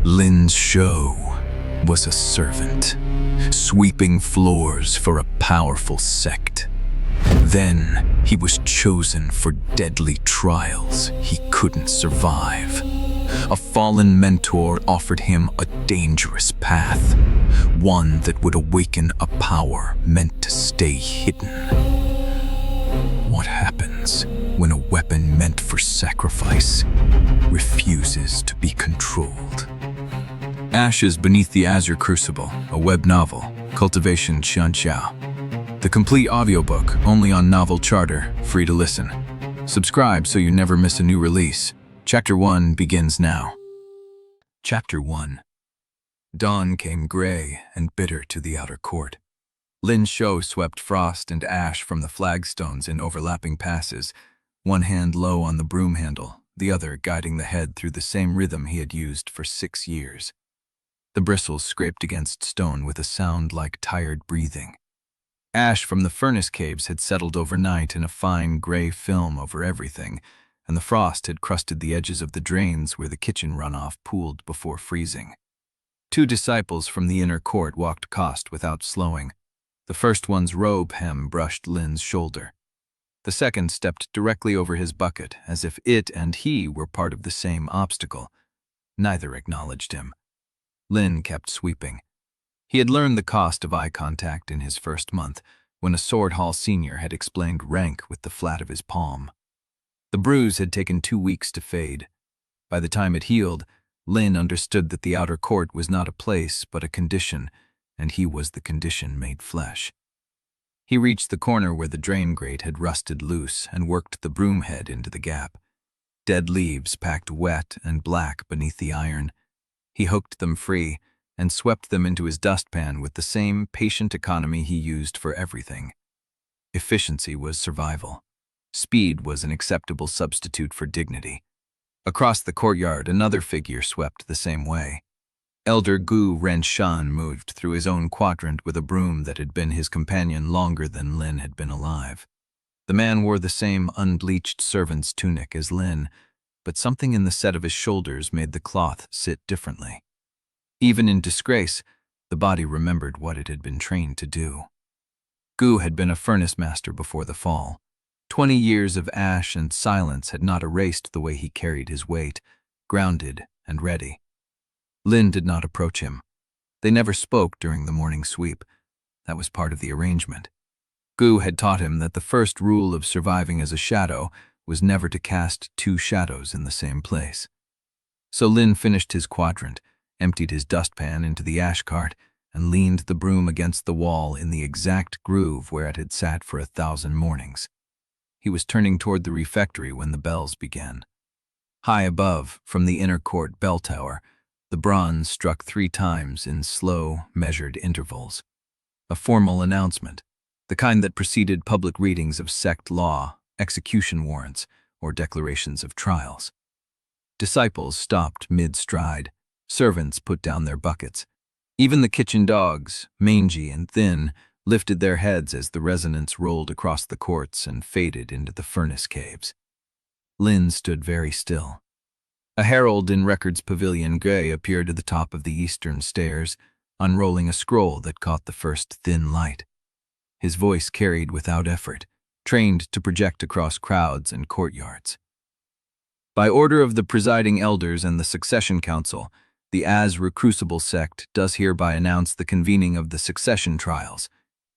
Lin Shou was a servant, sweeping floors for a powerful sect. Then he was chosen for deadly trials he couldn't survive. A fallen mentor offered him a dangerous path, one that would awaken a power meant to stay hidden. What happens when a weapon meant for sacrifice refuses to be controlled? Ash's Beneath the Azure Crucible, a web novel, Cultivation Xianxia. The complete audiobook, only on Novel Charter, free to listen. Subscribe so you never miss a new release. Chapter 1 begins now. Chapter 1. Dawn came gray and bitter to the outer court. Lin Shou swept frost and ash from the flagstones in overlapping passes, one hand low on the broom handle, the other guiding the head through the same rhythm he had used for 6 years. The bristles scraped against stone with a sound like tired breathing. Ash from the furnace caves had settled overnight in a fine gray film over everything, and the frost had crusted the edges of the drains where the kitchen runoff pooled before freezing. 2 disciples from the inner court walked past without slowing. The first one's robe hem brushed Lin's shoulder. The second stepped directly over his bucket, as if it and he were part of the same obstacle. Neither acknowledged him. Lin kept sweeping. He had learned the cost of eye contact in his first month, when a Sword Hall senior had explained rank with the flat of his palm. The bruise had taken 2 weeks to fade. By the time it healed, Lin understood that the outer court was not a place but a condition, and he was the condition made flesh. He reached the corner where the drain grate had rusted loose and worked the broom head into the gap. Dead leaves packed wet and black beneath the iron. He hooked them free and swept them into his dustpan with the same patient economy he used for everything. Efficiency was survival. Speed was an acceptable substitute for dignity. Across the courtyard, another figure swept the same way. Elder Gu Renshan moved through his own quadrant with a broom that had been his companion longer than Lin had been alive. The man wore the same unbleached servant's tunic as Lin, but something in the set of his shoulders made the cloth sit differently. Even in disgrace, the body remembered what it had been trained to do. Gu had been a furnace master before the fall. 20 years of ash and silence had not erased the way he carried his weight, grounded and ready. Lin did not approach him. They never spoke during the morning sweep. That was part of the arrangement. Gu had taught him that the first rule of surviving as a shadow was never to cast 2 shadows in the same place. So Lin finished his quadrant, emptied his dustpan into the ash cart, and leaned the broom against the wall in the exact groove where it had sat for 1,000 mornings. He was turning toward the refectory when the bells began. High above, from the inner court bell tower, the bronze struck 3 times in slow, measured intervals. A formal announcement, the kind that preceded public readings of sect law, execution warrants, or declarations of trials. Disciples stopped mid-stride. Servants put down their buckets. Even the kitchen dogs, mangy and thin, lifted their heads as the resonance rolled across the courts and faded into the furnace caves. Lin stood very still. A herald in Record's pavilion gray appeared at the top of the eastern stairs, unrolling a scroll that caught the first thin light. His voice carried without effort, trained to project across crowds and courtyards. By order of the presiding elders and the succession council, the Azure Crucible sect does hereby announce the convening of the succession trials,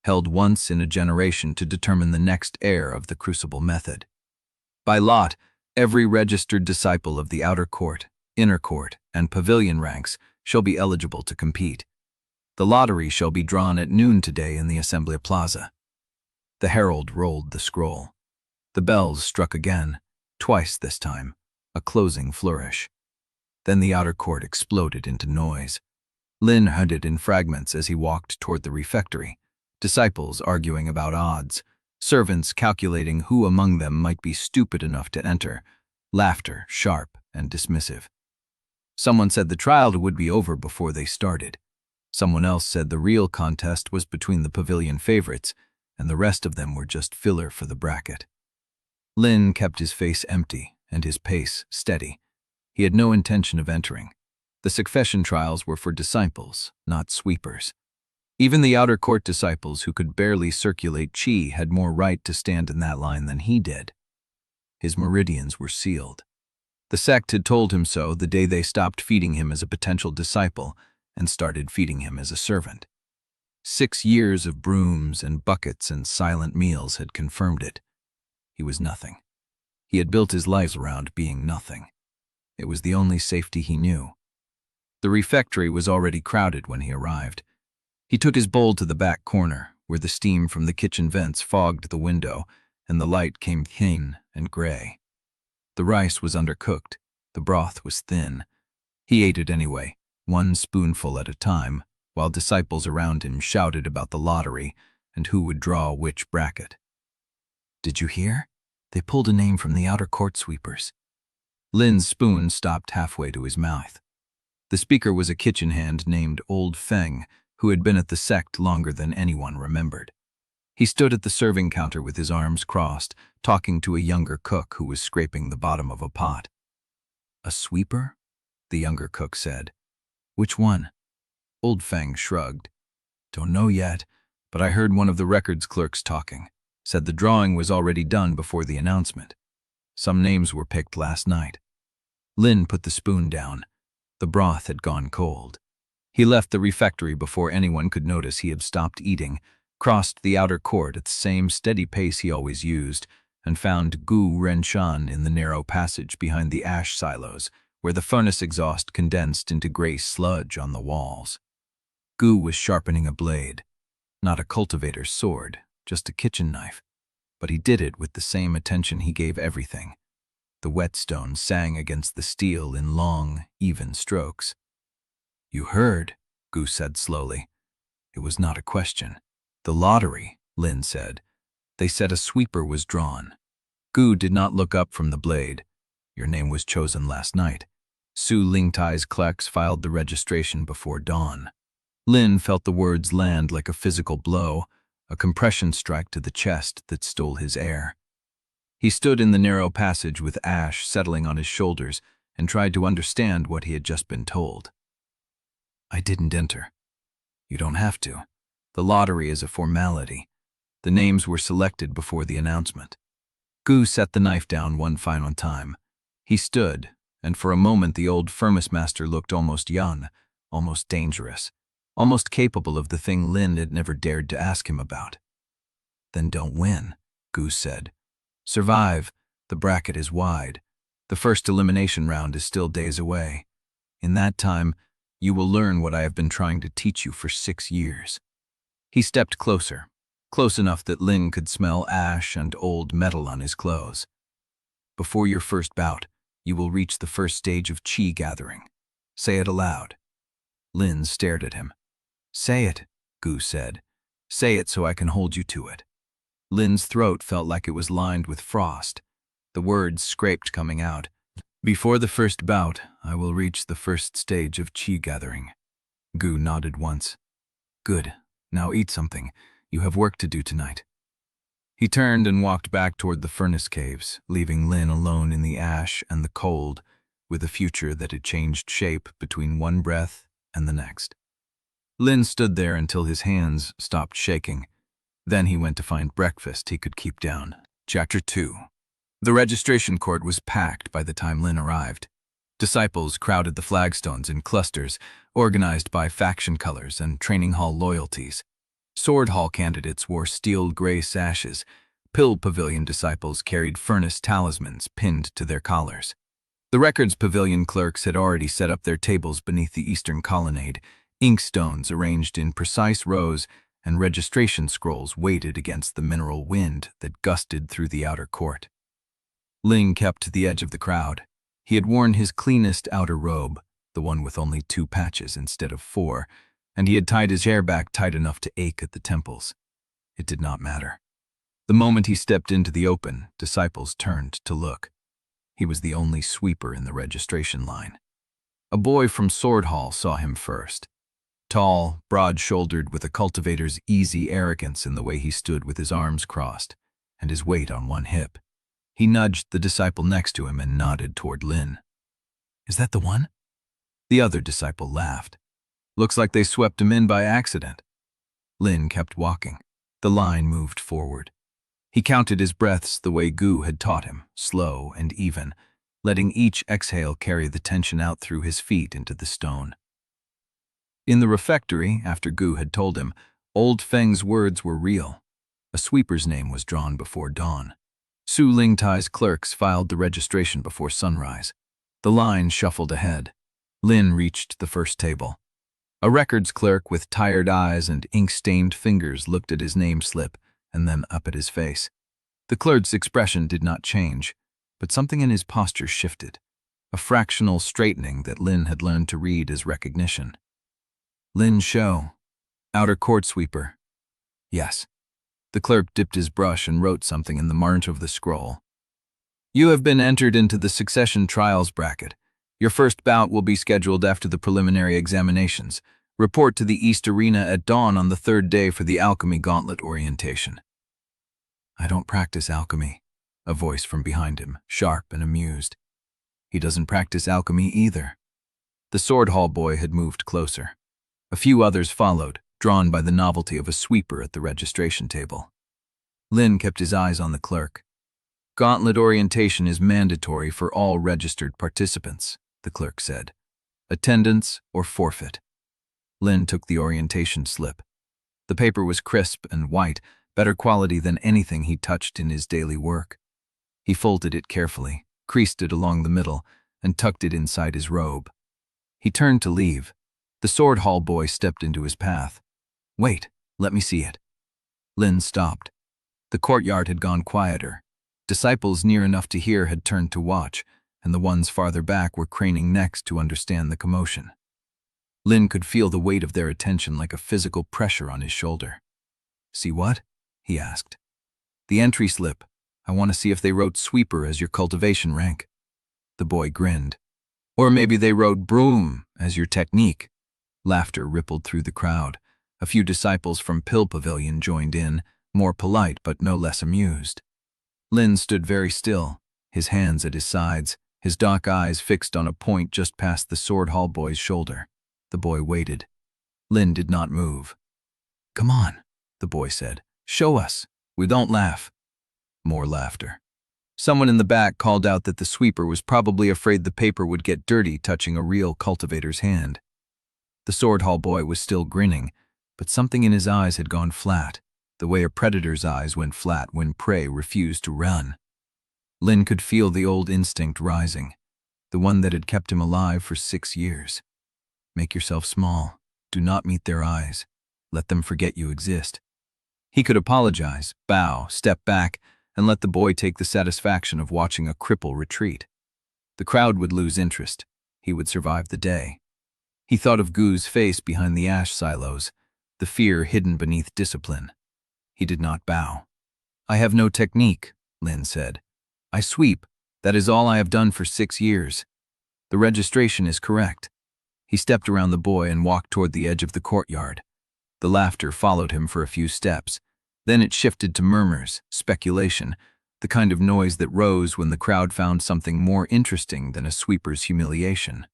held once in a generation to determine the next heir of the Crucible method. By lot, every registered disciple of the outer court, inner court, and pavilion ranks shall be eligible to compete. The lottery shall be drawn at noon today in the Assembly Plaza. The herald rolled the scroll. The bells struck again, twice this time, a closing flourish. Then the outer court exploded into noise. Lin heard it in fragments as he walked toward the refectory, disciples arguing about odds, servants calculating who among them might be stupid enough to enter, laughter sharp and dismissive. Someone said the trial would be over before they started. Someone else said the real contest was between the pavilion favorites, and the rest of them were just filler for the bracket. Lin kept his face empty and his pace steady. He had no intention of entering. The succession trials were for disciples, not sweepers. Even the outer court disciples who could barely circulate chi had more right to stand in that line than he did. His meridians were sealed. The sect had told him so the day they stopped feeding him as a potential disciple and started feeding him as a servant. 6 years of brooms and buckets and silent meals had confirmed it. He was nothing. He had built his life around being nothing. It was the only safety he knew. The refectory was already crowded when he arrived. He took his bowl to the back corner, where the steam from the kitchen vents fogged the window, and the light came thin and gray. The rice was undercooked. The broth was thin. He ate it anyway, 1 spoonful at a time, while disciples around him shouted about the lottery and who would draw which bracket. "Did you hear? They pulled a name from the outer court sweepers." Lin's spoon stopped halfway to his mouth. The speaker was a kitchen hand named Old Feng, who had been at the sect longer than anyone remembered. He stood at the serving counter with his arms crossed, talking to a younger cook who was scraping the bottom of a pot. "A sweeper?" the younger cook said. "Which one?" Old Feng shrugged. "Don't know yet, but I heard one of the records clerks talking. Said the drawing was already done before the announcement. Some names were picked last night." Lin put the spoon down. The broth had gone cold. He left the refectory before anyone could notice he had stopped eating, crossed the outer court at the same steady pace he always used, and found Renshan in the narrow passage behind the ash silos, where the furnace exhaust condensed into gray sludge on the walls. Gu was sharpening a blade, not a cultivator's sword, just a kitchen knife, but he did it with the same attention he gave everything. The whetstone sang against the steel in long, even strokes. "You heard," Gu said slowly. It was not a question. "The lottery," Lin said. "They said a sweeper was drawn." Gu did not look up from the blade. "Your name was chosen last night. Su Lingtai's clerks filed the registration before dawn." Lin felt the words land like a physical blow, a compression strike to the chest that stole his air. He stood in the narrow passage with ash settling on his shoulders and tried to understand what he had just been told. "I didn't enter. You don't have to. The lottery is a formality. The names were selected before the announcement." Gu set the knife down one final time. He stood, and for a moment the old furnace master looked almost young, almost dangerous, almost capable of the thing Lin had never dared to ask him about. "Then don't win," Gu said. "Survive. The bracket is wide. The first elimination round is still days away. In that time, you will learn what I have been trying to teach you for 6 years." He stepped closer, close enough that Lin could smell ash and old metal on his clothes. "Before your first bout, you will reach the first stage of chi gathering. Say it aloud." Lin stared at him. "Say it," Gu said. "Say it so I can hold you to it." Lin's throat felt like it was lined with frost. The words scraped coming out. "Before the first bout, I will reach the first stage of chi gathering." Gu nodded once. "Good. Now eat something. You have work to do tonight." He turned and walked back toward the furnace caves, leaving Lin alone in the ash and the cold, with a future that had changed shape between one breath and the next. Lin stood there until his hands stopped shaking. Then he went to find breakfast he could keep down. Chapter 2. The registration court was packed by the time Lin arrived. Disciples crowded the flagstones in clusters, organized by faction colors and training hall loyalties. Sword hall candidates wore steel gray sashes. Pill pavilion disciples carried furnace talismans pinned to their collars. The records pavilion clerks had already set up their tables beneath the eastern colonnade, inkstones arranged in precise rows and registration scrolls weighted against the mineral wind that gusted through the outer court. Ling kept to the edge of the crowd. He had worn his cleanest outer robe, the one with only 2 patches instead of 4, and he had tied his hair back tight enough to ache at the temples. It did not matter. The moment he stepped into the open, disciples turned to look. He was the only sweeper in the registration line. A boy from Sword Hall saw him first. Tall, broad-shouldered, with a cultivator's easy arrogance in the way he stood with his arms crossed and his weight on one hip. He nudged the disciple next to him and nodded toward Lin. "Is that the one?" The other disciple laughed. Looks like they swept him in by accident. Lin kept walking. The line moved forward. He counted his breaths the way Gu had taught him, slow and even, letting each exhale carry the tension out through his feet into the stone. In the refectory, after Gu had told him, Old Feng's words were real. A sweeper's name was drawn before dawn. Su Lingtai's clerks filed the registration before sunrise. The line shuffled ahead. Lin reached the first table. A records clerk with tired eyes and ink-stained fingers looked at his name slip and then up at his face. The clerk's expression did not change, but something in his posture shifted, a fractional straightening that Lin had learned to read as recognition. Lin Shou, outer court sweeper. Yes. The clerk dipped his brush and wrote something in the margin of the scroll. You have been entered into the succession trials bracket. Your first bout will be scheduled after the preliminary examinations. Report to the East Arena at dawn on the third day for the alchemy gauntlet orientation. I don't practice alchemy, a voice from behind him, sharp and amused. He doesn't practice alchemy either. The sword hall boy had moved closer. A few others followed, drawn by the novelty of a sweeper at the registration table. Lin kept his eyes on the clerk. Gauntlet orientation is mandatory for all registered participants, the clerk said. Attendance or forfeit. Lin took the orientation slip. The paper was crisp and white, better quality than anything he touched in his daily work. He folded it carefully, creased it along the middle, and tucked it inside his robe. He turned to leave. The sword hall boy stepped into his path. Wait, let me see it. Lin stopped. The courtyard had gone quieter. Disciples near enough to hear had turned to watch, and the ones farther back were craning necks to understand the commotion. Lin could feel the weight of their attention like a physical pressure on his shoulder. See what? He asked. The entry slip. I want to see if they wrote sweeper as your cultivation rank. The boy grinned. Or maybe they wrote broom as your technique. Laughter rippled through the crowd. A few disciples from Pill Pavilion joined in, more polite but no less amused. Lin stood very still, his hands at his sides, his dark eyes fixed on a point just past the sword hall boy's shoulder. The boy waited. Lin did not move. Come on, the boy said. Show us. We don't laugh. More laughter. Someone in the back called out that the sweeper was probably afraid the paper would get dirty touching a real cultivator's hand. The sword hall boy was still grinning, but something in his eyes had gone flat, the way a predator's eyes went flat when prey refused to run. Lin could feel the old instinct rising, the one that had kept him alive for 6 years. Make yourself small. Do not meet their eyes. Let them forget you exist. He could apologize, bow, step back, and let the boy take the satisfaction of watching a cripple retreat. The crowd would lose interest. He would survive the day. He thought of Gu's face behind the ash silos, the fear hidden beneath discipline. He did not bow. I have no technique, Lin said. I sweep. That is all I have done for 6 years. The registration is correct. He stepped around the boy and walked toward the edge of the courtyard. The laughter followed him for a few steps. Then it shifted to murmurs, speculation, the kind of noise that rose when the crowd found something more interesting than a sweeper's humiliation.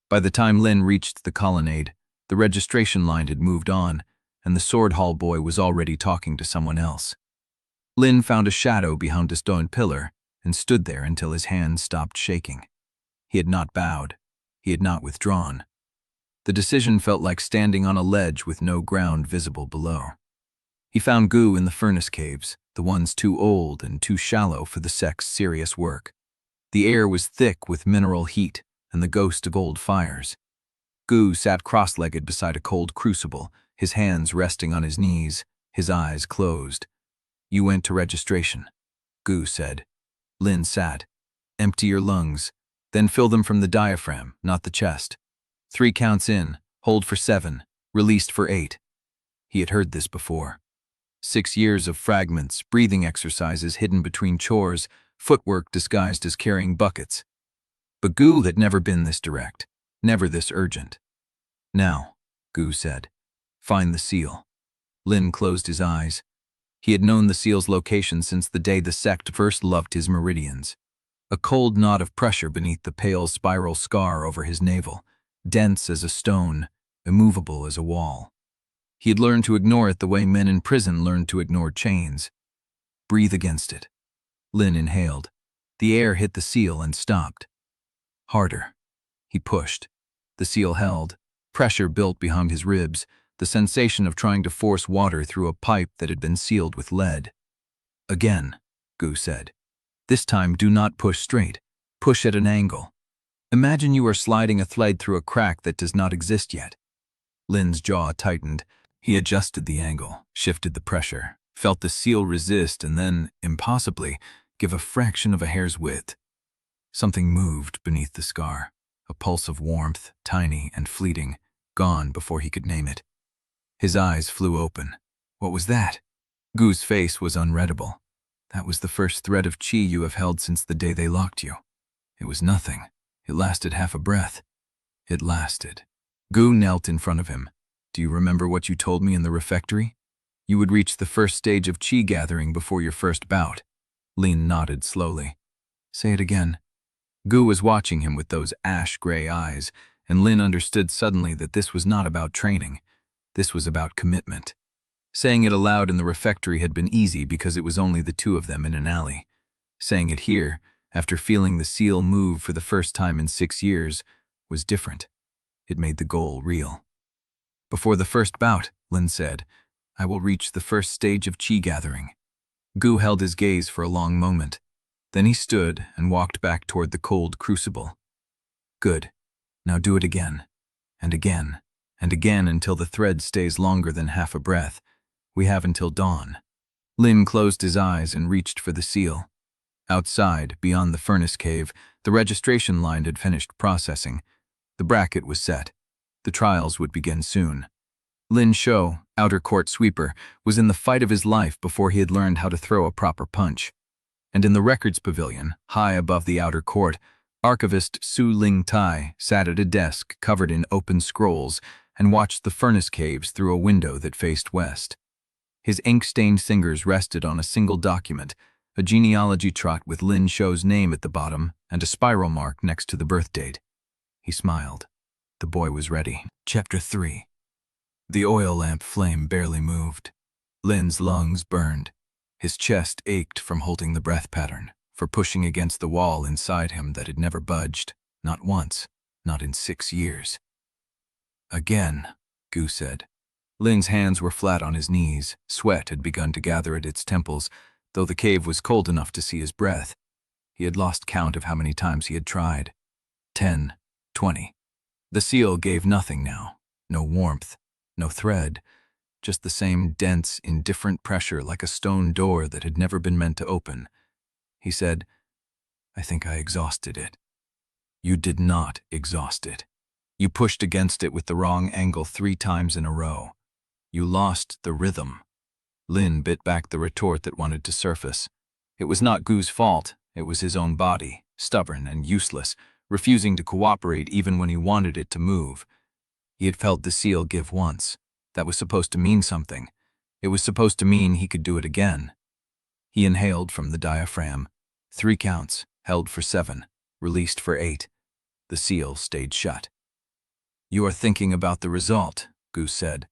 By the time Lin reached the colonnade, the registration line had moved on, and the sword hall boy was already talking to someone else. Lin found a shadow behind a stone pillar and stood there until his hands stopped shaking. He had not bowed. He had not withdrawn. The decision felt like standing on a ledge with no ground visible below. He found Gu in the furnace caves, the ones too old and too shallow for the sect's serious work. The air was thick with mineral heat and the ghost of old fires. Gu sat cross-legged beside a cold crucible, his hands resting on his knees, his eyes closed. You went to registration, Gu said. Lin sat. Empty your lungs, then fill them from the diaphragm, not the chest. 3 counts in, hold for 7, released for 8. He had heard this before. 6 years of fragments, breathing exercises hidden between chores, footwork disguised as carrying buckets. But Gu had never been this direct, never this urgent. Now, Gu said, find the seal. Lin closed his eyes. He had known the seal's location since the day the sect first loved his meridians. A cold knot of pressure beneath the pale spiral scar over his navel, dense as a stone, immovable as a wall. He had learned to ignore it the way men in prison learned to ignore chains. Breathe against it. Lin inhaled. The air hit the seal and stopped. Harder. He pushed. The seal held. Pressure built behind his ribs, the sensation of trying to force water through a pipe that had been sealed with lead. Again, Gu said. This time do not push straight. Push at an angle. Imagine you are sliding a thread through a crack that does not exist yet. Lin's jaw tightened. He adjusted the angle, shifted the pressure, felt the seal resist and then, impossibly, give a fraction of a hair's width. Something moved beneath the scar, a pulse of warmth, tiny and fleeting, gone before he could name it. His eyes flew open. What was that? Gu's face was unreadable. That was the first thread of chi you have held since the day they locked you. It was nothing. It lasted half a breath. It lasted. Gu knelt in front of him. Do you remember what you told me in the refectory? You would reach the first stage of chi gathering before your first bout. Lin nodded slowly. Say it again. Gu was watching him with those ash-gray eyes, and Lin understood suddenly that this was not about training. This was about commitment. Saying it aloud in the refectory had been easy because it was only the two of them in an alley. Saying it here, after feeling the seal move for the first time in 6 years, was different. It made the goal real. Before the first bout, Lin said, I will reach the first stage of chi gathering. Gu held his gaze for a long moment. Then he stood and walked back toward the cold crucible. Good. Now do it again. And again. And again until the thread stays longer than half a breath. We have until dawn. Lin closed his eyes and reached for the seal. Outside, beyond the furnace cave, the registration line had finished processing. The bracket was set. The trials would begin soon. Lin Shou, outer court sweeper, was in the fight of his life before he had learned how to throw a proper punch. And in the records pavilion, high above the outer court, archivist Su Ling Tai sat at a desk covered in open scrolls and watched the furnace caves through a window that faced west. His ink-stained fingers rested on a single document, a genealogy trot with Lin Shou's name at the bottom and a spiral mark next to the birth date. He smiled. The boy was ready. Chapter 3. The oil lamp flame barely moved. Lin's lungs burned. His chest ached from holding the breath pattern, for pushing against the wall inside him that had never budged, not once, not in 6 years. Again, Gu said. Lin's hands were flat on his knees. Sweat had begun to gather at its temples, though the cave was cold enough to see his breath. He had lost count of how many times he had tried. 10, 20. The seal gave nothing now. No warmth, no thread, just the same dense, indifferent pressure like a stone door that had never been meant to open. He said, I think I exhausted it. You did not exhaust it. You pushed against it with the wrong angle 3 times in a row. You lost the rhythm. Lin bit back the retort that wanted to surface. It was not Gu's fault. It was his own body, stubborn and useless, refusing to cooperate even when he wanted it to move. He had felt the seal give once. That was supposed to mean something. It was supposed to mean he could do it again. He inhaled from the diaphragm. 3 counts, held for 7, released for 8. The seal stayed shut. You are thinking about the result, Gu said.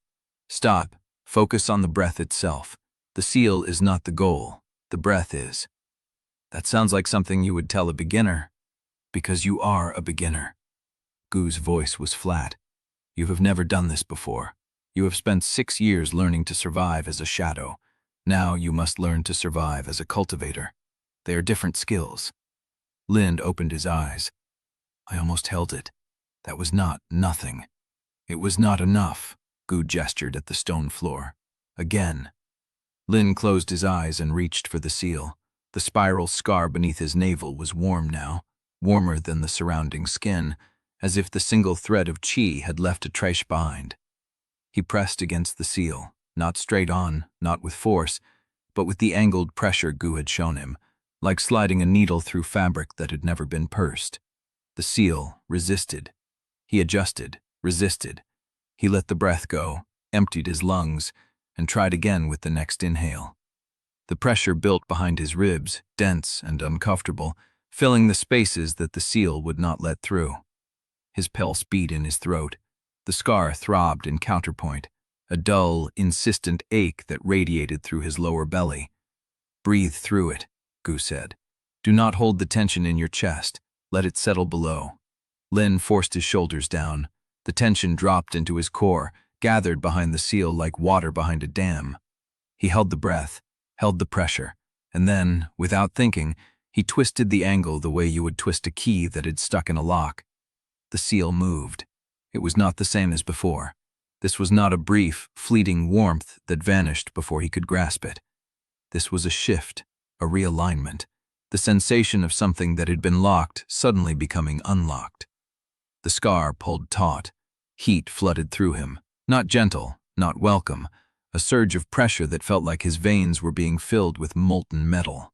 Stop. Focus on the breath itself. The seal is not the goal. The breath is. That sounds like something you would tell a beginner. Because you are a beginner. Gu's voice was flat. You have never done this before. You have spent 6 years learning to survive as a shadow. Now you must learn to survive as a cultivator. They are different skills. Lin opened his eyes. I almost held it. That was not nothing. It was not enough. Gu gestured at the stone floor. Again. Lin closed his eyes and reached for the seal. The spiral scar beneath his navel was warm now, warmer than the surrounding skin, as if the single thread of chi had left a trace behind. He pressed against the seal, not straight on, not with force, but with the angled pressure Gu had shown him, like sliding a needle through fabric that had never been pursed. The seal resisted. He adjusted, resisted. He let the breath go, emptied his lungs, and tried again with the next inhale. The pressure built behind his ribs, dense and uncomfortable, filling the spaces that the seal would not let through. His pulse beat in his throat. The scar throbbed in counterpoint, a dull, insistent ache that radiated through his lower belly. "Breathe through it," Gu said. "Do not hold the tension in your chest. Let it settle below." Lin forced his shoulders down. The tension dropped into his core, gathered behind the seal like water behind a dam. He held the breath, held the pressure, and then, without thinking, he twisted the angle the way you would twist a key that had stuck in a lock. The seal moved. It was not the same as before. This was not a brief, fleeting warmth that vanished before he could grasp it. This was a shift, a realignment, the sensation of something that had been locked suddenly becoming unlocked. The scar pulled taut. Heat flooded through him, not gentle, not welcome, a surge of pressure that felt like his veins were being filled with molten metal.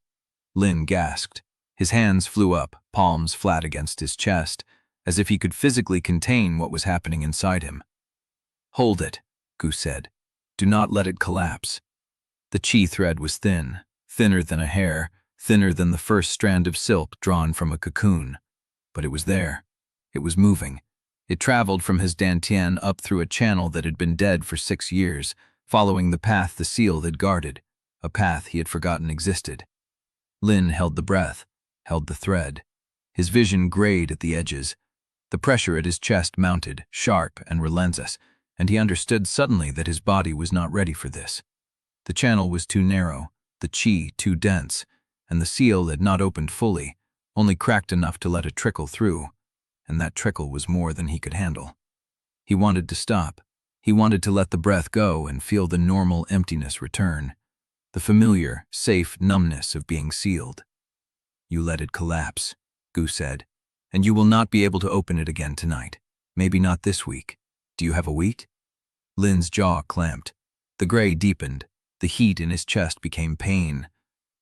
Lin gasped. His hands flew up, palms flat against his chest, as if he could physically contain what was happening inside him. "Hold it," Gu said. "Do not let it collapse." The chi thread was thin, thinner than a hair, thinner than the first strand of silk drawn from a cocoon. But it was there. It was moving. It traveled from his dantian up through a channel that had been dead for 6 years, following the path the seal had guarded, a path he had forgotten existed. Lin held the breath, held the thread. His vision grayed at the edges. The pressure at his chest mounted, sharp and relentless, and he understood suddenly that his body was not ready for this. The channel was too narrow, the chi too dense, and the seal had not opened fully, only cracked enough to let it trickle through, and that trickle was more than he could handle. He wanted to stop. He wanted to let the breath go and feel the normal emptiness return, the familiar, safe numbness of being sealed. "You let it collapse," Gu said, "and you will not be able to open it again tonight. Maybe not this week. Do you have a week?" Lin's jaw clamped. The gray deepened. The heat in his chest became pain,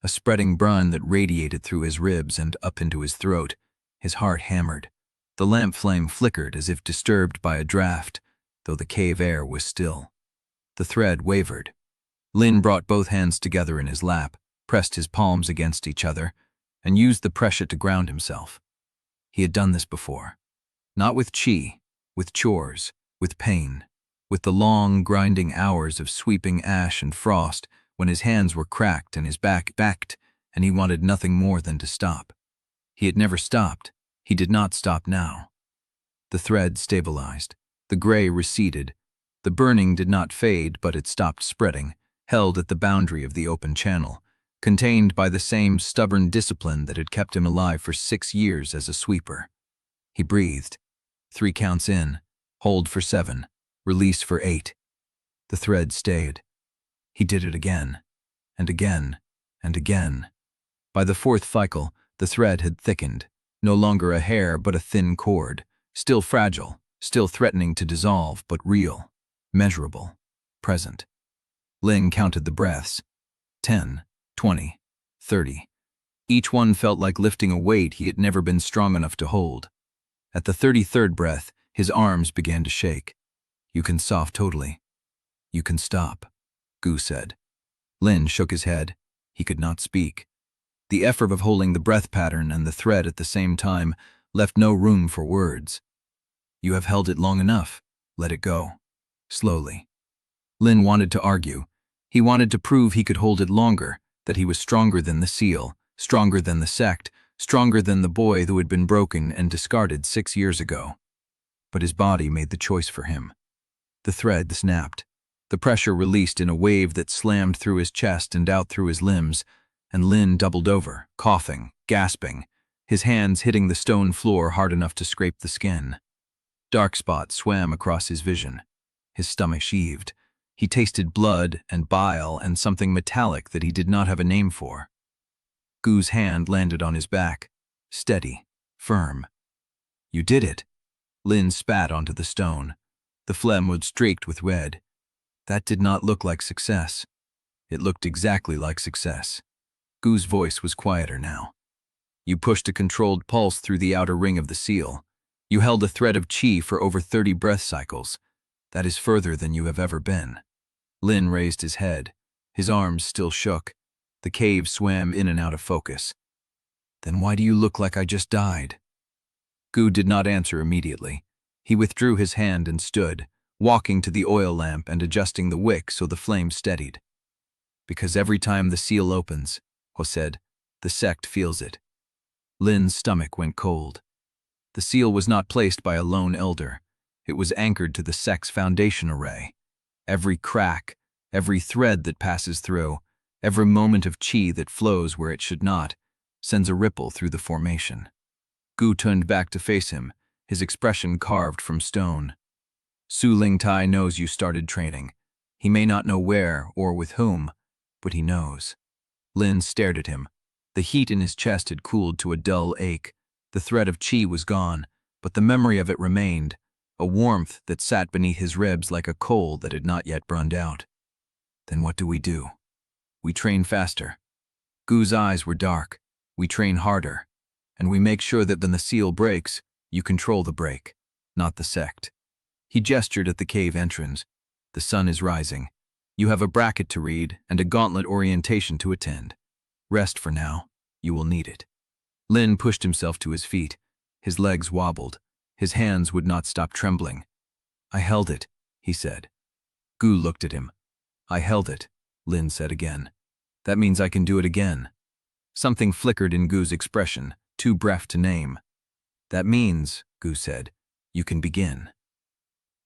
a spreading brine that radiated through his ribs and up into his throat. His heart hammered. The lamp flame flickered as if disturbed by a draft, though the cave air was still. The thread wavered. Lin brought both hands together in his lap, pressed his palms against each other, and used the pressure to ground himself. He had done this before. Not with chi, with chores, with pain, with the long, grinding hours of sweeping ash and frost when his hands were cracked and his back backed, and he wanted nothing more than to stop. He had never stopped. He did not stop now. The thread stabilized. The gray receded. The burning did not fade, but it stopped spreading, held at the boundary of the open channel, contained by the same stubborn discipline that had kept him alive for 6 years as a sweeper. He breathed. 3 counts in, hold for 7, release for 8. The thread stayed. He did it again, and again, and again. By the 4th cycle, the thread had thickened, no longer a hair but a thin cord, still fragile, still threatening to dissolve, but real, measurable, present. Lin counted the breaths. 10, 20, 30. Each one felt like lifting a weight he had never been strong enough to hold. At the 33rd breath, his arms began to shake. "You can soft totally. You can stop," Gu said. Lin shook his head. He could not speak. The effort of holding the breath pattern and the thread at the same time left no room for words. "You have held it long enough. Let it go." Slowly. Lin wanted to argue. He wanted to prove he could hold it longer, that he was stronger than the seal, stronger than the sect, stronger than the boy who had been broken and discarded 6 years ago. But his body made the choice for him. The thread snapped. The pressure released in a wave that slammed through his chest and out through his limbs, and Lin doubled over, coughing, gasping, his hands hitting the stone floor hard enough to scrape the skin. Dark spots swam across his vision. His stomach heaved. He tasted blood and bile and something metallic that he did not have a name for. Gu's hand landed on his back, steady, firm. "You did it." Lin spat onto the stone. The phlegm was streaked with red. That did not look like success. It looked exactly like success. Gu's voice was quieter now. "You pushed a controlled pulse through the outer ring of the seal. You held a thread of chi for over 30 breath cycles. That is further than you have ever been." Lin raised his head. His arms still shook. The cave swam in and out of focus. "Then why do you look like I just died?" Gu did not answer immediately. He withdrew his hand and stood, walking to the oil lamp and adjusting the wick so the flame steadied. Because every time the seal opens, Ho said, the sect feels it. Lin's stomach went cold. The seal was not placed by a lone elder. It was anchored to the sect's foundation array. Every crack, every thread that passes through, every moment of chi that flows where it should not, sends a ripple through the formation. Gu turned back to face him, his expression carved from stone. Su Lingtai knows you started training. He may not know where or with whom, but he knows. Lin stared at him. The heat in his chest had cooled to a dull ache. The thread of chi was gone, but the memory of it remained, a warmth that sat beneath his ribs like a coal that had not yet burned out. Then what do? We train faster. Gu's eyes were dark. We train harder. And we make sure that when the seal breaks, you control the break, not the sect. He gestured at the cave entrance. The sun is rising. You have a bracket to read and a gauntlet orientation to attend. Rest for now. You will need it. Lin pushed himself to his feet. His legs wobbled. His hands would not stop trembling. I held it, he said. Gu looked at him. I held it, Lin said again. That means I can do it again. Something flickered in Gu's expression, too brief to name. That means, Gu said, you can begin.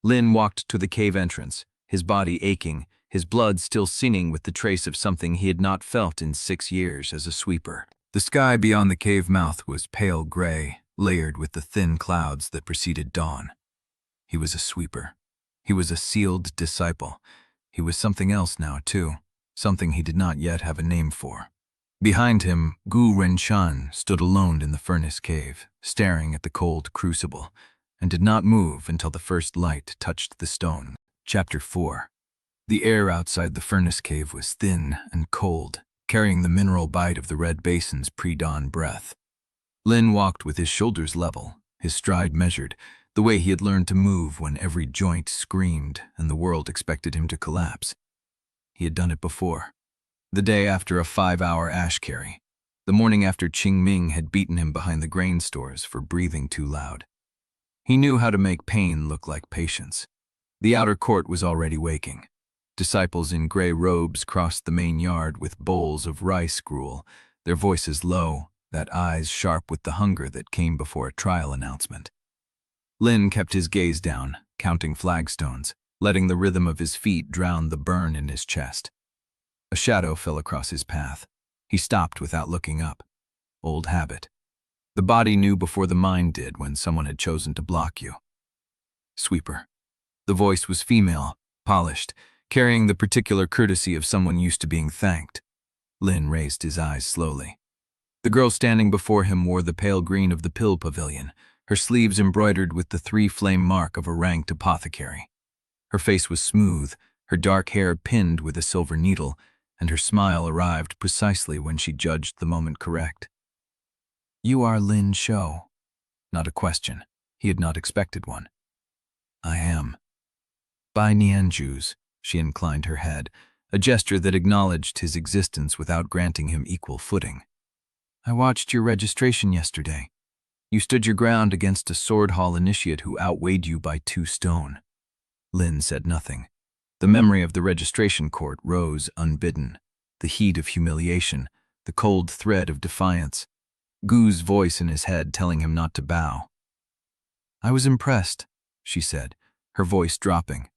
Lin walked to the cave entrance, his body aching, his blood still singing with the trace of something he had not felt in 6 years as a sweeper. The sky beyond the cave mouth was pale gray, layered with the thin clouds that preceded dawn. He was a sweeper. He was a sealed disciple. He was something else now, too, something he did not yet have a name for. Behind him, Renshan stood alone in the furnace cave, staring at the cold crucible, and did not move until the first light touched the stone. Chapter 4. The air outside the furnace cave was thin and cold, carrying the mineral bite of the red basin's pre-dawn breath. Lin walked with his shoulders level, his stride measured, the way he had learned to move when every joint screamed and the world expected him to collapse. He had done it before. The day after a 5-hour ash carry. The morning after Qingming had beaten him behind the grain stores for breathing too loud. He knew how to make pain look like patience. The outer court was already waking. Disciples in gray robes crossed the main yard with bowls of rice gruel, their voices low, that eyes sharp with the hunger that came before a trial announcement. Lin kept his gaze down, counting flagstones, letting the rhythm of his feet drown the burn in his chest. A shadow fell across his path. He stopped without looking up. Old habit. The body knew before the mind did when someone had chosen to block you. Sweeper. The voice was female, polished, carrying the particular courtesy of someone used to being thanked. Lin raised his eyes slowly. The girl standing before him wore the pale green of the pill pavilion, her sleeves embroidered with the 3-flame mark of a ranked apothecary. Her face was smooth, her dark hair pinned with a silver needle, and her smile arrived precisely when she judged the moment correct. You are Lin Shou. Not a question. He had not expected one. I am. By Nianju's, she inclined her head, a gesture that acknowledged his existence without granting him equal footing. I watched your registration yesterday. You stood your ground against a sword hall initiate who outweighed you by 2 stone. Lin said nothing. The memory of the registration court rose unbidden, the heat of humiliation, the cold thread of defiance, Gu's voice in his head telling him not to bow. I was impressed, she said, her voice dropping.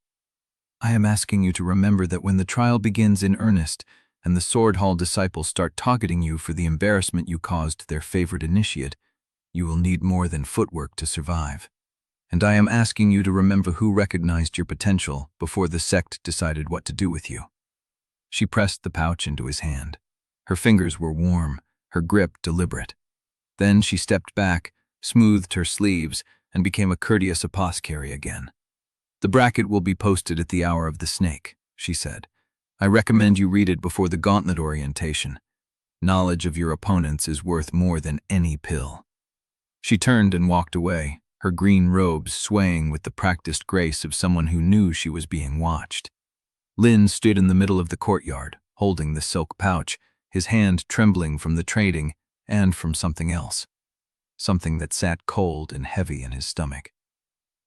I am asking you to remember that when the trial begins in earnest and the Sword Hall disciples start targeting you for the embarrassment you caused their favorite initiate, you will need more than footwork to survive. And I am asking you to remember who recognized your potential before the sect decided what to do with you. She pressed the pouch into his hand. Her fingers were warm, her grip deliberate. Then she stepped back, smoothed her sleeves, and became a courteous apothecary again. The bracket will be posted at the hour of the snake, she said. I recommend you read it before the gauntlet orientation. Knowledge of your opponents is worth more than any pill. She turned and walked away, her green robes swaying with the practiced grace of someone who knew she was being watched. Lin stood in the middle of the courtyard, holding the silk pouch, his hand trembling from the trading and from something else. Something that sat cold and heavy in his stomach.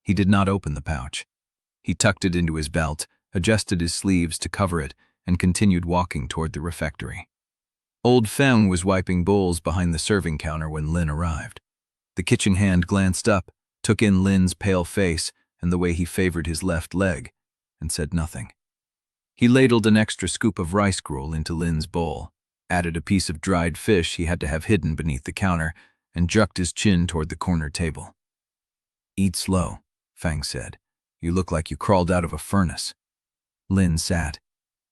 He did not open the pouch. He tucked it into his belt, adjusted his sleeves to cover it, and continued walking toward the refectory. Old Feng was wiping bowls behind the serving counter when Lin arrived. The kitchen hand glanced up, took in Lin's pale face and the way he favored his left leg, and said nothing. He ladled an extra scoop of rice gruel into Lin's bowl, added a piece of dried fish he had to have hidden beneath the counter, and jerked his chin toward the corner table. "Eat slow," Feng said. "You look like you crawled out of a furnace." Lin sat.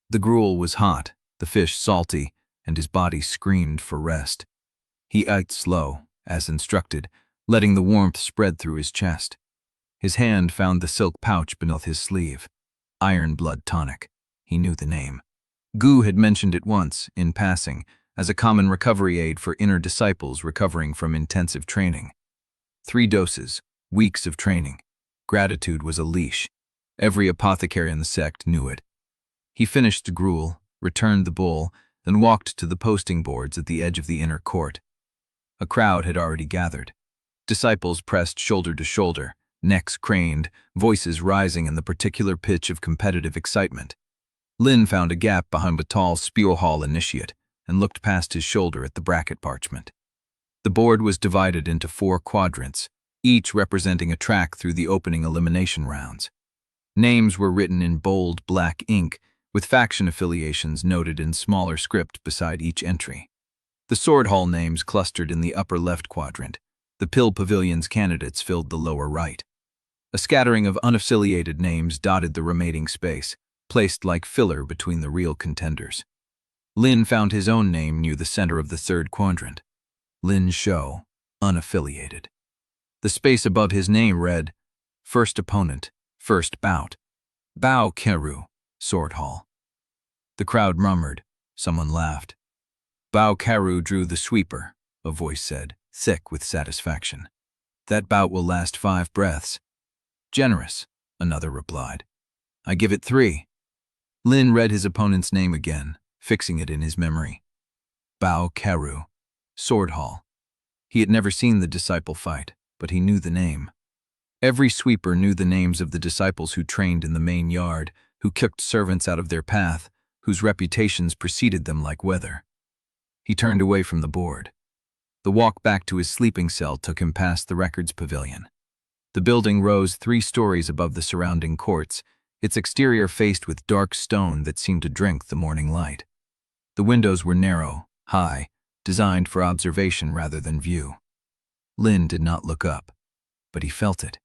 The gruel was hot, the fish salty, and his body screamed for rest. He ate slow, as instructed, letting the warmth spread through his chest. His hand found the silk pouch beneath his sleeve. Iron Blood Tonic. He knew the name. Gu had mentioned it once, in passing, as a common recovery aid for inner disciples recovering from intensive training. 3 doses, weeks of training. Gratitude was a leash. Every apothecary in the sect knew it. He finished the gruel, returned the bowl, then walked to the posting boards at the edge of the inner court. A crowd had already gathered. Disciples pressed shoulder to shoulder, necks craned, voices rising in the particular pitch of competitive excitement. Lin found a gap behind a tall Spielhall initiate and looked past his shoulder at the bracket parchment. The board was divided into 4 quadrants, each representing a track through the opening elimination rounds. Names were written in bold black ink, with faction affiliations noted in smaller script beside each entry. The Sword Hall names clustered in the upper left quadrant. The Pill Pavilion's candidates filled the lower right. A scattering of unaffiliated names dotted the remaining space, placed like filler between the real contenders. Lin found his own name near the center of the 3rd quadrant. Lin Shou, unaffiliated. The space above his name read, First Opponent, First Bout. Bao Keru, Sword Hall. The crowd murmured. Someone laughed. Bao Keru drew the sweeper, a voice said, thick with satisfaction. That bout will last 5 breaths. Generous, another replied. I give it 3. Lin read his opponent's name again, fixing it in his memory. Bao Keru, Sword Hall. He had never seen the disciple fight, but he knew the name. Every sweeper knew the names of the disciples who trained in the main yard, who kicked servants out of their path, whose reputations preceded them like weather. He turned away from the board. The walk back to his sleeping cell took him past the records pavilion. The building rose 3 stories above the surrounding courts, its exterior faced with dark stone that seemed to drink the morning light. The windows were narrow, high, designed for observation rather than view. Lin did not look up, but he felt it.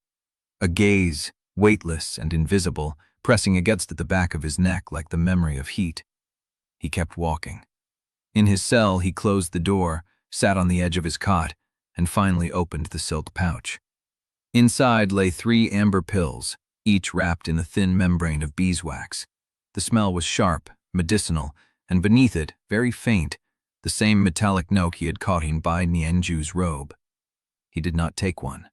A gaze, weightless and invisible, pressing against the back of his neck like the memory of heat. He kept walking. In his cell, he closed the door, sat on the edge of his cot, and finally opened the silk pouch. Inside lay 3 amber pills, each wrapped in a thin membrane of beeswax. The smell was sharp, medicinal, and beneath it, very faint, the same metallic note he had caught in Bai Nianju's robe. He did not take one.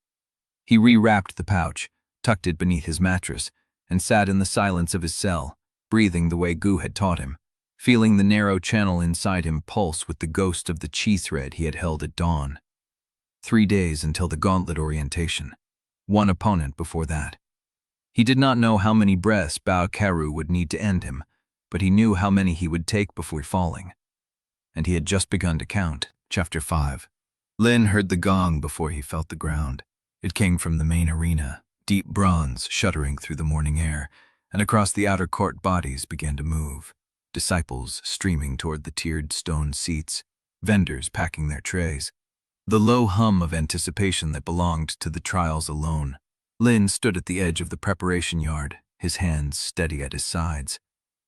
He re-wrapped the pouch, tucked it beneath his mattress, and sat in the silence of his cell, breathing the way Gu had taught him, feeling the narrow channel inside him pulse with the ghost of the chi thread he had held at dawn. 3 days until the gauntlet orientation. 1 opponent before that. He did not know how many breaths Bao Keru would need to end him, but he knew how many he would take before falling. And he had just begun to count. Chapter 5. Lin heard the gong before he felt the ground. It came from the main arena, deep bronze shuddering through the morning air, and across the outer court bodies began to move. Disciples streaming toward the tiered stone seats, vendors packing their trays. The low hum of anticipation that belonged to the trials alone. Lin stood at the edge of the preparation yard, his hands steady at his sides.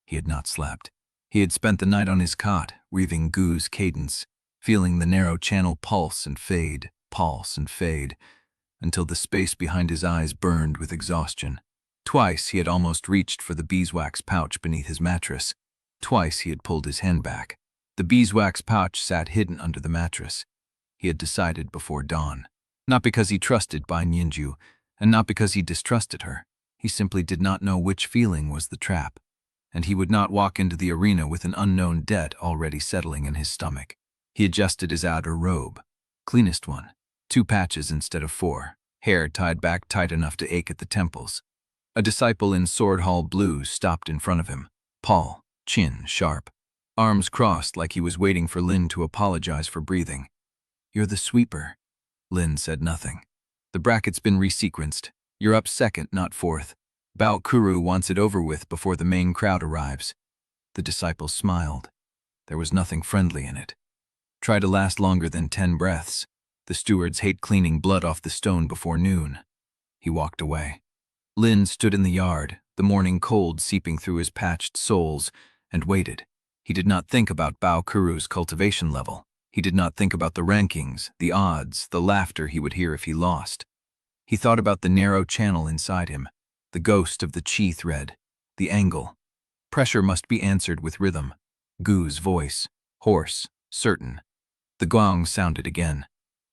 He had not slept. He had spent the night on his cot, weaving Gu's cadence, feeling the narrow channel pulse and fade, until the space behind his eyes burned with exhaustion. Twice he had almost reached for the beeswax pouch beneath his mattress. Twice he had pulled his hand back. The beeswax pouch sat hidden under the mattress. He had decided before dawn. Not because he trusted Bai Nianju, and not because he distrusted her. He simply did not know which feeling was the trap, and he would not walk into the arena with an unknown debt already settling in his stomach. He adjusted his outer robe, cleanest one, 2 patches instead of 4, hair tied back tight enough to ache at the temples. A disciple in sword hall blue stopped in front of him, Paul, chin sharp, arms crossed like he was waiting for Lin to apologize for breathing. "You're the sweeper." Lin said nothing. "The bracket's been resequenced. You're up second, not fourth. Bout wants it over with before the main crowd arrives." The disciple smiled. There was nothing friendly in it. "Try to last longer than 10 breaths. The stewards hate cleaning blood off the stone before noon." He walked away. Lin stood in the yard, the morning cold seeping through his patched soles, and waited. He did not think about Bao Kuru's cultivation level. He did not think about the rankings, the odds, the laughter he would hear if he lost. He thought about the narrow channel inside him, the ghost of the chi thread, the angle. Pressure must be answered with rhythm. Gu's voice, hoarse, certain. The gong sounded again.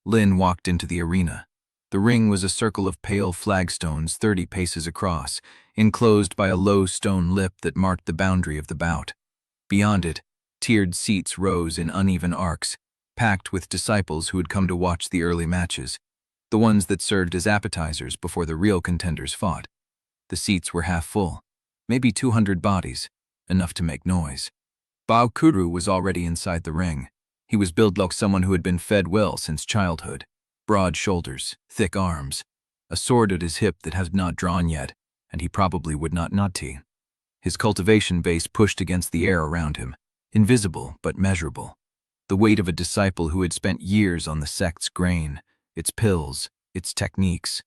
Lin walked into the arena. The ring was a circle of pale flagstones 30 paces across, enclosed by a low stone lip that marked the boundary of the bout. Beyond it, tiered seats rose in uneven arcs, packed with disciples who had come to watch the early matches, the ones that served as appetizers before the real contenders fought. The seats were half full, maybe 200 bodies, enough to make noise. Bao Kuru was already inside the ring. He was built like someone who had been fed well since childhood. Broad shoulders, thick arms, a sword at his hip that had not drawn yet, and he probably would not to. His cultivation base pushed against the air around him, invisible but measurable. The weight of a disciple who had spent years on the sect's grain, its pills, its techniques.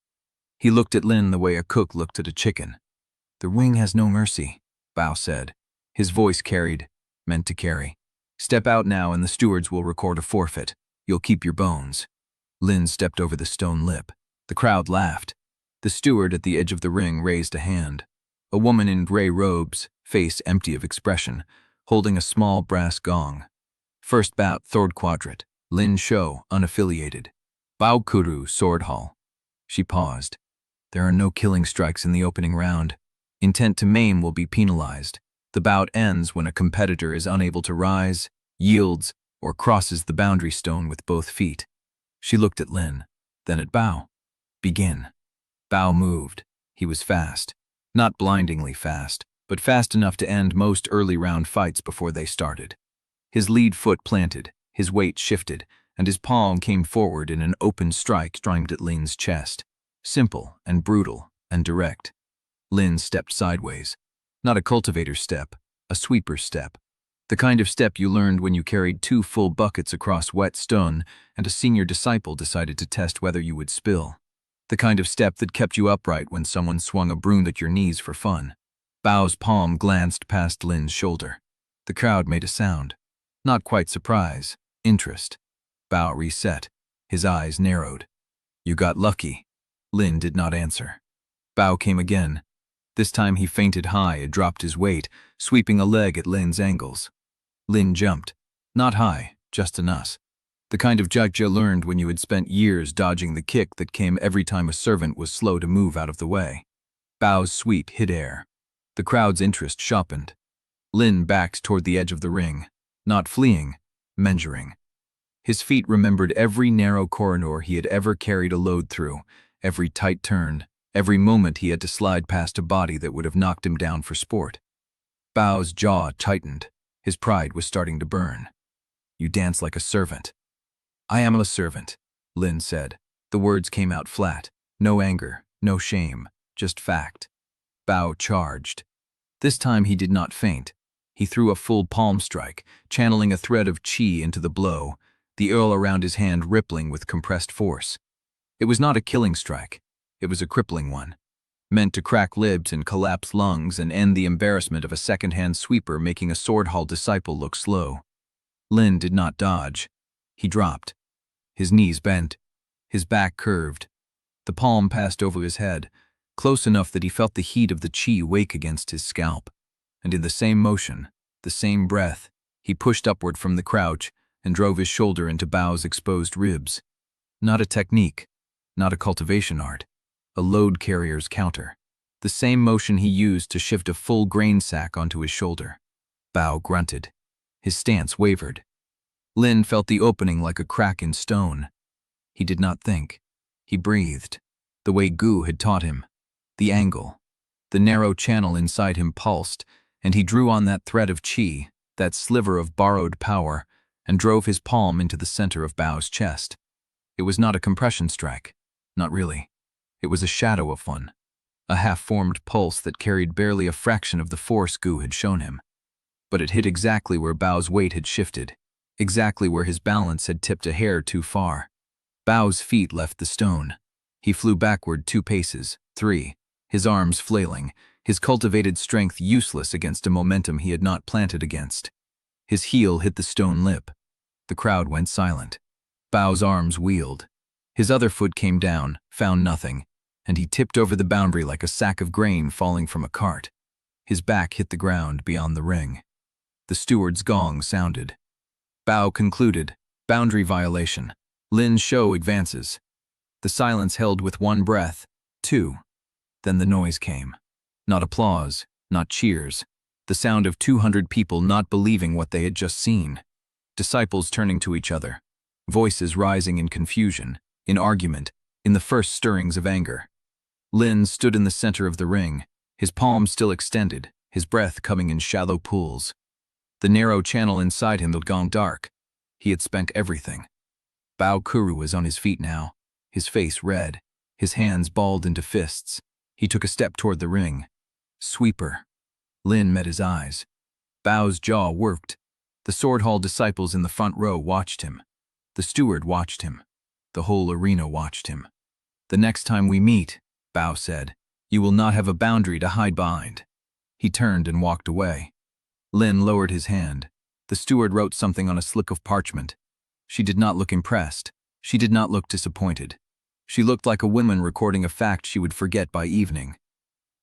He looked at Lin the way a cook looked at a chicken. "The ring has no mercy," Bao said. His voice carried, meant to carry. "Step out now and the stewards will record a forfeit. You'll keep your bones." Lin stepped over the stone lip. The crowd laughed. The steward at the edge of the ring raised a hand. A woman in gray robes, face empty of expression, holding a small brass gong. "First bout, third quadrant. Lin Shou, unaffiliated. Bao Kuru, sword hall." She paused. "There are no killing strikes in the opening round. Intent to maim will be penalized. The bout ends when a competitor is unable to rise, yields, or crosses the boundary stone with both feet." She looked at Lin, then at Bao. "Begin." Bao moved. He was fast. Not blindingly fast, but fast enough to end most early round fights before they started. His lead foot planted, his weight shifted, and his palm came forward in an open strike aimed at Lin's chest. Simple and brutal and direct. Lin stepped sideways. Not a cultivator's step, a sweeper's step. The kind of step you learned when you carried 2 full buckets across wet stone and a senior disciple decided to test whether you would spill. The kind of step that kept you upright when someone swung a broom at your knees for fun. Bao's palm glanced past Lin's shoulder. The crowd made a sound. Not quite surprise, interest. Bao reset. His eyes narrowed. "You got lucky." Lin did not answer. Bao came again. This time he feinted high and dropped his weight, sweeping a leg at Lin's ankles. Lin jumped. Not high, just enough. The kind of judge you learned when you had spent years dodging the kick that came every time a servant was slow to move out of the way. Bao's sweep hit air. The crowd's interest sharpened. Lin backed toward the edge of the ring, not fleeing, measuring. His feet remembered every narrow corridor he had ever carried a load through, every tight turn, every moment he had to slide past a body that would have knocked him down for sport. Bao's jaw tightened. His pride was starting to burn. "You dance like a servant." "I am a servant," Lin said. The words came out flat. No anger, no shame, just fact. Bao charged. This time he did not faint. He threw a full palm strike, channeling a thread of chi into the blow, the earl around his hand rippling with compressed force. It was not a killing strike. It was a crippling one, meant to crack ribs and collapse lungs and end the embarrassment of a second-hand sweeper making a sword hall disciple look slow. Lin did not dodge. He dropped. His knees bent. His back curved. The palm passed over his head, close enough that he felt the heat of the chi wake against his scalp. And in the same motion, the same breath, he pushed upward from the crouch and drove his shoulder into Bao's exposed ribs. Not a technique, not a cultivation art. A load carrier's counter. The same motion he used to shift a full grain sack onto his shoulder. Bao grunted. His stance wavered. Lin felt the opening like a crack in stone. He did not think. He breathed. the way Gu had taught him. The angle. The narrow channel inside him pulsed, and he drew on that thread of qi, that sliver of borrowed power, and drove his palm into the center of Bao's chest. It was not a compression strike. Not really. It was a shadow of one. A half-formed pulse that carried barely a fraction of the force Gu had shown him. But it hit exactly where Bao's weight had shifted, exactly where his balance had tipped a hair too far. Bao's feet left the stone. He flew backward 2 paces, 3, his arms flailing, his cultivated strength useless against a momentum he had not planted against. His heel hit the stone lip. The crowd went silent. Bao's arms wheeled. His other foot came down, found nothing, and he tipped over the boundary like a sack of grain falling from a cart. His back hit the ground beyond the ring. The steward's gong sounded. Bao concluded, boundary violation. Lin Shou advances. The silence held with 1 breath, 2. Then the noise came. Not applause, not cheers. The sound of 200 people not believing what they had just seen. Disciples turning to each other. Voices rising in confusion, in argument, in the first stirrings of anger. Lin stood in the center of the ring, his palms still extended, his breath coming in shallow pools. The narrow channel inside him had gone dark. He had spent everything. Bao Kuru was on his feet now, his face red, his hands balled into fists. He took a step toward the ring. Sweeper. Lin met his eyes. Bao's jaw worked. The sword hall disciples in the front row watched him. The steward watched him. The whole arena watched him. The next time we meet, Bao said, you will not have a boundary to hide behind. He turned and walked away. Lin lowered his hand. The steward wrote something on a slick of parchment. She did not look impressed. She did not look disappointed. She looked like a woman recording a fact she would forget by evening.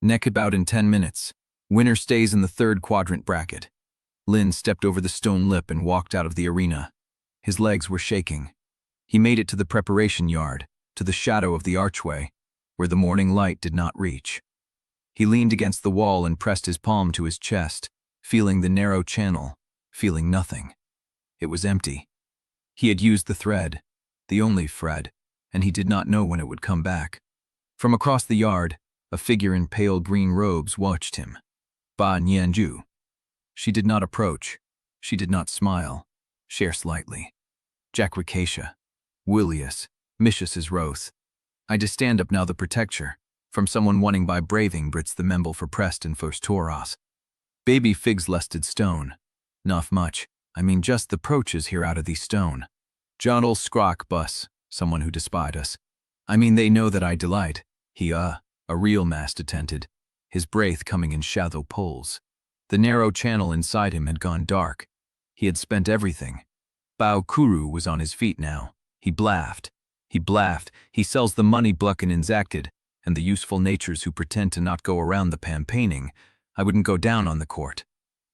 Neck bout in 10 minutes. Winner stays in the 3rd quadrant bracket. Lin stepped over the stone lip and walked out of the arena. His legs were shaking. He made it to the preparation yard, to the shadow of the archway, where the morning light did not reach. He leaned against the wall and pressed his palm to his chest, feeling the narrow channel, feeling nothing. It was empty. He had used the thread, the only thread, and he did not know when it would come back. From across the yard, a figure in pale green robes watched him. Ba Nianju. She did not approach. She did not smile. Share slightly. Jackracacia. Willius. Mistress's Roth. I just stand up now the protecture. From someone wanting by braving Brits the memble for pressed and first Toros. Baby figs lusted stone. Not much. I mean just the proaches here out of these stone. Jodl scrock bus. Someone who despied us. I mean they know that I delight. He a real mast attended. His breath coming in shallow pulls. The narrow channel inside him had gone dark. He had spent everything. Bao Kuru was on his feet now. He blaffed. He sells the money Blucken exacted, and the useful natures who pretend to not go around the campaigning. I wouldn't go down on the court.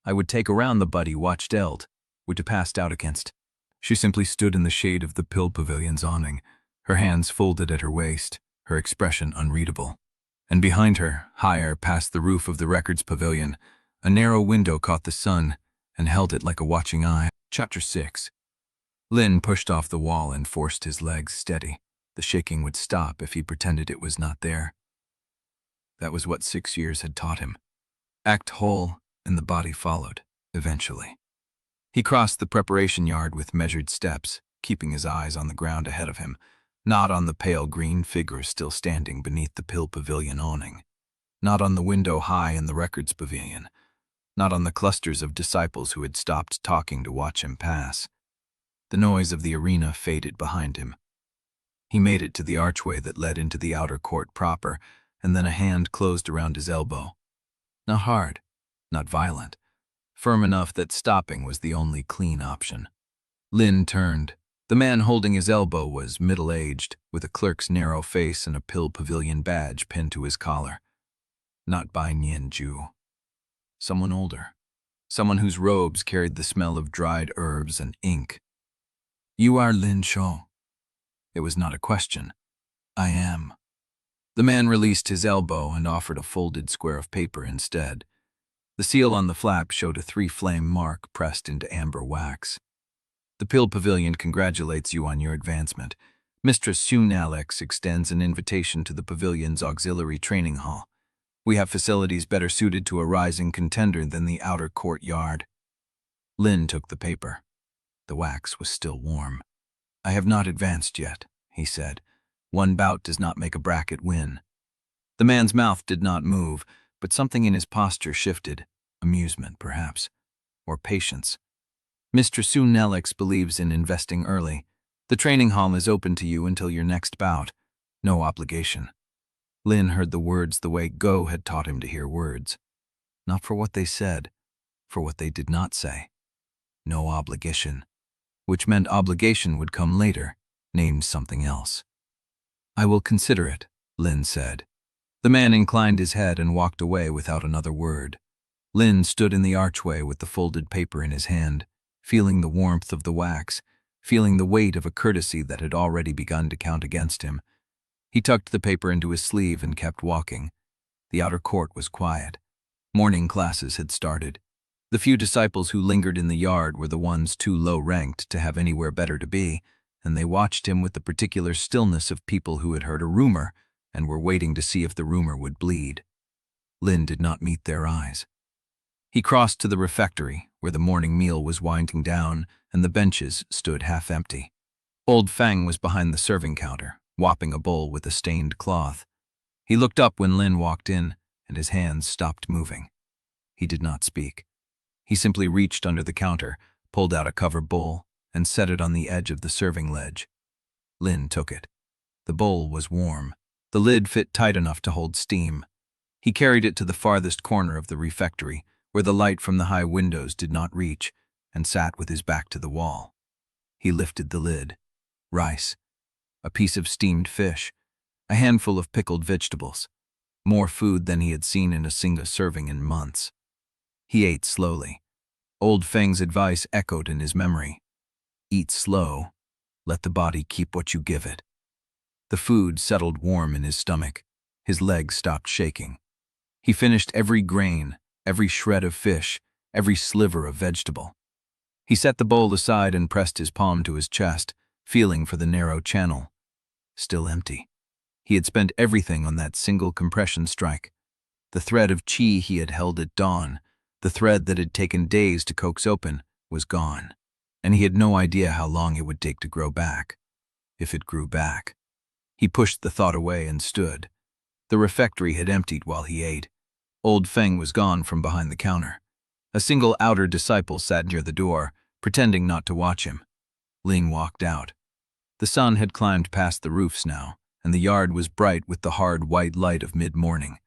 I would take around the buddy watched Eld, would have passed out against. She simply stood in the shade of the pill pavilion's awning, her hands folded at her waist, her expression unreadable. And behind her, higher past the roof of the records pavilion, a narrow window caught the sun and held it like a watching eye. Chapter 6. Lin pushed off the wall and forced his legs steady. The shaking would stop if he pretended it was not there. That was what 6 years had taught him. Act whole, and the body followed, eventually. He crossed the preparation yard with measured steps, keeping his eyes on the ground ahead of him, not on the pale green figure still standing beneath the pill pavilion awning, not on the window high in the records pavilion, not on the clusters of disciples who had stopped talking to watch him pass. The noise of the arena faded behind him. He made it to the archway that led into the outer court proper, and then a hand closed around his elbow. Not hard, not violent, firm enough that stopping was the only clean option. Lin turned. The man holding his elbow was middle-aged, with a clerk's narrow face and a pill pavilion badge pinned to his collar. Not Bai Nianju. Someone older. Someone whose robes carried the smell of dried herbs and ink. You are Lin Shou. It was not a question. I am. The man released his elbow and offered a folded square of paper instead. The seal on the flap showed a 3-flame mark pressed into amber wax. The pill pavilion congratulates you on your advancement. Mistress Shun Alex extends an invitation to the pavilion's auxiliary training hall. We have facilities better suited to a rising contender than the outer courtyard. Lin took the paper. The wax was still warm. I have not advanced yet, he said. One bout does not make a bracket win. The man's mouth did not move, but something in his posture shifted. Amusement, perhaps. Or patience. Mr. Sunelix believes in investing early. The training hall is open to you until your next bout. No obligation. Lin heard the words the way Go had taught him to hear words. Not for what they said, for what they did not say. No obligation. Which meant obligation would come later, named something else. I will consider it, Lin said. The man inclined his head and walked away without another word. Lin stood in the archway with the folded paper in his hand, feeling the warmth of the wax, feeling the weight of a courtesy that had already begun to count against him. He tucked the paper into his sleeve and kept walking. The outer court was quiet. Morning classes had started. The few disciples who lingered in the yard were the ones too low-ranked to have anywhere better to be, and they watched him with the particular stillness of people who had heard a rumor and were waiting to see if the rumor would bleed. Lin did not meet their eyes. He crossed to the refectory, where the morning meal was winding down and the benches stood half empty. Old Fang was behind the serving counter, whopping a bowl with a stained cloth. He looked up when Lin walked in, and his hands stopped moving. He did not speak. He simply reached under the counter, pulled out a cover bowl, and set it on the edge of the serving ledge. Lin took it. The bowl was warm. The lid fit tight enough to hold steam. He carried it to the farthest corner of the refectory, where the light from the high windows did not reach, and sat with his back to the wall. He lifted the lid. Rice. A piece of steamed fish. A handful of pickled vegetables. More food than he had seen in a single serving in months. He ate slowly. Old Feng's advice echoed in his memory. Eat slow. Let the body keep what you give it. The food settled warm in his stomach. His legs stopped shaking. He finished every grain, every shred of fish, every sliver of vegetable. He set the bowl aside and pressed his palm to his chest, feeling for the narrow channel. Still empty. He had spent everything on that single compression strike. The thread of chi he had held at dawn, the thread that had taken days to coax open, was gone, and he had no idea how long it would take to grow back. If it grew back. He pushed the thought away and stood. The refectory had emptied while he ate. Old Feng was gone from behind the counter. A single outer disciple sat near the door, pretending not to watch him. Lin walked out. The sun had climbed past the roofs now, and the yard was bright with the hard white light of mid-morning.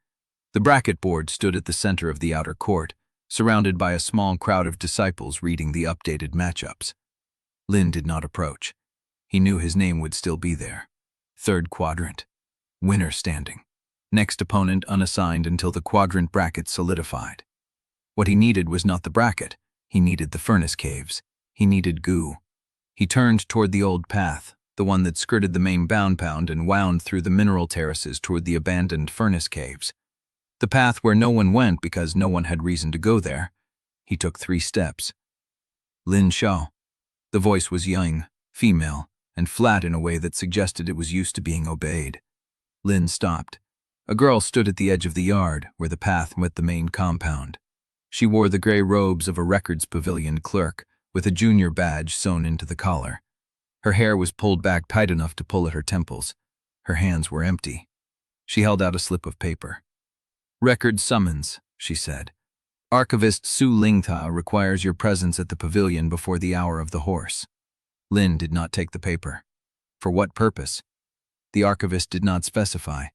The bracket board stood at the center of the outer court, surrounded by a small crowd of disciples reading the updated matchups. Lin did not approach. He knew his name would still be there. Third quadrant. Winner standing. Next opponent unassigned until the quadrant bracket solidified. What he needed was not the bracket. He needed the furnace caves. He needed goo. He turned toward the old path, the one that skirted the main bound and wound through the mineral terraces toward the abandoned furnace caves. The path where no one went because no one had reason to go there. He took 3 steps. Lin Shou. The voice was young, female, and flat in a way that suggested it was used to being obeyed. Lin stopped. A girl stood at the edge of the yard, where the path met the main compound. She wore the gray robes of a records pavilion clerk, with a junior badge sewn into the collar. Her hair was pulled back tight enough to pull at her temples. Her hands were empty. She held out a slip of paper. Record summons, she said. Archivist Su Lingta requires your presence at the pavilion before the hour of the horse. Lin did not take the paper. For what purpose? The archivist did not specify.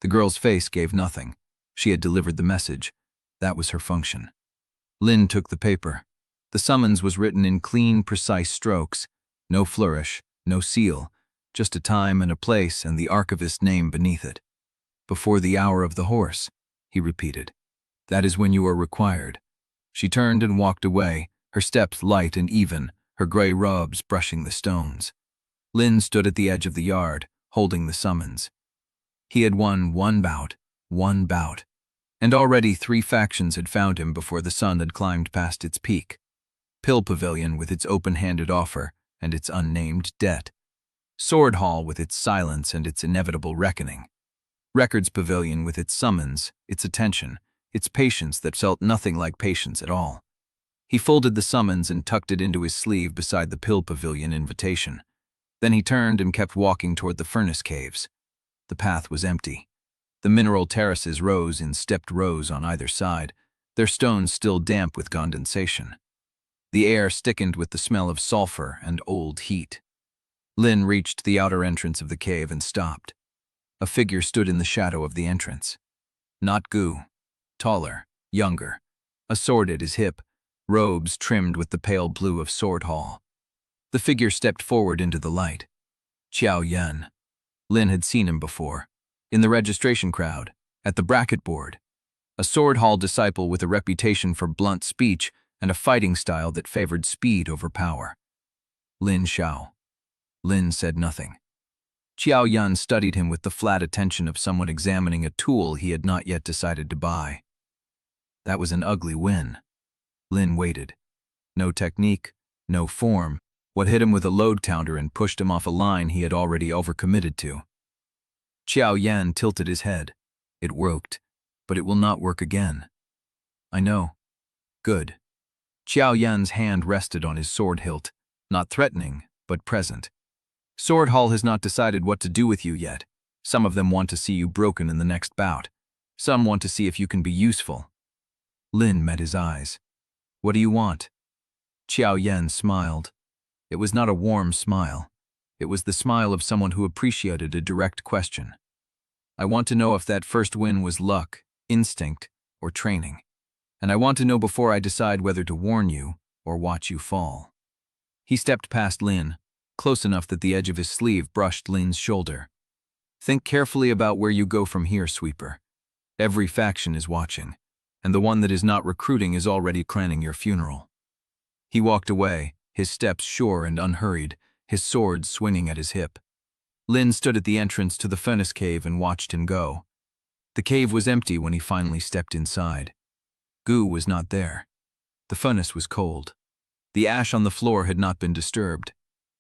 The girl's face gave nothing. She had delivered the message. That was her function. Lin took the paper. The summons was written in clean, precise strokes. No flourish, no seal, just a time and a place and the archivist's name beneath it. Before the hour of the horse, he repeated. That is when you are required. She turned and walked away, her steps light and even, her gray robes brushing the stones. Lin stood at the edge of the yard, holding the summons. He had won one bout, and already 3 factions had found him before the sun had climbed past its peak. Pill Pavilion with its open-handed offer and its unnamed debt. Sword Hall with its silence and its inevitable reckoning. Records Pavilion with its summons, its attention, its patience that felt nothing like patience at all. He folded the summons and tucked it into his sleeve beside the Pill Pavilion invitation. Then he turned and kept walking toward the furnace caves. The path was empty. The mineral terraces rose in stepped rows on either side, their stones still damp with condensation. The air sickened with the smell of sulfur and old heat. Lin reached the outer entrance of the cave and stopped. A figure stood in the shadow of the entrance. Not Gu. Taller, younger, a sword at his hip, robes trimmed with the pale blue of Sword Hall. The figure stepped forward into the light. Xiao Yan. Lin had seen him before, in the registration crowd, at the bracket board. A Sword Hall disciple with a reputation for blunt speech and a fighting style that favored speed over power. Lin Shou. Lin said nothing. Xiao Yan studied him with the flat attention of someone examining a tool he had not yet decided to buy. That was an ugly win. Lin waited. No technique, no form. What hit him with a load counter and pushed him off a line he had already overcommitted to. Xiao Yan tilted his head. It worked, but it will not work again. I know. Good. Xiao Yan's hand rested on his sword hilt, not threatening, but present. Sword Hall has not decided what to do with you yet. Some of them want to see you broken in the next bout. Some want to see if you can be useful. Lin met his eyes. What do you want? Xiao Yan smiled. It was not a warm smile. It was the smile of someone who appreciated a direct question. I want to know if that first win was luck, instinct, or training. And I want to know before I decide whether to warn you or watch you fall. He stepped past Lin, close enough that the edge of his sleeve brushed Lin's shoulder. Think carefully about where you go from here, Sweeper. Every faction is watching, and the one that is not recruiting is already planning your funeral. He walked away, his steps sure and unhurried, his sword swinging at his hip. Lin stood at the entrance to the furnace cave and watched him go. The cave was empty when he finally stepped inside. Gu was not there. The furnace was cold. The ash on the floor had not been disturbed.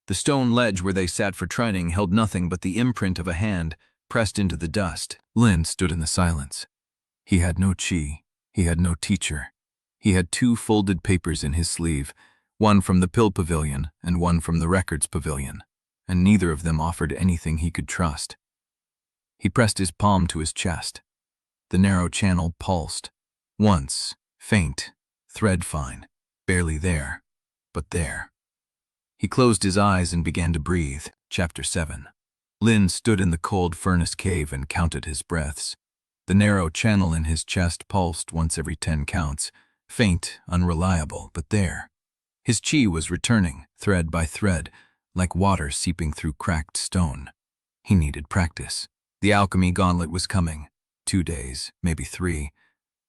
The stone ledge where they sat for training held nothing but the imprint of a hand pressed into the dust. Lin stood in the silence. He had no chi. He had no teacher. He had 2 folded papers in his sleeve, one from the Pill Pavilion and one from the Records Pavilion, and neither of them offered anything he could trust. He pressed his palm to his chest. The narrow channel pulsed. Once, faint, thread-fine, barely there, but there. He closed his eyes and began to breathe. Chapter 7. Lin stood in the cold furnace cave and counted his breaths. The narrow channel in his chest pulsed once every 10 counts, faint, unreliable, but there. His chi was returning, thread by thread, like water seeping through cracked stone. He needed practice. The alchemy gauntlet was coming. 2 days, maybe 3,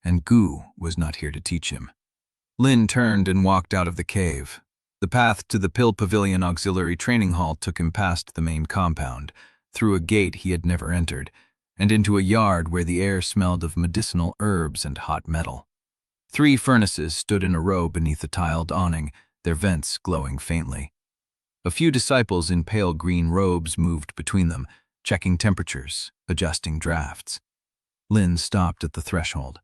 and Gu was not here to teach him. Lin turned and walked out of the cave. The path to the Pill Pavilion Auxiliary Training Hall took him past the main compound, through a gate he had never entered, and into a yard where the air smelled of medicinal herbs and hot metal. 3 furnaces stood in a row beneath a tiled awning, their vents glowing faintly. A few disciples in pale green robes moved between them, checking temperatures, adjusting drafts. Lin stopped at the threshold.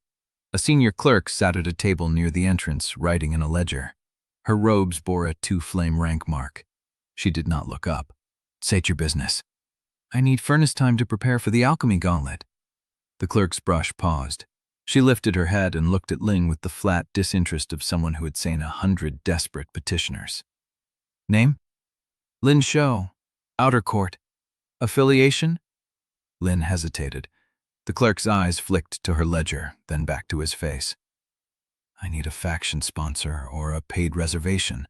A senior clerk sat at a table near the entrance, writing in a ledger. Her robes bore a 2-flame rank mark. She did not look up. State your business. I need furnace time to prepare for the alchemy gauntlet. The clerk's brush paused. She lifted her head and looked at Lin with the flat disinterest of someone who had seen 100 desperate petitioners. Name? Lin Shou. Outer Court. Affiliation? Lin hesitated. The clerk's eyes flicked to her ledger, then back to his face. I need a faction sponsor or a paid reservation.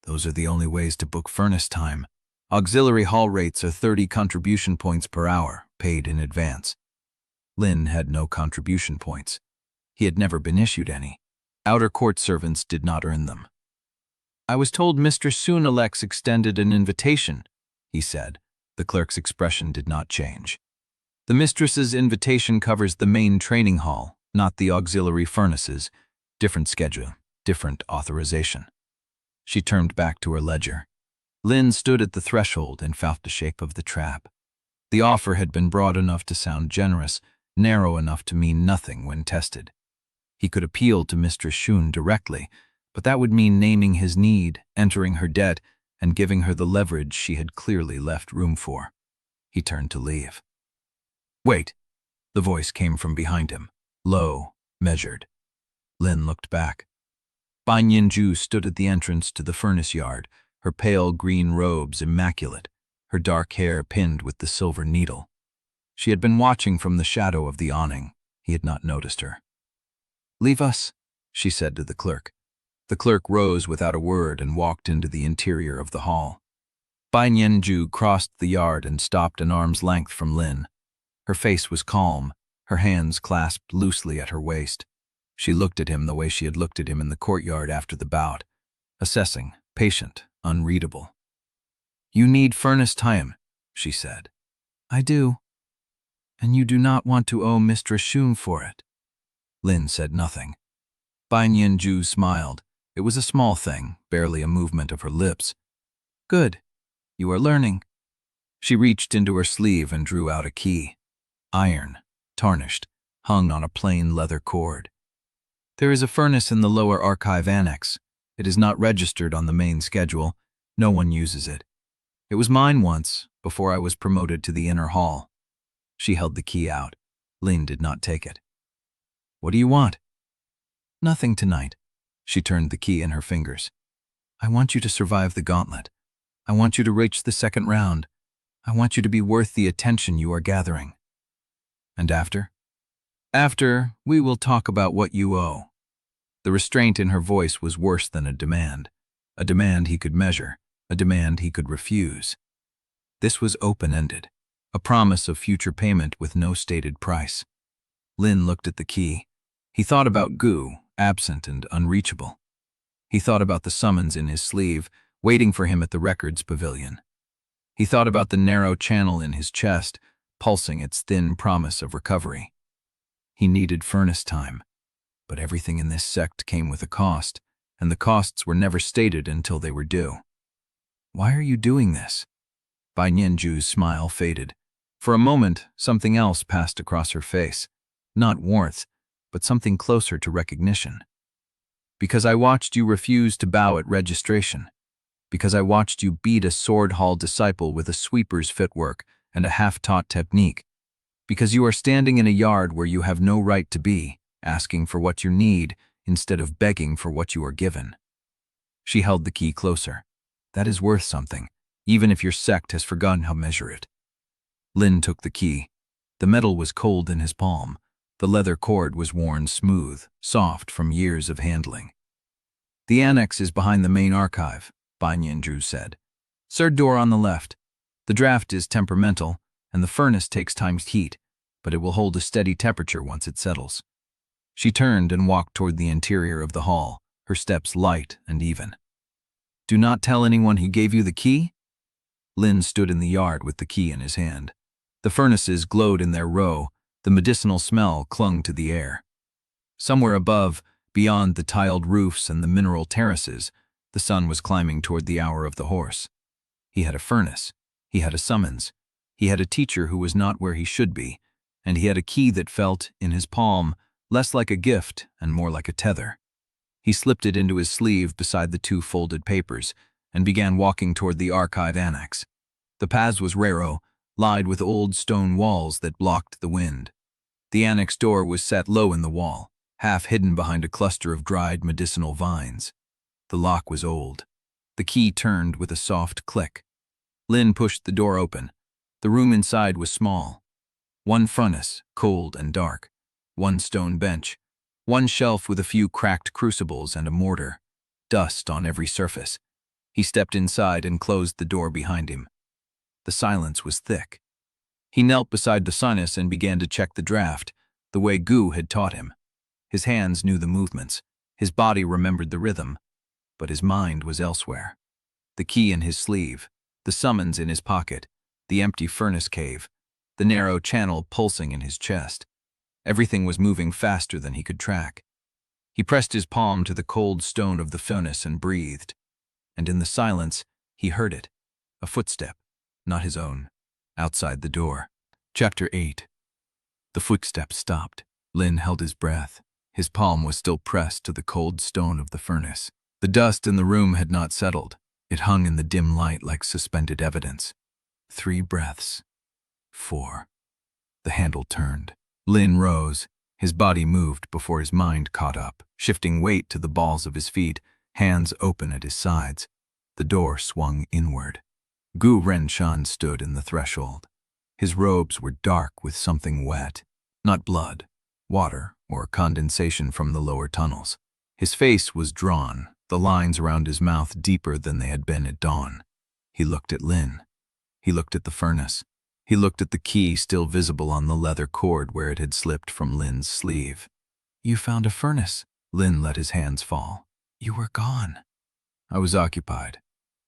Those are the only ways to book furnace time. Auxiliary hall rates are 30 contribution points per hour, paid in advance. Lin had no contribution points. He had never been issued any. Outer court servants did not earn them. I was told Mr. Soon-Alex extended an invitation, he said. The clerk's expression did not change. The mistress's invitation covers the main training hall, not the auxiliary furnaces. Different schedule, different authorization. She turned back to her ledger. Lin stood at the threshold and felt the shape of the trap. The offer had been broad enough to sound generous, narrow enough to mean nothing when tested. He could appeal to Mistress Shun directly, but that would mean naming his need, entering her debt, and giving her the leverage she had clearly left room for. He turned to leave. "Wait," the voice came from behind him, low, measured. Lin looked back. Bai Ju stood at the entrance to the furnace yard, her pale green robes immaculate, her dark hair pinned with the silver needle. She had been watching from the shadow of the awning. He had not noticed her. "Leave us," she said to the clerk. The clerk rose without a word and walked into the interior of the hall. Bai Ju crossed the yard and stopped an arm's length from Lin. Her face was calm, her hands clasped loosely at her waist. She looked at him the way she had looked at him in the courtyard after the bout, assessing, patient, unreadable. "You need furnace time," she said. "I do. And you do not want to owe Mistress Shun for it." Lin said nothing. Bai Ju smiled. It was a small thing, barely a movement of her lips. "Good. You are learning." She reached into her sleeve and drew out a key. Iron, tarnished, hung on a plain leather cord. "There is a furnace in the lower archive annex. It is not registered on the main schedule. No one uses it. It was mine once, before I was promoted to the inner hall." She held the key out. Lin did not take it. "What do you want?" "Nothing tonight." She turned the key in her fingers. "I want you to survive the gauntlet. I want you to reach the second round. I want you to be worth the attention you are gathering." "And after?" "After, we will talk about what you owe." The restraint in her voice was worse than a demand he could measure, a demand he could refuse. This was open-ended, a promise of future payment with no stated price. Lin looked at the key. He thought about Gu, absent and unreachable. He thought about the summons in his sleeve, waiting for him at the records pavilion. He thought about the narrow channel in his chest, pulsing its thin promise of recovery. He needed furnace time, but everything in this sect came with a cost, and the costs were never stated until they were due. "Why are you doing this?" Bai Ju's smile faded. For a moment, something else passed across her face. Not warmth, but something closer to recognition. "Because I watched you refuse to bow at registration. Because I watched you beat a sword hall disciple with a sweeper's footwork and a half-taught technique. Because you are standing in a yard where you have no right to be, asking for what you need instead of begging for what you are given." She held the key closer. "That is worth something, even if your sect has forgotten how to measure it." Lin took the key. The metal was cold in his palm. The leather cord was worn smooth, soft from years of handling. "The annex is behind the main archive," Bai Ju said. "Third door on the left. The draft is temperamental, and the furnace takes time's heat, but it will hold a steady temperature once it settles." She turned and walked toward the interior of the hall, her steps light and even. "Do not tell anyone who gave you the key?" Lin stood in the yard with the key in his hand. The furnaces glowed in their row. The medicinal smell clung to the air. Somewhere above, beyond the tiled roofs and the mineral terraces, the sun was climbing toward the hour of the horse. He had a furnace. He had a summons. He had a teacher who was not where he should be, and he had a key that felt, in his palm, less like a gift and more like a tether. He slipped it into his sleeve beside the two folded papers and began walking toward the archive annex. The path was narrow, lined with old stone walls that blocked the wind. The annex door was set low in the wall, half hidden behind a cluster of dried medicinal vines. The lock was old. The key turned with a soft click. Lin pushed the door open. The room inside was small. One furnace, cold and dark. One stone bench. One shelf with a few cracked crucibles and a mortar. Dust on every surface. He stepped inside and closed the door behind him. The silence was thick. He knelt beside the furnace and began to check the draft, the way Gu had taught him. His hands knew the movements. His body remembered the rhythm. But his mind was elsewhere. The key in his sleeve, the summons in his pocket, the empty furnace cave, the narrow channel pulsing in his chest. Everything was moving faster than he could track. He pressed his palm to the cold stone of the furnace and breathed. And in the silence, he heard it, A footstep, not his own, outside the door. Chapter 8. The footstep stopped. Lin held his breath. His palm was still pressed to the cold stone of the furnace. The dust in the room had not settled. It hung in the dim light like suspended evidence. 3 breaths. 4. The handle turned. Lin rose. His body moved before his mind caught up, shifting weight to the balls of his feet, hands open at his sides. The door swung inward. Renshan stood in the threshold. His robes were dark with something wet, not blood, water, or condensation from the lower tunnels. His face was drawn, the lines around his mouth deeper than they had been at dawn. He looked at Lin. He looked at the furnace. He looked at the key still visible on the leather cord where it had slipped from Lin's sleeve. "You found a furnace." Lin let his hands fall. "You were gone." "I was occupied."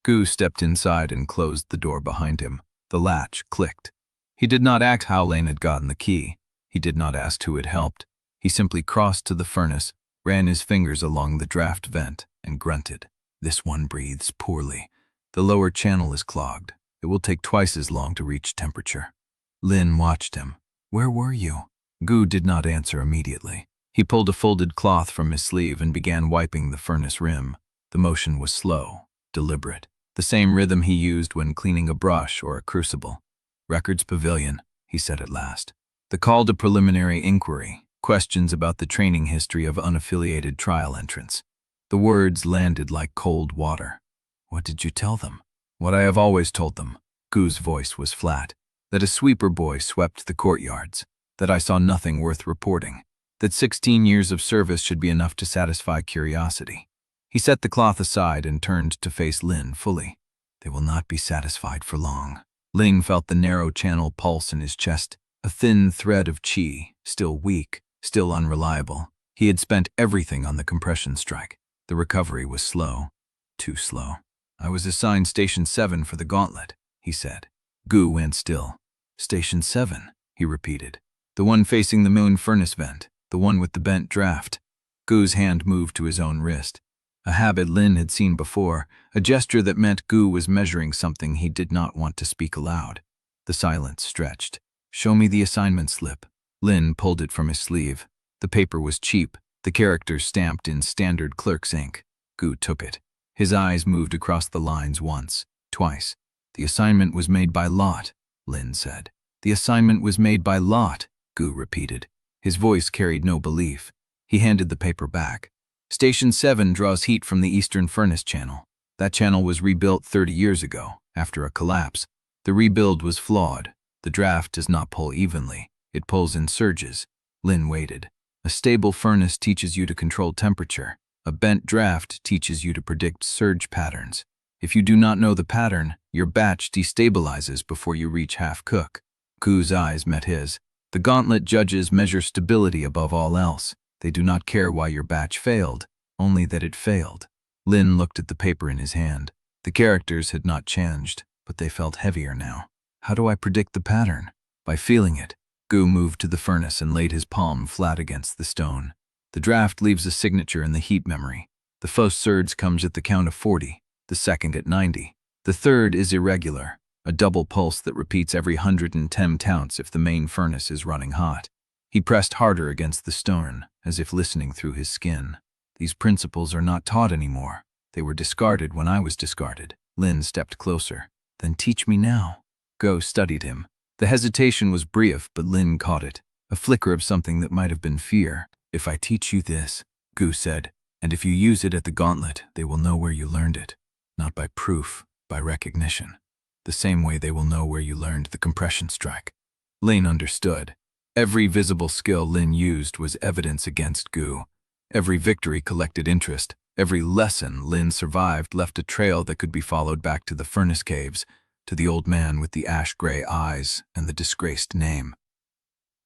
Gu stepped inside and closed the door behind him. The latch clicked. He did not ask how Lin had gotten the key. He did not ask who had helped. He simply crossed to the furnace, ran his fingers along the draft vent, and grunted. "This one breathes poorly. The lower channel is clogged. It will take twice as long to reach temperature." Lin watched him. "Where were you?" Gu did not answer immediately. He pulled a folded cloth from his sleeve and began wiping the furnace rim. The motion was slow, deliberate, the same rhythm he used when cleaning a brush or a crucible. "Records Pavilion," he said at last. The call to preliminary inquiry, questions about the training history of unaffiliated trial entrants. The words landed like cold water. "What did you tell them?" "What I have always told them." Gu's voice was flat. "That a sweeper boy swept the courtyards. That I saw nothing worth reporting. That 16 years of service should be enough to satisfy curiosity." He set the cloth aside and turned to face Lin fully. "They will not be satisfied for long." Lin felt the narrow channel pulse in his chest, a thin thread of chi, still weak, still unreliable. He had spent everything on the compression strike. The recovery was slow, too slow. "I was assigned Station 7 for the gauntlet," he said. Gu went still. "Station 7, he repeated. "The one facing the moon furnace vent, the one with the bent draft." Gu's hand moved to his own wrist. A habit Lin had seen before, a gesture that meant Gu was measuring something he did not want to speak aloud. The silence stretched. "Show me the assignment slip." Lin pulled it from his sleeve. The paper was cheap, the characters stamped in standard clerk's ink. Gu took it. His eyes moved across the lines once, twice. "The assignment was made by lot," Lin said. "The assignment was made by lot," Gu repeated. His voice carried no belief. He handed the paper back. "Station 7 draws heat from the eastern furnace channel. That channel was rebuilt 30 years ago, after a collapse. The rebuild was flawed. The draft does not pull evenly. It pulls in surges." Lin waited. "A stable furnace teaches you to control temperature. A bent draft teaches you to predict surge patterns. If you do not know the pattern, your batch destabilizes before you reach half-cook." Gu's eyes met his. "The gauntlet judges measure stability above all else. They do not care why your batch failed, only that it failed." Lin looked at the paper in his hand. The characters had not changed, but they felt heavier now. "How do I predict the pattern?" "By feeling it." Gu moved to the furnace and laid his palm flat against the stone. "The draft leaves a signature in the heat memory. The first surge comes at the count of 40, the second at 90. The third is irregular, a double pulse that repeats every 110 counts if the main furnace is running hot." He pressed harder against the stone, as if listening through his skin. "These principles are not taught anymore. They were discarded when I was discarded." Lin stepped closer. "Then teach me now." Gu studied him. The hesitation was brief, but Lin caught it, a flicker of something that might have been fear. "If I teach you this," Gu said, "and if you use it at the gauntlet, they will know where you learned it. Not by proof, by recognition. The same way they will know where you learned the compression strike." Lin understood. Every visible skill Lin used was evidence against Gu. Every victory collected interest. Every lesson Lin survived left a trail that could be followed back to the furnace caves, to the old man with the ash-gray eyes and the disgraced name.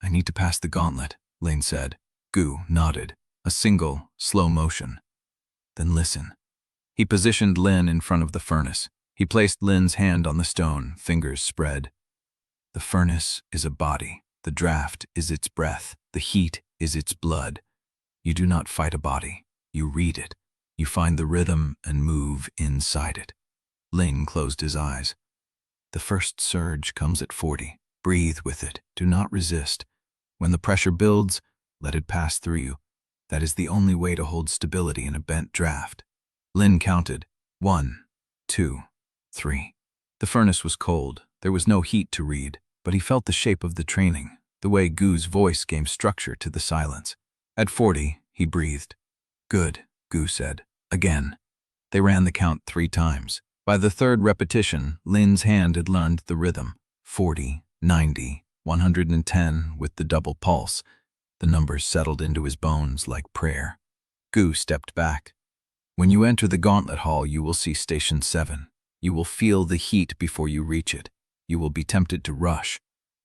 "I need to pass the gauntlet," Lin said. Gu nodded. A single, slow motion. "Then listen." He positioned Lin in front of the furnace. He placed Lin's hand on the stone, fingers spread. "The furnace is a body. The draft is its breath. The heat is its blood. You do not fight a body. You read it. You find the rhythm and move inside it." Lin closed his eyes. The first surge comes at 40. Breathe with it. Do not resist. When the pressure builds, let it pass through you. That is the only way to hold stability in a bent draft. Lin counted. 1, 2, 3. The furnace was cold. There was no heat to read, but he felt the shape of the training, the way Gu's voice gave structure to the silence. At 40, he breathed. Good, Gu said. Again. They ran the count 3 times. By the third repetition, Lin's hand had learned the rhythm. 40, 90, 110 with the double pulse. The numbers settled into his bones like prayer. Gu stepped back. When you enter the gauntlet hall, you will see Station 7. You will feel the heat before you reach it. You will be tempted to rush.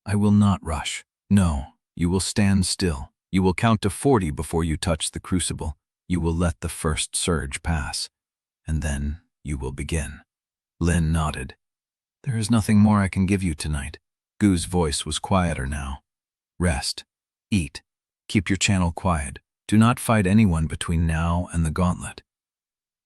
I will not rush. No, you will stand still. You will count to 40 before you touch the crucible. You will let the first surge pass. And then you will begin. Lin nodded. There is nothing more I can give you tonight. Gu's voice was quieter now. Rest. Eat. Keep your channel quiet. Do not fight anyone between now and the gauntlet.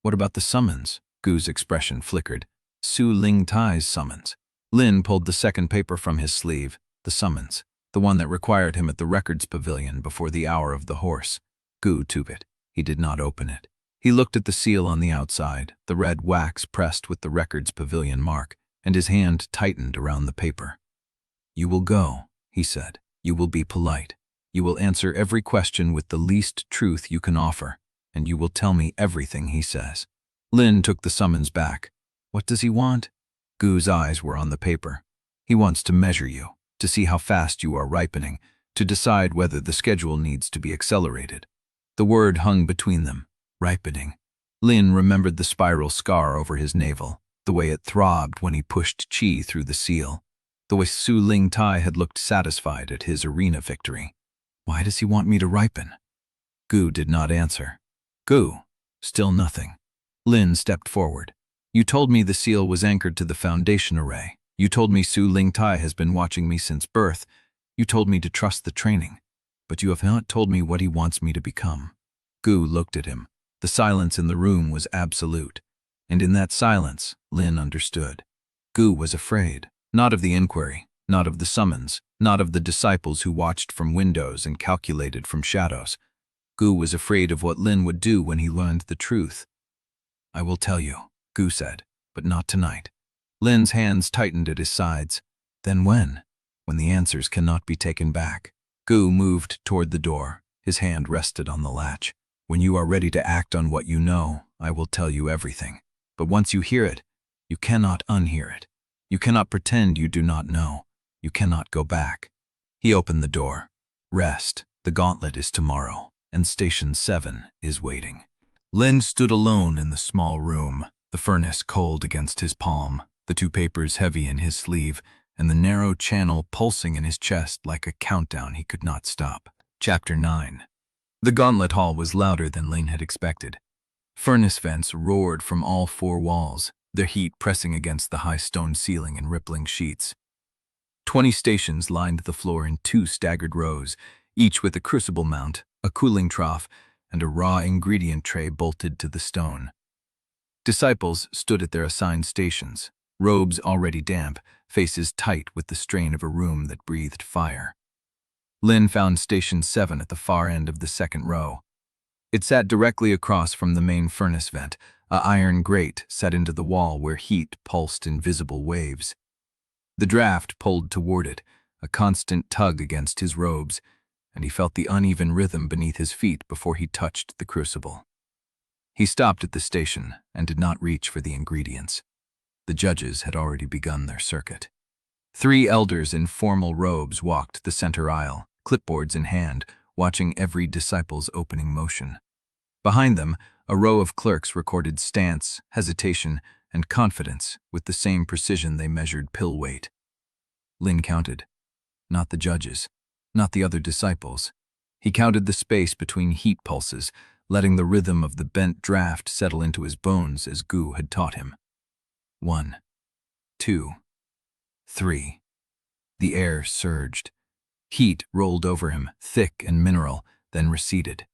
What about the summons? Gu's expression flickered. Su Ling Tai's summons. Lin pulled the second paper from his sleeve. The summons. The one that required him at the records pavilion before the hour of the horse. Gu took it. He did not open it. He looked at the seal on the outside, the red wax pressed with the records pavilion mark, and his hand tightened around the paper. You will go, he said. You will be polite. You will answer every question with the least truth you can offer, and you will tell me everything he says. Lin took the summons back. What does he want? Gu's eyes were on the paper. He wants to measure you, to see how fast you are ripening, to decide whether the schedule needs to be accelerated. The word hung between them. Ripening. Lin remembered the spiral scar over his navel, the way it throbbed when he pushed Qi through the seal, the way Su Ling Tai had looked satisfied at his arena victory. Why does he want me to ripen? Gu did not answer. Gu. Still nothing. Lin stepped forward. You told me the seal was anchored to the foundation array. You told me Su Ling Tai has been watching me since birth. You told me to trust the training. But you have not told me what he wants me to become. Gu looked at him. The silence in the room was absolute. And in that silence, Lin understood. Gu was afraid, not of the inquiry, not of the summons, not of the disciples who watched from windows and calculated from shadows. Gu was afraid of what Lin would do when he learned the truth. I will tell you, Gu said, but not tonight. Lin's hands tightened at his sides. Then when? When the answers cannot be taken back. Gu moved toward the door. His hand rested on the latch. When you are ready to act on what you know, I will tell you everything. But once you hear it, you cannot unhear it. You cannot pretend you do not know. You cannot go back. He opened the door. Rest. The gauntlet is tomorrow, and Station 7 is waiting. Lin stood alone in the small room, the furnace cold against his palm, the 2 papers heavy in his sleeve, and the narrow channel pulsing in his chest like a countdown he could not stop. Chapter 9. The gauntlet hall was louder than Lin had expected. Furnace vents roared from all 4 walls, their heat pressing against the high stone ceiling in rippling sheets. 20 stations lined the floor in 2 staggered rows, each with a crucible mount, a cooling trough, and a raw ingredient tray bolted to the stone. Disciples stood at their assigned stations, robes already damp, faces tight with the strain of a room that breathed fire. Lin found Station 7 at the far end of the second row. It sat directly across from the main furnace vent, an iron grate set into the wall where heat pulsed in visible waves. The draft pulled toward it, a constant tug against his robes, and he felt the uneven rhythm beneath his feet before he touched the crucible. He stopped at the station and did not reach for the ingredients. The judges had already begun their circuit. 3 elders in formal robes walked the center aisle, clipboards in hand, watching every disciple's opening motion. Behind them, a row of clerks recorded stance, hesitation, and confidence with the same precision they measured pill weight. Lin counted. Not the judges, not the other disciples. He counted the space between heat pulses, letting the rhythm of the bent draft settle into his bones as Gu had taught him. 1, 2, 3. The air surged. Heat rolled over him, thick and mineral, then receded.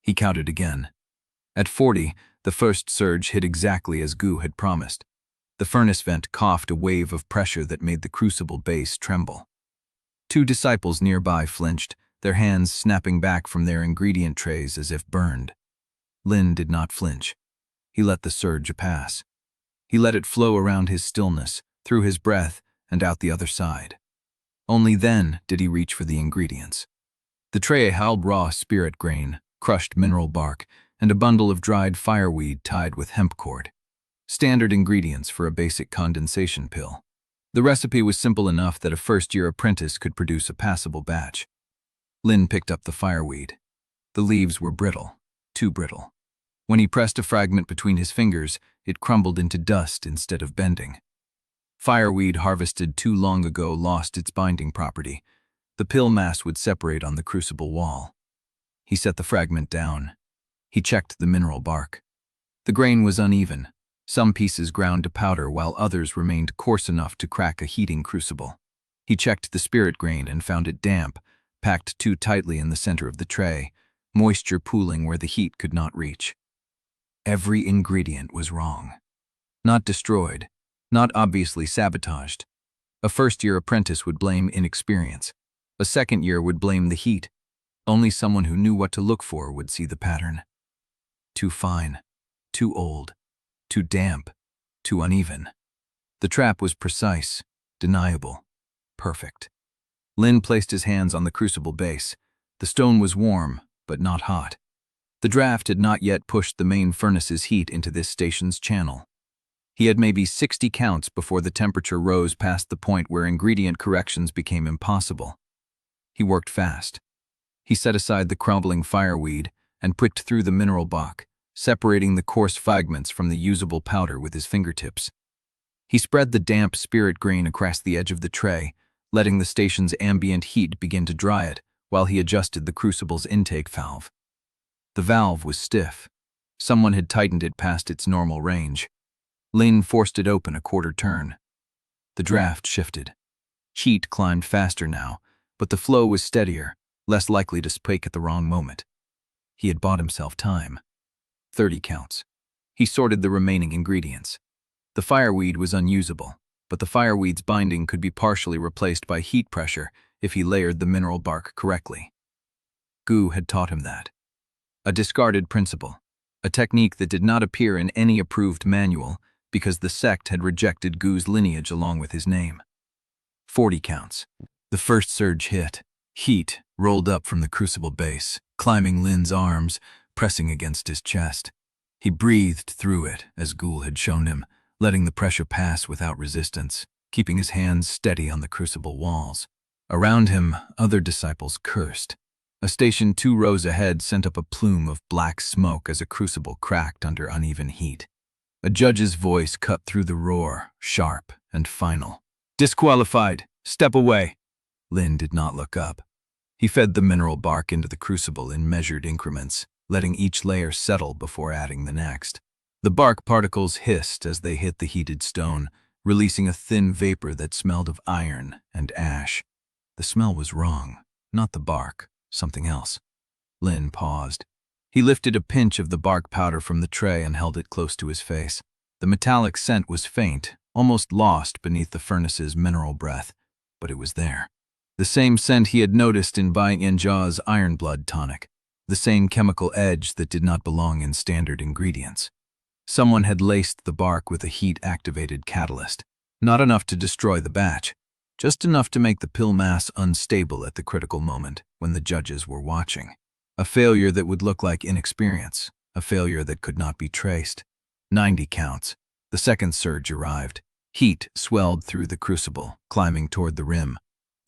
He counted again. At 40, the first surge hit exactly as Gu had promised. The furnace vent coughed a wave of pressure that made the crucible base tremble. Two disciples nearby flinched, their hands snapping back from their ingredient trays as if burned. Lin did not flinch. He let the surge pass. He let it flow around his stillness, through his breath, and out the other side. Only then did he reach for the ingredients. The tray held raw spirit grain, crushed mineral bark, and a bundle of dried fireweed tied with hemp cord. Standard ingredients for a basic condensation pill. The recipe was simple enough that a first-year apprentice could produce a passable batch. Lin picked up the fireweed. The leaves were brittle, too brittle. When he pressed a fragment between his fingers, it crumbled into dust instead of bending. Fireweed harvested too long ago lost its binding property. The pill mass would separate on the crucible wall. He set the fragment down. He checked the mineral bark. The grain was uneven. Some pieces ground to powder while others remained coarse enough to crack a heating crucible. He checked the spirit grain and found it damp, packed too tightly in the center of the tray, moisture pooling where the heat could not reach. Every ingredient was wrong. Not destroyed, not obviously sabotaged. A first-year apprentice would blame inexperience. A second year would blame the heat. Only someone who knew what to look for would see the pattern. Too fine, too old, too damp, too uneven. The trap was precise, deniable, perfect. Lin placed his hands on the crucible base. The stone was warm, but not hot. The draft had not yet pushed the main furnace's heat into this station's channel. He had maybe 60 counts before the temperature rose past the point where ingredient corrections became impossible. He worked fast. He set aside the crumbling fireweed and pricked through the mineral bark, separating the coarse fragments from the usable powder with his fingertips. He spread the damp spirit grain across the edge of the tray, letting the station's ambient heat begin to dry it while he adjusted the crucible's intake valve. The valve was stiff. Someone had tightened it past its normal range. Lin forced it open a quarter turn. The draft shifted. Heat climbed faster now, but the flow was steadier, less likely to spike at the wrong moment. He had bought himself time. 30 counts. He sorted the remaining ingredients. The fireweed was unusable, but the fireweed's binding could be partially replaced by heat pressure if he layered the mineral bark correctly. Gu had taught him that. A discarded principle, a technique that did not appear in any approved manual because the sect had rejected Gu's lineage along with his name. 40 counts. The first surge hit. Heat rolled up from the crucible base, climbing Lin's arms, pressing against his chest. He breathed through it, as Gu had shown him, letting the pressure pass without resistance, keeping his hands steady on the crucible walls. Around him, other disciples cursed. A station 2 rows ahead sent up a plume of black smoke as a crucible cracked under uneven heat. A judge's voice cut through the roar, sharp and final. "Disqualified! Step away!" Lin did not look up. He fed the mineral bark into the crucible in measured increments, letting each layer settle before adding the next. The bark particles hissed as they hit the heated stone, releasing a thin vapor that smelled of iron and ash. The smell was wrong, not the bark. Something else. Lin paused. He lifted a pinch of the bark powder from the tray and held it close to his face. The metallic scent was faint, almost lost beneath the furnace's mineral breath, but it was there. The same scent he had noticed in Bai Yanjia's Iron Blood tonic. The same chemical edge that did not belong in standard ingredients. Someone had laced the bark with a heat-activated catalyst. Not enough to destroy the batch. Just enough to make the pill mass unstable at the critical moment when the judges were watching. A failure that would look like inexperience, a failure that could not be traced. 90 counts. The second surge arrived. Heat swelled through the crucible, climbing toward the rim.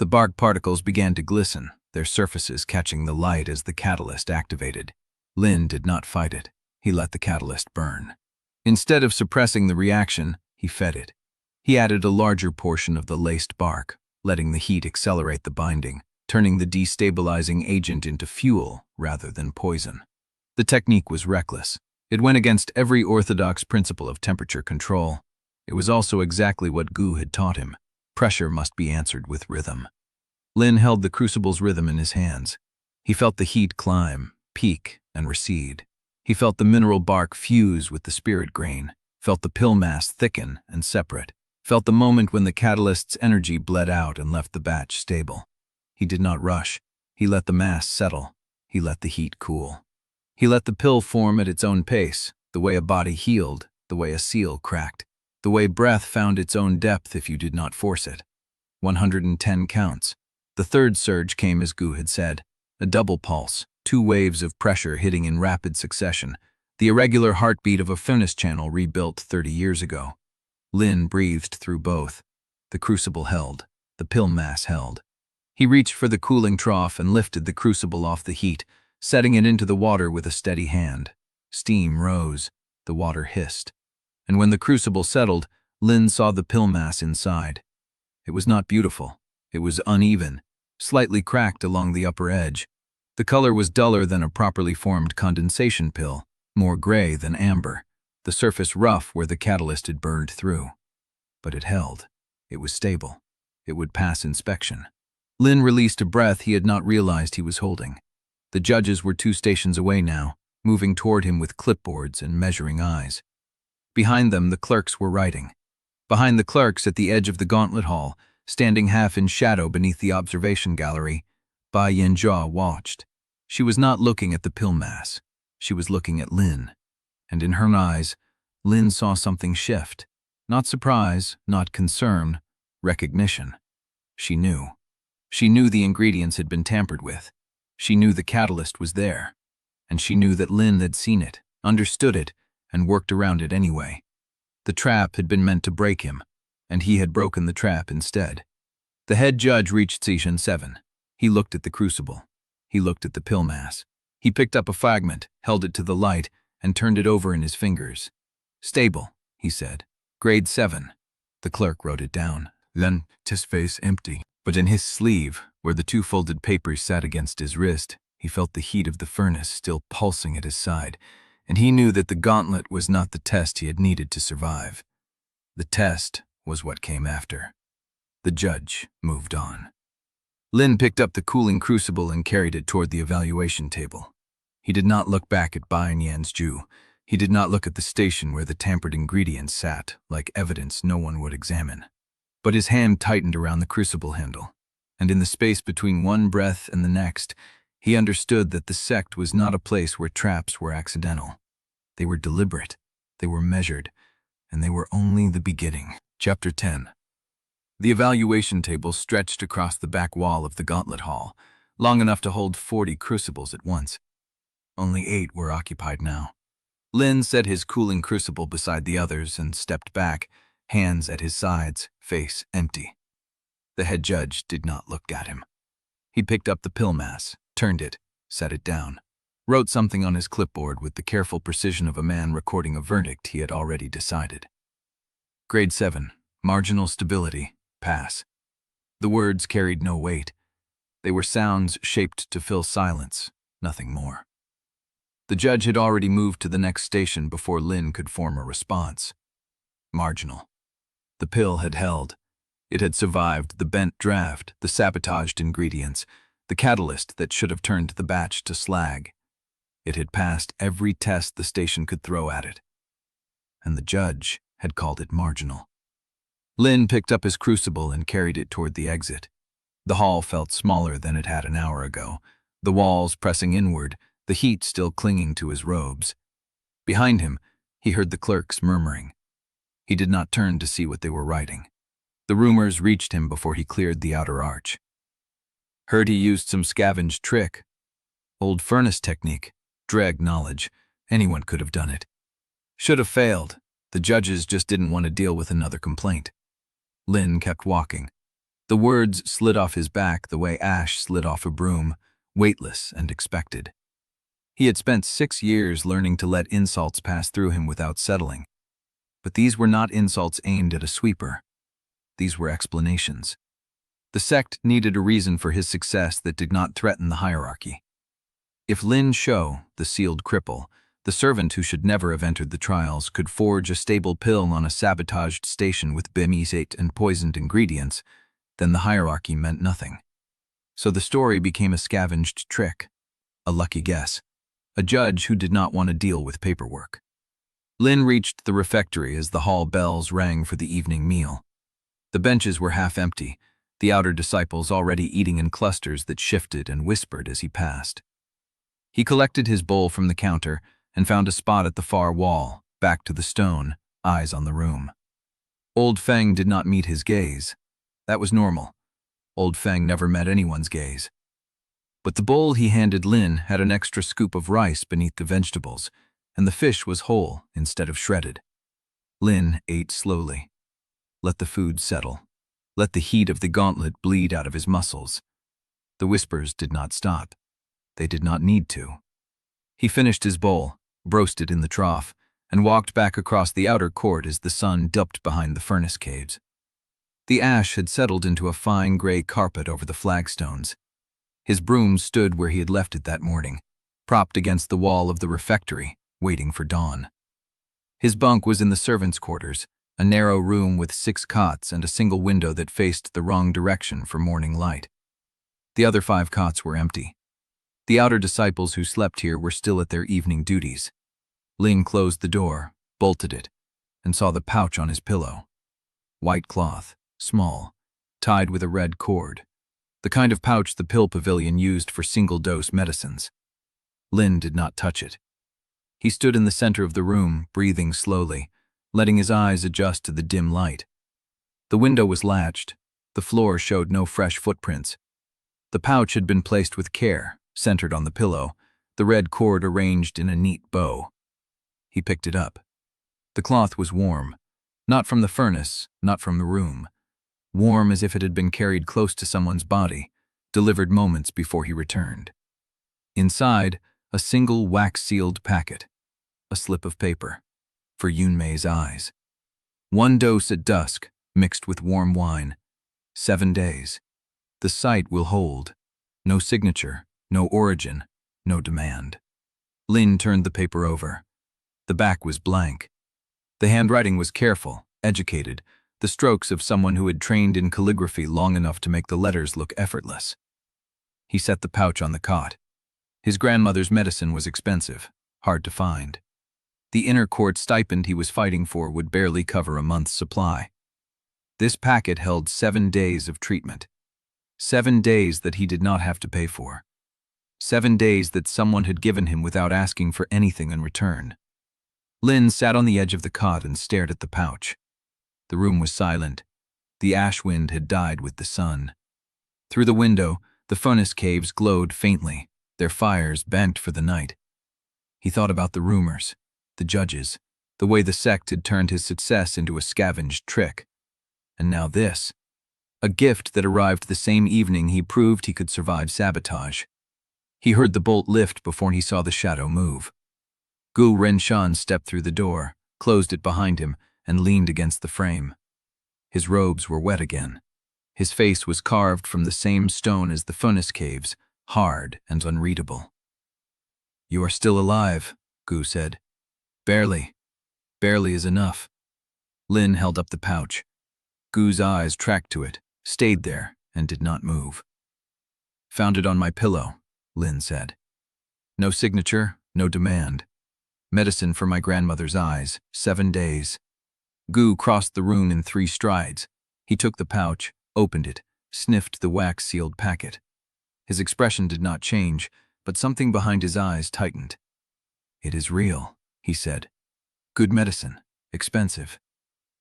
The bark particles began to glisten, their surfaces catching the light as the catalyst activated. Lin did not fight it. He let the catalyst burn. Instead of suppressing the reaction, he fed it. He added a larger portion of the laced bark, letting the heat accelerate the binding, turning the destabilizing agent into fuel rather than poison. The technique was reckless. It went against every orthodox principle of temperature control. It was also exactly what Gu had taught him. Pressure must be answered with rhythm. Lin held the crucible's rhythm in his hands. He felt the heat climb, peak, and recede. He felt the mineral bark fuse with the spirit grain, felt the pill mass thicken and separate, felt the moment when the catalyst's energy bled out and left the batch stable. He did not rush. He let the mass settle. He let the heat cool. He let the pill form at its own pace, the way a body healed, the way a seal cracked, the way breath found its own depth if you did not force it. 110 counts. The third surge came as Gu had said, a double pulse, 2 waves of pressure hitting in rapid succession, the irregular heartbeat of a furnace channel rebuilt 30 years ago. Lin breathed through both. The crucible held. The pill mass held. He reached for the cooling trough and lifted the crucible off the heat, setting it into the water with a steady hand. Steam rose. The water hissed. And when the crucible settled, Lin saw the pill mass inside. It was not beautiful. It was uneven, slightly cracked along the upper edge. The color was duller than a properly formed condensation pill, more gray than amber, the surface rough where the catalyst had burned through. But it held. It was stable. It would pass inspection. Lin released a breath he had not realized he was holding. The judges were 2 stations away now, moving toward him with clipboards and measuring eyes. Behind them, the clerks were writing. Behind the clerks, at the edge of the gauntlet hall, standing half in shadow beneath the observation gallery, Bai Yanjia watched. She was not looking at the pill mass. She was looking at Lin. And in her eyes, Lin saw something shift. Not surprise, not concern, recognition. She knew. She knew the ingredients had been tampered with. She knew the catalyst was there. And she knew that Lin had seen it, understood it, and worked around it anyway. The trap had been meant to break him, and he had broken the trap instead. The head judge reached station 7. He looked at the crucible. He looked at the pill mass. He picked up a fragment, held it to the light, and turned it over in his fingers. Stable, he said. Grade 7. The clerk wrote it down. Then, his face empty. But in his sleeve, where the 2 folded papers sat against his wrist, he felt the heat of the furnace still pulsing at his side, and he knew that the gauntlet was not the test he had needed to survive. The test was what came after. The judge moved on. Lin picked up the cooling crucible and carried it toward the evaluation table. He did not look back at Bai Yanjia. He did not look at the station where the tampered ingredients sat, like evidence no one would examine. But his hand tightened around the crucible handle, and in the space between one breath and the next, he understood that the sect was not a place where traps were accidental. They were deliberate, they were measured, and they were only the beginning. Chapter 10. The evaluation table stretched across the back wall of the gauntlet hall, long enough to hold 40 crucibles at once. Only 8 were occupied now. Lin set his cooling crucible beside the others and stepped back, hands at his sides, face empty. The head judge did not look at him. He picked up the pill mass, turned it, set it down, wrote something on his clipboard with the careful precision of a man recording a verdict he had already decided. Grade 7, marginal stability, pass. The words carried no weight. They were sounds shaped to fill silence, nothing more. The judge had already moved to the next station before Lin could form a response. Marginal. The pill had held. It had survived the bent draft, the sabotaged ingredients, the catalyst that should have turned the batch to slag. It had passed every test the station could throw at it. And the judge had called it marginal. Lin picked up his crucible and carried it toward the exit. The hall felt smaller than it had an hour ago, the walls pressing inward, the heat still clinging to his robes. Behind him, he heard the clerks murmuring. He did not turn to see what they were writing. The rumors reached him before he cleared the outer arch. Heard he used some scavenged trick. Old furnace technique, dreg knowledge. Anyone could have done it. Should have failed. The judges just didn't want to deal with another complaint. Lin kept walking. The words slid off his back the way ash slid off a broom, weightless and expected. He had spent 6 years learning to let insults pass through him without settling. But these were not insults aimed at a sweeper. These were explanations. The sect needed a reason for his success that did not threaten the hierarchy. If Lin Shou, the sealed cripple, the servant who should never have entered the trials, could forge a stable pill on a sabotaged station with bimizate and poisoned ingredients, then the hierarchy meant nothing. So the story became a scavenged trick, a lucky guess, a judge who did not want to deal with paperwork. Lin reached the refectory as the hall bells rang for the evening meal. The benches were half empty, the outer disciples already eating in clusters that shifted and whispered as he passed. He collected his bowl from the counter and found a spot at the far wall, back to the stone, eyes on the room. Old Feng did not meet his gaze. That was normal. Old Feng never met anyone's gaze. But the bowl he handed Lin had an extra scoop of rice beneath the vegetables, and the fish was whole instead of shredded. Lin ate slowly. Let the food settle. Let the heat of the gauntlet bleed out of his muscles. The whispers did not stop. They did not need to. He finished his bowl, broached it in the trough, and walked back across the outer court as the sun dipped behind the furnace caves. The ash had settled into a fine gray carpet over the flagstones. His broom stood where he had left it that morning, propped against the wall of the refectory, waiting for dawn. His bunk was in the servants' quarters, a narrow room with 6 cots and a single window that faced the wrong direction for morning light. The other 5 cots were empty. The outer disciples who slept here were still at their evening duties. Lin closed the door, bolted it, and saw the pouch on his pillow. White cloth, small, tied with a red cord, the kind of pouch the pill pavilion used for single-dose medicines. Lin did not touch it. He stood in the center of the room, breathing slowly, letting his eyes adjust to the dim light. The window was latched. The floor showed no fresh footprints. The pouch had been placed with care, centered on the pillow, the red cord arranged in a neat bow. He picked it up. The cloth was warm, not from the furnace, not from the room. Warm as if it had been carried close to someone's body, delivered moments before he returned. Inside, a single wax-sealed packet, a slip of paper, for Yunmei's eyes. 1 dose at dusk, mixed with warm wine. 7 days. The site will hold. No signature, no origin, no demand. Lin turned the paper over. The back was blank. The handwriting was careful, educated, the strokes of someone who had trained in calligraphy long enough to make the letters look effortless. He set the pouch on the cot. His grandmother's medicine was expensive, hard to find. The inner court stipend he was fighting for would barely cover a month's supply. This packet held 7 days of treatment. 7 days that he did not have to pay for. 7 days that someone had given him without asking for anything in return. Lin sat on the edge of the cot and stared at the pouch. The room was silent. The ash wind had died with the sun. Through the window, the furnace caves glowed faintly, their fires banked for the night. He thought about the rumors, the judges, the way the sect had turned his success into a scavenged trick. And now this. A gift that arrived the same evening he proved he could survive sabotage. He heard the bolt lift before he saw the shadow move. Renshan stepped through the door, closed it behind him, and leaned against the frame. His robes were wet again. His face was carved from the same stone as the furnace caves, hard and unreadable. "You are still alive," Gu said. "Barely. Barely is enough." Lin held up the pouch. Gu's eyes tracked to it, stayed there, and did not move. "Found it on my pillow," Lin said. "No signature, no demand. Medicine for my grandmother's eyes, 7 days." Gu crossed the room in 3 strides. He took the pouch, opened it, sniffed the wax-sealed packet. His expression did not change, but something behind his eyes tightened. "It is real," he said. "Good medicine, expensive.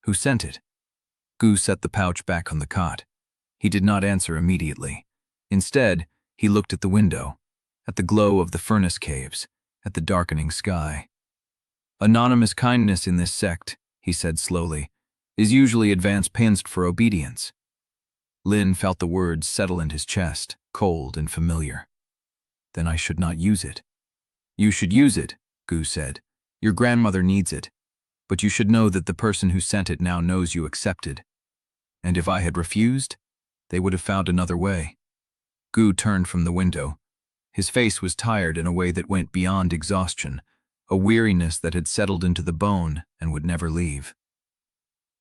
Who sent it?" Gu set the pouch back on the cot. He did not answer immediately. Instead, he looked at the window, at the glow of the furnace caves, at the darkening sky. "Anonymous kindness in this sect," he said slowly, "is usually advance payment for obedience." Lin felt the words settle in his chest, cold and familiar. "Then I should not use it." "You should use it," Gu said. "Your grandmother needs it. But you should know that the person who sent it now knows you accepted. And if I had refused, they would have found another way." Gu turned from the window. His face was tired in a way that went beyond exhaustion, a weariness that had settled into the bone and would never leave.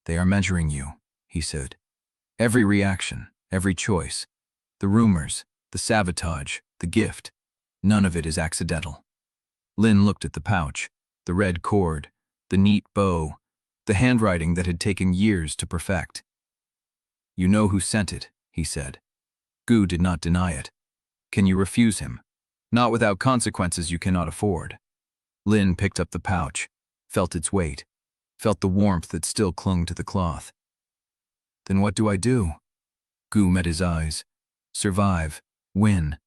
"They are measuring you," he said. "Every reaction, every choice, the rumors, the sabotage, the gift, none of it is accidental." Lin looked at the pouch, the red cord, the neat bow, the handwriting that had taken years to perfect. "You know who sent it," he said. Gu did not deny it. "Can you refuse him? Not without consequences you cannot afford." Lin picked up the pouch, felt its weight, felt the warmth that still clung to the cloth. "Then what do I do?" Gu met his eyes. "Survive, win,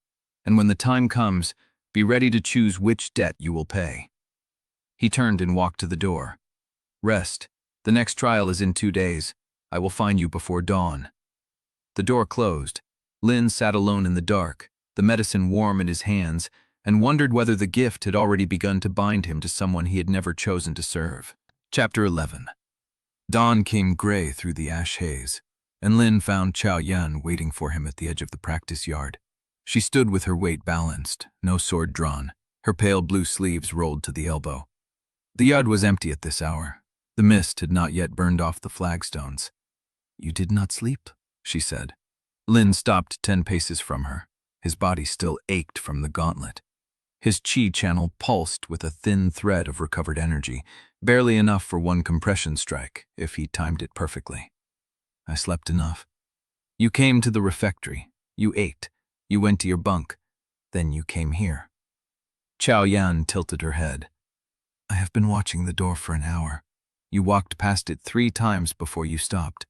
and when the time comes, be ready to choose which debt you will pay." He turned and walked to the door. "Rest. The next trial is in 2 days. I will find you before dawn." The door closed. Lin sat alone in the dark, the medicine warm in his hands, and wondered whether the gift had already begun to bind him to someone he had never chosen to serve. Chapter 11. Dawn came gray through the ash haze, and Lin found Chao Yan waiting for him at the edge of the practice yard. She stood with her weight balanced, no sword drawn, her pale blue sleeves rolled to the elbow. The yard was empty at this hour. The mist had not yet burned off the flagstones. "You did not sleep?" she said. Lin stopped 10 paces from her. His body still ached from the gauntlet. His chi channel pulsed with a thin thread of recovered energy, barely enough for one compression strike, if he timed it perfectly. "I slept enough." "You came to the refectory. You ate. You went to your bunk. Then you came here." Chao Yan tilted her head. "I have been watching the door for an hour. You walked past it 3 times before you stopped."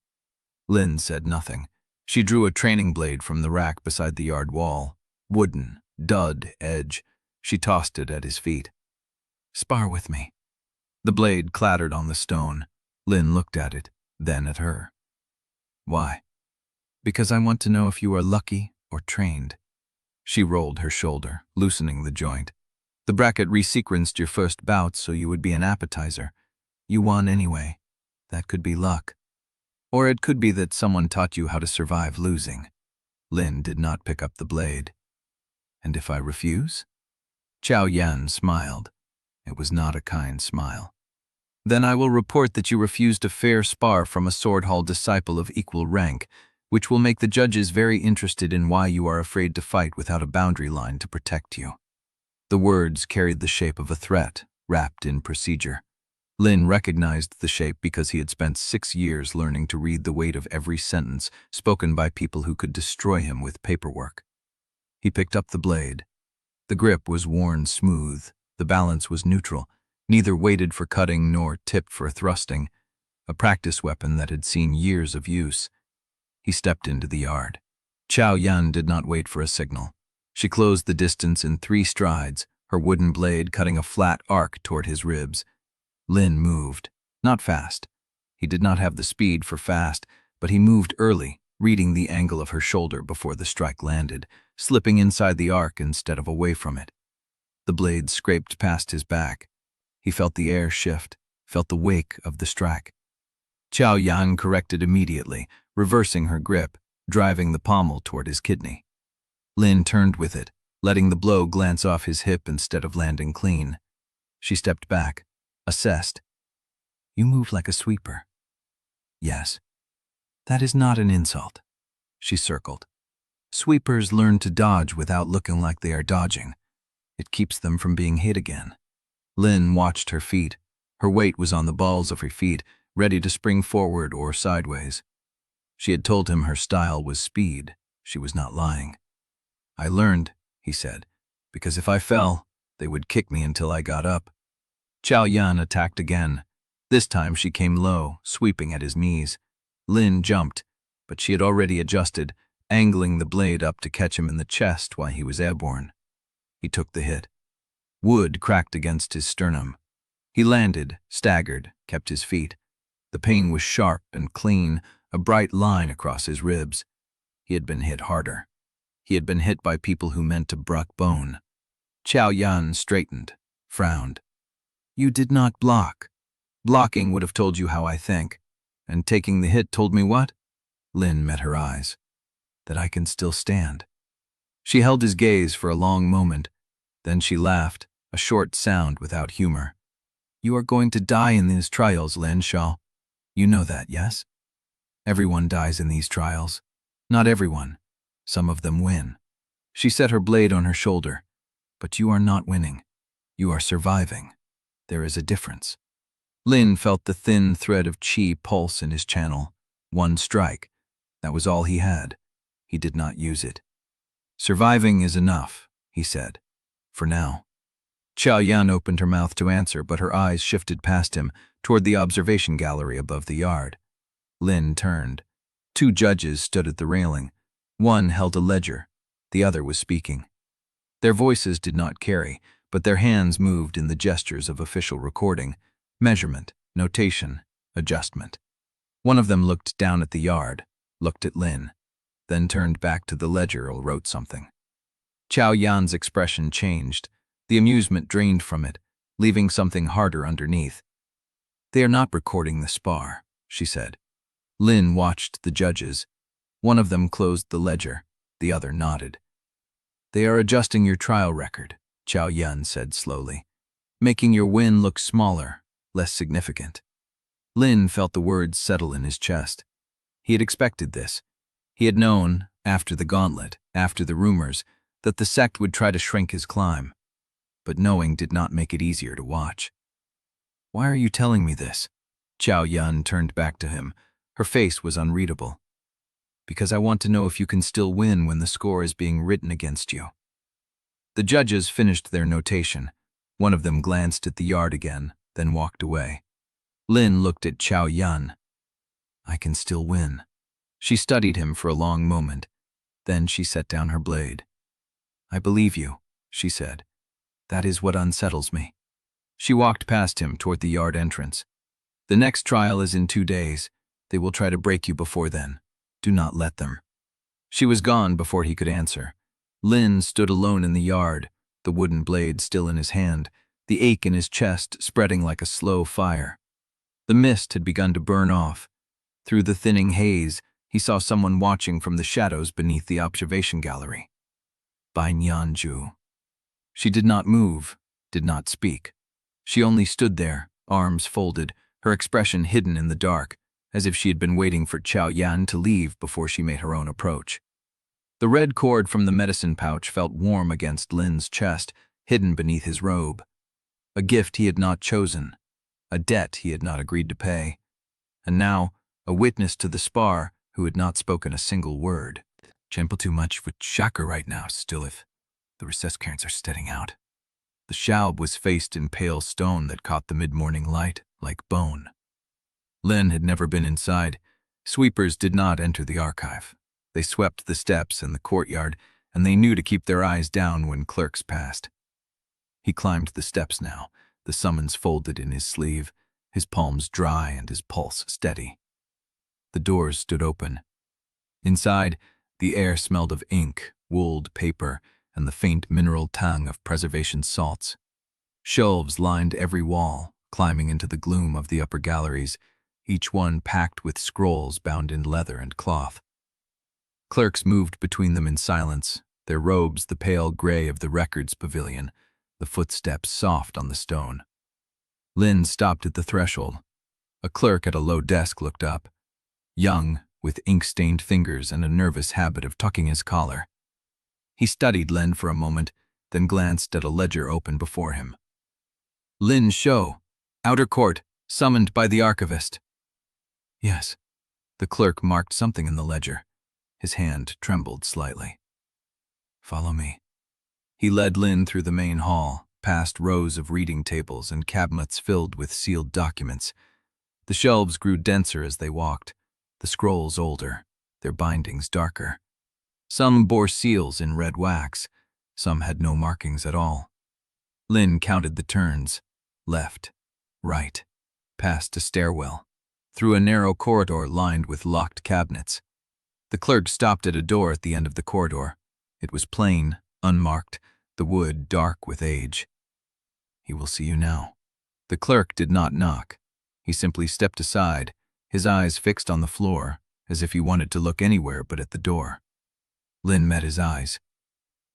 Lin said nothing. She drew a training blade from the rack beside the yard wall. Wooden, dud edge. She tossed it at his feet. "Spar with me." The blade clattered on the stone. Lin looked at it, then at her. "Why?" "Because I want to know if you are lucky or trained." She rolled her shoulder, loosening the joint. "The bracket resequenced your first bout so you would be an appetizer. You won anyway. That could be luck. Or it could be that someone taught you how to survive losing." Lin did not pick up the blade. "And if I refuse?" Chao Yan smiled. It was not a kind smile. "Then I will report that you refused a fair spar from a sword hall disciple of equal rank, which will make the judges very interested in why you are afraid to fight without a boundary line to protect you." The words carried the shape of a threat, wrapped in procedure. Lin recognized the shape because he had spent 6 years learning to read the weight of every sentence spoken by people who could destroy him with paperwork. He picked up the blade. The grip was worn smooth, the balance was neutral, neither weighted for cutting nor tipped for thrusting, a practice weapon that had seen years of use. He stepped into the yard. Chao Yan did not wait for a signal. She closed the distance in 3 strides, her wooden blade cutting a flat arc toward his ribs. Lin moved, not fast. He did not have the speed for fast, but he moved early, reading the angle of her shoulder before the strike landed, slipping inside the arc instead of away from it. The blade scraped past his back. He felt the air shift, felt the wake of the strike. Chao Yan corrected immediately, reversing her grip, driving the pommel toward his kidney. Lin turned with it, letting the blow glance off his hip instead of landing clean. She stepped back, assessed. "You move like a sweeper." "Yes." "That is not an insult." She circled. "Sweepers learn to dodge without looking like they are dodging. It keeps them from being hit again." Lin watched her feet. Her weight was on the balls of her feet, ready to spring forward or sideways. She had told him her style was speed. She was not lying. "I learned," he said, "because if I fell, they would kick me until I got up." Chao Yan attacked again. This time she came low, sweeping at his knees. Lin jumped, but she had already adjusted, angling the blade up to catch him in the chest while he was airborne. He took the hit. Wood cracked against his sternum. He landed, staggered, kept his feet. The pain was sharp and clean, a bright line across his ribs. He had been hit harder. He had been hit by people who meant to bruck bone. Chao Yan straightened, frowned. "You did not block. Blocking would have told you how I think. And taking the hit told me what?" Lin met her eyes. "That I can still stand." She held his gaze for a long moment. Then she laughed, a short sound without humor. "You are going to die in these trials, Lin Shou. You know that, yes? Everyone dies in these trials. Not everyone. Some of them win." She set her blade on her shoulder. "But you are not winning. You are surviving. There is a difference." Lin felt the thin thread of chi pulse in his channel. One strike. That was all he had. He did not use it. "Surviving is enough," he said. "For now." Xiao Yan opened her mouth to answer, but her eyes shifted past him, toward the observation gallery above the yard. Lin turned. Two judges stood at the railing. One held a ledger. The other was speaking. Their voices did not carry, but their hands moved in the gestures of official recording, measurement, notation, adjustment. One of them looked down at the yard, looked at Lin, then turned back to the ledger or wrote something. Xiao Yan's expression changed. The amusement drained from it, leaving something harder underneath. "They are not recording the spar," she said. Lin watched the judges. One of them closed the ledger. The other nodded. "They are adjusting your trial record," Xiao Yan said slowly, "making your win look smaller, less significant." Lin felt the words settle in his chest. He had expected this. He had known, after the gauntlet, after the rumors, that the sect would try to shrink his climb. But knowing did not make it easier to watch. "Why are you telling me this?" Xiao Yan turned back to him. Her face was unreadable. "Because I want to know if you can still win when the score is being written against you." The judges finished their notation. One of them glanced at the yard again, then walked away. Lin looked at Xiao Yan. "I can still win." She studied him for a long moment. Then she set down her blade. "I believe you," she said. "That is what unsettles me." She walked past him toward the yard entrance. "The next trial is in 2 days. They will try to break you before then. Do not let them." She was gone before he could answer. Lin stood alone in the yard, the wooden blade still in his hand, the ache in his chest spreading like a slow fire. The mist had begun to burn off. Through the thinning haze, he saw someone watching from the shadows beneath the observation gallery. Bai Nianju. She did not move, did not speak. She only stood there, arms folded, her expression hidden in the dark, as if she had been waiting for Xiao Yan to leave before she made her own approach. The red cord from the medicine pouch felt warm against Lin's chest, hidden beneath his robe. A gift he had not chosen, a debt he had not agreed to pay. And now, a witness to the spar who had not spoken a single word. "Gentle too much with Shaka right now, still if the recess currents are steading out." The Schaub was faced in pale stone that caught the mid-morning light, like bone. Lin had never been inside. Sweepers did not enter the archive. They swept the steps and the courtyard, and they knew to keep their eyes down when clerks passed. He climbed the steps now, the summons folded in his sleeve, his palms dry and his pulse steady. The doors stood open. Inside, the air smelled of ink, wooled paper, and the faint mineral tang of preservation salts. Shelves lined every wall, climbing into the gloom of the upper galleries, each one packed with scrolls bound in leather and cloth. Clerks moved between them in silence, their robes the pale gray of the records pavilion, the footsteps soft on the stone. Lin stopped at the threshold. A clerk at a low desk looked up, young, with ink-stained fingers and a nervous habit of tucking his collar. He studied Lin for a moment, then glanced at a ledger open before him. "Lin Shou, Outer Court, summoned by the archivist." "Yes." The clerk marked something in the ledger. His hand trembled slightly. "Follow me." He led Lin through the main hall, past rows of reading tables and cabinets filled with sealed documents. The shelves grew denser as they walked, the scrolls older, their bindings darker. Some bore seals in red wax, some had no markings at all. Lin counted the turns, left, right, past a stairwell, through a narrow corridor lined with locked cabinets. The clerk stopped at a door at the end of the corridor. It was plain, unmarked, the wood dark with age. "He will see you now." The clerk did not knock. He simply stepped aside, his eyes fixed on the floor, as if he wanted to look anywhere but at the door. Lin met his eyes.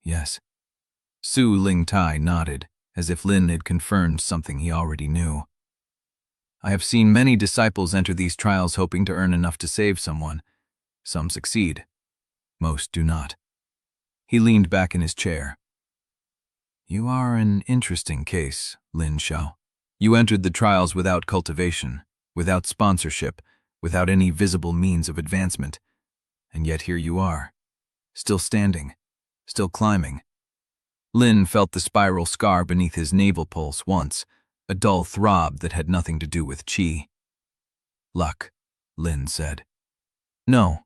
"Yes." Su Lingtai nodded, as if Lin had confirmed something he already knew. "I have seen many disciples enter these trials hoping to earn enough to save someone. Some succeed. Most do not." He leaned back in his chair. "You are an interesting case, Lin Shou." You entered the trials without cultivation, without sponsorship, without any visible means of advancement. And yet here you are, still standing, still climbing. Lin felt the spiral scar beneath his navel pulse once, a dull throb that had nothing to do with qi. Luck, Lin said. No.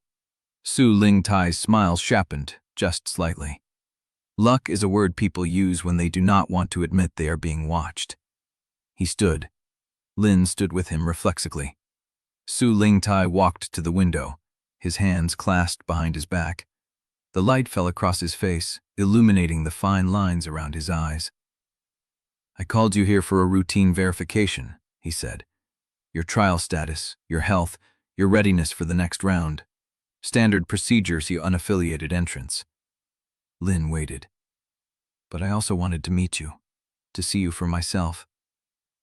Su Lingtai's smile sharpened, just slightly. Luck is a word people use when they do not want to admit they are being watched. He stood. Lin stood with him reflexively. Su Lingtai walked to the window, his hands clasped behind his back. The light fell across his face, illuminating the fine lines around his eyes. I called you here for a routine verification, he said. Your trial status, your health, your readiness for the next round. Standard procedures, your unaffiliated entrance. Lin waited. But I also wanted to meet you, to see you for myself.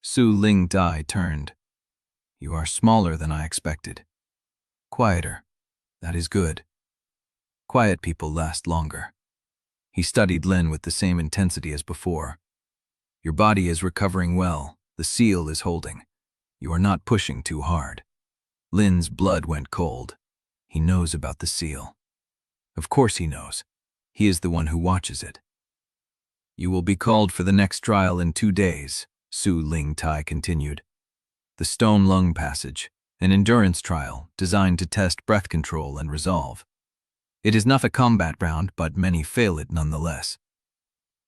Su Lingtai turned. You are smaller than I expected. Quieter. That is good. Quiet people last longer. He studied Lin with the same intensity as before. Your body is recovering well. The seal is holding. You are not pushing too hard. Lin's blood went cold. He knows about the seal. Of course he knows. He is the one who watches it. You will be called for the next trial in 2 days, Su Lingtai continued. The Stone Lung Passage, an endurance trial designed to test breath control and resolve. It is not a combat round, but many fail it nonetheless.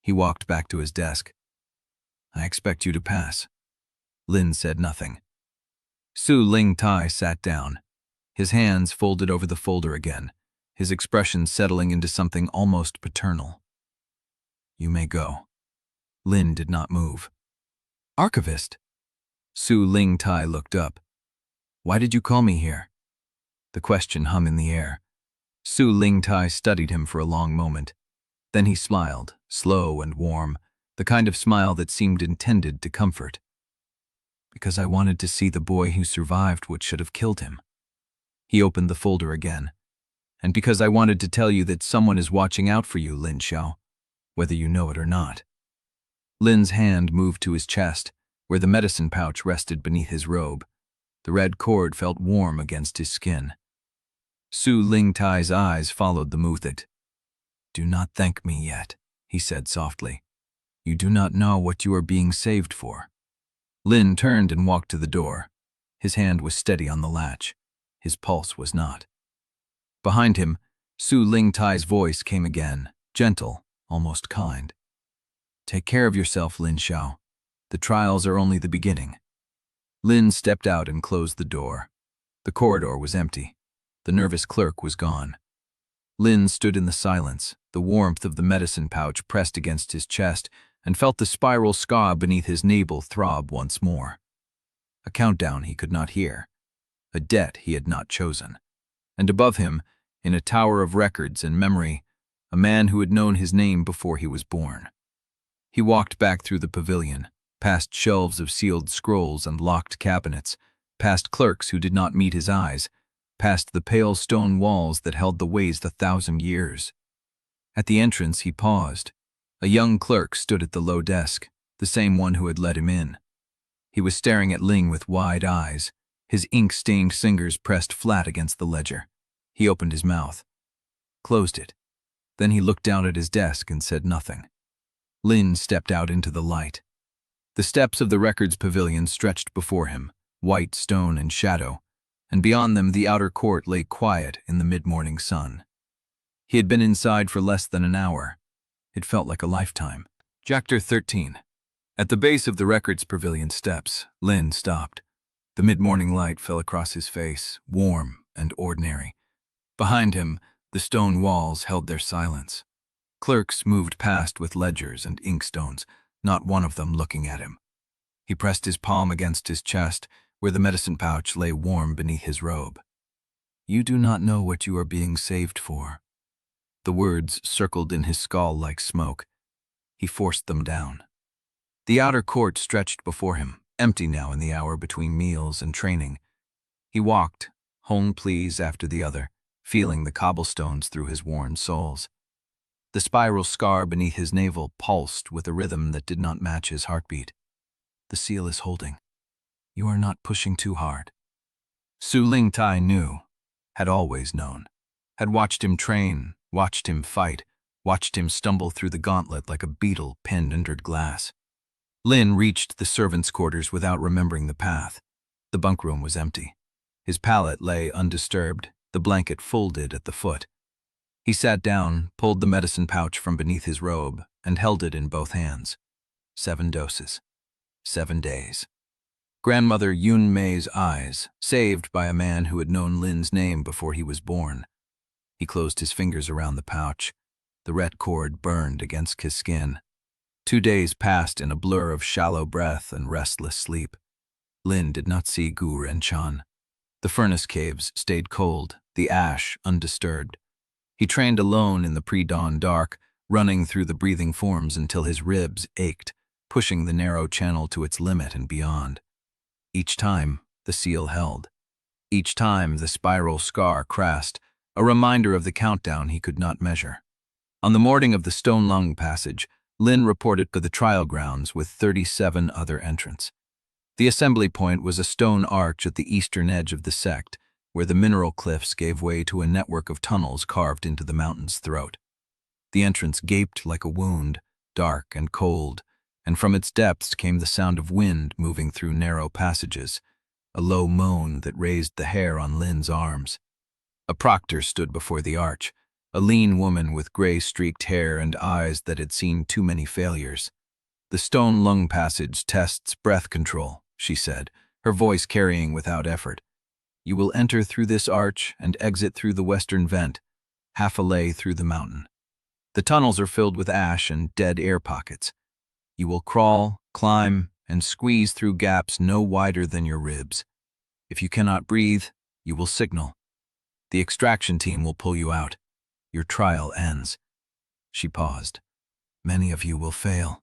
He walked back to his desk. I expect you to pass. Lin said nothing. Su Lingtai sat down, his hands folded over the folder again, his expression settling into something almost paternal. You may go. Lin did not move. Archivist? Su Lingtai looked up. Why did you call me here? The question hung in the air. Su Lingtai studied him for a long moment. Then he smiled, slow and warm, the kind of smile that seemed intended to comfort. Because I wanted to see the boy who survived what should have killed him. He opened the folder again. And because I wanted to tell you that someone is watching out for you, Lin Shou, whether you know it or not. Lin's hand moved to his chest, where the medicine pouch rested beneath his robe. The red cord felt warm against his skin. Su Lingtai's eyes followed the movement. Do not thank me yet, he said softly. You do not know what you are being saved for. Lin turned and walked to the door. His hand was steady on the latch. His pulse was not. Behind him, Su Lingtai's voice came again, gentle, almost kind. Take care of yourself, Lin Shou. The trials are only the beginning. Lin stepped out and closed the door. The corridor was empty. The nervous clerk was gone. Lin stood in the silence, the warmth of the medicine pouch pressed against his chest, and felt the spiral scar beneath his navel throb once more. A countdown he could not hear. A debt he had not chosen. And above him, in a tower of records and memory, a man who had known his name before he was born. He walked back through the pavilion, past shelves of sealed scrolls and locked cabinets, past clerks who did not meet his eyes, past the pale stone walls that held the ways 1,000 years. At the entrance he paused. A young clerk stood at the low desk, the same one who had let him in. He was staring at Ling with wide eyes, his ink-stained fingers pressed flat against the ledger. He opened his mouth, closed it. Then he looked down at his desk and said nothing. Lin stepped out into the light. The steps of the records pavilion stretched before him, white stone and shadow, and beyond them the outer court lay quiet in the mid-morning sun. He had been inside for less than an hour. It felt like a lifetime. Chapter 13. At the base of the records pavilion steps, Lin stopped. The mid-morning light fell across his face, warm and ordinary. Behind him, the stone walls held their silence. Clerks moved past with ledgers and inkstones, not one of them looking at him. He pressed his palm against his chest, where the medicine pouch lay warm beneath his robe. You do not know what you are being saved for. The words circled in his skull like smoke. He forced them down. The outer court stretched before him, empty now in the hour between meals and training. He walked, one please after the other, feeling the cobblestones through his worn soles. The spiral scar beneath his navel pulsed with a rhythm that did not match his heartbeat. The seal is holding. You are not pushing too hard. Su Ling Tai knew, had always known, had watched him train, watched him fight, watched him stumble through the gauntlet like a beetle pinned under glass. Lin reached the servants' quarters without remembering the path. The bunk room was empty. His pallet lay undisturbed, the blanket folded at the foot. He sat down, pulled the medicine pouch from beneath his robe, and held it in both hands. 7 doses. 7 days. Grandmother Yun Mei's eyes, saved by a man who had known Lin's name before he was born. He closed his fingers around the pouch. The red cord burned against his skin. 2 days passed in a blur of shallow breath and restless sleep. Lin did not see Gu Renshan. The furnace caves stayed cold, the ash undisturbed. He trained alone in the pre-dawn dark, running through the breathing forms until his ribs ached, pushing the narrow channel to its limit and beyond. Each time, the seal held. Each time, the spiral scar crashed, a reminder of the countdown he could not measure. On the morning of the Stone Lung Passage, Lin reported to the trial grounds with 37 other entrants. The assembly point was a stone arch at the eastern edge of the sect, where the mineral cliffs gave way to a network of tunnels carved into the mountain's throat. The entrance gaped like a wound, dark and cold, and from its depths came the sound of wind moving through narrow passages, a low moan that raised the hair on Lin's arms. A proctor stood before the arch, a lean woman with gray-streaked hair and eyes that had seen too many failures. "The Stone Lung Passage tests breath control," she said, her voice carrying without effort. "You will enter through this arch and exit through the western vent, half a lay through the mountain. The tunnels are filled with ash and dead air pockets. You will crawl, climb, and squeeze through gaps no wider than your ribs. If you cannot breathe, you will signal. The extraction team will pull you out. Your trial ends." She paused. "Many of you will fail."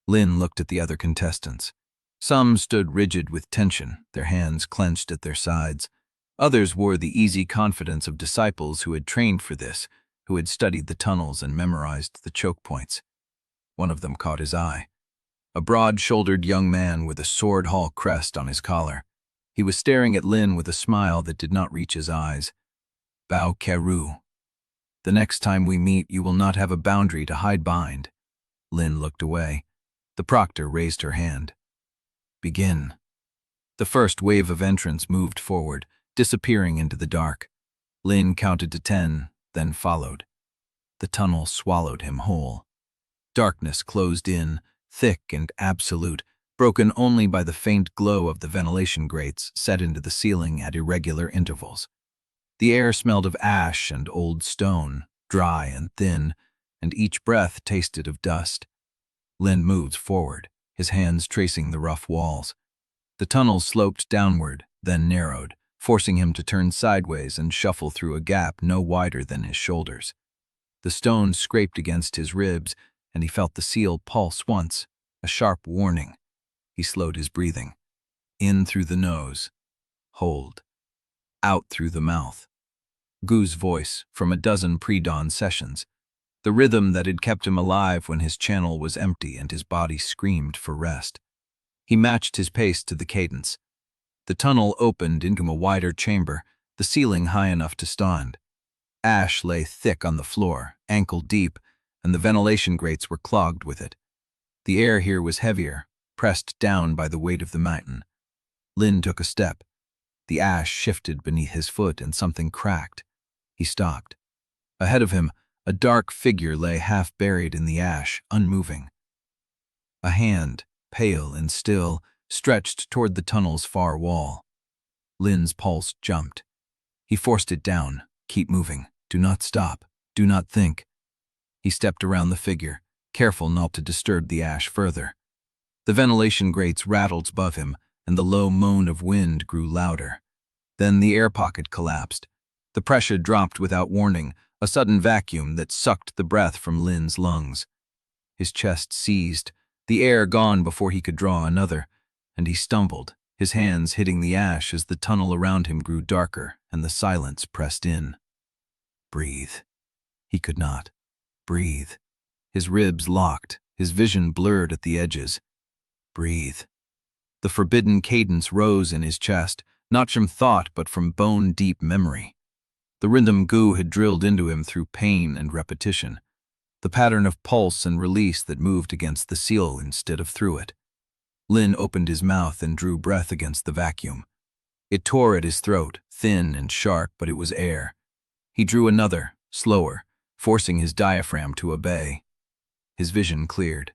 Lin looked at the other contestants. Some stood rigid with tension, their hands clenched at their sides. Others wore the easy confidence of disciples who had trained for this, who had studied the tunnels and memorized the choke points. One of them caught his eye. A broad-shouldered young man with a Sword Hall crest on his collar. He was staring at Lin with a smile that did not reach his eyes. "Bao Keru. The next time we meet, you will not have a boundary to hide behind." Lin looked away. The proctor raised her hand. "Begin." The first wave of entrants moved forward, disappearing into the dark. Lin counted to 10, then followed. The tunnel swallowed him whole. Darkness closed in, thick and absolute, broken only by the faint glow of the ventilation grates set into the ceiling at irregular intervals. The air smelled of ash and old stone, dry and thin, and each breath tasted of dust. Lin moved forward, his hands tracing the rough walls. The tunnel sloped downward, then narrowed, forcing him to turn sideways and shuffle through a gap no wider than his shoulders. The stone scraped against his ribs, and he felt the seal pulse once, a sharp warning. He slowed his breathing. In through the nose. Hold. Out through the mouth. Gu's voice from a dozen pre-dawn sessions. The rhythm that had kept him alive when his channel was empty and his body screamed for rest. He matched his pace to the cadence. The tunnel opened into a wider chamber, the ceiling high enough to stand. Ash lay thick on the floor, ankle deep, and the ventilation grates were clogged with it. The air here was heavier, pressed down by the weight of the mountain. Lin took a step. The ash shifted beneath his foot and something cracked. He stopped. Ahead of him, a dark figure lay half buried in the ash, unmoving. A hand, pale and still, stretched toward the tunnel's far wall. Lin's pulse jumped. He forced it down. "Keep moving. Do not stop. Do not think." He stepped around the figure, careful not to disturb the ash further. The ventilation grates rattled above him, and the low moan of wind grew louder. Then the air pocket collapsed. The pressure dropped without warning, a sudden vacuum that sucked the breath from Lin's lungs. His chest seized, the air gone before he could draw another, and he stumbled, his hands hitting the ash as the tunnel around him grew darker and the silence pressed in. Breathe. He could not. Breathe. His ribs locked, his vision blurred at the edges. Breathe. The forbidden cadence rose in his chest, not from thought but from bone-deep memory. The rhythm Gu had drilled into him through pain and repetition, the pattern of pulse and release that moved against the seal instead of through it. Lin opened his mouth and drew breath against the vacuum. It tore at his throat, thin and sharp, but it was air. He drew another, slower, forcing his diaphragm to obey. His vision cleared.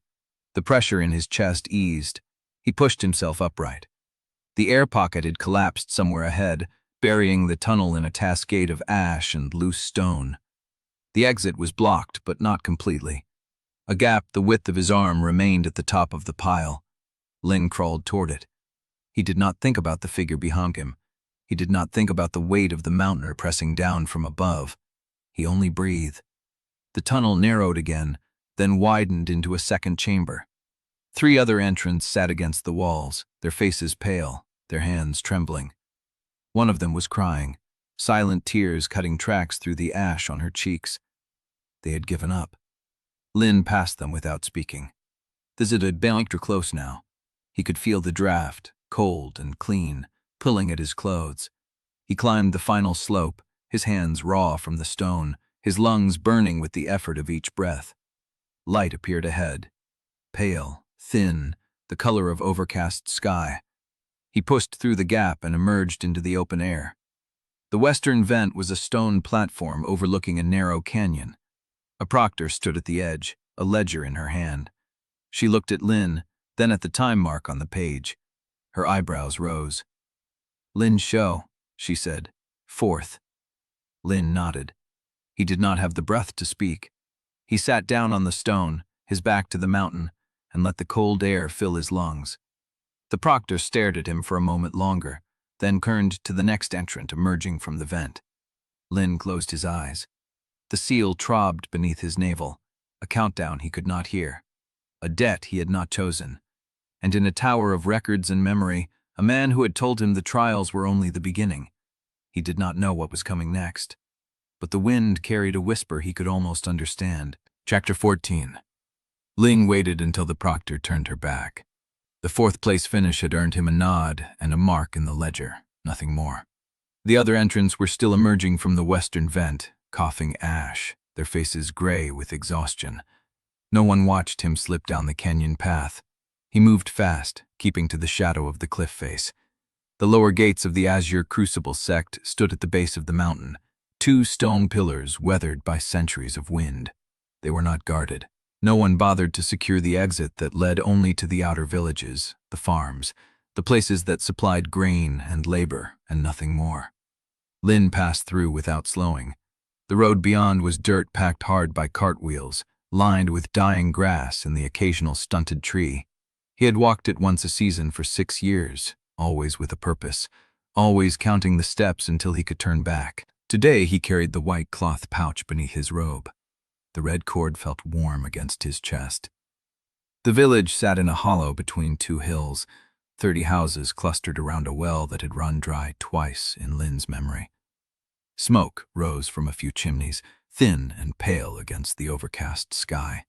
The pressure in his chest eased. He pushed himself upright. The air pocket had collapsed somewhere ahead, burying the tunnel in a cascade of ash and loose stone. The exit was blocked, but not completely. A gap the width of his arm remained at the top of the pile. Lin crawled toward it. He did not think about the figure behind him. He did not think about the weight of the mountaineer pressing down from above. He only breathed. The tunnel narrowed again, then widened into a second chamber. 3 other entrants sat against the walls, their faces pale, their hands trembling. One of them was crying, silent tears cutting tracks through the ash on her cheeks. They had given up. Lin passed them without speaking. The Zid had been close now. He could feel the draft, cold and clean, pulling at his clothes. He climbed the final slope, his hands raw from the stone, his lungs burning with the effort of each breath. Light appeared ahead, pale, thin, the color of overcast sky. He pushed through the gap and emerged into the open air. The western vent was a stone platform overlooking a narrow canyon. A proctor stood at the edge, a ledger in her hand. She looked at Lin, then at the time mark on the page. Her eyebrows rose. "Lin Shou," she said. "4th." Lin nodded. He did not have the breath to speak. He sat down on the stone, his back to the mountain, and let the cold air fill his lungs. The proctor stared at him for a moment longer, then turned to the next entrant emerging from the vent. Lin closed his eyes. The seal throbbed beneath his navel, a countdown he could not hear, a debt he had not chosen. And in a tower of records and memory, a man who had told him the trials were only the beginning. He did not know what was coming next. But the wind carried a whisper he could almost understand. Chapter 14. Ling waited until the proctor turned her back. The 4th place finish had earned him a nod and a mark in the ledger, nothing more. The other entrants were still emerging from the western vent, coughing ash, their faces gray with exhaustion. No one watched him slip down the canyon path. He moved fast, keeping to the shadow of the cliff face. The lower gates of the Azure Crucible sect stood at the base of the mountain, 2 stone pillars weathered by centuries of wind. They were not guarded. No one bothered to secure the exit that led only to the outer villages, the farms, the places that supplied grain and labor, and nothing more. Lin passed through without slowing. The road beyond was dirt packed hard by cartwheels, lined with dying grass and the occasional stunted tree. He had walked it once a season for 6 years, always with a purpose, always counting the steps until he could turn back. Today he carried the white cloth pouch beneath his robe. The red cord felt warm against his chest. The village sat in a hollow between 2 hills, 30 houses clustered around a well that had run dry twice in Lin's memory. Smoke rose from a few chimneys, thin and pale against the overcast sky.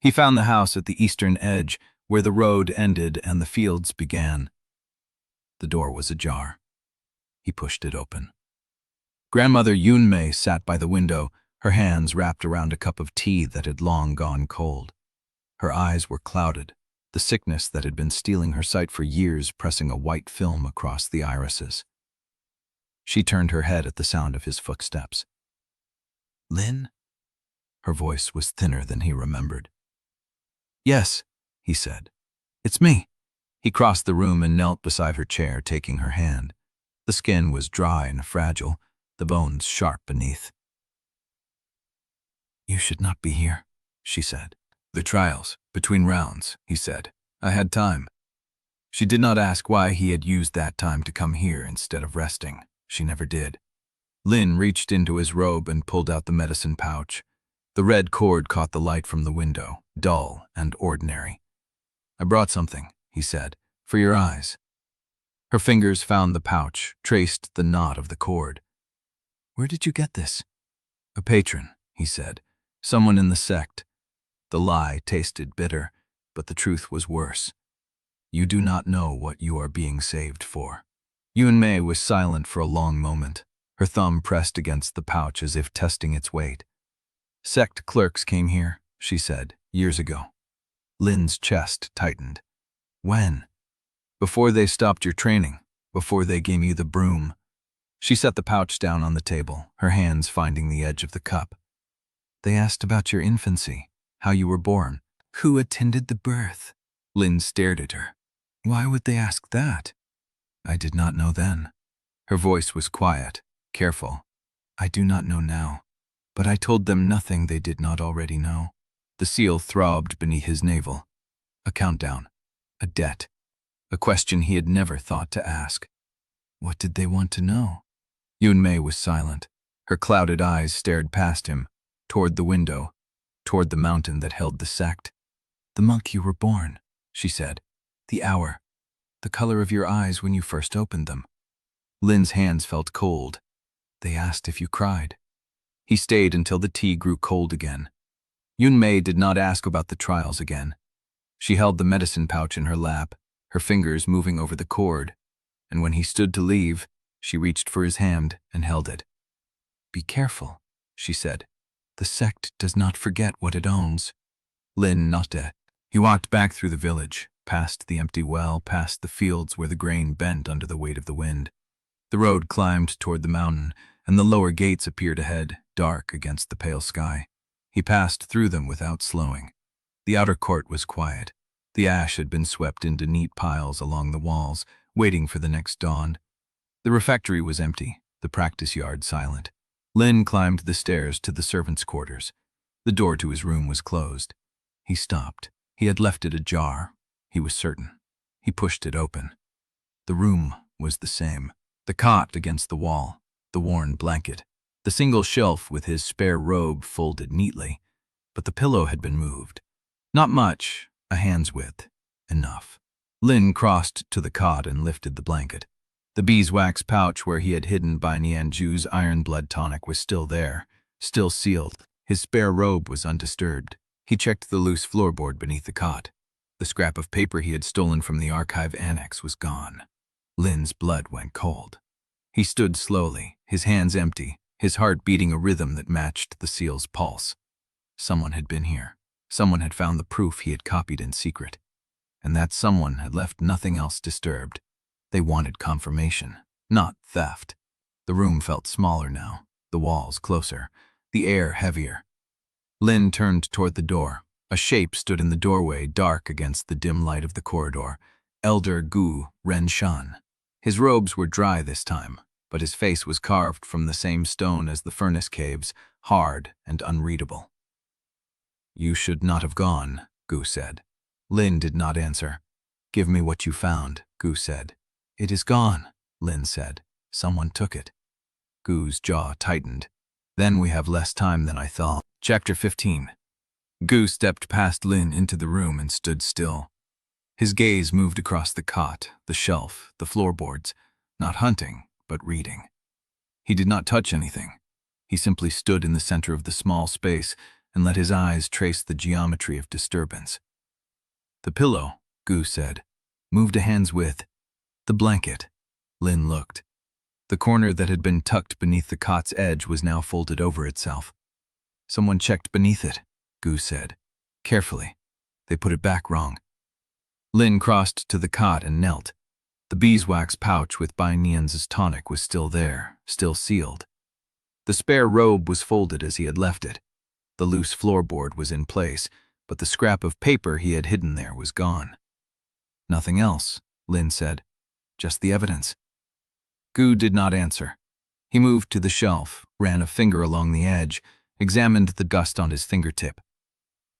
He found the house at the eastern edge, where the road ended and the fields began. The door was ajar. He pushed it open. Grandmother Yunmei sat by the window, her hands wrapped around a cup of tea that had long gone cold. Her eyes were clouded, the sickness that had been stealing her sight for years pressing a white film across the irises. She turned her head at the sound of his footsteps. "Lin?" Her voice was thinner than he remembered. "Yes," he said. "It's me." He crossed the room and knelt beside her chair, taking her hand. The skin was dry and fragile, the bones sharp beneath. "You should not be here," she said. "The trials, between rounds," he said. "I had time." She did not ask why he had used that time to come here instead of resting. She never did. Lin reached into his robe and pulled out the medicine pouch. The red cord caught the light from the window, dull and ordinary. "I brought something," he said, "for your eyes." Her fingers found the pouch, traced the knot of the cord. "Where did you get this?" "A patron," he said. "Someone in the sect." The lie tasted bitter, but the truth was worse. You do not know what you are being saved for." Yunmei was silent for a long moment, her thumb pressed against the pouch as if testing its weight. "Sect clerks came here," she said, "years ago." Lin's chest tightened. "When?" "Before they stopped your training, before they gave you the broom." She set the pouch down on the table, her hands finding the edge of the cup. "They asked about your infancy, how you were born. Who attended the birth?" Lin stared at her. "Why would they ask that?" "I did not know then." Her voice was quiet, careful. "I do not know now, but I told them nothing they did not already know." The seal throbbed beneath his navel. A countdown, a debt, a question he had never thought to ask. What did they want to know? Yunmei was silent. Her clouded eyes stared past him, toward the window, toward the mountain that held the sect. "The month you were born," she said. "The hour, the color of your eyes when you first opened them." Lin's hands felt cold. "They asked if you cried." He stayed until the tea grew cold again. Yunmei did not ask about the trials again. She held the medicine pouch in her lap, her fingers moving over the cord, and when he stood to leave, she reached for his hand and held it. "Be careful," she said. "The sect does not forget what it owns." Lin nodded. He walked back through the village, past the empty well, past the fields where the grain bent under the weight of the wind. The road climbed toward the mountain, and the lower gates appeared ahead, dark against the pale sky. He passed through them without slowing. The outer court was quiet. The ash had been swept into neat piles along the walls, waiting for the next dawn. The refectory was empty, the practice yard silent. Lin climbed the stairs to the servants' quarters. The door to his room was closed. He stopped. He had left it ajar, he was certain. He pushed it open. The room was the same. The cot against the wall, the worn blanket, the single shelf with his spare robe folded neatly, but the pillow had been moved. Not much, a hand's width, enough. Lin crossed to the cot and lifted the blanket. The beeswax pouch where he had hidden Bai Nianju's iron blood tonic was still there, still sealed. His spare robe was undisturbed. He checked the loose floorboard beneath the cot. The scrap of paper he had stolen from the archive annex was gone. Lin's blood went cold. He stood slowly, his hands empty, his heart beating a rhythm that matched the seal's pulse. Someone had been here. Someone had found the proof he had copied in secret. And that someone had left nothing else disturbed. They wanted confirmation, not theft. The room felt smaller now, the walls closer, the air heavier. Lin turned toward the door. A shape stood in the doorway, dark against the dim light of the corridor. Elder Gu Renshan. His robes were dry this time, but his face was carved from the same stone as the furnace caves, hard and unreadable. "You should not have gone," Gu said. Lin did not answer. "Give me what you found," Gu said. "It is gone," Lin said. "Someone took it." Gu's jaw tightened. "Then we have less time than I thought." Chapter 15. Gu stepped past Lin into the room and stood still. His gaze moved across the cot, the shelf, the floorboards, not hunting, but reading. He did not touch anything. He simply stood in the center of the small space and let his eyes trace the geometry of disturbance. "The pillow," Gu said, "moved a hand's width. The blanket." Lin looked. The corner that had been tucked beneath the cot's edge was now folded over itself. "Someone checked beneath it," Gu said. "Carefully. They put it back wrong." Lin crossed to the cot and knelt. The beeswax pouch with Bai Nian's tonic was still there, still sealed. The spare robe was folded as he had left it. The loose floorboard was in place, but the scrap of paper he had hidden there was gone. "Nothing else," Lin said. "Just the evidence." Gu did not answer. He moved to the shelf, ran a finger along the edge, examined the dust on his fingertip.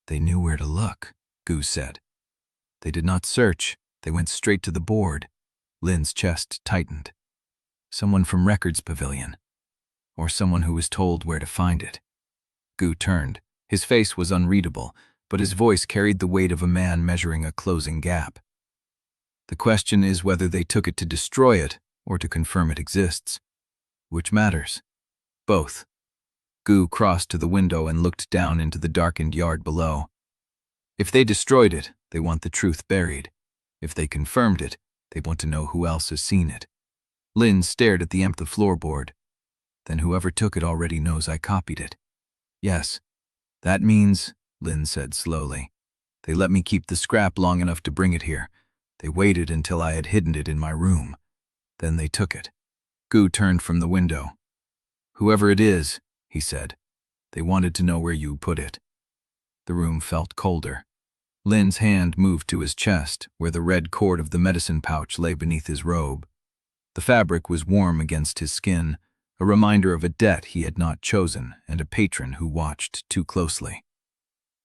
"They knew where to look," Gu said. "They did not search, they went straight to the board." Lin's chest tightened. "Someone from Records Pavilion. Or someone who was told where to find it." Gu turned. His face was unreadable, but his voice carried the weight of a man measuring a closing gap. "The question is whether they took it to destroy it or to confirm it exists. Which matters?" "Both." Gu crossed to the window and looked down into the darkened yard below. "If they destroyed it, they want the truth buried. If they confirmed it, they want to know who else has seen it. Lin stared at the empty floorboard. Then whoever took it already knows I copied it. Yes, that means, Lin said slowly, they let me keep the scrap long enough to bring it here. They waited until I had hidden it in my room. Then they took it. Gu turned from the window. Whoever it is, he said, they wanted to know where you put it. The room felt colder. Lin's hand moved to his chest, where the red cord of the medicine pouch lay beneath his robe. The fabric was warm against his skin, a reminder of a debt he had not chosen and a patron who watched too closely.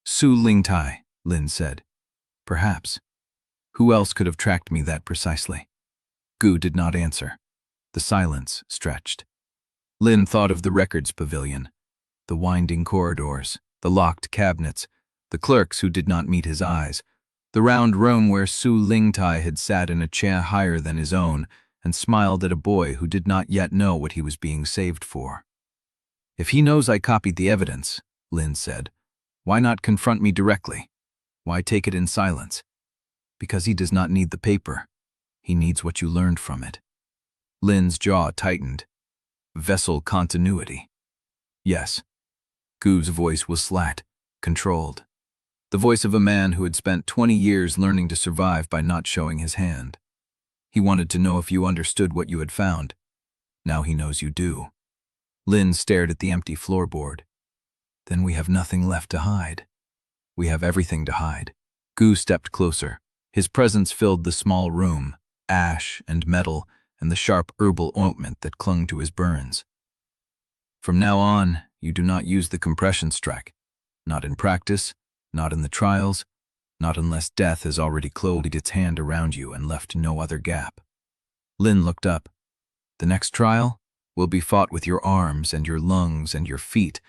Su Lingtai, Lin said. Perhaps. Who else could have tracked me that precisely? Gu did not answer. The silence stretched. Lin thought of the records pavilion, the winding corridors, the locked cabinets, the clerks who did not meet his eyes, the round room where Su Lingtai had sat in a chair higher than his own and smiled at a boy who did not yet know what he was being saved for. If he knows I copied the evidence, Lin said, why not confront me directly? Why take it in silence? Because he does not need the paper. He needs what you learned from it. Lin's jaw tightened. Vessel continuity. Yes. Gu's voice was flat, controlled. The voice of a man who had spent 20 years learning to survive by not showing his hand. He wanted to know if you understood what you had found. Now he knows you do. Lin stared at the empty floorboard. Then we have nothing left to hide. We have everything to hide. Gu stepped closer. His presence filled the small room, ash and metal and the sharp herbal ointment that clung to his burns. From now on, you do not use the compression strike. Not in practice, not in the trials, not unless death has already closed its hand around you and left no other gap. Lin looked up. The next trial will be fought with your arms and your lungs and your feet.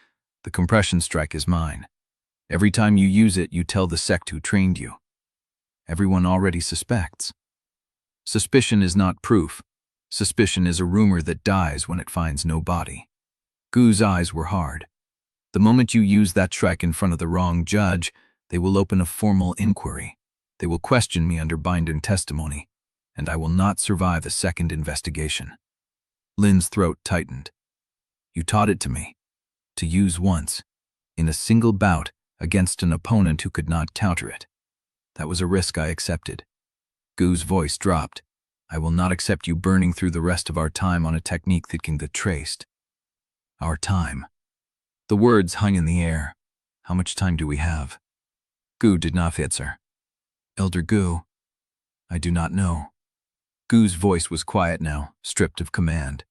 The compression strike is mine. Every time you use it, you tell the sect who trained you. Everyone already suspects. Suspicion is not proof. Suspicion is a rumor that dies when it finds no body. Gu's eyes were hard. The moment you use that strike in front of the wrong judge, they will open a formal inquiry. They will question me under binding testimony, and I will not survive a second investigation. Lin's throat tightened. You taught it to me. To use once, in a single bout, against an opponent who could not counter it. That was a risk I accepted. Gu's voice dropped. I will not accept you burning through the rest of our time on a technique that can get traced. Our time. The words hung in the air. How much time do we have? Gu did not answer. Elder Gu, I do not know. Gu's voice was quiet now, stripped of command.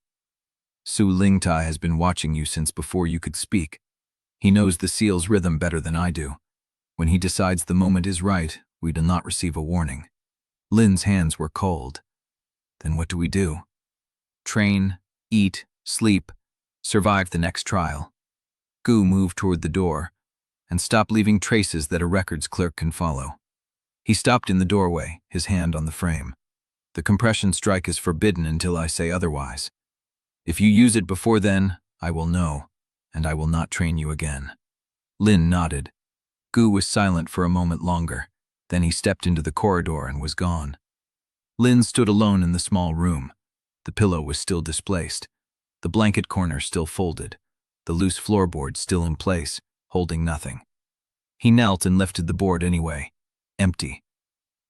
Su Lingtai has been watching you since before you could speak. He knows the seal's rhythm better than I do. When he decides the moment is right, we do not receive a warning. Lin's hands were cold. Then what do we do? Train, eat, sleep, survive the next trial. Gu moved toward the door and stopped leaving traces that a records clerk can follow. He stopped in the doorway, his hand on the frame. The compression strike is forbidden until I say otherwise. If you use it before then, I will know, and I will not train you again. Lin nodded. Gu was silent for a moment longer. Then he stepped into the corridor and was gone. Lin stood alone in the small room. The pillow was still displaced. The blanket corner still folded. The loose floorboard still in place, holding nothing. He knelt and lifted the board anyway. Empty.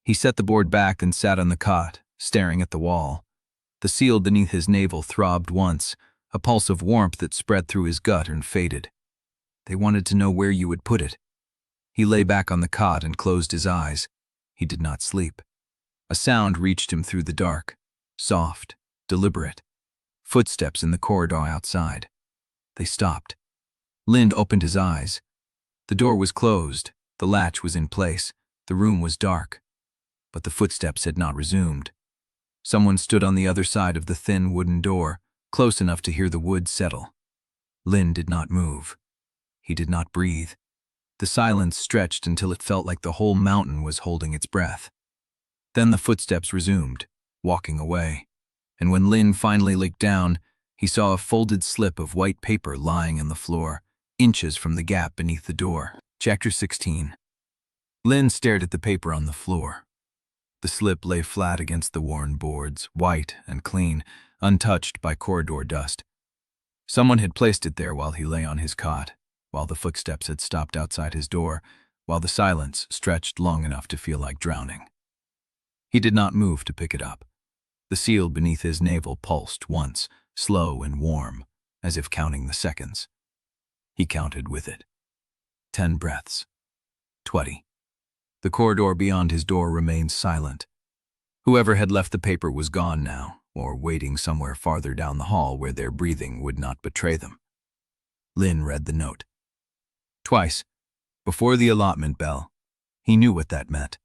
He set the board back and sat on the cot, staring at the wall. The seal beneath his navel throbbed once, a pulse of warmth that spread through his gut and faded. They wanted to know where you would put it. He lay back on the cot and closed his eyes. He did not sleep. A sound reached him through the dark, soft, deliberate. Footsteps in the corridor outside. They stopped. Lin opened his eyes. The door was closed, the latch was in place, the room was dark. But the footsteps had not resumed. Someone stood on the other side of the thin wooden door, close enough to hear the wood settle. Lin did not move. He did not breathe. The silence stretched until it felt like the whole mountain was holding its breath. Then the footsteps resumed, walking away. And when Lin finally looked down, he saw a folded slip of white paper lying on the floor, inches from the gap beneath the door. Chapter 16. Lin stared at the paper on the floor. The slip lay flat against the worn boards, white and clean, untouched by corridor dust. Someone had placed it there while he lay on his cot, while the footsteps had stopped outside his door, while the silence stretched long enough to feel like drowning. He did not move to pick it up. The seal beneath his navel pulsed once, slow and warm, as if counting the seconds. He counted with it. 10 breaths. 20. The corridor beyond his door remained silent. Whoever had left the paper was gone now, or waiting somewhere farther down the hall where their breathing would not betray them. Lin read the note. Twice, before the allotment bell, he knew what that meant.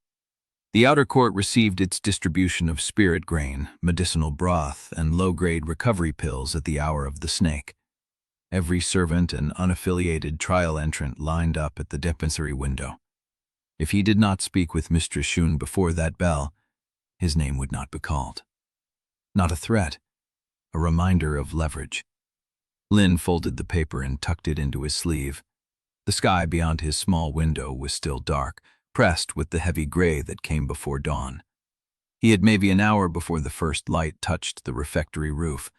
The outer court received its distribution of spirit grain, medicinal broth, and low-grade recovery pills at the hour of the snake. Every servant and unaffiliated trial entrant lined up at the dispensary window. If he did not speak with Mistress Shun before that bell, his name would not be called. Not a threat, a reminder of leverage. Lin folded the paper and tucked it into his sleeve. The sky beyond his small window was still dark, pressed with the heavy gray that came before dawn. He had maybe an hour before the first light touched the refectory roof,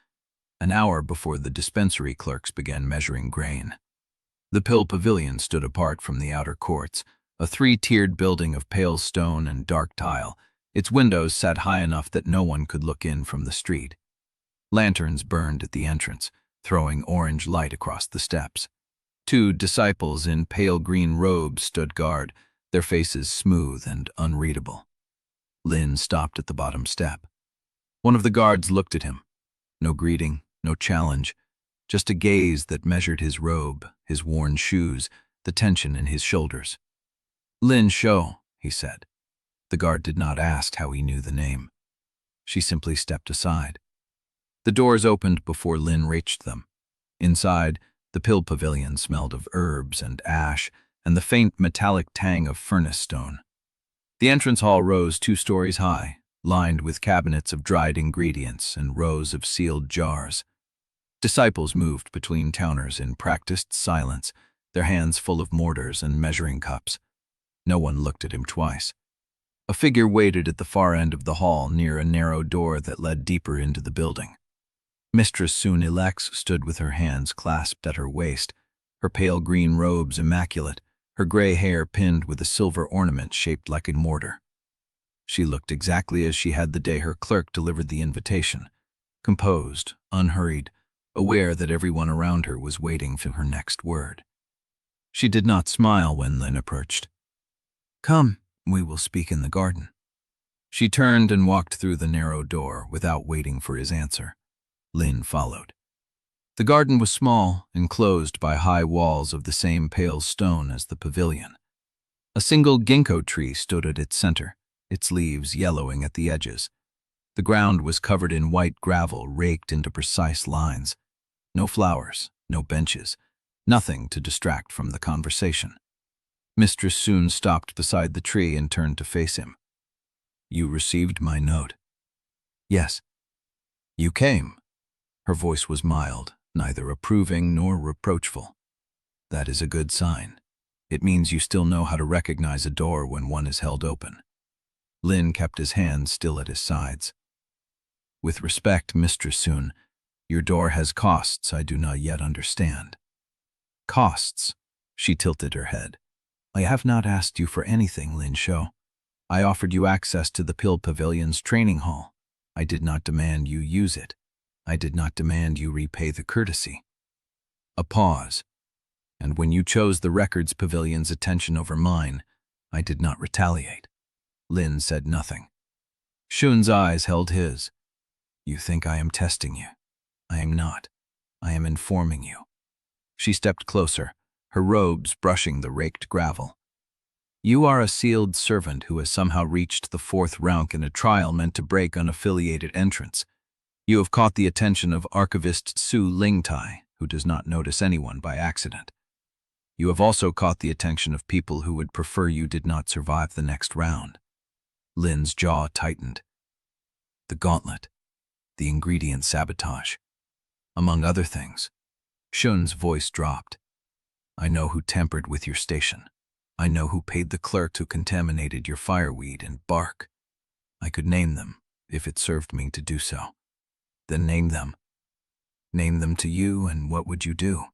an hour before the dispensary clerks began measuring grain. The pill pavilion stood apart from the outer courts, a 3-tiered building of pale stone and dark tile. Its windows sat high enough that no one could look in from the street. Lanterns burned at the entrance, throwing orange light across the steps. 2 disciples in pale green robes stood guard, their faces smooth and unreadable. Lin stopped at the bottom step. One of the guards looked at him. No greeting, no challenge, just a gaze that measured his robe, his worn shoes, the tension in his shoulders. Lin Shou, he said. The guard did not ask how he knew the name. She simply stepped aside. The doors opened before Lin reached them. Inside, the pill pavilion smelled of herbs and ash, and the faint metallic tang of furnace stone. The entrance hall rose 2 stories high, lined with cabinets of dried ingredients and rows of sealed jars. Disciples moved between counters in practiced silence, their hands full of mortars and measuring cups. No one looked at him twice. A figure waited at the far end of the hall near a narrow door that led deeper into the building. Mistress Sun-Elex stood with her hands clasped at her waist, her pale green robes immaculate, her gray hair pinned with a silver ornament shaped like a mortar. She looked exactly as she had the day her clerk delivered the invitation, composed, unhurried, aware that everyone around her was waiting for her next word. She did not smile when Lin approached. "Come, we will speak in the garden." She turned and walked through the narrow door without waiting for his answer. Lin followed. The garden was small, enclosed by high walls of the same pale stone as the pavilion. A single ginkgo tree stood at its center, its leaves yellowing at the edges. The ground was covered in white gravel raked into precise lines. No flowers, no benches, nothing to distract from the conversation. Mistress soon stopped beside the tree and turned to face him. "You received my note." "Yes." "You came." Her voice was mild, neither approving nor reproachful. "That is a good sign. It means you still know how to recognize a door when one is held open." Lin kept his hands still at his sides. "With respect, Mistress Sun, your door has costs I do not yet understand." "Costs?" She tilted her head. "I have not asked you for anything, Lin Shou. I offered you access to the Pill Pavilion's training hall. I did not demand you use it. I did not demand you repay the courtesy." A pause. "And when you chose the Records Pavilion's attention over mine, I did not retaliate." Lin said nothing. Shun's eyes held his. "You think I am testing you. I am not. I am informing you." She stepped closer, her robes brushing the raked gravel. "You are a sealed servant who has somehow reached the 4th rank in a trial meant to break unaffiliated entrance. You have caught the attention of Archivist Su Lingtai, who does not notice anyone by accident. You have also caught the attention of people who would prefer you did not survive the next round." Lin's jaw tightened. The gauntlet, the ingredient sabotage, among other things. Shun's voice dropped. "I know who tampered with your station. I know who paid the clerk who contaminated your fireweed and bark." I could name them, if it served me to do so. Then name them. Name them to you, and what would you do?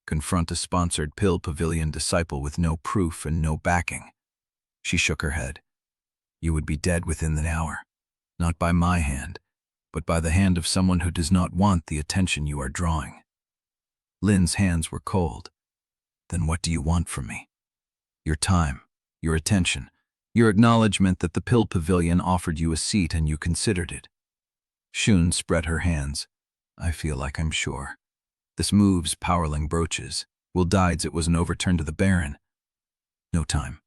Confront a sponsored Pill Pavilion disciple with no proof and no backing? She shook her head. You would be dead within the hour. Not by my hand, but by the hand of someone who does not want the attention you are drawing. Lin's hands were cold. Then what do you want from me? Your time, your attention, your acknowledgement that the Pill Pavilion offered you a seat and you considered it. Shun spread her hands. I feel like I'm sure. This move's powerling brooches. Will dides it was an overturn to the Baron. No time.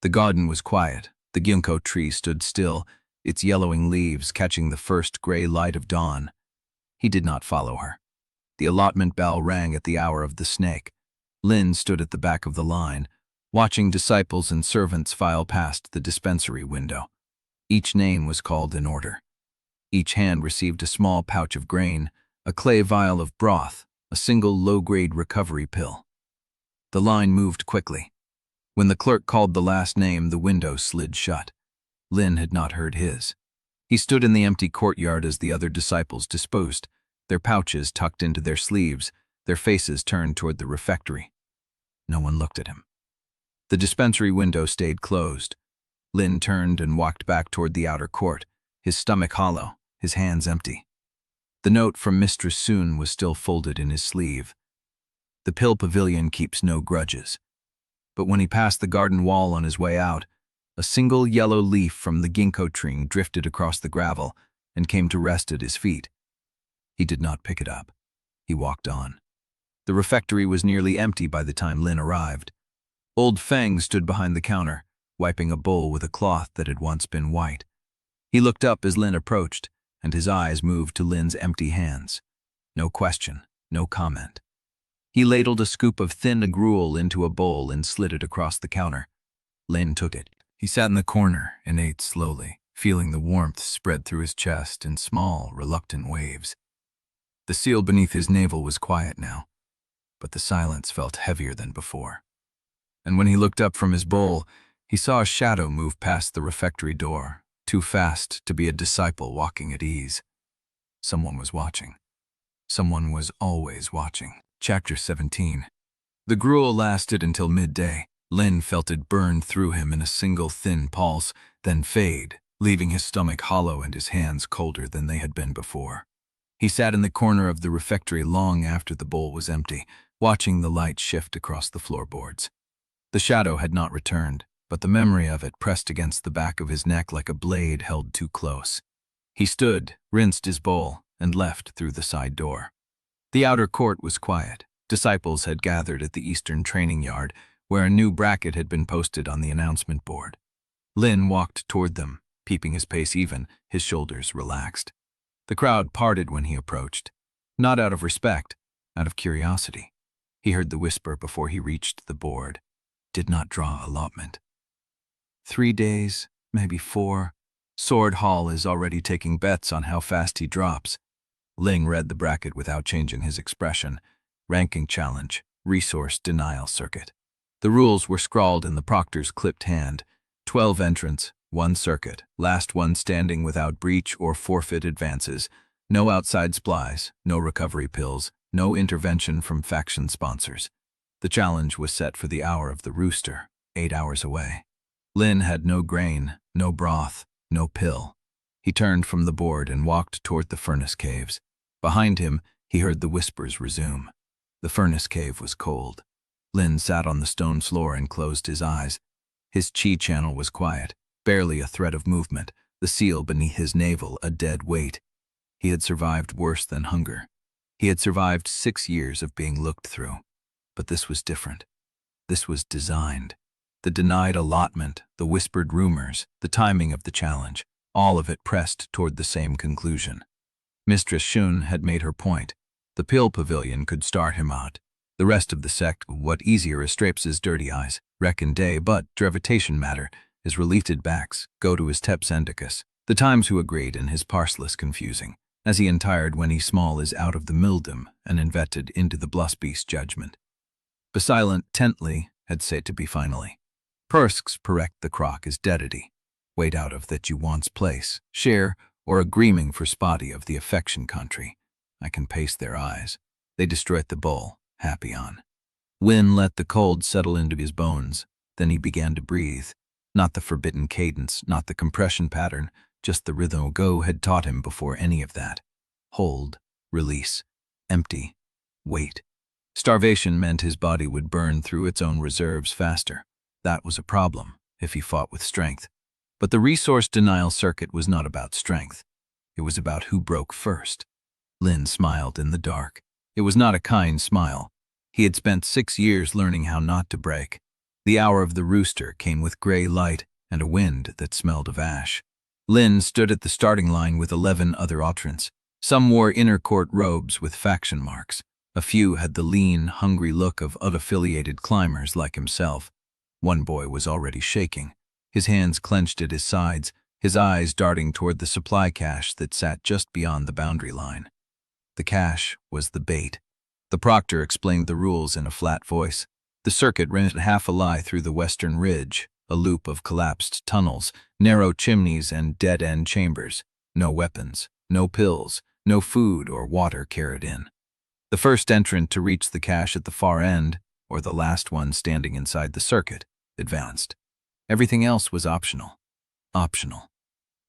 The garden was quiet. The ginkgo tree stood still, its yellowing leaves catching the first gray light of dawn. He did not follow her. The allotment bell rang at the hour of the snake. Lin stood at the back of the line, watching disciples and servants file past the dispensary window. Each name was called in order. Each hand received a small pouch of grain, a clay vial of broth, a single low-grade recovery pill. The line moved quickly. When the clerk called the last name, the window slid shut. Lin had not heard his. He stood in the empty courtyard as the other disciples disposed, their pouches tucked into their sleeves, their faces turned toward the refectory. No one looked at him. The dispensary window stayed closed. Lin turned and walked back toward the outer court, his stomach hollow, his hands empty. The note from Mistress Soon was still folded in his sleeve. The Pill Pavilion keeps no grudges. But when he passed the garden wall on his way out, a single yellow leaf from the ginkgo tree drifted across the gravel and came to rest at his feet. He did not pick it up. He walked on. The refectory was nearly empty by the time Lin arrived. Old Feng stood behind the counter, wiping a bowl with a cloth that had once been white. He looked up as Lin approached, and his eyes moved to Lin's empty hands. No question, no comment. He ladled a scoop of thin gruel into a bowl and slid it across the counter. Lin took it. He sat in the corner and ate slowly, feeling the warmth spread through his chest in small, reluctant waves. The seal beneath his navel was quiet now, but the silence felt heavier than before. And when he looked up from his bowl, he saw a shadow move past the refectory door, too fast to be a disciple walking at ease. Someone was watching. Someone was always watching. Chapter 17. The gruel lasted until midday. Lin felt it burn through him in a single thin pulse, then fade, leaving his stomach hollow and his hands colder than they had been before. He sat in the corner of the refectory long after the bowl was empty, watching the light shift across the floorboards. The shadow had not returned, but the memory of it pressed against the back of his neck like a blade held too close. He stood, rinsed his bowl, and left through the side door. The outer court was quiet. Disciples had gathered at the eastern training yard, where a new bracket had been posted on the announcement board. Lin walked toward them, keeping his pace even, his shoulders relaxed. The crowd parted when he approached, not out of respect, out of curiosity. He heard the whisper before he reached the board. Did not draw allotment. 3 days, maybe 4. Sword Hall is already taking bets on how fast he drops. Ling read the bracket without changing his expression. Ranking challenge, resource denial circuit. The rules were scrawled in the proctor's clipped hand. 12 entrants, 1 circuit, last one standing without breach or forfeit advances, no outside supplies, no recovery pills, no intervention from faction sponsors. The challenge was set for the hour of the rooster, 8 hours away. Lin had no grain, no broth, no pill. He turned from the board and walked toward the furnace caves. Behind him, he heard the whispers resume. The furnace cave was cold. Lin sat on the stone floor and closed his eyes. His chi channel was quiet, barely a thread of movement, the seal beneath his navel a dead weight. He had survived worse than hunger. He had survived 6 years of being looked through. But this was different. This was designed. The denied allotment, the whispered rumors, the timing of the challenge, all of it pressed toward the same conclusion. Mistress Shun had made her point. The Pill Pavilion could start him out. The rest of the sect, what easier estrapes his dirty eyes, reckon day, but drevitation matter, his reliefted backs, go to his teps endicus. The times who agreed and his parseless confusing, as he entired when he small is out of the mildom and invetted into the blusbeast judgment. Besilent tently had said to be finally. Persks perect the crock is deadity. wait out of that you want's place, share, or agreeing for spotty of the affection country. I can pace their eyes. They destroyed the bowl, happy on. Win let the cold settle into his bones. Then he began to breathe. Not the forbidden cadence, not the compression pattern, just the rhythm Go had taught him before any of that. Hold, release, empty, wait. Starvation meant his body would burn through its own reserves faster. That was a problem, if he fought with strength. But the resource denial circuit was not about strength. It was about who broke first. Lin smiled in the dark. It was not a kind smile. He had spent 6 years learning how not to break. The hour of the rooster came with gray light and a wind that smelled of ash. Lin stood at the starting line with 11 other Autrans. Some wore inner court robes with faction marks. A few had the lean, hungry look of unaffiliated climbers like himself. One boy was already shaking. His hands clenched at his sides, his eyes darting toward the supply cache that sat just beyond the boundary line. The cache was the bait. The proctor explained the rules in a flat voice. The circuit ran half a lie through the western ridge, a loop of collapsed tunnels, narrow chimneys, and dead-end chambers. No weapons, no pills, no food or water carried in. The first entrant to reach the cache at the far end, or the last one standing inside the circuit, advanced. Everything else was optional. Optional.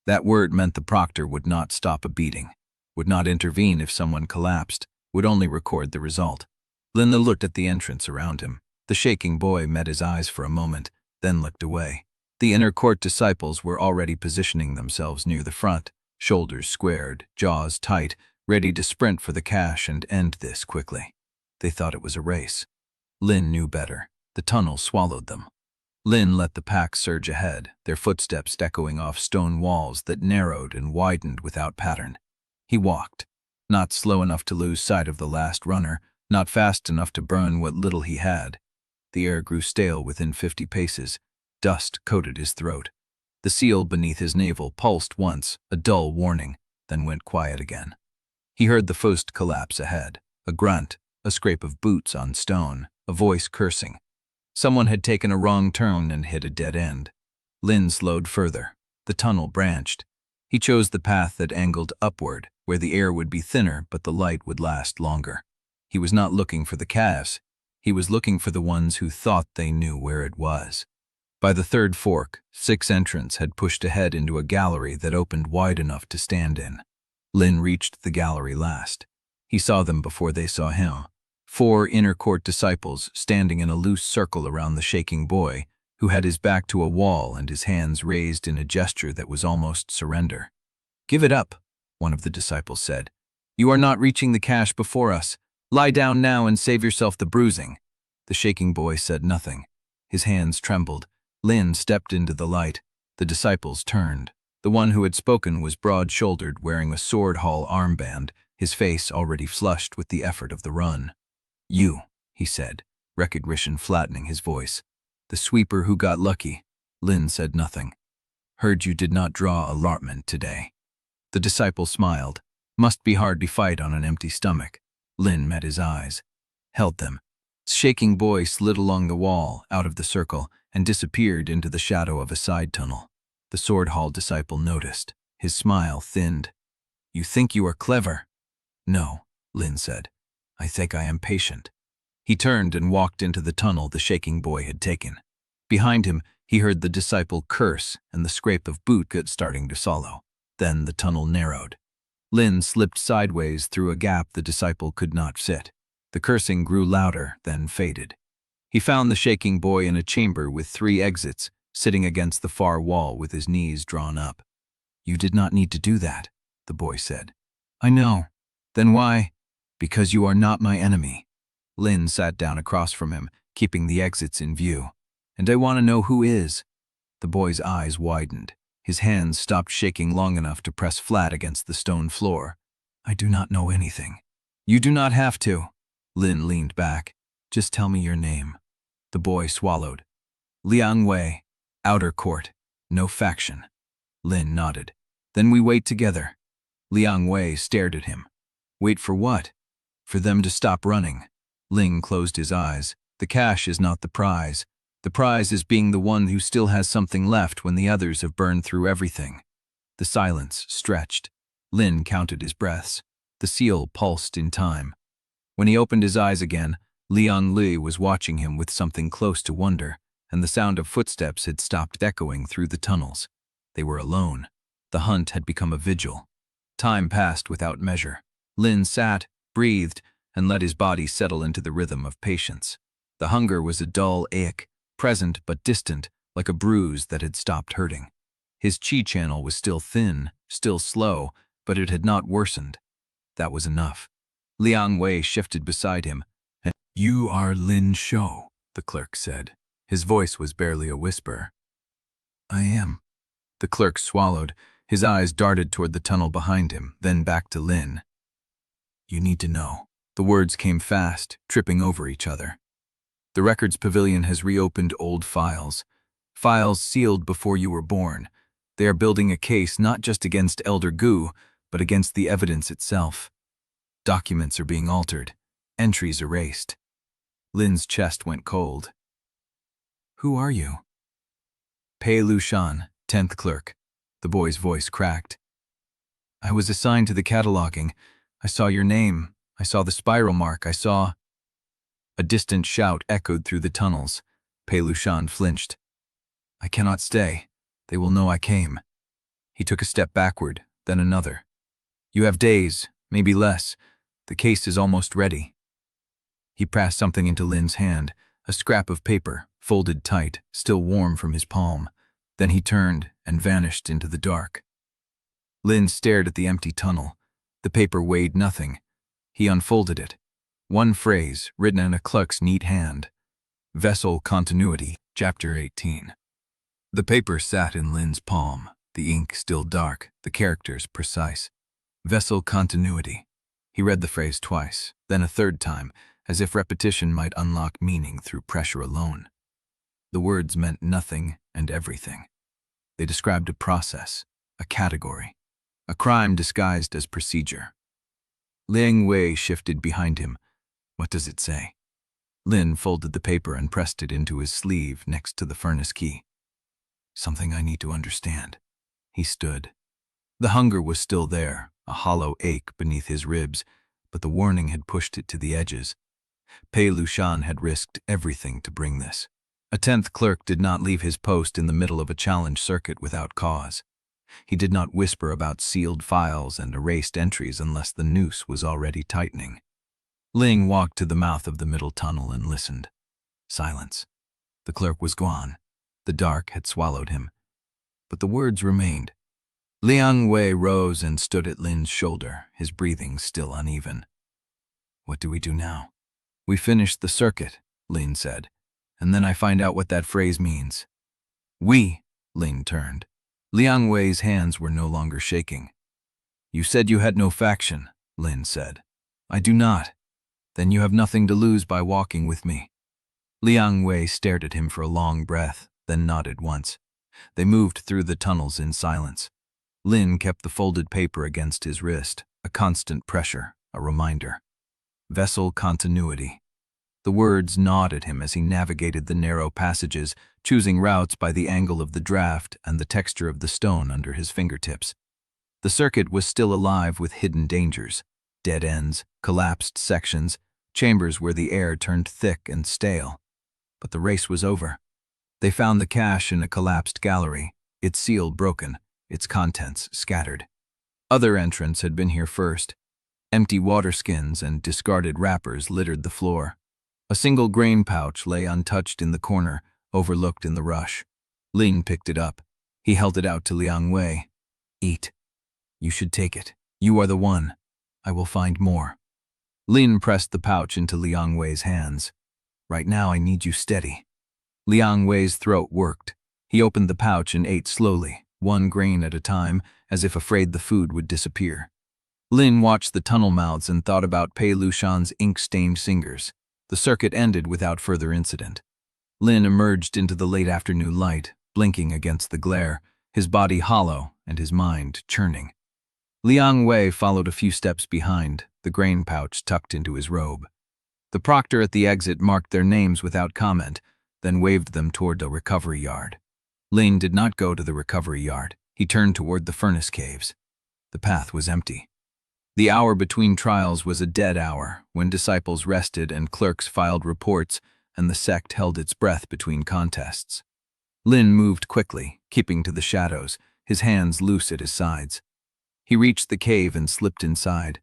That word meant the proctor would not stop a beating, would not intervene if someone collapsed, would only record the result. Linda looked at the entrance around him. The shaking boy met his eyes for a moment, then looked away. The inner court disciples were already positioning themselves near the front, shoulders squared, jaws tight, ready to sprint for the cache and end this quickly. They thought it was a race. Lin knew better. The tunnel swallowed them. Lin let the pack surge ahead, their footsteps echoing off stone walls that narrowed and widened without pattern. He walked, not slow enough to lose sight of the last runner, not fast enough to burn what little he had. The air grew stale within 50 paces. Dust coated his throat. The seal beneath his navel pulsed once, a dull warning, then went quiet again. He heard the first collapse ahead, a grunt, a scrape of boots on stone, a voice cursing. Someone had taken a wrong turn and hit a dead end. Lin slowed further. The tunnel branched. He chose the path that angled upward, where the air would be thinner but the light would last longer. He was not looking for the calves. He was looking for the ones who thought they knew where it was. By the third fork, 6 entrants had pushed ahead into a gallery that opened wide enough to stand in. Lin reached the gallery last. He saw them before they saw him. 4 inner court disciples standing in a loose circle around the shaking boy, who had his back to a wall and his hands raised in a gesture that was almost surrender. "Give it up," one of the disciples said. "You are not reaching the cache before us. Lie down now and save yourself the bruising." The shaking boy said nothing. His hands trembled. Lin stepped into the light. The disciples turned. The one who had spoken was broad-shouldered, wearing a sword hall armband, his face already flushed with the effort of the run. "You," he said, recognition flattening his voice. "The sweeper who got lucky." Lin said nothing. "Heard you did not draw allotment today." The disciple smiled. Must be hard to fight on an empty stomach. Lin met his eyes. Held them. The shaking boy slid along the wall, out of the circle, and disappeared into the shadow of a side tunnel. The sword hall disciple noticed. His smile thinned. "You think you are clever?" "No," Lin said. "I think I am patient." He turned and walked into the tunnel the shaking boy had taken. Behind him, he heard the disciple curse and the scrape of boot starting to follow. Then the tunnel narrowed. Lin slipped sideways through a gap the disciple could not fit. The cursing grew louder, then faded. He found the shaking boy in a chamber with 3 exits, sitting against the far wall with his knees drawn up. "You did not need to do that," the boy said. "I know. Then why?" "Because you are not my enemy." Lin sat down across from him, keeping the exits in view. "And I want to know who is." The boy's eyes widened. His hands stopped shaking long enough to press flat against the stone floor. "I do not know anything." "You do not have to." Lin leaned back. "Just tell me your name." The boy swallowed. "Liang Wei, Outer Court, no faction." Lin nodded. "Then we wait together." Liang Wei stared at him. "Wait for what?" "For them to stop running." Ling closed his eyes. "The cash is not the prize. The prize is being the one who still has something left when the others have burned through everything. The silence stretched. Lin counted his breaths. The seal pulsed in time. When he opened his eyes again, Liang Li was watching him with something close to wonder, and the sound of footsteps had stopped echoing through the tunnels. They were alone. The hunt had become a vigil. Time passed without measure. Lin sat, breathed, and let his body settle into the rhythm of patience. The hunger was a dull ache, present but distant, like a bruise that had stopped hurting. His chi channel was still thin, still slow, but it had not worsened. That was enough. Liang Wei shifted beside him. "You are Lin Shou," the clerk said. His voice was barely a whisper. "I am." The clerk swallowed. His eyes darted toward the tunnel behind him, then back to Lin. "You need to know." The words came fast, tripping over each other. "The Records Pavilion has reopened old files. Files sealed before you were born. They are building a case not just against Elder Gu, but against the evidence itself. Documents are being altered, entries erased." Lin's chest went cold. "Who are you?" "Pei Lushan, 10th clerk." The boy's voice cracked. "I was assigned to the cataloging. I saw your name. I saw the spiral mark. I saw—" A distant shout echoed through the tunnels. Pei Lushan flinched. "I cannot stay. They will know I came." He took a step backward, then another. "You have days, maybe less. The case is almost ready." He passed something into Lin's hand, a scrap of paper, folded tight, still warm from his palm. Then he turned and vanished into the dark. Lin stared at the empty tunnel. The paper weighed nothing. He unfolded it. One phrase, written in a clerk's neat hand. Vessel Continuity, Chapter 18. The paper sat in Lin's palm, the ink still dark, the characters precise. Vessel Continuity. He read the phrase twice, then a third time, as if repetition might unlock meaning through pressure alone. The words meant nothing and everything. They described a process, a category, a crime disguised as procedure. Liang Wei shifted behind him. "What does it say?" Lin folded the paper and pressed it into his sleeve next to the furnace key. "Something I need to understand." He stood. The hunger was still there, a hollow ache beneath his ribs, but the warning had pushed it to the edges. Pei Lushan had risked everything to bring this. A 10th clerk did not leave his post in the middle of a challenge circuit without cause. He did not whisper about sealed files and erased entries unless the noose was already tightening. Ling walked to the mouth of the middle tunnel and listened. Silence. The clerk was gone. The dark had swallowed him. But the words remained. Liang Wei rose and stood at Lin's shoulder, his breathing still uneven. "What do we do now?" "We finish the circuit," Lin said, "and then I find out what that phrase means." "We," Lin turned. Liang Wei's hands were no longer shaking. "You said you had no faction," Lin said. "I do not." "Then you have nothing to lose by walking with me." Liang Wei stared at him for a long breath, then nodded once. They moved through the tunnels in silence. Lin kept the folded paper against his wrist, a constant pressure, a reminder. Vessel Continuity. The words gnawed at him as he navigated the narrow passages, choosing routes by the angle of the draft and the texture of the stone under his fingertips. The circuit was still alive with hidden dangers, dead ends, collapsed sections, chambers where the air turned thick and stale. But the race was over. They found the cache in a collapsed gallery, its seal broken, its contents scattered. Other entrants had been here first. Empty water skins and discarded wrappers littered the floor. A single grain pouch lay untouched in the corner, overlooked in the rush. Lin picked it up. He held it out to Liang Wei. "Eat. You should take it. You are the one. I will find more." Lin pressed the pouch into Liang Wei's hands. "Right now I need you steady." Liang Wei's throat worked. He opened the pouch and ate slowly, one grain at a time, as if afraid the food would disappear. Lin watched the tunnel mouths and thought about Pei Lushan's ink-stained fingers. The circuit ended without further incident. Lin emerged into the late afternoon light, blinking against the glare, his body hollow and his mind churning. Liang Wei followed a few steps behind, the grain pouch tucked into his robe. The proctor at the exit marked their names without comment. then waved them toward the recovery yard. Lin did not go to the recovery yard. He turned toward the furnace caves. The path was empty. The hour between trials was a dead hour, when disciples rested and clerks filed reports and the sect held its breath between contests. Lin moved quickly, keeping to the shadows, his hands loose at his sides. He reached the cave and slipped inside.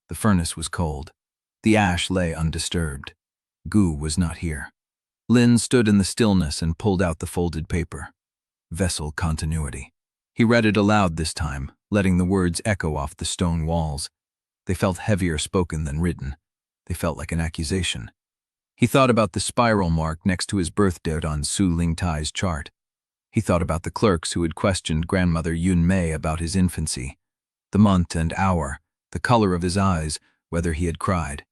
The furnace was cold. The ash lay undisturbed. Gu was not here. Lin stood in the stillness and pulled out the folded paper. Vessel continuity. He read it aloud this time, letting the words echo off the stone walls. They felt heavier spoken than written. They felt like an accusation. He thought about the spiral mark next to his birth date on Su Lingtai's chart. He thought about the clerks who had questioned grandmother Yun Mei about his infancy, the month and hour, the color of his eyes, whether he had cried.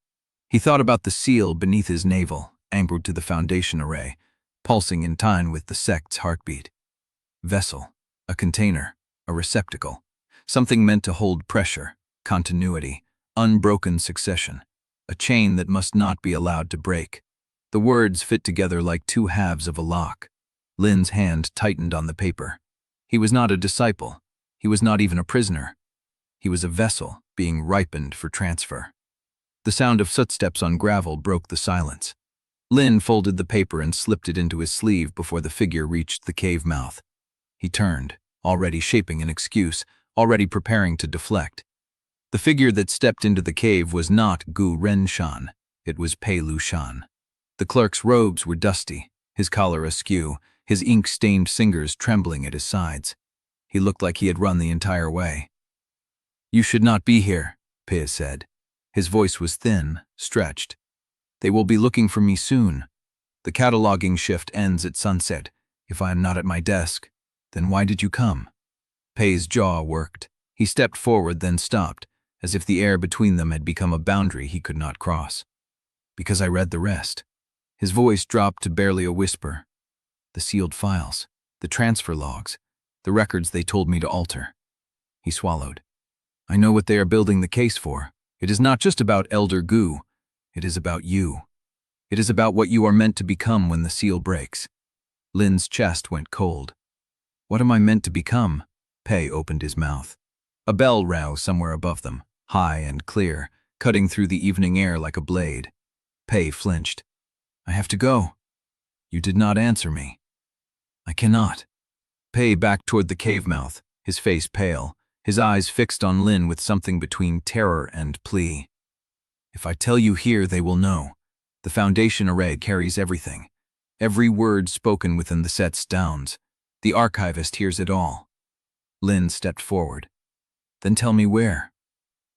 He thought about the seal beneath his navel, anchored to the foundation array, pulsing in time with the sect's heartbeat. Vessel, a container, a receptacle, something meant to hold pressure, continuity, unbroken succession, a chain that must not be allowed to break. The words fit together like two halves of a lock. Lin's hand tightened on the paper. He was not a disciple. He was not even a prisoner. He was a vessel being ripened for transfer. The sound of footsteps on gravel broke the silence. Lin folded the paper and slipped it into his sleeve before the figure reached the cave mouth. He turned, already shaping an excuse, already preparing to deflect. The figure that stepped into the cave was not Gu Renshan. It was Pei Lushan. The clerk's robes were dusty, his collar askew, his ink-stained fingers trembling at his sides. He looked like he had run the entire way. "You should not be here," Pei said. His voice was thin, stretched. "They will be looking for me soon. The cataloging shift ends at sunset. If I am not at my desk, then why did you come?" Pei's jaw worked. He stepped forward, then stopped, as if the air between them had become a boundary he could not cross. "Because I read the rest." His voice dropped to barely a whisper. "The sealed files, the transfer logs, the records they told me to alter." He swallowed. "I know what they are building the case for. It is not just about Elder Gu. It is about you. It is about what you are meant to become when the seal breaks." Lin's chest went cold. "What am I meant to become?" Pei opened his mouth. A bell rang somewhere above them, high and clear, cutting through the evening air like a blade. Pei flinched. "I have to go." "You did not answer me." "I cannot." Pei backed toward the cave mouth, his face pale, his eyes fixed on Lin with something between terror and plea. "If I tell you here, they will know. The foundation array carries everything. Every word spoken within the set stones. The archivist hears it all." Lin stepped forward. "Then tell me where."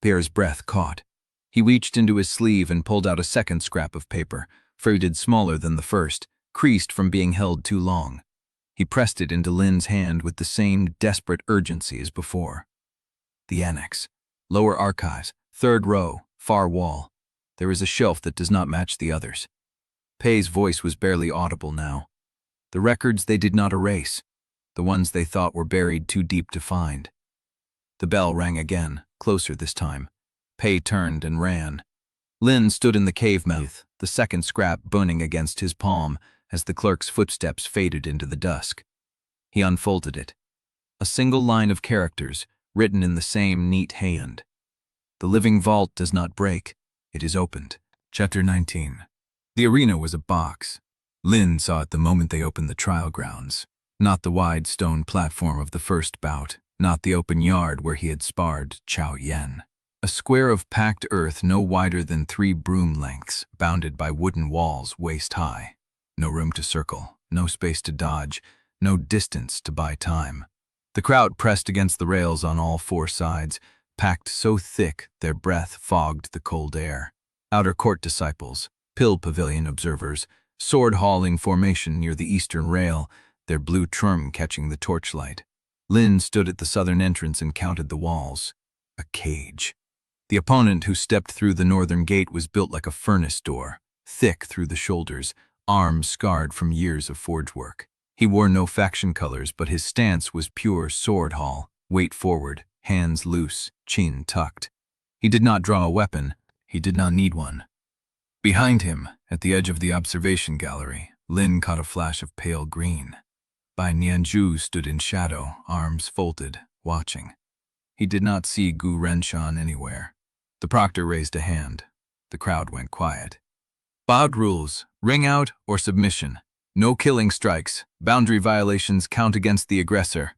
Pei's breath caught. He reached into his sleeve and pulled out a second scrap of paper, folded smaller than the first, creased from being held too long. He pressed it into Lin's hand with the same desperate urgency as before. "The annex. Lower archives. Third row. Far wall. There is a shelf that does not match the others." Pei's voice was barely audible now. The records they did not erase. The ones they thought were buried too deep to find. The bell rang again, closer this time. Pei turned and ran. Lin stood in the cave mouth, the second scrap burning against his palm as the clerk's footsteps faded into the dusk. He unfolded it. A single line of characters, written in the same neat hand. "The living vault does not break. It is opened." Chapter 19. The arena was a box. Lin saw it the moment they opened the trial grounds. Not the wide stone platform of the first bout, not the open yard where he had sparred Chao Yan. A square of packed earth no wider than 3 broom lengths, bounded by wooden walls waist high. No room to circle, no space to dodge, no distance to buy time. The crowd pressed against the rails on all 4 sides, packed so thick their breath fogged the cold air. Outer court disciples, pill pavilion observers, sword-hauling formation near the eastern rail, their blue trim catching the torchlight. Lin stood at the southern entrance and counted the walls. A cage. The opponent who stepped through the northern gate was built like a furnace door, thick through the shoulders, arms scarred from years of forge work. He wore no faction colors, but his stance was pure sword haul, weight forward, hands loose, chin tucked. He did not draw a weapon. He did not need one. Behind him, at the edge of the observation gallery, Lin caught a flash of pale green. Bai Nianzhu stood in shadow, arms folded, watching. He did not see Gu Renshan anywhere. The proctor raised a hand. The crowd went quiet. Bout rules, ring out or submission. No killing strikes. Boundary violations count against the aggressor.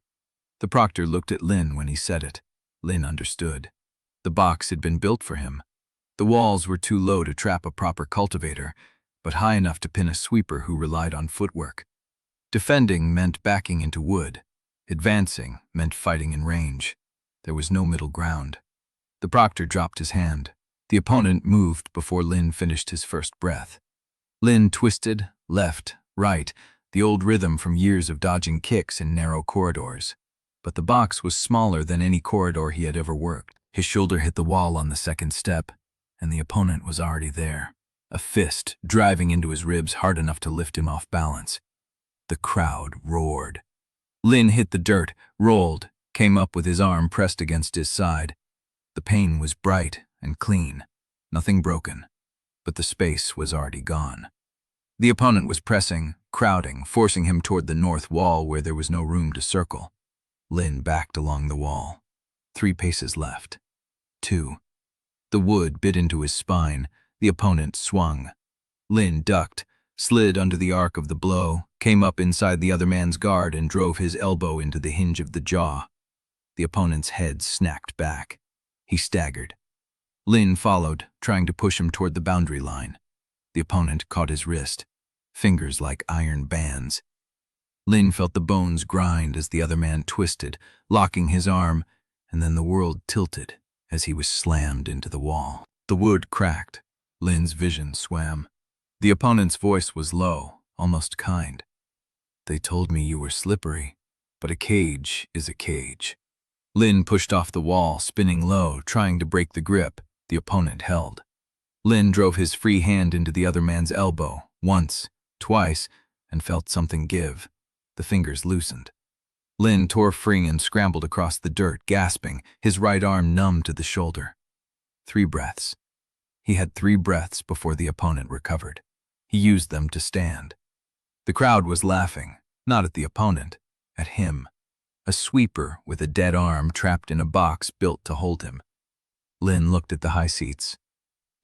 The proctor looked at Lin when he said it. Lin understood. The box had been built for him. The walls were too low to trap a proper cultivator, but high enough to pin a sweeper who relied on footwork. Defending meant backing into wood. Advancing meant fighting in range. There was no middle ground. The proctor dropped his hand. The opponent moved before Lin finished his first breath. Lin twisted, left, right, the old rhythm from years of dodging kicks in narrow corridors. But the box was smaller than any corridor he had ever worked. His shoulder hit the wall on the second step, and the opponent was already there, a fist driving into his ribs hard enough to lift him off balance. The crowd roared. Lin hit the dirt, rolled, came up with his arm pressed against his side. The pain was bright and clean, nothing broken, but the space was already gone. The opponent was pressing, crowding, forcing him toward the north wall where there was no room to circle. Lin backed along the wall. 3 paces left. 2. The wood bit into his spine. The opponent swung. Lin ducked, slid under the arc of the blow, came up inside the other man's guard and drove his elbow into the hinge of the jaw. The opponent's head snapped back. He staggered. Lin followed, trying to push him toward the boundary line. The opponent caught his wrist, fingers like iron bands. Lin felt the bones grind as the other man twisted, locking his arm, and then the world tilted as he was slammed into the wall. The wood cracked. Lin's vision swam. The opponent's voice was low, almost kind. "They told me you were slippery, but a cage is a cage." Lin pushed off the wall, spinning low, trying to break the grip. The opponent held. Lin drove his free hand into the other man's elbow, once, twice, and felt something give. The fingers loosened. Lin tore free and scrambled across the dirt, gasping, his right arm numb to the shoulder. 3 breaths. He had 3 breaths before the opponent recovered. He used them to stand. The crowd was laughing, not at the opponent, at him. A sweeper with a dead arm trapped in a box built to hold him. Lin looked at the high seats.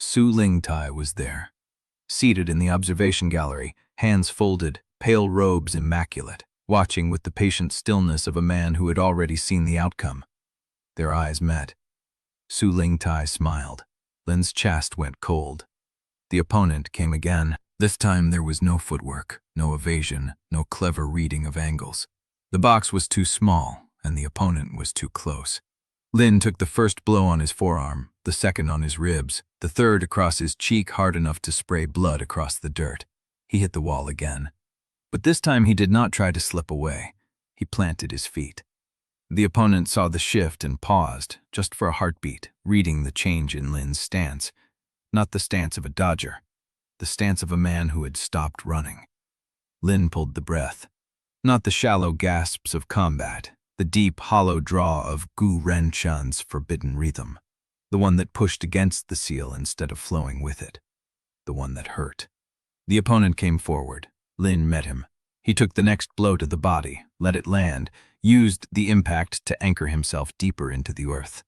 Su Lingtai was there, seated in the observation gallery, hands folded, pale robes immaculate, watching with the patient stillness of a man who had already seen the outcome. Their eyes met. Su Lingtai smiled. Lin's chest went cold. The opponent came again. This time there was no footwork, no evasion, no clever reading of angles. The box was too small, and the opponent was too close. Lin took the first blow on his forearm, the second on his ribs, the third across his cheek hard enough to spray blood across the dirt. He hit the wall again. But this time he did not try to slip away. He planted his feet. The opponent saw the shift and paused, just for a heartbeat, reading the change in Lin's stance. Not the stance of a dodger, the stance of a man who had stopped running. Lin pulled the breath. Not the shallow gasps of combat, the deep, hollow draw of Gu Renshan's forbidden rhythm. The one that pushed against the seal instead of flowing with it. The one that hurt. The opponent came forward. Lin met him. He took the next blow to the body, let it land, used the impact to anchor himself deeper into the earth.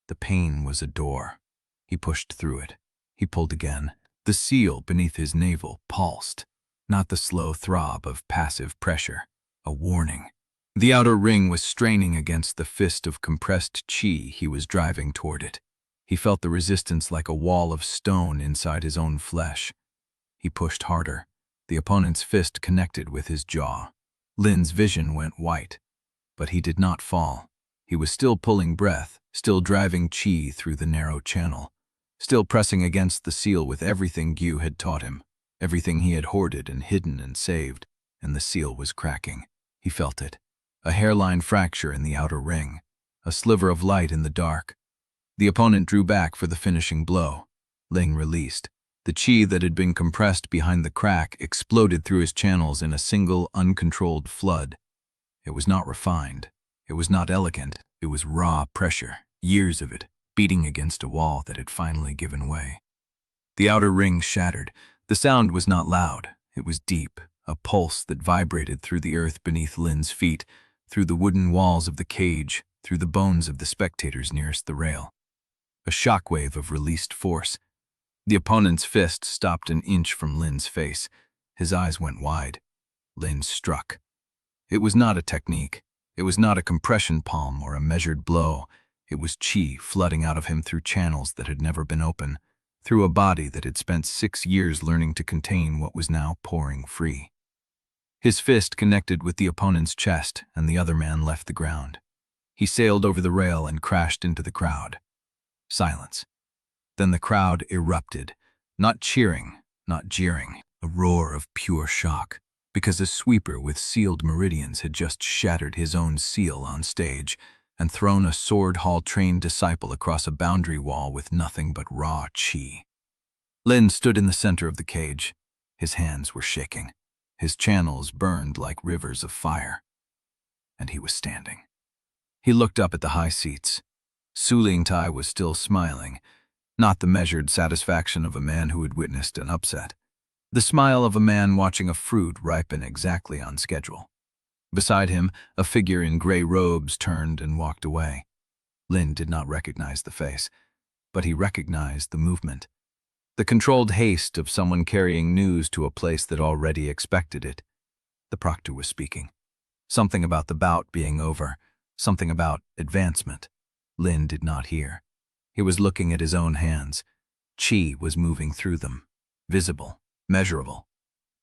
The pain was a door. He pushed through it. He pulled again. The seal beneath his navel pulsed, not the slow throb of passive pressure, a warning. The outer ring was straining against the fist of compressed chi he was driving toward it. He felt the resistance like a wall of stone inside his own flesh. He pushed harder. The opponent's fist connected with his jaw. Lin's vision went white, but he did not fall. He was still pulling breath, still driving chi through the narrow channel, still pressing against the seal with everything Gu had taught him, everything he had hoarded and hidden and saved, and the seal was cracking. He felt it. A hairline fracture in the outer ring, a sliver of light in the dark. The opponent drew back for the finishing blow. Ling released. The chi that had been compressed behind the crack exploded through his channels in a single, uncontrolled flood. It was not refined. It was not elegant. It was raw pressure, years of it, beating against a wall that had finally given way. The outer ring shattered. The sound was not loud. It was deep, a pulse that vibrated through the earth beneath Lin's feet, through the wooden walls of the cage, through the bones of the spectators nearest the rail. A shockwave of released force. The opponent's fist stopped an inch from Lin's face. His eyes went wide. Lin struck. It was not a technique. It was not a compression palm or a measured blow. It was chi flooding out of him through channels that had never been open, through a body that had spent 6 years learning to contain what was now pouring free. His fist connected with the opponent's chest, and the other man left the ground. He sailed over the rail and crashed into the crowd. Silence. Then the crowd erupted, not cheering, not jeering, a roar of pure shock, because a sweeper with sealed meridians had just shattered his own seal on stage and thrown a sword-hall-trained disciple across a boundary wall with nothing but raw chi. Lin stood in the center of the cage. His hands were shaking. His channels burned like rivers of fire. And he was standing. He looked up at the high seats. Su Lingtai was still smiling, not the measured satisfaction of a man who had witnessed an upset. The smile of a man watching a fruit ripen exactly on schedule. Beside him, a figure in gray robes turned and walked away. Lin did not recognize the face, but he recognized the movement. The controlled haste of someone carrying news to a place that already expected it. The proctor was speaking. Something about the bout being over, something about advancement. Lin did not hear. He was looking at his own hands. Chi was moving through them, visible, measurable,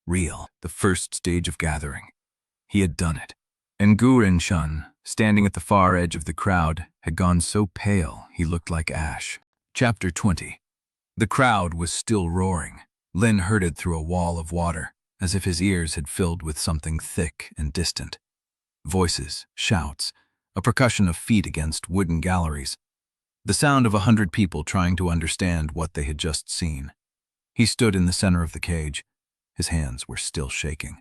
real, the first stage of gathering. He had done it. And Renshan, standing at the far edge of the crowd, had gone so pale he looked like ash. Chapter 20. The crowd was still roaring. Lin heard it through a wall of water, as if his ears had filled with something thick and distant. Voices, shouts, a percussion of feet against wooden galleries. The sound of 100 people trying to understand what they had just seen. He stood in the center of the cage. His hands were still shaking.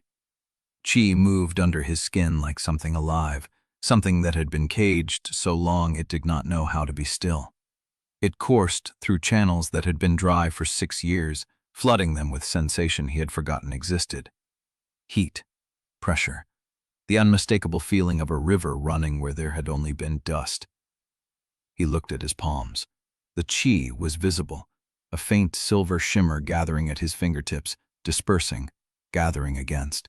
Chi moved under his skin like something alive, something that had been caged so long it did not know how to be still. It coursed through channels that had been dry for 6 years, flooding them with sensation he had forgotten existed. Heat, pressure, the unmistakable feeling of a river running where there had only been dust. He looked at his palms. The chi was visible, a faint silver shimmer gathering at his fingertips, dispersing, gathering against.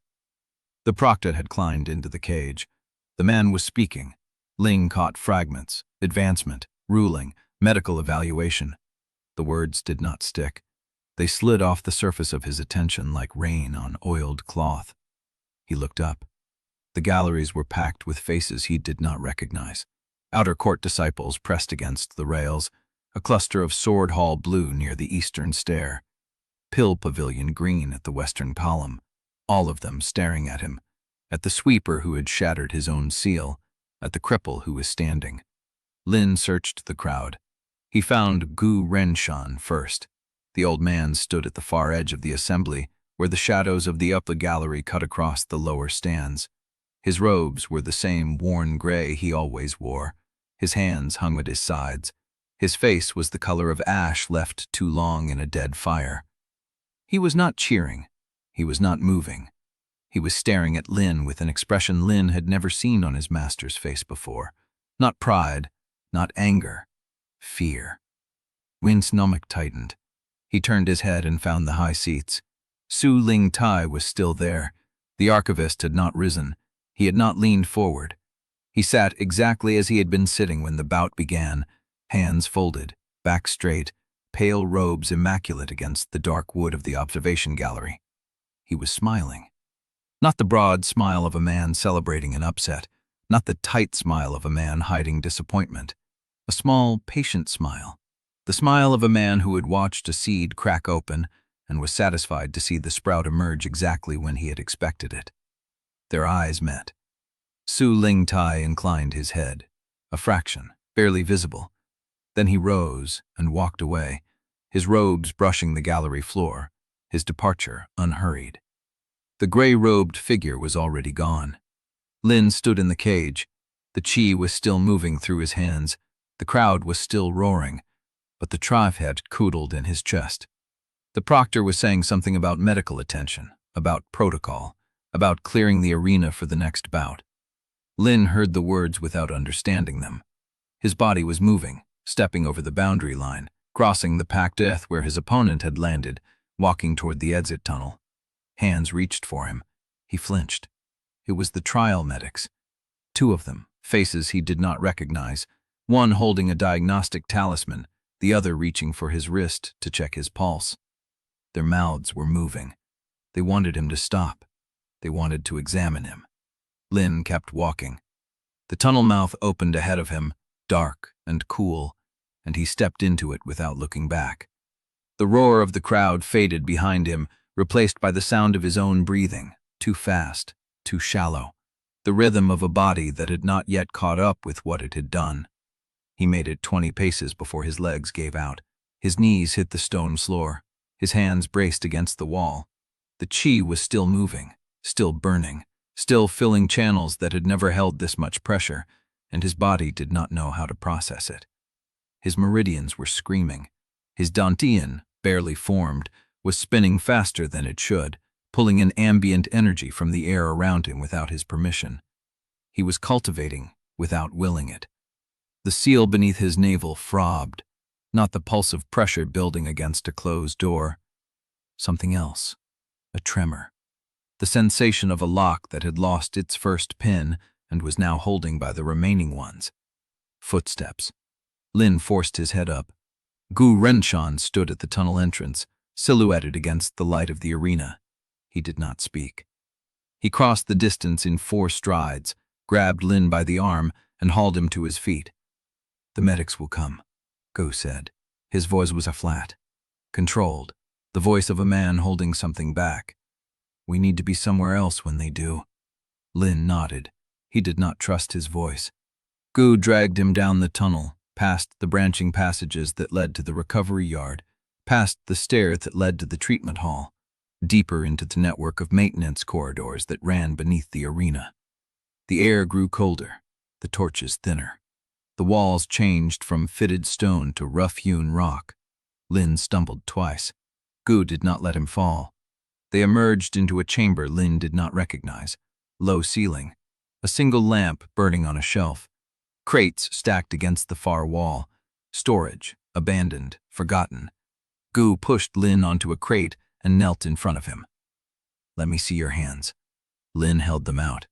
The proctor had climbed into the cage. The man was speaking. Ling caught fragments, advancement, ruling, medical evaluation. The words did not stick. They slid off the surface of his attention like rain on oiled cloth. He looked up. The galleries were packed with faces he did not recognize. Outer court disciples pressed against the rails, a cluster of sword hall blue near the eastern stair, pill pavilion green at the western column, all of them staring at him, at the sweeper who had shattered his own seal, at the cripple who was standing. Lin searched the crowd. He found Renshan first. The old man stood at the far edge of the assembly, where the shadows of the upper gallery cut across the lower stands. His robes were the same worn gray he always wore. His hands hung at his sides. His face was the color of ash left too long in a dead fire. He was not cheering. He was not moving. He was staring at Lin with an expression Lin had never seen on his master's face before. Not pride, not anger, fear. Lin's stomach tightened. He turned his head and found the high seats. Su Lingtai was still there. The archivist had not risen. He had not leaned forward. He sat exactly as he had been sitting when the bout began, hands folded, back straight, pale robes immaculate against the dark wood of the observation gallery. He was smiling. Not the broad smile of a man celebrating an upset, not the tight smile of a man hiding disappointment. A small, patient smile. The smile of a man who had watched a seed crack open and was satisfied to see the sprout emerge exactly when he had expected it. Their eyes met. Su Lingtai inclined his head, a fraction, barely visible. Then he rose and walked away, his robes brushing the gallery floor, his departure unhurried. The gray-robed figure was already gone. Lin stood in the cage. The chi was still moving through his hands. The crowd was still roaring, but the tribe had cootled in his chest. The proctor was saying something about medical attention, about protocol. about clearing the arena for the next bout. Lin heard the words without understanding them. His body was moving, stepping over the boundary line, crossing the packed earth where his opponent had landed, walking toward the exit tunnel. Hands reached for him. He flinched. It was the trial medics. Two of them, faces he did not recognize, one holding a diagnostic talisman, the other reaching for his wrist to check his pulse. Their mouths were moving. They wanted him to stop. They wanted to examine him. Lin kept walking. The tunnel mouth opened ahead of him, dark and cool, and he stepped into it without looking back. The roar of the crowd faded behind him, replaced by the sound of his own breathing, too fast, too shallow, the rhythm of a body that had not yet caught up with what it had done. He made it 20 paces before his legs gave out. His knees hit the stone floor. His hands braced against the wall. The chi was still moving, still burning, still filling channels that had never held this much pressure, and his body did not know how to process it. His meridians were screaming. His dantian, barely formed, was spinning faster than it should, pulling in ambient energy from the air around him without his permission. He was cultivating without willing it. The seal beneath his navel throbbed, not the pulse of pressure building against a closed door. Something else, a tremor. The sensation of a lock that had lost its first pin and was now holding by the remaining ones. Footsteps. Lin forced his head up. Renshan stood at the tunnel entrance, silhouetted against the light of the arena. He did not speak. He crossed the distance in 4 strides, grabbed Lin by the arm, and hauled him to his feet. "The medics will come," Gu said. His voice was a flat, controlled, the voice of a man holding something back. "We need to be somewhere else when they do." Lin nodded. He did not trust his voice. Gu dragged him down the tunnel, past the branching passages that led to the recovery yard, past the stair that led to the treatment hall, deeper into the network of maintenance corridors that ran beneath the arena. The air grew colder, the torches thinner. The walls changed from fitted stone to rough-hewn rock. Lin stumbled twice. Gu did not let him fall. They emerged into a chamber Lin did not recognize. Low ceiling, a single lamp burning on a shelf, crates stacked against the far wall, storage, abandoned, forgotten. Gu pushed Lin onto a crate and knelt in front of him. "Let me see your hands." Lin held them out.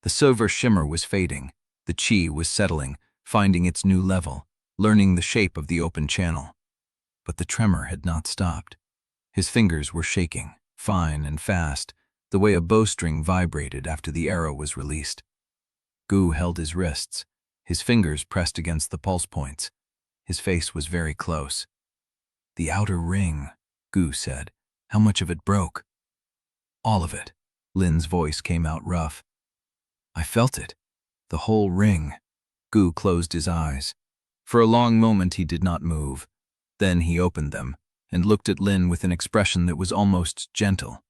The silver shimmer was fading. The chi was settling, finding its new level, learning the shape of the open channel. But the tremor had not stopped. His fingers were shaking, fine and fast, the way a bowstring vibrated after the arrow was released. Gu held his wrists, his fingers pressed against the pulse points. His face was very close. "The outer ring," Gu said. "How much of it broke?" "All of it." Lin's voice came out rough. "I felt it. The whole ring." Gu closed his eyes. For a long moment he did not move. Then he opened them and looked at Lin with an expression that was almost gentle.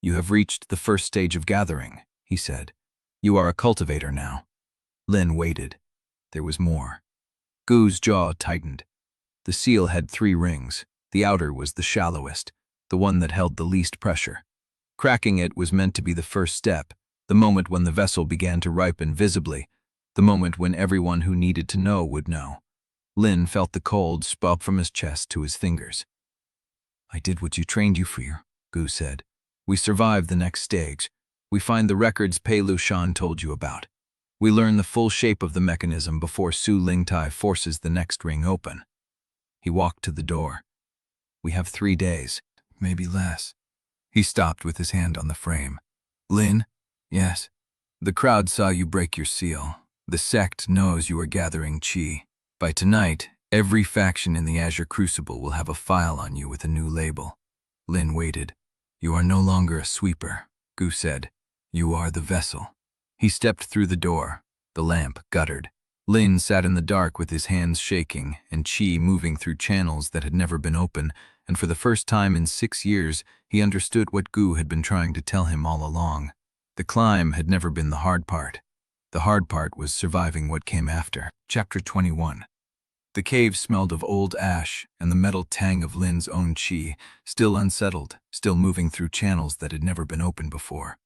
"You have reached the first stage of gathering," he said. "You are a cultivator now." Lin waited. There was more. Gu's jaw tightened. The seal had 3 rings. The outer was the shallowest, the one that held the least pressure. Cracking it was meant to be the first step, the moment when the vessel began to ripen visibly, the moment when everyone who needed to know would know. Lin felt the cold spout from his chest to his fingers. "I did what you trained you for," Gu said. "We survived the next stage. We find the records Pei Lu Shan told you about. We learn the full shape of the mechanism before Su Lingtai forces the next ring open." He walked to the door. "We have 3 days, maybe less." He stopped with his hand on the frame. "Lin?" "Yes." "The crowd saw you break your seal. The sect knows you are gathering chi. By tonight, every faction in the Azure Crucible will have a file on you with a new label." Lin waited. "You are no longer a sweeper," Gu said. "You are the vessel." He stepped through the door. The lamp guttered. Lin sat in the dark with his hands shaking and chi moving through channels that had never been open, and for the first time in 6 years, he understood what Gu had been trying to tell him all along. The climb had never been the hard part. The hard part was surviving what came after. Chapter 21. The cave smelled of old ash and the metal tang of Lin's own chi, still unsettled, still moving through channels that had never been opened before.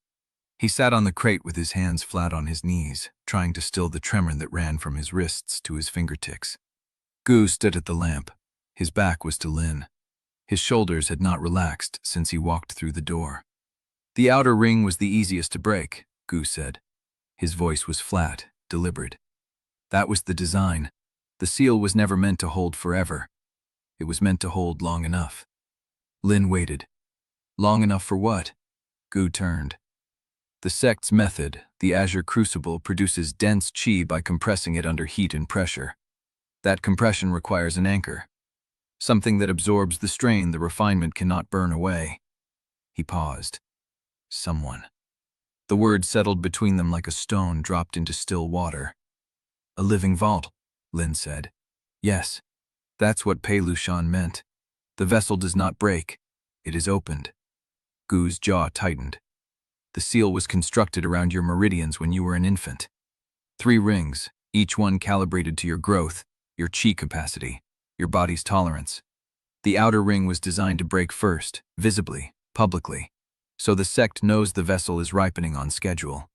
He sat on the crate with his hands flat on his knees, trying to still the tremor that ran from his wrists to his fingertips. Gu stood at the lamp. His back was to Lin. His shoulders had not relaxed since he walked through the door. The outer ring was the easiest to break, Gu said. His voice was flat, deliberate. That was the design. The seal was never meant to hold forever. It was meant to hold long enough. Lin waited. Long enough for what? Gu turned. The sect's method, the Azure Crucible, produces dense chi by compressing it under heat and pressure. That compression requires an anchor. Something that absorbs the strain the refinement cannot burn away. He paused. Someone. The word settled between them like a stone dropped into still water. A living vault, Lin said. Yes, that's what Lushan meant. The vessel does not break. It is opened. Gu's jaw tightened. The seal was constructed around your meridians when you were an infant. 3 rings, each one calibrated to your growth, your chi capacity, your body's tolerance. The outer ring was designed to break first, visibly, publicly, so the sect knows the vessel is ripening on schedule.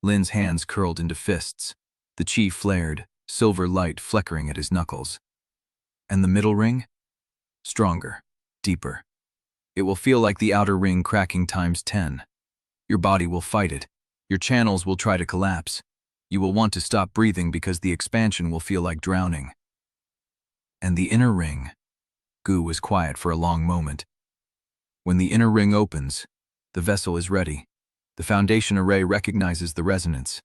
Lin's hands curled into fists. The chi flared, silver light flickering at his knuckles. And the middle ring? Stronger, deeper. It will feel like the outer ring cracking times 10. Your body will fight it. Your channels will try to collapse. You will want to stop breathing because the expansion will feel like drowning. And the inner ring? Gu was quiet for a long moment. When the inner ring opens, the vessel is ready. The foundation array recognizes the resonance.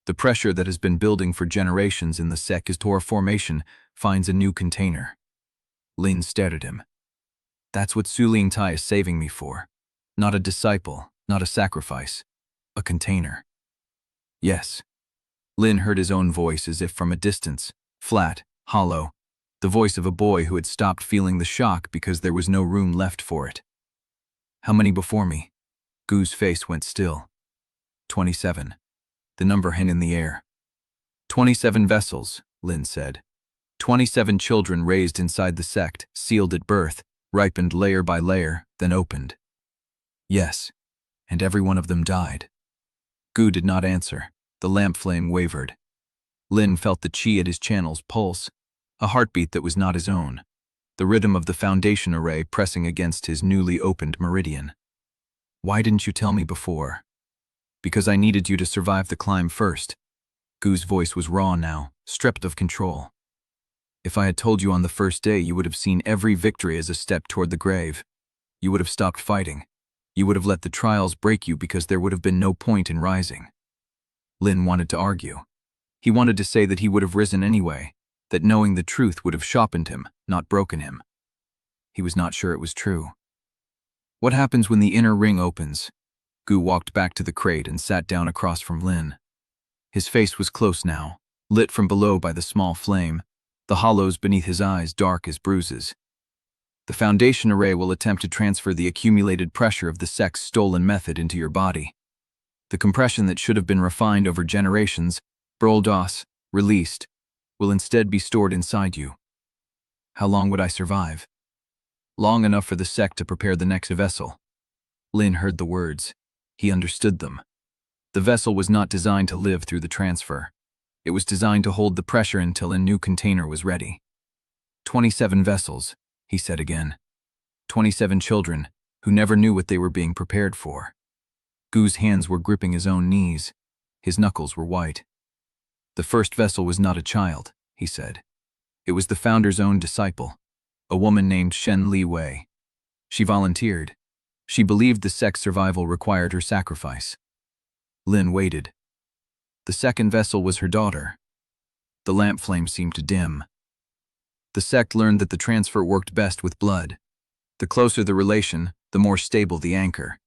The pressure that has been building for generations in the sect's formation finds a new container. Lin stared at him. That's what Su Lingtai is saving me for. Not a disciple, not a sacrifice. A container. Yes. Lin heard his own voice as if from a distance, flat, hollow, the voice of a boy who had stopped feeling the shock because there was no room left for it. How many before me? Gu's face went still. 27. The number hung in the air. 27 vessels, Lin said. 27 children raised inside the sect, sealed at birth, ripened layer by layer, then opened. Yes, and every one of them died. Gu did not answer. The lamp flame wavered. Lin felt the chi at his channels pulse, a heartbeat that was not his own, the rhythm of the foundation array pressing against his newly opened meridian. Why didn't you tell me before? Because I needed you to survive the climb first. Gu's voice was raw now, stripped of control. If I had told you on the first day, you would have seen every victory as a step toward the grave. You would have stopped fighting. You would have let the trials break you because there would have been no point in rising. Lin wanted to argue. He wanted to say that he would have risen anyway, that knowing the truth would have sharpened him, not broken him. He was not sure it was true. What happens when the inner ring opens? Gu walked back to the crate and sat down across from Lin. His face was close now, lit from below by the small flame, the hollows beneath his eyes dark as bruises. The foundation array will attempt to transfer the accumulated pressure of the sect's stolen method into your body. The compression that should have been refined over generations, broldos, released, will instead be stored inside you. How long would I survive? Long enough for the sect to prepare the next vessel. Lin heard the words. He understood them. The vessel was not designed to live through the transfer. It was designed to hold the pressure until a new container was ready. 27 vessels, he said again. 27 children, who never knew what they were being prepared for. Gu's hands were gripping his own knees. His knuckles were white. The first vessel was not a child, he said. It was the founder's own disciple, a woman named Shen Li Wei. She volunteered. She believed the sect's survival required her sacrifice. Lin waited. The second vessel was her daughter. The lamp flame seemed to dim. The sect learned that the transfer worked best with blood. The closer the relation, the more stable the anchor.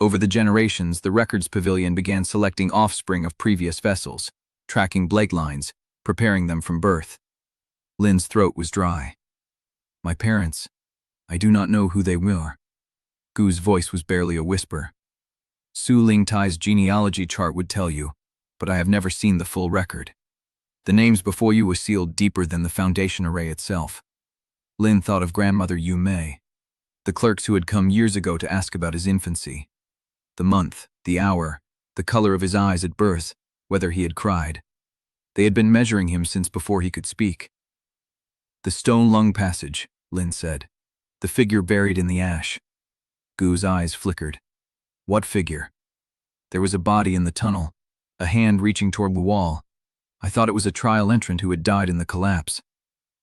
Over the generations, the Records Pavilion began selecting offspring of previous vessels, tracking blade lines, preparing them from birth. Lin's throat was dry. My parents, I do not know who they were. Gu's voice was barely a whisper. Su Lingtai's genealogy chart would tell you, but I have never seen the full record. The names before you were sealed deeper than the foundation array itself. Lin thought of grandmother Yu Mei, the clerks who had come years ago to ask about his infancy. The month, The hour, the color of his eyes at birth, whether he had cried. They had been measuring him since before he could speak. "The stone lung passage," Lin said. "The figure buried in the ash." Gu's eyes flickered. "What figure?" "There was a body in the tunnel, a hand reaching toward the wall. I thought it was a trial entrant who had died in the collapse."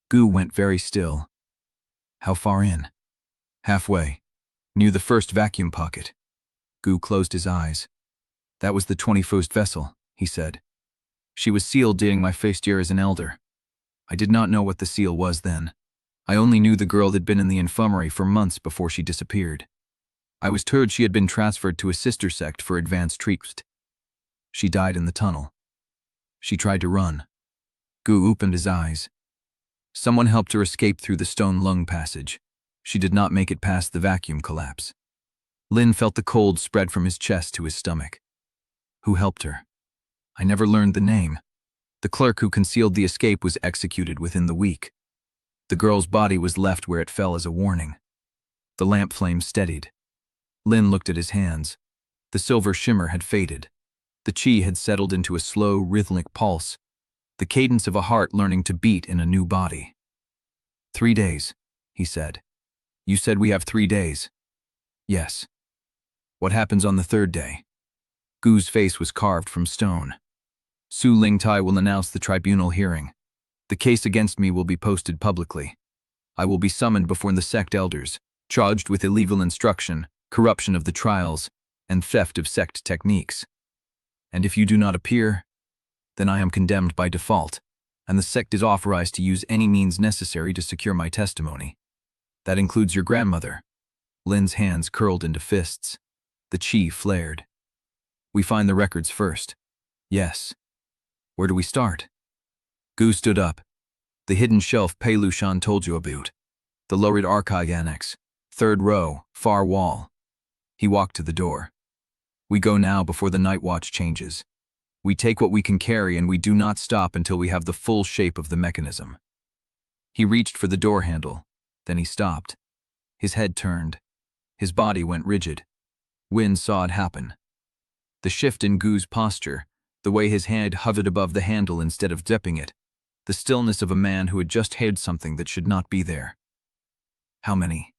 Gu went very still. "How far in?" "Halfway, near the first vacuum pocket." Gu closed his eyes. "That was the 21st vessel," he said. "She was sealed during my first year as an elder. I did not know what the seal was then. I only knew the girl had been in the infirmary for months before she disappeared. I was told she had been transferred to a sister sect for advanced treatment. She died in the tunnel. She tried to run." Gu opened his eyes. "Someone helped her escape through the stone lung passage. She did not make it past the vacuum collapse." Lin felt the cold spread from his chest to his stomach. "Who helped her?" "I never learned the name. The clerk who concealed the escape was executed within the week. The girl's body was left where it fell as a warning." The lamp flame steadied. Lin looked at his hands. The silver shimmer had faded. The chi had settled into a slow, rhythmic pulse, the cadence of a heart learning to beat in a new body. 3 days, he said. "You said we have 3 days." "Yes." "What happens on the 3rd day?" Gu's face was carved from stone. "Su Lingtai will announce the tribunal hearing. The case against me will be posted publicly. I will be summoned before the sect elders, charged with illegal instruction, corruption of the trials, and theft of sect techniques. And if you do not appear, then I am condemned by default, and the sect is authorized to use any means necessary to secure my testimony. That includes your grandmother." Lin's hands curled into fists. The chi flared. "We find the records first." "Yes." "Where do we start?" Gu stood up. "The hidden shelf Lushan told you about. The lowered archive annex. 3rd row, far wall." He walked to the door. "We go now before the night watch changes. We take what we can carry and we do not stop until we have the full shape of the mechanism." He reached for the door handle. Then he stopped. His head turned. His body went rigid. Wynne saw it happen. The shift in Gu's posture, the way his hand hovered above the handle instead of dipping it, the stillness of a man who had just hid something that should not be there. "How many?"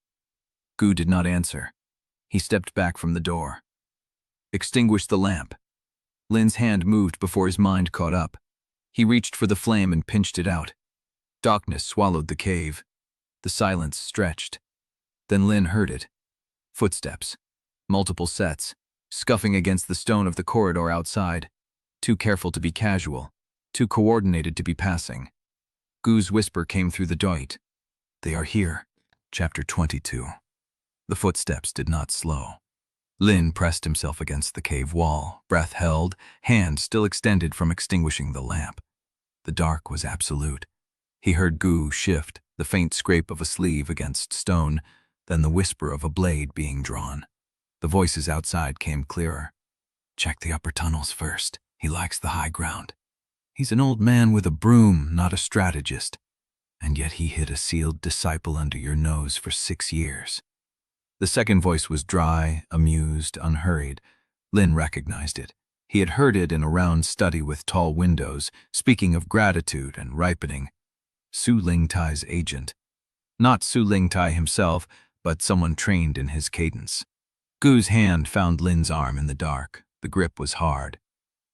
Gu did not answer. He stepped back from the door. "Extinguish the lamp." Lin's hand moved before his mind caught up. He reached for the flame and pinched it out. Darkness swallowed the cave. The silence stretched. Then Lin heard it. Footsteps. Multiple sets, scuffing against the stone of the corridor outside. Too careful to be casual. Too coordinated to be passing. Gu's whisper came through the doit. "They are here." Chapter 22. The footsteps did not slow. Lin pressed himself against the cave wall, breath held, hand still extended from extinguishing the lamp. The dark was absolute. He heard Gu shift, the faint scrape of a sleeve against stone, then the whisper of a blade being drawn. The voices outside came clearer. "Check the upper tunnels first. He likes the high ground. He's an old man with a broom, not a strategist. And yet he hid a sealed disciple under your nose for 6 years." The second voice was dry, amused, unhurried. Lin recognized it. He had heard it in a round study with tall windows, speaking of gratitude and ripening. Su Lingtai's agent. Not Su Lingtai himself, but someone trained in his cadence. Gu's hand found Lin's arm in the dark. The grip was hard.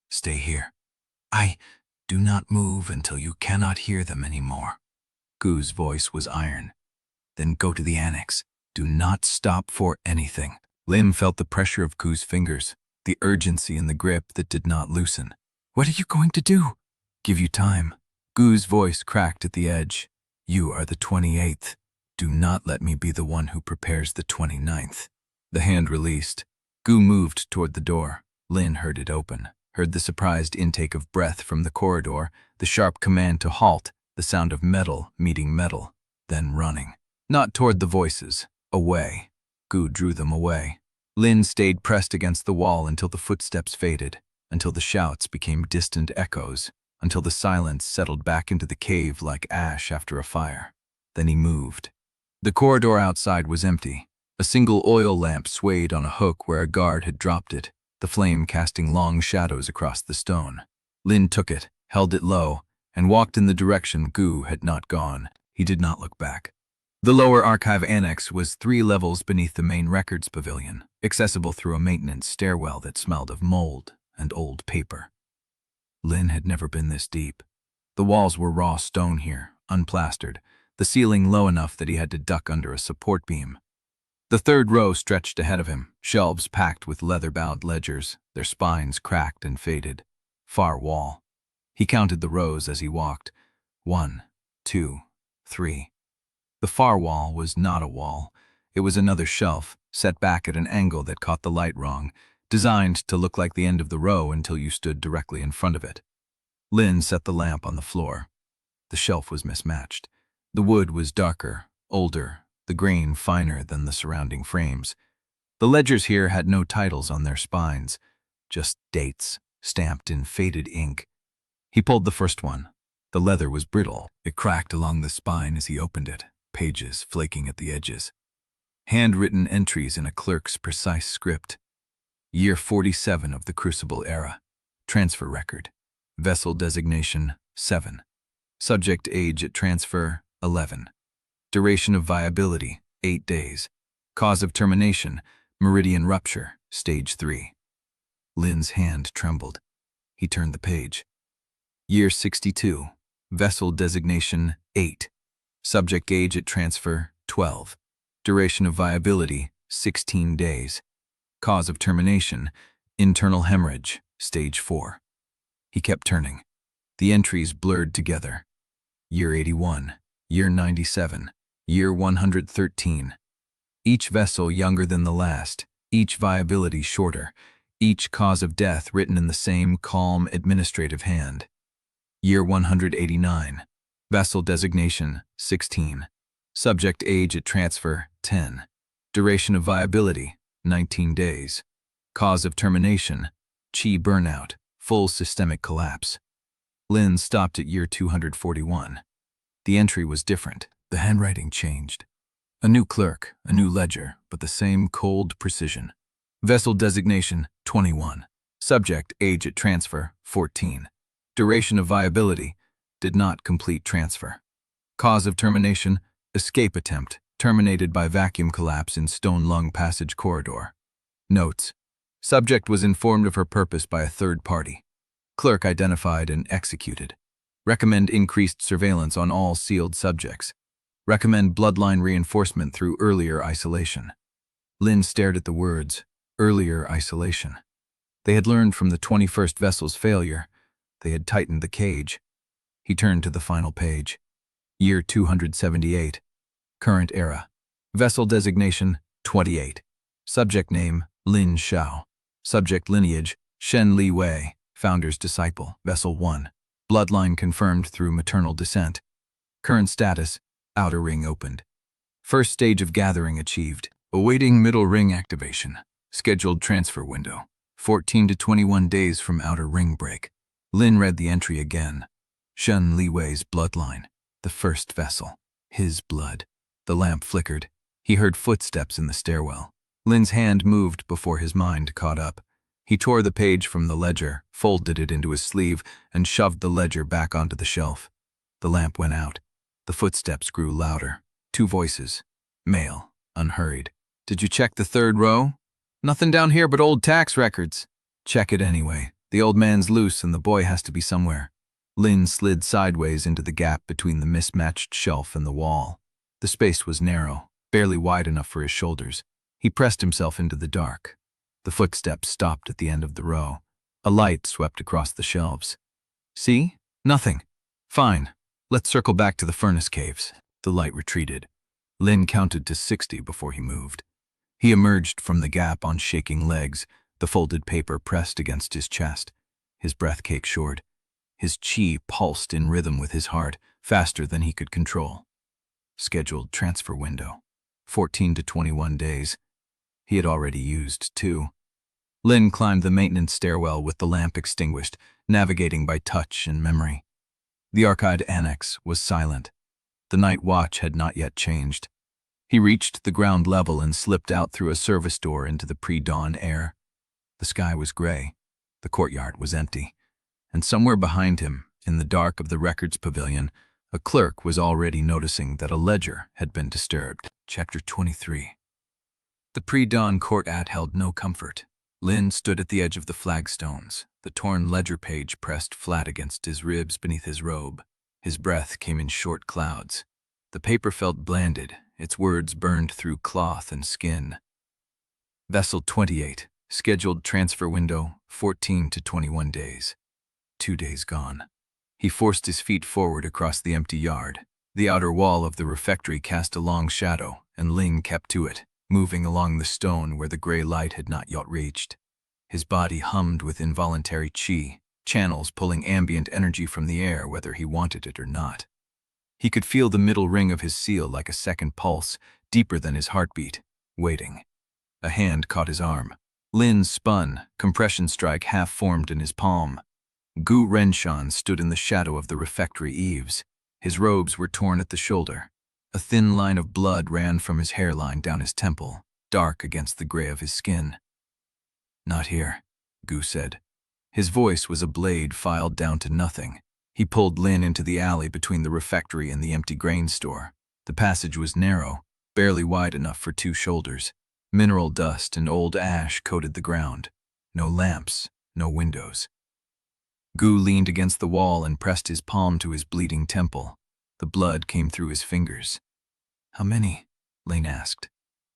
"Stay here. Do not move until you cannot hear them anymore." Gu's voice was iron. "Then go to the annex. Do not stop for anything." Lin felt the pressure of Gu's fingers, the urgency in the grip that did not loosen. "What are you going to do?" "Give you time." Gu's voice cracked at the edge. "You are the 28th. Do not let me be the one who prepares the 29th. The hand released. Gu moved toward the door. Lin heard it open, heard the surprised intake of breath from the corridor, the sharp command to halt, the sound of metal meeting metal, then running. Not toward the voices. Away. Gu drew them away. Lin stayed pressed against the wall until the footsteps faded, until the shouts became distant echoes, until the silence settled back into the cave like ash after a fire. Then he moved. The corridor outside was empty. A single oil lamp swayed on a hook where a guard had dropped it. the flame casting long shadows across the stone. Lin took it, held it low, and walked in the direction Gu had not gone. He did not look back. The lower archive annex was 3 levels beneath the main records pavilion, accessible through a maintenance stairwell that smelled of mold and old paper. Lin had never been this deep. The walls were raw stone here, unplastered, the ceiling low enough that he had to duck under a support beam. The third row stretched ahead of him, shelves packed with leather-bound ledgers, their spines cracked and faded. Far wall. He counted the rows as he walked. 1, 2, 3. The far wall was not a wall. It was another shelf, set back at an angle that caught the light wrong, designed to look like the end of the row until you stood directly in front of it. Lin set the lamp on the floor. The shelf was mismatched. The wood was darker, older, the grain finer than the surrounding frames. The ledgers here had no titles on their spines, just dates, stamped in faded ink. He pulled the first one. The leather was brittle. It cracked along the spine as he opened it, pages flaking at the edges. Handwritten entries in a clerk's precise script. Year 47 of the Crucible era. Transfer record. Vessel designation 7. Subject age at transfer 11. Duration of viability 8 days. Cause of termination meridian rupture stage 3. Lin's hand trembled. He turned the page. Year 62. Vessel designation 8. Subject age at transfer 12. Duration of viability 16 days. Cause of termination internal hemorrhage stage 4. He kept turning. The entries blurred together. Year 81. Year 97. Year 113. Each vessel younger than the last, each viability shorter, each cause of death written in the same calm administrative hand. Year 189. Vessel designation 16. Subject age at transfer 10. Duration of viability 19 days. Cause of termination chi burnout, full systemic collapse. Lin stopped at year 241. The entry was different. The handwriting changed. A new clerk, a new ledger, but the same cold precision. Vessel designation 21. Subject age at transfer 14. Duration of viability did not complete transfer. Cause of termination escape attempt terminated by vacuum collapse in stone lung passage corridor. Notes. Subject was informed of her purpose by a third party. Clerk identified and executed. Recommend increased surveillance on all sealed subjects. Recommend bloodline reinforcement through earlier isolation. Lin stared at the words, earlier isolation. They had learned from the 21st vessel's failure. They had tightened the cage. He turned to the final page. Year 278. Current era. Vessel designation 28. Subject name Lin Shou. Subject lineage Shen Li Wei, founder's disciple, Vessel 1. Bloodline confirmed through maternal descent. Current status, outer ring opened. First stage of gathering achieved. Awaiting middle ring activation. Scheduled transfer window. 14 to 21 days from outer ring break. Lin read the entry again. Shen Li Wei's bloodline. The first vessel. His blood. The lamp flickered. He heard footsteps in the stairwell. Lin's hand moved before his mind caught up. He tore the page from the ledger, folded it into his sleeve, and shoved the ledger back onto the shelf. The lamp went out. The footsteps grew louder. 2 voices. Male, unhurried. Did you check the third row? Nothing down here but old tax records. Check it anyway. The old man's loose and the boy has to be somewhere. Lin slid sideways into the gap between the mismatched shelf and the wall. The space was narrow, barely wide enough for his shoulders. He pressed himself into the dark. The footsteps stopped at the end of the row. A light swept across the shelves. See? Nothing. Fine. Let's circle back to the furnace caves. The light retreated. Lin counted to 60 before he moved. He emerged from the gap on shaking legs, the folded paper pressed against his chest. His breath cake short. His chi pulsed in rhythm with his heart, faster than he could control. Scheduled transfer window. 14 to 21 days. He had already used 2. Lin climbed the maintenance stairwell with the lamp extinguished, navigating by touch and memory. The archived annex was silent. The night watch had not yet changed. He reached the ground level and slipped out through a service door into the pre-dawn air. The sky was gray. The courtyard was empty. And somewhere behind him, in the dark of the records pavilion, a clerk was already noticing that a ledger had been disturbed. Chapter 23. The pre-dawn courtyard held no comfort. Lin stood at the edge of the flagstones, the torn ledger page pressed flat against his ribs beneath his robe. His breath came in short clouds. The paper felt blanded, its words burned through cloth and skin. Vessel 28, scheduled transfer window, 14 to 21 days. 2 days gone. He forced his feet forward across the empty yard. The outer wall of the refectory cast a long shadow, and Ling kept to it, moving along the stone where the gray light had not yet reached. His body hummed with involuntary chi, channels pulling ambient energy from the air whether he wanted it or not. He could feel the middle ring of his seal like a second pulse, deeper than his heartbeat, waiting. A hand caught his arm. Lin spun, compression strike half-formed in his palm. Renshan stood in the shadow of the refectory eaves. His robes were torn at the shoulder. A thin line of blood ran from his hairline down his temple, dark against the gray of his skin. "Not here," Gu said. His voice was a blade filed down to nothing. He pulled Lin into the alley between the refectory and the empty grain store. The passage was narrow, barely wide enough for 2 shoulders. Mineral dust and old ash coated the ground. No lamps, no windows. Gu leaned against the wall and pressed his palm to his bleeding temple. The blood came through his fingers. "How many?" Lin asked.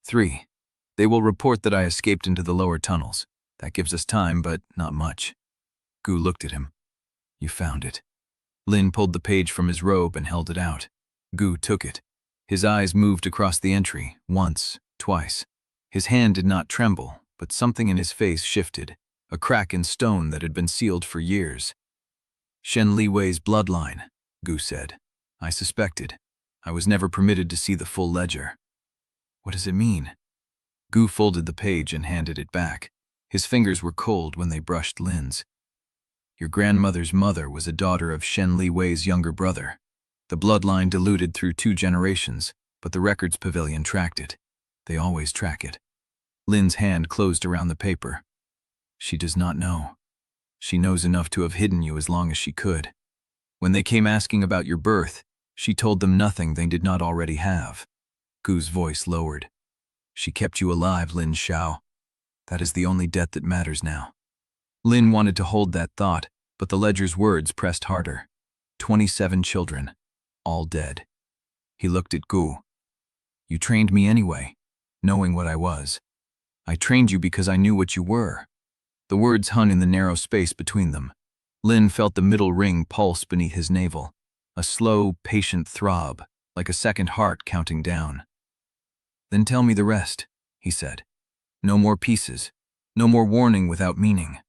3. They will report that I escaped into the lower tunnels. That gives us time, but not much." Gu looked at him. "You found it." Lin pulled the page from his robe and held it out. Gu took it. His eyes moved across the entry, once, twice. His hand did not tremble, but something in his face shifted, a crack in stone that had been sealed for years. "Shen Liwei's bloodline," Gu said. "I suspected. I was never permitted to see the full ledger." "What does it mean?" Gu folded the page and handed it back. His fingers were cold when they brushed Lin's. "Your grandmother's mother was a daughter of Shen Liwei's younger brother. The bloodline diluted through 2 generations, but the records pavilion tracked it. They always track it." Lin's hand closed around the paper. "She does not know. She knows enough to have hidden you as long as she could. When they came asking about your birth, she told them nothing they did not already have." Gu's voice lowered. "She kept you alive, Lin Shou. That is the only debt that matters now." Lin wanted to hold that thought, but the ledger's words pressed harder. 27 children, all dead. He looked at Gu. "You trained me anyway, knowing what I was. I trained you because I knew what you were." The words hung in the narrow space between them. Lin felt the middle ring pulse beneath his navel, a slow, patient throb, like a second heart counting down. "Then tell me the rest," he said. "No more pieces, no more warning without meaning."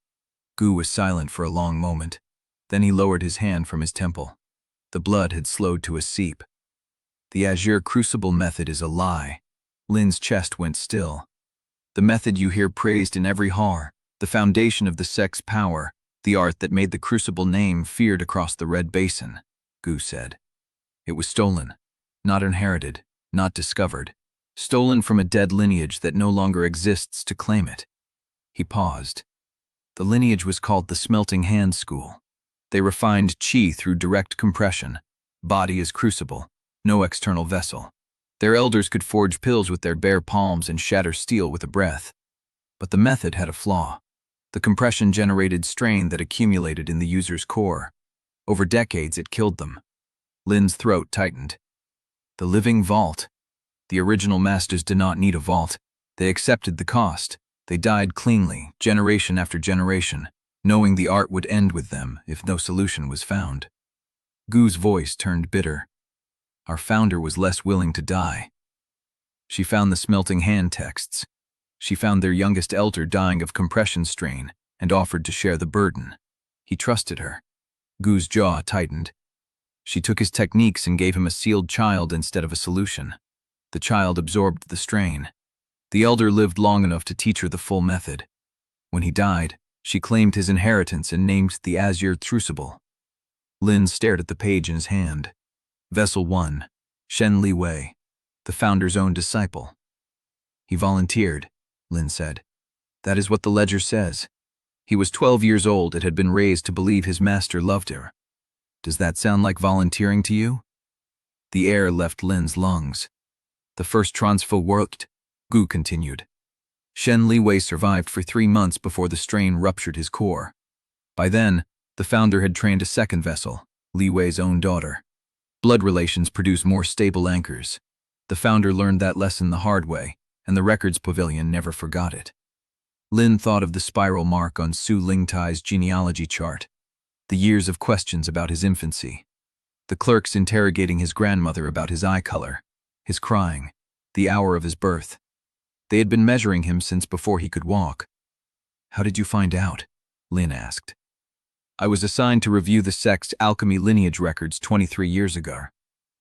Gu was silent for a long moment. Then he lowered his hand from his temple. The blood had slowed to a seep. "The Azure Crucible method is a lie." Lin's chest went still. "The method you hear praised in every har, the foundation of the sect's power, the art that made the Crucible name feared across the Red Basin," Gu said. "It was stolen, not inherited, not discovered. Stolen from a dead lineage that no longer exists to claim it." He paused. The lineage was called the Smelting Hand School. They refined chi through direct compression, body as crucible, no external vessel. Their elders could forge pills with their bare palms and shatter steel with a breath. But the method had a flaw. The compression generated strain that accumulated in the user's core. Over decades, it killed them. Lin's throat tightened. The living vault. The original masters did not need a vault. They accepted the cost. They died cleanly, generation after generation, knowing the art would end with them if no solution was found. Gu's voice turned bitter. "Our founder was less willing to die. She found the Smelting Hand texts. She found their youngest elder dying of compression strain and offered to share the burden. He trusted her." Gu's jaw tightened. "She took his techniques and gave him a sealed child instead of a solution. The child absorbed the strain. The elder lived long enough to teach her the full method. When he died, she claimed his inheritance and named the Azure Crucible." Lin stared at the page in his hand. Vessel 1, Shen Liwei, the founder's own disciple. "He volunteered," Lin said. That is what the ledger says. He was 12 years old and had been raised to believe his master loved her. Does that sound like volunteering to you? The air left Lin's lungs. The first transfer worked, Gu continued. Shen Liwei survived for 3 months before the strain ruptured his core. By then, the founder had trained a second vessel, Liwei's own daughter. Blood relations produce more stable anchors. The founder learned that lesson the hard way, and the records pavilion never forgot it. Lin thought of the spiral mark on Su Lingtai's genealogy chart, the years of questions about his infancy, the clerks interrogating his grandmother about his eye color, his crying, the hour of his birth. They had been measuring him since before he could walk. How did you find out? Lin asked. I was assigned to review the sect's alchemy lineage records 23 years ago,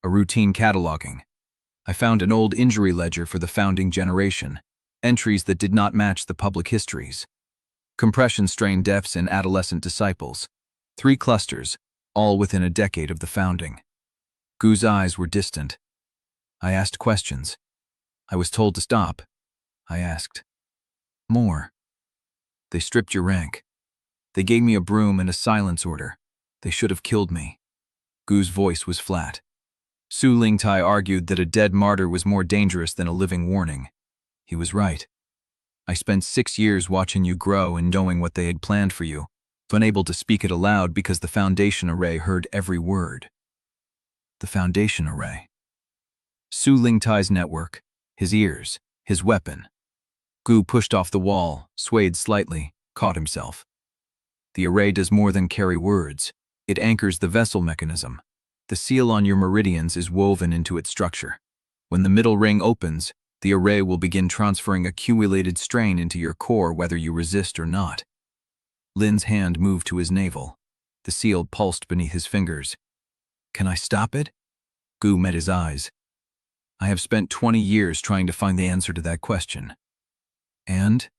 a routine cataloging. I found an old injury ledger for the founding generation, entries that did not match the public histories. Compression strain deaths in adolescent disciples, 3 clusters, all within a decade of the founding. Gu's eyes were distant. I asked questions. I was told to stop. I asked. More. They stripped your rank. They gave me a broom and a silence order. They should have killed me. Gu's voice was flat. Su Lingtai argued that a dead martyr was more dangerous than a living warning. He was right. I spent 6 years watching you grow and knowing what they had planned for you, unable to speak it aloud because the Foundation Array heard every word. The Foundation Array. Su Lingtai's network, his ears, his weapon. Gu pushed off the wall, swayed slightly, caught himself. The array does more than carry words. It anchors the vessel mechanism. The seal on your meridians is woven into its structure. When the middle ring opens, the array will begin transferring accumulated strain into your core whether you resist or not. Lin's hand moved to his navel. The seal pulsed beneath his fingers. Can I stop it? Gu met his eyes. I have spent 20 years trying to find the answer to that question. And?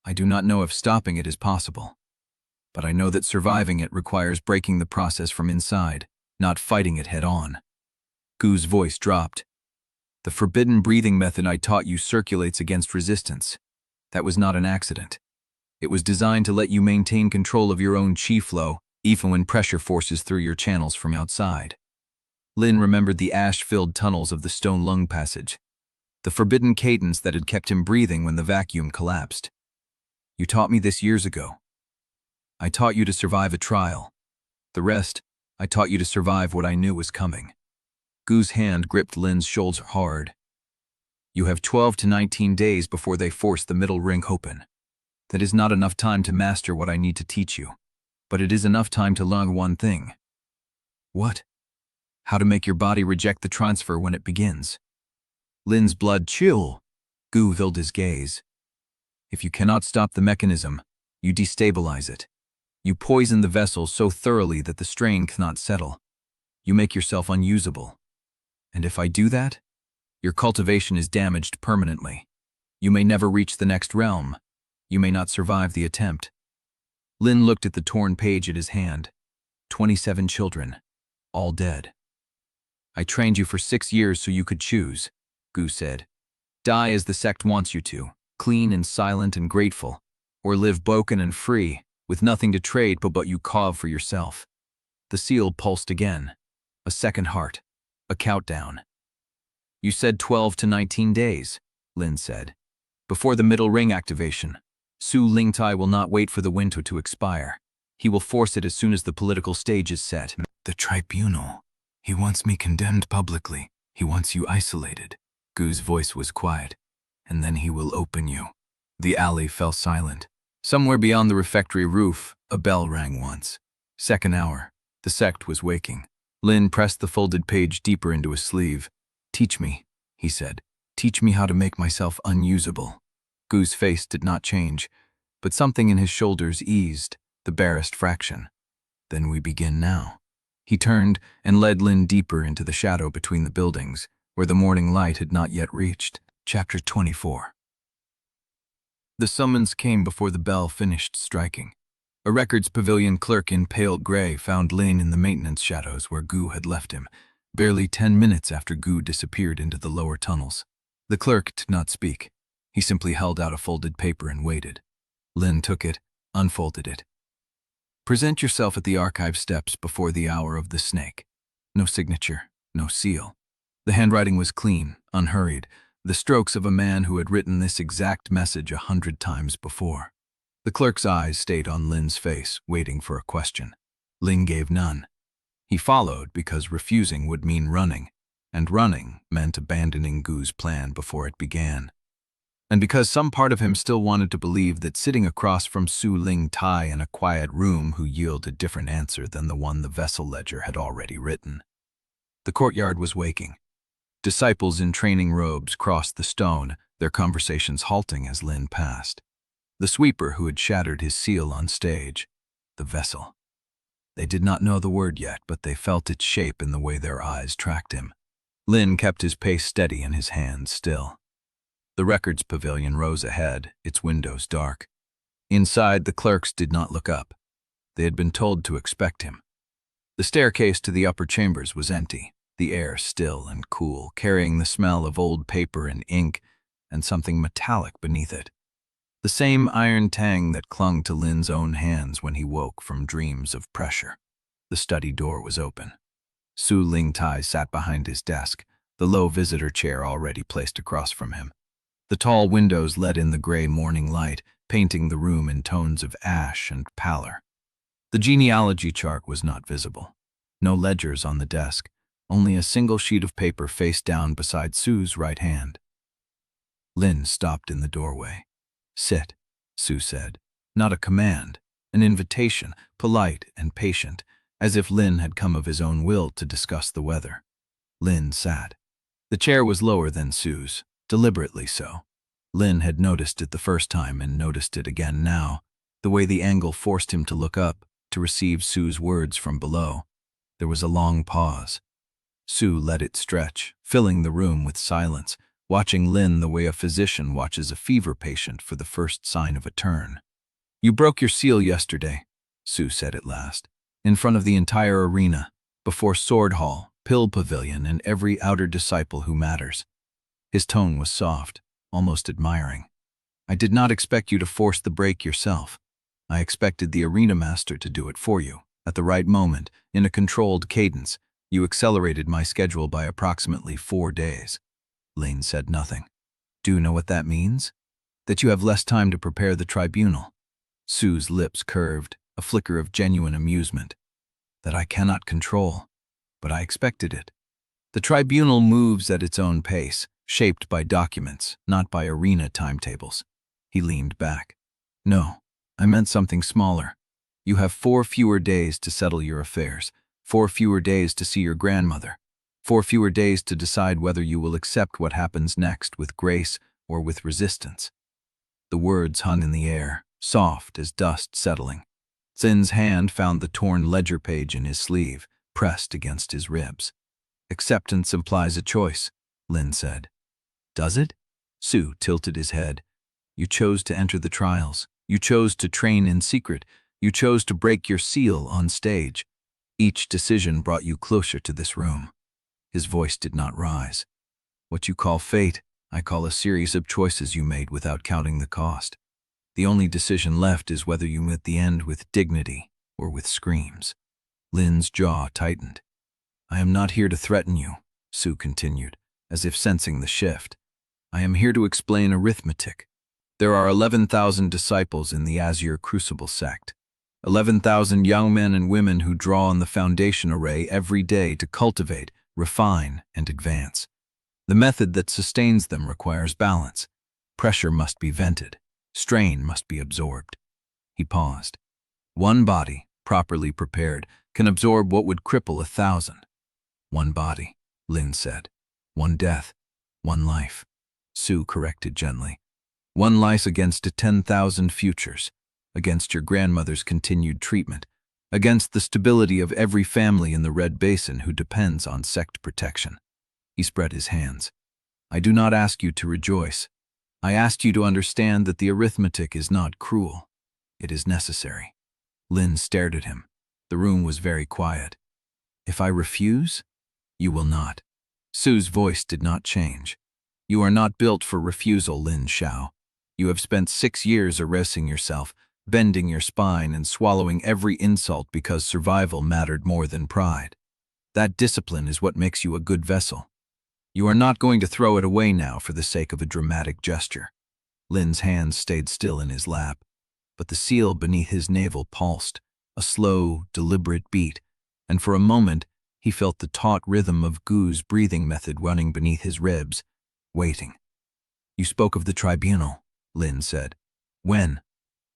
I do not know if stopping it is possible. But I know that surviving it requires breaking the process from inside, not fighting it head-on. Gu's voice dropped. The forbidden breathing method I taught you circulates against resistance. That was not an accident. It was designed to let you maintain control of your own chi flow, even when pressure forces through your channels from outside. Lin remembered the ash-filled tunnels of the stone lung passage, the forbidden cadence that had kept him breathing when the vacuum collapsed. You taught me this years ago. I taught you to survive a trial. The rest, I taught you to survive what I knew was coming. Gu's hand gripped Lin's shoulder hard. You have 12 to 19 days before they force the middle ring open. That is not enough time to master what I need to teach you, but it is enough time to learn one thing. What? How to make your body reject the transfer when it begins. Lin's blood chill. Gu filled his gaze. If you cannot stop the mechanism, you destabilize it. You poison the vessel so thoroughly that the strain cannot settle. You make yourself unusable. And if I do that, your cultivation is damaged permanently. You may never reach the next realm. You may not survive the attempt. Lin looked at the torn page at his hand. 27 children, all dead. I trained you for 6 years so you could choose, Gu said. Die as the sect wants you to, clean and silent and grateful, or live broken and free, with nothing to trade but what you carve for yourself. The seal pulsed again. A second heart. A countdown. You said 12 to 19 days, Lin said. Before the middle ring activation, Su Lingtai will not wait for the window to expire. He will force it as soon as the political stage is set. The Tribunal. He wants me condemned publicly. He wants you isolated. Gu's voice was quiet. And then he will open you. The alley fell silent. Somewhere beyond the refectory roof, a bell rang once. Second hour. The sect was waking. Lin pressed the folded page deeper into his sleeve. Teach me, he said. Teach me how to make myself unusable. Gu's face did not change, but something in his shoulders eased, the barest fraction. Then we begin now. He turned and led Lin deeper into the shadow between the buildings, where the morning light had not yet reached. Chapter 24. The summons came before the bell finished striking. A records pavilion clerk in pale gray found Lin in the maintenance shadows where Gu had left him, barely 10 minutes after Gu disappeared into the lower tunnels. The clerk did not speak. He simply held out a folded paper and waited. Lin took it, unfolded it. Present yourself at the archive steps before the hour of the snake. No signature, no seal. The handwriting was clean, unhurried, the strokes of a man who had written this exact message 100 times before. The clerk's eyes stayed on Lin's face, waiting for a question. Lin gave none. He followed because refusing would mean running, and running meant abandoning Gu's plan before it began. And because some part of him still wanted to believe that sitting across from Su Ling Tai in a quiet room who yielded a different answer than the one the vessel ledger had already written. The courtyard was waking. Disciples in training robes crossed the stone, their conversations halting as Lin passed. The sweeper who had shattered his seal on stage. The vessel. They did not know the word yet, but they felt its shape in the way their eyes tracked him. Lin kept his pace steady and his hands still. The records pavilion rose ahead, its windows dark. Inside, the clerks did not look up. They had been told to expect him. The staircase to the upper chambers was empty, the air still and cool, carrying the smell of old paper and ink and something metallic beneath it. The same iron tang that clung to Lin's own hands when he woke from dreams of pressure. The study door was open. Su Ling Tai sat behind his desk, the low visitor chair already placed across from him. The tall windows let in the gray morning light, painting the room in tones of ash and pallor. The genealogy chart was not visible. No ledgers on the desk, only a single sheet of paper face down beside Su's right hand. Lin stopped in the doorway. "Sit," Su said. Not a command, an invitation, polite and patient, as if Lin had come of his own will to discuss the weather. Lin sat. The chair was lower than Su's, deliberately so. Lin had noticed it the first time and noticed it again now, the way the angle forced him to look up, to receive Su's words from below. There was a long pause. Su let it stretch, filling the room with silence, watching Lin the way a physician watches a fever patient for the first sign of a turn. "You broke your seal yesterday," Su said at last, "in front of the entire arena, before Sword Hall, Pill Pavilion, and every outer disciple who matters." His tone was soft, almost admiring. "I did not expect you to force the break yourself. I expected the arena master to do it for you. At the right moment, in a controlled cadence, you accelerated my schedule by approximately 4 days. Lin said nothing. "Do you know what that means? That you have less time to prepare the tribunal." Su's lips curved, a flicker of genuine amusement. "That I cannot control, but I expected it. The tribunal moves at its own pace, shaped by documents, not by arena timetables." He leaned back. "No, I meant something smaller. You have 4 fewer days to settle your affairs, 4 fewer days to see your grandmother, 4 fewer days to decide whether you will accept what happens next with grace or with resistance." The words hung in the air, soft as dust settling. Zin's hand found the torn ledger page in his sleeve, pressed against his ribs. "Acceptance implies a choice," Lin said. "Does it?" Su tilted his head. "You chose to enter the trials. You chose to train in secret. You chose to break your seal on stage. Each decision brought you closer to this room." His voice did not rise. "What you call fate, I call a series of choices you made without counting the cost. The only decision left is whether you meet the end with dignity or with screams." Lin's jaw tightened. "I am not here to threaten you," Su continued, as if sensing the shift. "I am here to explain arithmetic. There are 11,000 disciples in the Azure Crucible sect. 11,000 young men and women who draw on the foundation array every day to cultivate, refine, and advance. The method that sustains them requires balance. Pressure must be vented. Strain must be absorbed." He paused. "One body, properly prepared, can absorb what would cripple 1,000. One body," Lin said. "One death, one life." Su corrected gently. "One life against 10,000 futures, against your grandmother's continued treatment, against the stability of every family in the Red Basin who depends on sect protection." He spread his hands. "I do not ask you to rejoice. I asked you to understand that the arithmetic is not cruel. It is necessary." Lin stared at him. The room was very quiet. "If I refuse, you will not." Su's voice did not change. You are not built for refusal, Lin Shou. You have spent 6 years erasing yourself, bending your spine and swallowing every insult because survival mattered more than pride. That discipline is what makes you a good vessel. You are not going to throw it away now for the sake of a dramatic gesture. Lin's hands stayed still in his lap, but the seal beneath his navel pulsed, a slow, deliberate beat, and for a moment he felt the taut rhythm of Gu's breathing method running beneath his ribs, waiting. You spoke of the Tribunal, Lin said. When?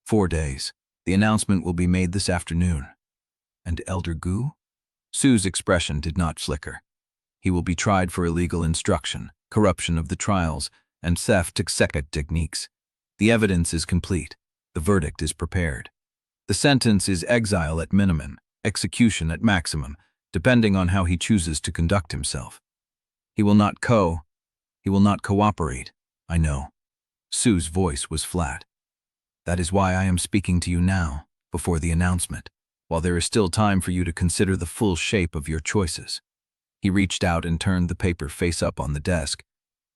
4 days. The announcement will be made this afternoon. And Elder Gu? Su's expression did not flicker. He will be tried for illegal instruction, corruption of the trials, and theft techniques. The evidence is complete. The verdict is prepared. The sentence is exile at minimum, execution at maximum, depending on how he chooses to conduct himself. He will not cooperate, I know. Su's voice was flat. That is why I am speaking to you now, before the announcement, while there is still time for you to consider the full shape of your choices. He reached out and turned the paper face up on the desk.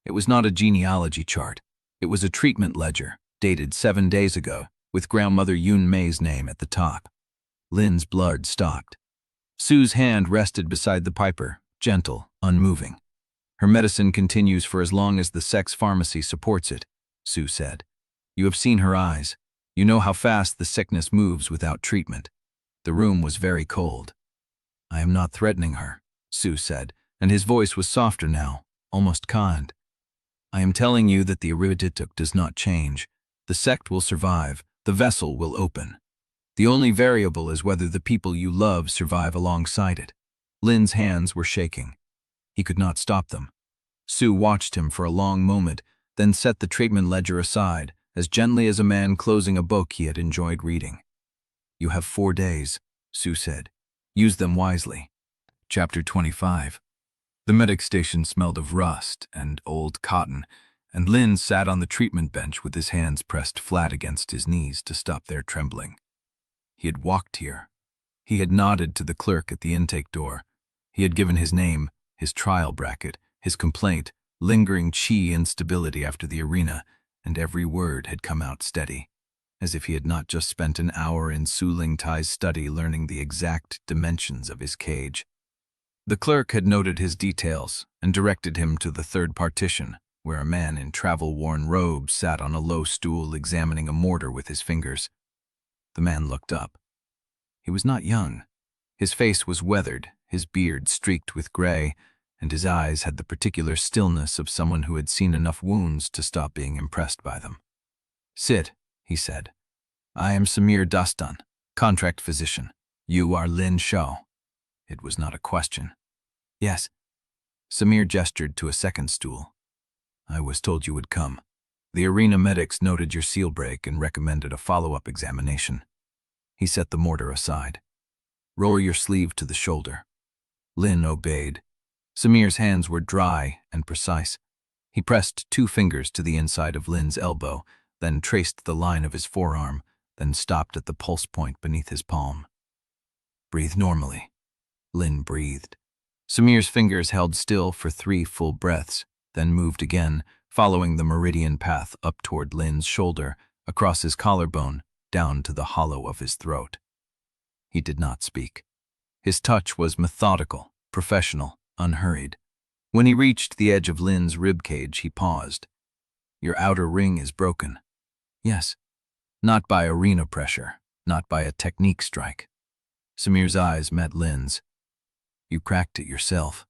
It was not a genealogy chart. It was a treatment ledger, dated 7 days ago, with Grandmother Yun Mei's name at the top. Lin's blood stopped. Su's hand rested beside the paper, gentle, unmoving. Her medicine continues for as long as the sex pharmacy supports it, Su said. You have seen her eyes. You know how fast the sickness moves without treatment. The room was very cold. I am not threatening her, Su said, and his voice was softer now, almost kind. I am telling you that the Arithmetic does not change. The sect will survive. The vessel will open. The only variable is whether the people you love survive alongside it. Lin's hands were shaking. He could not stop them. Su watched him for a long moment, then set the treatment ledger aside, as gently as a man closing a book he had enjoyed reading. You have 4 days, Su said. Use them wisely. Chapter 25. The medic station smelled of rust and old cotton, and Lin sat on the treatment bench with his hands pressed flat against his knees to stop their trembling. He had walked here. He had nodded to the clerk at the intake door. He had given his name, his trial bracket, his complaint, lingering chi instability after the arena, and every word had come out steady, as if he had not just spent an hour in Su Ling Tai's study learning the exact dimensions of his cage. The clerk had noted his details and directed him to the third partition, where a man in travel-worn robes sat on a low stool examining a mortar with his fingers. The man looked up. He was not young. His face was weathered, his beard streaked with gray, and his eyes had the particular stillness of someone who had seen enough wounds to stop being impressed by them. Sit, he said. I am Samir Dastan, contract physician. You are Lin Shou. It was not a question. Yes. Samir gestured to a second stool. I was told you would come. The arena medics noted your seal break and recommended a follow-up examination. He set the mortar aside. Roll your sleeve to the shoulder. Lin obeyed. Samir's hands were dry and precise. He pressed 2 fingers to the inside of Lin's elbow, then traced the line of his forearm, then stopped at the pulse point beneath his palm. Breathe normally. Lin breathed. Samir's fingers held still for 3 full breaths, then moved again, following the meridian path up toward Lin's shoulder, across his collarbone, down to the hollow of his throat. He did not speak. His touch was methodical, professional, unhurried. When he reached the edge of Lin's ribcage, he paused. Your outer ring is broken. Yes. Not by arena pressure, not by a technique strike. Samir's eyes met Lin's. You cracked it yourself.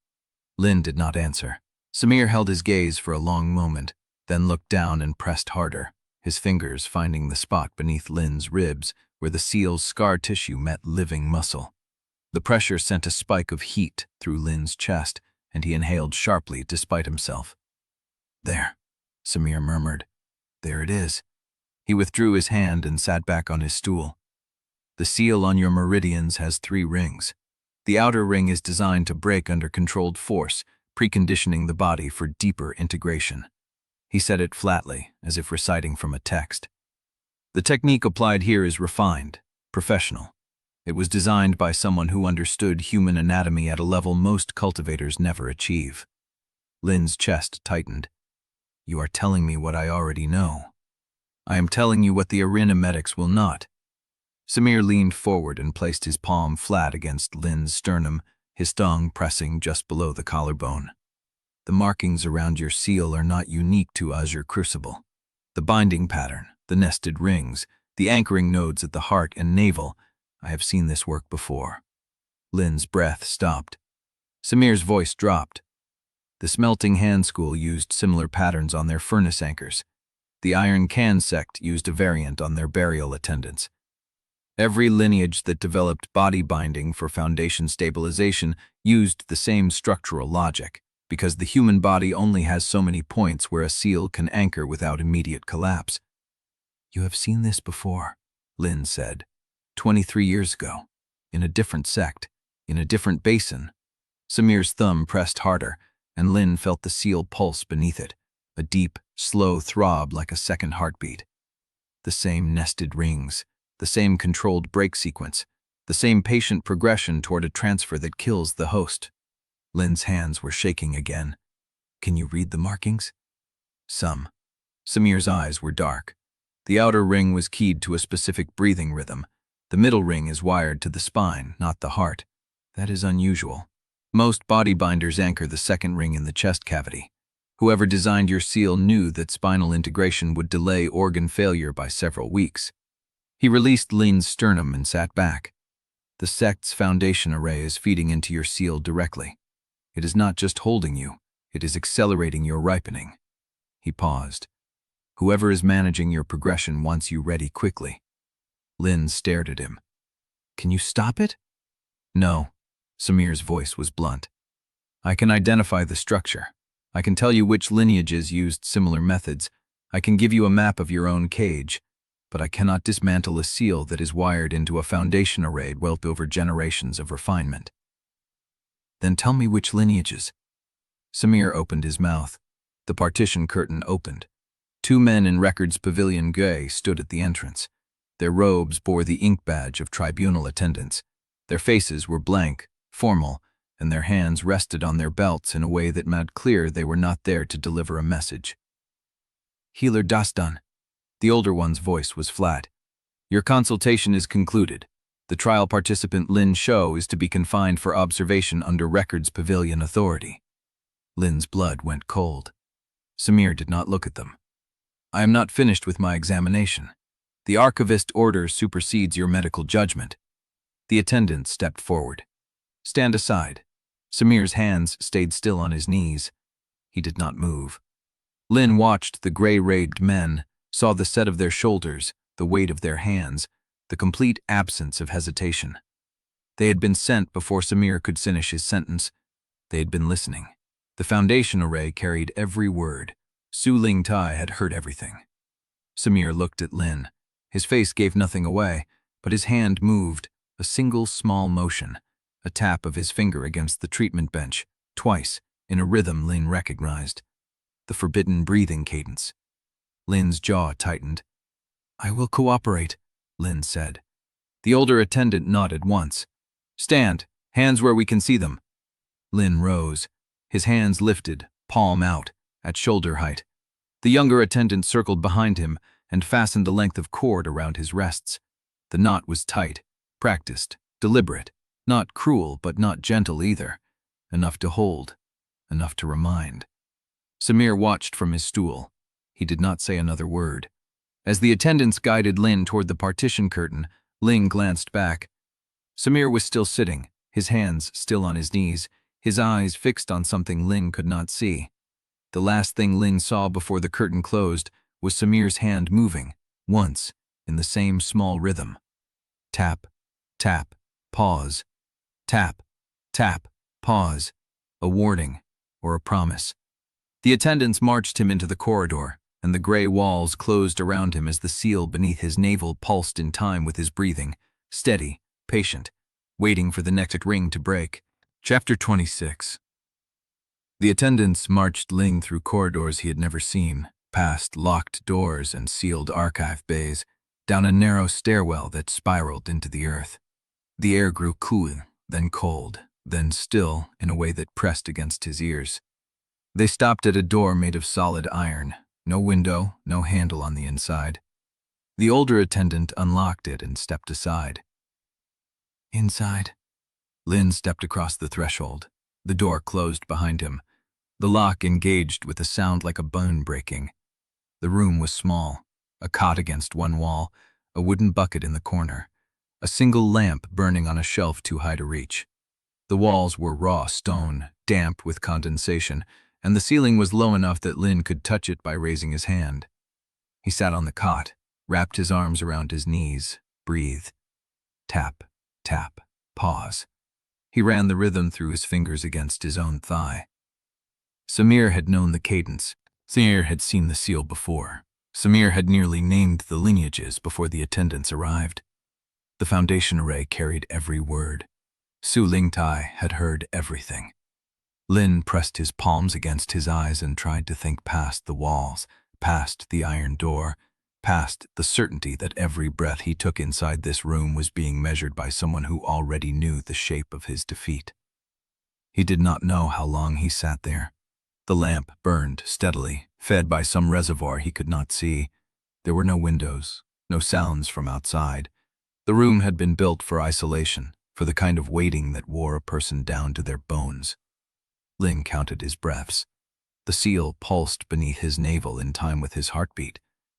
Lin did not answer. Samir held his gaze for a long moment, then looked down and pressed harder, his fingers finding the spot beneath Lin's ribs where the seal's scar tissue met living muscle. The pressure sent a spike of heat through Lin's chest, and he inhaled sharply despite himself. There, Samir murmured. There it is. He withdrew his hand and sat back on his stool. The seal on your meridians has 3 rings. The outer ring is designed to break under controlled force, preconditioning the body for deeper integration. He said it flatly, as if reciting from a text. The technique applied here is refined, professional. It was designed by someone who understood human anatomy at a level most cultivators never achieve. Lin's chest tightened. You are telling me what I already know. I am telling you what the Arithmetics will not. Samir leaned forward and placed his palm flat against Lin's sternum, his tongue pressing just below the collarbone. The markings around your seal are not unique to Azure Crucible. The binding pattern, the nested rings, the anchoring nodes at the heart and navel, I have seen this work before. Lin's breath stopped. Samir's voice dropped. The Smelting Hand School used similar patterns on their furnace anchors. The Iron Can sect used a variant on their burial attendants. Every lineage that developed body binding for foundation stabilization used the same structural logic, because the human body only has so many points where a seal can anchor without immediate collapse. You have seen this before, Lin said. 23 years ago, in a different sect, in a different basin. Samir's thumb pressed harder, and Lin felt the seal pulse beneath it, a deep, slow throb like a second heartbeat. The same nested rings, the same controlled break sequence, the same patient progression toward a transfer that kills the host. Lin's hands were shaking again. Can you read the markings? Some. Samir's eyes were dark. The outer ring was keyed to a specific breathing rhythm. The middle ring is wired to the spine, not the heart. That is unusual. Most body binders anchor the second ring in the chest cavity. Whoever designed your seal knew that spinal integration would delay organ failure by several weeks. He released Lin's sternum and sat back. The sect's foundation array is feeding into your seal directly. It is not just holding you, it is accelerating your ripening. He paused. Whoever is managing your progression wants you ready quickly. Lin stared at him. Can you stop it? No. Samir's voice was blunt. I can identify the structure. I can tell you which lineages used similar methods. I can give you a map of your own cage, but I cannot dismantle a seal that is wired into a foundation array built over generations of refinement. Then tell me which lineages. Samir opened his mouth. The partition curtain opened. 2 men in Records Pavilion Gay stood at the entrance. Their robes bore the ink badge of Tribunal attendants. Their faces were blank, formal, and their hands rested on their belts in a way that made clear they were not there to deliver a message. Healer Dastan. The older one's voice was flat. Your consultation is concluded. The trial participant Lin Shou is to be confined for observation under Records Pavilion authority. Lin's blood went cold. Samir did not look at them. I am not finished with my examination. The archivist order supersedes your medical judgment. The attendant stepped forward. Stand aside. Samir's hands stayed still on his knees. He did not move. Lin watched the gray-robed men, saw the set of their shoulders, the weight of their hands, the complete absence of hesitation. They had been sent before Samir could finish his sentence. They had been listening. The foundation array carried every word. Su Ling Tai had heard everything. Samir looked at Lin. His face gave nothing away, but his hand moved, a single small motion, a tap of his finger against the treatment bench, twice, in a rhythm Lin recognized. The forbidden breathing cadence. Lin's jaw tightened. I will cooperate, Lin said. The older attendant nodded once. Stand, hands where we can see them. Lin rose, his hands lifted, palm out, at shoulder height. The younger attendant circled behind him and fastened a length of cord around his wrists. The knot was tight, practiced, deliberate, not cruel but not gentle either. Enough to hold, enough to remind. Samir watched from his stool. He did not say another word. As the attendants guided Lin toward the partition curtain, Lin glanced back. Samir was still sitting, his hands still on his knees, his eyes fixed on something Lin could not see. The last thing Lin saw before the curtain closed was Samir's hand moving, once, in the same small rhythm. Tap, tap, pause. Tap, tap, pause. A warning, or a promise. The attendants marched him into the corridor, and the gray walls closed around him as the seal beneath his navel pulsed in time with his breathing, steady, patient, waiting for the next ring to break. Chapter 26. The attendants marched Ling through corridors he had never seen, past locked doors and sealed archive bays, down a narrow stairwell that spiraled into the earth. The air grew cool, then cold, then still in a way that pressed against his ears. They stopped at a door made of solid iron. No window, no handle on the inside. The older attendant unlocked it and stepped aside. Inside. Lin stepped across the threshold. The door closed behind him. The lock engaged with a sound like a bone breaking. The room was small. A cot against one wall, a wooden bucket in the corner, a single lamp burning on a shelf too high to reach. The walls were raw stone, damp with condensation, and the ceiling was low enough that Lin could touch it by raising his hand. He sat on the cot, wrapped his arms around his knees, breathed. Tap, tap, pause. He ran the rhythm through his fingers against his own thigh. Samir had known the cadence. Samir had seen the seal before. Samir had nearly named the lineages before the attendants arrived. The foundation array carried every word. Su Lingtai had heard everything. Lin pressed his palms against his eyes and tried to think past the walls, past the iron door, past the certainty that every breath he took inside this room was being measured by someone who already knew the shape of his defeat. He did not know how long he sat there. The lamp burned steadily, fed by some reservoir he could not see. There were no windows, no sounds from outside. The room had been built for isolation, for the kind of waiting that wore a person down to their bones. Lin counted his breaths. The seal pulsed beneath his navel in time with his heartbeat.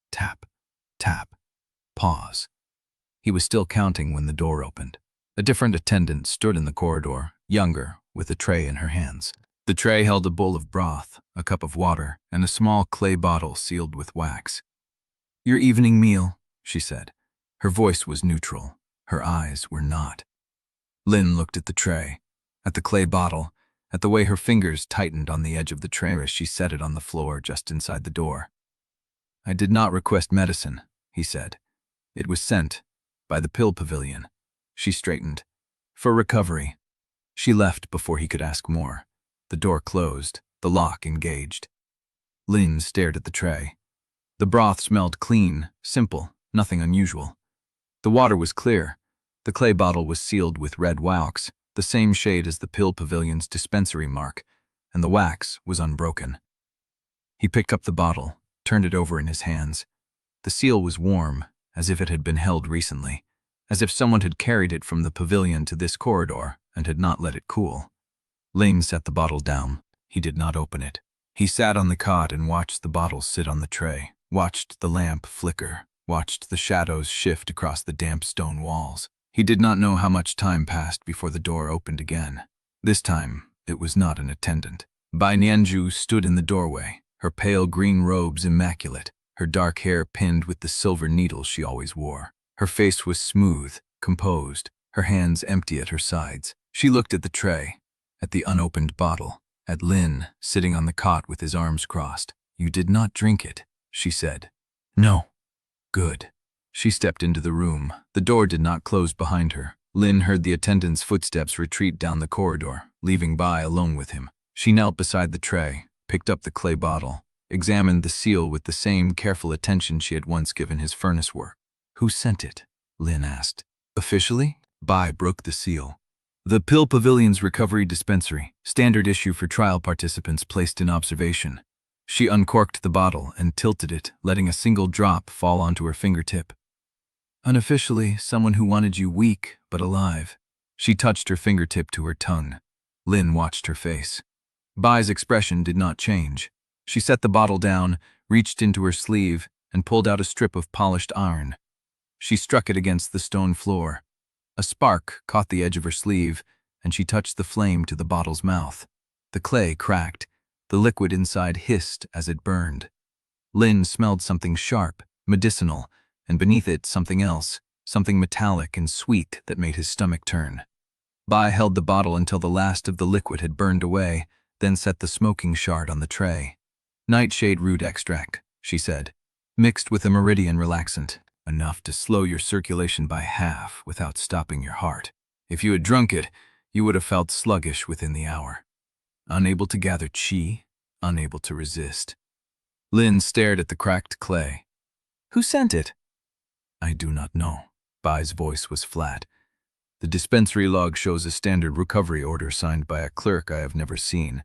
Tap, tap, pause. He was still counting when the door opened. A different attendant stood in the corridor, younger, with a tray in her hands. The tray held a bowl of broth, a cup of water, and a small clay bottle sealed with wax. "Your evening meal," she said. Her voice was neutral. Her eyes were not. Lin looked at the tray, at the clay bottle, at the way her fingers tightened on the edge of the tray as she set it on the floor just inside the door. "I did not request medicine," he said. "It was sent by the pill pavilion." She straightened. "For recovery." She left before he could ask more. The door closed, the lock engaged. Lin stared at the tray. The broth smelled clean, simple, nothing unusual. The water was clear. The clay bottle was sealed with red wax, the same shade as the pill pavilion's dispensary mark, and the wax was unbroken. He picked up the bottle, turned it over in his hands. The seal was warm, as if it had been held recently, as if someone had carried it from the pavilion to this corridor and had not let it cool. Lin set the bottle down. He did not open it. He sat on the cot and watched the bottle sit on the tray, watched the lamp flicker, watched the shadows shift across the damp stone walls. He did not know how much time passed before the door opened again. This time, it was not an attendant. Bai Nianju stood in the doorway, her pale green robes immaculate, her dark hair pinned with the silver needles she always wore. Her face was smooth, composed, her hands empty at her sides. She looked at the tray, at the unopened bottle, at Lin sitting on the cot with his arms crossed. "You did not drink it," she said. "No." "Good." She stepped into the room. The door did not close behind her. Lin heard the attendant's footsteps retreat down the corridor, leaving Bai alone with him. She knelt beside the tray, picked up the clay bottle, examined the seal with the same careful attention she had once given his furnace work. "Who sent it?" Lin asked. "Officially?" Bai broke the seal. "The Pill Pavilion's recovery dispensary, standard issue for trial participants placed in observation." She uncorked the bottle and tilted it, letting a single drop fall onto her fingertip. "Unofficially, someone who wanted you weak but alive." She touched her fingertip to her tongue. Lin watched her face. Bai's expression did not change. She set the bottle down, reached into her sleeve, and pulled out a strip of polished iron. She struck it against the stone floor. A spark caught the edge of her sleeve, and she touched the flame to the bottle's mouth. The clay cracked. The liquid inside hissed as it burned. Lin smelled something sharp, medicinal, and beneath it something else, something metallic and sweet that made his stomach turn. Bai held the bottle until the last of the liquid had burned away, then set the smoking shard on the tray. "Nightshade root extract," she said, "mixed with a meridian relaxant, enough to slow your circulation by half without stopping your heart. If you had drunk it, you would have felt sluggish within the hour. Unable to gather qi, unable to resist." Lin stared at the cracked clay. "Who sent it?" "I do not know." Bai's voice was flat. "The dispensary log shows a standard recovery order signed by a clerk I have never seen.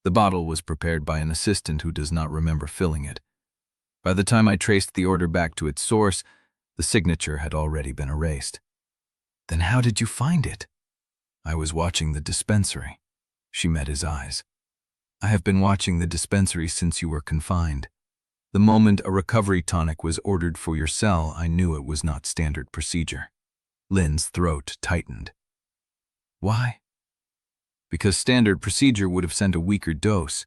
The bottle was prepared by an assistant who does not remember filling it. By the time I traced the order back to its source, the signature had already been erased. Then how did you find it? I was watching the dispensary. She met his eyes. I have been watching the dispensary since you were confined. The moment a recovery tonic was ordered for your cell, I knew it was not standard procedure. Lin's throat tightened. Why? Because standard procedure would have sent a weaker dose.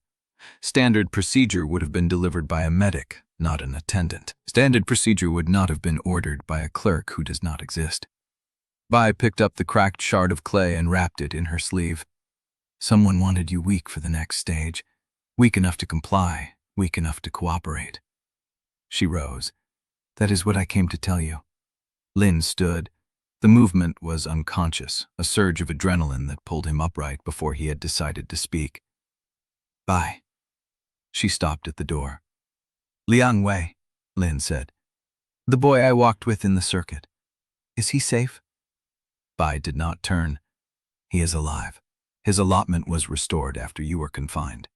Standard procedure would have been delivered by a medic, not an attendant. Standard procedure would not have been ordered by a clerk who does not exist. Bai picked up the cracked shard of clay and wrapped it in her sleeve. Someone wanted you weak for the next stage. Weak enough to comply, weak enough to cooperate. She rose. That is what I came to tell you. Lin stood. The movement was unconscious, a surge of adrenaline that pulled him upright before he had decided to speak. Bai. She stopped at the door. Liang Wei, Lin said. The boy I walked with in the circuit. Is he safe? Bai did not turn. He is alive. His allotment was restored after you were confined.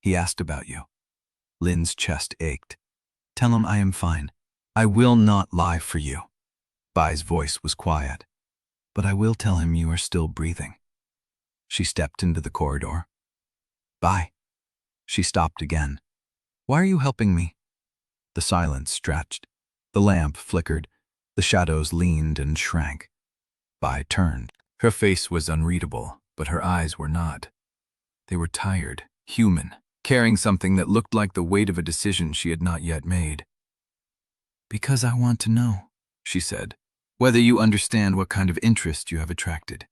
He asked about you. Lin's chest ached. Tell him I am fine. I will not lie for you. Bai's voice was quiet. But I will tell him you are still breathing. She stepped into the corridor. Bai. She stopped again. Why are you helping me? The silence stretched. The lamp flickered. The shadows leaned and shrank. Bai turned. Her face was unreadable, but her eyes were not. They were tired, human, carrying something that looked like the weight of a decision she had not yet made. Because I want to know, she said, whether you understand what kind of interest you have attracted.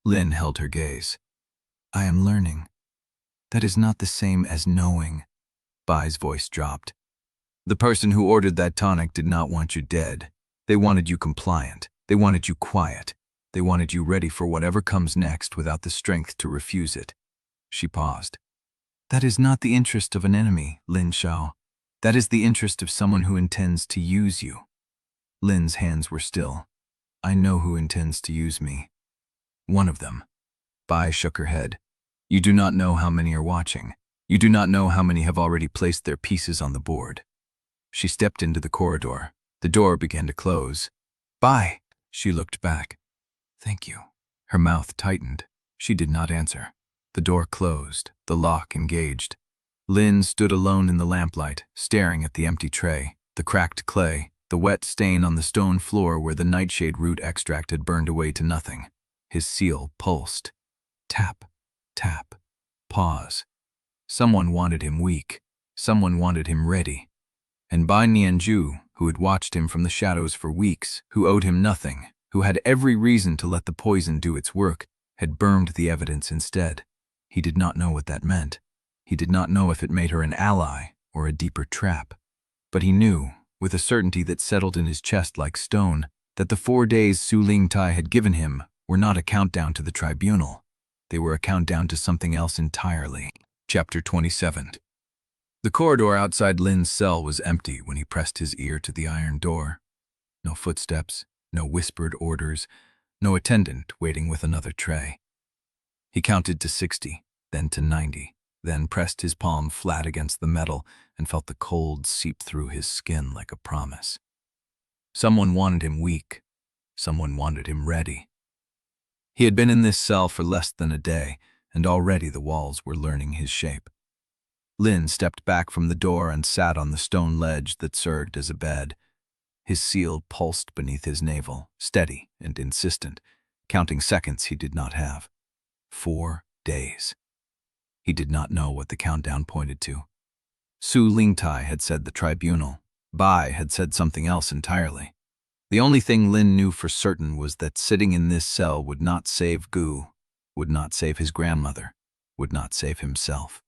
Lin held her gaze. I am learning. That is not the same as knowing. Bai's voice dropped. The person who ordered that tonic did not want you dead. They wanted you compliant. They wanted you quiet. They wanted you ready for whatever comes next without the strength to refuse it. She paused. That is not the interest of an enemy, Lin Shou. That is the interest of someone who intends to use you. Lin's hands were still. I know who intends to use me. One of them. Bai shook her head. You do not know how many are watching. You do not know how many have already placed their pieces on the board. She stepped into the corridor. The door began to close. Bai! She looked back. Thank you. Her mouth tightened. She did not answer. The door closed, the lock engaged. Lin stood alone in the lamplight, staring at the empty tray, the cracked clay, the wet stain on the stone floor where the nightshade root extract had burned away to nothing. His seal pulsed. Tap, tap, pause. Someone wanted him weak. Someone wanted him ready. And Bai Nianju, who had watched him from the shadows for weeks, who owed him nothing, who had every reason to let the poison do its work, had burned the evidence instead. He did not know what that meant. He did not know if it made her an ally or a deeper trap. But he knew, with a certainty that settled in his chest like stone, that the 4 days Su Lingtai had given him were not a countdown to the Tribunal. They were a countdown to something else entirely. Chapter 27. The corridor outside Lin's cell was empty when he pressed his ear to the iron door. No footsteps, no whispered orders, no attendant waiting with another tray. He counted to 60, then to 90, then pressed his palm flat against the metal and felt the cold seep through his skin like a promise. Someone wanted him weak. Someone wanted him ready. He had been in this cell for less than a day, and already the walls were learning his shape. Lin stepped back from the door and sat on the stone ledge that served as a bed. His seal pulsed beneath his navel, steady and insistent, counting seconds he did not have. 4 days. He did not know what the countdown pointed to. Su Lingtai had said the Tribunal. Bai had said something else entirely. The only thing Lin knew for certain was that sitting in this cell would not save Gu, would not save his grandmother, would not save himself.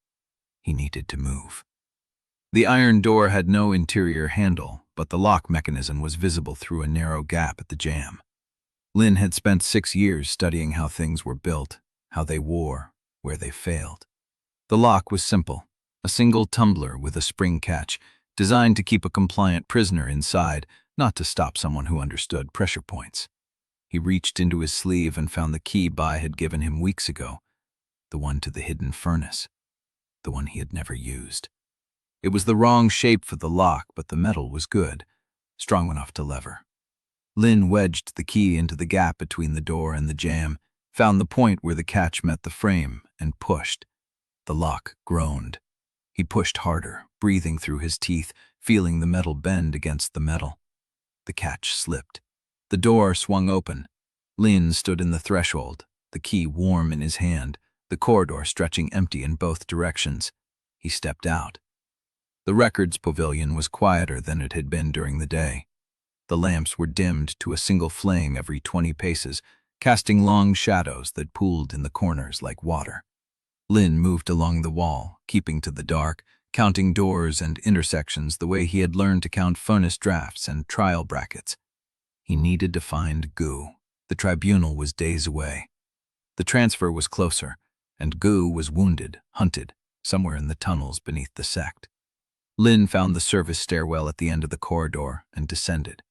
He needed to move. The iron door had no interior handle, but the lock mechanism was visible through a narrow gap at the jamb. Lin had spent 6 years studying how things were built, how they wore, where they failed. The lock was simple, a single tumbler with a spring catch, designed to keep a compliant prisoner inside, not to stop someone who understood pressure points. He reached into his sleeve and found the key Bai had given him weeks ago, the one to the hidden furnace. the one he had never used. It was the wrong shape for the lock, but the metal was good, strong enough to lever. Lin wedged the key into the gap between the door and the jamb, found the point where the catch met the frame, and pushed. The lock groaned. He pushed harder, breathing through his teeth, feeling the metal bend against the metal. The catch slipped. The door swung open. Lin stood in the threshold, the key warm in his hand, the corridor stretching empty in both directions. He stepped out. The records pavilion was quieter than it had been during the day. The lamps were dimmed to a single flame every 20 paces, casting long shadows that pooled in the corners like water. Lin moved along the wall, keeping to the dark, counting doors and intersections the way he had learned to count furnace drafts and trial brackets. He needed to find Gu. The tribunal was days away. The transfer was closer, and Gu was wounded, hunted, somewhere in the tunnels beneath the sect. Lin found the service stairwell at the end of the corridor and descended.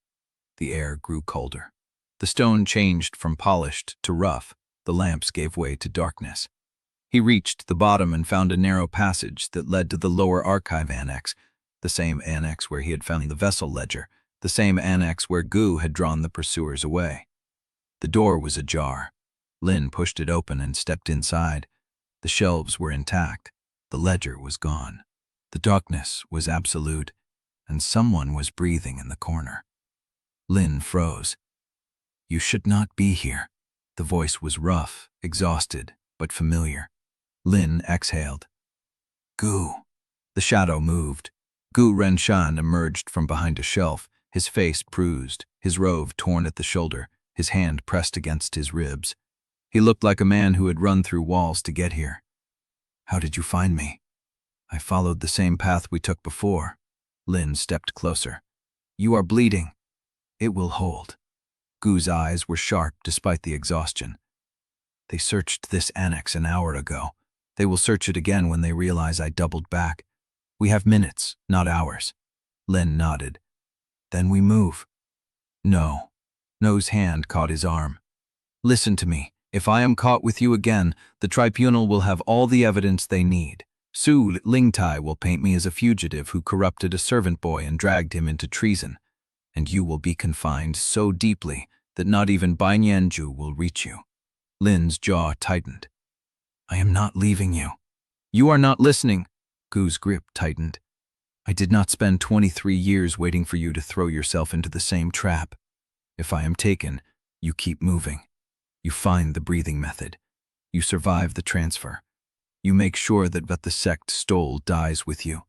The air grew colder. The stone changed from polished to rough. The lamps gave way to darkness. He reached the bottom and found a narrow passage that led to the lower archive annex, the same annex where he had found the vessel ledger, the same annex where Gu had drawn the pursuers away. The door was ajar. Lin pushed it open and stepped inside. The shelves were intact. The ledger was gone. The darkness was absolute, and someone was breathing in the corner. Lin froze. "You should not be here." The voice was rough, exhausted, but familiar. Lin exhaled. "Gu." The shadow moved. Gu Renshan emerged from behind a shelf, his face bruised, his robe torn at the shoulder, his hand pressed against his ribs. He looked like a man who had run through walls to get here. "How did you find me?" "I followed the same path we took before." Lin stepped closer. "You are bleeding." "It will hold." Gu's eyes were sharp despite the exhaustion. "They searched this annex an hour ago. They will search it again when they realize I doubled back. We have minutes, not hours." Lin nodded. "Then we move." "No." No's hand caught his arm. "Listen to me. If I am caught with you again, the tribunal will have all the evidence they need. Su Lingtai will paint me as a fugitive who corrupted a servant boy and dragged him into treason. And you will be confined so deeply that not even Baiyanju will reach you." Lin's jaw tightened. "I am not leaving you." "You are not listening." Gu's grip tightened. "I did not spend 23 years waiting for you to throw yourself into the same trap. If I am taken, you keep moving. You find the breathing method. You survive the transfer. You make sure that what the sect stole dies with you."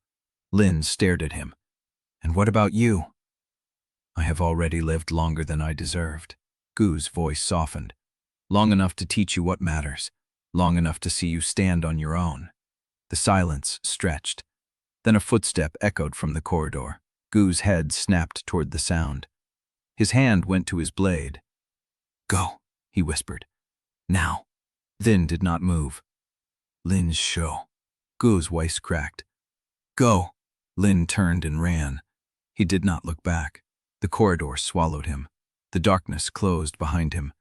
Lin stared at him. "And what about you?" "I have already lived longer than I deserved." Gu's voice softened. "Long enough to teach you what matters. Long enough to see you stand on your own." The silence stretched. Then a footstep echoed from the corridor. Gu's head snapped toward the sound. His hand went to his blade. "Go," he whispered. "Now." Lin did not move. "Lin Shou." Gu's voice cracked. "Go." Lin turned and ran. He did not look back. The corridor swallowed him. The darkness closed behind him.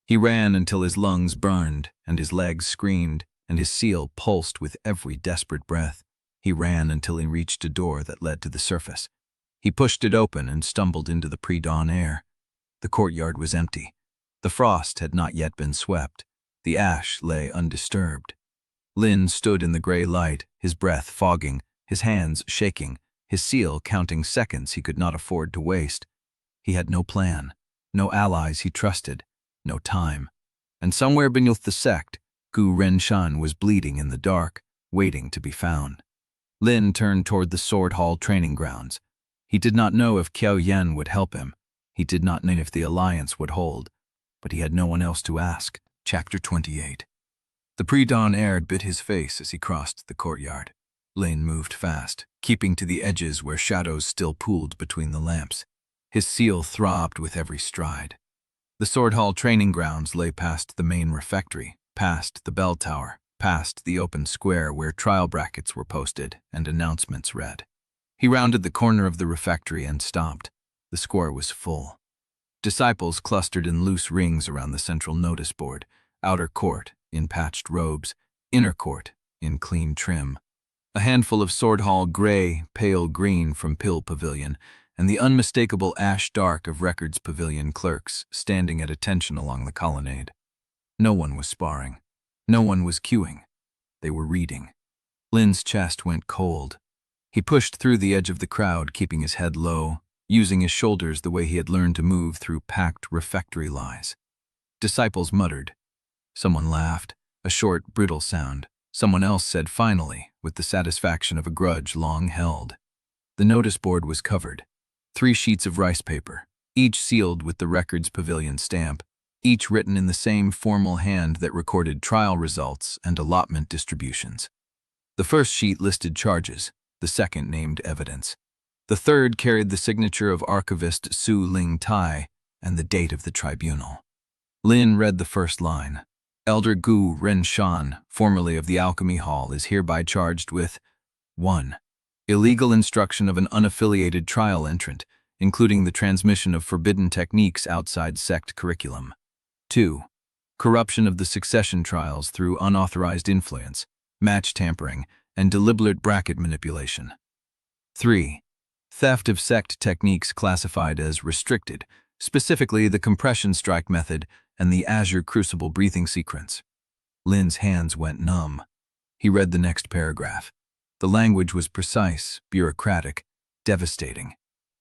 He ran until his lungs burned, and his legs screamed, and his seal pulsed with every desperate breath. He ran until he reached a door that led to the surface. He pushed it open and stumbled into the pre-dawn air. The courtyard was empty. The frost had not yet been swept. The ash lay undisturbed. Lin stood in the gray light, his breath fogging, his hands shaking, his seal counting seconds he could not afford to waste. He had no plan, no allies he trusted, no time. And somewhere beneath the sect, Gu Renshan was bleeding in the dark, waiting to be found. Lin turned toward the sword hall training grounds. He did not know if Qiao Yan would help him. He did not know if the alliance would hold. But he had no one else to ask. Chapter 28. The pre-dawn air bit his face as he crossed the courtyard. Lin moved fast, keeping to the edges where shadows still pooled between the lamps. His seal throbbed with every stride. The sword hall training grounds lay past the main refectory, past the bell tower, past the open square where trial brackets were posted and announcements read. He rounded the corner of the refectory and stopped. The square was full. Disciples clustered in loose rings around the central notice board, outer court in patched robes, inner court in clean trim. A handful of sword hall gray, pale green from Pill Pavilion, and the unmistakable ash dark of Records Pavilion clerks standing at attention along the colonnade. No one was sparring. No one was queuing. They were reading. Lin's chest went cold. He pushed through the edge of the crowd, keeping his head low, using his shoulders the way he had learned to move through packed refectory lies. Disciples muttered. Someone laughed, a short, brittle sound. Someone else said finally, with the satisfaction of a grudge long held. The notice board was covered. 3 sheets of rice paper, each sealed with the Records Pavilion stamp, each written in the same formal hand that recorded trial results and allotment distributions. The first sheet listed charges, the second named evidence. The third carried the signature of Archivist Su Ling Tai and the date of the tribunal. Lin read the first line. Elder Gu Renshan, formerly of the Alchemy Hall, is hereby charged with 1. Illegal instruction of an unaffiliated trial entrant, including the transmission of forbidden techniques outside sect curriculum. 2. Corruption of the succession trials through unauthorized influence, match tampering, and deliberate bracket manipulation. 3. Theft of sect techniques classified as restricted, specifically the compression strike method and the Azure Crucible breathing sequence. Lin's hands went numb. He read the next paragraph. The language was precise, bureaucratic, devastating.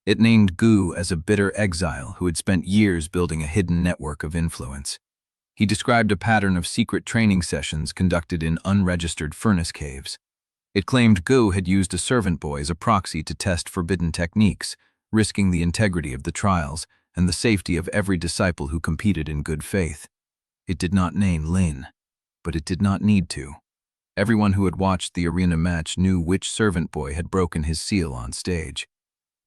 It named Gu as a bitter exile who had spent years building a hidden network of influence. He described a pattern of secret training sessions conducted in unregistered furnace caves. It claimed Gu had used a servant boy as a proxy to test forbidden techniques, risking the integrity of the trials and the safety of every disciple who competed in good faith. It did not name Lin, but it did not need to. Everyone who had watched the arena match knew which servant boy had broken his seal on stage.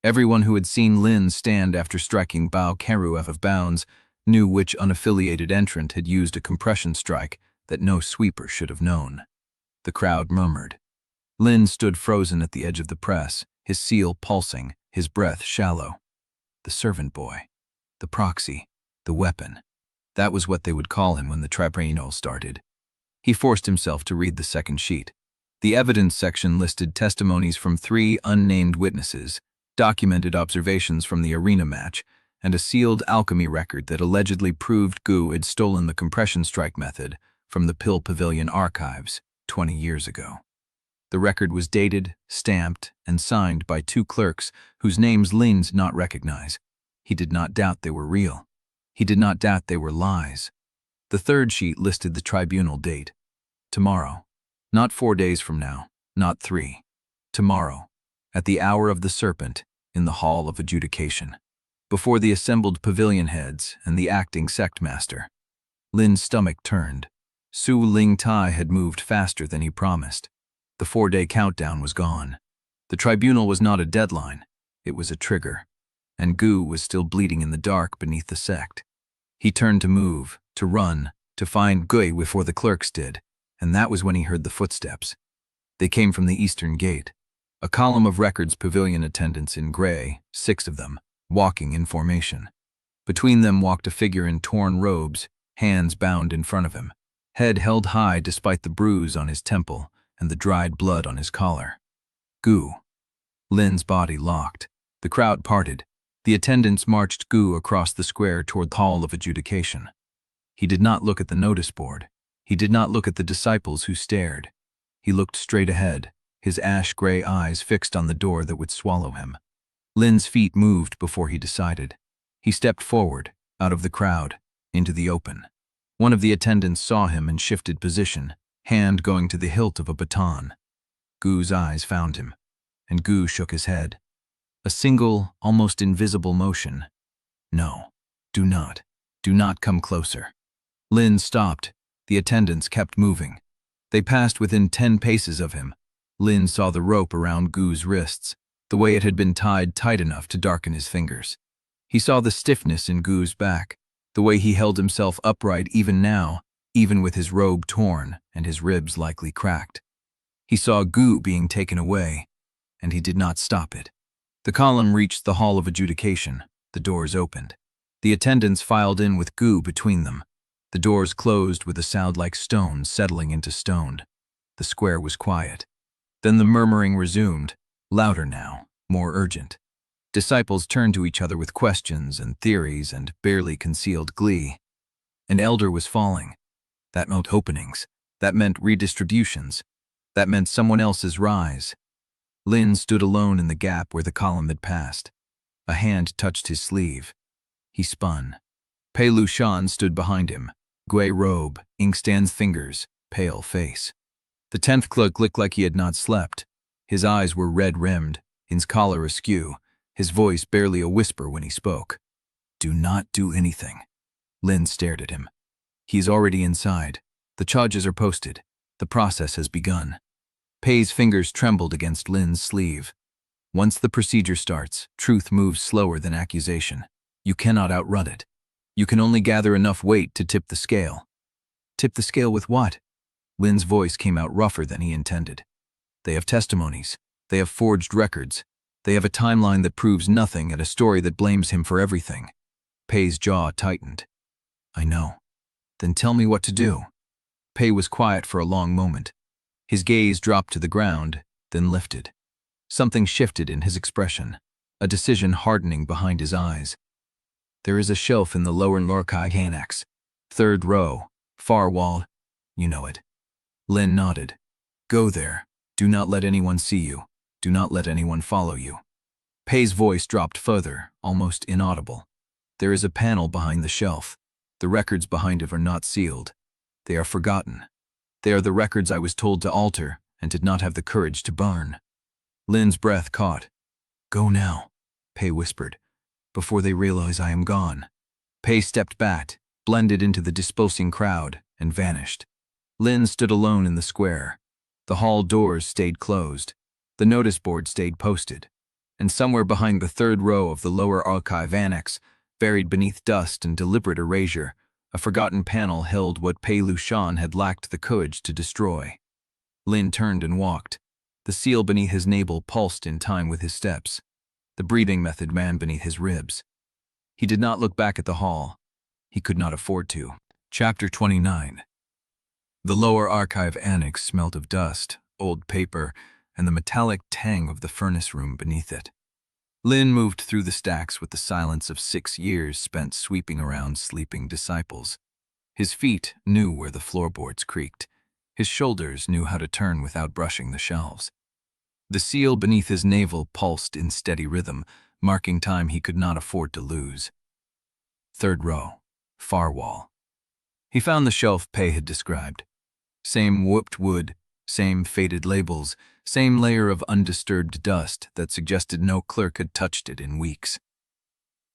Everyone who had seen Lin stand after striking Bao Keru out of bounds knew which unaffiliated entrant had used a compression strike that no sweeper should have known. The crowd murmured. Lin stood frozen at the edge of the press, his seal pulsing, his breath shallow. The servant boy. The proxy. The weapon. That was what they would call him when the Tribunal started. He forced himself to read the second sheet. The evidence section listed testimonies from 3 unnamed witnesses, documented observations from the arena match, and a sealed alchemy record that allegedly proved Gu had stolen the compression strike method from the Pill Pavilion archives 20 years ago. The record was dated, stamped, and signed by 2 clerks whose names Lin did not recognize. He did not doubt they were real. He did not doubt they were lies. The third sheet listed the tribunal date. Tomorrow. Not 4 days from now. Not 3. Tomorrow. At the hour of the serpent, in the hall of adjudication. Before the assembled pavilion heads and the acting sect master. Lin's stomach turned. Su Ling Tai had moved faster than he promised. The 4-day countdown was gone. The tribunal was not a deadline. It was a trigger. And Gu was still bleeding in the dark beneath the sect. He turned to move, to run, to find Gui before the clerks did, and that was when he heard the footsteps. They came from the eastern gate. A column of Records Pavilion attendants in gray, 6 of them, walking in formation. Between them walked a figure in torn robes, hands bound in front of him, head held high despite the bruise on his temple and the dried blood on his collar. Gu. Lin's body locked. The crowd parted. The attendants marched Gu across the square toward the hall of adjudication. He did not look at the notice board. He did not look at the disciples who stared. He looked straight ahead, his ash-gray eyes fixed on the door that would swallow him. Lin's feet moved before he decided. He stepped forward, out of the crowd, into the open. One of the attendants saw him and shifted position, hand going to the hilt of a baton. Gu's eyes found him, and Gu shook his head. A single, almost invisible motion. No, do not come closer. Lin stopped. The attendants kept moving. They passed within 10 paces of him. Lin saw the rope around Gu's wrists, the way it had been tied tight enough to darken his fingers. He saw the stiffness in Gu's back, the way he held himself upright even now, even with his robe torn and his ribs likely cracked. He saw Gu being taken away, and he did not stop it. The column reached the hall of adjudication. The doors opened. The attendants filed in with Gu between them. The doors closed with a sound like stone settling into stone. The square was quiet. Then the murmuring resumed, louder now, more urgent. Disciples turned to each other with questions and theories and barely concealed glee. An elder was falling. That meant openings. That meant redistributions. That meant someone else's rise. Lin stood alone in the gap where the column had passed. A hand touched his sleeve. He spun. Pei Lushan stood behind him. Gray robe, inkstand fingers, pale face. The 10th clerk looked like he had not slept. His eyes were red-rimmed, his collar askew, his voice barely a whisper when he spoke. "Do not do anything." Lin stared at him. "He's already inside. The charges are posted. The process has begun." Pei's fingers trembled against Lin's sleeve. Once the procedure starts, truth moves slower than accusation. You cannot outrun it. You can only gather enough weight to tip the scale. Tip the scale with what? Lin's voice came out rougher than he intended. They have testimonies. They have forged records. They have a timeline that proves nothing and a story that blames him for everything. Pei's jaw tightened. "I know." "Then tell me what to do." Pei was quiet for a long moment. His gaze dropped to the ground, then lifted. Something shifted in his expression, a decision hardening behind his eyes. "There is a shelf in the lower Courtyard, 3rd row, far wall. You know it." Lin nodded. "Go there. Do not let anyone see you. Do not let anyone follow you." Pei's voice dropped further, almost inaudible. "There is a panel behind the shelf. The records behind it are not sealed. They are forgotten. They are the records I was told to alter and did not have the courage to burn." Lin's breath caught. "Go now," Pei whispered, "before they realize I am gone." Pei stepped back, blended into the dispersing crowd, and vanished. Lin stood alone in the square. The hall doors stayed closed. The notice board stayed posted. And somewhere behind the 3rd row of the lower archive annex, buried beneath dust and deliberate erasure, a forgotten panel held what Pei Lushan had lacked the courage to destroy. Lin turned and walked. The seal beneath his navel pulsed in time with his steps. The breathing method ran beneath his ribs. He did not look back at the hall. He could not afford to. Chapter 29. The lower archive annex smelled of dust, old paper, and the metallic tang of the furnace room beneath it. Lin moved through the stacks with the silence of 6 years spent sweeping around sleeping disciples. His feet knew where the floorboards creaked. His shoulders knew how to turn without brushing the shelves. The seal beneath his navel pulsed in steady rhythm, marking time he could not afford to lose. 3rd row, far wall. He found the shelf Pei had described. Same warped wood, same faded labels, same layer of undisturbed dust that suggested no clerk had touched it in weeks.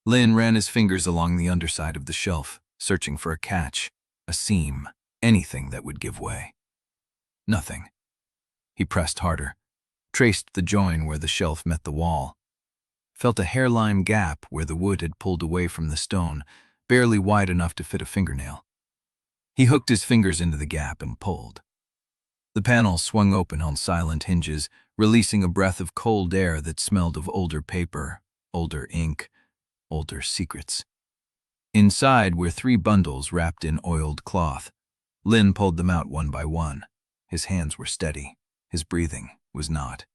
Lin ran his fingers along the underside of the shelf, searching for a catch, a seam, anything that would give way. Nothing. He pressed harder, traced the join where the shelf met the wall, felt a hairline gap where the wood had pulled away from the stone, barely wide enough to fit a fingernail. He hooked his fingers into the gap and pulled. The panel swung open on silent hinges, releasing a breath of cold air that smelled of older paper, older ink, older secrets. Inside were 3 bundles wrapped in oiled cloth. Lin pulled them out one by one. His hands were steady. His breathing was not.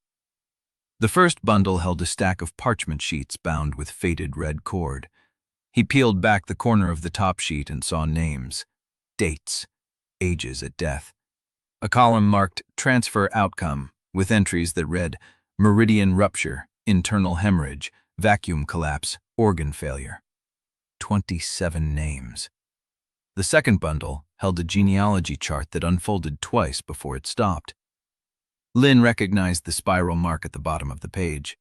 The first bundle held a stack of parchment sheets bound with faded red cord. He peeled back the corner of the top sheet and saw names, dates, ages at death. A column marked Transfer Outcome, with entries that read Meridian Rupture, Internal Hemorrhage, Vacuum Collapse, Organ Failure. 27 names. The second bundle held a genealogy chart that unfolded twice before it stopped. Lin recognized the spiral mark at the bottom of the page.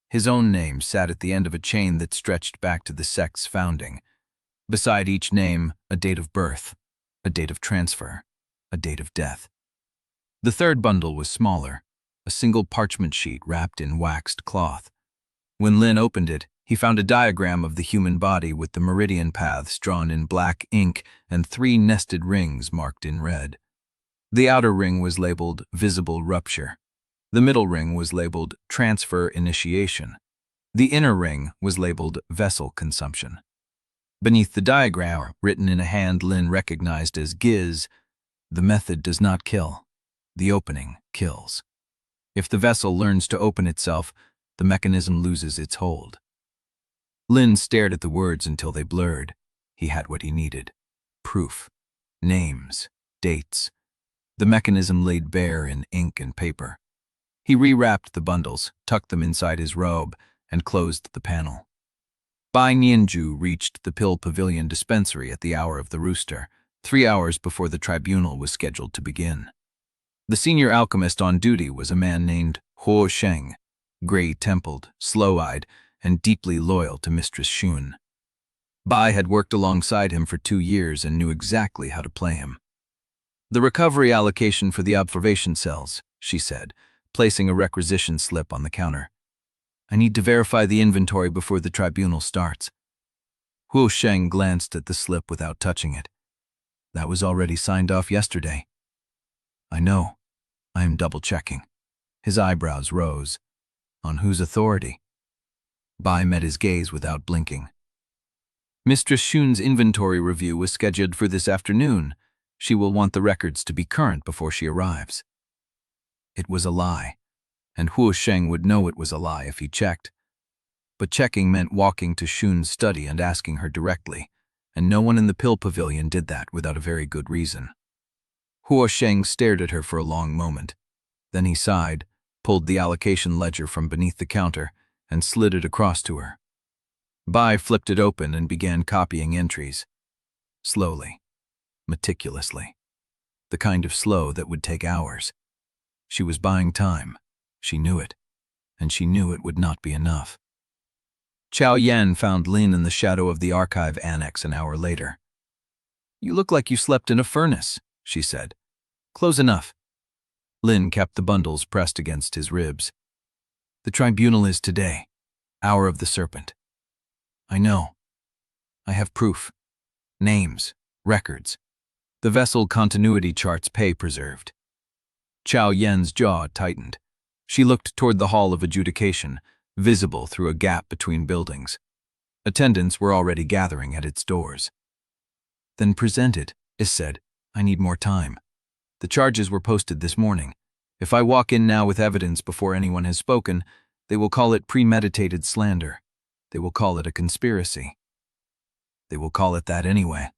His own name sat at the end of a chain that stretched back to the sect's founding. Beside each name, a date of birth, a date of transfer, a date of death. The third bundle was smaller, a single parchment sheet wrapped in waxed cloth. When Lin opened it, he found a diagram of the human body with the meridian paths drawn in black ink and 3 nested rings marked in red. The outer ring was labeled Visible Rupture. The middle ring was labeled Transfer Initiation. The inner ring was labeled Vessel Consumption. Beneath the diagram, written in a hand Lin recognized as Giz, the method does not kill. The opening kills. If the vessel learns to open itself, the mechanism loses its hold. Lin stared at the words until they blurred. He had what he needed. Proof. Names. Dates. The mechanism laid bare in ink and paper. He rewrapped the bundles, tucked them inside his robe, and closed the panel. Bai Nianju reached the Pill Pavilion dispensary at the hour of the rooster, 3 hours before the tribunal was scheduled to begin. The senior alchemist on duty was a man named Huo Sheng, gray-templed, slow-eyed, and deeply loyal to Mistress Shun. Bai had worked alongside him for 2 years and knew exactly how to play him. "The recovery allocation for the observation cells," she said, placing a requisition slip on the counter. "I need to verify the inventory before the tribunal starts." Huo Sheng glanced at the slip without touching it. "That was already signed off yesterday." "I know. I am double-checking." His eyebrows rose. "On whose authority?" Bai met his gaze without blinking. "Mistress Shun's inventory review was scheduled for this afternoon. She will want the records to be current before she arrives." It was a lie, and Huo Sheng would know it was a lie if he checked. But checking meant walking to Shun's study and asking her directly, and no one in the Pill Pavilion did that without a very good reason. Huo Sheng stared at her for a long moment. Then he sighed, pulled the allocation ledger from beneath the counter, and slid it across to her. Bai flipped it open and began copying entries. Slowly, meticulously. The kind of slow that would take hours. She was buying time. She knew it. And she knew it would not be enough. Chao Yan found Lin in the shadow of the archive annex an hour later. "You look like you slept in a furnace," she said. "Close enough." Lin kept the bundles pressed against his ribs. "The tribunal is today. Hour of the Serpent." "I know. I have proof. Names. Records. The vessel continuity charts pay preserved." Chao Yan's jaw tightened. She looked toward the hall of adjudication, visible through a gap between buildings. Attendants were already gathering at its doors. "Then present it," Is said. "I need more time. The charges were posted this morning. If I walk in now with evidence before anyone has spoken, they will call it premeditated slander. They will call it a conspiracy. They will call it that anyway.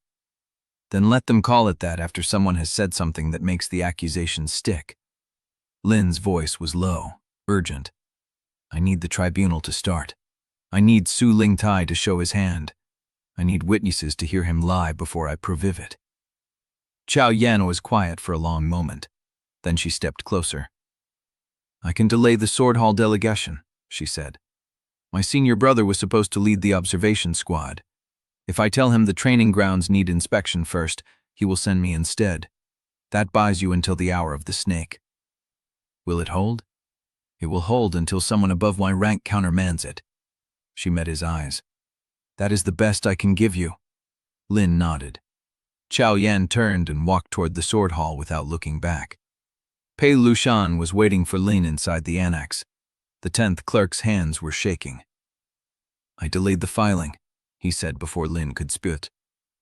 Then let them call it that after someone has said something that makes the accusation stick." Lin's voice was low, urgent. "I need the tribunal to start. I need Su Lingtai to show his hand. I need witnesses to hear him lie before I prove it." Chao Yan was quiet for a long moment. Then she stepped closer. "I can delay the Sword Hall delegation," she said. "My senior brother was supposed to lead the observation squad. If I tell him the training grounds need inspection first, he will send me instead. That buys you until the hour of the snake." "Will it hold?" "It will hold until someone above my rank countermands it." She met his eyes. "That is the best I can give you." Lin nodded. Chao Yan turned and walked toward the sword hall without looking back. Pei Lushan was waiting for Lin inside the annex. The 10th clerk's hands were shaking. "I delayed the filing," he said before Lin could spit.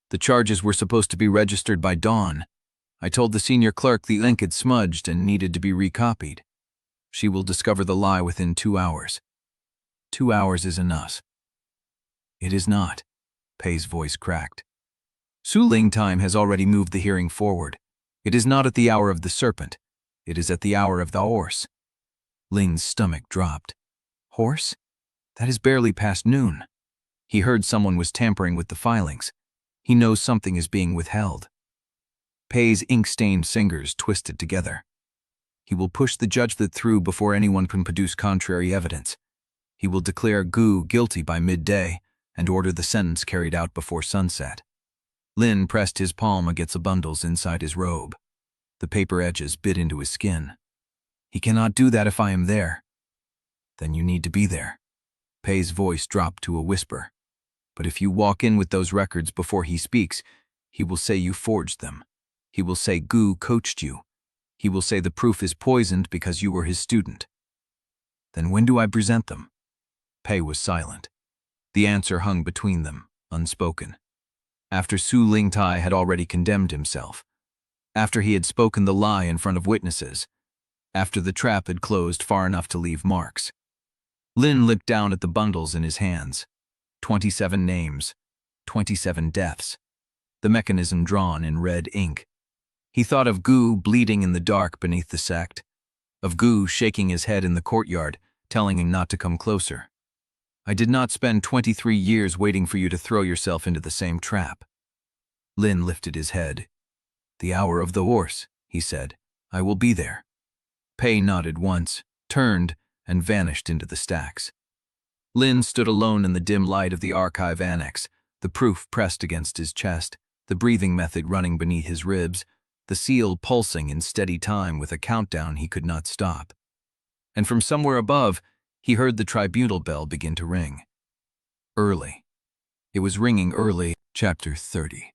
"The charges were supposed to be registered by dawn. I told the senior clerk the ink had smudged and needed to be recopied. She will discover the lie within 2 hours. 2 hours is enough." "It is not," Pei's voice cracked. "Su Lingtai has already moved the hearing forward. It is not at the hour of the serpent. It is at the hour of the horse." Lin's stomach dropped. "Horse? That is barely past noon." He heard someone was tampering with the filings. He knows something is being withheld. Pei's ink-stained fingers twisted together. He will push the judgment through before anyone can produce contrary evidence. He will declare Gu guilty by midday and order the sentence carried out before sunset. Lin pressed his palm against the bundles inside his robe. The paper edges bit into his skin. "He cannot do that if I am there." "Then you need to be there." Pei's voice dropped to a whisper. "But if you walk in with those records before he speaks, he will say you forged them. He will say Gu coached you. He will say the proof is poisoned because you were his student." "Then when do I present them?" Pei was silent. The answer hung between them, unspoken. After Su Lingtai had already condemned himself. After he had spoken the lie in front of witnesses. after the trap had closed far enough to leave marks. Lin looked down at the bundles in his hands. 27 names, 27 deaths. The mechanism drawn in red ink. He thought of Gu bleeding in the dark beneath the sect, of Gu shaking his head in the courtyard, telling him not to come closer. I did not spend 23 years waiting for you to throw yourself into the same trap. Lin lifted his head. The hour of the horse, he said. I will be there. Pei nodded once, turned, and vanished into the stacks. Lin stood alone in the dim light of the archive annex, the proof pressed against his chest, the breathing method running beneath his ribs, the seal pulsing in steady time with a countdown he could not stop. And from somewhere above, he heard the tribunal bell begin to ring. Early. It was ringing early. Chapter 30.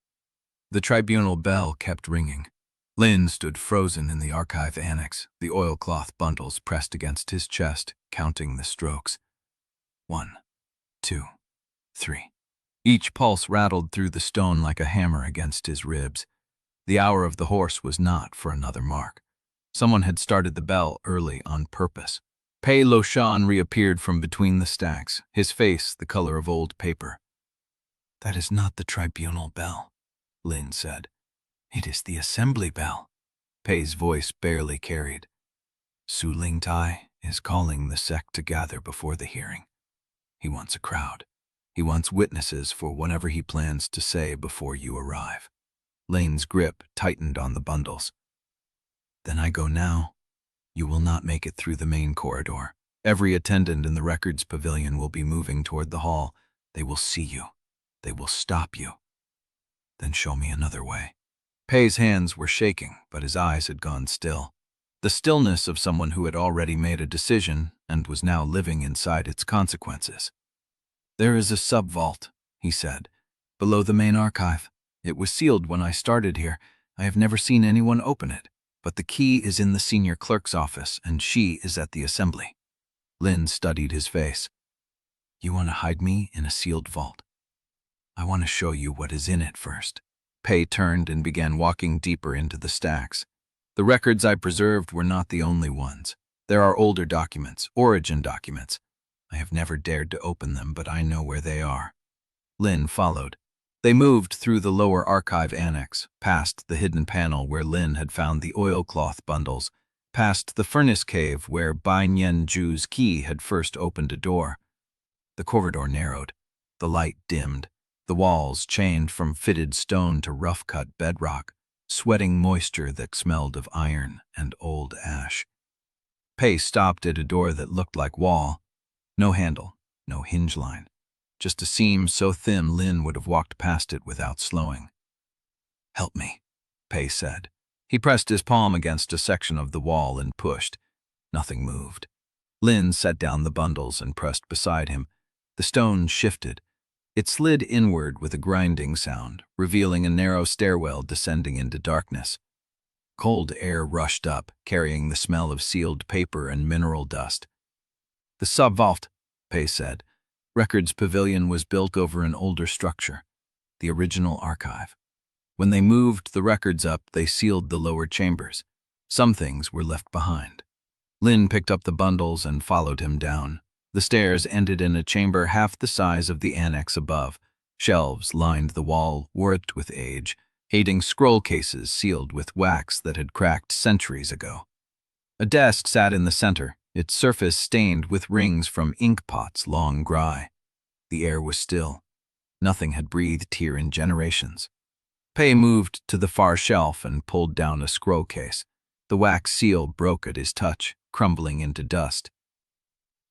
The tribunal bell kept ringing. Lin stood frozen in the archive annex, the oilcloth bundles pressed against his chest, counting the strokes. 1, 2, 3. Each pulse rattled through the stone like a hammer against his ribs. The hour of the horse was not for another mark. Someone had started the bell early on purpose. Pei Loshan reappeared from between the stacks, his face the color of old paper. That is not the tribunal bell, Lin said. It is the assembly bell. Pei's voice barely carried. Su Lingtai is calling the sect to gather before the hearing. He wants a crowd. He wants witnesses for whatever he plans to say before you arrive. Lane's grip tightened on the bundles. Then I go now. You will not make it through the main corridor. Every attendant in the records pavilion will be moving toward the hall. They will see you. They will stop you. Then show me another way. Pei's hands were shaking, but his eyes had gone still. The stillness of someone who had already made a decision and was now living inside its consequences. There is a sub-vault, he said, below the main archive. It was sealed when I started here. I have never seen anyone open it. But the key is in the senior clerk's office, and she is at the assembly. Lin studied his face. You want to hide me in a sealed vault? I want to show you what is in it first. Pei turned and began walking deeper into the stacks. The records I preserved were not the only ones. There are older documents, origin documents. I have never dared to open them, but I know where they are. Lin followed. They moved through the lower archive annex, past the hidden panel where Lin had found the oilcloth bundles, past the furnace cave where Bai Nianju's key had first opened a door. The corridor narrowed. The light dimmed. The walls chained from fitted stone to rough-cut bedrock, sweating moisture that smelled of iron and old ash. Pei stopped at a door that looked like wall. No handle, no hinge line. Just a seam so thin Lin would have walked past it without slowing. Help me, Pei said. He pressed his palm against a section of the wall and pushed. Nothing moved. Lin set down the bundles and pressed beside him. The stone shifted. It slid inward with a grinding sound, revealing a narrow stairwell descending into darkness. Cold air rushed up, carrying the smell of sealed paper and mineral dust. The sub-vault, Pei said. Records Pavilion was built over an older structure, the original archive. When they moved the records up, they sealed the lower chambers. Some things were left behind. Lin picked up the bundles and followed him down. The stairs ended in a chamber half the size of the annex above. Shelves lined the wall, warped with age, aiding scroll cases sealed with wax that had cracked centuries ago. A desk sat in the center, its surface stained with rings from ink pots long dry. The air was still. Nothing had breathed here in generations. Pei moved to the far shelf and pulled down a scroll case. The wax seal broke at his touch, crumbling into dust.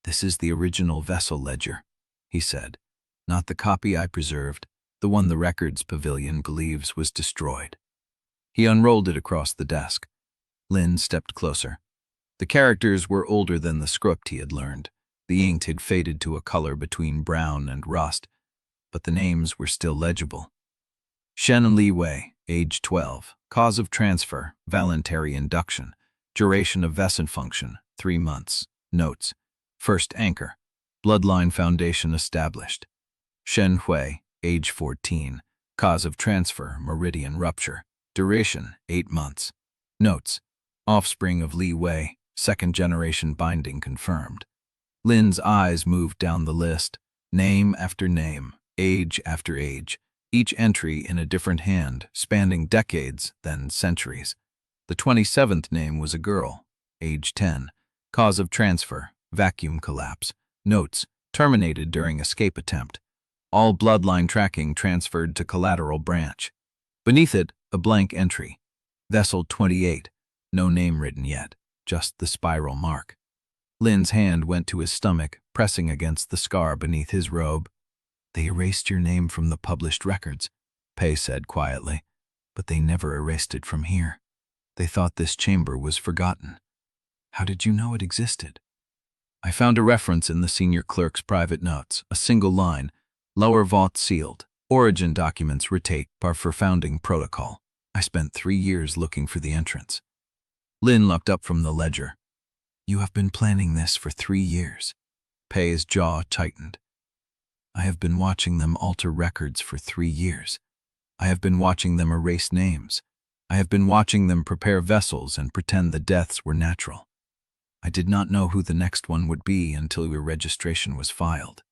This is the original vessel ledger, he said. Not the copy I preserved, the one the Records Pavilion believes was destroyed. He unrolled it across the desk. Lin stepped closer. The characters were older than the script he had learned. The ink had faded to a color between brown and rust, but the names were still legible. Shen Li Wei, age 12, cause of transfer, voluntary induction, duration of Basin function, 3 months, notes, first anchor, bloodline foundation established. Shen Hui, age 14, cause of transfer, meridian rupture, duration, 8 months, notes, offspring of Li Wei, Second-generation binding confirmed. Lin's eyes moved down the list, name after name, age after age, each entry in a different hand, spanning decades, then centuries. The 27th name was a girl, age 10, cause of transfer, vacuum collapse, notes, terminated during escape attempt. All bloodline tracking transferred to collateral branch. Beneath it, a blank entry. Vessel 28, no name written yet, just the spiral mark. Lin's hand went to his stomach, pressing against the scar beneath his robe. "They erased your name from the published records," Pei said quietly, "but they never erased it from here. They thought this chamber was forgotten. How did you know it existed?" "I found a reference in the senior clerk's private notes, a single line, lower vault sealed, origin documents retate par for founding protocol. I spent 3 years looking for the entrance." Lin looked up from the ledger. "You have been planning this for 3 years." Pei's jaw tightened. "I have been watching them alter records for 3 years. I have been watching them erase names. I have been watching them prepare vessels and pretend the deaths were natural. I did not know who the next one would be until your registration was filed.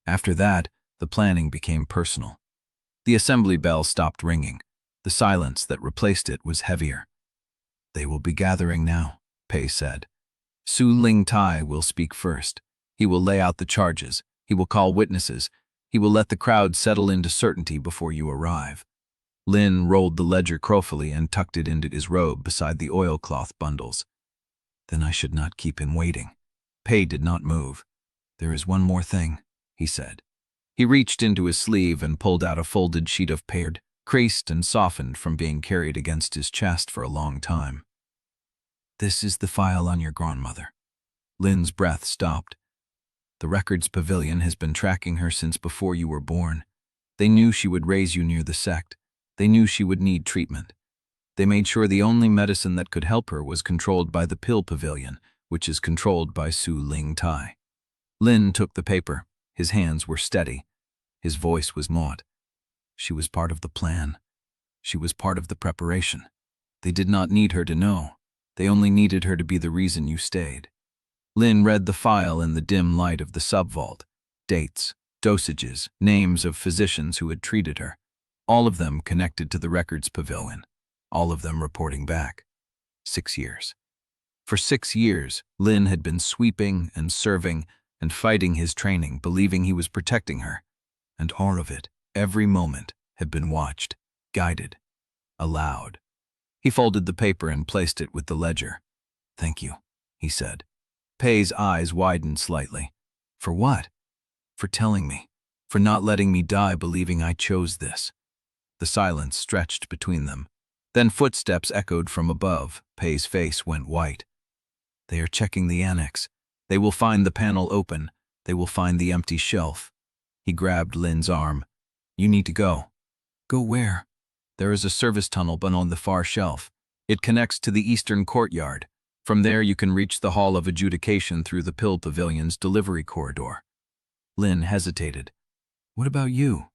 After that, the planning became personal." The assembly bell stopped ringing. The silence that replaced it was heavier. "They will be gathering now," Pei said. "Su Ling Tai will speak first. He will lay out the charges. He will call witnesses. He will let the crowd settle into certainty before you arrive." Lin rolled the ledger carefully and tucked it into his robe beside the oilcloth bundles. "Then I should not keep him waiting." Pei did not move. "There is one more thing," he said. He reached into his sleeve and pulled out a folded sheet of paper, creased and softened from being carried against his chest for a long time. "This is the file on your grandmother." Lin's breath stopped. "The Records Pavilion has been tracking her since before you were born. They knew she would raise you near the sect. They knew she would need treatment. They made sure the only medicine that could help her was controlled by the Pill Pavilion, which is controlled by Su Ling Tai." Lin took the paper. His hands were steady. His voice was maud. "She was part of the plan. She was part of the preparation. They did not need her to know. They only needed her to be the reason you stayed." Lin read the file in the dim light of the subvault. Dates, dosages, names of physicians who had treated her. All of them connected to the Records Pavilion. All of them reporting back. 6 years. For 6 years, Lin had been sweeping and serving and fighting his training, believing he was protecting her. And all of it, every moment, had been watched, guided, Aloud. He folded the paper and placed it with the ledger. "Thank you," he said. Pei's eyes widened slightly. "For what?" "For telling me. For not letting me die believing I chose this." The silence stretched between them. Then footsteps echoed from above. Pei's face went white. "They are checking the annex. They will find the panel open. They will find the empty shelf." He grabbed Lin's arm. "You need to go." "Go where?" "There is a service tunnel on the far shelf. It connects to the eastern courtyard. From there you can reach the Hall of Adjudication through the Pill Pavilion's delivery corridor." Lin hesitated. "What about you?"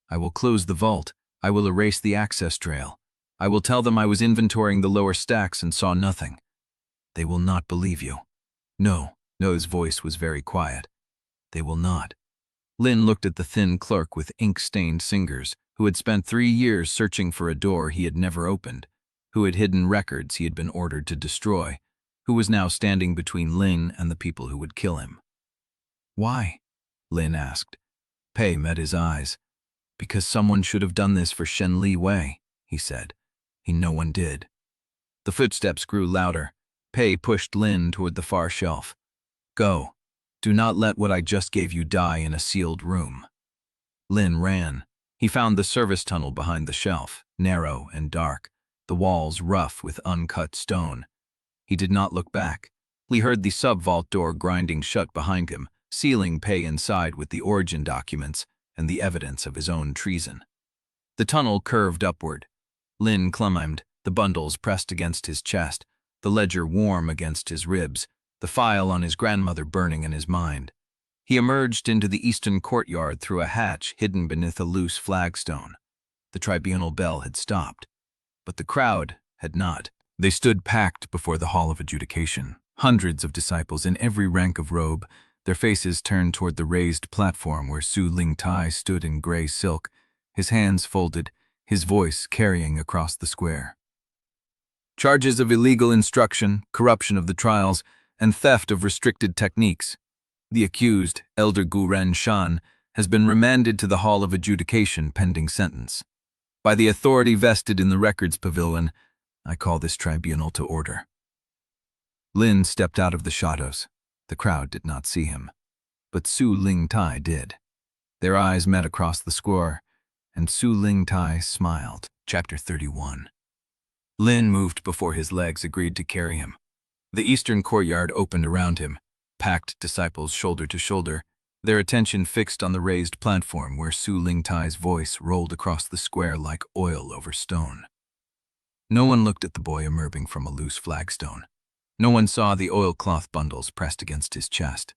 "I will close the vault. I will erase the access trail. I will tell them I was inventorying the lower stacks and saw nothing." "They will not believe you." No, his voice was very quiet. "They will not." Lin looked at the thin clerk with ink-stained fingers, who had spent 3 years searching for a door he had never opened, who had hidden records he had been ordered to destroy, who was now standing between Lin and the people who would kill him. "Why?" Lin asked. Pei met his eyes. "Because someone should have done this for Shen Li Wei," he said. No one did." The footsteps grew louder. Pei pushed Lin toward the far shelf. "Go. Do not let what I just gave you die in a sealed room." Lin ran. He found the service tunnel behind the shelf, narrow and dark, the walls rough with uncut stone. He did not look back. He heard the sub-vault door grinding shut behind him, sealing Pei inside with the origin documents and the evidence of his own treason. The tunnel curved upward. Lin climbed, the bundles pressed against his chest, the ledger warm against his ribs, the file on his grandmother burning in his mind. He emerged into the eastern courtyard through a hatch hidden beneath a loose flagstone. The tribunal bell had stopped, but the crowd had not. They stood packed before the Hall of Adjudication, Hundreds of disciples in every rank of robe, their faces turned toward the raised platform where Su Lingtai stood in gray silk, his hands folded, his voice carrying across the square. Charges of illegal instruction, corruption of the trials, and theft of restricted techniques. The accused, Elder Gu Renshan, has been remanded to the Hall of Adjudication pending sentence. By the authority vested in the Records Pavilion, I call this tribunal to order. Lin stepped out of the shadows. The crowd did not see him, but Su Lingtai did. Their eyes met across the square, and Su Lingtai smiled. Chapter 31. Lin moved before his legs agreed to carry him. The eastern courtyard opened around him, packed disciples shoulder to shoulder, their attention fixed on the raised platform where Su Lingtai's voice rolled across the square like oil over stone. No one looked at the boy emerging from a loose flagstone. No one saw the oilcloth bundles pressed against his chest.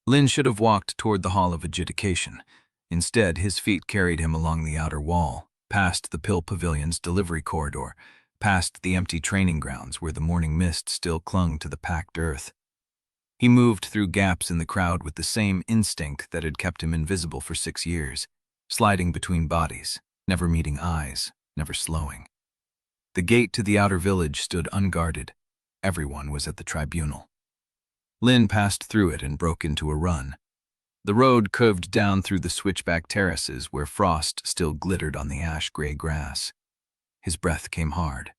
Lin should have walked toward the Hall of Adjudication. Instead, his feet carried him along the outer wall, past the Pill Pavilion's delivery corridor, past the empty training grounds where the morning mist still clung to the packed earth. He moved through gaps in the crowd with the same instinct that had kept him invisible for 6 years, sliding between bodies, never meeting eyes, never slowing. The gate to the outer village stood unguarded. Everyone was at the tribunal. Lin passed through it and broke into a run. The road curved down through the switchback terraces where frost still glittered on the ash-gray grass. His breath came hard.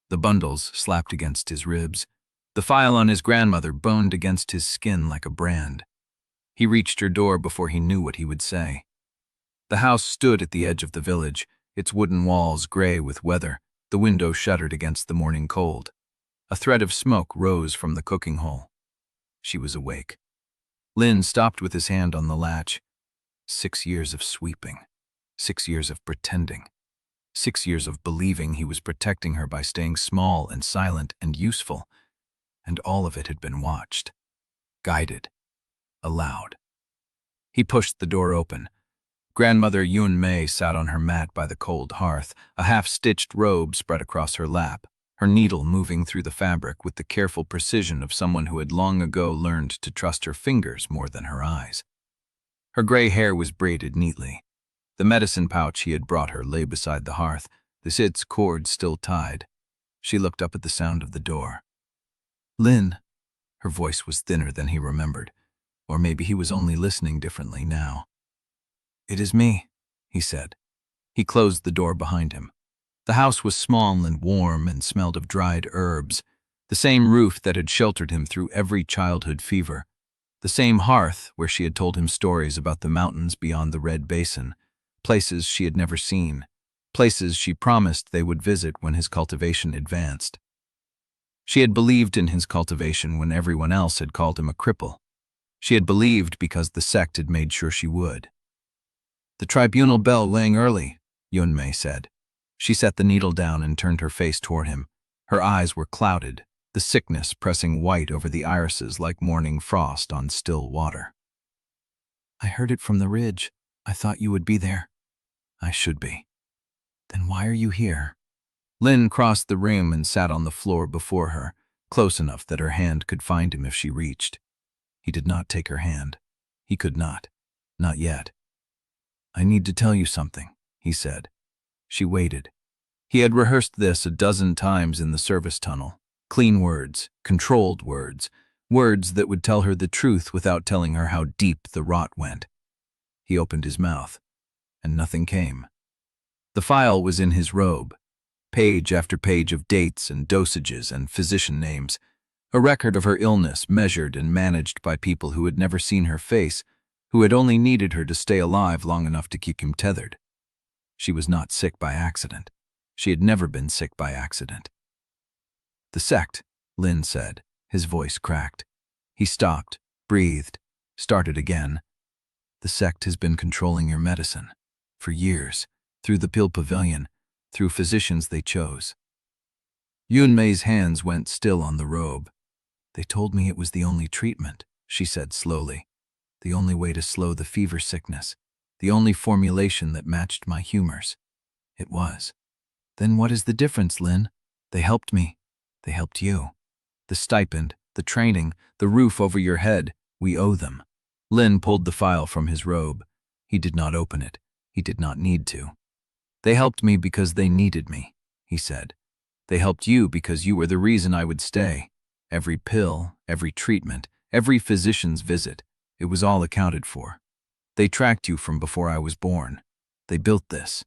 The bundles slapped against his ribs. The file on his grandmother boned against his skin like a brand. He reached her door before he knew what he would say. The house stood at the edge of the village, its wooden walls gray with weather, the window shuttered against the morning cold. A thread of smoke rose from the cooking hole. She was awake. Lin stopped with his hand on the latch. 6 years of sweeping. 6 years of pretending. 6 years of believing he was protecting her by staying small and silent and useful. And all of it had been watched. Guided. Aloud. He pushed the door open. Grandmother Yun Mei sat on her mat by the cold hearth, a half-stitched robe spread across her lap, her needle moving through the fabric with the careful precision of someone who had long ago learned to trust her fingers more than her eyes. Her gray hair was braided neatly. The medicine pouch he had brought her lay beside the hearth, the sid's cord still tied. She looked up at the sound of the door. Lin. Her voice was thinner than he remembered, or maybe he was only listening differently now. It is me, he said. He closed the door behind him. The house was small and warm and smelled of dried herbs, the same roof that had sheltered him through every childhood fever, the same hearth where she had told him stories about the mountains beyond the Red Basin, places she had never seen, places she promised they would visit when his cultivation advanced. She had believed in his cultivation when everyone else had called him a cripple. She had believed because the sect had made sure she would. The tribunal bell rang early, Yun Mei said. She set the needle down and turned her face toward him. Her eyes were clouded, the sickness pressing white over the irises like morning frost on still water. I heard it from the ridge. I thought you would be there. I should be. Then why are you here? Lin crossed the room and sat on the floor before her, close enough that her hand could find him if she reached. He did not take her hand. He could not. Not yet. I need to tell you something, he said. She waited. He had rehearsed this a dozen times in the service tunnel. Clean words, controlled words, words that would tell her the truth without telling her how deep the rot went. He opened his mouth, and nothing came. The file was in his robe, page after page of dates and dosages and physician names, a record of her illness measured and managed by people who had never seen her face, who had only needed her to stay alive long enough to keep him tethered. She was not sick by accident. She had never been sick by accident. The sect, Lin said, his voice cracked. He stopped, breathed, started again. The sect has been controlling your medicine. For years, through the Pill Pavilion, through physicians they chose. Yun Mei's hands went still on the robe. They told me it was the only treatment, she said slowly. The only way to slow the fever sickness. The only formulation that matched my humors. It was. Then what is the difference, Lin? They helped me. They helped you. The stipend, the training, the roof over your head. We owe them." Lin pulled the file from his robe. He did not open it. He did not need to. "They helped me because they needed me," he said. "They helped you because you were the reason I would stay. Every pill, every treatment, every physician's visit, it was all accounted for. They tracked you from before I was born. They built this."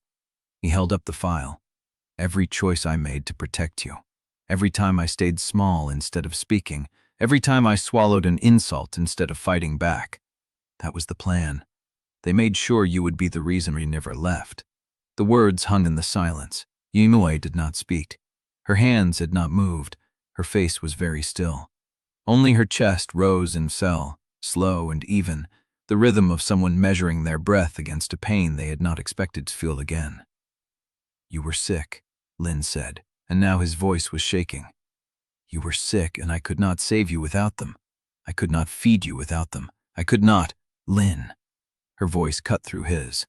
He held up the file. "Every choice I made to protect you. Every time I stayed small instead of speaking. Every time I swallowed an insult instead of fighting back. That was the plan. They made sure you would be the reason we never left." The words hung in the silence. Yimue did not speak. Her hands had not moved. Her face was very still. Only her chest rose and fell, slow and even, the rhythm of someone measuring their breath against a pain they had not expected to feel again. "You were sick," Lin said, and now his voice was shaking. "You were sick, and I could not save you without them. I could not feed you without them. I could not—" "Lin." Her voice cut through his.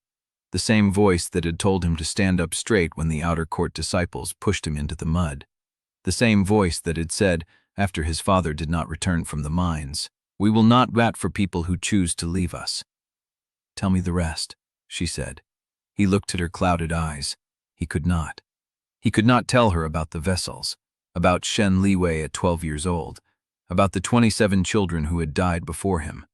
The same voice that had told him to stand up straight when the outer court disciples pushed him into the mud. The same voice that had said, after his father did not return from the mines, "We will not wait for people who choose to leave us." "Tell me the rest," she said. He looked at her clouded eyes. He could not. He could not tell her about the vessels, about Shen Liwei at 12 years old, about the 27 children who had died before him,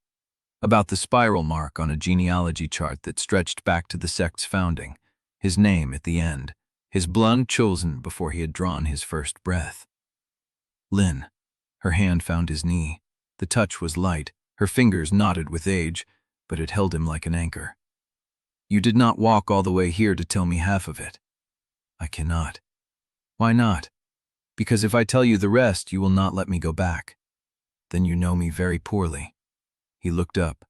about the spiral mark on a genealogy chart that stretched back to the sect's founding, his name at the end, his blood chosen before he had drawn his first breath. Lin. Her hand found his knee. The touch was light, her fingers knotted with age, but it held him like an anchor. "You did not walk all the way here to tell me half of it." "I cannot." "Why not?" "Because if I tell you the rest, you will not let me go back." "Then you know me very poorly." He looked up.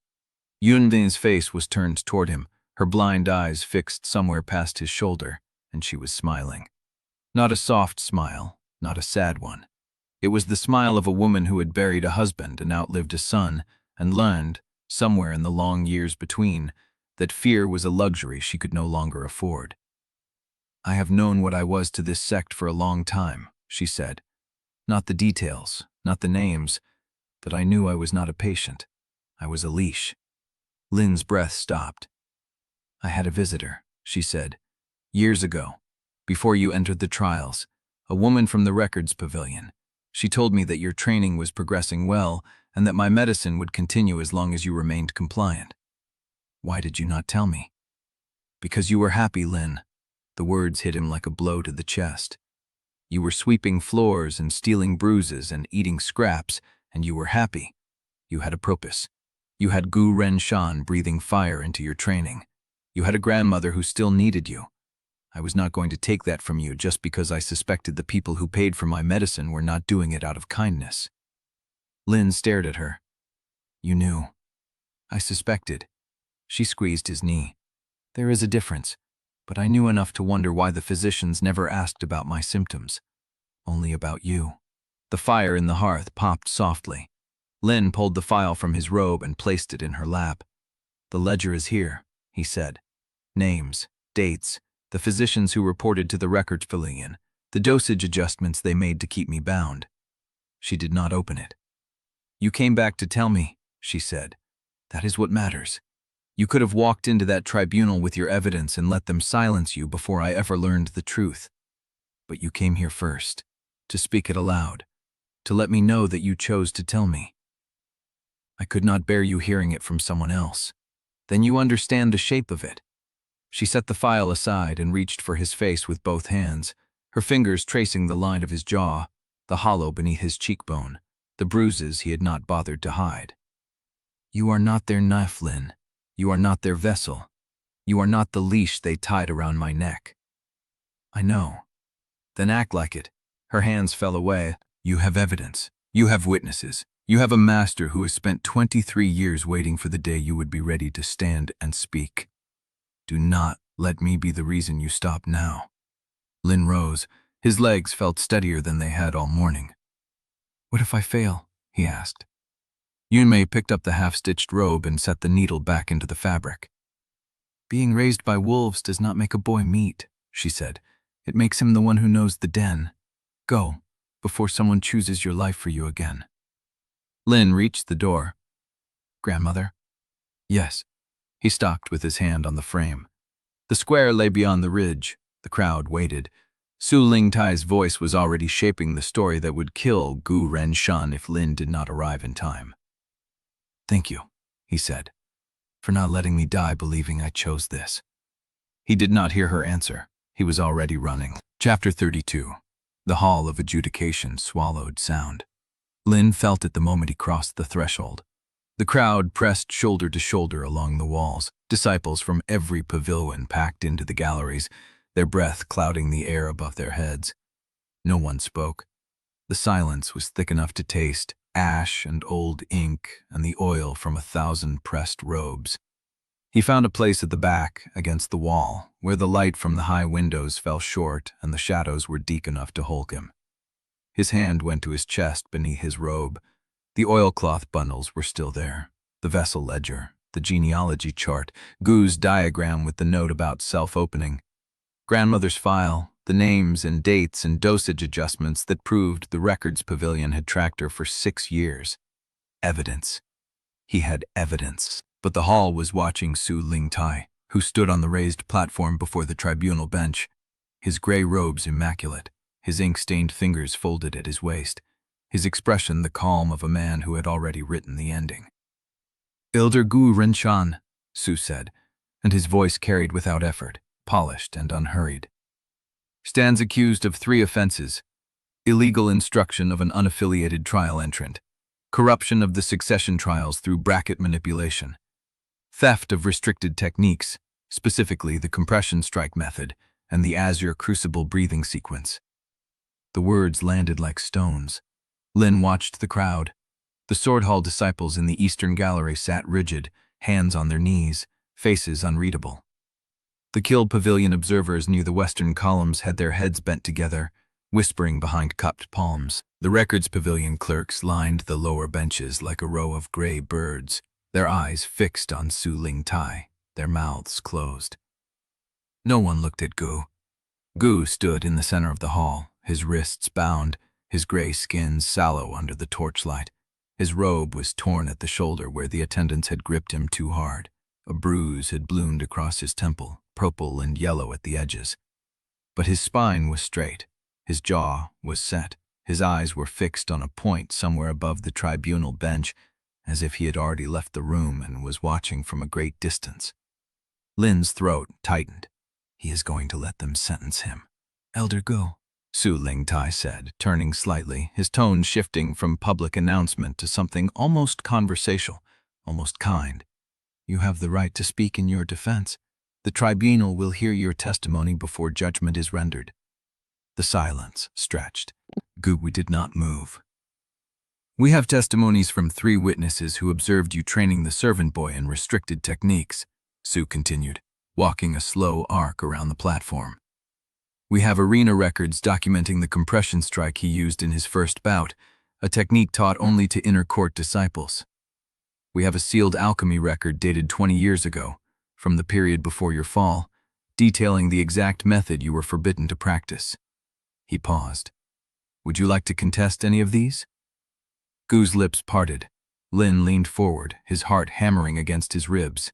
Yunbin's face was turned toward him, her blind eyes fixed somewhere past his shoulder, and she was smiling. Not a soft smile, not a sad one. It was the smile of a woman who had buried a husband and outlived a son, and learned, somewhere in the long years between, that fear was a luxury she could no longer afford. "I have known what I was to this sect for a long time," she said. "Not the details, not the names, but I knew I was not a patient. I was a leash." Lin's breath stopped. "I had a visitor," she said, "years ago, before you entered the trials, a woman from the records pavilion. She told me that your training was progressing well and that my medicine would continue as long as you remained compliant." "Why did you not tell me?" "Because you were happy, Lin." The words hit him like a blow to the chest. "You were sweeping floors and stealing bruises and eating scraps, and you were happy. You had a purpose. You had Gu Renshan breathing fire into your training. You had a grandmother who still needed you. I was not going to take that from you just because I suspected the people who paid for my medicine were not doing it out of kindness." Lin stared at her. "You knew." "I suspected." She squeezed his knee. "There is a difference, but I knew enough to wonder why the physicians never asked about my symptoms. Only about you." The fire in the hearth popped softly. Lin pulled the file from his robe and placed it in her lap. "The ledger is here," he said. "Names, dates, the physicians who reported to the records pavilion, the dosage adjustments they made to keep me bound." She did not open it. "You came back to tell me," she said. "That is what matters. You could have walked into that tribunal with your evidence and let them silence you before I ever learned the truth. But you came here first, to speak it aloud, to let me know that you chose to tell me. I could not bear you hearing it from someone else. Then you understand the shape of it." She set the file aside and reached for his face with both hands, her fingers tracing the line of his jaw, the hollow beneath his cheekbone, the bruises he had not bothered to hide. "You are not their knife, Lin. You are not their vessel. You are not the leash they tied around my neck." "I know." "Then act like it." Her hands fell away. "You have evidence. You have witnesses. You have a master who has spent 23 years waiting for the day you would be ready to stand and speak. Do not let me be the reason you stop now." Lin rose. His legs felt steadier than they had all morning. "What if I fail?" he asked. Yunmei picked up the half-stitched robe and set the needle back into the fabric. "Being raised by wolves does not make a boy meat," she said. "It makes him the one who knows the den. Go, before someone chooses your life for you again." Lin reached the door. "Grandmother?" "Yes." He stopped with his hand on the frame. The square lay beyond the ridge. The crowd waited. Su Lingtai's voice was already shaping the story that would kill Gu Renshan if Lin did not arrive in time. "Thank you," he said, "for not letting me die believing I chose this." He did not hear her answer. He was already running. Chapter 32. The Hall of Adjudication swallowed sound. Lin felt it the moment he crossed the threshold. The crowd pressed shoulder to shoulder along the walls, disciples from every pavilion packed into the galleries, their breath clouding the air above their heads. No one spoke. The silence was thick enough to taste ash and old ink and the oil from 1,000 pressed robes. He found a place at the back, against the wall, where the light from the high windows fell short and the shadows were deep enough to hold him. His hand went to his chest beneath his robe. The oilcloth bundles were still there. The vessel ledger, the genealogy chart, Gu's diagram with the note about self-opening, grandmother's file, the names and dates and dosage adjustments that proved the records pavilion had tracked her for 6 years. Evidence. He had evidence. But the hall was watching Su Lingtai, who stood on the raised platform before the tribunal bench, his gray robes immaculate, his ink-stained fingers folded at his waist, his expression the calm of a man who had already written the ending. "Elder Gu Renshan," Su said, and his voice carried without effort, polished and unhurried. "Stands accused of 3 offenses: illegal instruction of an unaffiliated trial entrant, corruption of the succession trials through bracket manipulation, theft of restricted techniques, specifically the compression strike method and the Azure Crucible breathing sequence." The words landed like stones. Lin watched the crowd. The Sword Hall disciples in the Eastern Gallery sat rigid, hands on their knees, faces unreadable. The Kill Pavilion observers near the western columns had their heads bent together, whispering behind cupped palms. The Records Pavilion clerks lined the lower benches like a row of gray birds, their eyes fixed on Su Lingtai, their mouths closed. No one looked at Gu. Gu stood in the center of the hall, his wrists bound, his gray skin sallow under the torchlight. His robe was torn at the shoulder where the attendants had gripped him too hard. A bruise had bloomed across his temple, purple and yellow at the edges. But his spine was straight, his jaw was set, his eyes were fixed on a point somewhere above the tribunal bench, as if he had already left the room and was watching from a great distance. Lin's throat tightened. He is going to let them sentence him. "Elder Gu," Su Lingtai said, turning slightly, his tone shifting from public announcement to something almost conversational, almost kind. "You have the right to speak in your defense. The tribunal will hear your testimony before judgment is rendered." The silence stretched. Gu did not move. "We have testimonies from 3 witnesses who observed you training the servant boy in restricted techniques," Su continued, walking a slow arc around the platform. "We have arena records documenting the compression strike he used in his first bout, a technique taught only to inner court disciples. We have a sealed alchemy record dated 20 years ago, from the period before your fall, detailing the exact method you were forbidden to practice." He paused. "Would you like to contest any of these?" Gu's lips parted. Lin leaned forward, his heart hammering against his ribs.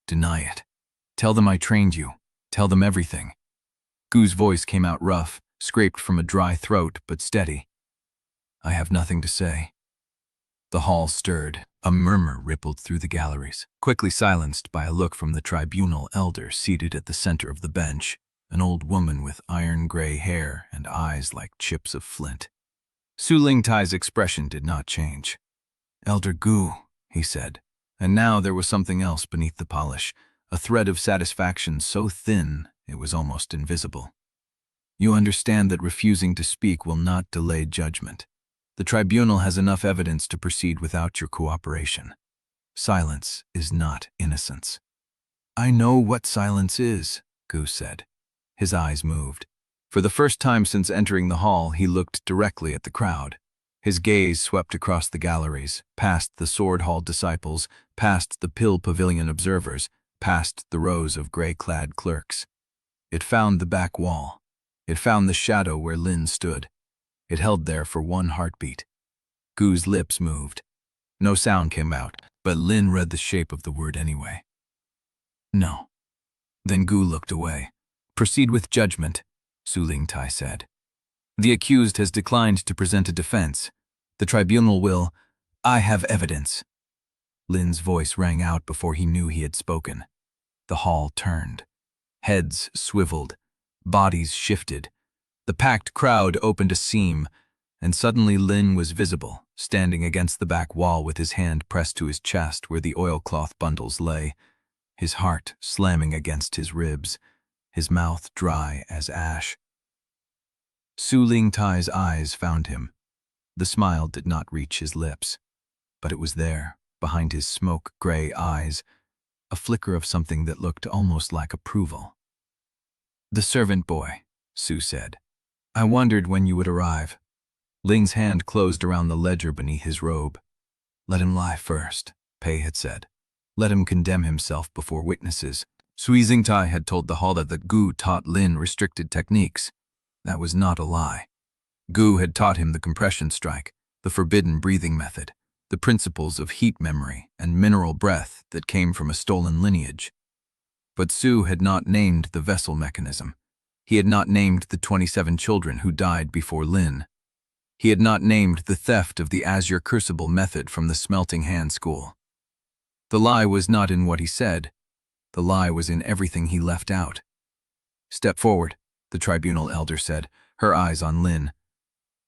"Deny it. Tell them I trained you. Tell them everything." Gu's voice came out rough, scraped from a dry throat, but steady. "I have nothing to say." The hall stirred. A murmur rippled through the galleries, quickly silenced by a look from the tribunal elder seated at the center of the bench, an old woman with iron-gray hair and eyes like chips of flint. Su Lingtai's expression did not change. "Elder Gu," he said, and now there was something else beneath the polish, a thread of satisfaction so thin it was almost invisible. "You understand that refusing to speak will not delay judgment. The tribunal has enough evidence to proceed without your cooperation. Silence is not innocence." "I know what silence is," Gu said. His eyes moved. For the first time since entering the hall, he looked directly at the crowd. His gaze swept across the galleries, past the Sword Hall disciples, past the Pill Pavilion observers, past the rows of gray-clad clerks. It found the back wall. It found the shadow where Lin stood. It held there for one heartbeat. Gu's lips moved. No sound came out, but Lin read the shape of the word anyway. No. Then Gu looked away. Proceed with judgment, Su Lingtai said. The accused has declined to present a defense. The tribunal will— I have evidence. Lin's voice rang out before he knew he had spoken. The hall turned. Heads swiveled. Bodies shifted. The packed crowd opened a seam, and suddenly Lin was visible, standing against the back wall with his hand pressed to his chest where the oilcloth bundles lay, his heart slamming against his ribs, his mouth dry as ash. Su Lingtai's eyes found him. The smile did not reach his lips, but it was there, behind his smoke-gray eyes, a flicker of something that looked almost like approval. The servant boy, Su said. I wondered when you would arrive. Ling's hand closed around the ledger beneath his robe. Let him lie first, Pei had said. Let him condemn himself before witnesses. Sui Xingtai had told the hall that Gu taught Lin restricted techniques. That was not a lie. Gu had taught him the compression strike, the forbidden breathing method, the principles of heat memory and mineral breath that came from a stolen lineage. But Su had not named the vessel mechanism. He had not named the 27 children who died before Lin. He had not named the theft of the Azure Crucible method from the Smelting Hand School. The lie was not in what he said. The lie was in everything he left out. Step forward, the tribunal elder said, her eyes on Lin.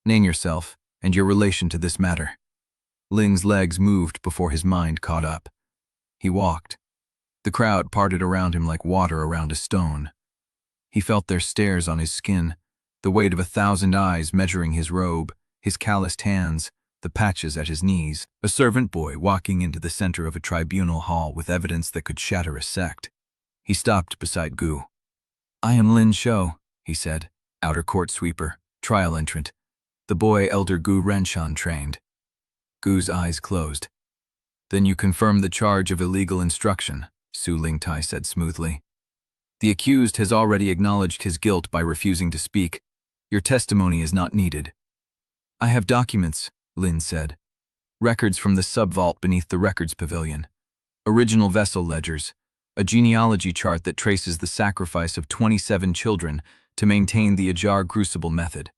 Name yourself and your relation to this matter. Lin's legs moved before his mind caught up. He walked. The crowd parted around him like water around a stone. He felt their stares on his skin, the weight of 1,000 eyes measuring his robe, his calloused hands, the patches at his knees. A servant boy walking into the center of a tribunal hall with evidence that could shatter a sect. He stopped beside Gu. I am Lin Shou, he said, outer court sweeper, trial entrant. The boy elder Gu Renshan trained. Gu's eyes closed. Then you confirm the charge of illegal instruction, Su Lingtai said smoothly. The accused has already acknowledged his guilt by refusing to speak. Your testimony is not needed. I have documents, Lin said. Records from the sub-vault beneath the records pavilion. Original vessel ledgers. A genealogy chart that traces the sacrifice of 27 children to maintain the Azure Crucible method.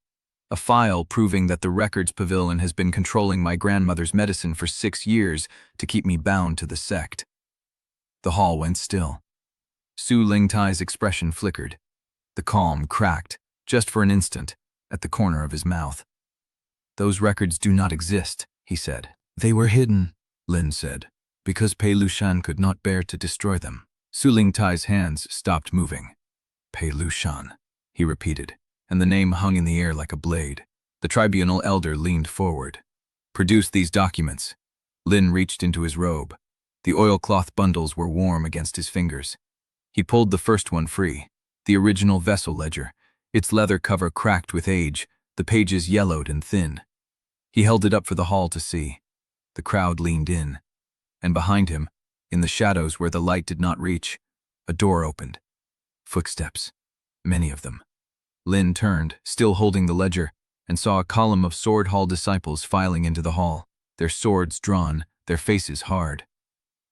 A file proving that the records pavilion has been controlling my grandmother's medicine for 6 years to keep me bound to the sect. The hall went still. Su Lingtai's expression flickered. The calm cracked, just for an instant, at the corner of his mouth. Those records do not exist, he said. They were hidden, Lin said, because Pei Lushan could not bear to destroy them. Su Lingtai's hands stopped moving. Pei Lushan, he repeated, and the name hung in the air like a blade. The tribunal elder leaned forward. Produce these documents. Lin reached into his robe. The oilcloth bundles were warm against his fingers. He pulled the first one free, the original vessel ledger, its leather cover cracked with age, the pages yellowed and thin. He held it up for the hall to see. The crowd leaned in, and behind him, in the shadows where the light did not reach, a door opened. Footsteps, many of them. Lin turned, still holding the ledger, and saw a column of Sword Hall disciples filing into the hall, their swords drawn, their faces hard.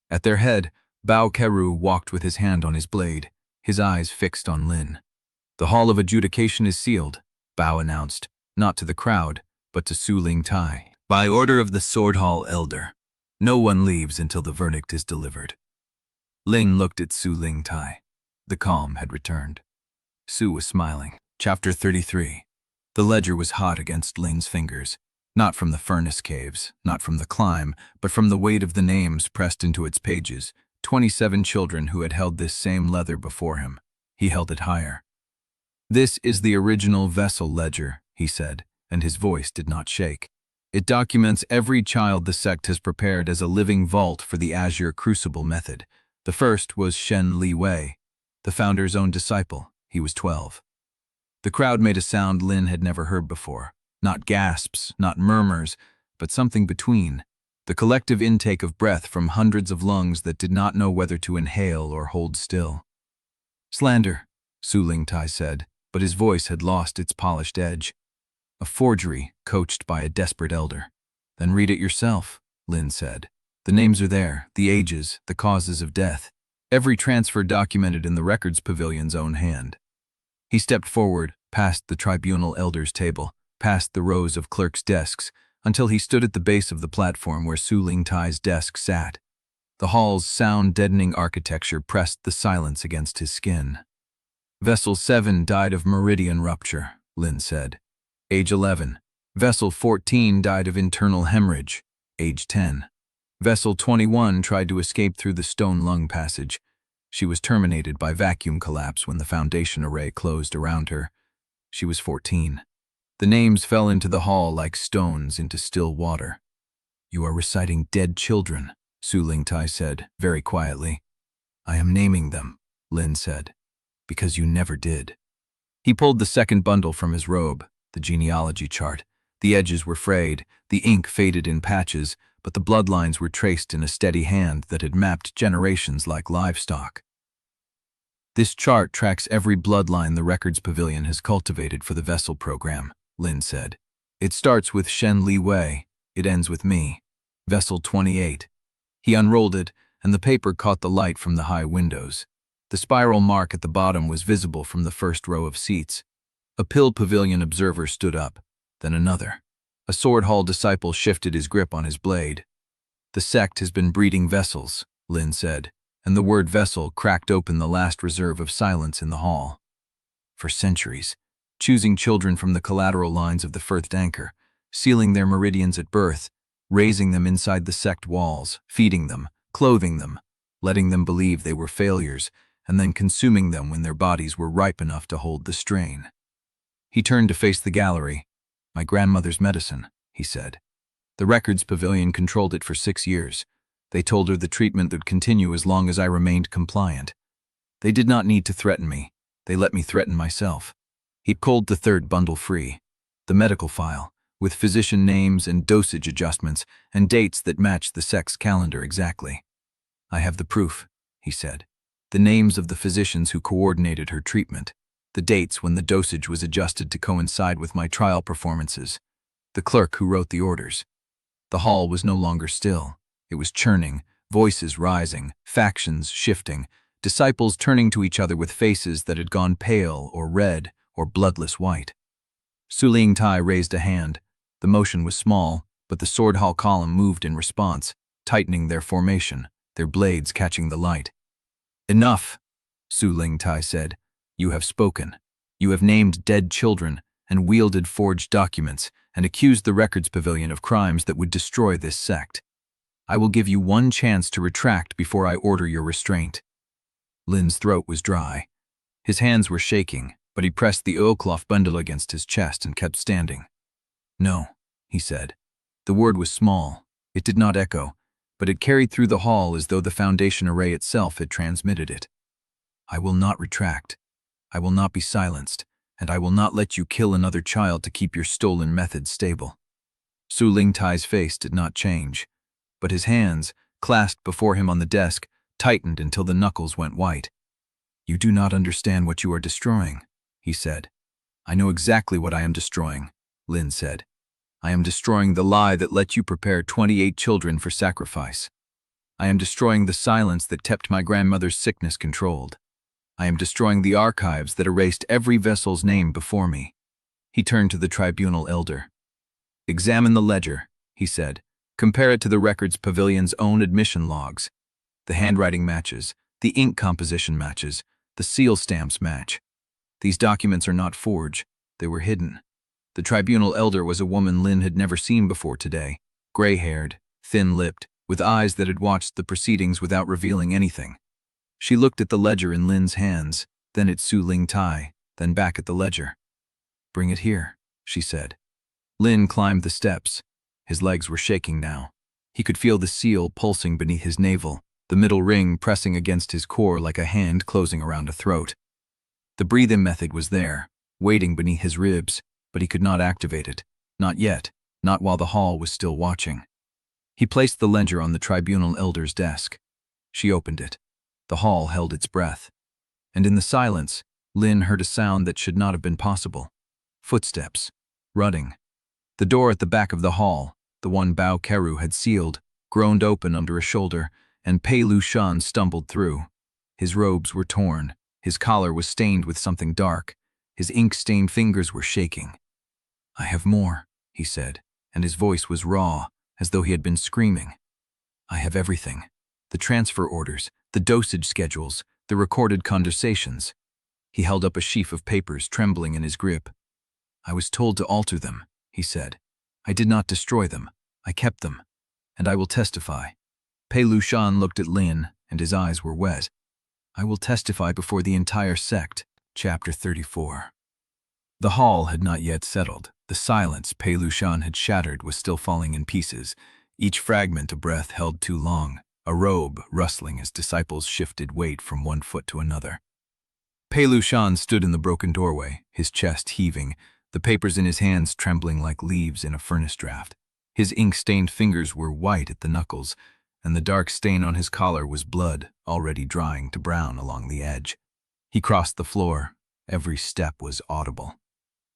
At their head, Bao Keru walked with his hand on his blade, his eyes fixed on Lin. The hall of adjudication is sealed, Bao announced, not to the crowd, but to Su Lingtai. By order of the Sword Hall elder, no one leaves until the verdict is delivered. Lin looked at Su Lingtai. The calm had returned. Su was smiling. Chapter 33. The ledger was hot against Lin's fingers, not from the furnace caves, not from the climb, but from the weight of the names pressed into its pages, 27 children who had held this same leather before him. He held it higher. This is the original vessel ledger, he said, and his voice did not shake. It documents every child the sect has prepared as a living vault for the Azure Crucible method. The first was Shen Li Wei, the founder's own disciple. He was 12. The crowd made a sound Lin had never heard before. Not gasps, not murmurs, but something between. The collective intake of breath from hundreds of lungs that did not know whether to inhale or hold still. Slander, Su Lingtai said, but his voice had lost its polished edge. A forgery coached by a desperate elder. Then read it yourself, Lin said. "The names are there, the ages, the causes of death. Every transfer documented in the records pavilion's own hand." He stepped forward, past the Tribunal Elder's table, past the rows of clerks' desks, until he stood at the base of the platform where Su Lingtai's desk sat. The hall's sound-deadening architecture pressed the silence against his skin. "Vessel 7 died of meridian rupture," Lin said. Age 11. Vessel 14 died of internal hemorrhage. Age 10. Vessel 21 tried to escape through the stone lung passage. She was terminated by vacuum collapse when the foundation array closed around her. She was 14. The names fell into the hall like stones into still water. "You are reciting dead children," Su Lingtai said, very quietly. "I am naming them," Lin said, "because you never did." He pulled the second bundle from his robe, the genealogy chart. The edges were frayed, the ink faded in patches, but the bloodlines were traced in a steady hand that had mapped generations like livestock. "This chart tracks every bloodline the Records Pavilion has cultivated for the vessel program," Lin said. "It starts with Shen Li Wei. It ends with me. Vessel 28. He unrolled it, and the paper caught the light from the high windows. The spiral mark at the bottom was visible from the first row of seats. A Pill Pavilion observer stood up, then another. A Sword Hall disciple shifted his grip on his blade. "The sect has been breeding vessels," Lin said, and the word vessel cracked open the last reserve of silence in the hall. "For centuries, choosing children from the collateral lines of the first anchor, sealing their meridians at birth, raising them inside the sect walls, feeding them, clothing them, letting them believe they were failures, and then consuming them when their bodies were ripe enough to hold the strain." He turned to face the gallery. "My grandmother's medicine," he said. "The Records Pavilion controlled it for 6 years. They told her the treatment would continue as long as I remained compliant. They did not need to threaten me. They let me threaten myself." He pulled the third bundle free, the medical file, with physician names and dosage adjustments and dates that matched the sect's calendar exactly. "I have the proof," he said. "The names of the physicians who coordinated her treatment, the dates when the dosage was adjusted to coincide with my trial performances, the clerk who wrote the orders." The hall was no longer still. It was churning, voices rising, factions shifting, disciples turning to each other with faces that had gone pale or red or bloodless white. Su Lingtai raised a hand. The motion was small, but the sword hall column moved in response, tightening their formation, their blades catching the light. "Enough," Su Lingtai said. "You have spoken. You have named dead children and wielded forged documents and accused the Records Pavilion of crimes that would destroy this sect. I will give you one chance to retract before I order your restraint." Lin's throat was dry. His hands were shaking, but he pressed the oilcloth bundle against his chest and kept standing. "No," he said. The word was small. It did not echo, but it carried through the hall as though the foundation array itself had transmitted it. "I will not retract. I will not be silenced, and I will not let you kill another child to keep your stolen methods stable." Su Lingtai's face did not change, but his hands, clasped before him on the desk, tightened until the knuckles went white. "You do not understand what you are destroying," he said. "I know exactly what I am destroying," Lin said. "I am destroying the lie that let you prepare 28 children for sacrifice. I am destroying the silence that kept my grandmother's sickness controlled. I am destroying the archives that erased every vessel's name before me." He turned to the Tribunal Elder. "Examine the ledger," he said. "Compare it to the Records Pavilion's own admission logs. The handwriting matches, the ink composition matches, the seal stamps match. These documents are not forged. They were hidden." The Tribunal Elder was a woman Lin had never seen before today, gray-haired, thin-lipped, with eyes that had watched the proceedings without revealing anything. She looked at the ledger in Lin's hands, then at Su Lingtai, then back at the ledger. "Bring it here," she said. Lin climbed the steps. His legs were shaking now. He could feel the seal pulsing beneath his navel, the middle ring pressing against his core like a hand closing around a throat. The breathe-in method was there, waiting beneath his ribs, but he could not activate it. Not yet, not while the hall was still watching. He placed the ledger on the Tribunal Elder's desk. She opened it. The hall held its breath. And in the silence, Lin heard a sound that should not have been possible. Footsteps. Running. The door at the back of the hall, the one Bao Keru had sealed, groaned open under a shoulder, and Pei Lushan stumbled through. His robes were torn, his collar was stained with something dark, his ink-stained fingers were shaking. "I have more," he said, and his voice was raw, as though he had been screaming. "I have everything. The transfer orders, the dosage schedules, the recorded conversations." He held up a sheaf of papers, trembling in his grip. "I was told to alter them," he said. "I did not destroy them. I kept them. And I will testify." Pei Lushan looked at Lin, and his eyes were wet. "I will testify before the entire sect." Chapter 34. The hall had not yet settled. The silence Pei Lushan had shattered was still falling in pieces, each fragment a breath held too long, a robe rustling as disciples shifted weight from one foot to another. Pei Lushan stood in the broken doorway, his chest heaving, the papers in his hands trembling like leaves in a furnace draft. His ink-stained fingers were white at the knuckles, and the dark stain on his collar was blood, already drying to brown along the edge. He crossed the floor. Every step was audible.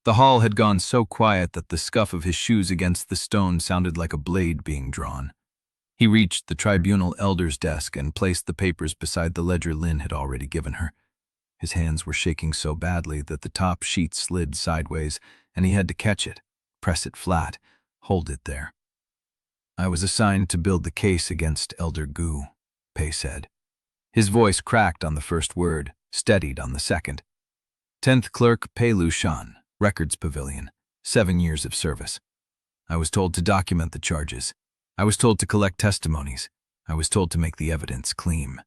The hall had gone so quiet that the scuff of his shoes against the stone sounded like a blade being drawn. He reached the Tribunal elder's desk and placed the papers beside the ledger Lin had already given her. His hands were shaking so badly that the top sheet slid sideways, and he had to catch it, press it flat, hold it there. "I was assigned to build the case against Elder Gu," Pei said. His voice cracked on the first word, steadied on the second. 10th Clerk Pei Lushan, Records Pavilion, 7 years of service. I was told to document the charges. I was told to collect testimonies. I was told to make the evidence clean.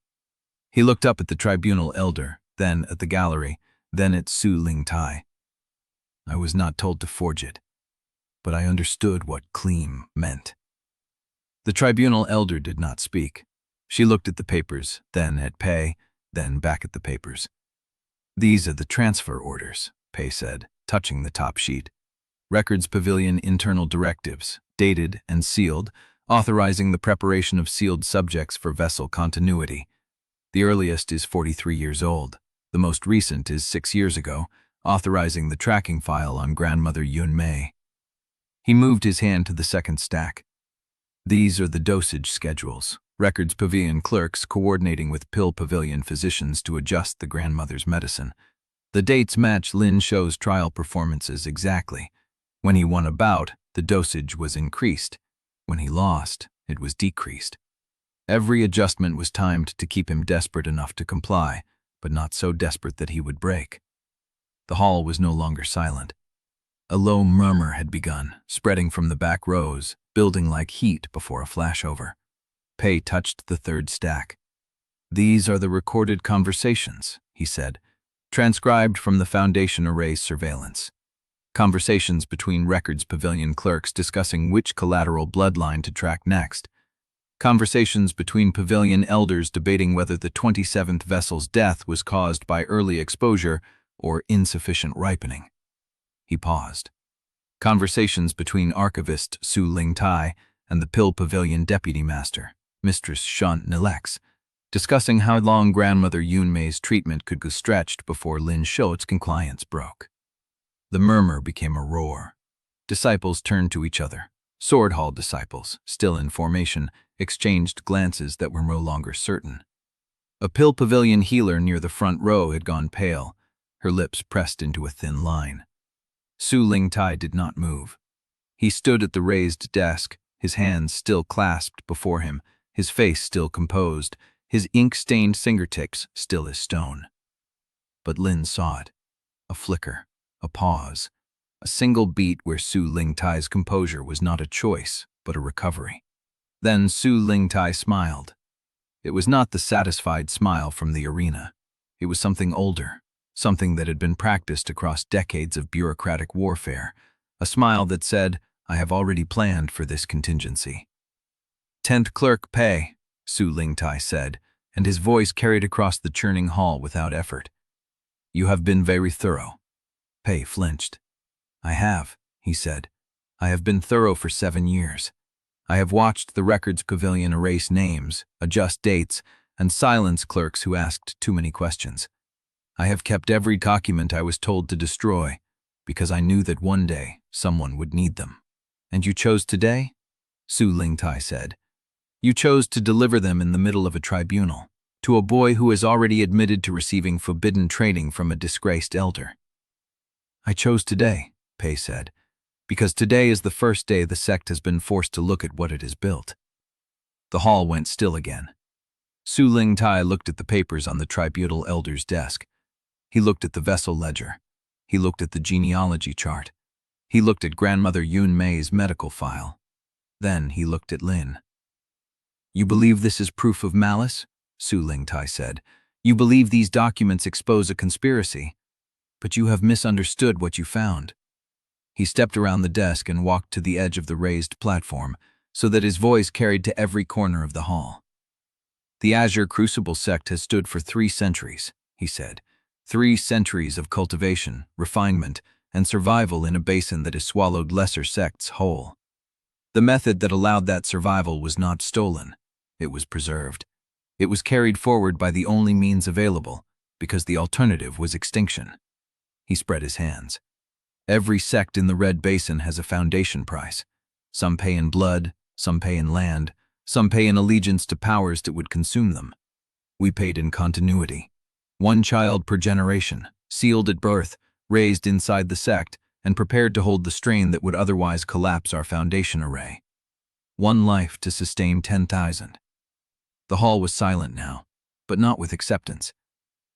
He looked up at the Tribunal elder, then at the gallery, then at Su Lingtai. I was not told to forge it, but I understood what clean meant. The Tribunal elder did not speak. She looked at the papers, then at Pei, then back at the papers. "These are the transfer orders," Pei said, touching the top sheet. "Records Pavilion internal directives, dated and sealed, authorizing the preparation of sealed subjects for vessel continuity. The earliest is 43 years old. The most recent is 6 years ago, authorizing the tracking file on Grandmother Yun Mei." He moved his hand to the second stack. "These are the dosage schedules. Records Pavilion clerks coordinating with Pill Pavilion physicians to adjust the grandmother's medicine. The dates match Lin Shou's trial performances exactly. When he won a bout, the dosage was increased. When he lost, it was decreased. Every adjustment was timed to keep him desperate enough to comply, but not so desperate that he would break." The hall was no longer silent. A low murmur had begun, spreading from the back rows, building like heat before a flashover. Pei touched the third stack. "These are the recorded conversations," he said, "transcribed from the Foundation Array's surveillance. Conversations between Records Pavilion clerks discussing which collateral bloodline to track next. Conversations between Pavilion elders debating whether the 27th vessel's death was caused by early exposure or insufficient ripening." He paused. Conversations between Archivist Su Lingtai and the Pill Pavilion Deputy Master, Mistress Shunt Nilex, discussing how long Grandmother Yun Mei's treatment could go stretched before Lin Shou's compliance broke. The murmur became a roar. Disciples turned to each other. Sword Hall disciples, still in formation, exchanged glances that were no longer certain. A Pill Pavilion healer near the front row had gone pale, her lips pressed into a thin line. Su Lingtai did not move. He stood at the raised desk, his hands still clasped before him, his face still composed, his ink-stained fingertips still as stone. But Lin saw it. A flicker, a pause, a single beat where Su Lingtai's composure was not a choice, but a recovery. Then Su Lingtai smiled. It was not the satisfied smile from the arena. It was something older, something that had been practiced across decades of bureaucratic warfare, a smile that said, "I have already planned for this contingency." 10th Clerk Pei, Su Lingtai said, and his voice carried across the churning hall without effort. "You have been very thorough." Pei flinched. "I have," he said. "I have been thorough for 7 years. I have watched the Records Pavilion erase names, adjust dates, and silence clerks who asked too many questions. I have kept every document I was told to destroy, because I knew that one day someone would need them." "And you chose today?" Su Lingtai said. You chose to deliver them in the middle of a tribunal, to a boy who has already admitted to receiving forbidden training from a disgraced elder. I chose today, Pei said, because today is the first day the sect has been forced to look at what it has built. The hall went still again. Su Lingtai looked at the papers on the tribunal elder's desk. He looked at the vessel ledger. He looked at the genealogy chart. He looked at Grandmother Yun Mei's medical file. Then he looked at Lin. You believe this is proof of malice? Su Lingtai said. You believe these documents expose a conspiracy, but you have misunderstood what you found. He stepped around the desk and walked to the edge of the raised platform so that his voice carried to every corner of the hall. The Azure Crucible sect has stood for 3 centuries, he said. 3 centuries of cultivation, refinement, and survival in a basin that has swallowed lesser sects whole. The method that allowed that survival was not stolen. It was preserved. It was carried forward by the only means available, because the alternative was extinction. He spread his hands. Every sect in the Red Basin has a foundation price. Some pay in blood, some pay in land, some pay in allegiance to powers that would consume them. We paid in continuity. 1 child per generation, sealed at birth, raised inside the sect, and prepared to hold the strain that would otherwise collapse our foundation array. 1 life to sustain 10,000. The hall was silent now, but not with acceptance.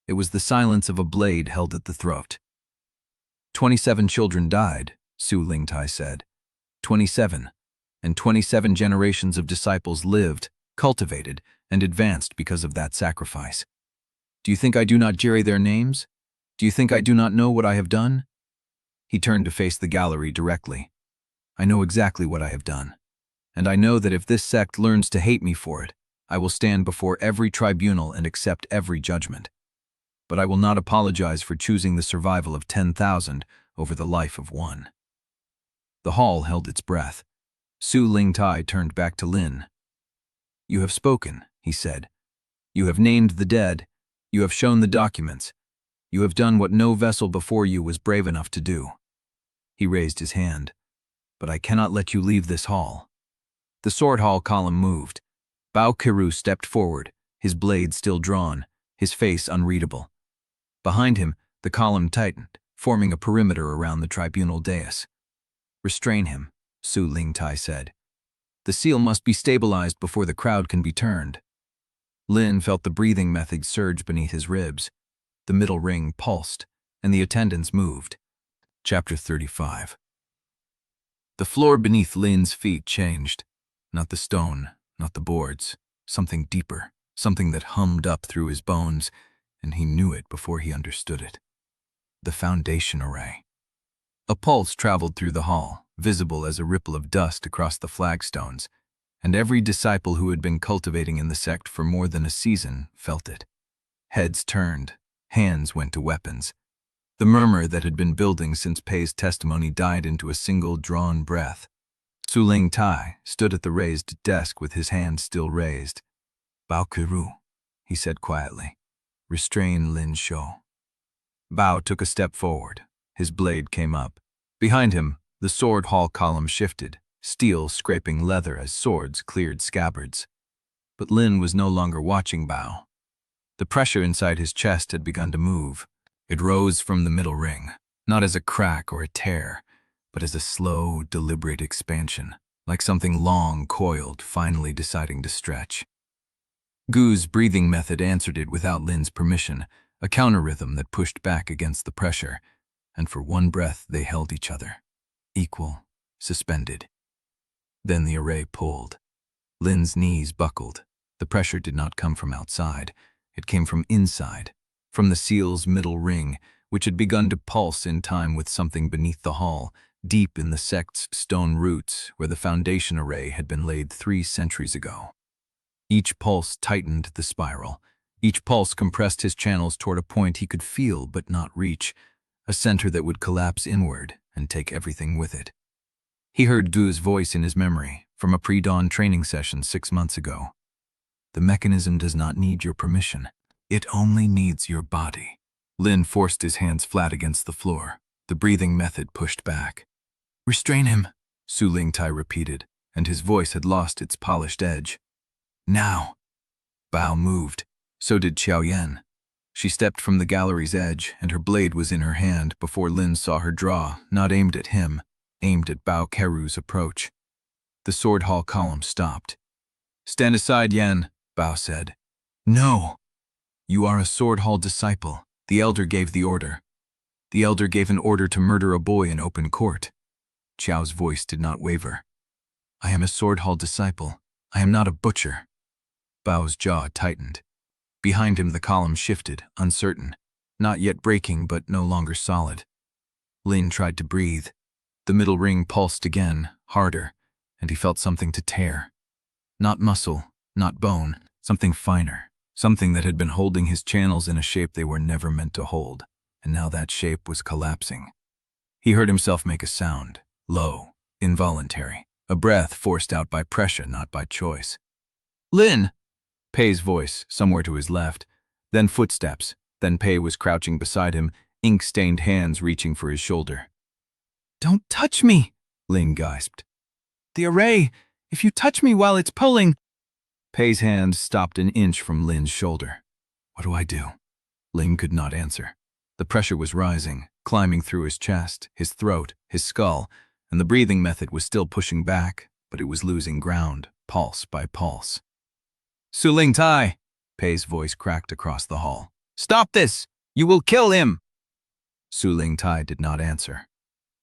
It was the silence of a blade held at the throat. 27 children died, Su Lingtai said. 27, and 27 generations of disciples lived, cultivated, and advanced because of that sacrifice. Do you think I do not jerry their names? Do you think I do not know what I have done? He turned to face the gallery directly. I know exactly what I have done, and I know that if this sect learns to hate me for it, I will stand before every tribunal and accept every judgment. But I will not apologize for choosing the survival of 10,000 over the life of 1. The hall held its breath. Su Lingtai turned back to Lin. You have spoken, he said. You have named the dead. You have shown the documents. You have done what no vessel before you was brave enough to do. He raised his hand. But I cannot let you leave this hall. The sword hall column moved. Bao Kiru stepped forward, his blade still drawn, his face unreadable. Behind him, the column tightened, forming a perimeter around the tribunal dais. Restrain him, Su Lingtai said. The seal must be stabilized before the crowd can be turned. Lin felt the breathing method surge beneath his ribs. The middle ring pulsed, and the attendants moved. Chapter 35. The floor beneath Lin's feet changed. Not the stone, not the boards. Something deeper, something that hummed up through his bones, and he knew it before he understood it. The foundation array. A pulse traveled through the hall, visible as a ripple of dust across the flagstones, and every disciple who had been cultivating in the sect for more than a season felt it. Heads turned, hands went to weapons. The murmur that had been building since Pei's testimony died into a single drawn breath. Su Lingtai stood at the raised desk with his hand still raised. Bao Kiru, he said quietly. Restrain Lin Shou. Bao took a step forward. His blade came up. Behind him, the sword hall column shifted, steel scraping leather as swords cleared scabbards. But Lin was no longer watching Bao. The pressure inside his chest had begun to move. It rose from the middle ring, not as a crack or a tear, but as a slow, deliberate expansion, like something long coiled, finally deciding to stretch. Gu's breathing method answered it without Lin's permission, a counter-rhythm that pushed back against the pressure, and for 1 breath they held each other, equal, suspended. Then the array pulled. Lin's knees buckled. The pressure did not come from outside. It came from inside, from the seal's middle ring, which had begun to pulse in time with something beneath the hall, deep in the sect's stone roots where the foundation array had been laid 3 centuries ago. Each pulse tightened the spiral. Each pulse compressed his channels toward a point he could feel but not reach, a center that would collapse inward and take everything with it. He heard Gu's voice in his memory from a Predawn training session 6 months ago. The mechanism does not need your permission. It only needs your body. Lin forced his hands flat against the floor. The breathing method pushed back. Restrain him, Su Lingtai repeated, and his voice had lost its polished edge. Now. Bao moved. So did Xiaoyan. She stepped from the gallery's edge, and her blade was in her hand before Lin saw her draw, not aimed at him, aimed at Bao Keru's approach. The sword hall column stopped. "Stand aside, Yan," Bao said. "No. You are a sword hall disciple." The elder gave the order. The elder gave an order to murder a boy in open court. Qiao's voice did not waver. "I am a sword hall disciple. I am not a butcher." Bao's jaw tightened. Behind him the column shifted, uncertain, not yet breaking but no longer solid. Lin tried to breathe. The middle ring pulsed again, harder, and he felt something to tear. Not muscle, not bone, something finer, something that had been holding his channels in a shape they were never meant to hold, and now that shape was collapsing. He heard himself make a sound, low, involuntary, a breath forced out by pressure, not by choice. "Lin!" Pei's voice, somewhere to his left, then footsteps, then Pei was crouching beside him, ink-stained hands reaching for his shoulder. "Don't touch me!" Lin gasped. "The array! If you touch me while it's pulling—" Pei's hand stopped an inch from Lin's shoulder. "What do I do?" Lin could not answer. The pressure was rising, climbing through his chest, his throat, his skull, and the breathing method was still pushing back, but it was losing ground, pulse by pulse. "Su Ling Tai!" Pei's voice cracked across the hall. "Stop this! You will kill him!" Su Ling Tai did not answer.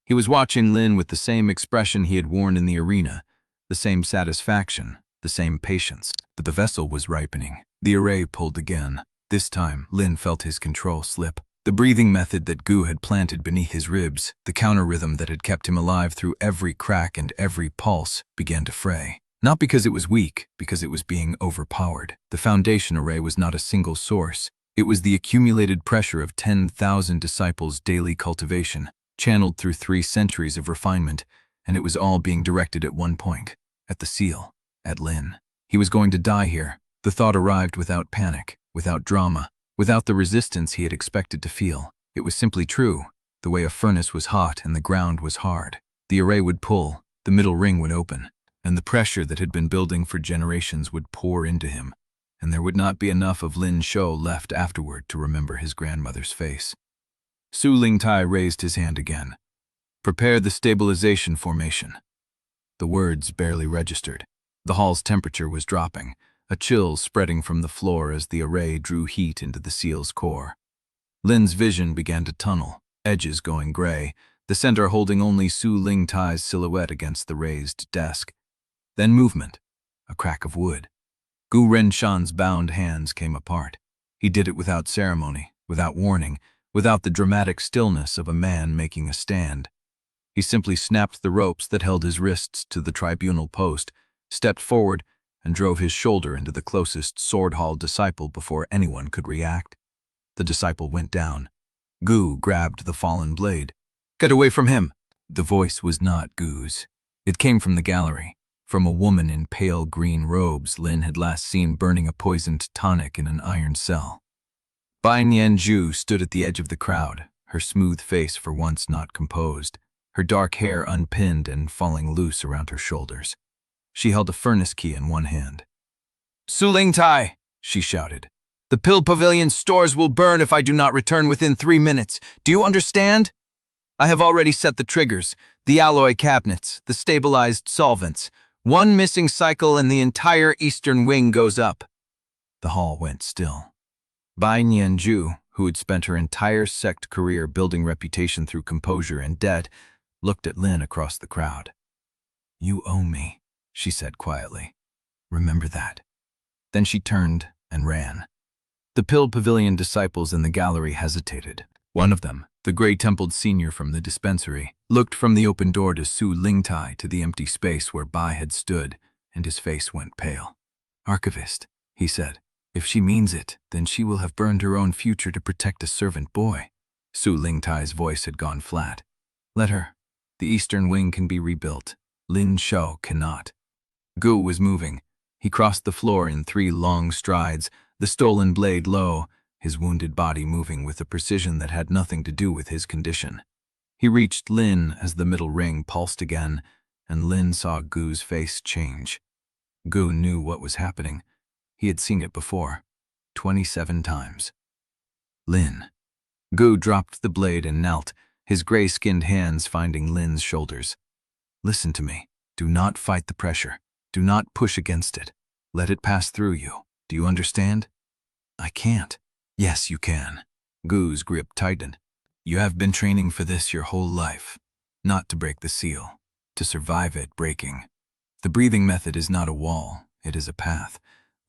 He was watching Lin with the same expression he had worn in the arena, the same satisfaction, the same patience. But the vessel was ripening. The array pulled again. This time, Lin felt his control slip. The breathing method that Gu had planted beneath his ribs, the counter-rhythm that had kept him alive through every crack and every pulse, began to fray. Not because it was weak, because it was being overpowered. The foundation array was not a single source. It was the accumulated pressure of 10,000 disciples' daily cultivation, channeled through 3 centuries of refinement, and it was all being directed at one point, at the seal, at Lin. He was going to die here. The thought arrived without panic, without drama, without the resistance he had expected to feel. It was simply true, the way a furnace was hot and the ground was hard. The array would pull, the middle ring would open, and the pressure that had been building for generations would pour into him, and there would not be enough of Lin Shou left afterward to remember his grandmother's face. Su Ling Tai raised his hand again. "Prepare the stabilization formation." The words barely registered. The hall's temperature was dropping, a chill spreading from the floor as the array drew heat into the seal's core. Lin's vision began to tunnel, edges going gray, the center holding only Su Ling Tai's silhouette against the raised desk. Then movement, a crack of wood. Gu Renshan's bound hands came apart. He did it without ceremony, without warning, without the dramatic stillness of a man making a stand. He simply snapped the ropes that held his wrists to the tribunal post, stepped forward, and drove his shoulder into the closest sword hall disciple before anyone could react. The disciple went down. Gu grabbed the fallen blade. "Get away from him!" The voice was not Gu's. It came from the gallery, from a woman in pale green robes Lin had last seen burning a poisoned tonic in an iron cell. Bai Nianzhu stood at the edge of the crowd, her smooth face for once not composed, her dark hair unpinned and falling loose around her shoulders. She held a furnace key in one hand. "Su Ling Tai!" she shouted. "The Pill Pavilion's stores will burn if I do not return within 3 minutes. Do you understand? I have already set the triggers, the alloy cabinets, the stabilized solvents. One missing cycle and the entire eastern wing goes up." The hall went still. Bai Nianzhu, who had spent her entire sect career building reputation through composure and debt, looked at Lin across the crowd. "You owe me," she said quietly. "Remember that." Then she turned and ran. The Pill Pavilion disciples in the gallery hesitated. One of them, the gray-templed senior from the dispensary, looked from the open door to Su Ling Tai to the empty space where Bai had stood, and his face went pale. "Archivist," he said, "if she means it, then she will have burned her own future to protect a servant boy." Su Ling Tai's voice had gone flat. "Let her. The eastern wing can be rebuilt. Lin Shou cannot." Gu was moving. He crossed the floor in 3 long strides, the stolen blade low, his wounded body moving with a precision that had nothing to do with his condition. He reached Lin as the middle ring pulsed again, and Lin saw Gu's face change. Gu knew what was happening. He had seen it before, 27 times. Lin. Gu dropped the blade and knelt, his gray-skinned hands finding Lin's shoulders. Listen to me. Do not fight the pressure. Do not push against it. Let it pass through you. Do you understand? I can't. Yes, you can. Gu's grip tightened. You have been training for this your whole life. Not to break the seal. To survive it breaking. The breathing method is not a wall. It is a path.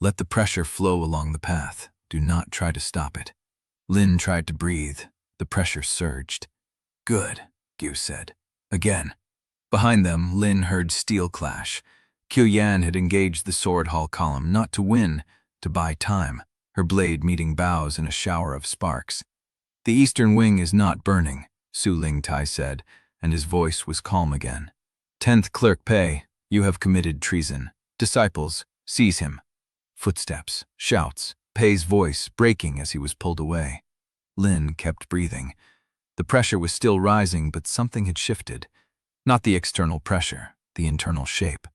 Let the pressure flow along the path. Do not try to stop it. Lin tried to breathe. The pressure surged. Good, Gu said. Again. Behind them, Lin heard steel clash. Yan had engaged the sword hall column, not to win, to buy time, her blade meeting bows in a shower of sparks. The eastern wing is not burning, Su Lingtai said, and his voice was calm again. 10th Clerk Pei, you have committed treason. Disciples, seize him. Footsteps, shouts, Pei's voice breaking as he was pulled away. Lin kept breathing. The pressure was still rising, but something had shifted. Not the external pressure, the internal shape.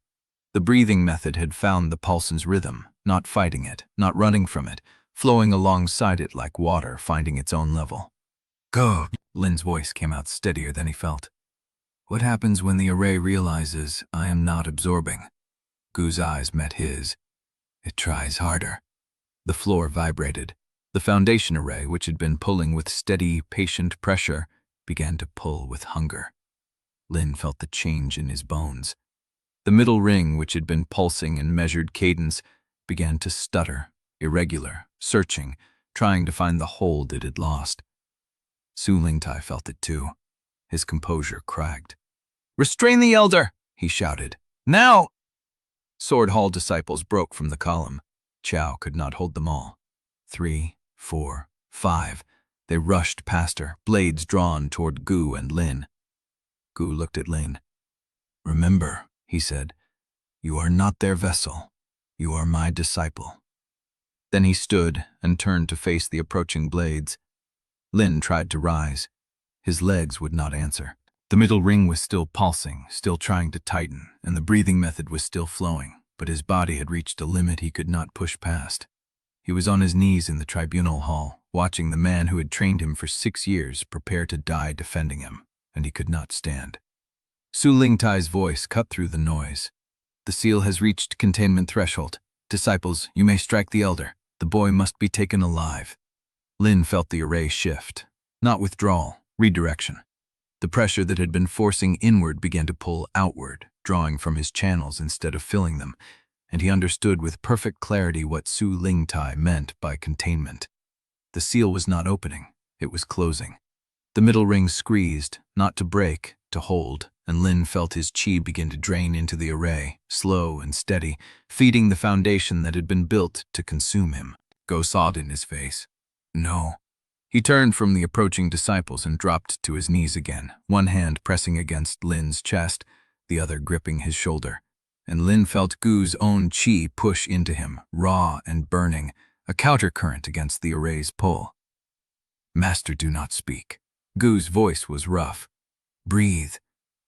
The breathing method had found the pulson's rhythm, not fighting it, not running from it, flowing alongside it like water finding its own level. Go! Lin's voice came out steadier than he felt. What happens when the array realizes I am not absorbing? Gu's eyes met his. It tries harder. The floor vibrated. The foundation array, which had been pulling with steady, patient pressure, began to pull with hunger. Lin felt the change in his bones. The middle ring, which had been pulsing in measured cadence, began to stutter, irregular, searching, trying to find the hold it had lost. Su Lingtai felt it too. His composure cracked. Restrain the elder, he shouted. Now! Sword Hall disciples broke from the column. Chao could not hold them all. 3, 4, 5. They rushed past her, blades drawn toward Gu and Lin. Gu looked at Lin. Remember, he said, you are not their vessel. You are my disciple. Then he stood and turned to face the approaching blades. Lin tried to rise. His legs would not answer. The middle ring was still pulsing, still trying to tighten, and the breathing method was still flowing, but his body had reached a limit he could not push past. He was on his knees in the Tribunal hall, watching the man who had trained him for 6 years prepare to die defending him, and he could not stand. Su Lingtai's voice cut through the noise. The seal has reached containment threshold. Disciples, you may strike the elder. The boy must be taken alive. Lin felt the array shift. Not withdrawal, redirection. The pressure that had been forcing inward began to pull outward, drawing from his channels instead of filling them, and he understood with perfect clarity what Su Lingtai meant by containment. The seal was not opening, it was closing. The middle ring squeezed, not to break, to hold, and Lin felt his chi begin to drain into the array, slow and steady, feeding the foundation that had been built to consume him. Go sawed in his face. No. He turned from the approaching disciples and dropped to his knees again, one hand pressing against Lin's chest, the other gripping his shoulder. And Lin felt Gu's own chi push into him, raw and burning, a countercurrent against the array's pull. Master, do not speak. Gu's voice was rough. Breathe.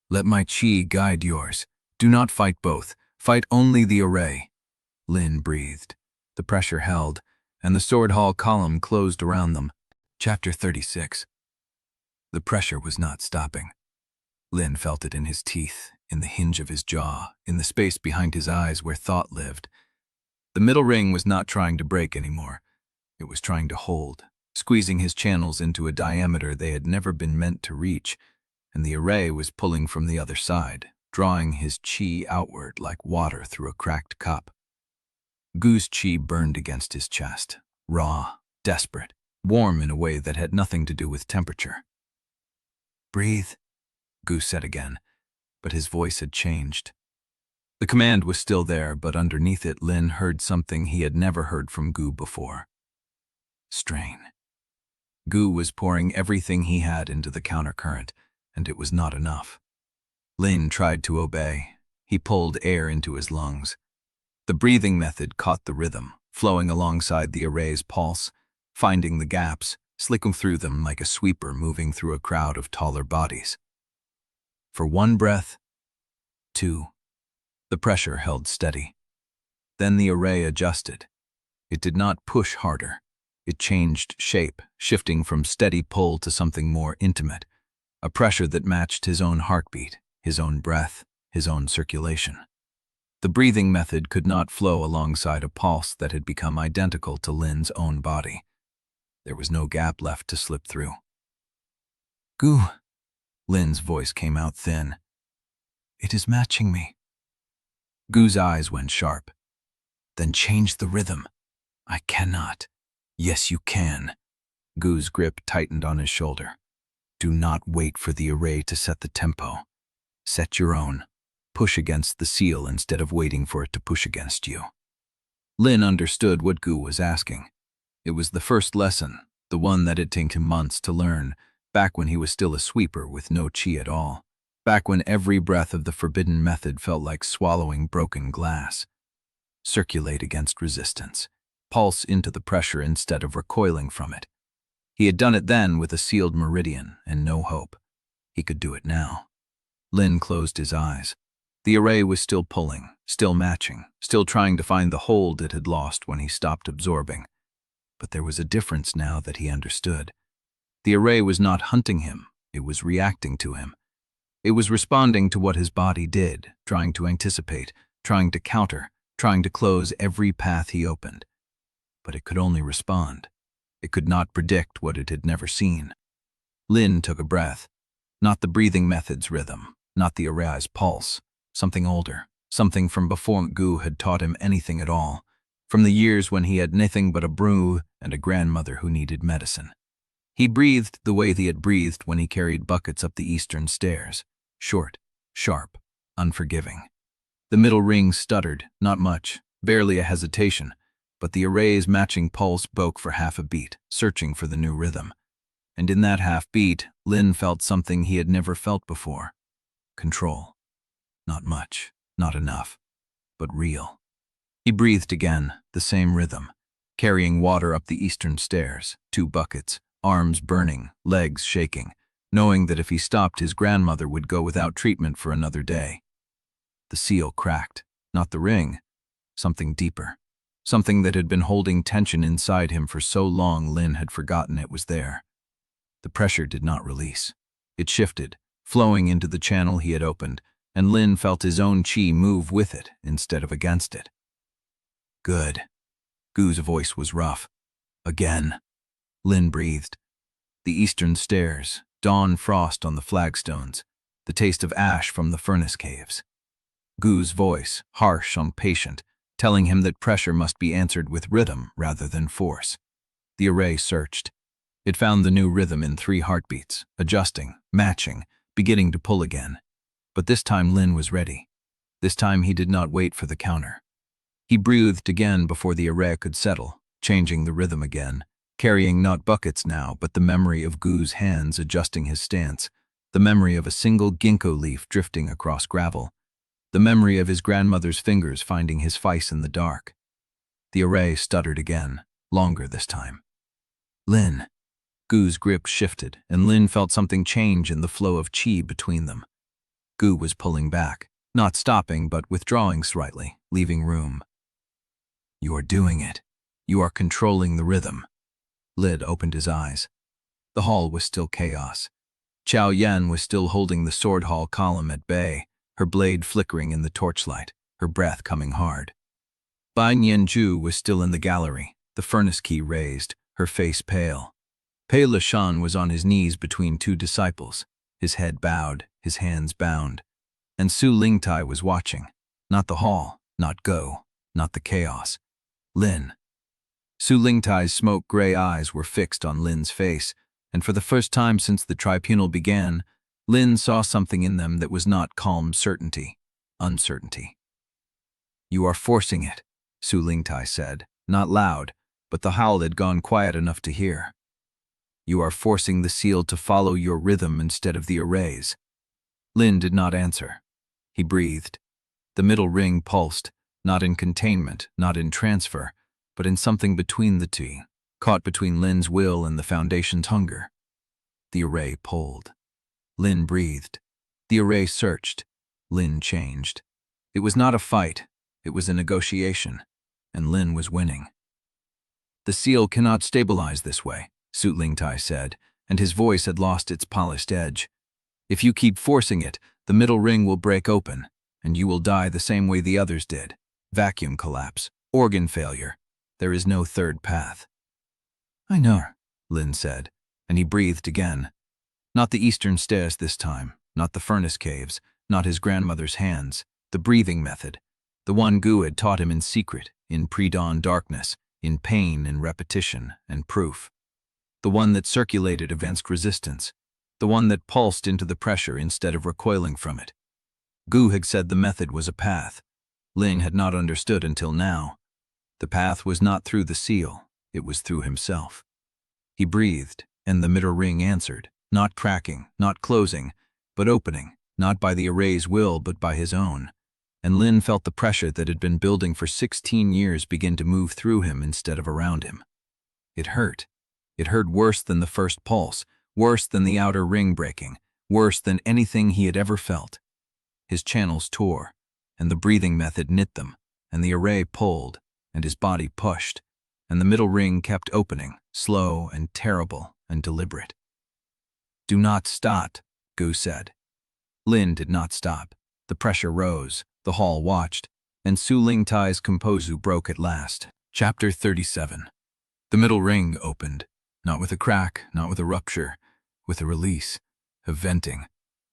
Let my chi guide yours. Do not fight both. Fight only the array. Lin breathed. The pressure held, and the sword hall column closed around them. Chapter 36. The pressure was not stopping. Lin felt it in his teeth, in the hinge of his jaw, in the space behind his eyes where thought lived. The middle ring was not trying to break anymore. It was trying to hold, squeezing his channels into a diameter they had never been meant to reach, and the array was pulling from the other side, drawing his chi outward like water through a cracked cup. Gu's chi burned against his chest, raw, desperate, warm in a way that had nothing to do with temperature. Breathe, Gu said again, but his voice had changed. The command was still there, but underneath it Lin heard something he had never heard from Gu before. Strain. Gu was pouring everything he had into the countercurrent, and it was not enough. Lin tried to obey. He pulled air into his lungs. The breathing method caught the rhythm, flowing alongside the array's pulse, finding the gaps, slicking through them like a sweeper moving through a crowd of taller bodies. For 1 breath, 2. The pressure held steady. Then the array adjusted. It did not push harder. It changed shape, shifting from steady pull to something more intimate, a pressure that matched his own heartbeat, his own breath, his own circulation. The breathing method could not flow alongside a pulse that had become identical to Lin's own body. There was no gap left to slip through. "Gu," Lin's voice came out thin. "It is matching me." Gu's eyes went sharp. "Then change the rhythm." "I cannot." "Yes, you can." Gu's grip tightened on his shoulder. "Do not wait for the array to set the tempo. Set your own. Push against the seal instead of waiting for it to push against you." Lin understood what Gu was asking. It was the first lesson, the one that had taken him months to learn, back when he was still a sweeper with no chi at all, back when every breath of the forbidden method felt like swallowing broken glass. Circulate against resistance. Pulse into the pressure instead of recoiling from it. He had done it then with a sealed meridian and no hope. He could do it now. Lin closed his eyes. The array was still pulling, still matching, still trying to find the hold it had lost when he stopped absorbing. But there was a difference now that he understood. The array was not hunting him, it was reacting to him. It was responding to what his body did, trying to anticipate, trying to counter, trying to close every path he opened. But it could only respond. It could not predict what it had never seen. Lin took a breath. Not the breathing method's rhythm, not the array's pulse. Something older, something from before Gu had taught him anything at all, from the years when he had nothing but a brew and a grandmother who needed medicine. He breathed the way he had breathed when he carried buckets up the eastern stairs, short, sharp, unforgiving. The middle ring stuttered, not much, barely a hesitation, but the array's matching pulse broke for half a beat, searching for the new rhythm. And in that half beat, Lin felt something he had never felt before. Control. Not much, not enough, but real. He breathed again, the same rhythm, carrying water up the eastern stairs, 2 buckets, arms burning, legs shaking, knowing that if he stopped his grandmother would go without treatment for another day. The seal cracked, not the ring, something deeper, something that had been holding tension inside him for so long Lin had forgotten it was there. The pressure did not release. It shifted, flowing into the channel he had opened, and Lin felt his own chi move with it instead of against it. "Good." Gu's voice was rough. "Again." Lin breathed. The eastern stairs, dawn frost on the flagstones, the taste of ash from the furnace caves. Gu's voice, harsh and patient, telling him that pressure must be answered with rhythm rather than force. The array searched. It found the new rhythm in 3 heartbeats, adjusting, matching, beginning to pull again. But this time Lin was ready. This time he did not wait for the counter. He breathed again before the array could settle, changing the rhythm again, carrying not buckets now, but the memory of Gu's hands adjusting his stance, the memory of a single ginkgo leaf drifting across gravel, the memory of his grandmother's fingers finding his face in the dark. The array stuttered again, longer this time. "Lin." Gu's grip shifted, and Lin felt something change in the flow of chi between them. Gu was pulling back, not stopping but withdrawing slightly, leaving room. "You are doing it. You are controlling the rhythm." Lid opened his eyes. The hall was still chaos. Chao Yan was still holding the sword hall column at bay, her blade flickering in the torchlight, her breath coming hard. Bai Nianju was still in the gallery, the furnace key raised, her face pale. Pei Lashan was on his knees between 2 disciples, his head bowed, his hands bound. And Su Lingtai was watching, not the hall, not Go, not the chaos. Lin. Su Lingtai's smoke-gray eyes were fixed on Lin's face, and for the first time since the tribunal began, Lin saw something in them that was not calm certainty, uncertainty. "You are forcing it," Su Lingtai said, not loud, but the howl had gone quiet enough to hear. "You are forcing the seal to follow your rhythm instead of the arrays." Lin did not answer. He breathed. The middle ring pulsed, not in containment, not in transfer, but in something between the two, caught between Lin's will and the Foundation's hunger. The array pulled. Lin breathed. The array searched. Lin changed. It was not a fight. It was a negotiation, and Lin was winning. "The seal cannot stabilize this way," Soot Lingtai said, and his voice had lost its polished edge. "If you keep forcing it, the middle ring will break open, and you will die the same way the others did. Vacuum collapse, organ failure. There is no third path." "I know," Lin said, and he breathed again. Not the eastern stairs this time, not the furnace caves, not his grandmother's hands. The breathing method, the one Gu had taught him in secret, in pre-dawn darkness, in pain and repetition and proof. The one that circulated against resistance, the one that pulsed into the pressure instead of recoiling from it. Gu had said the method was a path. Lin had not understood until now. The path was not through the seal, it was through himself. He breathed, and the middle ring answered, not cracking, not closing, but opening, not by the array's will but by his own. And Lin felt the pressure that had been building for 16 years begin to move through him instead of around him. It hurt. It hurt worse than the first pulse, worse than the outer ring breaking, worse than anything he had ever felt. His channels tore, and the breathing method knit them, and the array pulled, and his body pushed, and the middle ring kept opening, slow and terrible and deliberate. "Do not stop," Gu said. Lin did not stop. The pressure rose, the hall watched, and Su Lingtai's composu broke at last. Chapter 37. The middle ring opened, not with a crack, not with a rupture, with a release, a venting.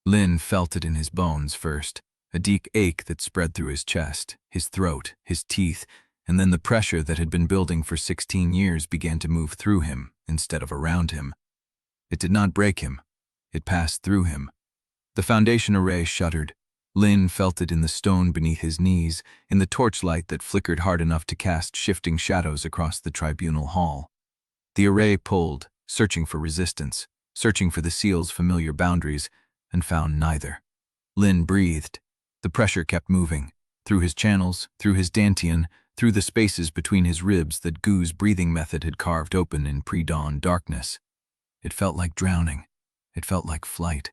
Lin felt it in his bones first, a deep ache that spread through his chest, his throat, his teeth, and then the pressure that had been building for 16 years began to move through him instead of around him. It did not break him. It passed through him. The foundation array shuddered. Lin felt it in the stone beneath his knees, in the torchlight that flickered hard enough to cast shifting shadows across the tribunal hall. The array pulled, searching for resistance, searching for the seal's familiar boundaries, and found neither. Lin breathed. The pressure kept moving, through his channels, through his dantian, through the spaces between his ribs that Gu's breathing method had carved open in pre-dawn darkness. It felt like drowning. It felt like flight.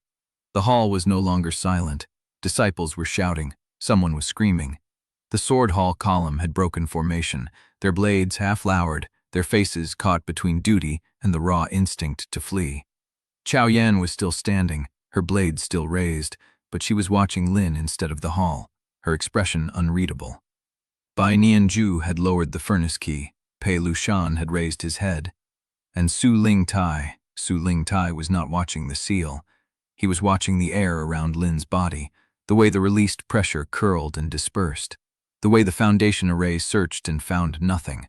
The hall was no longer silent. Disciples were shouting. Someone was screaming. The sword hall column had broken formation, their blades half-lowered, their faces caught between duty and the raw instinct to flee. Chao Yan was still standing, her blade still raised, but she was watching Lin instead of the hall, her expression unreadable. Bai Nianju had lowered the furnace key, Pei Lushan had raised his head, and Su Lingtai was not watching the seal. He was watching the air around Lin's body, the way the released pressure curled and dispersed, the way the foundation array searched and found nothing,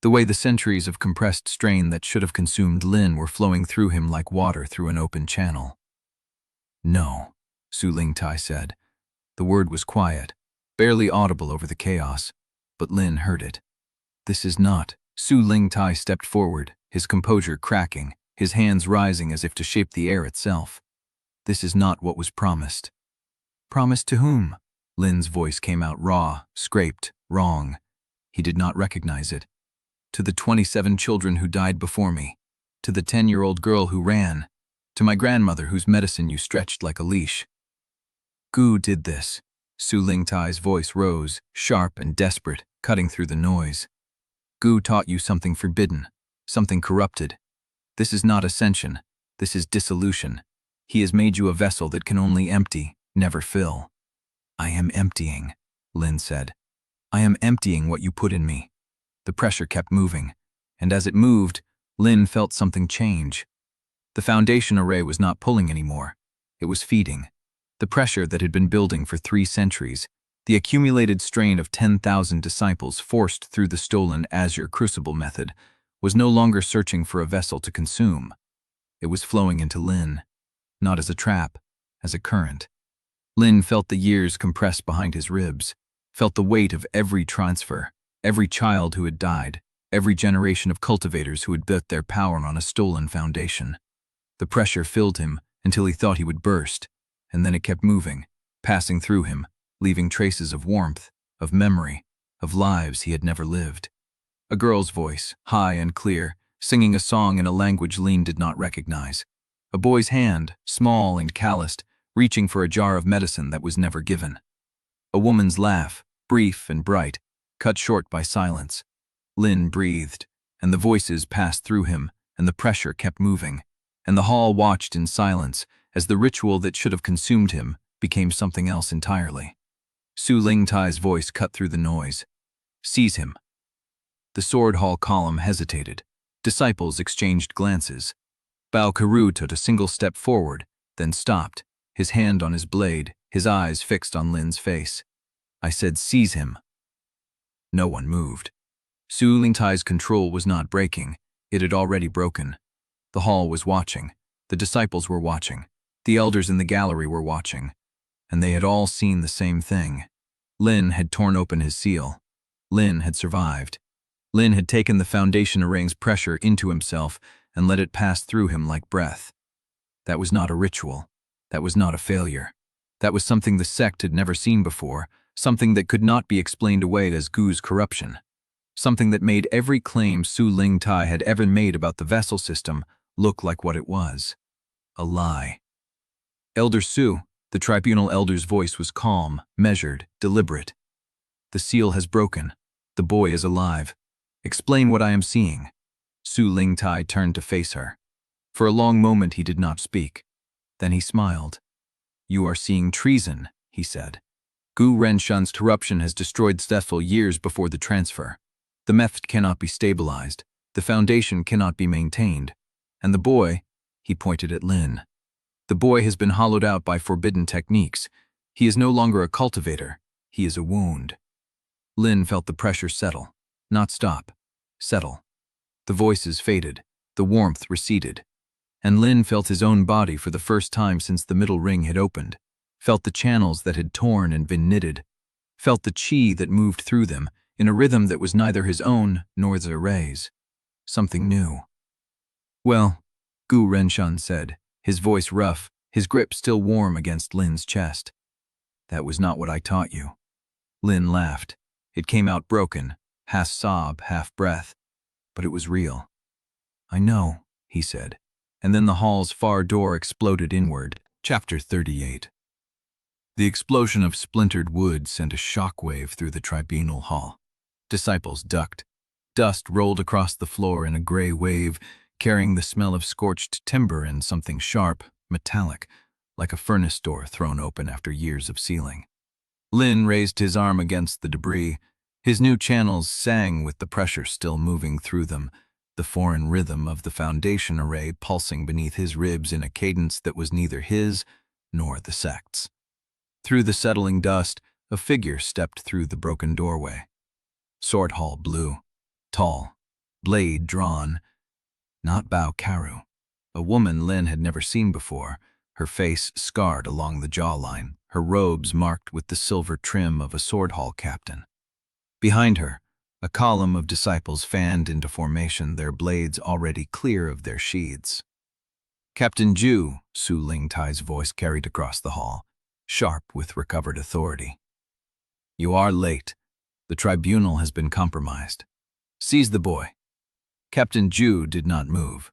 the way the centuries of compressed strain that should have consumed Lin were flowing through him like water through an open channel. "No," Su Lingtai said. The word was quiet, barely audible over the chaos, but Lin heard it. "This is not." Su Lingtai stepped forward, his composure cracking, his hands rising as if to shape the air itself. "This is not what was promised." "Promised to whom?" Lin's voice came out raw, scraped, wrong. He did not recognize it. "To the 27 children who died before me. To the 10-year-old girl who ran. To my grandmother whose medicine you stretched like a leash." "Gu did this." Su Lingtai's voice rose, sharp and desperate, cutting through the noise. "Gu taught you something forbidden, something corrupted. This is not ascension. This is dissolution. He has made you a vessel that can only empty, never fill." "I am emptying," Lin said. "I am emptying what you put in me." The pressure kept moving, and as it moved, Lin felt something change. The foundation array was not pulling anymore. It was feeding. The pressure that had been building for 3 centuries, the accumulated strain of 10,000 disciples forced through the stolen Azure Crucible method, was no longer searching for a vessel to consume. It was flowing into Lin, not as a trap, as a current. Lin felt the years compressed behind his ribs, felt the weight of every transfer, every child who had died, every generation of cultivators who had built their power on a stolen foundation. The pressure filled him until he thought he would burst, and then it kept moving, passing through him, leaving traces of warmth, of memory, of lives he had never lived. A girl's voice, high and clear, singing a song in a language Lin did not recognize. A boy's hand, small and calloused, reaching for a jar of medicine that was never given. A woman's laugh, brief and bright, cut short by silence. Lin breathed, and the voices passed through him, and the pressure kept moving, and the hall watched in silence as the ritual that should have consumed him became something else entirely. Su Lingtai's voice cut through the noise. "Seize him." The sword hall column hesitated. Disciples exchanged glances. Bao Karu took a single step forward, then stopped, his hand on his blade, his eyes fixed on Lin's face. "I said seize him." No one moved. Su Lingtai's control was not breaking. It had already broken. The hall was watching. The disciples were watching. The elders in the gallery were watching. And they had all seen the same thing. Lin had torn open his seal. Lin had survived. Lin had taken the foundation array's pressure into himself and let it pass through him like breath. That was not a ritual. That was not a failure. That was something the sect had never seen before, something that could not be explained away as Gu's corruption. Something that made every claim Su Lingtai had ever made about the vessel system look like what it was. A lie. "Elder Su," the tribunal elder's voice was calm, measured, deliberate. "The seal has broken. The boy is alive. Explain what I am seeing." Su Lingtai turned to face her. For a long moment he did not speak. Then he smiled. "You are seeing treason," he said. "Gu Renshan's corruption has destroyed the vessel years before the transfer. The method cannot be stabilized. The foundation cannot be maintained. And the boy," he pointed at Lin, "the boy has been hollowed out by forbidden techniques. He is no longer a cultivator. He is a wound." Lin felt the pressure settle. Not stop. Settle. The voices faded. The warmth receded. And Lin felt his own body for the first time since the middle ring had opened. Felt the channels that had torn and been knitted. Felt the chi that moved through them in a rhythm that was neither his own nor the array's. Something new. "Well," Gu Renshan said, his voice rough, his grip still warm against Lin's chest. "That was not what I taught you." Lin laughed. It came out broken, half sob, half breath, but it was real. "I know," he said, and then the hall's far door exploded inward. Chapter 38. The explosion of splintered wood sent a shockwave through the tribunal hall. Disciples ducked. Dust rolled across the floor in a gray wave, carrying the smell of scorched timber and something sharp, metallic, like a furnace door thrown open after years of sealing. Lin raised his arm against the debris. His new channels sang with the pressure still moving through them, the foreign rhythm of the foundation array pulsing beneath his ribs in a cadence that was neither his nor the sect's. Through the settling dust, a figure stepped through the broken doorway. Sword hall blue, tall, blade drawn. Not Bao Karu. A woman Lin had never seen before, her face scarred along the jawline, her robes marked with the silver trim of a sword hall captain. Behind her, a column of disciples fanned into formation, their blades already clear of their sheaths. "Captain Ju," Su Lingtai's voice carried across the hall, sharp with recovered authority. "You are late. The tribunal has been compromised. Seize the boy." Captain Ju did not move.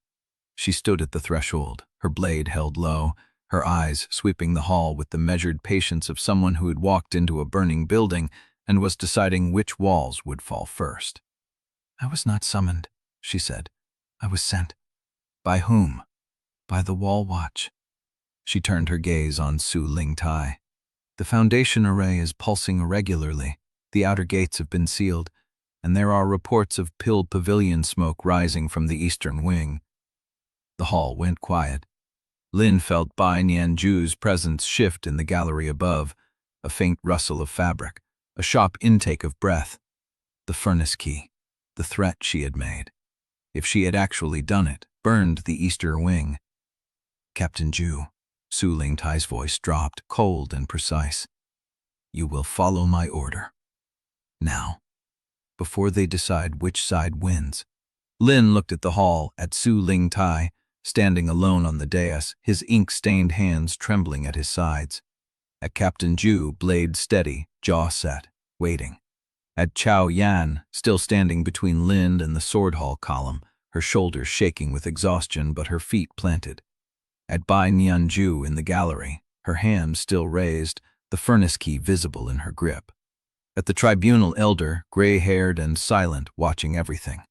She stood at the threshold, her blade held low, her eyes sweeping the hall with the measured patience of someone who had walked into a burning building and was deciding which walls would fall first. "I was not summoned," she said. "I was sent." "By whom?" "By the wall watch." She turned her gaze on Su Lingtai. "The foundation array is pulsing irregularly. The outer gates have been sealed, and there are reports of pilled pavilion smoke rising from the eastern wing." The hall went quiet. Lin felt Bai Nianju's presence shift in the gallery above, a faint rustle of fabric, a sharp intake of breath. The furnace key, the threat she had made. If she had actually done it, burned the eastern wing. "Captain Ju," Su Lingtai's voice dropped, cold and precise. "You will follow my order. Now, before they decide which side wins." Lin looked at the hall, at Su Lingtai, standing alone on the dais, his ink-stained hands trembling at his sides. At Captain Ju, blade steady, jaw set, waiting. At Chao Yan, still standing between Lin and the sword hall column, her shoulders shaking with exhaustion but her feet planted. At Bai Nianju in the gallery, her hand still raised, the furnace key visible in her grip. At the tribunal elder, gray-haired and silent, watching everything.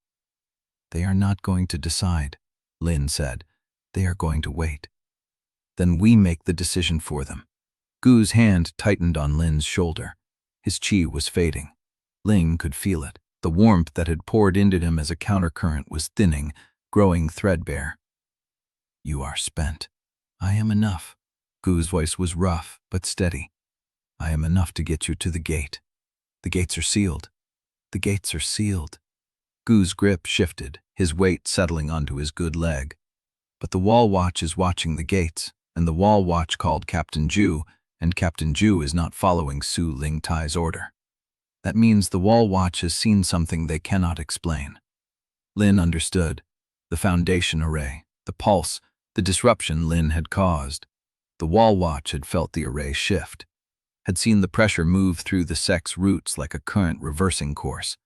They are not going to decide, Lin said. They are going to wait. Then we make the decision for them. Gu's hand tightened on Lin's shoulder. His chi was fading. Lin could feel it. The warmth that had poured into him as a countercurrent was thinning, growing threadbare. You are spent. I am enough. Gu's voice was rough but steady. I am enough to get you to the gate. The gates are sealed. The gates are sealed. Gu's grip shifted, his weight settling onto his good leg. But the wall watch is watching the gates, and the wall watch called Captain Zhu, and Captain Zhu is not following Su Ling Tai's order. That means the wall watch has seen something they cannot explain. Lin understood. The foundation array, the pulse, the disruption Lin had caused. The wall watch had felt the array shift, had seen the pressure move through the sect's roots like a current reversing course.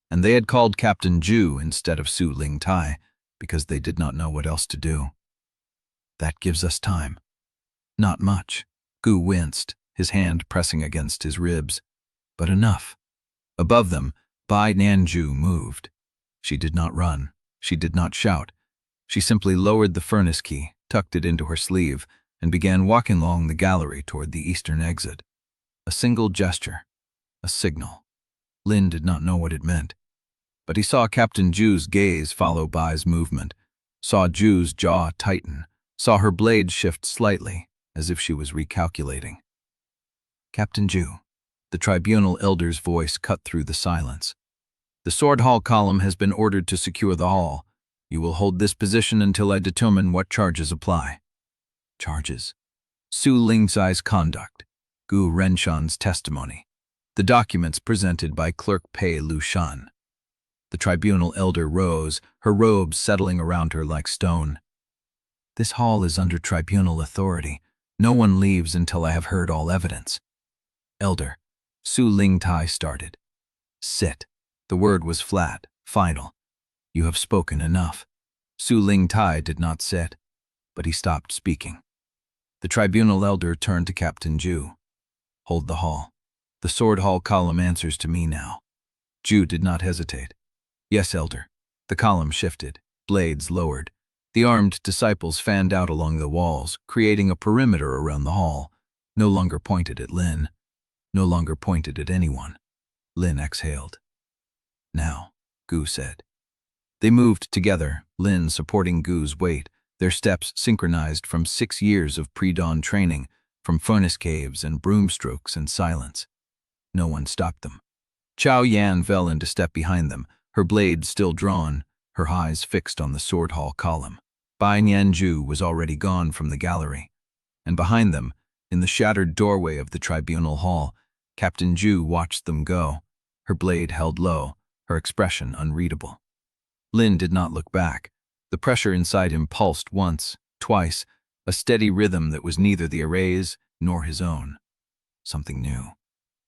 And they had called Captain Zhu instead of Su Ling Tai because they did not know what else to do. That gives us time. Not much. Gu winced, his hand pressing against his ribs. But enough. Above them, Bai Nanju moved. She did not run. She did not shout. She simply lowered the furnace key, tucked it into her sleeve, and began walking along the gallery toward the eastern exit. A single gesture. A signal. Lin did not know what it meant. But he saw Captain Zhu's gaze follow Bai's movement, saw Zhu's jaw tighten, saw her blade shift slightly, as if she was recalculating. Captain Zhu. The Tribunal elder's voice cut through the silence. The Sword Hall column has been ordered to secure the hall. You will hold this position until I determine what charges apply. Charges. Su Lingzai's conduct. Gu Renshan's testimony. The documents presented by Clerk Pei Lushan. The Tribunal elder rose, her robes settling around her like stone. This hall is under Tribunal authority. No one leaves until I have heard all evidence. Elder. Su Ling Tai started. Sit. The word was flat, final. You have spoken enough. Su Ling Tai did not sit, but he stopped speaking. The Tribunal elder turned to Captain Zhu. Hold the hall. The Sword Hall column answers to me now. Zhu did not hesitate. Yes, Elder. The column shifted, blades lowered. The armed disciples fanned out along the walls, creating a perimeter around the hall, no longer pointed at Lin, no longer pointed at anyone. Lin exhaled. Now, Gu said. They moved together, Lin supporting Gu's weight, their steps synchronized from 6 years of pre-dawn training, from furnace caves and broomstrokes and silence. No one stopped them. Chao Yan fell into step behind them, her blade still drawn, her eyes fixed on the Sword Hall column. Bai Nianju was already gone from the gallery, and behind them, in the shattered doorway of the Tribunal Hall, Captain Zhu watched them go, her blade held low, her expression unreadable. Lin did not look back. The pressure inside him pulsed once, twice, a steady rhythm that was neither the array's nor his own. Something new.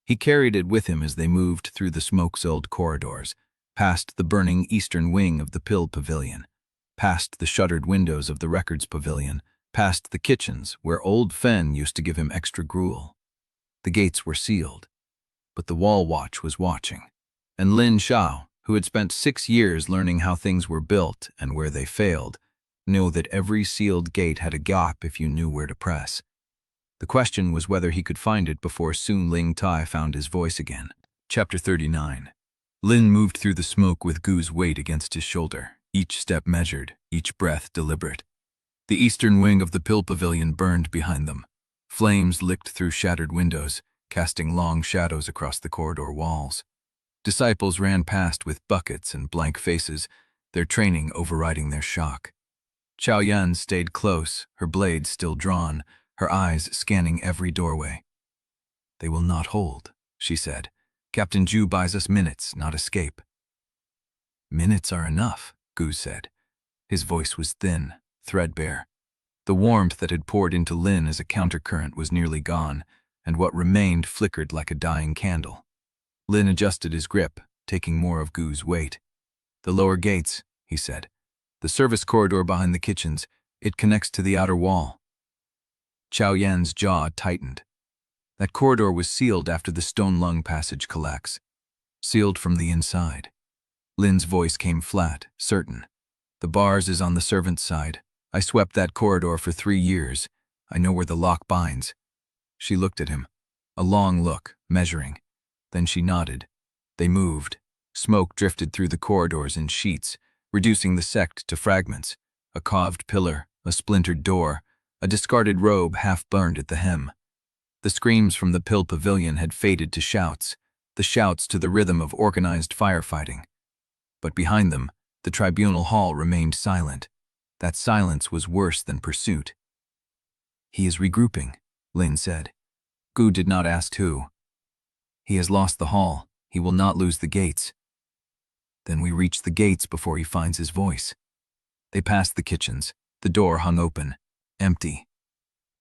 He carried it with him as they moved through the smoke-filled corridors, past the burning eastern wing of the Pill Pavilion, past the shuttered windows of the Records Pavilion, past the kitchens where old Fen used to give him extra gruel. The gates were sealed, but the wall watch was watching, and Lin Shou, who had spent 6 years learning how things were built and where they failed, knew that every sealed gate had a gap if you knew where to press. The question was whether he could find it before Su Ling Tai found his voice again. Chapter 39. Lin moved through the smoke with Gu's weight against his shoulder, each step measured, each breath deliberate. The eastern wing of the Pill Pavilion burned behind them. Flames licked through shattered windows, casting long shadows across the corridor walls. Disciples ran past with buckets and blank faces, their training overriding their shock. Chao Yan stayed close, her blade still drawn, her eyes scanning every doorway. They will not hold, she said. Captain Zhu buys us minutes, not escape. Minutes are enough, Gu said. His voice was thin, threadbare. The warmth that had poured into Lin as a countercurrent was nearly gone, and what remained flickered like a dying candle. Lin adjusted his grip, taking more of Gu's weight. The lower gates, he said. The service corridor behind the kitchens. It connects to the outer wall. Chao Yan's jaw tightened. That corridor was sealed after the stone lung passage collects. Sealed from the inside. Lin's voice came flat, certain. The bars is on the servant's side. I swept that corridor for 3 years. I know where the lock binds. She looked at him. A long look, measuring. Then she nodded. They moved. Smoke drifted through the corridors in sheets, reducing the sect to fragments. A carved pillar, a splintered door, a discarded robe half burned at the hem. The screams from the pill pavilion had faded to shouts, the shouts to the rhythm of organized firefighting. But behind them, the tribunal hall remained silent. That silence was worse than pursuit. "He is regrouping," Lin said. Gu did not ask who. "He has lost the hall. He will not lose the gates." "Then we reach the gates before he finds his voice." They passed the kitchens. The door hung open, empty.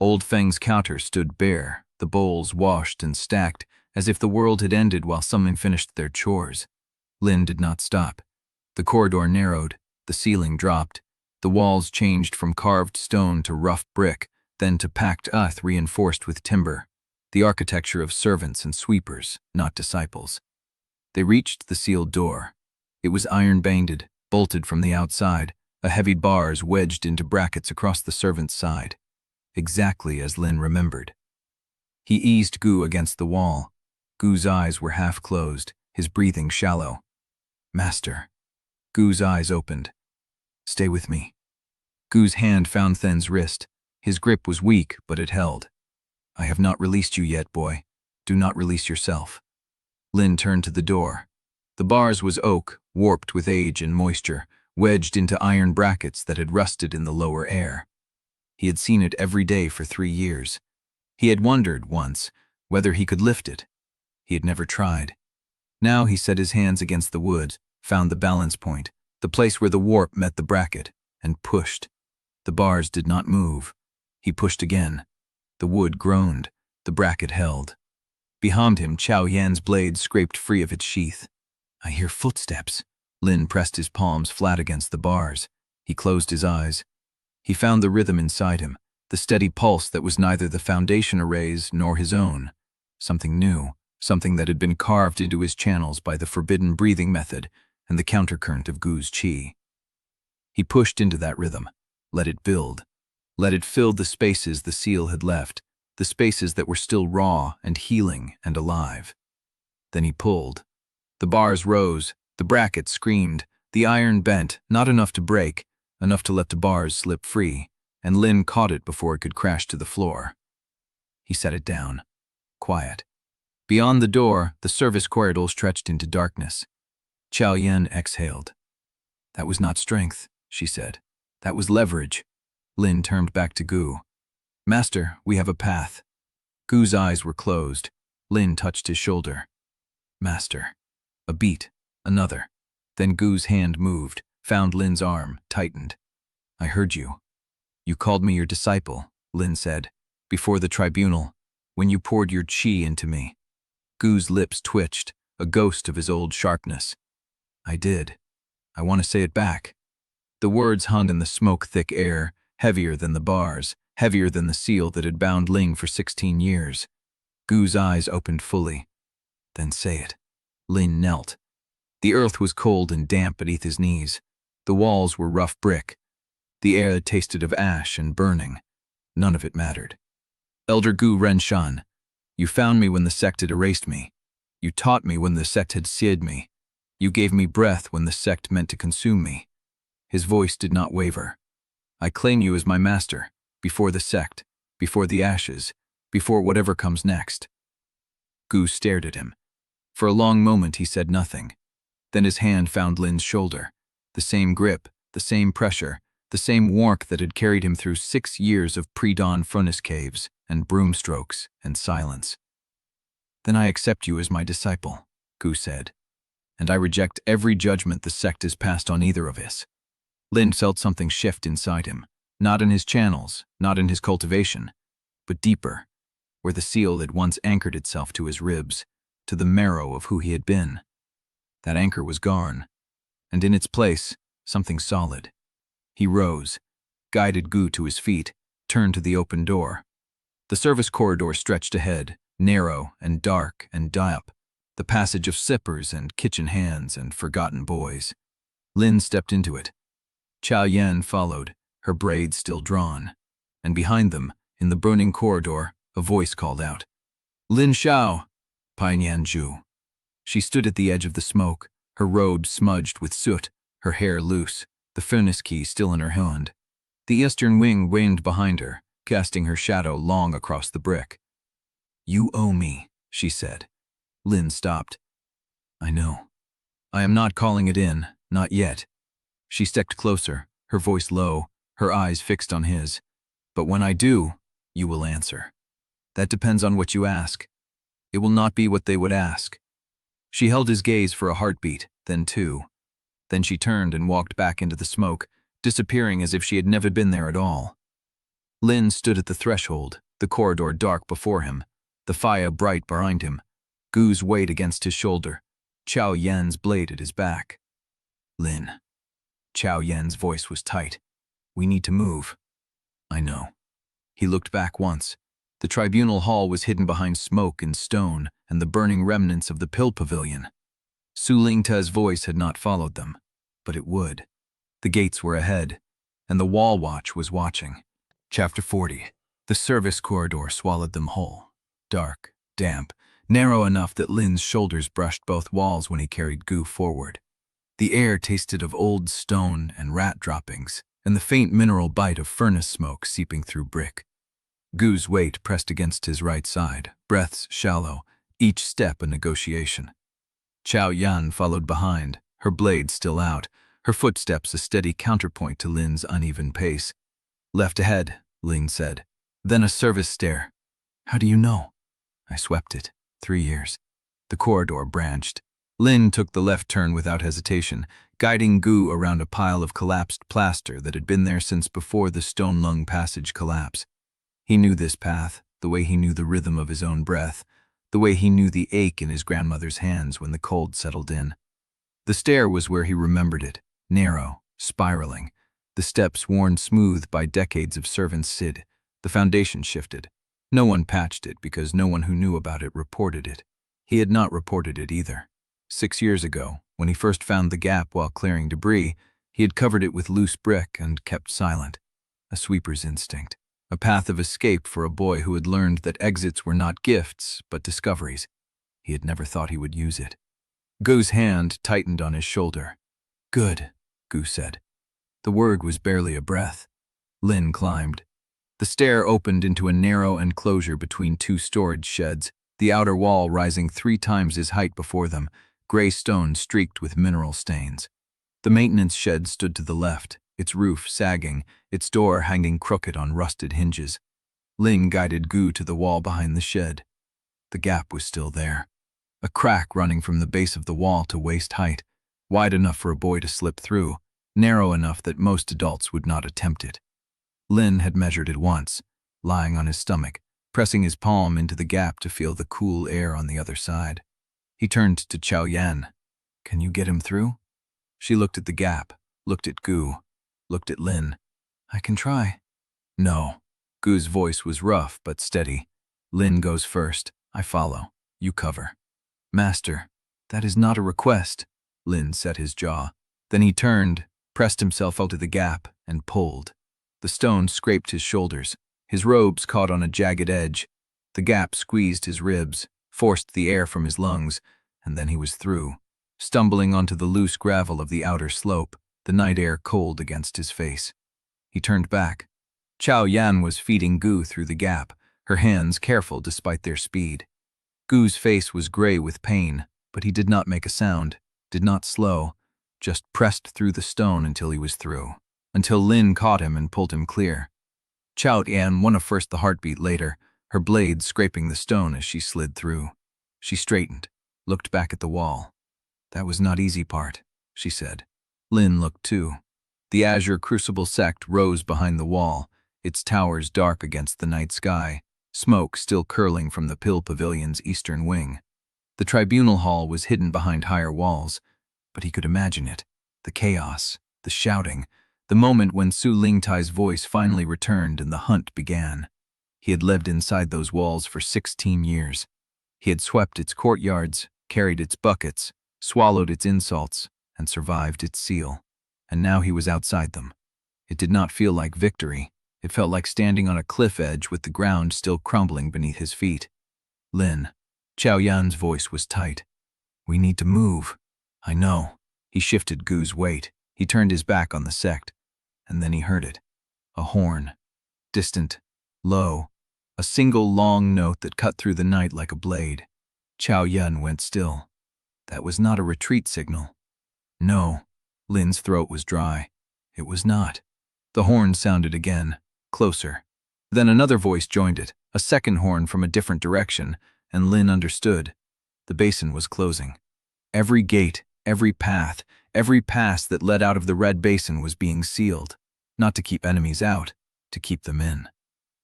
Old Feng's counter stood bare, the bowls washed and stacked, as if the world had ended while someone finished their chores. Lin did not stop. The corridor narrowed, the ceiling dropped, the walls changed from carved stone to rough brick, then to packed earth reinforced with timber, the architecture of servants and sweepers, not disciples. They reached the sealed door. It was iron-banded, bolted from the outside, a heavy bars wedged into brackets across the servant's side, exactly as Lin remembered. He eased Gu against the wall. Gu's eyes were half closed, his breathing shallow. "Master." Gu's eyes opened. "Stay with me." Gu's hand found Then's wrist. His grip was weak, but it held. "I have not released you yet, boy. Do not release yourself." Lin turned to the door. The bars was oak, warped with age and moisture, wedged into iron brackets that had rusted in the lower air. He had seen it every day for 3 years. He had wondered, once, whether he could lift it. He had never tried. Now he set his hands against the wood, found the balance point, the place where the warp met the bracket, and pushed. The bars did not move. He pushed again. The wood groaned. The bracket held. Behind him, Chao Yan's blade scraped free of its sheath. "I hear footsteps." Lin pressed his palms flat against the bars. He closed his eyes. He found the rhythm inside him, the steady pulse that was neither the foundation arrays nor his own. Something new, something that had been carved into his channels by the forbidden breathing method and the countercurrent of Gu's qi. He pushed into that rhythm, let it build. Let it fill the spaces the seal had left, the spaces that were still raw and healing and alive. Then he pulled. The bars rose, the bracket screamed, the iron bent, not enough to break, enough to let the bars slip free, and Lin caught it before it could crash to the floor. He set it down. Quiet. Beyond the door, the service corridor stretched into darkness. Chao Yan exhaled. "That was not strength," she said. "That was leverage." Lin turned back to Gu. "Master, we have a path." Gu's eyes were closed. Lin touched his shoulder. "Master." A beat. Another. Then Gu's hand moved, found Lin's arm, tightened. "I heard you. You called me your disciple," Lin said, "before the tribunal, when you poured your qi into me." Gu's lips twitched, a ghost of his old sharpness. "I did. I want to say it back." The words hung in the smoke-thick air, heavier than the bars, heavier than the seal that had bound Ling for 16 years. Gu's eyes opened fully. "Then say it." Lin knelt. The earth was cold and damp beneath his knees. The walls were rough brick. The air tasted of ash and burning. None of it mattered. "Elder Gu Renshan, you found me when the sect had erased me. You taught me when the sect had seared me. You gave me breath when the sect meant to consume me." His voice did not waver. "I claim you as my master, before the sect, before the ashes, before whatever comes next." Gu stared at him. For a long moment he said nothing. Then his hand found Lin's shoulder. The same grip, the same pressure, the same warmth that had carried him through 6 years of pre-dawn furnace caves and broomstrokes and silence. "Then I accept you as my disciple," Gu said. "And I reject every judgment the sect has passed on either of us." Lin felt something shift inside him, not in his channels, not in his cultivation, but deeper, where the seal had once anchored itself to his ribs, to the marrow of who he had been. That anchor was gone, and in its place, something solid. He rose, guided Gu to his feet, turned to the open door. The service corridor stretched ahead, narrow and dark and damp. the passage of sippers and kitchen hands and forgotten boys. Lin stepped into it. Chao Yan followed, her braids still drawn. And behind them, in the burning corridor, a voice called out, "Lin Shou, Paiyan Zhu." She stood at the edge of the smoke, her robe smudged with soot, her hair loose, the furnace key still in her hand. The eastern wing waned behind her, casting her shadow long across the brick. "You owe me," she said. Lin stopped. "I know. I am not calling it in, not yet." She stepped closer, her voice low, her eyes fixed on his. "But when I do, you will answer. That depends on what you ask. It will not be what they would ask." She held his gaze for a heartbeat, then two. Then she turned and walked back into the smoke, disappearing as if she had never been there at all. Lin stood at the threshold, the corridor dark before him, the fire bright behind him, Gu's weight against his shoulder, Chao Yan's blade at his back. "Lin." Chao Yan's voice was tight. "We need to move." "I know." He looked back once. The tribunal hall was hidden behind smoke and stone and the burning remnants of the pill pavilion. Su Lingta's voice had not followed them, but it would. The gates were ahead, and the wall watch was watching. Chapter 40. The service corridor swallowed them whole. Dark, damp, narrow enough that Lin's shoulders brushed both walls when he carried Gu forward. The air tasted of old stone and rat droppings, and the faint mineral bite of furnace smoke seeping through brick. Gu's weight pressed against his right side, breaths shallow, each step a negotiation. Chao Yan followed behind, her blade still out, her footsteps a steady counterpoint to Lin's uneven pace. "Left ahead," Ling said. "Then a service stair." "How do you know?" "I swept it. 3 years." The corridor branched. Lin took the left turn without hesitation, guiding Gu around a pile of collapsed plaster that had been there since before the stone lung passage collapse. He knew this path, the way he knew the rhythm of his own breath, the way he knew the ache in his grandmother's hands when the cold settled in. The stair was where he remembered it, narrow, spiraling, the steps worn smooth by decades of servants' Sid. The foundation shifted. No one patched it because no one who knew about it reported it. He had not reported it either. 6 years ago, when he first found the gap while clearing debris, he had covered it with loose brick and kept silent. A sweeper's instinct. A path of escape for a boy who had learned that exits were not gifts, but discoveries. He had never thought he would use it. Gu's hand tightened on his shoulder. "Good," Gu said. The word was barely a breath. Lin climbed. The stair opened into a narrow enclosure between 2 storage sheds, the outer wall rising 3 times his height before them, gray stone streaked with mineral stains. The maintenance shed stood to the left, its roof sagging, its door hanging crooked on rusted hinges. Ling guided Gu to the wall behind the shed. The gap was still there. A crack running from the base of the wall to waist height, wide enough for a boy to slip through, narrow enough that most adults would not attempt it. Lin had measured it once, lying on his stomach, pressing his palm into the gap to feel the cool air on the other side. He turned to Chao Yan. "Can you get him through?" She looked at the gap, looked at Gu, looked at Lin. "I can try." "No." Gu's voice was rough but steady. "Lin goes first. I follow. You cover." "Master, that is not a request." Lin set his jaw. Then he turned, pressed himself out of the gap, and pulled. The stone scraped his shoulders. His robes caught on a jagged edge. The gap squeezed his ribs, forced the air from his lungs, and then he was through, stumbling onto the loose gravel of the outer slope, the night air cold against his face. He turned back. Chao Yan was feeding Gu through the gap, her hands careful despite their speed. Gu's face was gray with pain, but he did not make a sound, did not slow, just pressed through the stone until he was through, until Lin caught him and pulled him clear. Chao Yan won a first the heartbeat later, her blade scraping the stone as she slid through. She straightened, looked back at the wall. "That was not easy part," she said. Lin looked too. The Azure Crucible sect rose behind the wall, its towers dark against the night sky, smoke still curling from the pill pavilion's eastern wing. The Tribunal hall was hidden behind higher walls, but he could imagine it, the chaos, the shouting, the moment when Su Lingtai's voice finally returned and the hunt began. He had lived inside those walls for 16 years. He had swept its courtyards, carried its buckets, swallowed its insults, and survived its seal. And now he was outside them. It did not feel like victory. It felt like standing on a cliff edge with the ground still crumbling beneath his feet. Lin. Xiao Yan's voice was tight. We need to move. I know. He shifted Gu's weight. He turned his back on the sect. And then he heard it. A horn. Distant. Low. A single long note that cut through the night like a blade. Xiao Yan went still. That was not a retreat signal. No. Lin's throat was dry. It was not. The horn sounded again. Closer. Then another voice joined it, a second horn from a different direction, and Lin understood. The basin was closing. Every gate, every path, every pass that led out of the red basin was being sealed. Not to keep enemies out, to keep them in.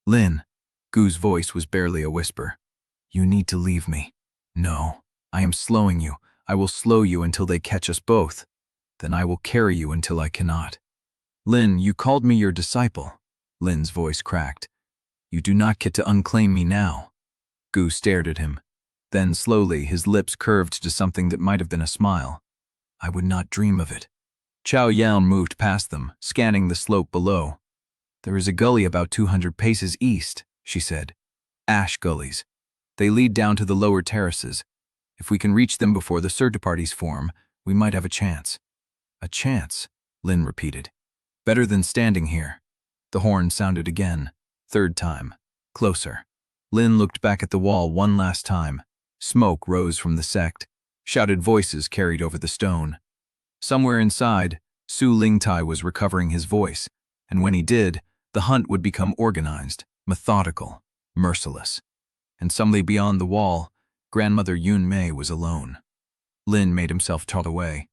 Lin. Gu's voice was barely a whisper. You need to leave me. No. I am slowing you. I will slow you until they catch us both. Then I will carry you until I cannot. Lin, you called me your disciple. Lin's voice cracked. You do not get to unclaim me now. Gu stared at him. Then slowly his lips curved to something that might have been a smile. I would not dream of it. Xiao Yan moved past them, scanning the slope below. There is a gully about 200 paces east, she said. Ash gullies. They lead down to the lower terraces. If we can reach them before the search parties form, we might have a chance. A chance, Lin repeated. Better than standing here. The horn sounded again, third time, closer. Lin looked back at the wall one last time. Smoke rose from the sect. Shouted voices carried over the stone. Somewhere inside, Su Lingtai was recovering his voice, and when he did, the hunt would become organized, methodical, merciless. And somewhere beyond the wall, Grandmother Yun Mei was alone. Lin made himself trot away.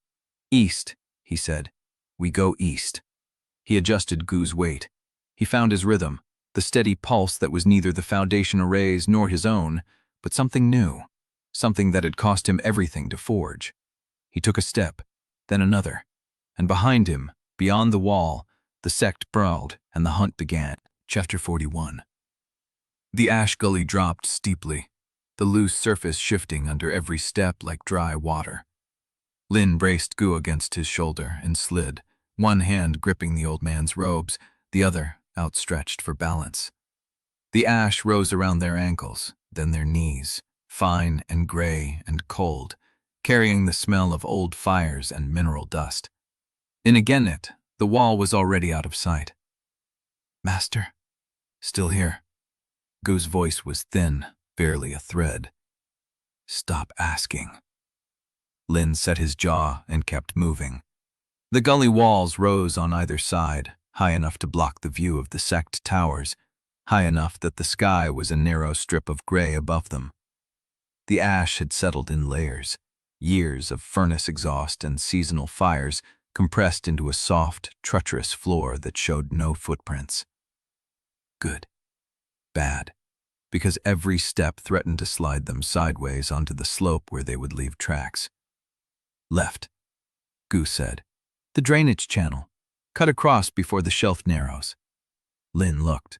East, he said. We go east. He adjusted Gu's weight. He found his rhythm, the steady pulse that was neither the Foundation arrays nor his own, but something new, something that had cost him everything to forge. He took a step, then another, and behind him, beyond the wall, the sect brawled and the hunt began. Chapter 41. The ash gully dropped steeply, the loose surface shifting under every step like dry water. Lin braced Gu against his shoulder and slid, one hand gripping the old man's robes, the other outstretched for balance. The ash rose around their ankles, then their knees, fine and gray and cold, carrying the smell of old fires and mineral dust. In Agenit, the wall was already out of sight. Master? Still here. Gu's voice was thin, barely a thread. Stop asking. Lin set his jaw and kept moving. The gully walls rose on either side, high enough to block the view of the sect towers, high enough that the sky was a narrow strip of gray above them. The ash had settled in layers, years of furnace exhaust and seasonal fires compressed into a soft, treacherous floor that showed no footprints. Good. Bad. Because every step threatened to slide them sideways onto the slope where they would leave tracks. Left, Gu said. The drainage channel. Cut across before the shelf narrows. Lin looked.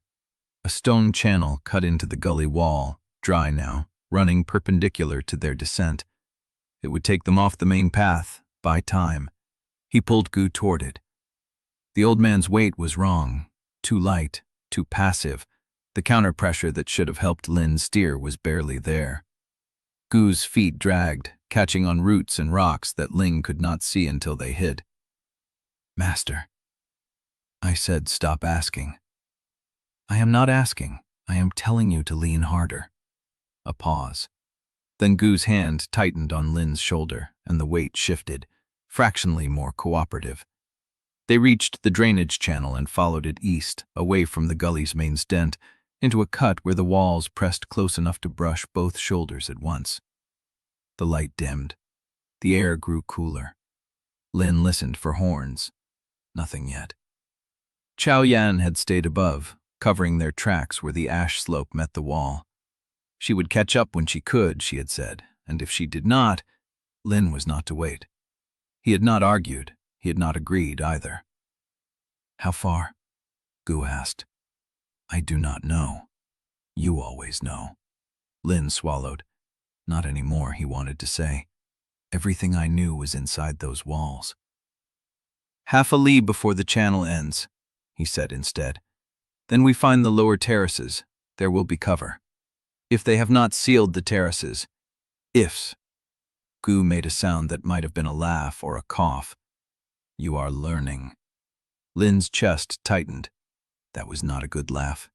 A stone channel cut into the gully wall, dry now, running perpendicular to their descent. It would take them off the main path, buy time. He pulled Gu toward it. The old man's weight was wrong, too light, too passive. The counter-pressure that should have helped Lin steer was barely there. Gu's feet dragged, catching on roots and rocks that Ling could not see until they hid. Master. I said stop asking. I am not asking. I am telling you to lean harder. A pause. Then Gu's hand tightened on Lin's shoulder, and the weight shifted, fractionally more cooperative. They reached the drainage channel and followed it east, away from the gully's main stent, into a cut where the walls pressed close enough to brush both shoulders at once. The light dimmed. The air grew cooler. Lin listened for horns. Nothing yet. Xiao Yan had stayed above, covering their tracks where the ash slope met the wall. She would catch up when she could, she had said, and if she did not, Lin was not to wait. He had not argued. He had not agreed either. How far? Gu asked. I do not know. You always know. Lin swallowed. Not anymore, he wanted to say. Everything I knew was inside those walls. Half a li before the channel ends, he said instead. Then we find the lower terraces. There will be cover. If they have not sealed the terraces. Ifs. Gu made a sound that might have been a laugh or a cough. You are learning. Lin's chest tightened. That was not a good laugh.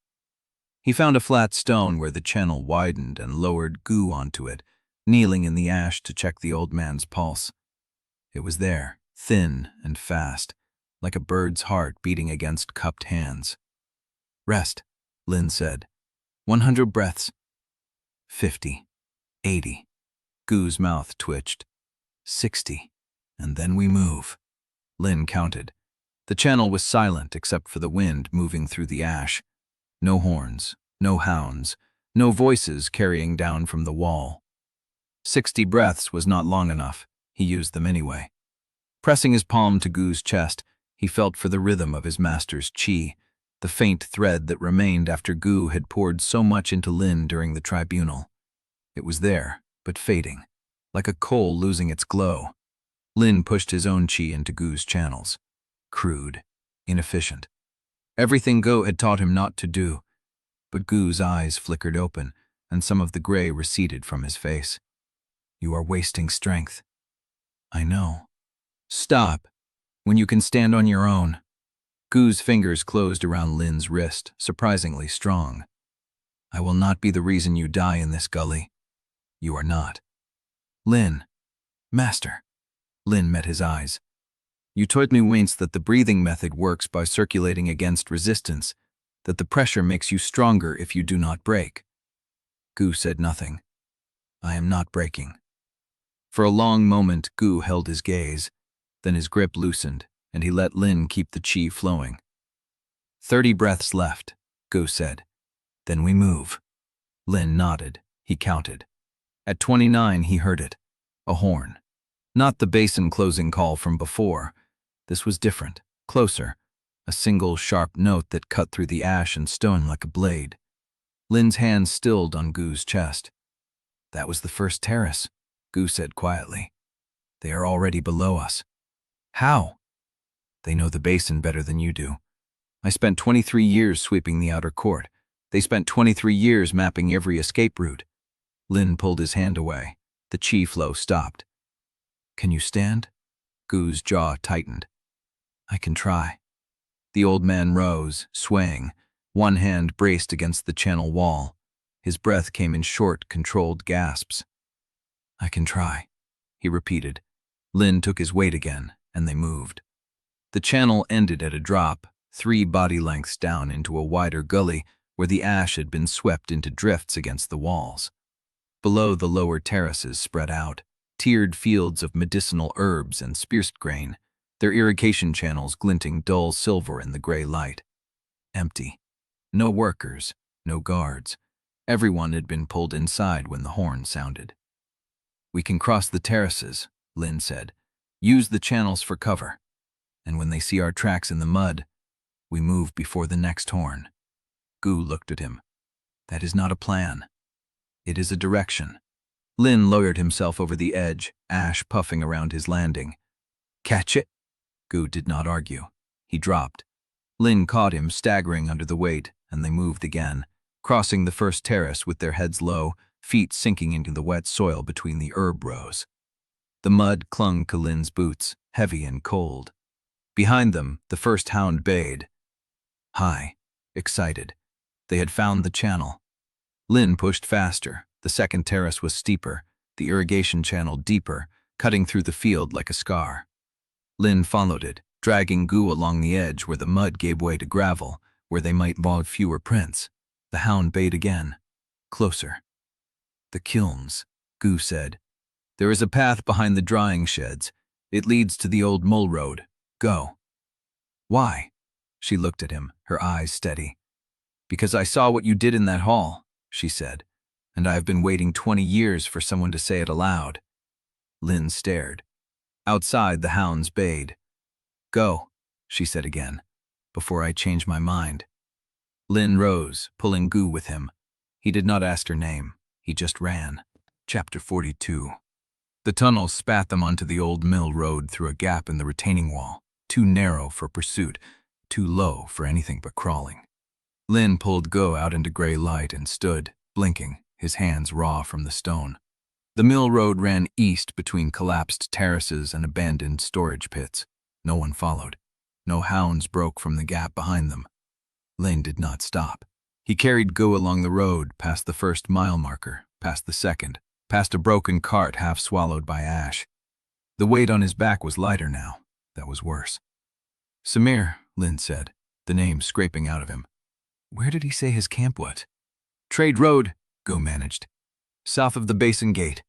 He found a flat stone where the channel widened and lowered Gu onto it, kneeling in the ash to check the old man's pulse. It was there, thin and fast, like a bird's heart beating against cupped hands. Rest, Lin said. 100 breaths. 50. 80. Gu's mouth twitched. 60. And then we move. Lin counted. The channel was silent except for the wind moving through the ash. No horns, no hounds, no voices carrying down from the wall. 60 breaths was not long enough. He used them anyway. Pressing his palm to Gu's chest, he felt for the rhythm of his master's chi, the faint thread that remained after Gu had poured so much into Lin during the Tribunal. It was there, but fading, like a coal losing its glow. Lin pushed his own chi into Gu's channels. Crude, inefficient. Everything Gu had taught him not to do. But Gu's eyes flickered open, and some of the gray receded from his face. You are wasting strength. I know. Stop, when you can stand on your own. Gu's fingers closed around Lin's wrist, surprisingly strong. I will not be the reason you die in this gully. You are not. Lin. Master. Lin met his eyes. You told me once that the breathing method works by circulating against resistance, that the pressure makes you stronger if you do not break. Gu said nothing. I am not breaking. For a long moment, Gu held his gaze. Then his grip loosened, and he let Lin keep the chi flowing. 30 breaths left, Gu said. Then we move. Lin nodded. He counted. At 29, he heard it. A horn. Not the Basin closing call from before. This was different, closer. A single sharp note that cut through the ash and stone like a blade. Lin's hand stilled on Gu's chest. That was the first terrace, Gu said quietly. They are already below us. How? They know the Basin better than you do. I spent 23 years sweeping the outer court. They spent 23 years mapping every escape route. Lin pulled his hand away. The chi flow stopped. Can you stand? Gu's jaw tightened. I can try. The old man rose, swaying, one hand braced against the channel wall. His breath came in short, controlled gasps. I can try, he repeated. Lin took his weight again, and they moved. The channel ended at a drop, 3 body lengths down into a wider gully where the ash had been swept into drifts against the walls. Below, the lower terraces spread out, tiered fields of medicinal herbs and spruced grain, their irrigation channels glinting dull silver in the gray light. Empty. No workers, no guards. Everyone had been pulled inside when the horn sounded. We can cross the terraces, Lin said. Use the channels for cover. And when they see our tracks in the mud, we move before the next horn. Gu looked at him. That is not a plan. It is a direction. Lin lowered himself over the edge, ash puffing around his landing. Catch it? Gu did not argue. He dropped. Lin caught him, staggering under the weight, and they moved again, crossing the first terrace with their heads low, feet sinking into the wet soil between the herb rows. The mud clung to Lin's boots, heavy and cold. Behind them, the first hound bayed. High, excited. They had found the channel. Lin pushed faster. The second terrace was steeper, the irrigation channel deeper, cutting through the field like a scar. Lin followed it, dragging Gu along the edge where the mud gave way to gravel, where they might log fewer prints. The hound bayed again. Closer. The kilns, Gu said. There is a path behind the drying sheds. It leads to the old mole road. Go. Why? She looked at him, her eyes steady. Because I saw what you did in that hall, she said, and I have been waiting 20 years for someone to say it aloud. Lin stared. Outside, the hounds bayed. Go, she said again, before I change my mind. Lin rose, pulling Gu with him. He did not ask her name. He just ran. Chapter 42. The tunnel spat them onto the old mill road through a gap in the retaining wall, too narrow for pursuit, too low for anything but crawling. Lin pulled Go out into gray light and stood, blinking, his hands raw from the stone. The mill road ran east between collapsed terraces and abandoned storage pits. No one followed. No hounds broke from the gap behind them. Lin did not stop. He carried Go along the road, past the first mile marker, past the second, past a broken cart half swallowed by ash. The weight on his back was lighter now. That was worse. Samir, Lin said, the name scraping out of him. Where did he say his camp was? Trade Road, Go managed. South of the Basin Gate.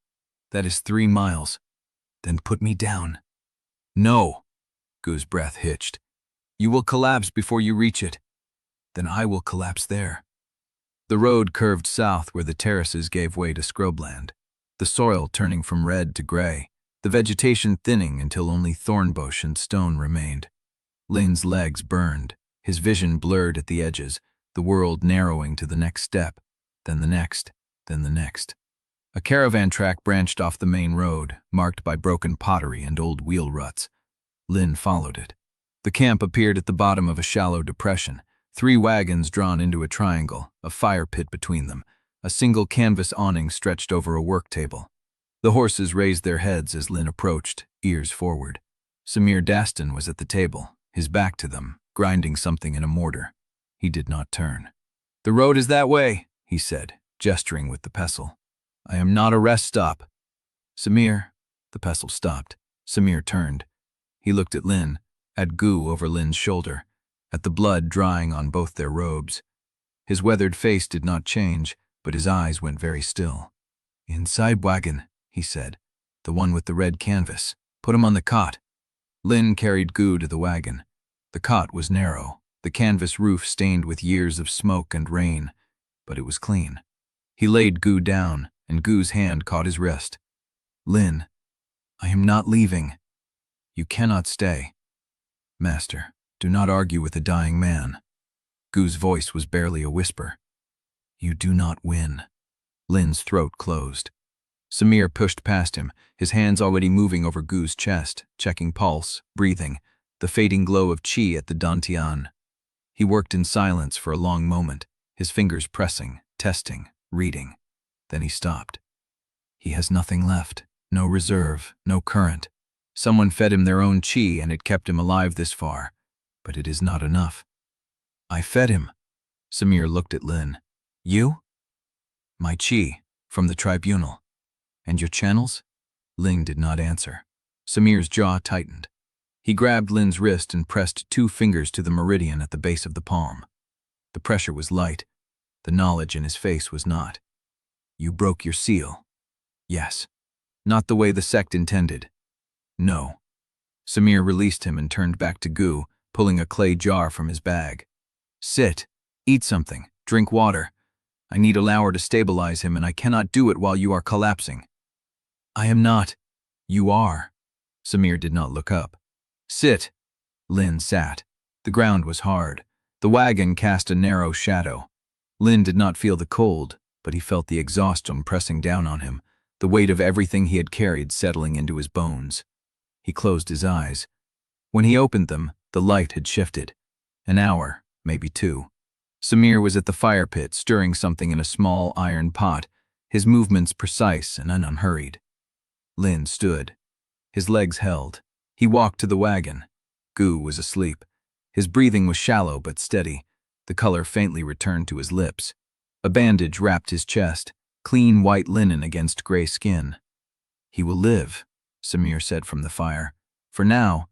That is 3 miles. Then put me down. No, Go's breath hitched. You will collapse before you reach it. Then I will collapse there. The road curved south where the terraces gave way to scrubland, the soil turning from red to gray, the vegetation thinning until only thornbush and stone remained. Lin's legs burned, his vision blurred at the edges, the world narrowing to the next step, then the next, then the next. A caravan track branched off the main road, marked by broken pottery and old wheel ruts. Lin followed it. The camp appeared at the bottom of a shallow depression, 3 wagons drawn into a triangle, a fire pit between them, a single canvas awning stretched over a work table. The horses raised their heads as Lin approached, ears forward. Samir Dastan was at the table, his back to them, grinding something in a mortar. He did not turn. The road is that way, he said, gesturing with the pestle. I am not a rest stop. Samir, the pestle stopped. Samir turned. He looked at Lin, at Gu over Lin's shoulder, at the blood drying on both their robes. His weathered face did not change, but his eyes went very still. Inside wagon, he said, the one with the red canvas. Put him on the cot. Lin carried Gu to the wagon. The cot was narrow, the canvas roof stained with years of smoke and rain, but it was clean. He laid Gu down, and Gu's hand caught his wrist. Lin, I am not leaving. You cannot stay. Master, do not argue with a dying man. Gu's voice was barely a whisper. You do not win. Lin's throat closed. Samir pushed past him, his hands already moving over Gu's chest, checking pulse, breathing, the fading glow of chi at the dantian. He worked in silence for a long moment, his fingers pressing, testing, reading. Then he stopped. He has nothing left, no reserve, no current. Someone fed him their own chi and it kept him alive this far, but it is not enough. I fed him. Samir looked at Lin. You? My chi, from the Tribunal. And your channels? Lin did not answer. Samir's jaw tightened. He grabbed Lin's wrist and pressed 2 fingers to the meridian at the base of the palm. The pressure was light. The knowledge in his face was not. You broke your seal. Yes. Not the way the sect intended. No. Samir released him and turned back to Gu, pulling a clay jar from his bag. Sit. Eat something. Drink water. I need a lauer to stabilize him, and I cannot do it while you are collapsing. I am not. You are. Samir did not look up. Sit. Lin sat. The ground was hard. The wagon cast a narrow shadow. Lin did not feel the cold, but he felt the exhaustion pressing down on him, the weight of everything he had carried settling into his bones. He closed his eyes. When he opened them, the light had shifted. An hour, maybe 2. Samir was at the fire pit, stirring something in a small iron pot, his movements precise and unhurried. Lin stood. His legs held. He walked to the wagon. Gu was asleep. His breathing was shallow but steady. The color faintly returned to his lips. A bandage wrapped his chest, clean white linen against gray skin. He will live, Samir said from the fire. For now,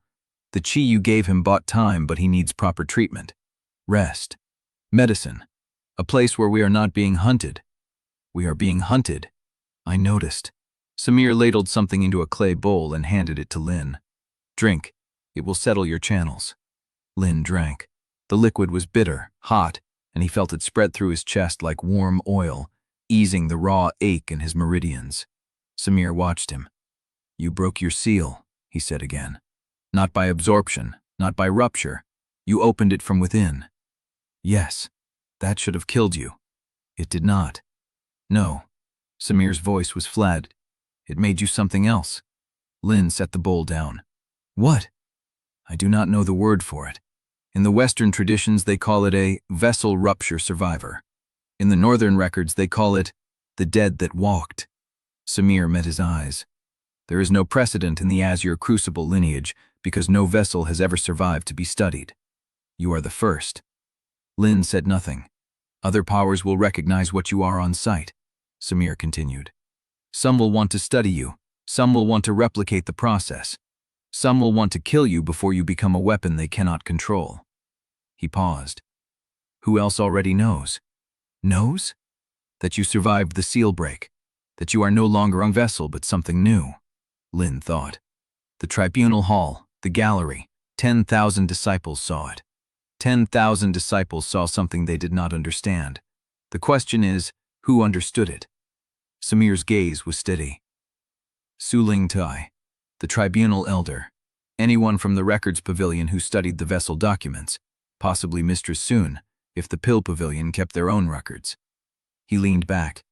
the chi you gave him bought time, but he needs proper treatment. Rest. Medicine. A place where we are not being hunted. We are being hunted. I noticed. Samir ladled something into a clay bowl and handed it to Lin. Drink. It will settle your channels. Lin drank. The liquid was bitter, hot, and he felt it spread through his chest like warm oil, easing the raw ache in his meridians. Samir watched him. You broke your seal, he said again. Not by absorption, not by rupture. You opened it from within. Yes, that should have killed you. It did not. No, Samir's voice was flat. It made you something else. Lin set the bowl down. What? I do not know the word for it. In the Western traditions, they call it a vessel rupture survivor. In the Northern records, they call it the dead that walked. Samir met his eyes. There is no precedent in the Azure Crucible lineage because no vessel has ever survived to be studied. You are the first. Lin said nothing. Other powers will recognize what you are on sight, Samir continued. Some will want to study you. Some will want to replicate the process. Some will want to kill you before you become a weapon they cannot control. He paused. Who else already knows? Knows? That you survived the seal break. That you are no longer a vessel but something new. Lin thought. The Tribunal Hall, the gallery, 10,000 disciples saw it. 10,000 disciples saw something they did not understand. The question is, who understood it? Samir's gaze was steady. Su Ling Tai, the Tribunal Elder, anyone from the Records Pavilion who studied the vessel documents, possibly Mistress soon, if the Pill Pavilion kept their own records. He leaned back.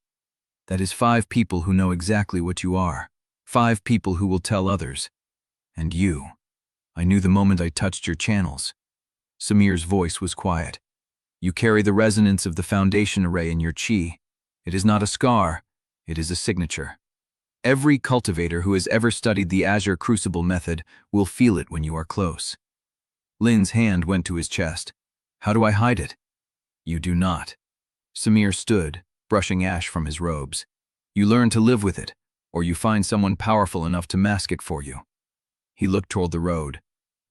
That is 5 people who know exactly what you are. 5 people who will tell others. And you. I knew the moment I touched your channels. Samir's voice was quiet. You carry the resonance of the Foundation array in your chi. It is not a scar, it is a signature. Every cultivator who has ever studied the Azure Crucible method will feel it when you are close. Lin's hand went to his chest. How do I hide it? You do not. Samir stood, brushing ash from his robes. You learn to live with it, or you find someone powerful enough to mask it for you. He looked toward the road.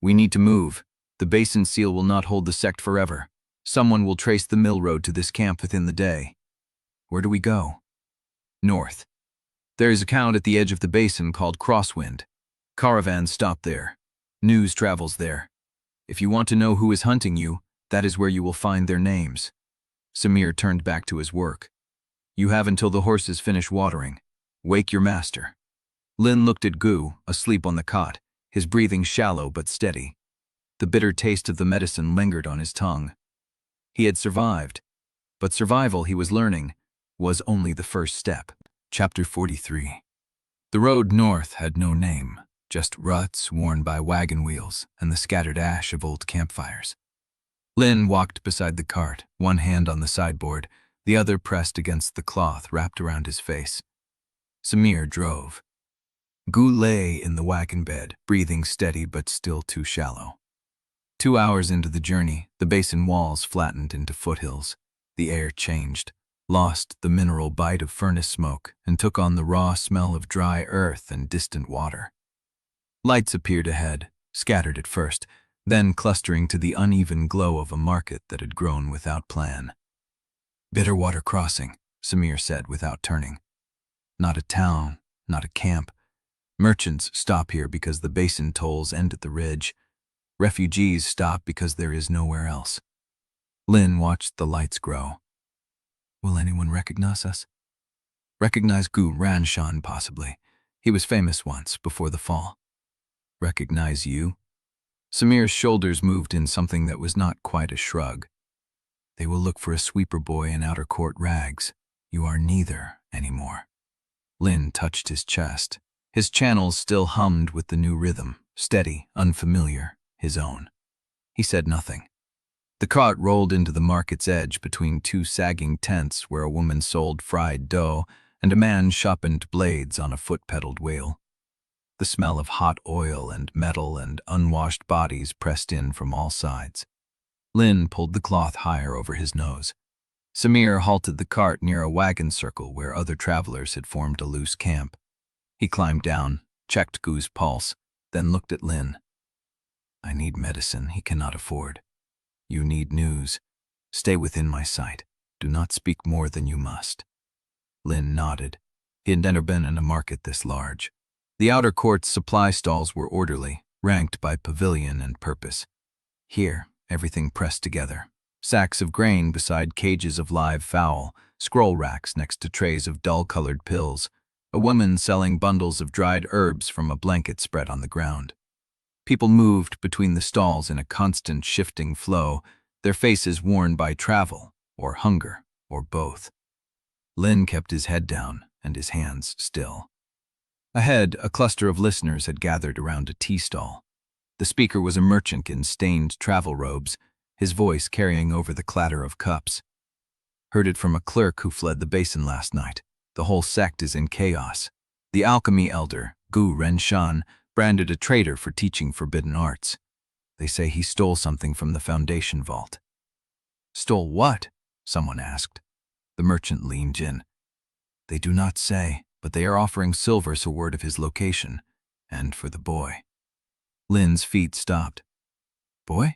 We need to move. The Basin seal will not hold the sect forever. Someone will trace the mill road to this camp within the day. Where do we go? North. There is a count at the edge of the basin called Crosswind. Caravans stop there. News travels there. If you want to know who is hunting you, that is where you will find their names. Samir turned back to his work. You have until the horses finish watering. Wake your master. Lin looked at Gu, asleep on the cot, his breathing shallow but steady. The bitter taste of the medicine lingered on his tongue. He had survived, but survival, he was learning, was only the first step. Chapter 43. The road north had no name, just ruts worn by wagon wheels and the scattered ash of old campfires. Lin walked beside the cart, one hand on the sideboard, the other pressed against the cloth wrapped around his face. Samir drove. Gu lay in the wagon bed, breathing steady but still too shallow. 2 hours into the journey, the basin walls flattened into foothills. The air changed, lost the mineral bite of furnace smoke, and took on the raw smell of dry earth and distant water. Lights appeared ahead, scattered at first, then clustering to the uneven glow of a market that had grown without plan. Bitterwater Crossing, Samir said without turning. Not a town, not a camp. Merchants stop here because the basin tolls end at the ridge. Refugees stop because there is nowhere else. Lin watched the lights grow. Will anyone recognize us? Recognize Renshan, possibly. He was famous once, before the fall. Recognize you? Samir's shoulders moved in something that was not quite a shrug. They will look for a sweeper boy in outer court rags. You are neither anymore. Lin touched his chest. His channels still hummed with the new rhythm, steady, unfamiliar, his own. He said nothing. The cart rolled into the market's edge between 2 sagging tents where a woman sold fried dough and a man sharpened blades on a foot-pedaled wheel. The smell of hot oil and metal and unwashed bodies pressed in from all sides. Lin pulled the cloth higher over his nose. Samir halted the cart near a wagon circle where other travelers had formed a loose camp. He climbed down, checked Gu's pulse, then looked at Lin. I need medicine he cannot afford. You need news. Stay within my sight. Do not speak more than you must. Lin nodded. He had never been in a market this large. The outer court's supply stalls were orderly, ranked by pavilion and purpose. Here, everything pressed together. Sacks of grain beside cages of live fowl, scroll racks next to trays of dull-colored pills, a woman selling bundles of dried herbs from a blanket spread on the ground. People moved between the stalls in a constant shifting flow, their faces worn by travel, or hunger, or both. Lin kept his head down and his hands still. Ahead, a cluster of listeners had gathered around a tea stall. The speaker was a merchant in stained travel robes, his voice carrying over the clatter of cups. Heard it from a clerk who fled the Basin last night. The whole sect is in chaos. The alchemy elder, Renshan, branded a traitor for teaching forbidden arts. They say he stole something from the Foundation vault. Stole what? Someone asked. The merchant leaned in. They do not say, but they are offering silver as a word of his location, and for the boy. Lin's feet stopped. Boy?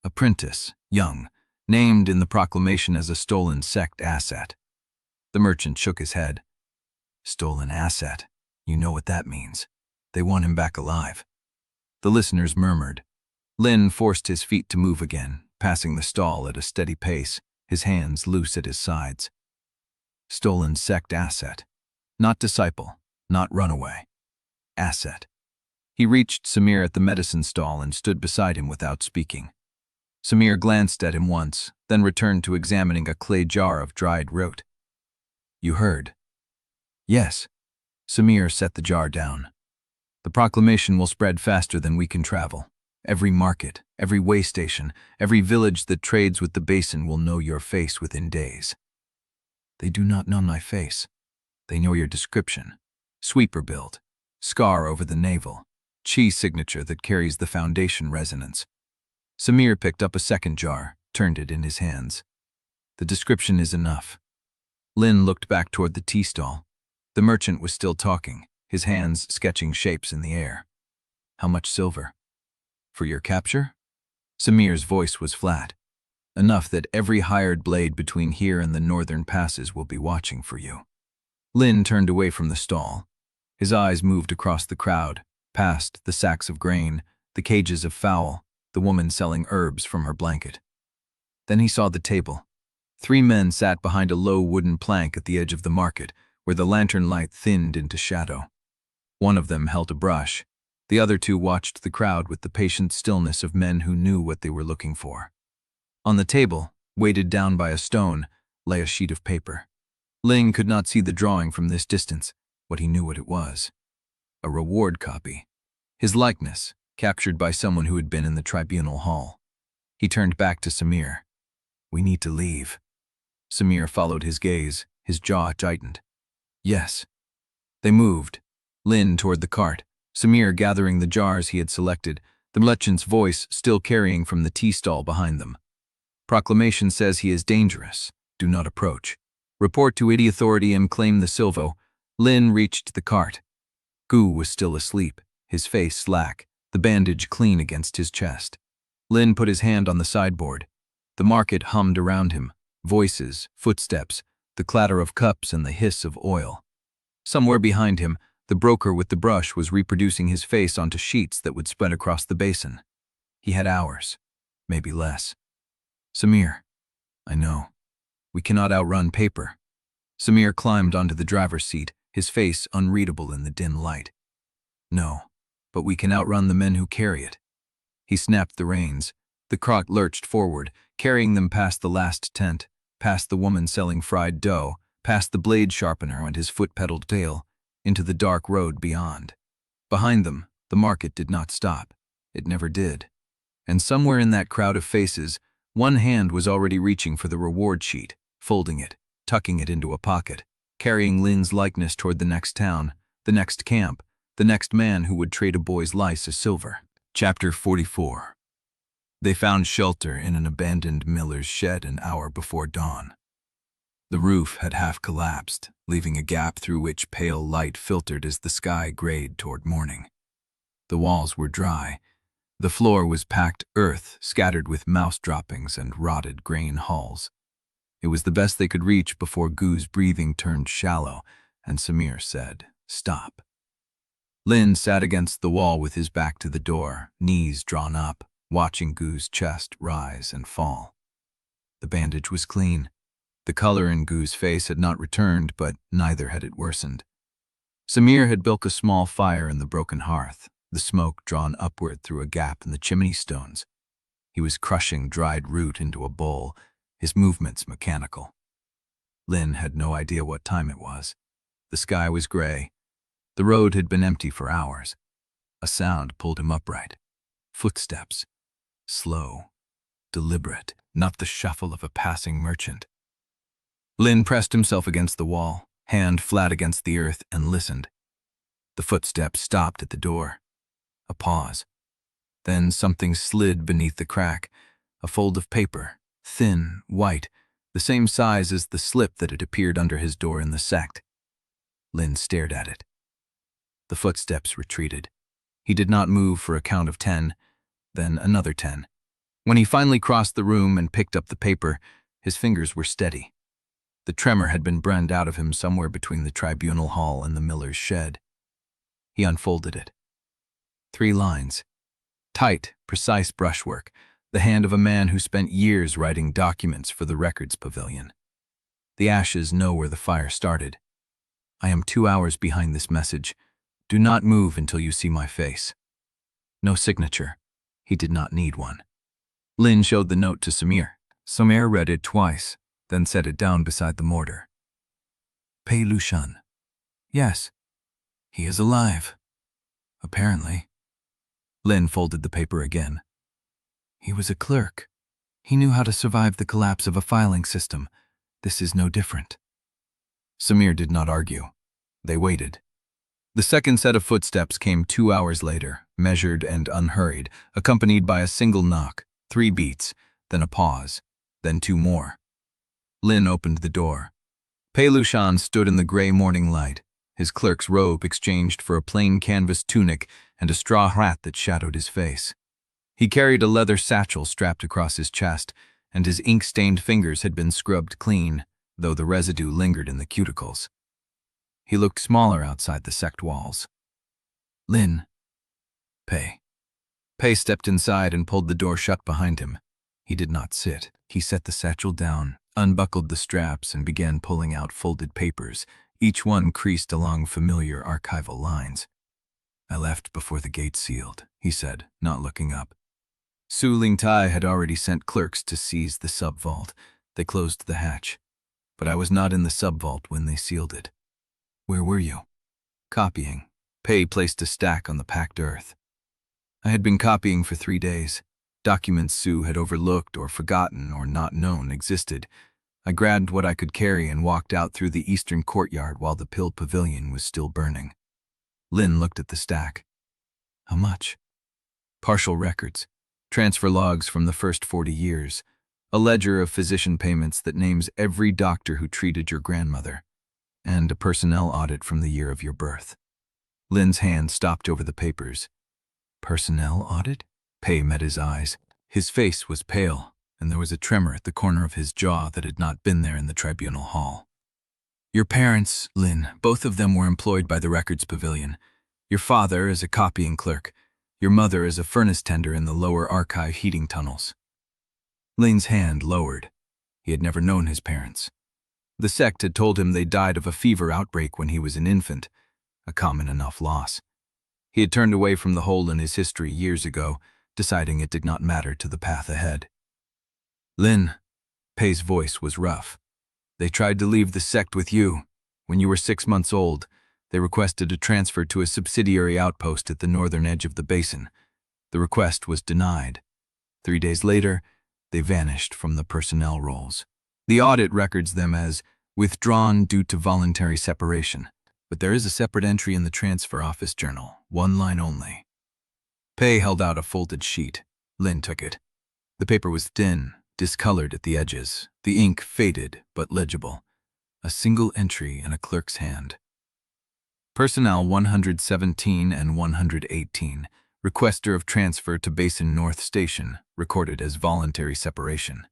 Apprentice, young, named in the proclamation as a stolen sect asset. The merchant shook his head. Stolen asset. You know what that means. They want him back alive. The listeners murmured. Lin forced his feet to move again, passing the stall at a steady pace, his hands loose at his sides. Stolen sect asset. Not disciple, not runaway. Asset. He reached Samir at the medicine stall and stood beside him without speaking. Samir glanced at him once, then returned to examining a clay jar of dried root. You heard? Yes. Samir set the jar down. The proclamation will spread faster than we can travel. Every market, every way station, every village that trades with the Basin will know your face within days. They do not know my face. They know your description. Sweeper build, scar over the navel, chi signature that carries the Foundation resonance. Samir picked up a second jar, turned it in his hands. The description is enough. Lin looked back toward the tea stall. The merchant was still talking, his hands sketching shapes in the air. How much silver? For your capture? Samir's voice was flat. Enough that every hired blade between here and the northern passes will be watching for you. Lin turned away from the stall. His eyes moved across the crowd, past the sacks of grain, the cages of fowl, the woman selling herbs from her blanket. Then he saw the table. 3 men sat behind a low wooden plank at the edge of the market, where the lantern light thinned into shadow. One of them held a brush. The other 2 watched the crowd with the patient stillness of men who knew what they were looking for. On the table, weighted down by a stone, lay a sheet of paper. Ling could not see the drawing from this distance, but he knew what it was. A reward copy. His likeness, captured by someone who had been in the Tribunal hall. He turned back to Samir. We need to leave. Samir followed his gaze, his jaw tightened. Yes. They moved. Lin toward the cart, Samir gathering the jars he had selected, the merchant's voice still carrying from the tea stall behind them. Proclamation says he is dangerous. Do not approach. Report to Idi Authority and claim the silvo. Lin reached the cart. Gu was still asleep, his face slack, the bandage clean against his chest. Lin put his hand on the sideboard. The market hummed around him, voices, footsteps, the clatter of cups and the hiss of oil. Somewhere behind him, the broker with the brush was reproducing his face onto sheets that would spread across the Basin. He had hours, maybe less. Samir, I know. We cannot outrun paper. Samir climbed onto the driver's seat, his face unreadable in the dim light. No, but we can outrun the men who carry it. He snapped the reins. The cart lurched forward, carrying them past the last tent, past the woman selling fried dough, past the blade sharpener and his foot-pedaled tail, into the dark road beyond. Behind them, the market did not stop. It never did. And somewhere in that crowd of faces, one hand was already reaching for the reward sheet, folding it, tucking it into a pocket, carrying Lin's likeness toward the next town, the next camp, the next man who would trade a boy's lice as silver. Chapter 44. They found shelter in an abandoned miller's shed an hour before dawn. The roof had half collapsed, leaving a gap through which pale light filtered as the sky grayed toward morning. The walls were dry. The floor was packed earth, scattered with mouse droppings and rotted grain hulls. It was the best they could reach before Gu's breathing turned shallow, and Samir said, "Stop." Lin sat against the wall with his back to the door, knees drawn up, watching Gu's chest rise and fall. The bandage was clean. The color in Gu's face had not returned, but neither had it worsened. Samir had built a small fire in the broken hearth, the smoke drawn upward through a gap in the chimney stones. He was crushing dried root into a bowl, his movements mechanical. Lin had no idea what time it was. The sky was gray. The road had been empty for hours. A sound pulled him upright. Footsteps. Slow. Deliberate, not the shuffle of a passing merchant. Lin pressed himself against the wall, hand flat against the earth, and listened. The footsteps stopped at the door. A pause. Then something slid beneath the crack, a fold of paper, thin, white, the same size as the slip that had appeared under his door in the sect. Lin stared at it. The footsteps retreated. He did not move for a count of 10, then another 10. When he finally crossed the room and picked up the paper, his fingers were steady. The tremor had been burned out of him somewhere between the Tribunal hall and the miller's shed. He unfolded it. 3 lines. Tight, precise brushwork, the hand of a man who spent years writing documents for the records pavilion. The ashes know where the fire started. I am 2 hours behind this message. Do not move until you see my face. No signature. He did not need one. Lin showed the note to Samir. Samir read it twice, then set it down beside the mortar. Pei Lushan. Yes, he is alive. Apparently. Lin folded the paper again. He was a clerk. He knew how to survive the collapse of a filing system. This is no different. Samir did not argue. They waited. The second set of footsteps came 2 hours later, measured and unhurried, accompanied by a single knock, 3 beats, then a pause, then 2 more. Lin opened the door. Pei Lushan stood in the gray morning light, his clerk's robe exchanged for a plain canvas tunic and a straw hat that shadowed his face. He carried a leather satchel strapped across his chest, and his ink-stained fingers had been scrubbed clean, though the residue lingered in the cuticles. He looked smaller outside the sect walls. Lin. Pei. Pei stepped inside and pulled the door shut behind him. He did not sit. He set the satchel down, unbuckled the straps, and began pulling out folded papers, each one creased along familiar archival lines. I left before the gate sealed, he said, not looking up. Su Lingtai had already sent clerks to seize the sub-vault. They closed the hatch. But I was not in the sub-vault when they sealed it. Where were you? Copying. Pei placed a stack on the packed earth. I had been copying for 3 days. Documents Su had overlooked or forgotten or not known existed. I grabbed what I could carry and walked out through the eastern courtyard while the pill pavilion was still burning. Lin looked at the stack. How much? Partial records. Transfer logs from the first 40 years. A ledger of physician payments that names every doctor who treated your grandmother. And a personnel audit from the year of your birth. Lin's hand stopped over the papers. Personnel audit? Pei met his eyes. His face was pale, and there was a tremor at the corner of his jaw that had not been there in the Tribunal hall. Your parents, Lin, both of them were employed by the records pavilion. Your father as a copying clerk, your mother as a furnace tender in the lower archive heating tunnels. Lin's hand lowered. He had never known his parents. The sect had told him they died of a fever outbreak when he was an infant, a common enough loss. He had turned away from the hole in his history years ago, deciding it did not matter to the path ahead. Lin, Pei's voice was rough. They tried to leave the sect with you. When you were 6 months old, they requested a transfer to a subsidiary outpost at the northern edge of the Basin. The request was denied. 3 days later, they vanished from the personnel rolls. The audit records them as withdrawn due to voluntary separation, but there is a separate entry in the transfer office journal, 1 line only. Pei held out a folded sheet. Lin took it. The paper was thin, discolored at the edges, the ink faded but legible. A single entry in a clerk's hand. Personnel 117 and 118, requester of transfer to Basin North Station, recorded as voluntary separation.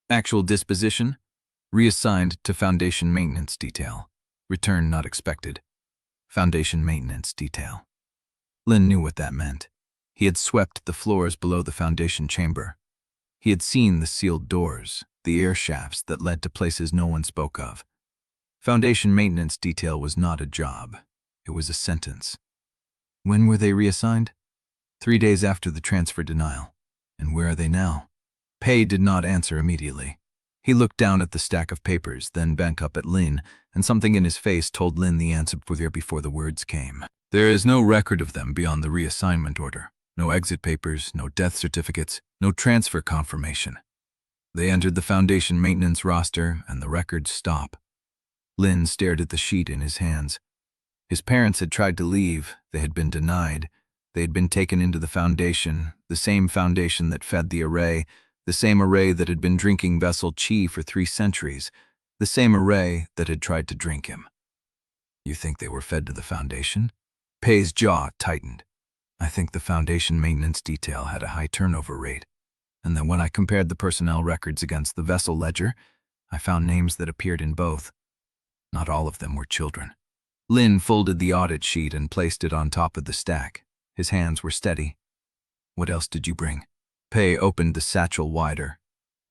Actual disposition, reassigned to Foundation Maintenance Detail. Return not expected. Foundation Maintenance Detail. Lin knew what that meant. He had swept the floors below the Foundation chamber. He had seen the sealed doors, the air shafts that led to places no one spoke of. Foundation Maintenance Detail was not a job. It was a sentence. When were they reassigned? 3 days after the transfer denial. And where are they now? Pei did not answer immediately. He looked down at the stack of papers, then bent up at Lin, and something in his face told Lin the answer before the words came. There is no record of them beyond the reassignment order. No exit papers, no death certificates, no transfer confirmation. They entered the Foundation maintenance roster, and the records stop. Lin stared at the sheet in his hands. His parents had tried to leave. They had been denied. They had been taken into the Foundation, the same Foundation that fed the Array, the same Array that had been drinking vessel Qi for 3 centuries, the same Array that had tried to drink him. You think they were fed to the Foundation? Pei's jaw tightened. I think the Foundation maintenance detail had a high turnover rate, and then when I compared the personnel records against the vessel ledger, I found names that appeared in both. Not all of them were children. Lin folded the audit sheet and placed it on top of the stack. His hands were steady. What else did you bring? Pei opened the satchel wider.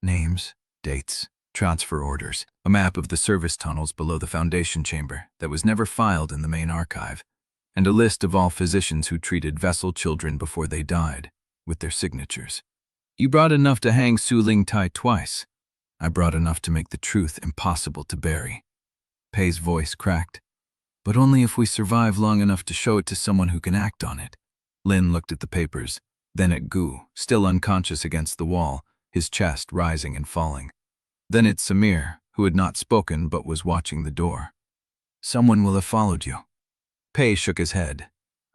Names, dates, transfer orders, a map of the service tunnels below the Foundation chamber that was never filed in the main archive, and a list of all physicians who treated vessel children before they died, with their signatures. You brought enough to hang Su Ling Tai twice. I brought enough to make the truth impossible to bury. Pei's voice cracked. But only if we survive long enough to show it to someone who can act on it. Lin looked at the papers, then at Gu, still unconscious against the wall, his chest rising and falling. Then at Samir, who had not spoken but was watching the door. Someone will have followed you. Pei shook his head.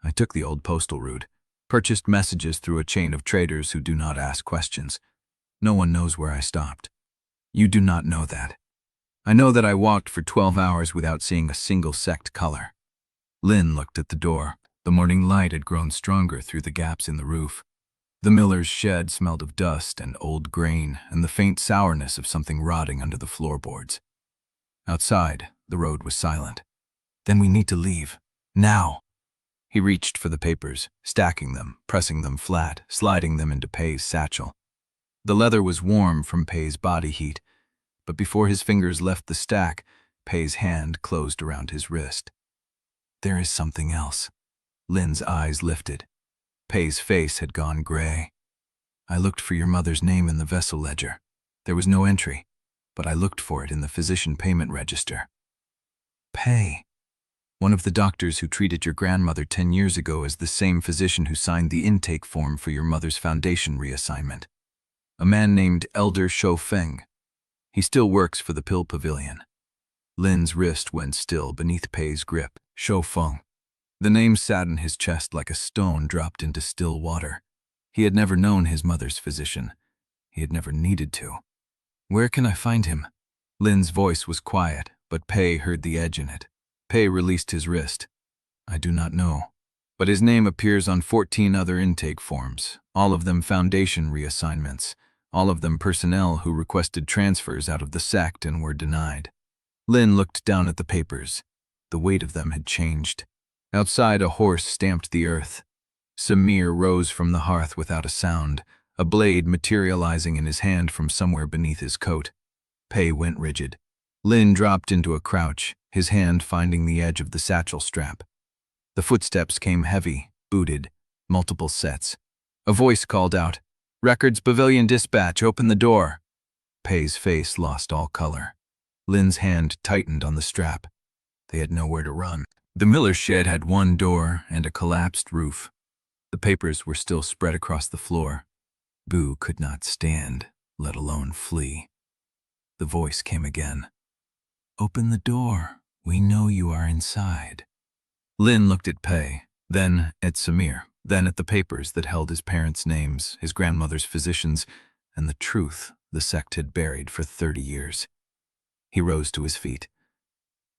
I took the old postal route, purchased messages through a chain of traders who do not ask questions. No one knows where I stopped. You do not know that. I know that I walked for 12 hours without seeing a single sect color. Lin looked at the door. The morning light had grown stronger through the gaps in the roof. The miller's shed smelled of dust and old grain and the faint sourness of something rotting under the floorboards. Outside, the road was silent. Then we need to leave. Now. He reached for the papers, stacking them, pressing them flat, sliding them into Pei's satchel. The leather was warm from Pei's body heat, but before his fingers left the stack, Pei's hand closed around his wrist. There is something else. Lin's eyes lifted. Pei's face had gone gray. I looked for your mother's name in the vessel ledger. There was no entry, but I looked for it in the physician payment register. Pei. One of the doctors who treated your grandmother 10 years ago is the same physician who signed the intake form for your mother's Foundation reassignment. A man named Elder Shou Feng. He still works for the Pill Pavilion. Lin's wrist went still beneath Pei's grip. Shou Feng. The name sat in his chest like a stone dropped into still water. He had never known his mother's physician. He had never needed to. Where can I find him? Lin's voice was quiet, but Pei heard the edge in it. Pei released his wrist. I do not know. But his name appears on 14 other intake forms, all of them Foundation reassignments, all of them personnel who requested transfers out of the sect and were denied. Lin looked down at the papers. The weight of them had changed. Outside, a horse stamped the earth. Samir rose from the hearth without a sound, a blade materializing in his hand from somewhere beneath his coat. Pei went rigid. Lin dropped into a crouch, his hand finding the edge of the satchel strap. The footsteps came heavy, booted, multiple sets. A voice called out, "Records Pavilion Dispatch, open the door." Pei's face lost all color. Lin's hand tightened on the strap. They had nowhere to run. The miller's shed had one door and a collapsed roof. The papers were still spread across the floor. Bu could not stand, let alone flee. The voice came again. Open the door. We know you are inside. Lin looked at Pei, then at Samir, then at the papers that held his parents' names, his grandmother's physicians, and the truth the sect had buried for 30 years. He rose to his feet,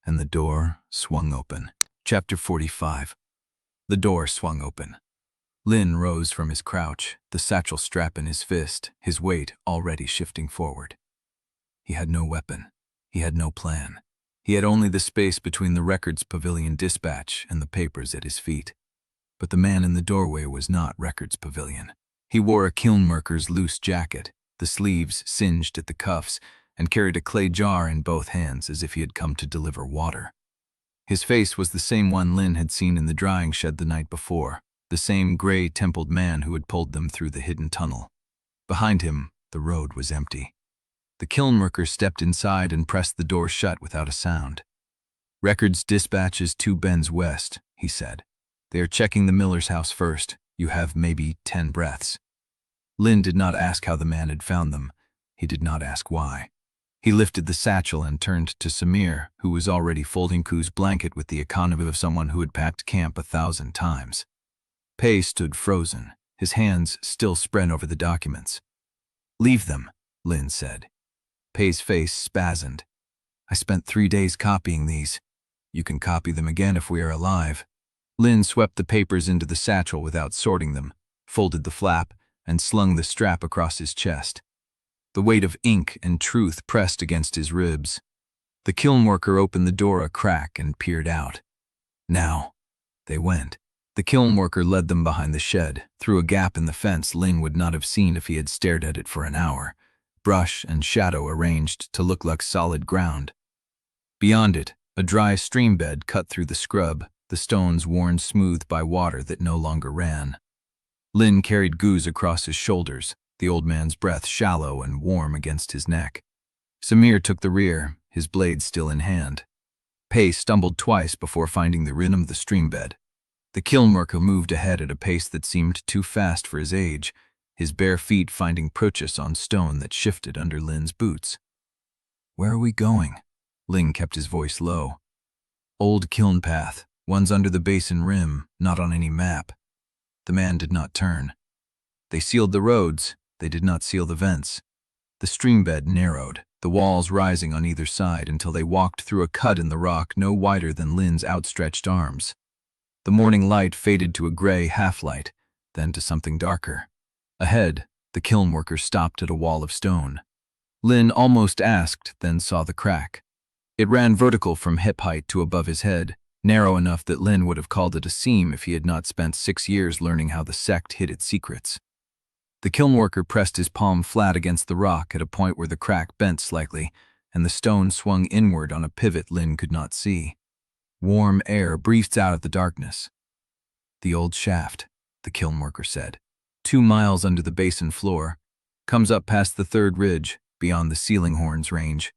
and the door swung open. Chapter 45. The door swung open. Lin rose from his crouch, the satchel strap in his fist, his weight already shifting forward. He had no weapon. He had no plan. He had only the space between the Records Pavilion Dispatch and the papers at his feet. But the man in the doorway was not Records Pavilion. He wore a kiln worker's loose jacket, the sleeves singed at the cuffs, and carried a clay jar in both hands as if he had come to deliver water. His face was the same one Lin had seen in the drying shed the night before, the same gray-templed man who had pulled them through the hidden tunnel. Behind him, the road was empty. The kiln worker stepped inside and pressed the door shut without a sound. "Records dispatches 2 bends west," he said. "They are checking the miller's house first. You have maybe 10 breaths." Lin did not ask how the man had found them. He did not ask why. He lifted the satchel and turned to Samir, who was already folding Ku's blanket with the economy of someone who had packed camp 1,000 times. Pei stood frozen, his hands still spread over the documents. "Leave them," Lin said. Pei's face spasmed. "I spent 3 days copying these. You can copy them again if we are alive." Lin swept the papers into the satchel without sorting them, folded the flap, and slung the strap across his chest. The weight of ink and truth pressed against his ribs. The kiln worker opened the door a crack and peered out. "Now." They went. The kiln worker led them behind the shed, through a gap in the fence Lin would not have seen if he had stared at it for an hour, brush and shadow arranged to look like solid ground. Beyond it, a dry stream bed cut through the scrub, the stones worn smooth by water that no longer ran. Lin carried Goose across his shoulders, the old man's breath shallow and warm against his neck. Samir took the rear, his blade still in hand. Pei stumbled twice before finding the rhythm of the stream bed. The kiln worker moved ahead at a pace that seemed too fast for his age, his bare feet finding purchase on stone that shifted under Lin's boots. "Where are we going?" Lin kept his voice low. "Old kiln path, one's under the basin rim, not on any map." The man did not turn. "They sealed the roads, they did not seal the vents." The stream bed narrowed, the walls rising on either side until they walked through a cut in the rock no wider than Lin's outstretched arms. The morning light faded to a gray half-light, then to something darker. Ahead, the kiln worker stopped at a wall of stone. Lin almost asked, then saw the crack. It ran vertical from hip height to above his head, narrow enough that Lin would have called it a seam if he had not spent 6 years learning how the sect hid its secrets. The kiln worker pressed his palm flat against the rock at a point where the crack bent slightly, and the stone swung inward on a pivot Lin could not see. Warm air breathed out of the darkness. "The old shaft," the kiln worker said. 2 miles under the basin floor, comes up past the 3rd ridge, beyond the ceiling horns range.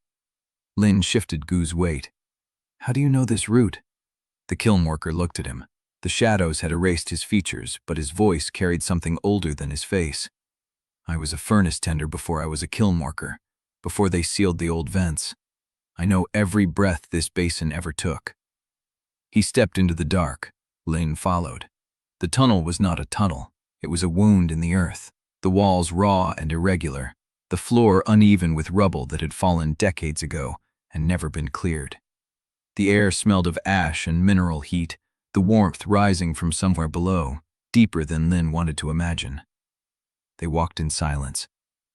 Lin shifted Gu's weight. "How do you know this route?" The kiln worker looked at him. The shadows had erased his features, but his voice carried something older than his face. "I was a furnace tender before I was a kiln worker, before they sealed the old vents. I know every breath this basin ever took." He stepped into the dark. Lin followed. The tunnel was not a tunnel. It was a wound in the earth, the walls raw and irregular, the floor uneven with rubble that had fallen decades ago and never been cleared. The air smelled of ash and mineral heat, the warmth rising from somewhere below, deeper than Lin wanted to imagine. They walked in silence.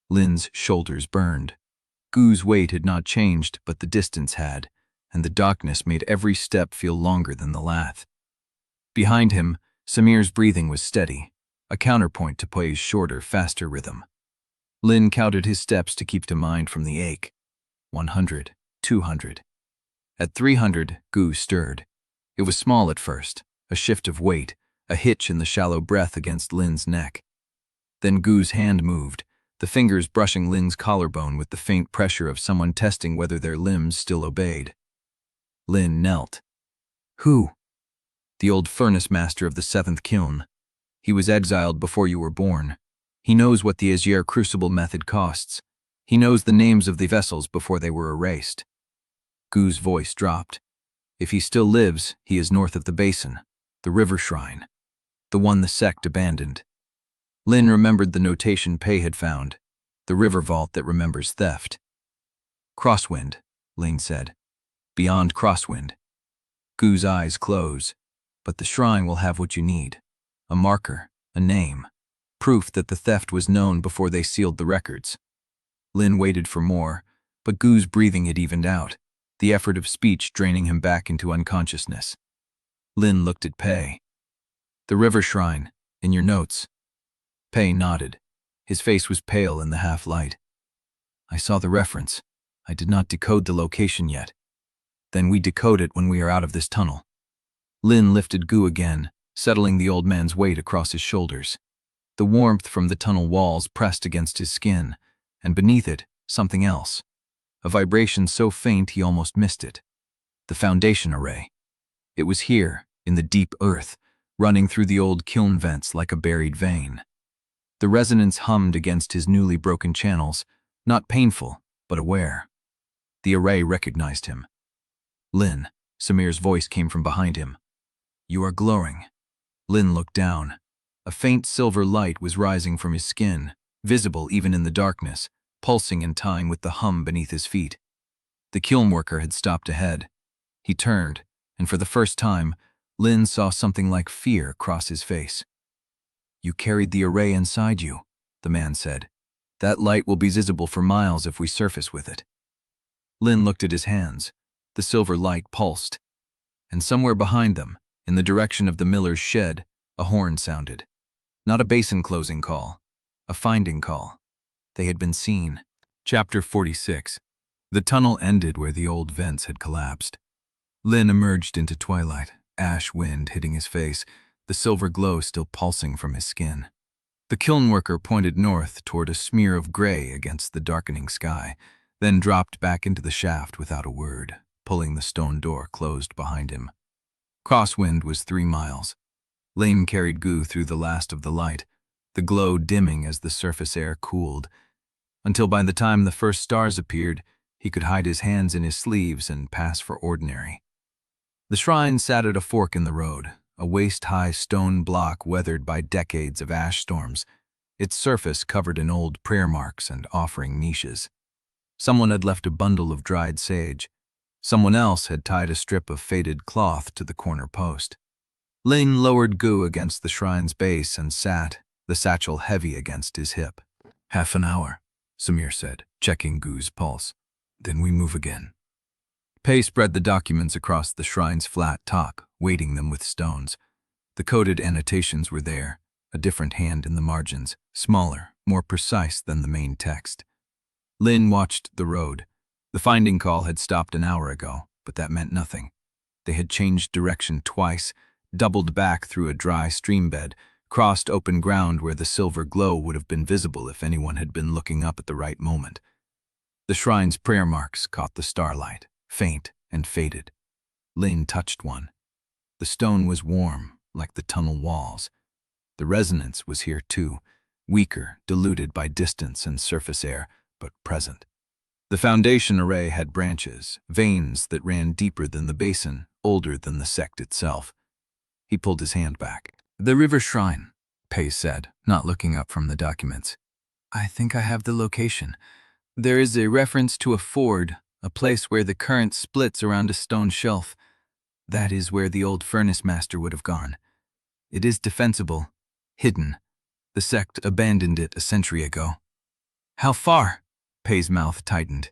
Lin's shoulders burned. Gu's weight had not changed, but the distance had, and the darkness made every step feel longer than the last. Behind him, Samir's breathing was steady, a counterpoint to Pei's shorter, faster rhythm. Lin counted his steps to keep to mind from the ache. 100, 200. At 300, Gu stirred. It was small at first, a shift of weight, a hitch in the shallow breath against Lin's neck. Then Gu's hand moved, the fingers brushing Lin's collarbone with the faint pressure of someone testing whether their limbs still obeyed. Lin knelt. "Who?" "The old furnace master of the 7th kiln. He was exiled before you were born. He knows what the Azure Crucible method costs. He knows the names of the vessels before they were erased." Gu's voice dropped. "If he still lives, he is north of the basin, the river shrine, the one the sect abandoned." Lin remembered the notation Pei had found, the river vault that remembers theft. "Crosswind," Lin said. "Beyond Crosswind." Gu's eyes closed. "But the shrine will have what you need. A marker, a name, proof that the theft was known before they sealed the records." Lin waited for more, but Gu's breathing had evened out, the effort of speech draining him back into unconsciousness. Lin looked at Pei. "The river shrine, in your notes." Pei nodded. His face was pale in the half-light. "I saw the reference. I did not decode the location yet. Then we decode it when we are out of this tunnel." Lin lifted Gu again, settling the old man's weight across his shoulders. The warmth from the tunnel walls pressed against his skin, and beneath it, something else. A vibration so faint he almost missed it. The foundation array. It was here, in the deep earth, running through the old kiln vents like a buried vein. The resonance hummed against his newly broken channels, not painful, but aware. The array recognized him. Lin, Samir's voice came from behind him. You are glowing. Lin looked down. A faint silver light was rising from his skin, visible even in the darkness, pulsing in time with the hum beneath his feet. The kiln worker had stopped ahead. He turned, and for the first time, Lin saw something like fear cross his face. You carried the array inside you, the man said. That light will be visible for miles if we surface with it. Lin looked at his hands. The silver light pulsed. And somewhere behind them, in the direction of the miller's shed, a horn sounded. Not a basin closing call, a finding call. They had been seen. Chapter 46. The tunnel ended where the old vents had collapsed. Lin emerged into twilight, ash wind hitting his face, the silver glow still pulsing from his skin. The kiln worker pointed north toward a smear of gray against the darkening sky, then dropped back into the shaft without a word, pulling the stone door closed behind him. Crosswind was 3 miles. Lin carried Gu through the last of the light, the glow dimming as the surface air cooled, until by the time the first stars appeared, he could hide his hands in his sleeves and pass for ordinary. The shrine sat at a fork in the road, a waist-high stone block weathered by decades of ash storms, its surface covered in old prayer marks and offering niches. Someone had left a bundle of dried sage. Someone else had tied a strip of faded cloth to the corner post. Lin lowered Gu against the shrine's base and sat, the satchel heavy against his hip. "Half an hour," Samir said, checking Gu's pulse. "Then we move again." Pei spread the documents across the shrine's flat top, weighting them with stones. The coded annotations were there, a different hand in the margins, smaller, more precise than the main text. Lin watched the road. The finding call had stopped an hour ago, but that meant nothing. They had changed direction twice, doubled back through a dry stream bed, crossed open ground where the silver glow would have been visible if anyone had been looking up at the right moment. The shrine's prayer marks caught the starlight, faint and faded. Lin touched one. The stone was warm, like the tunnel walls. The resonance was here too, weaker, diluted by distance and surface air, but present. The foundation array had branches, veins that ran deeper than the basin, older than the sect itself. He pulled his hand back. "The river shrine," Pei said, not looking up from the documents. "I think I have the location. There is a reference to a ford, a place where the current splits around a stone shelf. That is where the old furnace master would have gone. It is defensible, hidden. The sect abandoned it a century ago." "How far?" Pei's mouth tightened.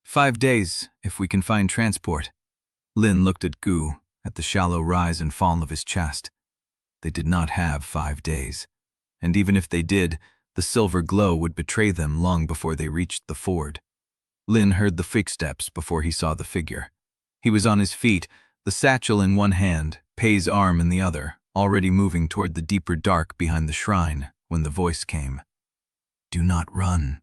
5 days, if we can find transport." Lin looked at Gu, at the shallow rise and fall of his chest. They did not have 5 days. And even if they did, the silver glow would betray them long before they reached the ford. Lin heard the footsteps before he saw the figure. He was on his feet, the satchel in one hand, Pei's arm in the other, already moving toward the deeper dark behind the shrine, when the voice came. "Do not run."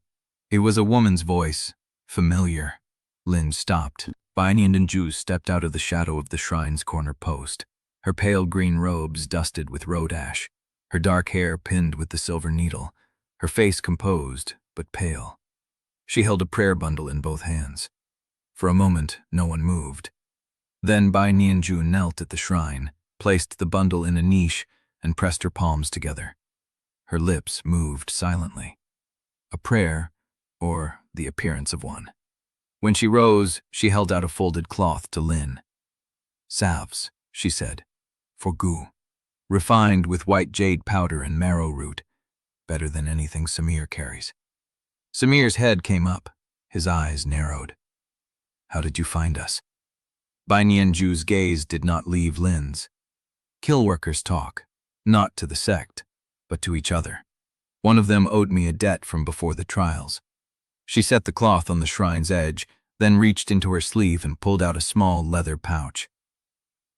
It was a woman's voice, familiar. Lin stopped. Bai Nianju stepped out of the shadow of the shrine's corner post, her pale green robes dusted with road ash, her dark hair pinned with the silver needle, her face composed, but pale. She held a prayer bundle in both hands. For a moment, no one moved. Then Bai Nianju knelt at the shrine, placed the bundle in a niche, and pressed her palms together. Her lips moved silently. A prayer, or the appearance of one. When she rose, she held out a folded cloth to Lin. "Salves," she said, "for Gu. Refined with white jade powder and marrow root. Better than anything Samir carries." Samir's head came up, his eyes narrowed. "How did you find us?" Bai Nianju's gaze did not leave Lin's. Kill workers talk, not to the sect, but to each other. One of them owed me a debt from before the trials. She set the cloth on the shrine's edge, then reached into her sleeve and pulled out a small leather pouch.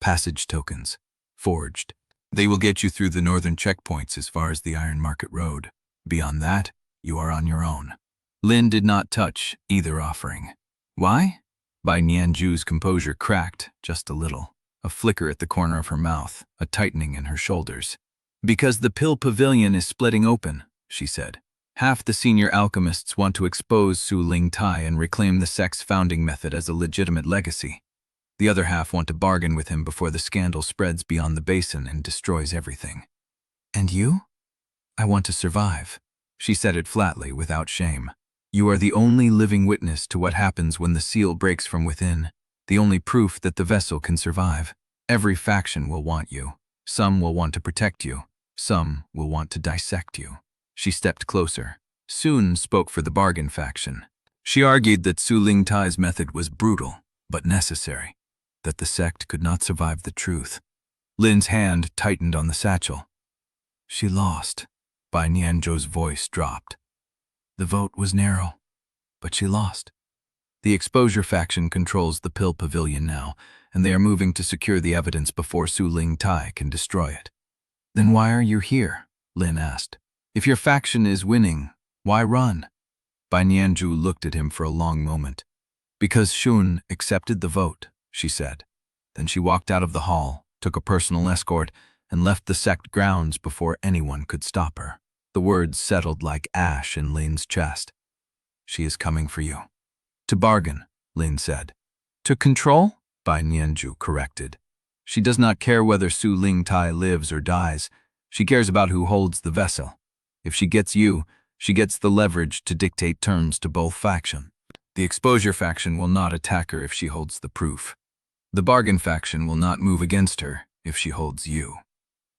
"Passage tokens, forged. They will get you through the northern checkpoints as far as the Iron Market Road. Beyond that, you are on your own." Lin did not touch either offering. Why? Bai Nianju's composure cracked just a little, a flicker at the corner of her mouth, a tightening in her shoulders. Because the pill pavilion is splitting open, she said. Half the senior alchemists want to expose Su Ling Tai and reclaim the sect's founding method as a legitimate legacy. The other half want to bargain with him before the scandal spreads beyond the Basin and destroys everything. And you? I want to survive. She said it flatly, without shame. You are the only living witness to what happens when the seal breaks from within, the only proof that the vessel can survive. Every faction will want you. Some will want to protect you. Some will want to dissect you. She stepped closer. Sun spoke for the bargain faction. She argued that Su Ling Tai's method was brutal, but necessary, that the sect could not survive the truth. Lin's hand tightened on the satchel. She lost. Bai Nianzhou's voice dropped. The vote was narrow, but she lost. The exposure faction controls the pill pavilion now, and they are moving to secure the evidence before Su Ling Tai can destroy it. Then why are you here? Lin asked. If your faction is winning, why run? Bai Nianzhou looked at him for a long moment. Because Shun accepted the vote, she said. Then she walked out of the hall, took a personal escort, and left the sect grounds before anyone could stop her. The words settled like ash in Lin's chest. She is coming for you. To bargain, Lin said. To control? Bai Nianzhou corrected. She does not care whether Su Ling Tai lives or dies. She cares about who holds the vessel. If she gets you, she gets the leverage to dictate terms to both factions. The exposure faction will not attack her if she holds the proof. The bargain faction will not move against her if she holds you.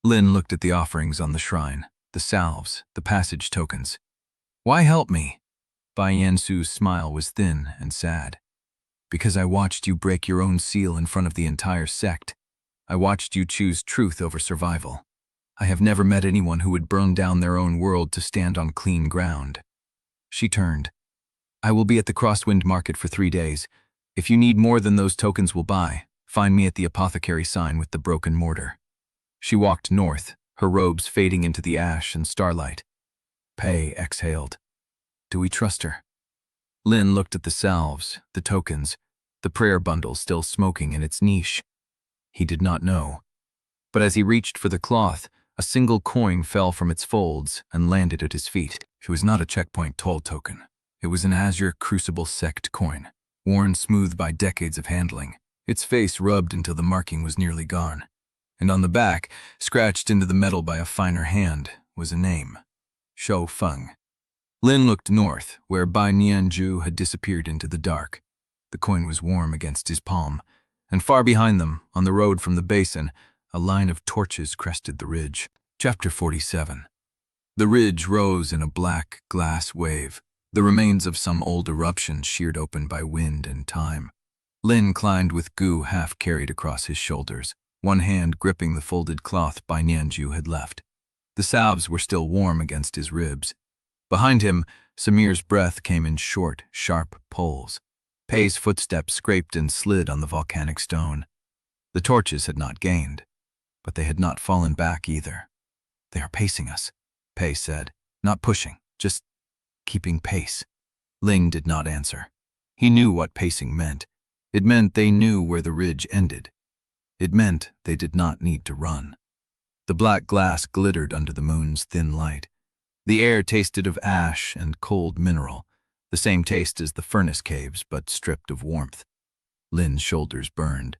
Lin looked at the offerings on the shrine, the salves, the passage tokens. Why help me? Bai Yansu's smile was thin and sad. Because I watched you break your own seal in front of the entire sect. I watched you choose truth over survival. I have never met anyone who would burn down their own world to stand on clean ground. She turned. I will be at the Crosswind market for 3 days. If you need more than those tokens will buy, find me at the apothecary sign with the broken mortar. She walked north, her robes fading into the ash and starlight. Pei exhaled. Do we trust her? Lin looked at the salves, the tokens, the prayer bundle still smoking in its niche. He did not know. But as he reached for the cloth, a single coin fell from its folds and landed at his feet. It was not a checkpoint toll token. It was an Azure Crucible sect coin, worn smooth by decades of handling, its face rubbed until the marking was nearly gone. And on the back, scratched into the metal by a finer hand, was a name. Shou Feng. Lin looked north, where Bai Nianzhou had disappeared into the dark. The coin was warm against his palm, and far behind them, on the road from the Basin, a line of torches crested the ridge. Chapter 47. The ridge rose in a black glass wave, the remains of some old eruption sheared open by wind and time. Lin climbed with goo half carried across his shoulders, one hand gripping the folded cloth Bai Nianzhou had left. The salves were still warm against his ribs. Behind him, Samir's breath came in short, sharp pulls. Pei's footsteps scraped and slid on the volcanic stone. The torches had not gained, but they had not fallen back either. They are pacing us, Pei said, not pushing, just keeping pace. Ling did not answer. He knew what pacing meant. It meant they knew where the ridge ended. It meant they did not need to run. The black glass glittered under the moon's thin light. The air tasted of ash and cold mineral, the same taste as the furnace caves, but stripped of warmth. Lin's shoulders burned.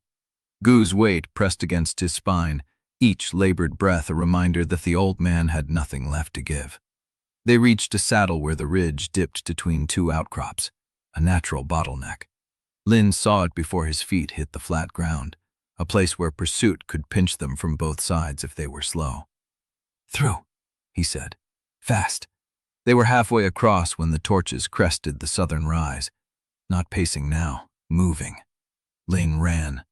Gu's weight pressed against his spine, each labored breath a reminder that the old man had nothing left to give. They reached a saddle where the ridge dipped between two outcrops, a natural bottleneck. Lin saw it before his feet hit the flat ground, a place where pursuit could pinch them from both sides if they were slow. Through, he said. Fast. They were halfway across when the torches crested the southern rise. Not pacing now, moving. Lin ran.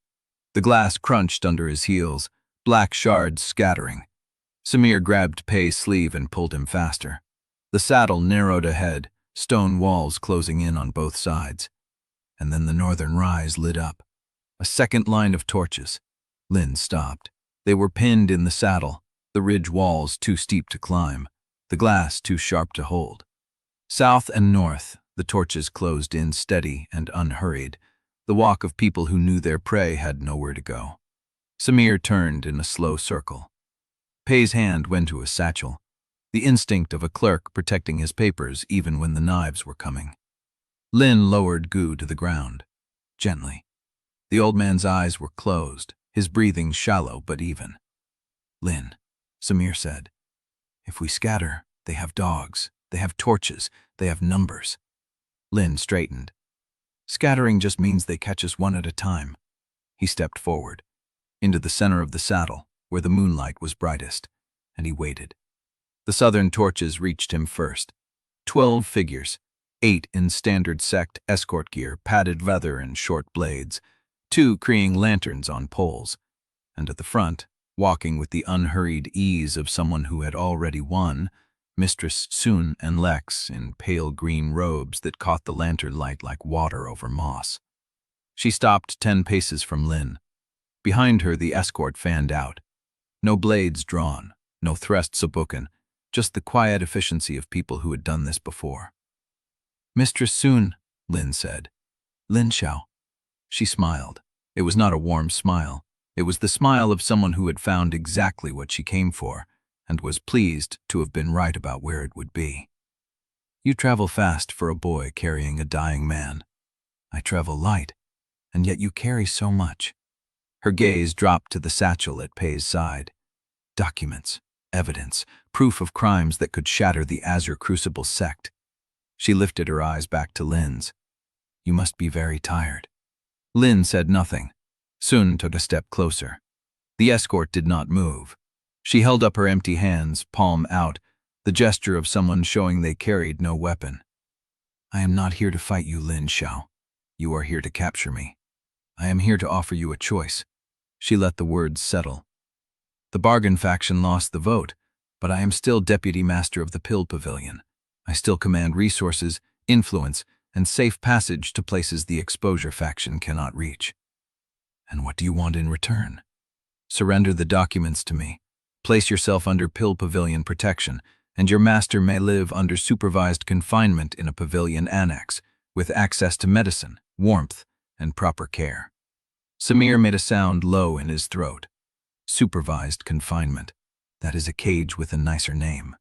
The glass crunched under his heels, black shards scattering. Samir grabbed Pei's sleeve and pulled him faster. The saddle narrowed ahead, stone walls closing in on both sides. And then the northern rise lit up. A second line of torches. Lin stopped. They were pinned in the saddle, the ridge walls too steep to climb, the glass too sharp to hold. South and north, the torches closed in steady and unhurried, the walk of people who knew their prey had nowhere to go. Samir turned in a slow circle. Pei's hand went to his satchel, the instinct of a clerk protecting his papers even when the knives were coming. Lin lowered Gu to the ground, gently. The old man's eyes were closed, his breathing shallow but even. "Lin," Samir said, "if we scatter, they have dogs, they have torches, they have numbers." Lin straightened. "Scattering just means they catch us one at a time." He stepped forward, into the center of the saddle, where the moonlight was brightest, and he waited. The southern torches reached him first. 12 figures, 8 in standard sect escort gear, padded leather and short blades, 2 carrying lanterns on poles, and at the front, walking with the unhurried ease of someone who had already won, Mistress Sun and Lex in pale green robes that caught the lantern light like water over moss. She stopped 10 paces from Lin. Behind her, the escort fanned out. No blades drawn, no thrusts spoken, just the quiet efficiency of people who had done this before. "Mistress Sun," Lin said. "Lin Shou." She smiled. It was not a warm smile. It was the smile of someone who had found exactly what she came for, and was pleased to have been right about where it would be. "You travel fast for a boy carrying a dying man. I travel light, and yet you carry so much." Her gaze dropped to the satchel at Pei's side. Documents, evidence, proof of crimes that could shatter the Azure Crucible sect. She lifted her eyes back to Lin's. "You must be very tired." Lin said nothing. Sun took a step closer. The escort did not move. She held up her empty hands, palm out, the gesture of someone showing they carried no weapon. "I am not here to fight you, Lin Shou. You are here to capture me. I am here to offer you a choice." She let the words settle. "The bargain faction lost the vote, but I am still Deputy Master of the Pill Pavilion. I still command resources, influence, and safe passage to places the Exposure faction cannot reach." "And what do you want in return?" "Surrender the documents to me. Place yourself under Pill Pavilion protection, and your master may live under supervised confinement in a pavilion annex, with access to medicine, warmth, and proper care." Samir made a sound low in his throat. Supervised confinement. That is a cage with a nicer name.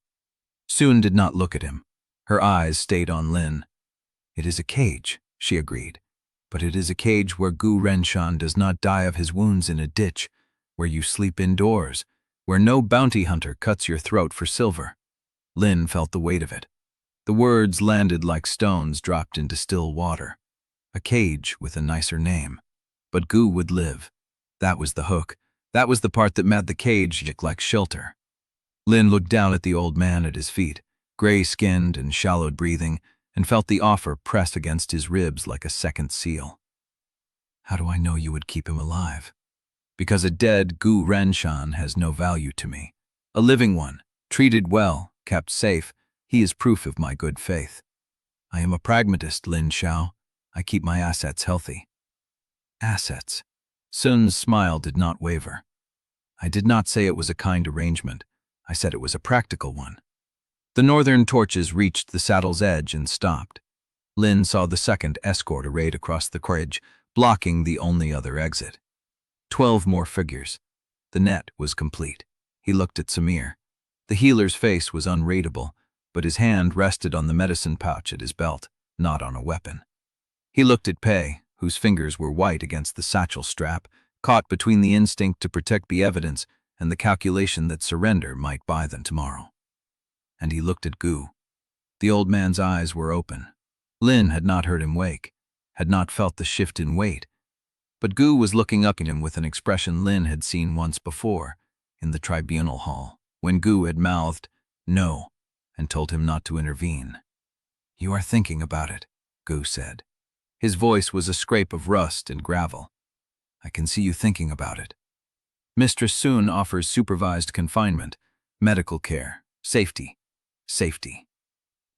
Sun did not look at him. Her eyes stayed on Lin. "It is a cage," she agreed, "but it is a cage where Gu Renshan does not die of his wounds in a ditch, where you sleep indoors, where no bounty hunter cuts your throat for silver." Lin felt the weight of it. The words landed like stones dropped into still water. A cage with a nicer name. But Gu would live. That was the hook. That was the part that made the cage look like shelter. Lin looked down at the old man at his feet, gray-skinned and shallowed breathing, and felt the offer press against his ribs like a second seal. "How do I know you would keep him alive?" "Because a dead Gu Renshan has no value to me. A living one, treated well, kept safe, he is proof of my good faith. I am a pragmatist, Lin Shou. I keep my assets healthy." "Assets?" Sun's smile did not waver. "I did not say it was a kind arrangement. I said it was a practical one." The northern torches reached the saddle's edge and stopped. Lin saw the second escort arrayed across the ridge, blocking the only other exit. 12 more figures. The net was complete. He looked at Samir. The healer's face was unreadable, but his hand rested on the medicine pouch at his belt, not on a weapon. He looked at Pei, whose fingers were white against the satchel strap, caught between the instinct to protect the evidence and the calculation that surrender might buy them tomorrow. And he looked at Gu. The old man's eyes were open. Lin had not heard him wake, had not felt the shift in weight, but Gu was looking up at him with an expression Lin had seen once before, in the Tribunal hall, when Gu had mouthed, "No," and told him not to intervene. "You are thinking about it," Gu said. His voice was a scrape of rust and gravel. "I can see you thinking about it. Mistress Sun offers supervised confinement, medical care, safety, safety."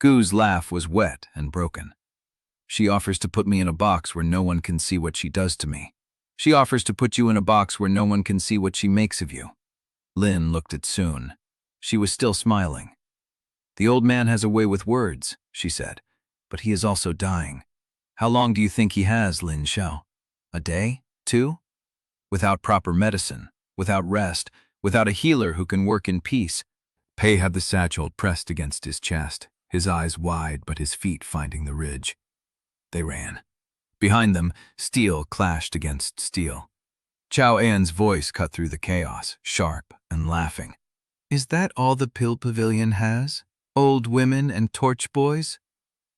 Gu's laugh was wet and broken. "She offers to put me in a box where no one can see what she does to me. She offers to put you in a box where no one can see what she makes of you." Lin looked at Sun. She was still smiling. "The old man has a way with words," she said. But he is also dying. How long do you think he has, Lin Shou? A day? 2? Without proper medicine, without rest, without a healer who can work in peace. Pei had the satchel pressed against his chest, his eyes wide but his feet finding the ridge. They ran. Behind them, steel clashed against steel. Chao An's voice cut through the chaos, sharp and laughing. Is that all the pill pavilion has? Old women and torch boys?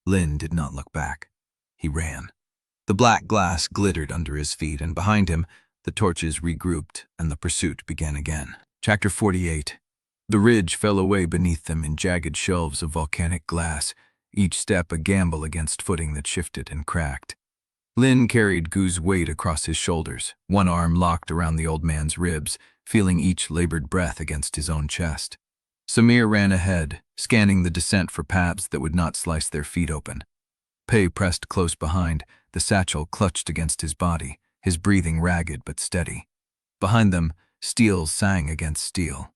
Lin did not look back. He ran. The black glass glittered under his feet, and behind him, the torches regrouped, and the pursuit began again. Chapter 48. The ridge fell away beneath them in jagged shelves of volcanic glass, each step a gamble against footing that shifted and cracked. Lin carried Gu's weight across his shoulders, one arm locked around the old man's ribs, feeling each labored breath against his own chest. Samir ran ahead, scanning the descent for paths that would not slice their feet open. Pei pressed close behind, the satchel clutched against his body, his breathing ragged but steady. Behind them, steel sang against steel.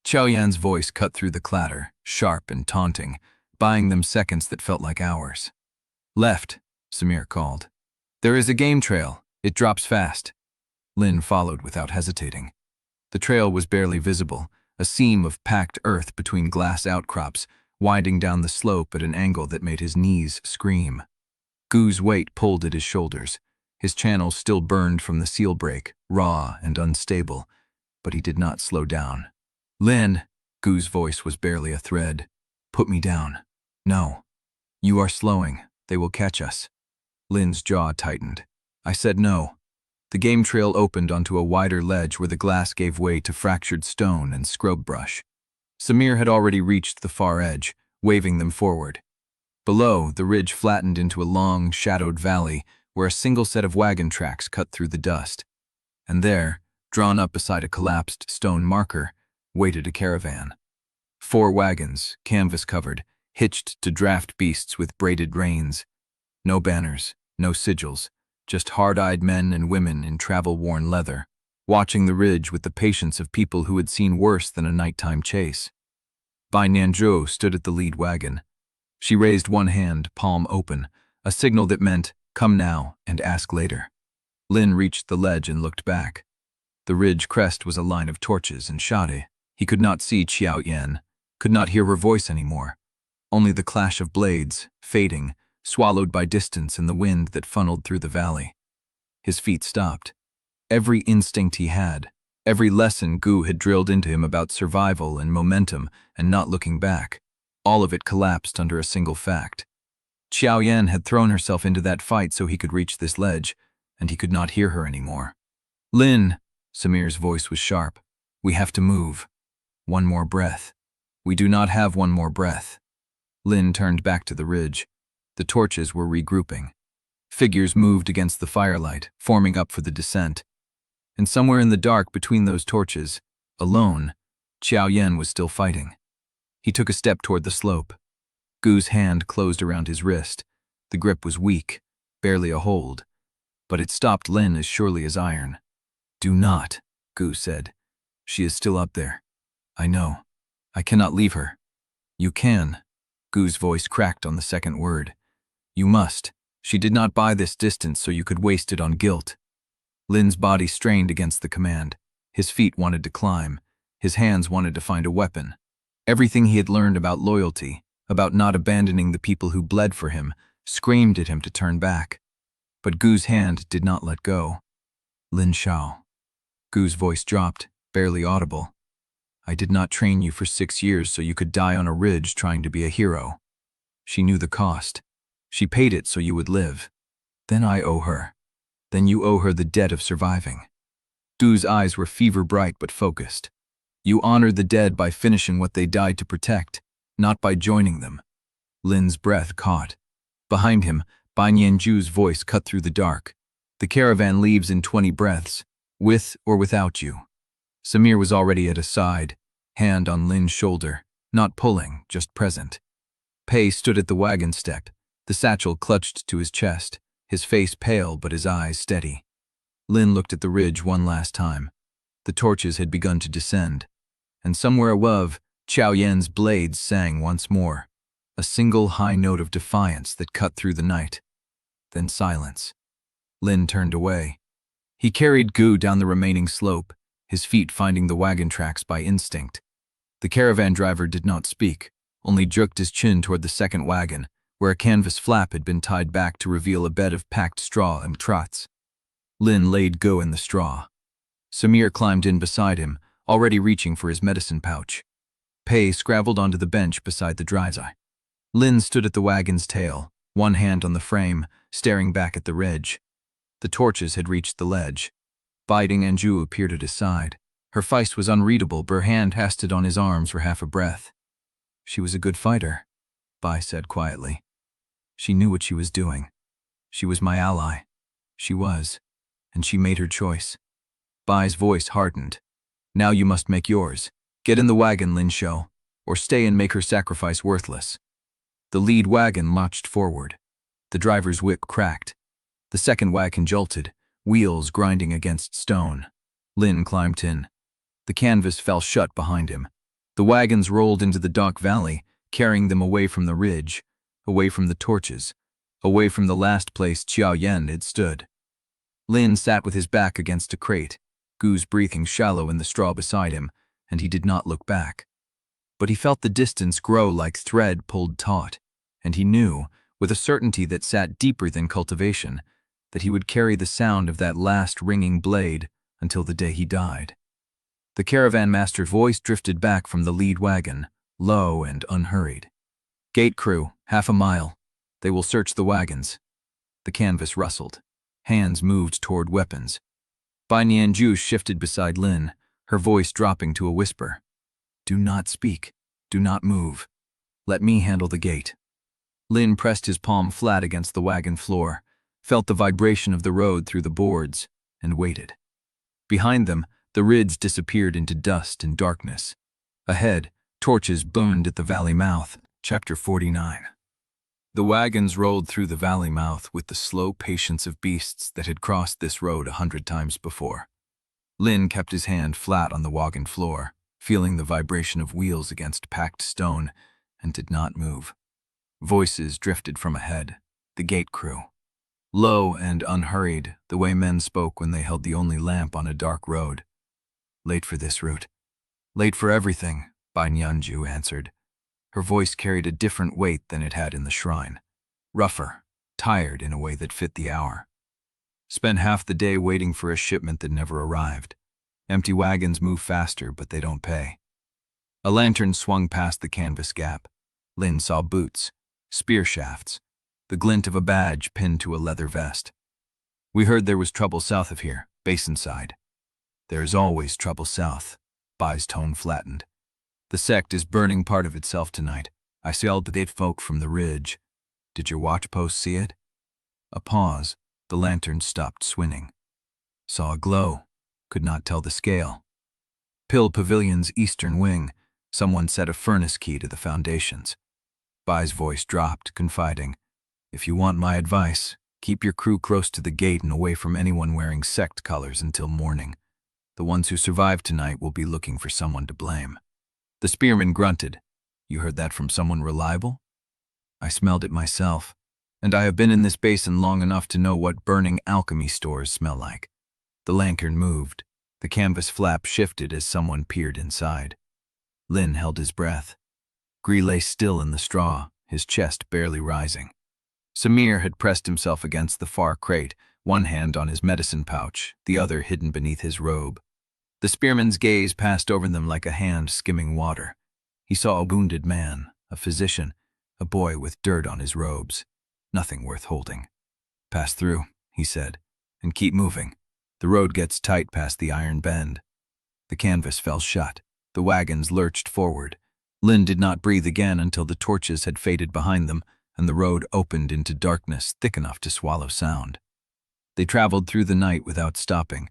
Xiaoyan's voice cut through the clatter, sharp and taunting, buying them seconds that felt like hours. Left, Samir called. There is a game trail. It drops fast. Lin followed without hesitating. The trail was barely visible, a seam of packed earth between glass outcrops, winding down the slope at an angle that made his knees scream. Gu's weight pulled at his shoulders. His channel still burned from the seal break, raw and unstable, but he did not slow down. Lin, Gu's voice was barely a thread. Put me down. No. You are slowing. They will catch us. Lin's jaw tightened. I said no. The game trail opened onto a wider ledge where the glass gave way to fractured stone and scrub brush. Samir had already reached the far edge, waving them forward. Below, the ridge flattened into a long, shadowed valley where a single set of wagon tracks cut through the dust. And there, drawn up beside a collapsed stone marker, waited a caravan. 4 wagons, canvas-covered, hitched to draft beasts with braided reins. No banners, no sigils, just hard-eyed men and women in travel-worn leather, watching the ridge with the patience of people who had seen worse than a nighttime chase. Bai Nianzhou stood at the lead wagon. She raised one hand, palm open, a signal that meant, come now and ask later. Lin reached the ledge and looked back. The ridge crest was a line of torches and shade. He could not see Xiao Yan, could not hear her voice anymore. Only the clash of blades, fading, swallowed by distance and the wind that funneled through the valley. His feet stopped. Every instinct he had, every lesson Gu had drilled into him about survival and momentum and not looking back, all of it collapsed under a single fact. Xiao Yan had thrown herself into that fight so he could reach this ledge, and he could not hear her anymore. Lin, Samir's voice was sharp. We have to move. One more breath. We do not have one more breath. Lin turned back to the ridge. The torches were regrouping. Figures moved against the firelight, forming up for the descent. And somewhere in the dark between those torches, alone, Xiao Yan was still fighting. He took a step toward the slope. Gu's hand closed around his wrist. The grip was weak, barely a hold. But it stopped Lin as surely as iron. Do not, Gu said. She is still up there. I know. I cannot leave her. You can. Gu's voice cracked on the second word. You must. She did not buy this distance so you could waste it on guilt. Lin's body strained against the command. His feet wanted to climb. His hands wanted to find a weapon. Everything he had learned about loyalty, about not abandoning the people who bled for him, screamed at him to turn back. But Gu's hand did not let go. Lin Shou. Gu's voice dropped, barely audible. I did not train you for 6 years so you could die on a ridge trying to be a hero. She knew the cost. She paid it so you would live. Then I owe her. Then you owe her the debt of surviving. Gu's eyes were fever-bright but focused. You honor the dead by finishing what they died to protect, not by joining them. Lin's breath caught. Behind him, Bai Nianzhu's voice cut through the dark. The caravan leaves in 20 breaths, with or without you. Samir was already at his side, hand on Lin's shoulder, not pulling, just present. Pei stood at the wagon step, the satchel clutched to his chest, his face pale but his eyes steady. Lin looked at the ridge one last time. The torches had begun to descend, and somewhere above, Xiao Yan's blades sang once more. a single high note of defiance that cut through the night. Then silence. Lin turned away. He carried Gu down the remaining slope, his feet finding the wagon tracks by instinct. The caravan driver did not speak, only jerked his chin toward the second wagon, where a canvas flap had been tied back to reveal a bed of packed straw and trots. Lin laid Gu in the straw. Samir climbed in beside him, already reaching for his medicine pouch. Pei scrabbled onto the bench beside the dryzai. Lin stood at the wagon's tail, one hand on the frame, staring back at the ridge. The torches had reached the ledge. Biding Anju appeared at his side. Her face was unreadable, but her hand rested on his arms for half a breath. She was a good fighter, Bai said quietly. She knew what she was doing. She was my ally. She was, and she made her choice. Bai's voice hardened. Now you must make yours. Get in the wagon, Lin Shou, or stay and make her sacrifice worthless. The lead wagon marched forward. The driver's whip cracked. The second wagon jolted, wheels grinding against stone. Lin climbed in. The canvas fell shut behind him. The wagons rolled into the dark valley, carrying them away from the ridge, away from the torches, away from the last place Qiao Yan had stood. Lin sat with his back against a crate, Gu's breathing shallow in the straw beside him, and he did not look back. But he felt the distance grow like thread pulled taut, and he knew, with a certainty that sat deeper than cultivation, that he would carry the sound of that last ringing blade until the day he died. The caravan master's voice drifted back from the lead wagon, low and unhurried. Gate crew, 1/2 mile. They will search the wagons. The canvas rustled. Hands moved toward weapons. Bai Nianju shifted beside Lin, her voice dropping to a whisper. Do not speak. Do not move. Let me handle the gate. Lin pressed his palm flat against the wagon floor, felt the vibration of the road through the boards, and waited. Behind them, the ridge disappeared into dust and darkness. Ahead, torches burned at the valley mouth. Chapter 49. The wagons rolled through the valley mouth with the slow patience of beasts that had crossed this road 100 times before. Lin kept his hand flat on the wagon floor, feeling the vibration of wheels against packed stone, and did not move. Voices drifted from ahead, the gate crew. Low and unhurried, the way men spoke when they held the only lamp on a dark road. Late for this route. Late for everything, Bai Nianju answered. Her voice carried a different weight than it had in the shrine. Rougher, tired in a way that fit the hour. Spent half the day waiting for a shipment that never arrived. Empty wagons move faster, but they don't pay. A lantern swung past the canvas gap. Lin saw boots, spear shafts, the glint of a badge pinned to a leather vest. We heard there was trouble south of here, Basin side. There is always trouble south. Bai's tone flattened. The sect is burning part of itself tonight. I saw the dead folk from the ridge. Did your watch post see it? A pause. The lantern stopped swinging. Saw a glow. Could not tell the scale. Pill Pavilion's eastern wing. Someone set a furnace key to the foundations. Bai's voice dropped, confiding. If you want my advice, keep your crew close to the gate and away from anyone wearing sect colors until morning. The ones who survive tonight will be looking for someone to blame. The spearman grunted. You heard that from someone reliable? I smelled it myself, and I have been in this basin long enough to know what burning alchemy stores smell like. The lantern moved. The canvas flap shifted as someone peered inside. Lin held his breath. Gree lay still in the straw, his chest barely rising. Samir had pressed himself against the far crate, one hand on his medicine pouch, the other hidden beneath his robe. The spearman's gaze passed over them like a hand skimming water. He saw a wounded man, a physician, a boy with dirt on his robes. Nothing worth holding. Pass through, he said, and keep moving. The road gets tight past the iron bend. The canvas fell shut. The wagons lurched forward. Lin did not breathe again until the torches had faded behind them and the road opened into darkness thick enough to swallow sound. They traveled through the night without stopping.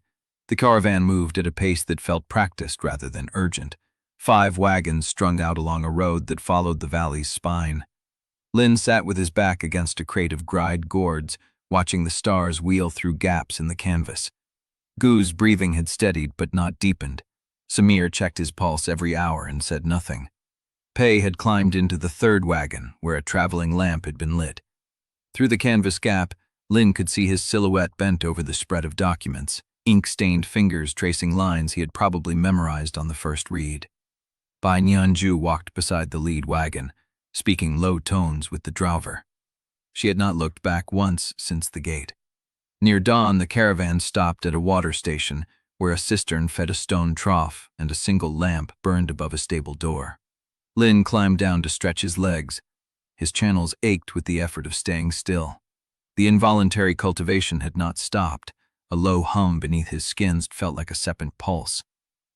The caravan moved at a pace that felt practiced rather than urgent. 5 wagons strung out along a road that followed the valley's spine. Lin sat with his back against a crate of dried gourds, watching the stars wheel through gaps in the canvas. Gu's breathing had steadied but not deepened. Samir checked his pulse every hour and said nothing. Pei had climbed into the third wagon, where a traveling lamp had been lit. Through the canvas gap, Lin could see his silhouette bent over the spread of documents, ink-stained fingers tracing lines he had probably memorized on the first read. Bai Nianju walked beside the lead wagon, speaking low tones with the driver. She had not looked back once since the gate. Near dawn, the caravan stopped at a water station where a cistern fed a stone trough and a single lamp burned above a stable door. Lin climbed down to stretch his legs. His channels ached with the effort of staying still. The involuntary cultivation had not stopped. A low hum beneath his skins felt like a second pulse.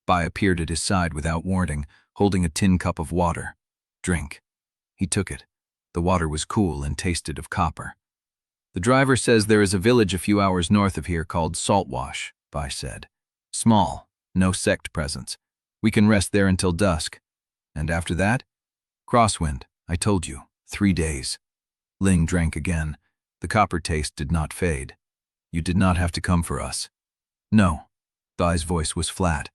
Bai appeared at his side without warning, holding a tin cup of water. Drink. He took it. The water was cool and tasted of copper. The driver says there is a village a few hours north of here called Saltwash, Bai said. Small, no sect presence. We can rest there until dusk. And after that? Crosswind, I told you, 3 days. Ling drank again. The copper taste did not fade. You did not have to come for us. No. Bai's voice was flat.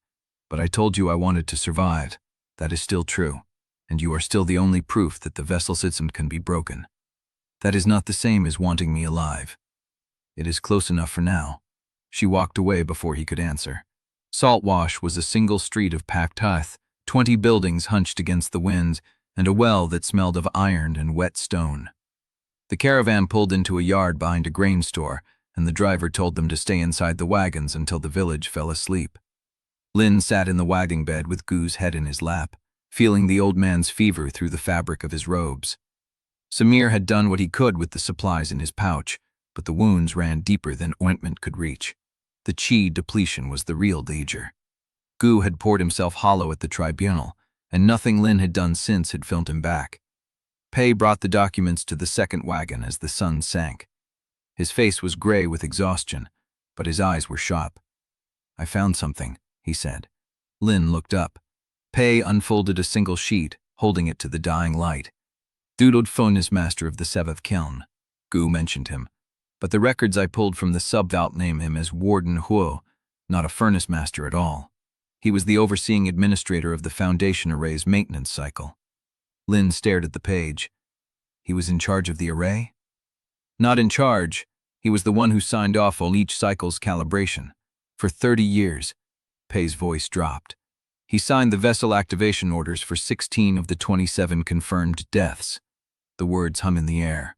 But I told you I wanted to survive. That is still true. And you are still the only proof that the vessel system can be broken. That is not the same as wanting me alive. It is close enough for now. She walked away before he could answer. Saltwash was a single street of packed earth, 20 buildings hunched against the winds, and a well that smelled of iron and wet stone. The caravan pulled into a yard behind a grain store, and the driver told them to stay inside the wagons until the village fell asleep. Lin sat in the wagon bed with Gu's head in his lap, feeling the old man's fever through the fabric of his robes. Samir had done what he could with the supplies in his pouch, but the wounds ran deeper than ointment could reach. The chi depletion was the real danger. Gu had poured himself hollow at the Tribunal, and nothing Lin had done since had filmed him back. Pei brought the documents to the second wagon as the sun sank. His face was gray with exhaustion, but his eyes were sharp. I found something, he said. Lin looked up. Pei unfolded a single sheet, holding it to the dying light. Doodled phone is master of the seventh Kiln. Gu mentioned him, but the records I pulled from the sub-vault name him as Warden Huo, not a furnace master at all. He was the overseeing administrator of the Foundation Array's maintenance cycle. Lin stared at the page. He was in charge of the array? Not in charge. He was the one who signed off on each cycle's calibration. For 30 years. Pei's voice dropped. He signed the vessel activation orders for 16 of the 27 confirmed deaths. The words hum in the air.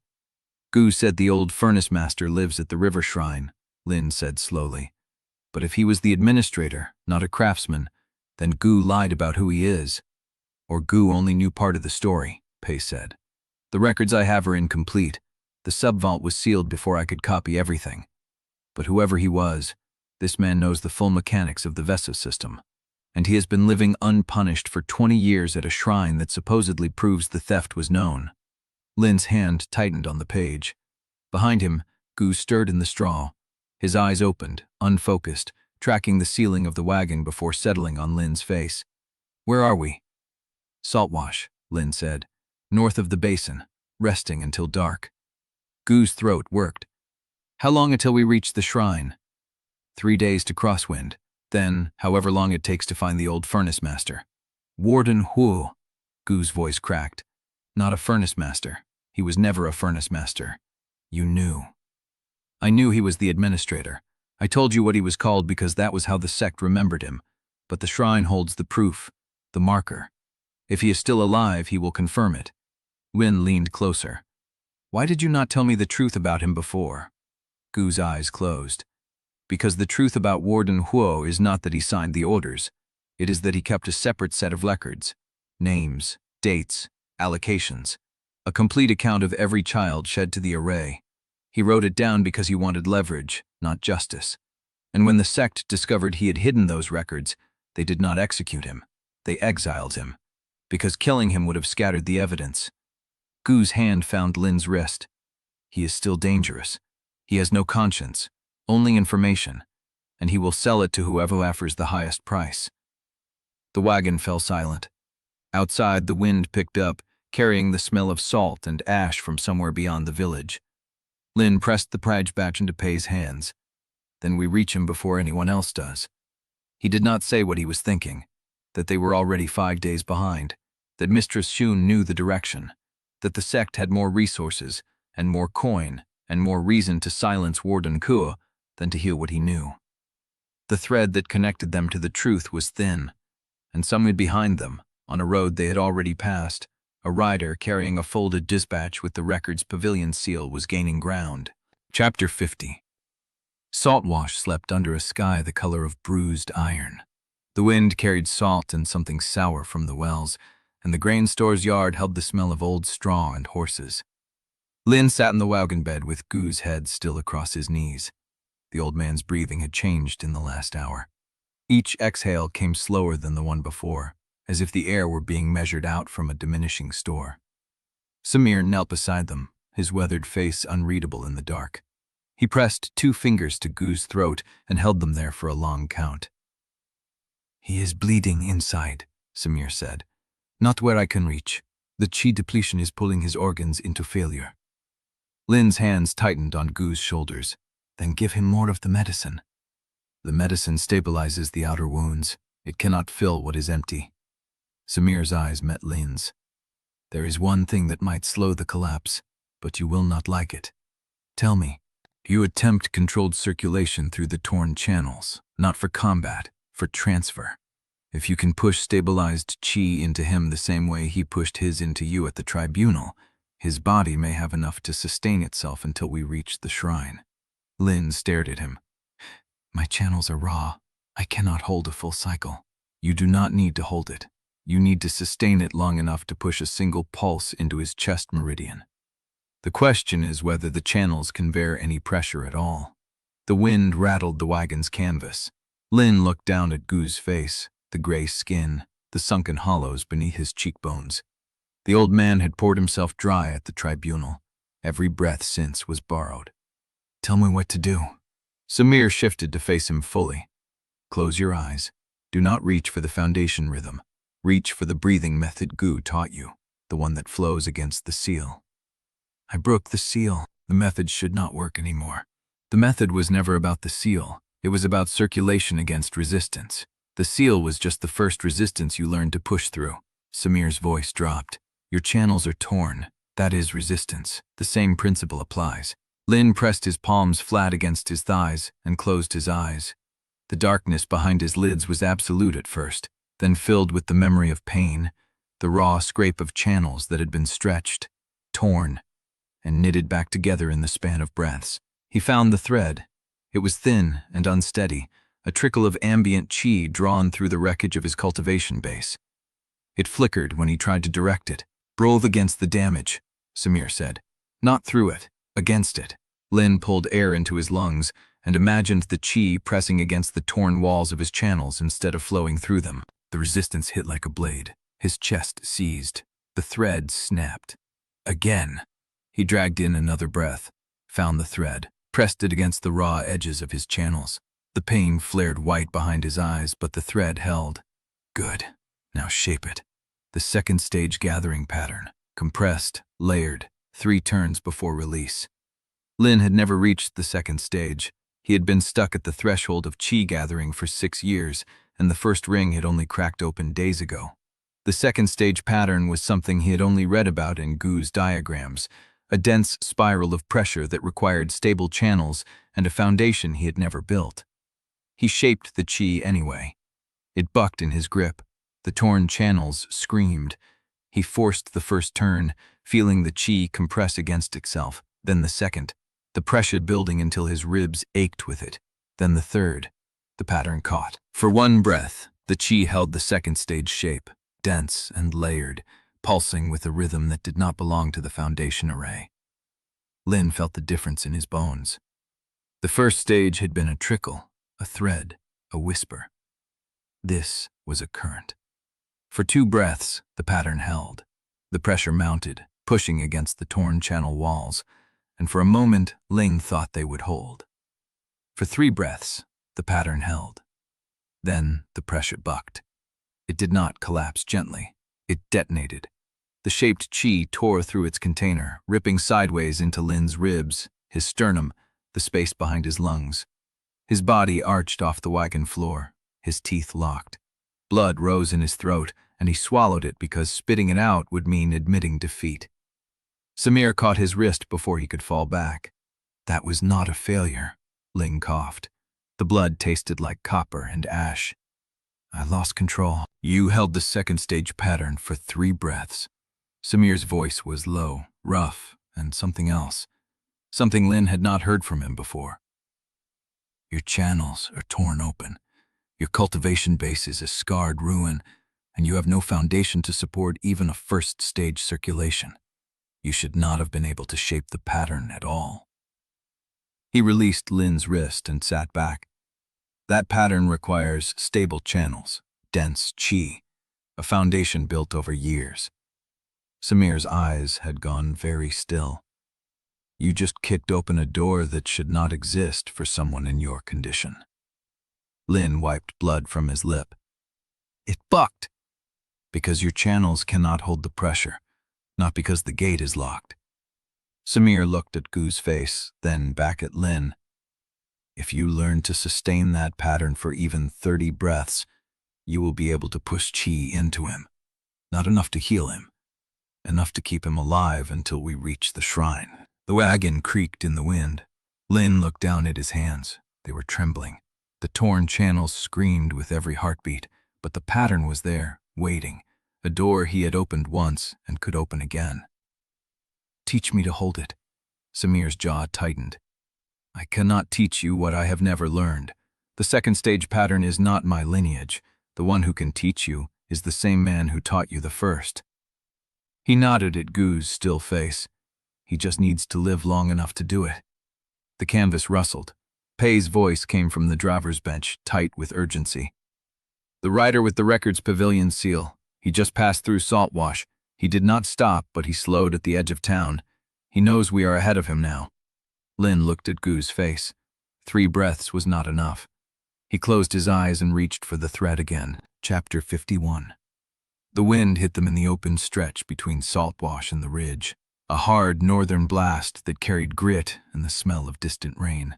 Gu said the old furnace master lives at the river shrine, Lin said slowly. But if he was the administrator, not a craftsman, then Gu lied about who he is. Or Gu only knew part of the story, Pei said. The records I have are incomplete. The sub-vault was sealed before I could copy everything. But whoever he was, this man knows the full mechanics of the Vesa system. And he has been living unpunished for 20 years at a shrine that supposedly proves the theft was known. Lin's hand tightened on the page. Behind him, Gu stirred in the straw. His eyes opened, unfocused, tracking the ceiling of the wagon before settling on Lin's face. Where are we? Saltwash, Lin said. North of the Basin, resting until dark. Gu's throat worked. How long until we reach the shrine? 3 days to Crosswind. Then, however long it takes to find the old furnace master. Warden Huo. Gu's voice cracked. Not a furnace master. He was never a furnace master. You knew. I knew he was the administrator. I told you what he was called because that was how the sect remembered him. But the shrine holds the proof, the marker. If he is still alive, he will confirm it. Lin leaned closer. Why did you not tell me the truth about him before? Gu's eyes closed. Because the truth about Warden Huo is not that he signed the orders. It is that he kept a separate set of records. Names, dates, allocations. A complete account of every child shed to the array. He wrote it down because he wanted leverage, not justice. And when the sect discovered he had hidden those records, they did not execute him. They exiled him. Because killing him would have scattered the evidence. Gu's hand found Lin's wrist. He is still dangerous. He has no conscience, only information, and he will sell it to whoever offers the highest price. The wagon fell silent. Outside, the wind picked up, carrying the smell of salt and ash from somewhere beyond the village. Lin pressed the pridge batch into Pei's hands. Then we reach him before anyone else does. He did not say what he was thinking, that they were already 5 days behind. that Mistress Shou knew the direction, that the sect had more resources and more coin and more reason to silence Warden Kuo than to hear what he knew. The thread that connected them to the truth was thin, and somewhere behind them, on a road they had already passed, a rider carrying a folded dispatch with the record's pavilion seal was gaining ground. Chapter 50. Saltwash slept under a sky the color of bruised iron. The wind carried salt and something sour from the wells, and the grain store's yard held the smell of old straw and horses. Lin sat in the wagon bed with Gu's head still across his knees. The old man's breathing had changed in the last hour. Each exhale came slower than the one before, as if the air were being measured out from a diminishing store. Samir knelt beside them, his weathered face unreadable in the dark. He pressed 2 fingers to Gu's throat and held them there for a long count. "He is bleeding inside," Samir said. "Not where I can reach. The chi depletion is pulling his organs into failure." Lin's hands tightened on Gu's shoulders. "Then give him more of the medicine." "The medicine stabilizes the outer wounds. It cannot fill what is empty." Samir's eyes met Lin's. "There is one thing that might slow the collapse, but you will not like it. Tell me, you attempt controlled circulation through the torn channels, not for combat, for transfer. If you can push stabilized chi into him the same way he pushed his into you at the Tribunal, his body may have enough to sustain itself until we reach the shrine." Lin stared at him. "My channels are raw. I cannot hold a full cycle." "You do not need to hold it. You need to sustain it long enough to push a single pulse into his chest meridian. The question is whether the channels can bear any pressure at all." The wind rattled the wagon's canvas. Lin looked down at Gu's face, the gray skin, the sunken hollows beneath his cheekbones. The old man had poured himself dry at the Tribunal. Every breath since was borrowed. "Tell me what to do." Samir shifted to face him fully. "Close your eyes. Do not reach for the foundation rhythm. Reach for the breathing method Gu taught you, the one that flows against the seal." "I broke the seal. The method should not work anymore." "The method was never about the seal. It was about circulation against resistance. The seal was just the first resistance you learned to push through." Samir's voice dropped. "Your channels are torn. That is resistance. The same principle applies." Lin pressed his palms flat against his thighs and closed his eyes. The darkness behind his lids was absolute at first, then filled with the memory of pain, the raw scrape of channels that had been stretched, torn, and knitted back together in the span of breaths. He found the thread. It was thin and unsteady, a trickle of ambient chi drawn through the wreckage of his cultivation base. It flickered when he tried to direct it. "Brove against the damage," Samir said. "Not through it, against it." Lin pulled air into his lungs and imagined the chi pressing against the torn walls of his channels instead of flowing through them. The resistance hit like a blade. His chest seized. The thread snapped. Again. He dragged in another breath, found the thread, pressed it against the raw edges of his channels. The pain flared white behind his eyes, but the thread held. Good. Now shape it. The second stage gathering pattern. Compressed, layered, 3 turns before release. Lin had never reached the second stage. He had been stuck at the threshold of chi gathering for 6 years, and the first ring had only cracked open days ago. The second stage pattern was something he had only read about in Gu's diagrams, a dense spiral of pressure that required stable channels and a foundation he had never built. He shaped the chi anyway. It bucked in his grip. The torn channels screamed. He forced the first turn, feeling the chi compress against itself, then the second, the pressure building until his ribs ached with it, then the third. The pattern caught. For one breath, the chi held the second stage shape, dense and layered, pulsing with a rhythm that did not belong to the foundation array. Lin felt the difference in his bones. The first stage had been a trickle, a thread, a whisper. This was a current. For 2 breaths, the pattern held. The pressure mounted, pushing against the torn channel walls, and for a moment, Lin thought they would hold. For 3 breaths, the pattern held. Then the pressure bucked. It did not collapse gently. It detonated. The shaped chi tore through its container, ripping sideways into Lin's ribs, his sternum, the space behind his lungs. His body arched off the wagon floor, his teeth locked. Blood rose in his throat, and he swallowed it because spitting it out would mean admitting defeat. Samir caught his wrist before he could fall back. That was not a failure, Ling coughed. The blood tasted like copper and ash. I lost control. You held the second stage pattern for 3 breaths. Samir's voice was low, rough, and something else. Something Lin had not heard from him before. Your channels are torn open. Your cultivation base is a scarred ruin, and you have no foundation to support even a first-stage circulation. You should not have been able to shape the pattern at all. He released Lin's wrist and sat back. That pattern requires stable channels, dense qi, a foundation built over years. Samir's eyes had gone very still. You just kicked open a door that should not exist for someone in your condition. Lin wiped blood from his lip. It bucked. Because your channels cannot hold the pressure, not because the gate is locked. Samir looked at Gu's face, then back at Lin. If you learn to sustain that pattern for even 30 breaths, you will be able to push qi into him. Not enough to heal him, enough to keep him alive until we reach the shrine. The wagon creaked in the wind. Lin looked down at his hands. They were trembling. The torn channels screamed with every heartbeat, but the pattern was there, waiting, a door he had opened once and could open again. Teach me to hold it. Samir's jaw tightened. I cannot teach you what I have never learned. The second stage pattern is not my lineage. The one who can teach you is the same man who taught you the first. He nodded at Gu's still face. He just needs to live long enough to do it. The canvas rustled. Pei's voice came from the driver's bench, tight with urgency. The rider with the record's pavilion seal. He just passed through Saltwash. He did not stop, but he slowed at the edge of town. He knows we are ahead of him now. Lin looked at Gu's face. 3 breaths was not enough. He closed his eyes and reached for the thread again. Chapter 51. The wind hit them in the open stretch between Saltwash and the ridge, a hard northern blast that carried grit and the smell of distant rain.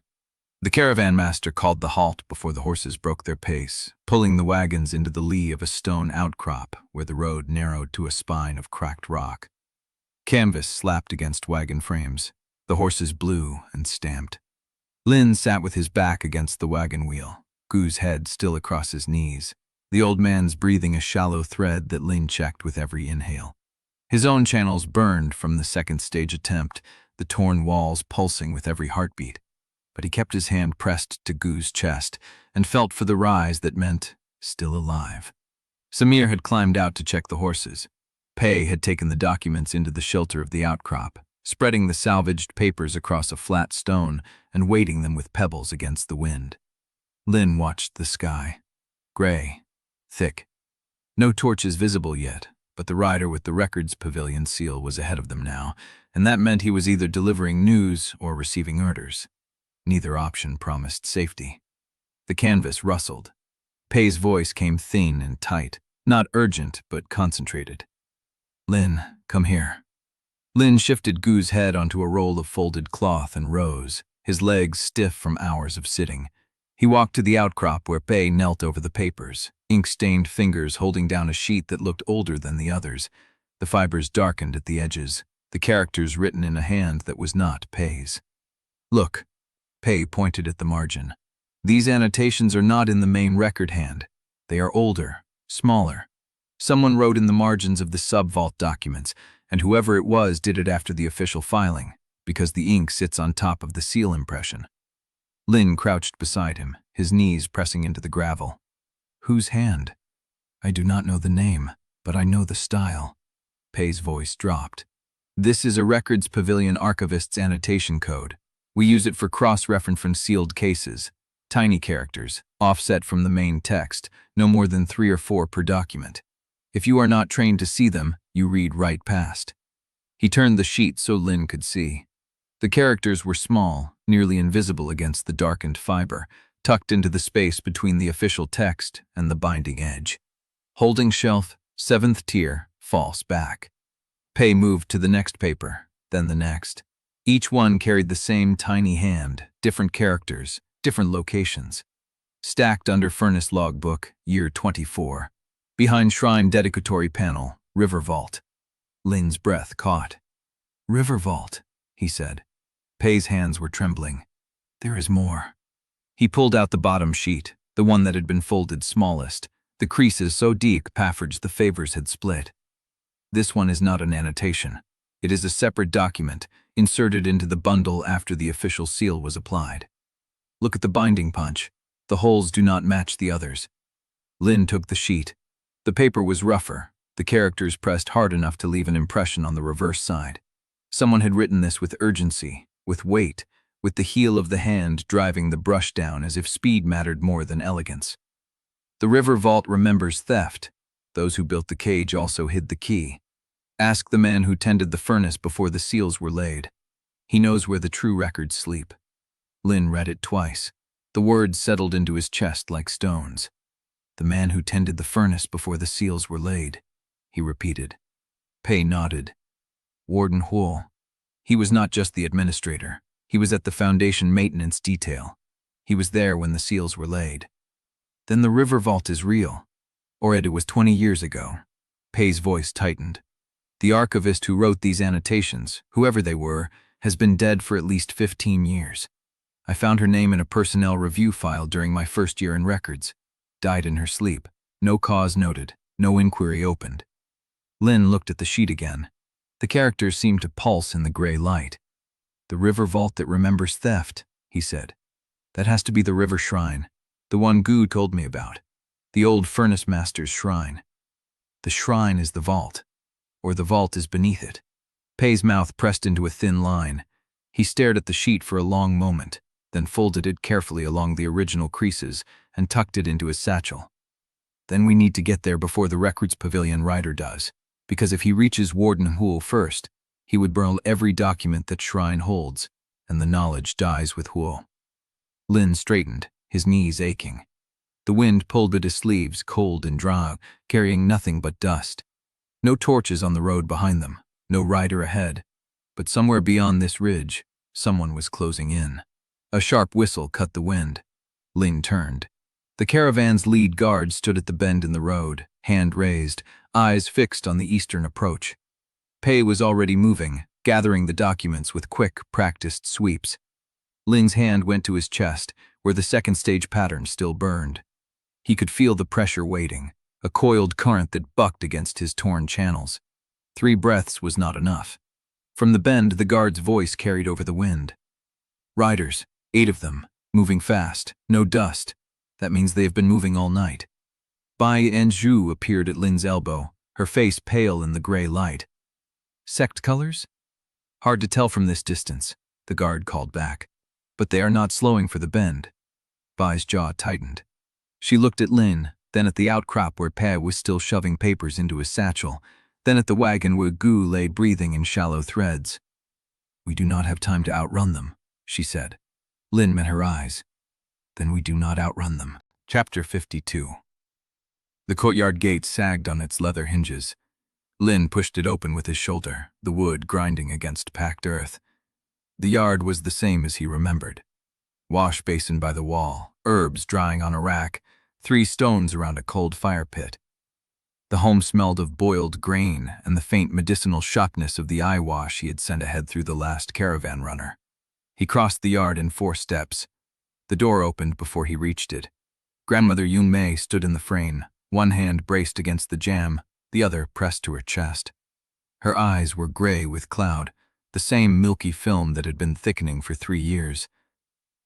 The caravan master called the halt before the horses broke their pace, pulling the wagons into the lee of a stone outcrop where the road narrowed to a spine of cracked rock. Canvas slapped against wagon frames. The horses blew and stamped. Lin sat with his back against the wagon wheel, Gu's head still across his knees, the old man's breathing a shallow thread that Lin checked with every inhale. His own channels burned from the second stage attempt, the torn walls pulsing with every heartbeat. But he kept his hand pressed to Gu's chest and felt for the rise that meant still alive. Samir had climbed out to check the horses. Pei had taken the documents into the shelter of the outcrop, spreading the salvaged papers across a flat stone and weighting them with pebbles against the wind. Lin watched the sky. Gray, thick. No torches visible yet, but the rider with the record's pavilion seal was ahead of them now, and that meant he was either delivering news or receiving orders. Neither option promised safety. The canvas rustled. Pei's voice came thin and tight, not urgent but concentrated. Lin, come here. Lin shifted Gu's head onto a roll of folded cloth and rose, his legs stiff from hours of sitting. He walked to the outcrop where Pei knelt over the papers, ink-stained fingers holding down a sheet that looked older than the others. The fibers darkened at the edges, the characters written in a hand that was not Pei's. Look. Pei pointed at the margin. These annotations are not in the main record hand. They are older, smaller. Someone wrote in the margins of the sub-vault documents, and whoever it was did it after the official filing, because the ink sits on top of the seal impression. Lin crouched beside him, his knees pressing into the gravel. Whose hand? I do not know the name, but I know the style. Pei's voice dropped. This is a Records Pavilion archivist's annotation code. We use it for cross-reference from sealed cases. Tiny characters, offset from the main text, no more than 3 or 4 per document. If you are not trained to see them, you read right past. He turned the sheet so Lin could see. The characters were small, nearly invisible against the darkened fiber, tucked into the space between the official text and the binding edge. Holding shelf, 7th tier, false back. Pei moved to the next paper, then the next. Each one carried the same tiny hand, different characters, different locations. Stacked under Furnace Logbook, year 24. Behind shrine dedicatory panel, river vault. Lin's breath caught. River vault, he said. Pei's hands were trembling. There is more. He pulled out the bottom sheet, the one that had been folded smallest, the creases so deep Pafford's the favors had split. This one is not an annotation. It is a separate document, inserted into the bundle after the official seal was applied. Look at the binding punch. The holes do not match the others. Lin took the sheet. The paper was rougher, the characters pressed hard enough to leave an impression on the reverse side. Someone had written this with urgency, with weight, with the heel of the hand driving the brush down as if speed mattered more than elegance. The river vault remembers theft. Those who built the cage also hid the key. Ask the man who tended the furnace before the seals were laid. He knows where the true records sleep. Lin read it twice. The words settled into his chest like stones. The man who tended the furnace before the seals were laid, he repeated. Pei nodded. Warden Huo. He was not just the administrator. He was at the Foundation maintenance detail. He was there when the seals were laid. Then the river vault is real. Or it was 20 years ago. Pei's voice tightened. The archivist who wrote these annotations, whoever they were, has been dead for at least 15 years. I found her name in a personnel review file during my first year in records. Died in her sleep. No cause noted. No inquiry opened. Lin looked at the sheet again. The characters seemed to pulse in the gray light. The river vault that remembers theft, he said. That has to be the river shrine. The one Gu told me about. The old furnace master's shrine. The shrine is the vault. Or the vault is beneath it. Pei's mouth pressed into a thin line. He stared at the sheet for a long moment, then folded it carefully along the original creases and tucked it into his satchel. Then we need to get there before the records pavilion rider does, because if he reaches Warden Huo first, he would burn every document that shrine holds, and the knowledge dies with Huo. Lin straightened, his knees aching. The wind pulled at his sleeves, cold and dry, carrying nothing but dust. No torches on the road behind them, no rider ahead, but somewhere beyond this ridge, someone was closing in. A sharp whistle cut the wind. Lin turned. The caravan's lead guard stood at the bend in the road, hand raised, eyes fixed on the eastern approach. Pei was already moving, gathering the documents with quick, practiced sweeps. Lin's hand went to his chest, where the second stage pattern still burned. He could feel the pressure waiting, a coiled current that bucked against his torn channels. 3 breaths was not enough. From the bend, the guard's voice carried over the wind. Riders, 8 of them, moving fast, no dust. That means they have been moving all night. Bai and Zhu appeared at Lin's elbow, her face pale in the gray light. Sect colors? Hard to tell from this distance, the guard called back. But they are not slowing for the bend. Bai's jaw tightened. She looked at Lin, then at the outcrop where Pei was still shoving papers into his satchel, then at the wagon where Gu lay breathing in shallow threads. We do not have time to outrun them, she said. Lin met her eyes. Then we do not outrun them. Chapter 52. The courtyard gate sagged on its leather hinges. Lin pushed it open with his shoulder, the wood grinding against packed earth. The yard was the same as he remembered. Wash basin by the wall, herbs drying on a rack, 3 stones around a cold fire pit. The home smelled of boiled grain and the faint medicinal sharpness of the eye wash he had sent ahead through the last caravan runner. He crossed the yard in 4 steps. The door opened before he reached it. Grandmother Yun Mei stood in the frame, one hand braced against the jamb, the other pressed to her chest. Her eyes were gray with cloud, the same milky film that had been thickening for 3 years.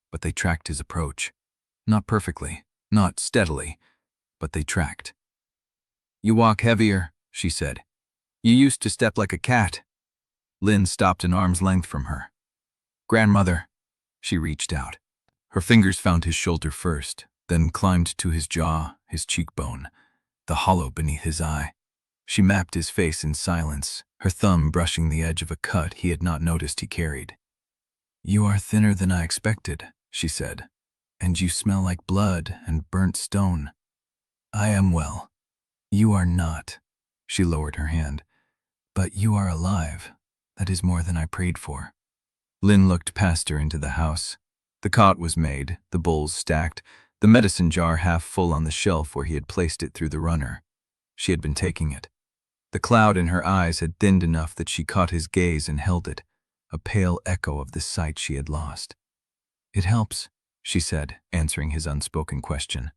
But they tracked his approach. Not perfectly, not steadily, but they tracked. You walk heavier, she said. You used to step like a cat. Lin stopped an arm's length from her. Grandmother, she reached out. Her fingers found his shoulder first, then climbed to his jaw, his cheekbone, the hollow beneath his eye. She mapped his face in silence, her thumb brushing the edge of a cut he had not noticed he carried. You are thinner than I expected, she said, and you smell like blood and burnt stone. I am well. You are not. She lowered her hand. But you are alive. That is more than I prayed for. Lin looked past her into the house. The cot was made, the bowls stacked, the medicine jar half full on the shelf where he had placed it through the runner. She had been taking it. The cloud in her eyes had thinned enough that she caught his gaze and held it, a pale echo of the sight she had lost. "It helps," she said, answering his unspoken question.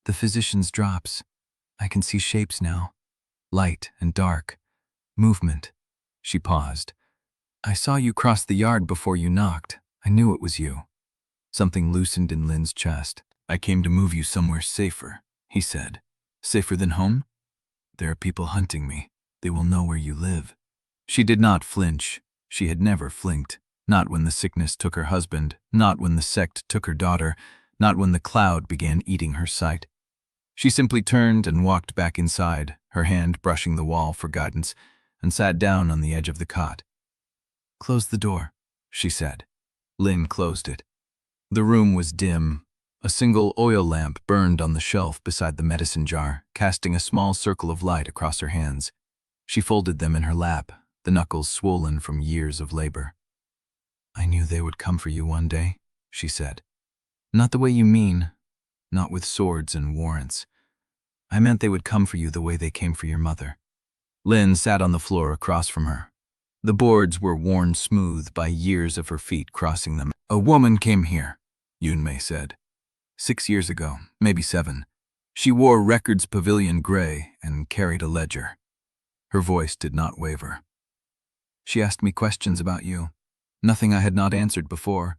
"The physician's drops. I can see shapes now. Light and dark. Movement." She paused. "I saw you cross the yard before you knocked. I knew it was you." Something loosened in Lin's chest. "I came to move you somewhere safer," he said. "Safer than home? There are people hunting me. They will know where you live." She did not flinch. She had never flinked. Not when the sickness took her husband, not when the sect took her daughter, not when the cloud began eating her sight. She simply turned and walked back inside, her hand brushing the wall for guidance, and sat down on the edge of the cot. "Close the door," she said. Lin closed it. The room was dim. A single oil lamp burned on the shelf beside the medicine jar, casting a small circle of light across her hands. She folded them in her lap, the knuckles swollen from years of labor. "I knew they would come for you one day," she said. "Not the way you mean, not with swords and warrants. I meant they would come for you the way they came for your mother." Lin sat on the floor across from her. The boards were worn smooth by years of her feet crossing them. "A woman came here," Yunmei said. 6 years ago, maybe 7. She wore Records Pavilion gray and carried a ledger. Her voice did not waver. "She asked me questions about you. Nothing I had not answered before.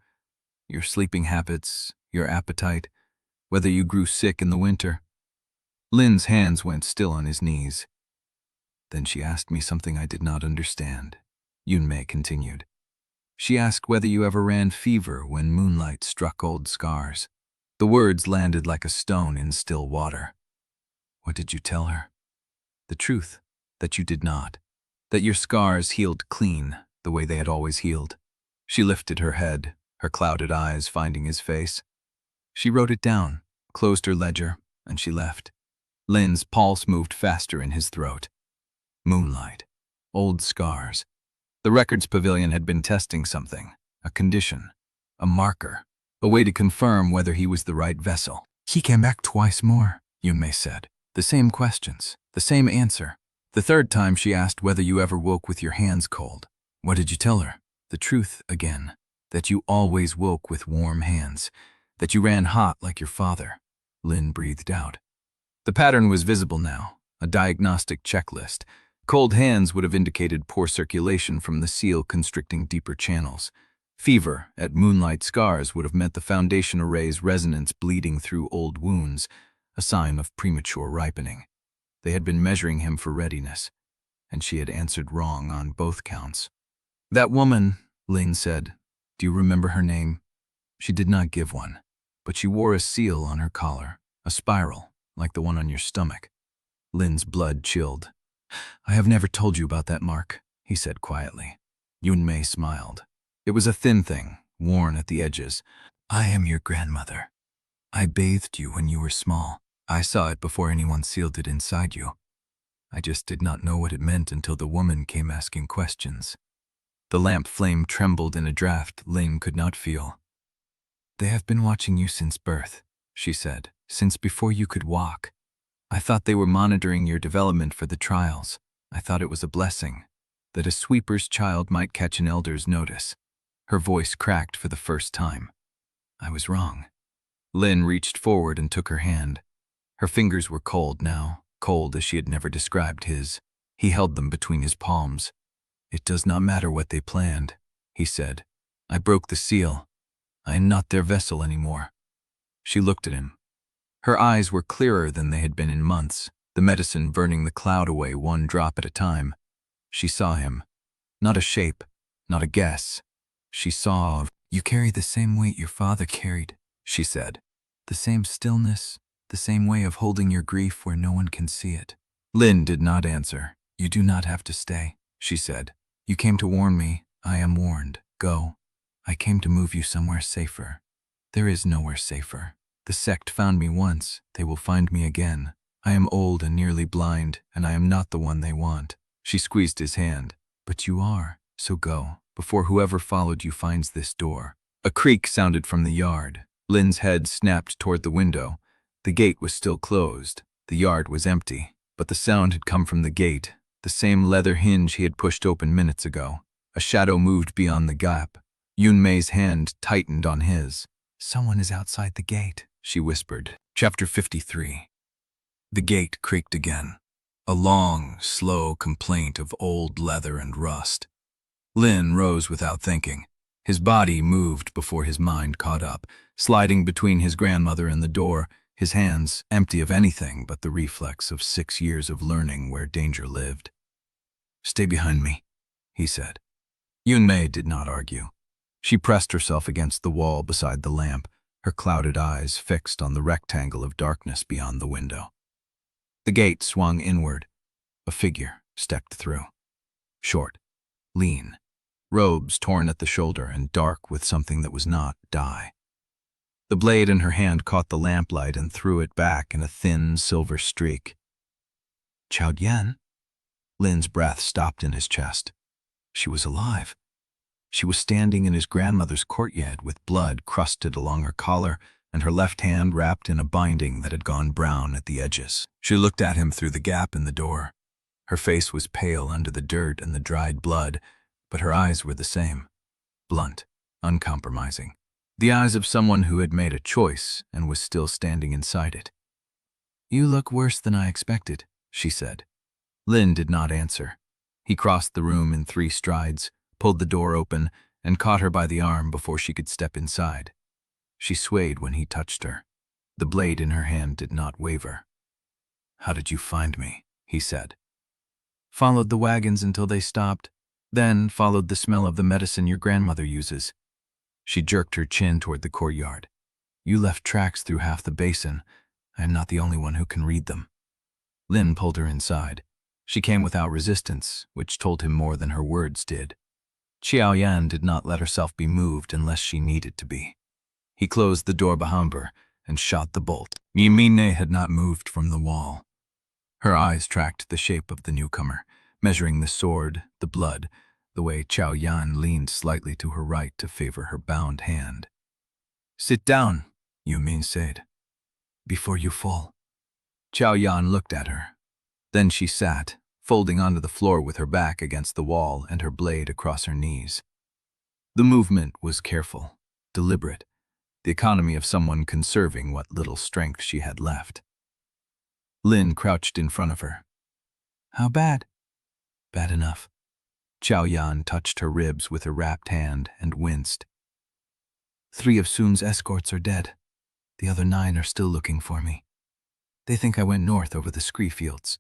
Your sleeping habits, your appetite, whether you grew sick in the winter." Lin's hands went still on his knees. "Then she asked me something I did not understand," Yunmei continued. "She asked whether you ever ran fever when moonlight struck old scars." The words landed like a stone in still water. "What did you tell her?" "The truth, that you did not. That your scars healed clean, the way they had always healed." She lifted her head, her clouded eyes finding his face. She wrote it down, closed her ledger, and she left. Lin's pulse moved faster in his throat. Moonlight. Old scars. The Records Pavilion had been testing something, a condition, a marker, a way to confirm whether he was the right vessel. "He came back twice more," Yunmei said. "The same questions, the same answer. The third time she asked whether you ever woke with your hands cold. What did you tell her? The truth again, that you always woke with warm hands, that you ran hot like your father." Lin breathed out. The pattern was visible now, a diagnostic checklist. Cold hands would have indicated poor circulation from the seal constricting deeper channels. Fever at moonlight scars would have meant the foundation array's resonance bleeding through old wounds, a sign of premature ripening. They had been measuring him for readiness, and she had answered wrong on both counts. "That woman," Lin said, "do you remember her name?" She did not give one, but she wore a seal on her collar, a spiral, like the one on your stomach. Lin's blood chilled. "I have never told you about that mark," he said quietly. Yunmei smiled. It was a thin thing, worn at the edges. "I am your grandmother. I bathed you when you were small. I saw it before anyone sealed it inside you. I just did not know what it meant until the woman came asking questions." The lamp flame trembled in a draft Lin could not feel. "They have been watching you since birth," she said, "since before you could walk. I thought they were monitoring your development for the trials. I thought it was a blessing, that a sweeper's child might catch an elder's notice." Her voice cracked for the first time. "I was wrong." Lin reached forward and took her hand. Her fingers were cold now, cold as she had never described his. He held them between his palms. "It does not matter what they planned," he said. "I broke the seal. I am not their vessel anymore." She looked at him. Her eyes were clearer than they had been in months, the medicine burning the cloud away one drop at a time. She saw him. Not a shape, not a guess. She saw, "You carry the same weight your father carried," she said. "The same stillness, the same way of holding your grief where no one can see it." Lin did not answer. "You do not have to stay," she said. "You came to warn me. I am warned. Go. I came to move you somewhere safer. There is nowhere safer. The sect found me once. They will find me again. I am old and nearly blind, and I am not the one they want." She squeezed his hand. "But you are, so go, before whoever followed you finds this door." A creak sounded from the yard. Lin's head snapped toward the window. The gate was still closed. The yard was empty, But the sound had come from the gate, the same leather hinge he had pushed open minutes ago. A shadow moved beyond the gap. Yun Mei's hand tightened on his. "Someone is outside the gate," she whispered. Chapter 53. The gate creaked again. A long, slow complaint of old leather and rust. Lin rose without thinking. His body moved before his mind caught up, sliding between his grandmother and the door, his hands empty of anything but the reflex of 6 years of learning where danger lived. "Stay behind me," he said. Yun Mei did not argue. She pressed herself against the wall beside the lamp, her clouded eyes fixed on the rectangle of darkness beyond the window. The gate swung inward. A figure stepped through. Short, lean, robes torn at the shoulder and dark with something that was not dye. The blade in her hand caught the lamplight and threw it back in a thin silver streak. "Chao Yan?" Lin's breath stopped in his chest. She was alive. She was standing in his grandmother's courtyard with blood crusted along her collar and her left hand wrapped in a binding that had gone brown at the edges. She looked at him through the gap in the door. Her face was pale under the dirt and the dried blood, but her eyes were the same, blunt, uncompromising. The eyes of someone who had made a choice and was still standing inside it. "You look worse than I expected," she said. Lin did not answer. He crossed the room in 3 strides, pulled the door open, and caught her by the arm before she could step inside. She swayed when he touched her. The blade in her hand did not waver. "How did you find me?" he said. "Followed the wagons until they stopped, then followed the smell of the medicine your grandmother uses." She jerked her chin toward the courtyard. "You left tracks through half the basin. I am not the only one who can read them." Lin pulled her inside. She came without resistance, which told him more than her words did. Xiao Yan did not let herself be moved unless she needed to be. He closed the door behind her and shot the bolt. Yimine had not moved from the wall. Her eyes tracked the shape of the newcomer, measuring the sword, the blood, the way Xiao Yan leaned slightly to her right to favor her bound hand. "Sit down," Yimine said, "before you fall." Xiao Yan looked at her. Then she sat, folding onto the floor with her back against the wall and her blade across her knees. The movement was careful, deliberate, the economy of someone conserving what little strength she had left. Lin crouched in front of her. "How bad?" "Bad enough." Xiao Yan touched her ribs with her wrapped hand and winced. 3 of Sun's escorts are dead. The other 9 are still looking for me. They think I went north over the scree fields.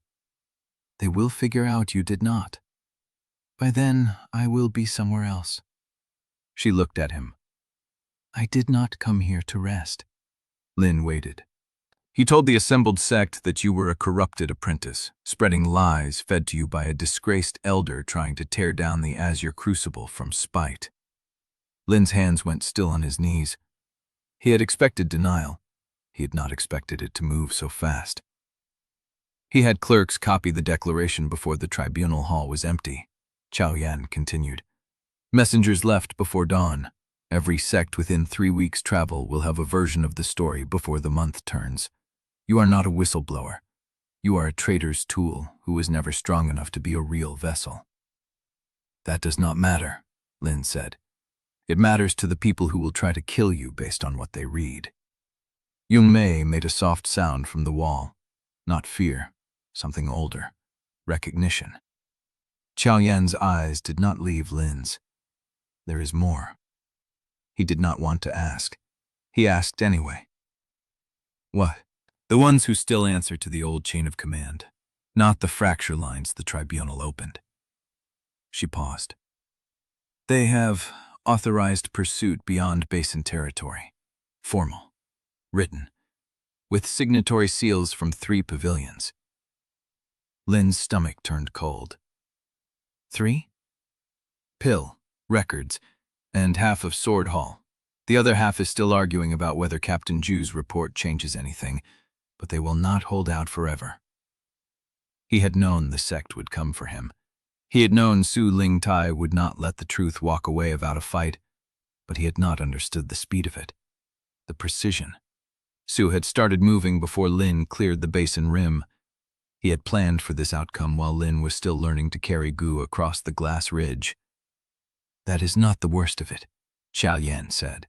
They will figure out you did not. By then, I will be somewhere else." She looked at him. "I did not come here to rest." Lin waited. "He told the assembled sect that you were a corrupted apprentice, spreading lies fed to you by a disgraced elder trying to tear down the Azure Crucible from spite." Lin's hands went still on his knees. He had expected denial. He had not expected it to move so fast. He had clerks copy the declaration before the tribunal hall was empty. Xiao Yan continued. "Messengers left before dawn. Every sect within 3 weeks' travel will have a version of the story before the month turns. You are not a whistleblower. You are a traitor's tool who was never strong enough to be a real vessel." "That does not matter," Lin said. "It matters to the people who will try to kill you based on what they read." Yun Mei made a soft sound from the wall. Not fear. Something older. Recognition. Xiao Yan's eyes did not leave Lin's. "There is more." He did not want to ask. He asked anyway. "What?" "The ones who still answer to the old chain of command, not the fracture lines the tribunal opened." She paused. "They have authorized pursuit beyond Basin territory. Formal. Written. With signatory seals from 3 pavilions." Lin's stomach turned cold. 3? Pill, records, and half of Sword Hall. The other half is still arguing about whether Captain Ju's report changes anything, but they will not hold out forever. He had known the sect would come for him. He had known Su Ling Tai would not let the truth walk away without a fight, but he had not understood the speed of it, the precision. Su had started moving before Lin cleared the basin rim. He had planned for this outcome while Lin was still learning to carry Gu across the glass ridge. "That is not the worst of it," Xiaoyan said.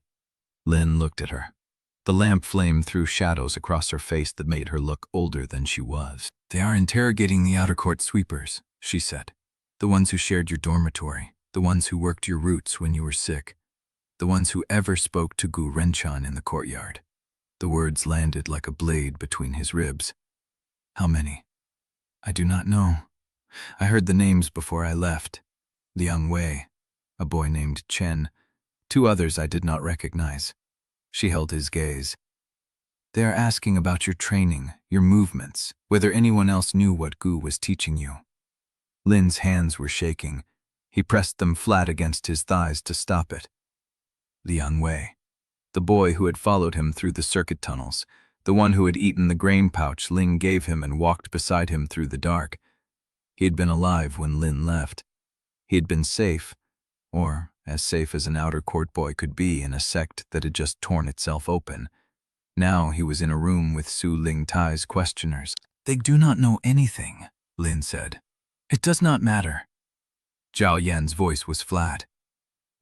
Lin looked at her. The lamp flame threw shadows across her face that made her look older than she was. "They are interrogating the outer court sweepers," she said. "The ones who shared your dormitory, the ones who worked your roots when you were sick, the ones who ever spoke to Gu Renshan in the courtyard." The words landed like a blade between his ribs. "How many?" "I do not know. I heard the names before I left. Liang Wei, a boy named Chen, 2 others I did not recognize." She held his gaze. "They are asking about your training, your movements, whether anyone else knew what Gu was teaching you." Lin's hands were shaking. He pressed them flat against his thighs to stop it. Liang Wei, the boy who had followed him through the circuit tunnels, the one who had eaten the grain pouch Lin gave him and walked beside him through the dark. He had been alive when Lin left. He had been safe, or as safe as an outer court boy could be in a sect that had just torn itself open. Now he was in a room with Su Ling Tai's questioners. "They do not know anything," Lin said. "It does not matter." Zhao Yan's voice was flat.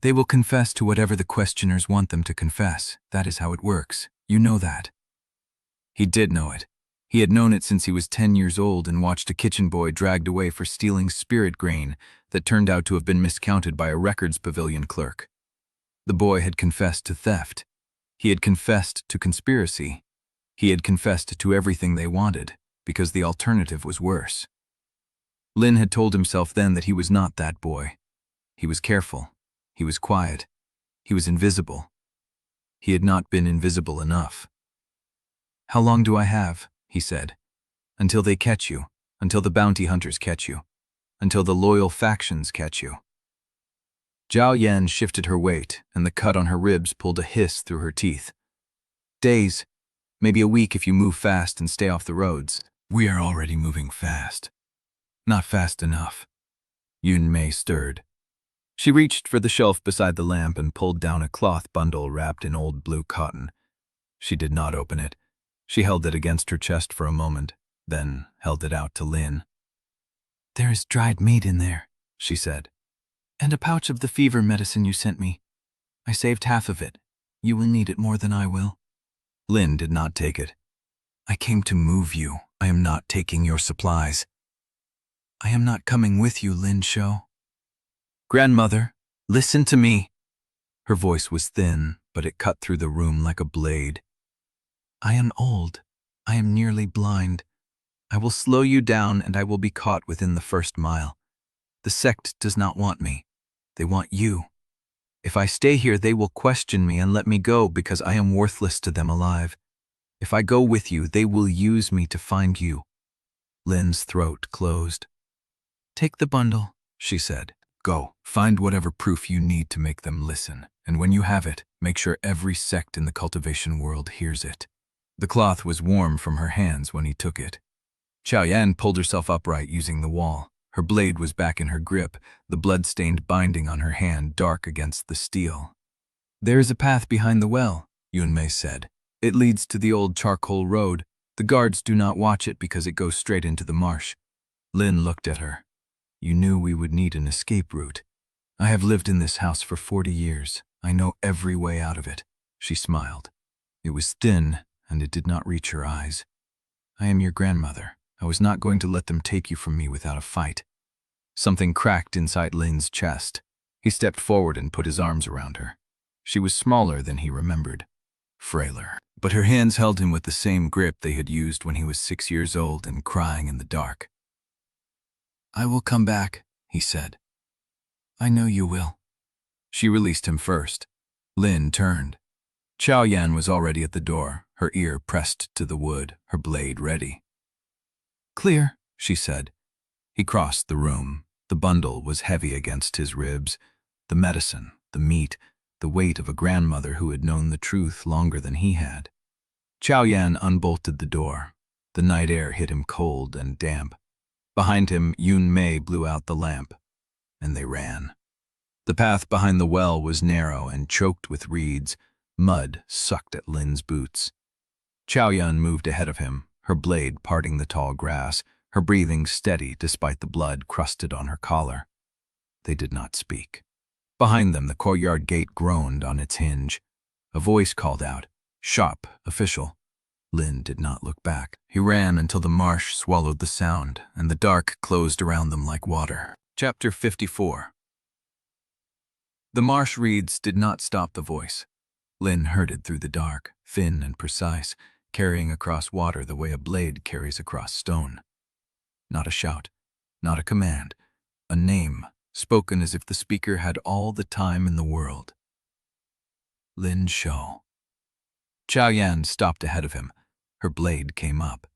"They will confess to whatever the questioners want them to confess. That is how it works. You know that." He did know it. He had known it since he was 10 years old and watched a kitchen boy dragged away for stealing spirit grain that turned out to have been miscounted by a records pavilion clerk. The boy had confessed to theft. He had confessed to conspiracy. He had confessed to everything they wanted, because the alternative was worse. Lin had told himself then that he was not that boy. He was careful. He was quiet. He was invisible. He had not been invisible enough. "How long do I have?" he said. "Until they catch you, until the bounty hunters catch you, until the loyal factions catch you." Zhao Yan shifted her weight, and the cut on her ribs pulled a hiss through her teeth. "Days, maybe a week if you move fast and stay off the roads." "We are already moving fast." "Not fast enough." Yun Mei stirred. She reached for the shelf beside the lamp and pulled down a cloth bundle wrapped in old blue cotton. She did not open it. She held it against her chest for a moment, then held it out to Lin. "There is dried meat in there," she said, "and a pouch of the fever medicine you sent me. I saved half of it. You will need it more than I will." Lin did not take it. "I came to move you. I am not taking your supplies." "I am not coming with you, Lin Shou." "Grandmother, listen to me." Her voice was thin, but it cut through the room like a blade. "I am old. I am nearly blind. I will slow you down and I will be caught within the first mile. The sect does not want me. They want you. If I stay here, they will question me and let me go because I am worthless to them alive. If I go with you, they will use me to find you." Lin's throat closed. "Take the bundle," she said. "Go, find whatever proof you need to make them listen, and when you have it, make sure every sect in the cultivation world hears it." The cloth was warm from her hands when he took it. Xiaoyan pulled herself upright using the wall. Her blade was back in her grip, the blood-stained binding on her hand dark against the steel. "There is a path behind the well," Yun Mei said. "It leads to the old charcoal road. The guards do not watch it because it goes straight into the marsh." Lin looked at her. "You knew we would need an escape route. I have lived in this house for 40 years. I know every way out of it." She smiled. It was thin, and it did not reach her eyes. "I am your grandmother. I was not going to let them take you from me without a fight." Something cracked inside Lin's chest. He stepped forward and put his arms around her. She was smaller than he remembered, frailer, but her hands held him with the same grip they had used when he was 6 years old and crying in the dark. "I will come back," he said. "I know you will." She released him first. Lin turned. Xiaoyan was already at the door, her ear pressed to the wood, her blade ready. "Clear," she said. He crossed the room. The bundle was heavy against his ribs. The medicine, the meat, the weight of a grandmother who had known the truth longer than he had. Xiaoyan unbolted the door. The night air hit him cold and damp. Behind him, Yun Mei blew out the lamp, and they ran. The path behind the well was narrow and choked with reeds. Mud sucked at Lin's boots. Xiaoyan moved ahead of him, her blade parting the tall grass, her breathing steady despite the blood crusted on her collar. They did not speak. Behind them, the courtyard gate groaned on its hinge. A voice called out, "Shop, official." Lin did not look back. He ran until the marsh swallowed the sound, and the dark closed around them like water. Chapter 54. The marsh reeds did not stop the voice. Lin heard it through the dark, thin and precise, carrying across water the way a blade carries across stone. Not a shout, not a command, a name, spoken as if the speaker had all the time in the world. Lin Shou. Xiaoyan stopped ahead of him. Her blade came up.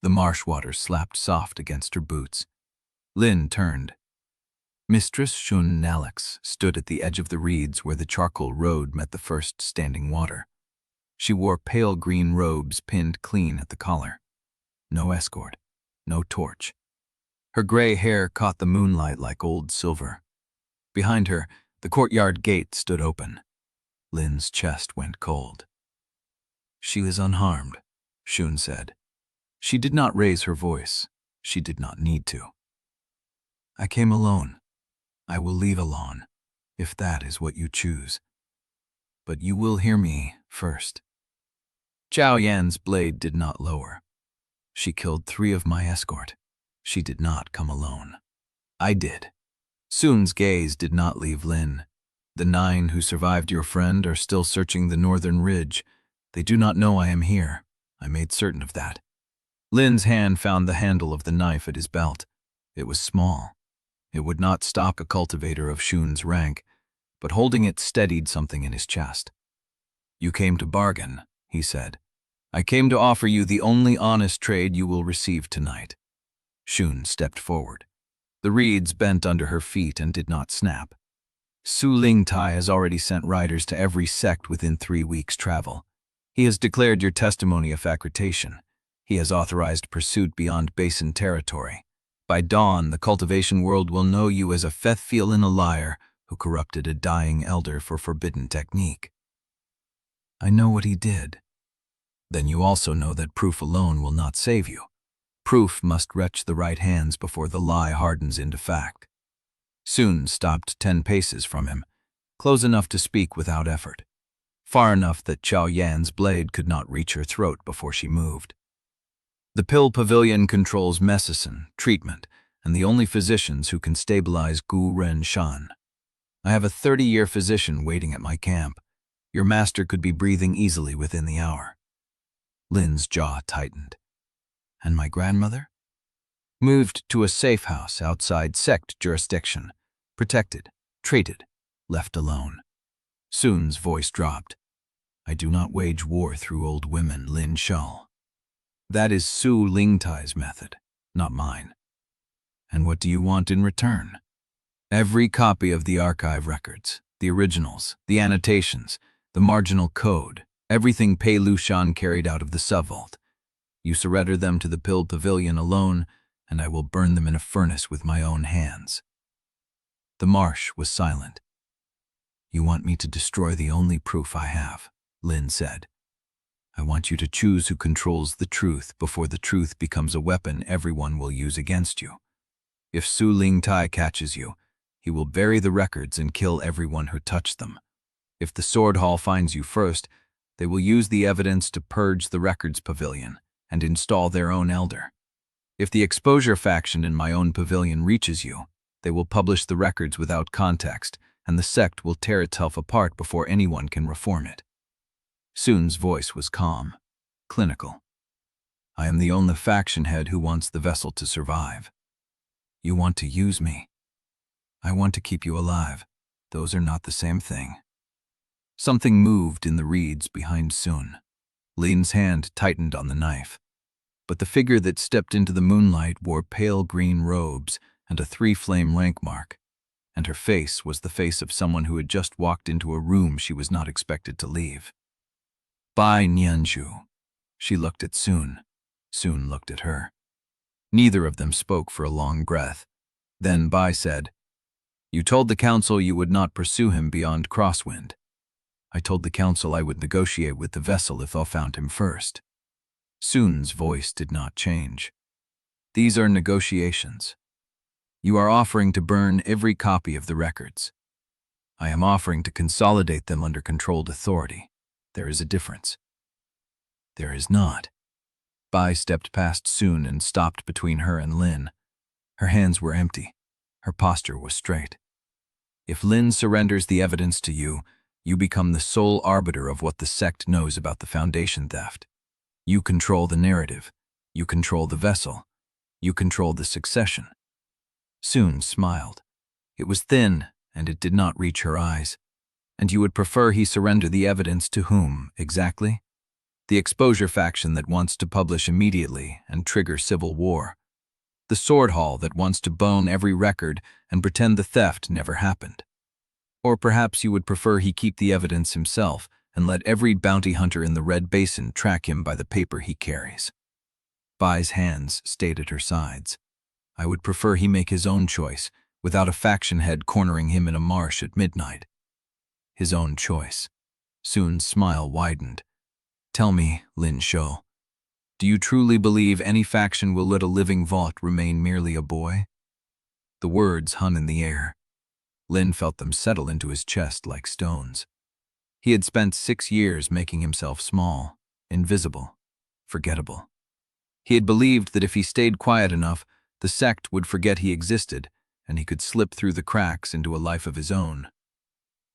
The marsh water slapped soft against her boots. Lin turned. Mistress Shun Nalix stood at the edge of the reeds where the charcoal road met the first standing water. She wore pale green robes pinned clean at the collar. No escort, no torch. Her gray hair caught the moonlight like old silver. Behind her, the courtyard gate stood open. Lin's chest went cold. She is unharmed, Shun said. She did not raise her voice. She did not need to. I came alone. I will leave alone, if that is what you choose. But you will hear me first. Zhao Yan's blade did not lower. She killed 3 of my escort. She did not come alone. I did. Sun's gaze did not leave Lin. The 9 who survived your friend are still searching the northern ridge. They do not know I am here. I made certain of that. Lin's hand found the handle of the knife at his belt. It was small. It would not stop a cultivator of Shun's rank, but holding it steadied something in his chest. You came to bargain, he said. I came to offer you the only honest trade you will receive tonight. Shun stepped forward. The reeds bent under her feet and did not snap. Su Lingtai has already sent riders to every sect within 3 weeks' travel. He has declared your testimony a facultation. He has authorized pursuit beyond Basin territory. By dawn, the cultivation world will know you as a Fethfiel and a liar who corrupted a dying elder for forbidden technique. I know what he did. Then you also know that proof alone will not save you. Proof must reach the right hands before the lie hardens into fact. Sun stopped 10 paces from him, close enough to speak without effort, far enough that Zhao Yan's blade could not reach her throat before she moved. The pill pavilion controls medicine, treatment, and the only physicians who can stabilize Gu Renshan. I have a 30-year physician waiting at my camp. Your master could be breathing easily within the hour. Lin's jaw tightened. And my grandmother? Moved to a safe house outside sect jurisdiction. Protected, treated, left alone. Sun's voice dropped. I do not wage war through old women, Lin Shou. That is Su Lingtai's method, not mine. And what do you want in return? Every copy of the archive records, the originals, the annotations, the marginal code, everything Pei Lushan carried out of the subvault. You surrender them to the pill pavilion alone, and I will burn them in a furnace with my own hands. The marsh was silent. You want me to destroy the only proof I have, Lin said. I want you to choose who controls the truth before the truth becomes a weapon everyone will use against you. If Su Lingtai catches you, he will bury the records and kill everyone who touched them. If the Sword Hall finds you first, they will use the evidence to purge the records pavilion and install their own elder. If the exposure faction in my own pavilion reaches you, they will publish the records without context, and the sect will tear itself apart before anyone can reform it. Sun's voice was calm, clinical. I am the only faction head who wants the vessel to survive. You want to use me. I want to keep you alive. Those are not the same thing. Something moved in the reeds behind Sun. Lin's hand tightened on the knife. But the figure that stepped into the moonlight wore pale green robes and a 3-flame rank mark, and her face was the face of someone who had just walked into a room she was not expected to leave. Bai Nianzhu. She looked at Sun. Sun looked at her. Neither of them spoke for a long breath. Then Bai said, You told the council you would not pursue him beyond Crosswind. I told the council I would negotiate with the vessel if I found him first. Sun's voice did not change. These are negotiations. You are offering to burn every copy of the records. I am offering to consolidate them under controlled authority. There is a difference. There is not. Bai stepped past Soon and stopped between her and Lin. Her hands were empty. Her posture was straight. If Lin surrenders the evidence to you, you become the sole arbiter of what the sect knows about the Foundation theft. You control the narrative. You control the vessel. You control the succession. Soon smiled. It was thin, and it did not reach her eyes. And you would prefer he surrender the evidence to whom, exactly? The exposure faction that wants to publish immediately and trigger civil war. The sword hall that wants to bone every record and pretend the theft never happened. Or perhaps you would prefer he keep the evidence himself and let every bounty hunter in the Red Basin track him by the paper he carries. Bai's hands stayed at her sides. I would prefer he make his own choice, without a faction head cornering him in a marsh at midnight. His own choice. Soon's smile widened. Tell me, Lin Shou, do you truly believe any faction will let a living Vault remain merely a boy? The words hung in the air. Lin felt them settle into his chest like stones. He had spent 6 years making himself small, invisible, forgettable. He had believed that if he stayed quiet enough, the sect would forget he existed, and he could slip through the cracks into a life of his own.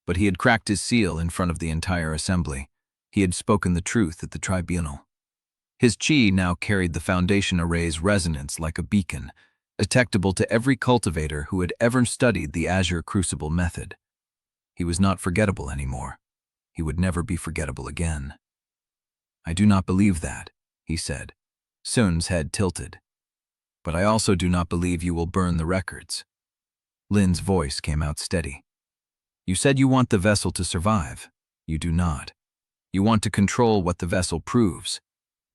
But he had cracked his seal in front of the entire assembly. He had spoken the truth at the Tribunal. His chi now carried the Foundation Array's resonance like a beacon, detectable to every cultivator who had ever studied the Azure Crucible method. He was not forgettable anymore. He would never be forgettable again. I do not believe that, he said. Sun's head tilted. But I also do not believe you will burn the records. Lin's voice came out steady. You said you want the vessel to survive. You do not. You want to control what the vessel proves.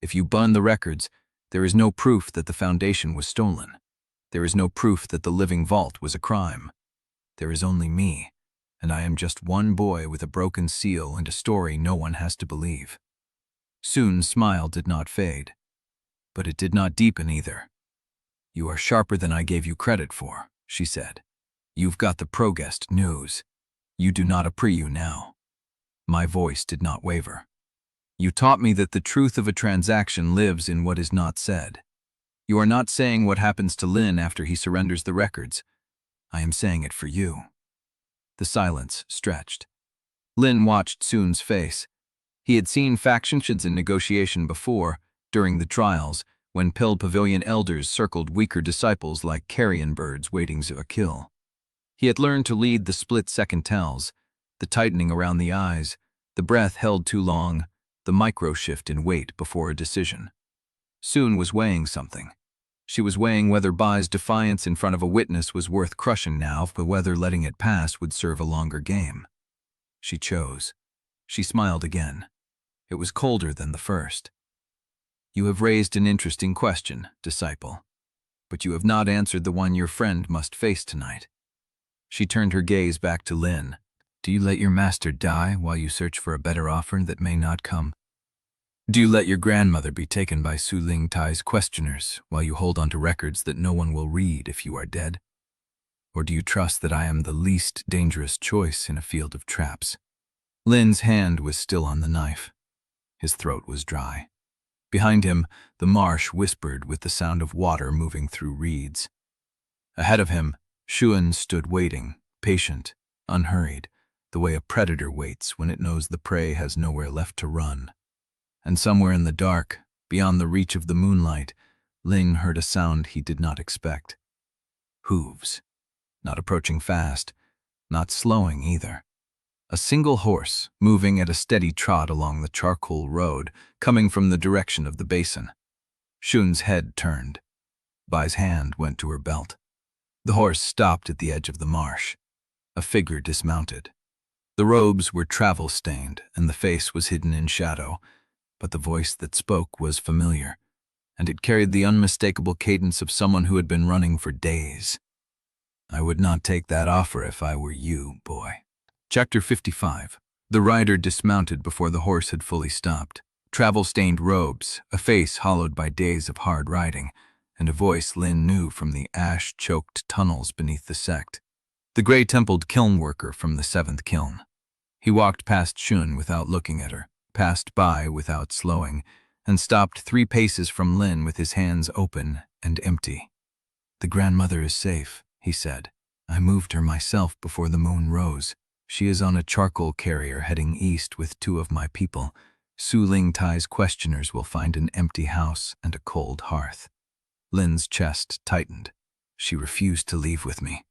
If you burn the records, there is no proof that the Foundation was stolen. There is no proof that the living vault was a crime. There is only me, and I am just one boy with a broken seal and a story no one has to believe. Sun's smile did not fade, but it did not deepen either. You are sharper than I gave you credit for, she said. You've got the Progest news. You do not apprehend now. My voice did not waver. You taught me that the truth of a transaction lives in what is not said. You are not saying what happens to Lin after he surrenders the records. I am saying it for you. The silence stretched. Lin watched Sun's face. He had seen factions in negotiation before, during the trials, when Pill Pavilion elders circled weaker disciples like carrion birds waiting to a kill. He had learned to lead the split-second tells, the tightening around the eyes, the breath held too long, the micro-shift in weight before a decision. Sun was weighing something. She was weighing whether Bai's defiance in front of a witness was worth crushing now, but whether letting it pass would serve a longer game. She chose. She smiled again. It was colder than the first. You have raised an interesting question, disciple, but you have not answered the one your friend must face tonight. She turned her gaze back to Lin. Do you let your master die while you search for a better offer that may not come? Do you let your grandmother be taken by Su Ling Tai's questioners while you hold on to records that no one will read if you are dead? Or do you trust that I am the least dangerous choice in a field of traps? Lin's hand was still on the knife. His throat was dry. Behind him, the marsh whispered with the sound of water moving through reeds. Ahead of him, Xuan stood waiting, patient, unhurried, the way a predator waits when it knows the prey has nowhere left to run. And somewhere in the dark, beyond the reach of the moonlight, Ling heard a sound he did not expect. Hooves. Not approaching fast, not slowing either. A single horse, moving at a steady trot along the charcoal road, coming from the direction of the basin. Shun's head turned. Bai's hand went to her belt. The horse stopped at the edge of the marsh. A figure dismounted. The robes were travel-stained, and the face was hidden in shadow, but the voice that spoke was familiar, and it carried the unmistakable cadence of someone who had been running for days. I would not take that offer if I were you, boy. Chapter 55. The rider dismounted before the horse had fully stopped. Travel-stained robes, a face hollowed by days of hard riding, and a voice Lin knew from the ash-choked tunnels beneath the sect. The gray-templed kiln worker from the 7th kiln. He walked past Shun without looking at her, passed by without slowing, and stopped 3 paces from Lin with his hands open and empty. "The grandmother is safe," he said. "I moved her myself before the moon rose. She is on a charcoal carrier heading east with 2 of my people. Su Ling Tai's questioners will find an empty house and a cold hearth." Lin's chest tightened. "She refused to leave with me.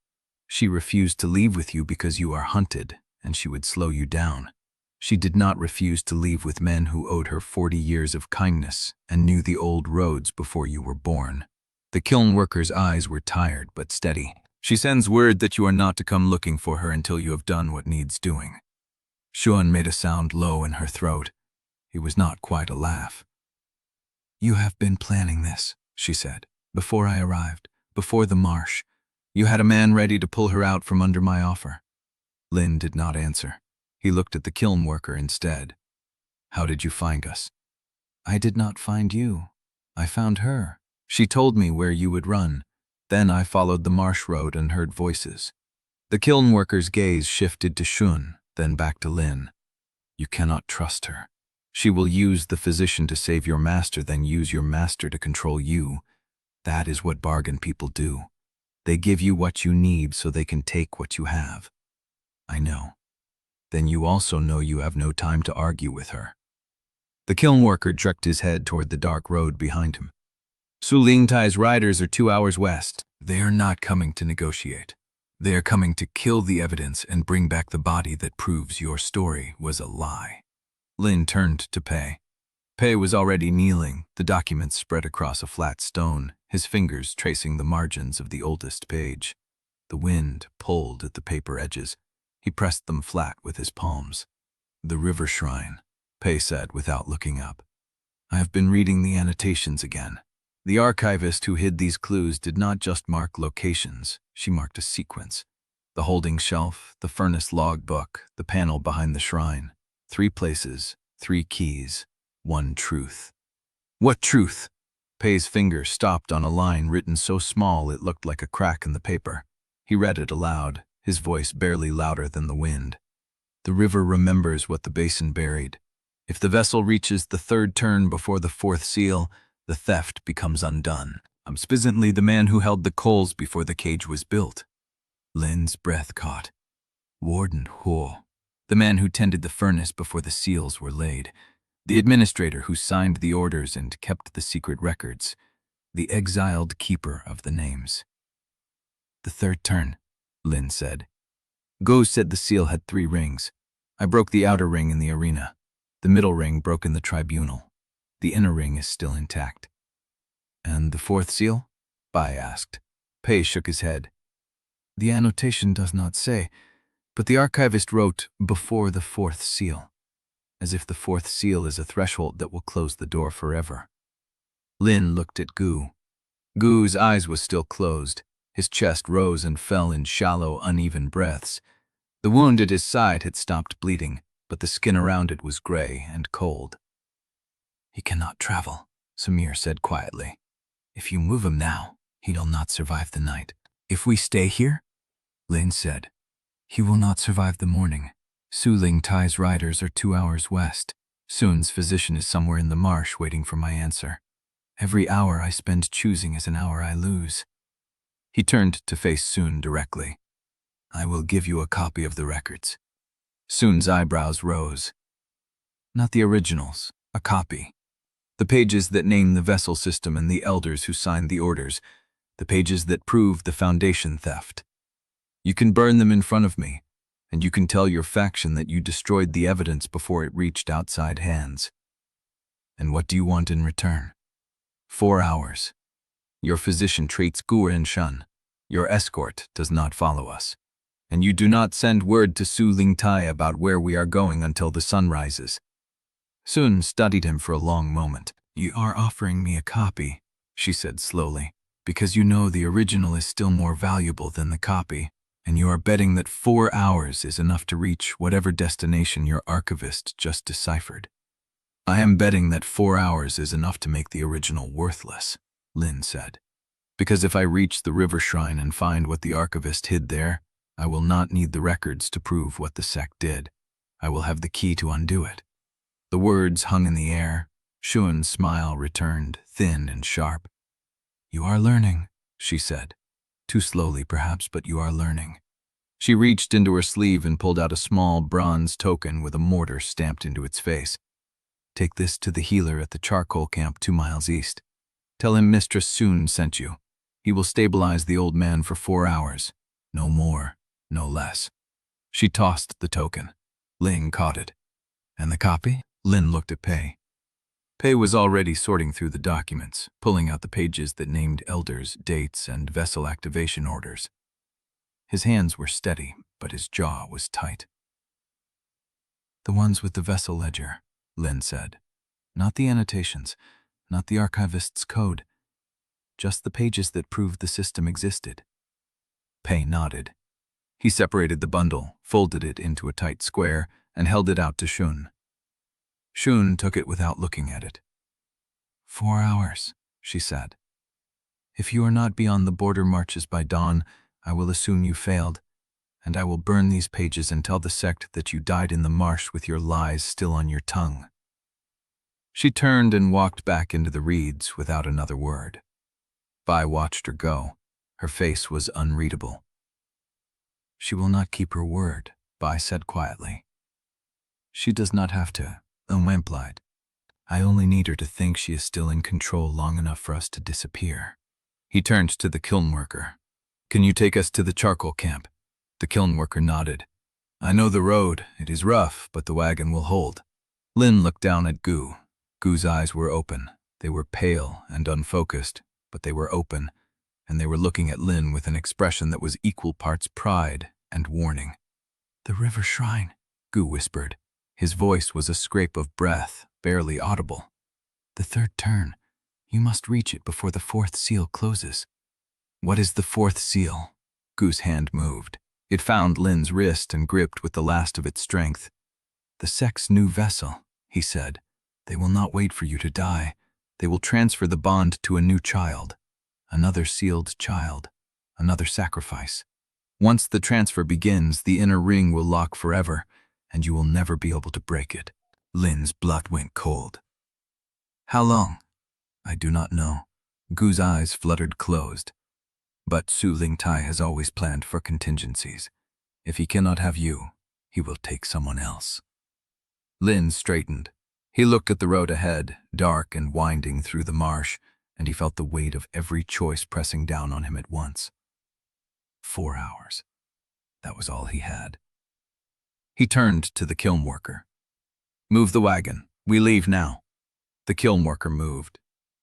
She refused to leave with you because you are hunted, and she would slow you down. She did not refuse to leave with men who owed her 40 years of kindness and knew the old roads before you were born." The kiln worker's eyes were tired but steady. "She sends word that you are not to come looking for her until you have done what needs doing." Shun made a sound low in her throat. It was not quite a laugh. "You have been planning this," she said. "Before I arrived, before the marsh, you had a man ready to pull her out from under my offer." Lin did not answer. He looked at the kiln worker instead. "How did you find us?" "I did not find you. I found her. She told me where you would run. Then I followed the marsh road and heard voices." The kiln worker's gaze shifted to Shun, then back to Lin. "You cannot trust her. She will use the physician to save your master, then use your master to control you. That is what bargain people do. They give you what you need so they can take what you have." "I know. Then you also know you have no time to argue with her." The kiln worker jerked his head toward the dark road behind him. "Su Ling Tai's riders are 2 hours west. They are not coming to negotiate. They are coming to kill the evidence and bring back the body that proves your story was a lie." Lin turned to Pei. Pei was already kneeling, the documents spread across a flat stone, his fingers tracing the margins of the oldest page. The wind pulled at the paper edges. He pressed them flat with his palms. "The river shrine," Pei said without looking up. "I have been reading the annotations again. The archivist who hid these clues did not just mark locations, she marked a sequence. The holding shelf, the furnace log book, the panel behind the shrine. 3 places, 3 keys, 1 truth." "What truth?" Pei's finger stopped on a line written so small it looked like a crack in the paper. He read it aloud, his voice barely louder than the wind. "The river remembers what the basin buried. If the vessel reaches the 3rd turn before the 4th seal, the theft becomes undone. I'm specifically the man who held the coals before the cage was built." Lin's breath caught. Warden Huo, the man who tended the furnace before the seals were laid, the administrator who signed the orders and kept the secret records, the exiled keeper of the names. "The 3rd turn," Lin said. "Go said the seal had 3 rings. I broke the outer ring in the arena. The middle ring broke in the tribunal. The inner ring is still intact." "And the 4th seal?" Bai asked. Pei shook his head. "The annotation does not say, but the archivist wrote before the 4th seal, as if the 4th seal is a threshold that will close the door forever." Lin looked at Gu. Gu's eyes was still closed. His chest rose and fell in shallow, uneven breaths. The wound at his side had stopped bleeding, but the skin around it was gray and cold. "He cannot travel," Samir said quietly. "If you move him now, he'll not survive the night." "If we stay here?" Lin said. "He will not survive the morning. Su Ling Tai's riders are 2 hours west. Sun's physician is somewhere in the marsh waiting for my answer. Every hour I spend choosing is an hour I lose." He turned to face Sun directly. "I will give you a copy of the records." Sun's eyebrows rose. "Not the originals, a copy. The pages that name the vessel system and the elders who signed the orders, the pages that prove the Foundation theft. You can burn them in front of me, and you can tell your faction that you destroyed the evidence before it reached outside hands. And what do you want in return? 4 hours. Your physician treats Renshan. Your escort does not follow us. And you do not send word to Su Ling Tai about where we are going until the sun rises." Sun studied him for a long moment. "You are offering me a copy," she said slowly, "because you know the original is still more valuable than the copy, and you are betting that 4 hours is enough to reach whatever destination your archivist just deciphered." "I am betting that 4 hours is enough to make the original worthless," Lin said. Because if I reach the river shrine and find what the archivist hid there, I will not need the records to prove what the sect did. I will have the key to undo it. The words hung in the air. Shun's smile returned, thin and sharp. You are learning, she said. Too slowly, perhaps, but you are learning. She reached into her sleeve and pulled out a small bronze token with a mortar stamped into its face. Take this to the healer at the charcoal camp 2 miles east. Tell him Mistress soon sent you. He will stabilize the old man for 4 hours. No more, no less. She tossed the token. Ling caught it. And the copy? Lin looked at Pei. Pei was already sorting through the documents, pulling out the pages that named elders, dates, and vessel activation orders. His hands were steady, but his jaw was tight. The ones with the vessel ledger, Lin said. Not the annotations, not the archivist's code. Just the pages that proved the system existed. Pei nodded. He separated the bundle, folded it into a tight square, and held it out to Shun. Shun took it without looking at it. 4 hours, she said. If you are not beyond the border marches by dawn, I will assume you failed, and I will burn these pages and tell the sect that you died in the marsh with your lies still on your tongue. She turned and walked back into the reeds without another word. Vi watched her go. Her face was unreadable. She will not keep her word, Vi said quietly. She does not have to, Lin replied. I only need her to think she is still in control long enough for us to disappear. He turned to the kiln worker. Can you take us to the charcoal camp? The kiln worker nodded. I know the road. It is rough, but the wagon will hold. Lin looked down at Gu. Gu's eyes were open. They were pale and unfocused, but they were open, and they were looking at Lin with an expression that was equal parts pride and warning. The river shrine, Gu whispered. His voice was a scrape of breath, barely audible. The 3rd turn. You must reach it before the 4th seal closes. What is the 4th seal? Gu's hand moved. It found Lin's wrist and gripped with the last of its strength. The sect's new vessel, he said. They will not wait for you to die. They will transfer the bond to a new child. Another sealed child. Another sacrifice. Once the transfer begins, the inner ring will lock forever, and you will never be able to break it. Lin's blood went cold. How long? I do not know. Gu's eyes fluttered closed. But Su Lingtai has always planned for contingencies. If he cannot have you, he will take someone else. Lin straightened. He looked at the road ahead, dark and winding through the marsh, and he felt the weight of every choice pressing down on him at once. 4 hours. That was all he had. He turned to the kiln worker. Move the wagon. We leave now. The kiln worker moved.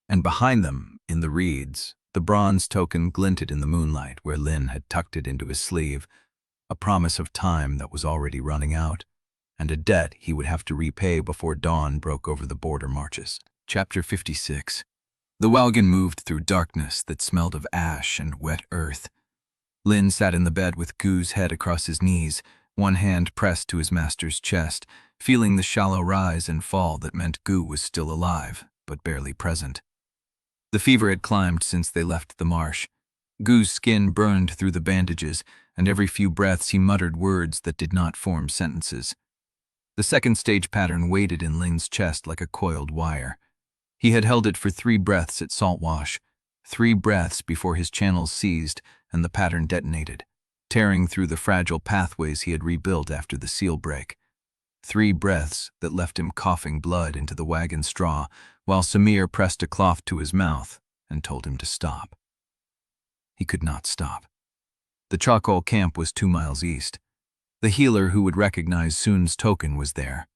And behind them, in the reeds, the bronze token glinted in the moonlight where Lin had tucked it into his sleeve, a promise of time that was already running out, and a debt he would have to repay before dawn broke over the border marches. Chapter 56. The wagon moved through darkness that smelled of ash and wet earth. Lin sat in the bed with Gu's head across his knees, one hand pressed to his master's chest, feeling the shallow rise and fall that meant Gu was still alive, but barely present. The fever had climbed since they left the marsh. Gu's skin burned through the bandages, and every few breaths he muttered words that did not form sentences. The second stage pattern weighted in Lin's chest like a coiled wire. He had held it for 3 breaths at Saltwash, 3 breaths before his channels seized and the pattern detonated, tearing through the fragile pathways he had rebuilt after the seal break. 3 breaths that left him coughing blood into the wagon straw, while Samir pressed a cloth to his mouth and told him to stop. He could not stop. The charcoal camp was 2 miles east. The healer who would recognize Sun's token was there.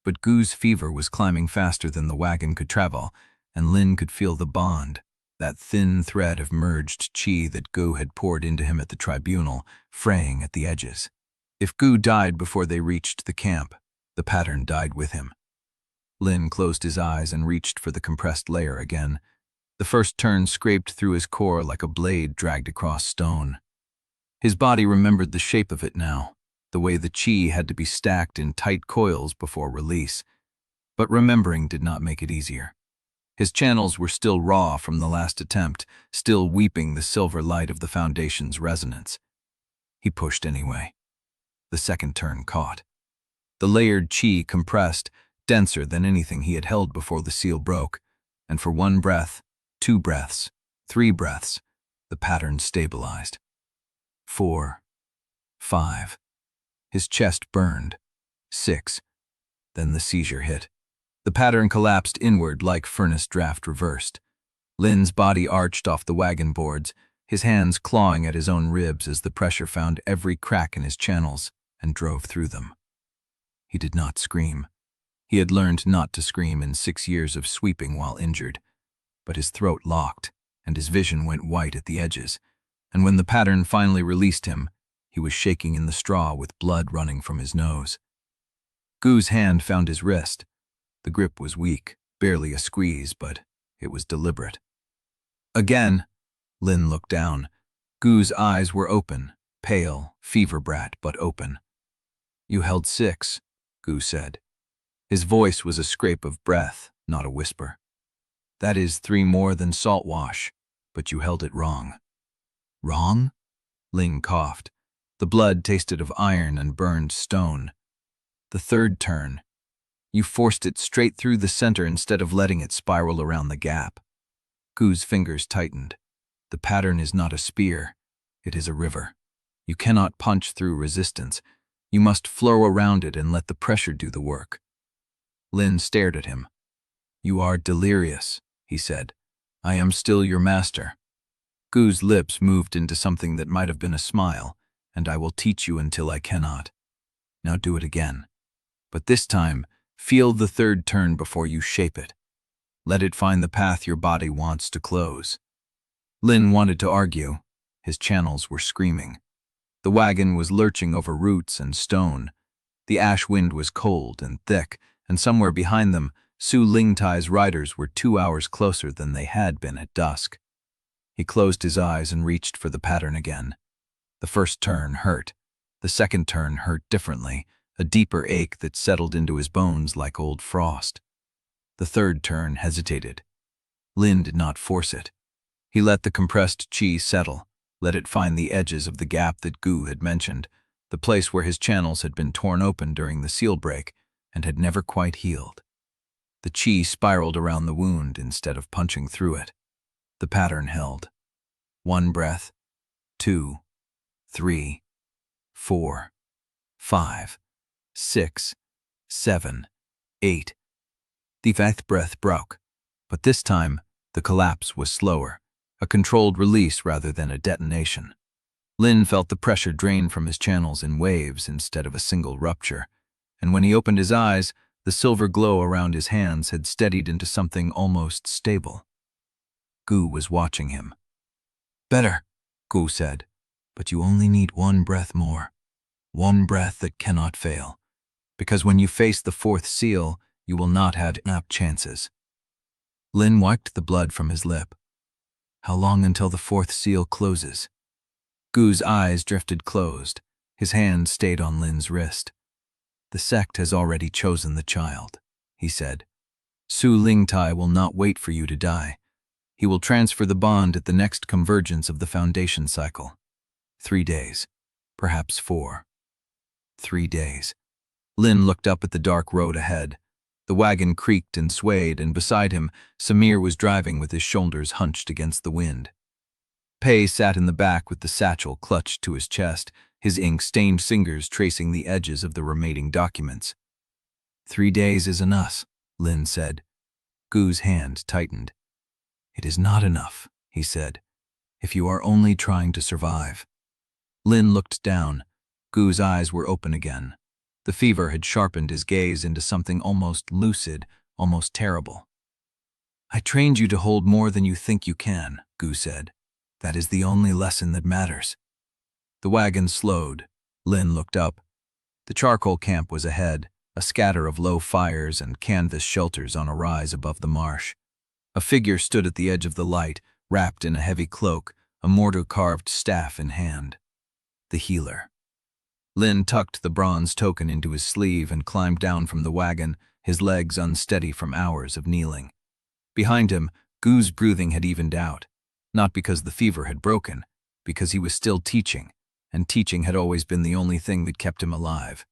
But Gu's fever was climbing faster than the wagon could travel, and Lin could feel the bond, that thin thread of merged chi that Gu had poured into him at the Tribunal, fraying at the edges. If Gu died before they reached the camp, the pattern died with him. Lin closed his eyes and reached for the compressed layer again. The first turn scraped through his core like a blade dragged across stone. His body remembered the shape of it now, the way the chi had to be stacked in tight coils before release. But remembering did not make it easier. His channels were still raw from the last attempt, still weeping the silver light of the Foundation's resonance. He pushed anyway. The second turn caught. The layered chi compressed, denser than anything he had held before the seal broke, and for 1 breath, 2 breaths, 3 breaths, the pattern stabilized. 4, 5. His chest burned. 6. Then the seizure hit. The pattern collapsed inward like furnace draft reversed. Lin's body arched off the wagon boards, his hands clawing at his own ribs as the pressure found every crack in his channels and drove through them. He did not scream. He had learned not to scream in 6 years of sweeping while injured, but his throat locked and his vision went white at the edges, and when the pattern finally released him, he was shaking in the straw with blood running from his nose. Gu's hand found his wrist. The grip was weak, barely a squeeze, but it was deliberate. Again, Lin looked down. Gu's eyes were open, pale, fever brat, but open. "You held 6, Gu said. His voice was a scrape of breath, not a whisper. "That is 3 more than salt wash, but you held it wrong." "Wrong?" Ling coughed. The blood tasted of iron and burned stone. "The third turn. You forced it straight through the center instead of letting it spiral around the gap." Gu's fingers tightened. "The pattern is not a spear. It is a river. You cannot punch through resistance. You must flow around it and let the pressure do the work." Lin stared at him. "You are delirious," he said. "I am still your master." Gu's lips moved into something that might have been a smile, "And I will teach you until I cannot. Now do it again. But this time, feel the third turn before you shape it. Let it find the path your body wants to close." Lin wanted to argue. His channels were screaming. The wagon was lurching over roots and stone. The ash wind was cold and thick, and somewhere behind them, Su Lingtai's riders were 2 hours closer than they had been at dusk. He closed his eyes and reached for the pattern again. The first turn hurt. The second turn hurt differently, a deeper ache that settled into his bones like old frost. The third turn hesitated. Lin did not force it. He let the compressed chi settle, let it find the edges of the gap that Gu had mentioned, the place where his channels had been torn open during the seal break and had never quite healed. The chi spiraled around the wound instead of punching through it. The pattern held. 1 breath, 2, 3, 4, 5, 6, 7, 8. The 5th breath broke, but this time the collapse was slower, a controlled release rather than a detonation. Lin felt the pressure drain from his channels in waves instead of a single rupture, and when he opened his eyes, the silver glow around his hands had steadied into something almost stable. Gu was watching him. "Better," Gu said, "but you only need 1 breath more. 1 breath that cannot fail. Because when you face the 4th seal, you will not have enough chances." Lin wiped the blood from his lip. "How long until the 4th seal closes?" Gu's eyes drifted closed. His hand stayed on Lin's wrist. "The sect has already chosen the child," he said. "Su Lingtai will not wait for you to die. He will transfer the bond at the next convergence of the Foundation cycle. 3 days, perhaps 4. 3 days. Lin looked up at the dark road ahead. The wagon creaked and swayed, and beside him, Samir was driving with his shoulders hunched against the wind. Pei sat in the back with the satchel clutched to his chest, his ink-stained fingers tracing the edges of the remaining documents. 3 days is enough, Lin said. Gu's hand tightened. "It is not enough," he said, "if you are only trying to survive." Lin looked down. Gu's eyes were open again. The fever had sharpened his gaze into something almost lucid, almost terrible. "I trained you to hold more than you think you can," Gu said. "That is the only lesson that matters." The wagon slowed. Lin looked up. The charcoal camp was ahead, a scatter of low fires and canvas shelters on a rise above the marsh. A figure stood at the edge of the light, wrapped in a heavy cloak, a mortar-carved staff in hand. The healer. Lin tucked the bronze token into his sleeve and climbed down from the wagon, his legs unsteady from hours of kneeling. Behind him, Gu's breathing had evened out, not because the fever had broken, because he was still teaching, and teaching had always been the only thing that kept him alive.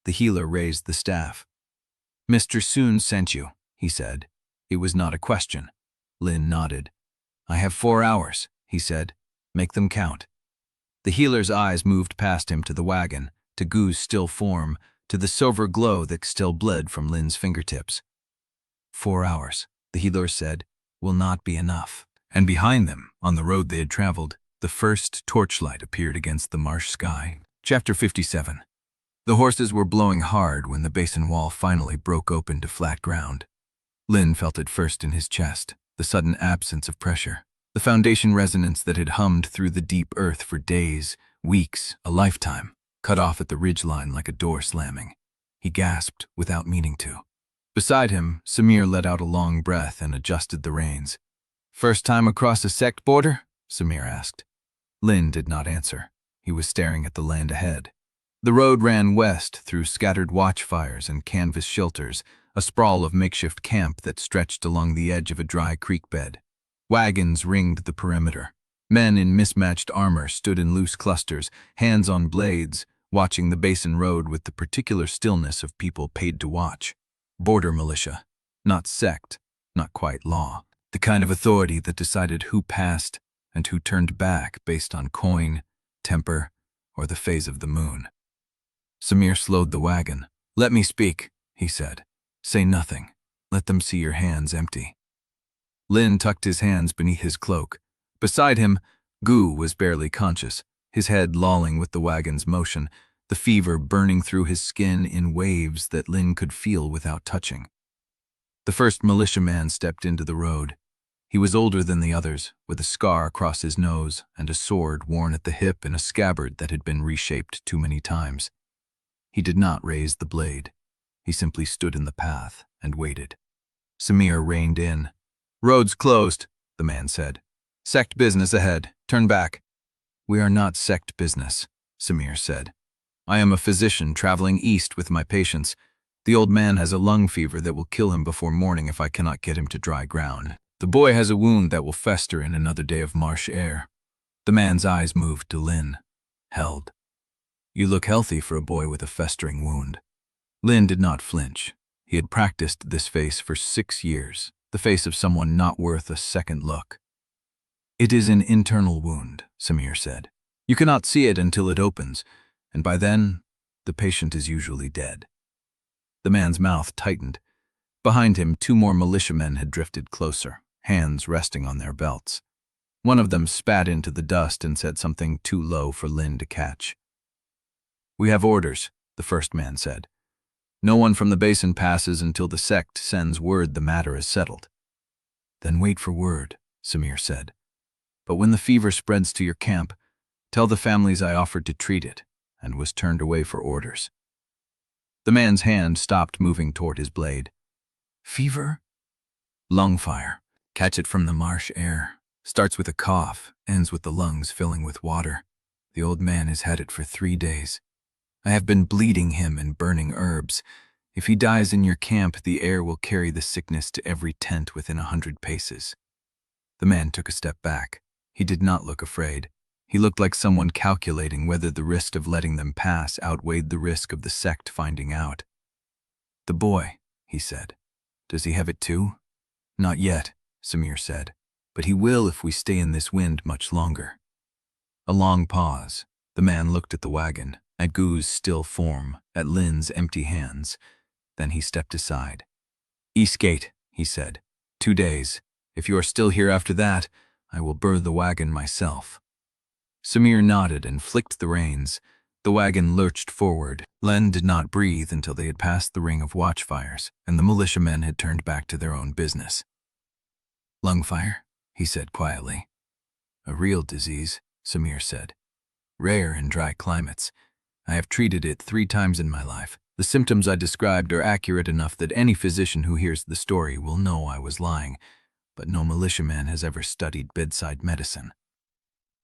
The healer raised the staff. "Mr. Soon sent you," he said. It was not a question. Lin nodded. "I have 4 hours," he said. "Make them count." The healer's eyes moved past him to the wagon, to Gu's still form, to the silver glow that still bled from Lin's fingertips. 4 hours, the healer said, will not be enough. And behind them, on the road they had traveled, the first torchlight appeared against the marsh sky. Chapter 57. The horses were blowing hard when the basin wall finally broke open to flat ground. Lin felt it first in his chest, the sudden absence of pressure, the foundation resonance that had hummed through the deep earth for days, weeks, a lifetime, cut off at the ridgeline like a door slamming. He gasped without meaning to. Beside him, Samir let out a long breath and adjusted the reins. "First time across a sect border?" Samir asked. Lin did not answer. He was staring at the land ahead. The road ran west through scattered watchfires and canvas shelters, a sprawl of makeshift camp that stretched along the edge of a dry creek bed. Wagons ringed the perimeter. Men in mismatched armor stood in loose clusters, hands on blades, watching the basin road with the particular stillness of people paid to watch. Border militia. Not sect, not quite law. The kind of authority that decided who passed and who turned back based on coin, temper, or the phase of the moon. Samir slowed the wagon. "Let me speak," he said. "Say nothing. Let them see your hands empty." Lin tucked his hands beneath his cloak. Beside him, Gu was barely conscious, his head lolling with the wagon's motion, the fever burning through his skin in waves that Lin could feel without touching. The first militiaman stepped into the road. He was older than the others, with a scar across his nose and a sword worn at the hip in a scabbard that had been reshaped too many times. He did not raise the blade. He simply stood in the path and waited. Samir reined in. "Road's closed," the man said. "Sect business ahead. Turn back." "We are not sect business," Samir said. "I am a physician traveling east with my patients. The old man has a lung fever that will kill him before morning if I cannot get him to dry ground. The boy has a wound that will fester in another day of marsh air." The man's eyes moved to Lin. Held. "You look healthy for a boy with a festering wound." Lin did not flinch. He had practiced this face for 6 years, the face of someone not worth a second look. "It is an internal wound," Samir said. "You cannot see it until it opens, and by then, the patient is usually dead." The man's mouth tightened. Behind him, 2 more militiamen had drifted closer, hands resting on their belts. One of them spat into the dust and said something too low for Lin to catch. "We have orders," the first man said. "No one from the basin passes until the sect sends word the matter is settled." "Then wait for word," Samir said. "But when the fever spreads to your camp, tell the families I offered to treat it," and was turned away for orders. The man's hand stopped moving toward his blade. "Fever?" "Lung fire. Catch it from the marsh air. Starts with a cough, ends with the lungs filling with water. The old man has had it for 3 days. I have been bleeding him and burning herbs. If he dies in your camp, the air will carry the sickness to every tent within 100 paces. The man took a step back. He did not look afraid. He looked like someone calculating whether the risk of letting them pass outweighed the risk of the sect finding out. "The boy," he said. "Does he have it too?" "Not yet," Samir said. "But he will if we stay in this wind much longer." A long pause. The man looked at the wagon, at Gu's still form, at Lin's empty hands. Then he stepped aside. "East Gate," he said. 2 days. If you are still here after that, I will burr the wagon myself." Samir nodded and flicked the reins. The wagon lurched forward. Lin did not breathe until they had passed the ring of watchfires, and the militiamen had turned back to their own business. "Lung fire," he said quietly. "A real disease," Samir said. "Rare in dry climates. I have treated it 3 times in my life. The symptoms I described are accurate enough that any physician who hears the story will know I was lying, but no militiaman has ever studied bedside medicine."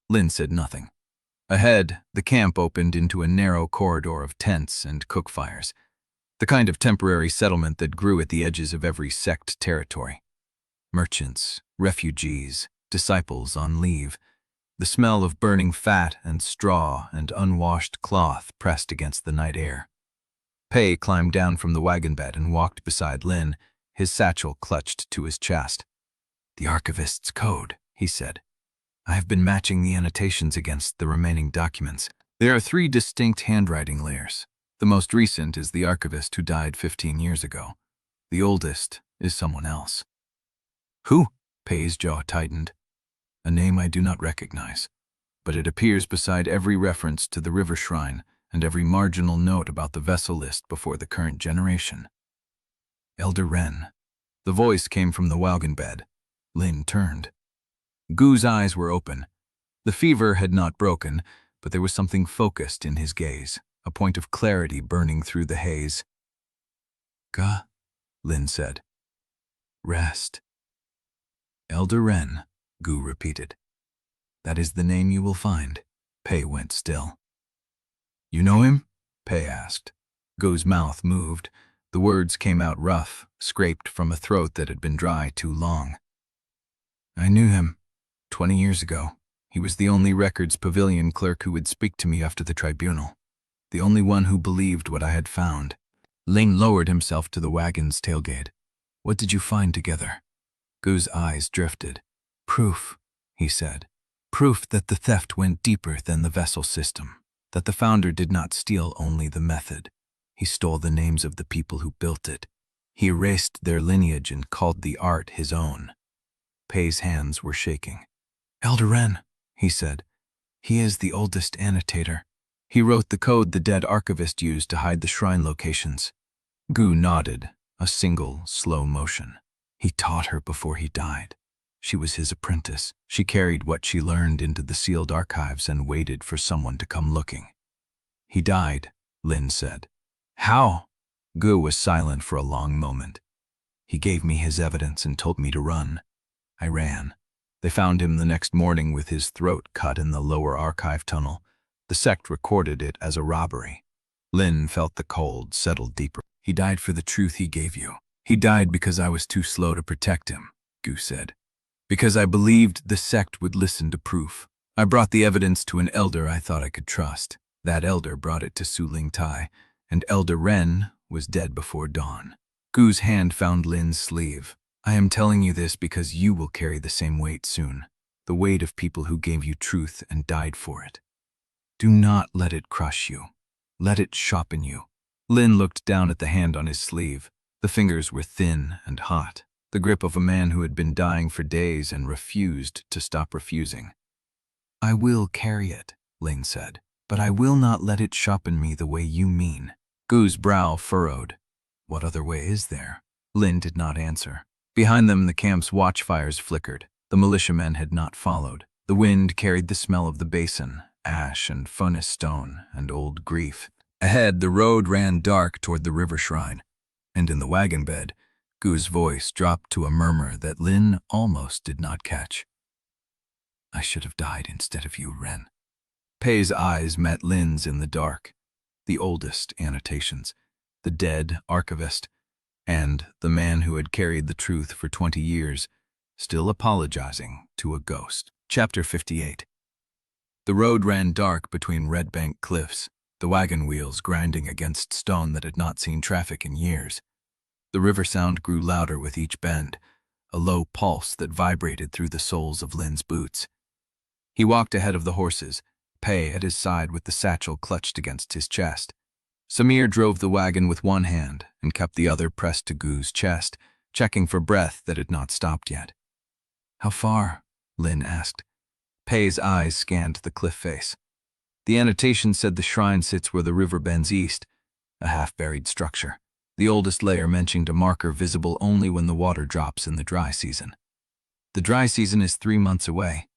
Lin said nothing. Ahead, the camp opened into a narrow corridor of tents and cook fires, the kind of temporary settlement that grew at the edges of every sect territory. merchants, refugees, disciples on leave. The smell of burning fat and straw and unwashed cloth pressed against the night air. Pei climbed down from the wagon bed and walked beside Lin, his satchel clutched to his chest. "The Archivist's code," he said. "I have been matching the annotations against the remaining documents. There are 3 distinct handwriting layers. The most recent is the archivist who died 15 years ago. The oldest is someone else." "Who?" Pei's jaw tightened. "A name I do not recognize, but it appears beside every reference to the river shrine and every marginal note about the vessel list before the current generation." "Elder Ren." The voice came from the wagon bed. Lin turned. Gu's eyes were open. The fever had not broken, but there was something focused in his gaze, a point of clarity burning through the haze. "Ga," Lin said. "Rest." "Elder Ren," Gu repeated. "That is the name you will find." Pei went still. "You know him?" Pei asked. Gu's mouth moved. The words came out rough, scraped from a throat that had been dry too long. "I knew him 20 years ago. He was the only records pavilion clerk who would speak to me after the tribunal. The only one who believed what I had found." Lin lowered himself to the wagon's tailgate. "What did you find together?" Gu's eyes drifted. "Proof," he said. "Proof that the theft went deeper than the vessel system, that the founder did not steal only the method. He stole the names of the people who built it. He erased their lineage and called the art his own." Pei's hands were shaking. "Elder Ren," he said. "He is the oldest annotator. He wrote the code the dead archivist used to hide the shrine locations." Gu nodded, a single, slow motion. "He taught her before he died. She was his apprentice. She carried what she learned into the sealed archives and waited for someone to come looking." "He died," Lin said. "How?" Gu was silent for a long moment. "He gave me his evidence and told me to run. I ran. They found him the next morning with his throat cut in the lower archive tunnel. The sect recorded it as a robbery." Lin felt the cold settle deeper. "He died for the truth he gave you. He died because I was too slow to protect him," Gu said. "Because I believed the sect would listen to proof. I brought the evidence to an elder I thought I could trust. That elder brought it to Su Ling Tai, and Elder Ren was dead before dawn." Gu's hand found Lin's sleeve. "I am telling you this because you will carry the same weight soon, the weight of people who gave you truth and died for it. Do not let it crush you. Let it sharpen you." Lin looked down at the hand on his sleeve. The fingers were thin and hot, the grip of a man who had been dying for days and refused to stop refusing. "I will carry it," Lin said, "but I will not let it sharpen me the way you mean." Gu's brow furrowed. "What other way is there?" Lin did not answer. Behind them, the camp's watchfires flickered. The militiamen had not followed. The wind carried the smell of the basin, ash and furnace stone and old grief. Ahead, the road ran dark toward the river shrine, and in the wagon bed, Gu's voice dropped to a murmur that Lin almost did not catch. "I should have died instead of you, Ren." Pei's eyes met Lin's in the dark. The oldest annotations, the dead archivist, and the man who had carried the truth for 20 years, still apologizing to a ghost. Chapter 58. The road ran dark between red-banked cliffs, the wagon wheels grinding against stone that had not seen traffic in years. The river sound grew louder with each bend, a low pulse that vibrated through the soles of Lin's boots. He walked ahead of the horses, Pei at his side with the satchel clutched against his chest. Samir drove the wagon with one hand and kept the other pressed to Gu's chest, checking for breath that had not stopped yet. "How far?" Lin asked. Pei's eyes scanned the cliff face. The annotation said the shrine sits where the river bends east, a half-buried structure. The oldest layer mentioned a marker visible only when the water drops in the dry season. The dry season is 3 months away.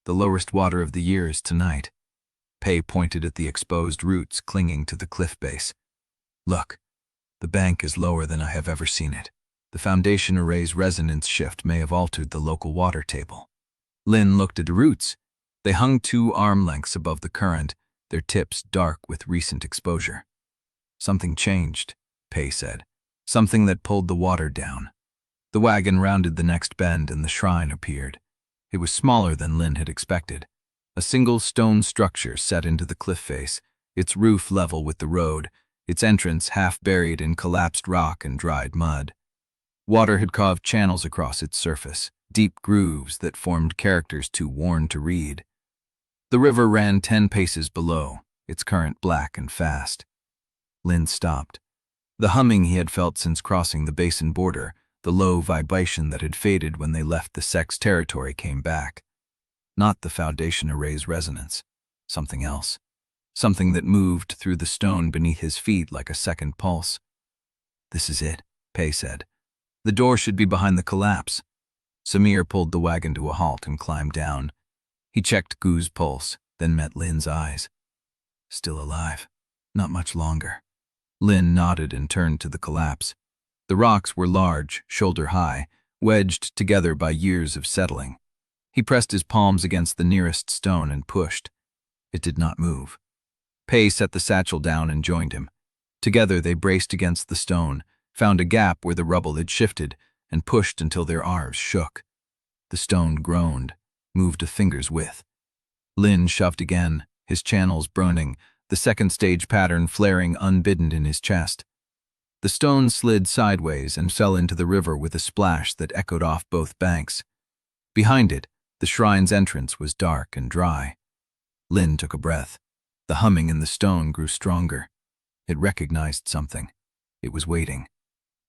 The lowest water of the year is tonight. Pei pointed at the exposed roots clinging to the cliff base. "Look, the bank is lower than I have ever seen it. The foundation array's resonance shift may have altered the local water table." Lin looked at the roots. They hung 2 arm lengths above the current, their tips dark with recent exposure. "Something changed," Pei said. "Something that pulled the water down." The wagon rounded the next bend and the shrine appeared. It was smaller than Lin had expected. A single stone structure set into the cliff face, its roof level with the road, its entrance half buried in collapsed rock and dried mud. Water had carved channels across its surface, deep grooves that formed characters too worn to read. The river ran 10 paces below, its current black and fast. Lin stopped. The humming he had felt since crossing the Basin border, the low vibration that had faded when they left the sect's territory, came back. Not the Foundation Array's resonance. Something else. Something that moved through the stone beneath his feet like a second pulse. "This is it," Pei said. "The door should be behind the collapse." Samir pulled the wagon to a halt and climbed down. He checked Gu's pulse, then met Lin's eyes. Still alive. Not much longer. Lin nodded and turned to the collapse. The rocks were large, shoulder-high, wedged together by years of settling. He pressed his palms against the nearest stone and pushed. It did not move. Pei set the satchel down and joined him. Together they braced against the stone, found a gap where the rubble had shifted, and pushed until their arms shook. The stone groaned, moved a finger's width. Lin shoved again, his channels burning, the second stage pattern flaring unbidden in his chest. The stone slid sideways and fell into the river with a splash that echoed off both banks. Behind it, the shrine's entrance was dark and dry. Lin took a breath. The humming in the stone grew stronger. It recognized something. It was waiting.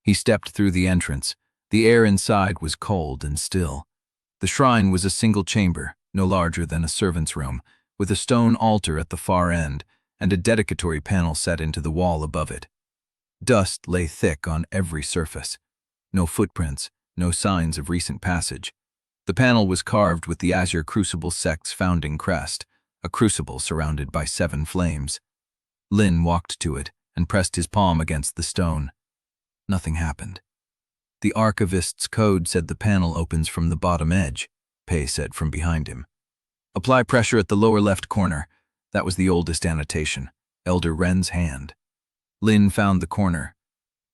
He stepped through the entrance. The air inside was cold and still. The shrine was a single chamber, no larger than a servant's room, with a stone altar at the far end and a dedicatory panel set into the wall above it. Dust lay thick on every surface. No footprints, no signs of recent passage. The panel was carved with the Azure Crucible sect's founding crest, a crucible surrounded by 7 flames. Lin walked to it and pressed his palm against the stone. Nothing happened. "The Archivist's code said the panel opens from the bottom edge," Pei said from behind him. "Apply pressure at the lower left corner." That was the oldest annotation, Elder Ren's hand. Lin found the corner.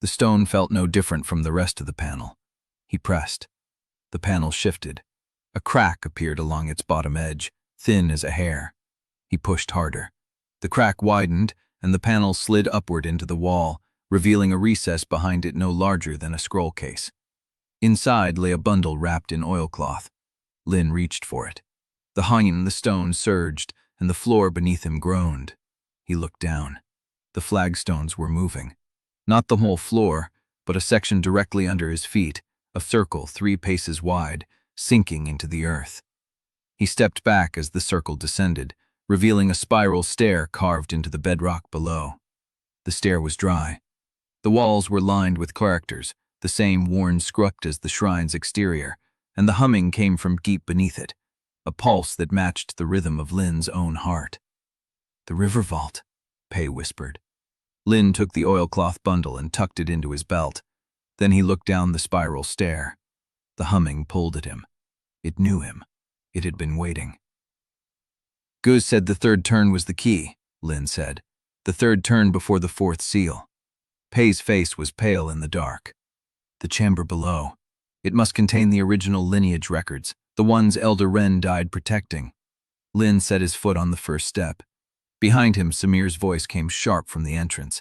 The stone felt no different from the rest of the panel. He pressed. The panel shifted. A crack appeared along its bottom edge, thin as a hair. He pushed harder. The crack widened, and the panel slid upward into the wall, revealing a recess behind it no larger than a scroll case. Inside lay a bundle wrapped in oilcloth. Lin reached for it. The hung in the stone surged, and the floor beneath him groaned. He looked down. The flagstones were moving. Not the whole floor, but a section directly under his feet, a circle 3 paces wide, sinking into the earth. He stepped back as the circle descended, revealing a spiral stair carved into the bedrock below. The stair was dry. The walls were lined with characters, the same worn script as the shrine's exterior, and the humming came from deep beneath it, a pulse that matched the rhythm of Lin's own heart. "The river vault," Pei whispered. Lin took the oilcloth bundle and tucked it into his belt. Then he looked down the spiral stair. The humming pulled at him. It knew him. It had been waiting. "Gu said the third turn was the key," Lin said. "The third turn before the 4th seal." Pei's face was pale in the dark. "The chamber below. It must contain the original lineage records, the ones Elder Ren died protecting." Lin set his foot on the first step. Behind him, Samir's voice came sharp from the entrance.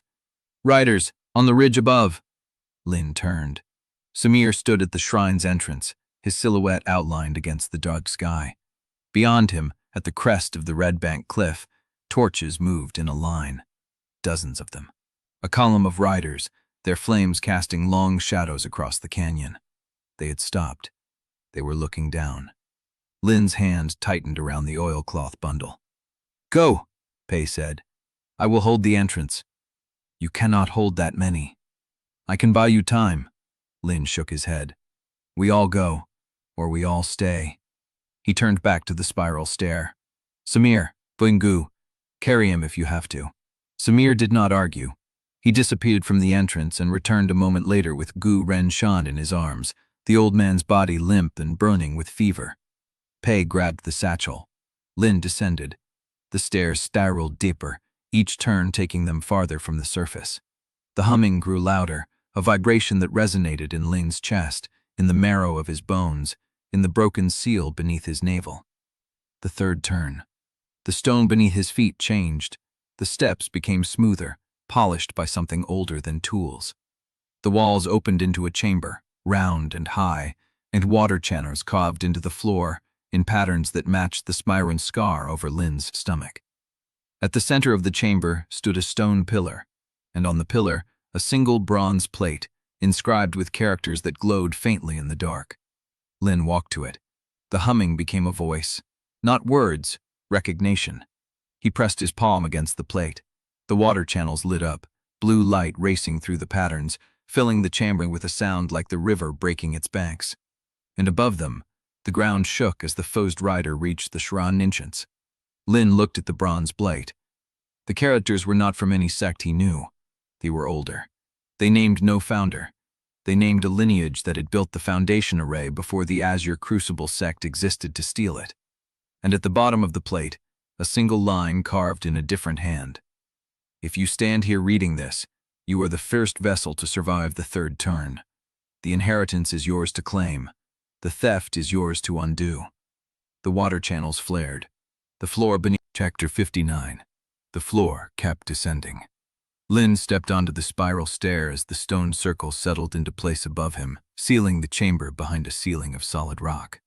"Riders, on the ridge above." Lin turned. Samir stood at the shrine's entrance, his silhouette outlined against the dark sky. Beyond him, at the crest of the red bank cliff, torches moved in a line. Dozens of them. A column of riders, their flames casting long shadows across the canyon. They had stopped. They were looking down. Lin's hand tightened around the oilcloth bundle. "Go," Pei said. "I will hold the entrance." "You cannot hold that many." "I can buy you time." Lin shook his head. "We all go, or we all stay." He turned back to the spiral stair. "Samir, bring Gu. Carry him if you have to." Samir did not argue. He disappeared from the entrance and returned a moment later with Gu Renshan in his arms, the old man's body limp and burning with fever. Pei grabbed the satchel. Lin descended. The stairs spiraled deeper, each turn taking them farther from the surface. The humming grew louder, a vibration that resonated in Lin's chest, in the marrow of his bones, in the broken seal beneath his navel. The third turn. The stone beneath his feet changed. The steps became smoother, polished by something older than tools. The walls opened into a chamber, round and high, and water channels carved into the floor in patterns that matched the Smyron scar over Lin's stomach. At the center of the chamber stood a stone pillar, and on the pillar a single bronze plate inscribed with characters that glowed faintly in the dark. Lin walked to it. The humming became a voice. Not words, recognition. He pressed his palm against the plate. The water channels lit up, blue light racing through the patterns, filling the chamber with a sound like the river breaking its banks. And above them, the ground shook as the fozed rider reached the Shran Ninchants. Lin looked at the bronze plate. The characters were not from any sect he knew. They were older. They named no founder. They named a lineage that had built the foundation array before the Azure Crucible sect existed to steal it. And at the bottom of the plate, a single line carved in a different hand. If you stand here reading this, you are the first vessel to survive the third turn. The inheritance is yours to claim. The theft is yours to undo. The water channels flared. The floor beneath. Chapter 59. The floor kept descending. Lin stepped onto the spiral stair as the stone circle settled into place above him, sealing the chamber behind a ceiling of solid rock.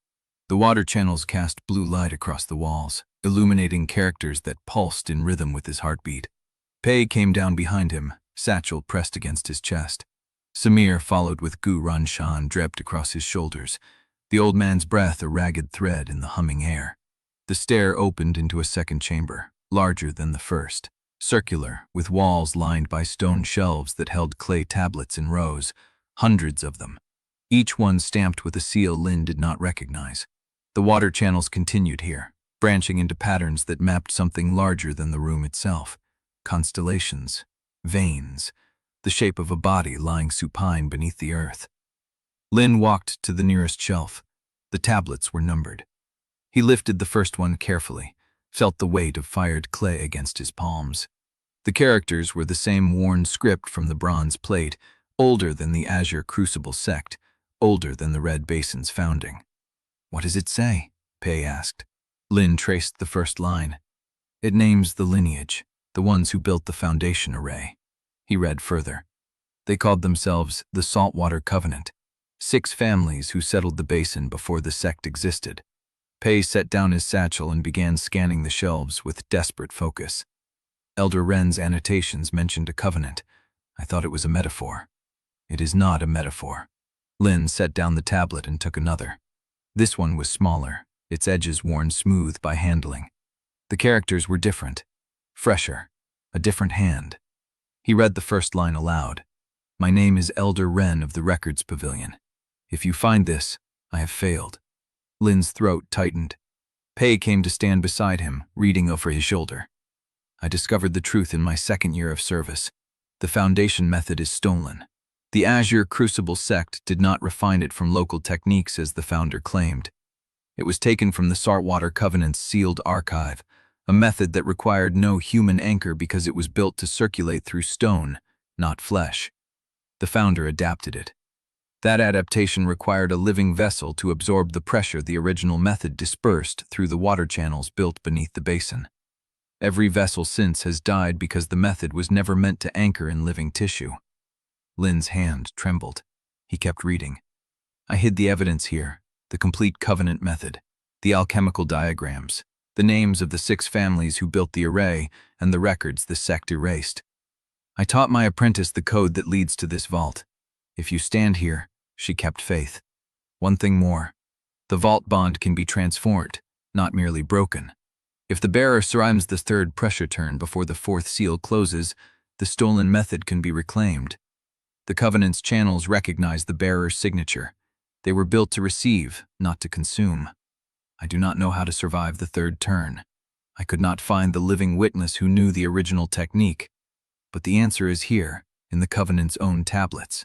The water channels cast blue light across the walls, illuminating characters that pulsed in rhythm with his heartbeat. Pei came down behind him, satchel pressed against his chest. Samir followed with Gu Renshan draped across his shoulders, the old man's breath a ragged thread in the humming air. The stair opened into a second chamber, larger than the first, circular, with walls lined by stone shelves that held clay tablets in rows, hundreds of them, each one stamped with a seal Lin did not recognize. The water channels continued here, branching into patterns that mapped something larger than the room itself. Constellations, veins, the shape of a body lying supine beneath the earth. Lin walked to the nearest shelf. The tablets were numbered. He lifted the first one carefully, felt the weight of fired clay against his palms. The characters were the same worn script from the bronze plate, older than the Azure Crucible sect, older than the Red Basin's founding. "What does it say?" Pei asked. Lin traced the first line. "It names the lineage, the ones who built the foundation array." He read further. They called themselves the Saltwater Covenant, 6 families who settled the basin before the sect existed. Pei set down his satchel and began scanning the shelves with desperate focus. Elder Ren's annotations mentioned a covenant. I thought it was a metaphor. It is not a metaphor. Lin set down the tablet and took another. This one was smaller, its edges worn smooth by handling. The characters were different, fresher, a different hand. He read the first line aloud. "My name is Elder Ren of the Records Pavilion. If you find this, I have failed." Lin's throat tightened. Pei came to stand beside him, reading over his shoulder. "I discovered the truth in my 2nd year of service. The foundation method is stolen. The Azure Crucible sect did not refine it from local techniques as the founder claimed. It was taken from the Saltwater Covenant's sealed archive, a method that required no human anchor because it was built to circulate through stone, not flesh. The founder adapted it. That adaptation required a living vessel to absorb the pressure the original method dispersed through the water channels built beneath the basin. Every vessel since has died because the method was never meant to anchor in living tissue." Lin's hand trembled. He kept reading. "I hid the evidence here, the complete covenant method, the alchemical diagrams, the names of the 6 families who built the array, and the records the sect erased. I taught my apprentice the code that leads to this vault. If you stand here," she kept faith. "One thing more. The vault bond can be transformed, not merely broken. If the bearer survives the 3rd pressure turn before the 4th seal closes, the stolen method can be reclaimed. The Covenant's channels recognize the bearer's signature. They were built to receive, not to consume. I do not know how to survive the 3rd turn. I could not find the living witness who knew the original technique. But the answer is here, in the Covenant's own tablets.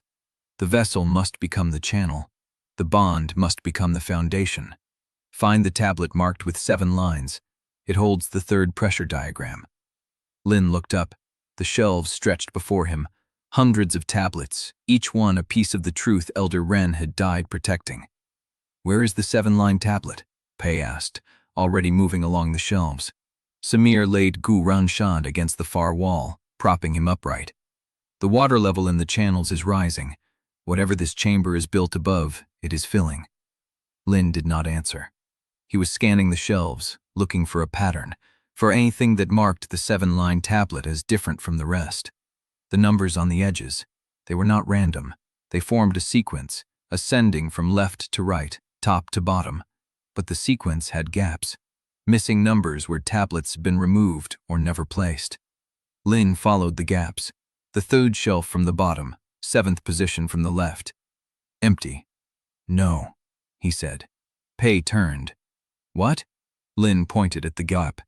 The vessel must become the channel. The bond must become the foundation. Find the tablet marked with 7 lines. It holds the 3rd pressure diagram." Lin looked up. The shelves stretched before him, Hundreds of tablets, each one a piece of the truth Elder Ren had died protecting. "Where is the 7-line tablet?" Pei asked, already moving along the shelves. Samir laid Renshan against the far wall, propping him upright. "The water level in the channels is rising. Whatever this chamber is built above, it is filling." Lin did not answer. He was scanning the shelves, looking for a pattern, for anything that marked the 7-line tablet as different from the rest. The numbers on the edges, they were not random. They formed a sequence, ascending from left to right, top to bottom. But the sequence had gaps, missing numbers where tablets had been removed or never placed. Lin followed the gaps. The 3rd shelf from the bottom, 7th position from the left. Empty. "No," he said. Pei turned. "What?" Lin pointed at the gap.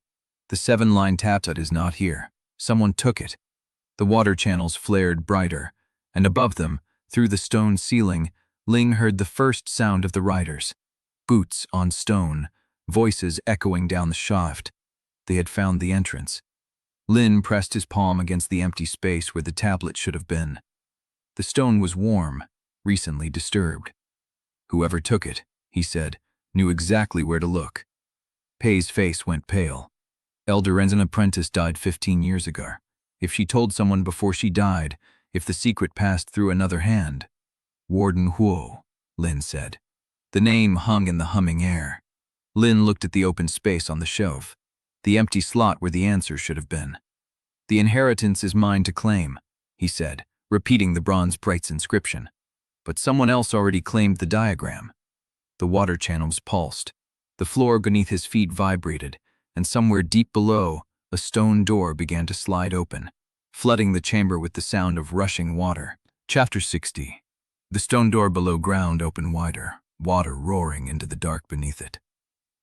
"The 7-line tablet is not here. Someone took it." The water channels flared brighter, and above them, through the stone ceiling, Ling heard the first sound of the riders. Boots on stone, voices echoing down the shaft. They had found the entrance. Lin pressed his palm against the empty space where the tablet should have been. The stone was warm, recently disturbed. "Whoever took it," he said, knew exactly where to look. Pei's face went pale. Elder Ren's apprentice died 15 years ago. If she told someone before she died, if the secret passed through another hand. "Warden Huo," Lin said. The name hung in the humming air. Lin looked at the open space on the shelf, the empty slot where the answer should have been. "The inheritance is mine to claim," he said, repeating the bronze bright's inscription. But someone else already claimed the diagram. The water channels pulsed. The floor beneath his feet vibrated, and somewhere deep below, a stone door began to slide open, flooding the chamber with the sound of rushing water. Chapter 60. The stone door below ground opened wider, water roaring into the dark beneath it.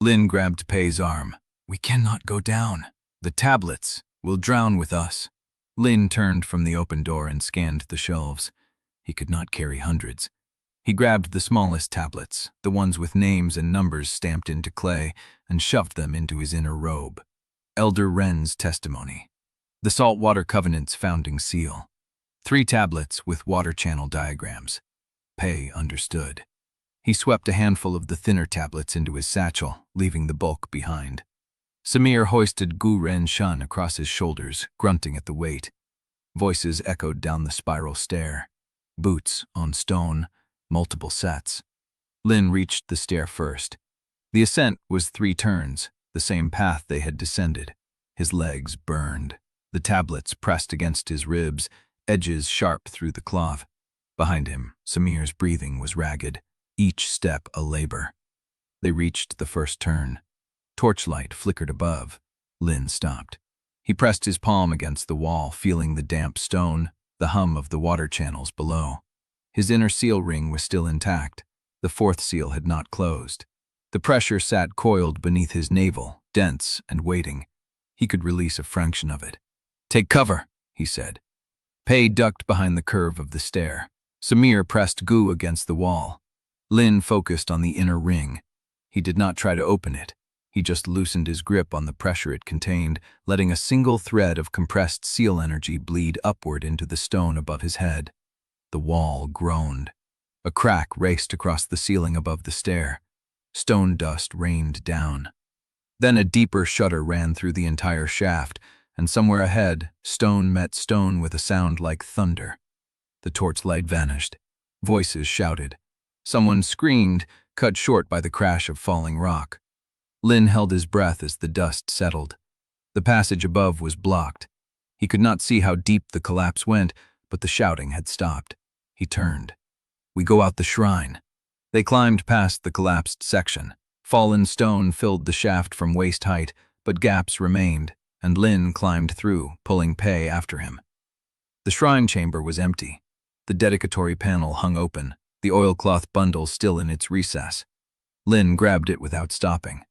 Lin grabbed Pei's arm. "We cannot go down. The tablets will drown with us." Lin turned from the open door and scanned the shelves. He could not carry hundreds. He grabbed the smallest tablets, the ones with names and numbers stamped into clay, and shoved them into his inner robe. Elder Ren's testimony. The Saltwater Covenant's founding seal. 3 tablets with water channel diagrams. Pei understood. He swept a handful of the thinner tablets into his satchel, leaving the bulk behind. Samir hoisted Renshan across his shoulders, grunting at the weight. Voices echoed down the spiral stair. Boots on stone, multiple sets. Lin reached the stair first. The ascent was 3 turns, the same path they had descended. His legs burned. The tablets pressed against his ribs, edges sharp through the cloth. Behind him, Samir's breathing was ragged, each step a labor. They reached the first turn. Torchlight flickered above. Lin stopped. He pressed his palm against the wall, feeling the damp stone, the hum of the water channels below. His inner seal ring was still intact. The 4th seal had not closed. The pressure sat coiled beneath his navel, dense and waiting. He could release a fraction of it. "Take cover," he said. Pei ducked behind the curve of the stair. Samir pressed Gu against the wall. Lin focused on the inner ring. He did not try to open it. He just loosened his grip on the pressure it contained, letting a single thread of compressed seal energy bleed upward into the stone above his head. The wall groaned. A crack raced across the ceiling above the stair. Stone dust rained down. Then a deeper shudder ran through the entire shaft, and somewhere ahead, stone met stone with a sound like thunder. The torchlight vanished. Voices shouted. Someone screamed, cut short by the crash of falling rock. Lin held his breath as the dust settled. The passage above was blocked. He could not see how deep the collapse went, but the shouting had stopped. He turned. "We go out the shrine." They climbed past the collapsed section. Fallen stone filled the shaft from waist height, but gaps remained, and Lin climbed through, pulling Pei after him. The shrine chamber was empty. The dedicatory panel hung open, the oilcloth bundle still in its recess. Lin grabbed it without stopping.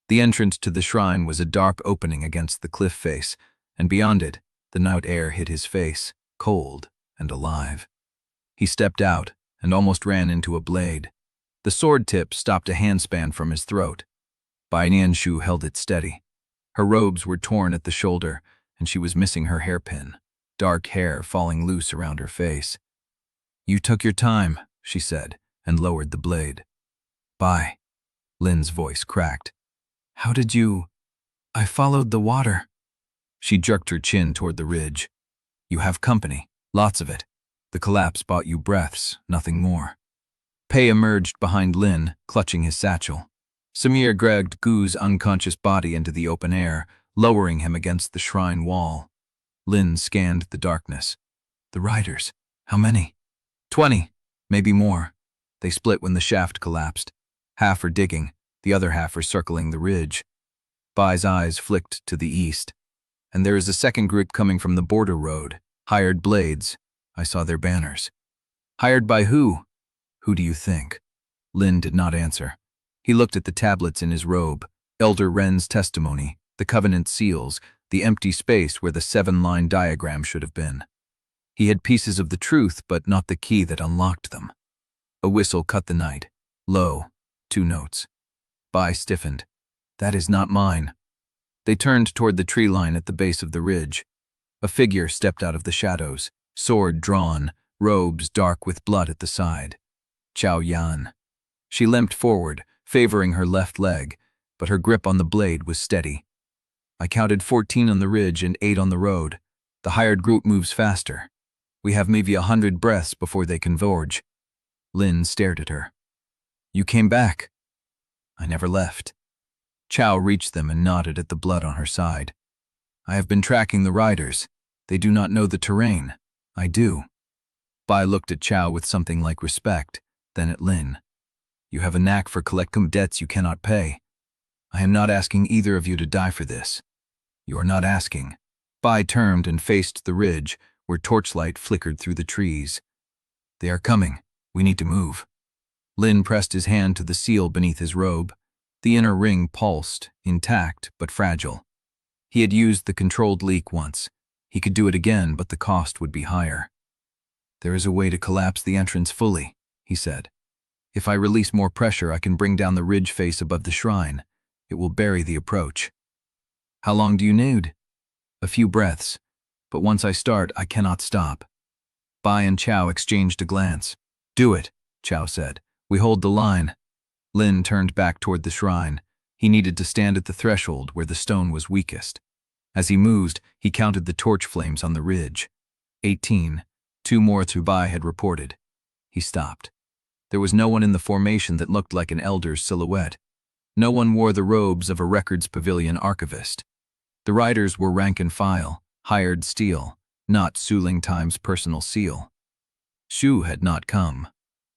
The entrance to the shrine was a dark opening against the cliff face, and beyond it, the night air hit his face, cold and alive. He stepped out and almost ran into a blade. The sword tip stopped a handspan from his throat. Lin Shou held it steady. Her robes were torn at the shoulder, and she was missing her hairpin. dark hair falling loose around her face. "You took your time," she said, and lowered the blade. "Bye." Lin's voice cracked. "How did you—" "I followed the water." She jerked her chin toward the ridge. "You have company, lots of it. The collapse bought you breaths, nothing more." Pei emerged behind Lin, clutching his satchel. Samir dragged Gu's unconscious body into the open air, lowering him against the shrine wall. Lin scanned the darkness. "The riders. How many?" 20, maybe more. They split when the shaft collapsed. Half are digging, the other half are circling the ridge. Bai's eyes flicked to the east. "And there is a second group coming from the border road. Hired blades. I saw their banners." "Hired by who?" "Who do you think?" Lin did not answer. He looked at the tablets in his robe, Elder Ren's testimony, the covenant seals, the empty space where the 7-line diagram should have been. He had pieces of the truth, but not the key that unlocked them. A whistle cut the night. Low, 2 notes. Bai stiffened. "That is not mine." They turned toward the tree line at the base of the ridge. A figure stepped out of the shadows, sword drawn, robes dark with blood at the side. Chao Yan. She limped forward, favoring her left leg, but her grip on the blade was steady. "I counted 14 on the ridge and 8 on the road. The hired group moves faster. We have maybe 100 breaths before they converge." Lin stared at her. "You came back." "I never left." Chao reached them and nodded at the blood on her side. "I have been tracking the riders. They do not know the terrain. I do." Bai looked at Chao with something like respect, then at Lin. "You have a knack for collecting debts you cannot pay. I am not asking either of you to die for this." "You are not asking." Bai turned and faced the ridge, where torchlight flickered through the trees. "They are coming. We need to move." Lin pressed his hand to the seal beneath his robe. The inner ring pulsed, intact but fragile. He had used the controlled leak once. He could do it again, but the cost would be higher. "There is a way to collapse the entrance fully," he said. "If I release more pressure, I can bring down the ridge face above the shrine. It will bury the approach." "How long do you need?" "A few breaths. But once I start, I cannot stop." Bai and Chao exchanged a glance. "Do it," Chao said. "We hold the line." Lin turned back toward the shrine. He needed to stand at the threshold where the stone was weakest. As he moved, he counted the torch flames on the ridge. 18. 2 more Bai had reported. He stopped. There was no one in the formation that looked like an elder's silhouette. No one wore the robes of a records pavilion archivist. The riders were rank and file, hired steel, not Suling Time's personal seal. Shu had not come.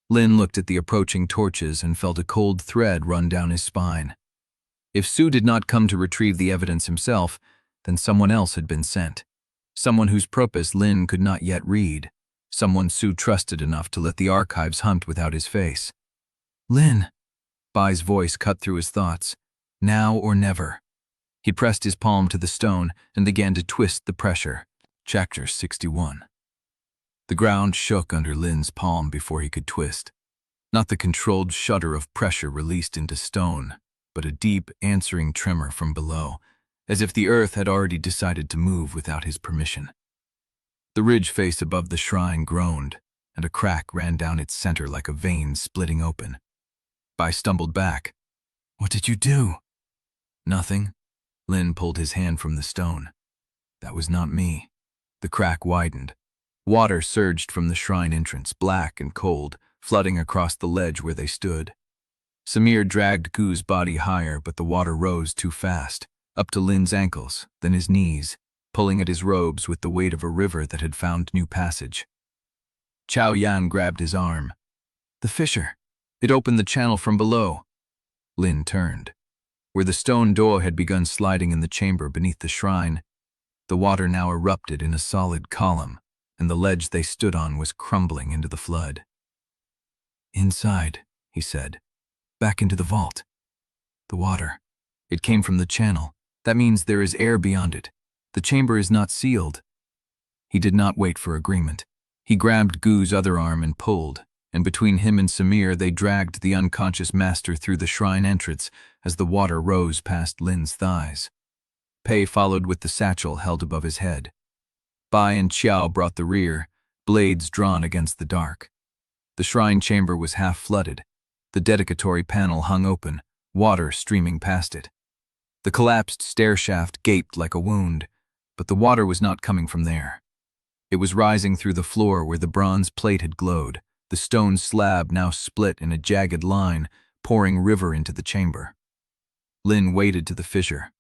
Lin looked at the approaching torches and felt a cold thread run down his spine. If Su did not come to retrieve the evidence himself, then someone else had been sent. Someone whose purpose Lin could not yet read. Someone Su trusted enough to let the archives hunt without his face. "Lin." Bai's voice cut through his thoughts. "Now or never." He pressed his palm to the stone and began to twist the pressure. Chapter 61. The ground shook under Lin's palm before he could twist. Not the controlled shudder of pressure released into stone, but a deep, answering tremor from below, as if the earth had already decided to move without his permission. The ridge face above the shrine groaned, and a crack ran down its center like a vein splitting open. Bai stumbled back. "What did you do?" "Nothing." Lin pulled his hand from the stone. "That was not me." The crack widened. Water surged from the shrine entrance, black and cold, flooding across the ledge where they stood. Samir dragged Gu's body higher, but the water rose too fast, up to Lin's ankles, then his knees, pulling at his robes with the weight of a river that had found new passage. Chao Yan grabbed his arm. "The fissure. It opened the channel from below." Lin turned. Where the stone door had begun sliding in the chamber beneath the shrine, the water now erupted in a solid column, and the ledge they stood on was crumbling into the flood. "Inside," he said. "Back into the vault." "The water. It came from the channel. That means there is air beyond it. The chamber is not sealed." He did not wait for agreement. He grabbed Gu's other arm and pulled, and between him and Samir they dragged the unconscious master through the shrine entrance as the water rose past Lin's thighs. Pei followed with the satchel held above his head. Bai and Qiao brought the rear, blades drawn against the dark. The shrine chamber was half flooded. The dedicatory panel hung open, water streaming past it. The collapsed stair shaft gaped like a wound, but the water was not coming from there. It was rising through the floor where the bronze plate had glowed, the stone slab now split in a jagged line, pouring river into the chamber. Lin waded to the fissure.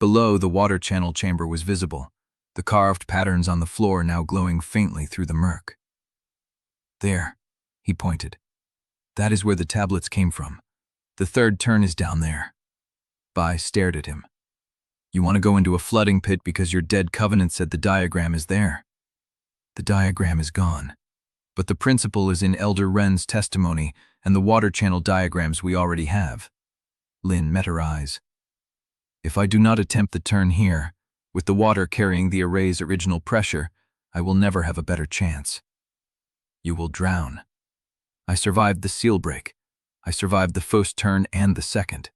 Below, the water channel chamber was visible, the carved patterns on the floor now glowing faintly through the murk. There, he pointed. That is where the tablets came from. The third turn is down there. Bai stared at him. You want to go into a flooding pit because your dead covenant said the diagram is there. The diagram is gone. But the principle is in Elder Ren's testimony and the water channel diagrams we already have. Lin met her eyes. If I do not attempt the turn here, with the water carrying the array's original pressure, I will never have a better chance. You will drown. I survived the seal break. I survived the first turn and the second.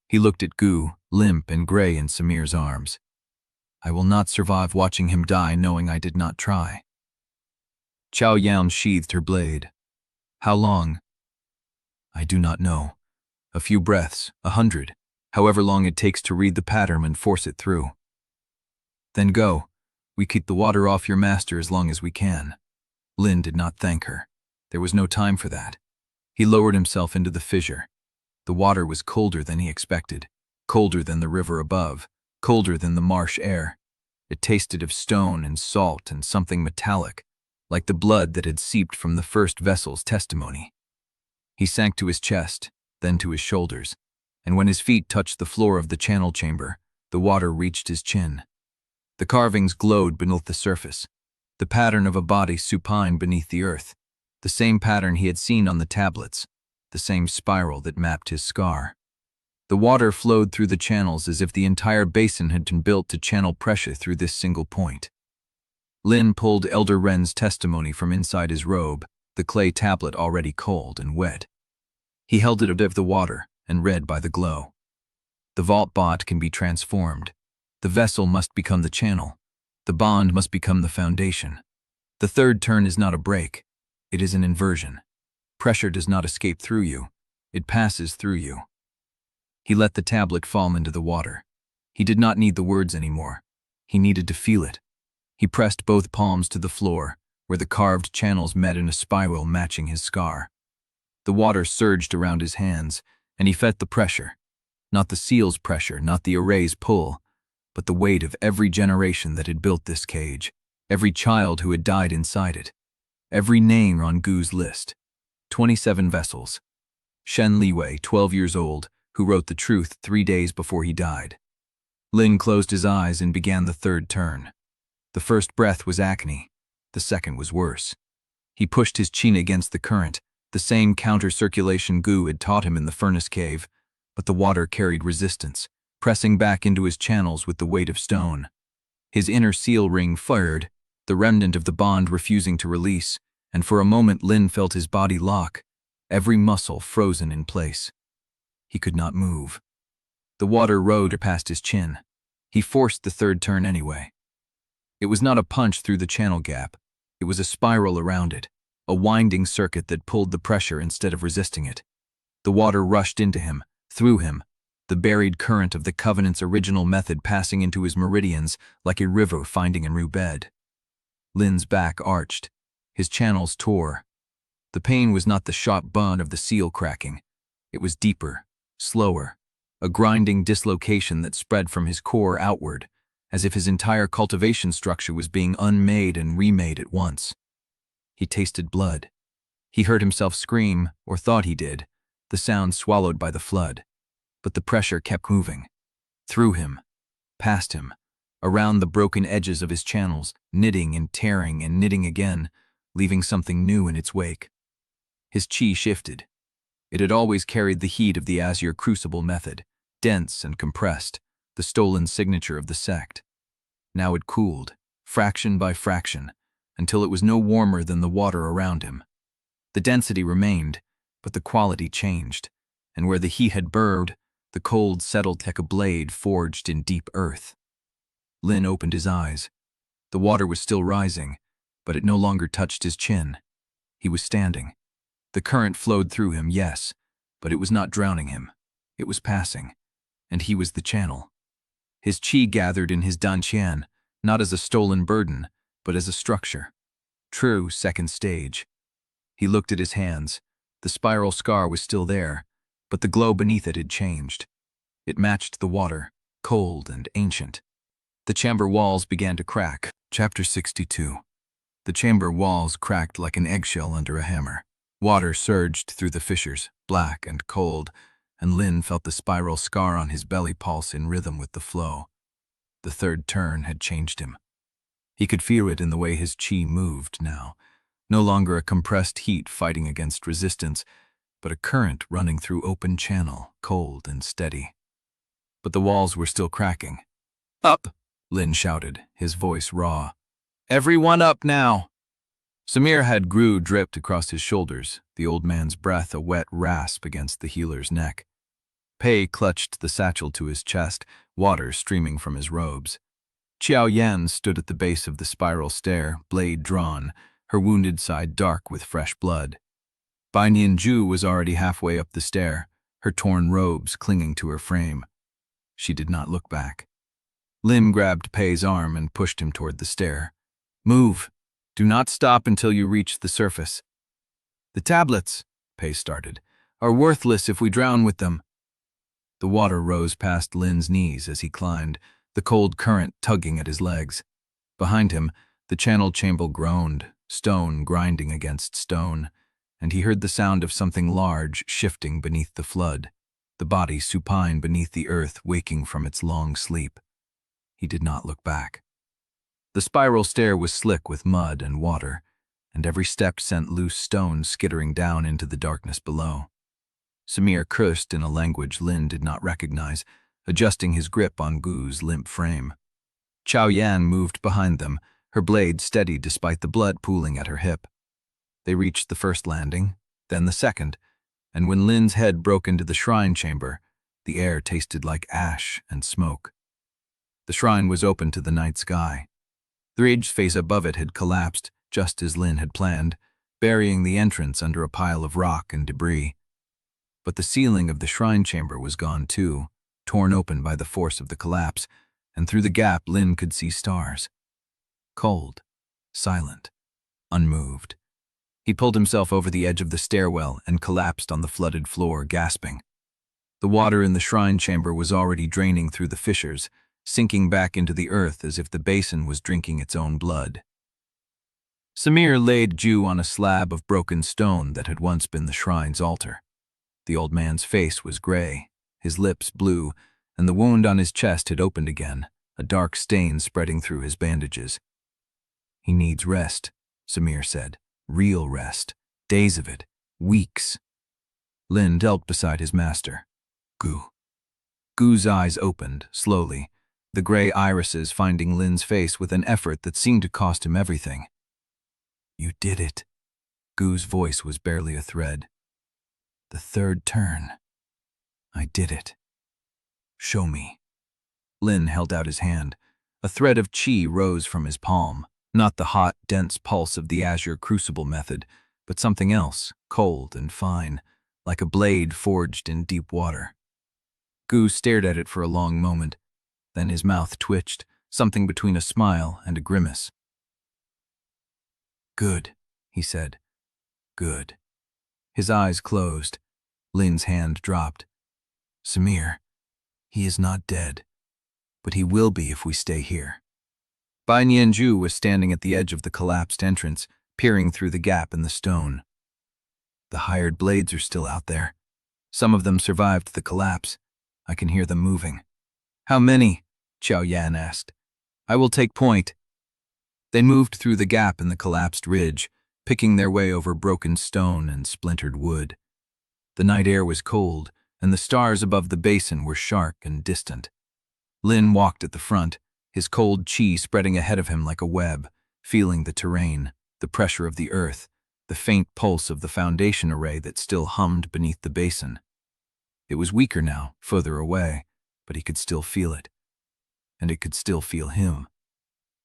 He looked at Gu, limp and gray in Samir's arms. I will not survive watching him die knowing I did not try. Qiao Yan sheathed her blade. How long? I do not know. A few breaths, 100, however long it takes to read the pattern and force it through. Then go. We keep the water off your master as long as we can. Lin did not thank her. There was no time for that. He lowered himself into the fissure. The water was colder than he expected, colder than the river above, colder than the marsh air. It tasted of stone and salt and something metallic, like the blood that had seeped from the first vessel's testimony. He sank to his chest, then to his shoulders, and when his feet touched the floor of the channel chamber, the water reached his chin. The carvings glowed beneath the surface, the pattern of a body supine beneath the earth, the same pattern he had seen on the tablets, the same spiral that mapped his scar. The water flowed through the channels as if the entire basin had been built to channel pressure through this single point. Lin pulled Elder Ren's testimony from inside his robe, the clay tablet already cold and wet. He held it above the water and read by the glow. The vault bot can be transformed. The vessel must become the channel. The bond must become the foundation. The third turn is not a break. It is an inversion. Pressure does not escape through you. It passes through you. He let the tablet fall into the water. He did not need the words anymore. He needed to feel it. He pressed both palms to the floor, where the carved channels met in a spiral matching his scar. The water surged around his hands, and he felt the pressure. Not the seal's pressure, not the array's pull, but the weight of every generation that had built this cage, every child who had died inside it, every name on Gu's list. 27 vessels. Shen Liwei, 12 years old, who wrote the truth 3 days before he died. Lin closed his eyes and began the third turn. The first breath was acne. The second was worse. He pushed his chin against the current, the same counter-circulation Gu had taught him in the furnace cave, but the water carried resistance, pressing back into his channels with the weight of stone. His inner seal ring fired, the remnant of the bond refusing to release, and for a moment Lin felt his body lock, every muscle frozen in place. He could not move. The water rode past his chin. He forced the third turn anyway. It was not a punch through the channel gap. It was a spiral around it, a winding circuit that pulled the pressure instead of resisting it. The water rushed into him, through him, the buried current of the Covenant's original method passing into his meridians like a river finding a new bed. Lin's back arched. His channels tore. The pain was not the sharp bun of the seal cracking. It was deeper, slower, a grinding dislocation that spread from his core outward, as if his entire cultivation structure was being unmade and remade at once. He tasted blood. He heard himself scream, or thought he did, the sound swallowed by the flood. But the pressure kept moving. Through him, past him, around the broken edges of his channels, knitting and tearing and knitting again, leaving something new in its wake. His chi shifted. It had always carried the heat of the Azure Crucible method, dense and compressed, the stolen signature of the sect. Now it cooled, fraction by fraction, until it was no warmer than the water around him. The density remained, but the quality changed, and where the heat had burned, the cold settled like a blade forged in deep earth. Lin opened his eyes. The water was still rising, but it no longer touched his chin. He was standing. The current flowed through him, yes, but it was not drowning him. It was passing, and he was the channel. His qi gathered in his danqian, not as a stolen burden, but as a structure. True second stage. He looked at his hands. The spiral scar was still there, but the glow beneath it had changed. It matched the water, cold and ancient. The chamber walls began to crack. Chapter 62. The chamber walls cracked like an eggshell under a hammer. Water surged through the fissures, black and cold, and Lin felt the spiral scar on his belly pulse in rhythm with the flow. The third turn had changed him. He could feel it in the way his qi moved now, no longer a compressed heat fighting against resistance, but a current running through open channel, cold and steady. But the walls were still cracking. "Up!" Lin shouted, his voice raw. "Everyone up now!" Samir had grew dripped across his shoulders, the old man's breath a wet rasp against the healer's neck. Pei clutched the satchel to his chest, water streaming from his robes. Xiao Yan stood at the base of the spiral stair, blade drawn, her wounded side dark with fresh blood. Bai Nianju was already halfway up the stair, her torn robes clinging to her frame. She did not look back. Lin grabbed Pei's arm and pushed him toward the stair. "Move! Do not stop until you reach the surface." "The tablets," Pei started, "are worthless if we drown with them." The water rose past Lin's knees as he climbed, the cold current tugging at his legs. Behind him, the channel chamber groaned, stone grinding against stone, and he heard the sound of something large shifting beneath the flood, the body supine beneath the earth waking from its long sleep. He did not look back. The spiral stair was slick with mud and water, and every step sent loose stones skittering down into the darkness below. Samir cursed in a language Lin did not recognize, adjusting his grip on Gu's limp frame. Xiao Yan moved behind them, her blade steady despite the blood pooling at her hip. They reached the first landing, then the second, and when Lin's head broke into the shrine chamber, the air tasted like ash and smoke. The shrine was open to the night sky. The ridge face above it had collapsed, just as Lin had planned, burying the entrance under a pile of rock and debris. But the ceiling of the shrine chamber was gone too, torn open by the force of the collapse, and through the gap Lin could see stars. Cold, silent, unmoved. He pulled himself over the edge of the stairwell and collapsed on the flooded floor, gasping. The water in the shrine chamber was already draining through the fissures, sinking back into the earth as if the basin was drinking its own blood. Samir laid Ju on a slab of broken stone that had once been the shrine's altar. The old man's face was gray, his lips blue, and the wound on his chest had opened again, a dark stain spreading through his bandages. "He needs rest," Samir said. "Real rest. Days of it. Weeks." Lin knelt beside his master. "Gu." Gu's eyes opened, slowly, the gray irises finding Lin's face with an effort that seemed to cost him everything. "You did it." Gu's voice was barely a thread. "The third turn. I did it. Show me." Lin held out his hand. A thread of qi rose from his palm, not the hot, dense pulse of the Azure Crucible method, but something else, cold and fine, like a blade forged in deep water. Gu stared at it for a long moment, then his mouth twitched, something between a smile and a grimace. "Good," he said. "Good." His eyes closed. Lin's hand dropped. "Samir, he is not dead, but he will be if we stay here." Bai Nianju was standing at the edge of the collapsed entrance, peering through the gap in the stone. "The hired blades are still out there. Some of them survived the collapse. I can hear them moving." "How many?" Xiao Yan asked. "I will take point." They moved through the gap in the collapsed ridge, picking their way over broken stone and splintered wood. The night air was cold, and the stars above the basin were sharp and distant. Lin walked at the front, his cold qi spreading ahead of him like a web, feeling the terrain, the pressure of the earth, the faint pulse of the foundation array that still hummed beneath the basin. It was weaker now, further away, but he could still feel it. And it could still feel him.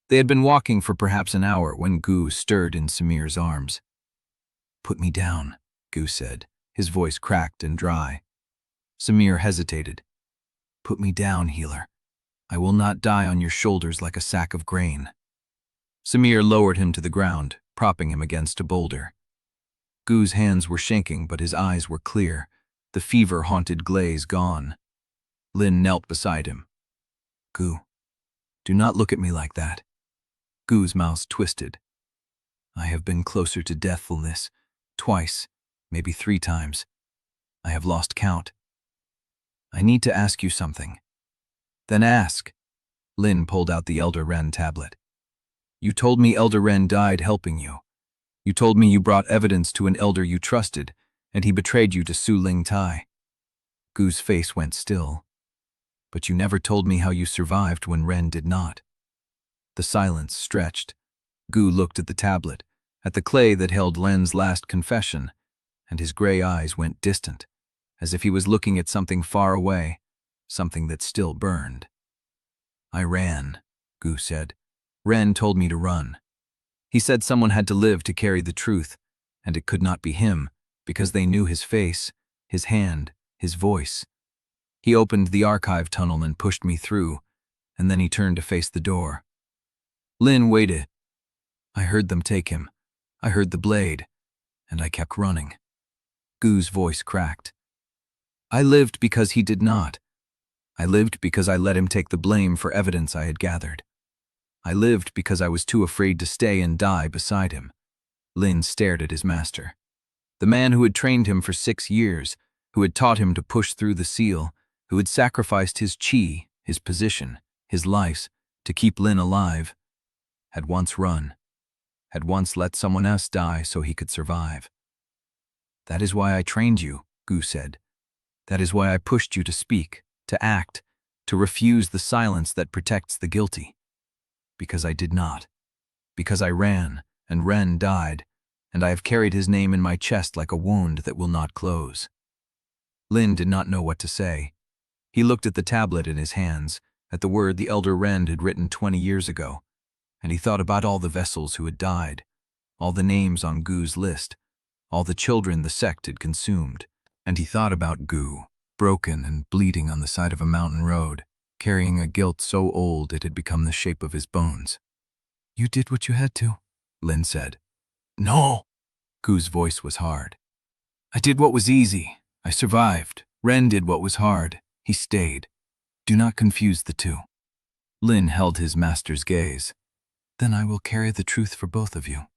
They had been walking for perhaps an hour when Gu stirred in Samir's arms. "Put me down," Gu said, his voice cracked and dry. Samir hesitated. "Put me down, healer. I will not die on your shoulders like a sack of grain." Samir lowered him to the ground, propping him against a boulder. Gu's hands were shaking, but his eyes were clear, the fever-haunted glaze gone. Lin knelt beside him. "Gu, do not look at me like that." Gu's mouth twisted. "I have been closer to deathfulness, twice, maybe 3 times. I have lost count. I need to ask you something." "Then ask." Lin pulled out the Elder Ren tablet. "You told me Elder Ren died helping you. You told me you brought evidence to an elder you trusted, and he betrayed you to Su Ling Tai." Gu's face went still. "But you never told me how you survived when Ren did not." The silence stretched. Gu looked at the tablet, at the clay that held Len's last confession, and his gray eyes went distant, as if he was looking at something far away, something that still burned. "I ran," Gu said. "Ren told me to run. He said someone had to live to carry the truth, and it could not be him, because they knew his face, his hand, his voice. He opened the archive tunnel and pushed me through, and then he turned to face the door. Lin waited. I heard them take him. I heard the blade, and I kept running." Gu's voice cracked. "I lived because he did not. I lived because I let him take the blame for evidence I had gathered. I lived because I was too afraid to stay and die beside him." Lin stared at his master. The man who had trained him for 6 years, who had taught him to push through the seal, who had sacrificed his chi, his position, his life, to keep Lin alive, had once run, had once let someone else die so he could survive. "That is why I trained you," Gu said. "That is why I pushed you to speak, to act, to refuse the silence that protects the guilty. Because I did not. Because I ran, and Ren died, and I have carried his name in my chest like a wound that will not close." Lin did not know what to say. He looked at the tablet in his hands, at the word the Elder Ren had written 20 years ago, and he thought about all the vessels who had died, all the names on Gu's list, all the children the sect had consumed, and he thought about Gu, broken and bleeding on the side of a mountain road, carrying a guilt so old it had become the shape of his bones. "You did what you had to," Lin said. "No!" Gu's voice was hard. "I did what was easy. I survived. Ren did what was hard. He stayed. Do not confuse the two." Lin held his master's gaze. "Then I will carry the truth for both of you."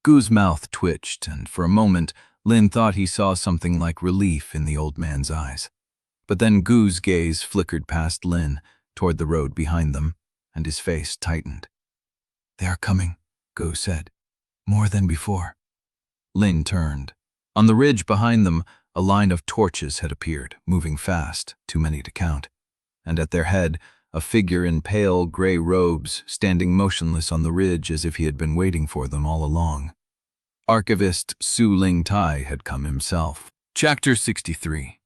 Gu's mouth twitched, and for a moment Lin thought he saw something like relief in the old man's eyes. But then Gu's gaze flickered past Lin, toward the road behind them, and his face tightened. "They are coming," Gu said. "More than before." Lin turned. On the ridge behind them, a line of torches had appeared, moving fast, too many to count, and at their head, a figure in pale gray robes, standing motionless on the ridge as if he had been waiting for them all along. Archivist Su Ling Tai had come himself. Chapter 63.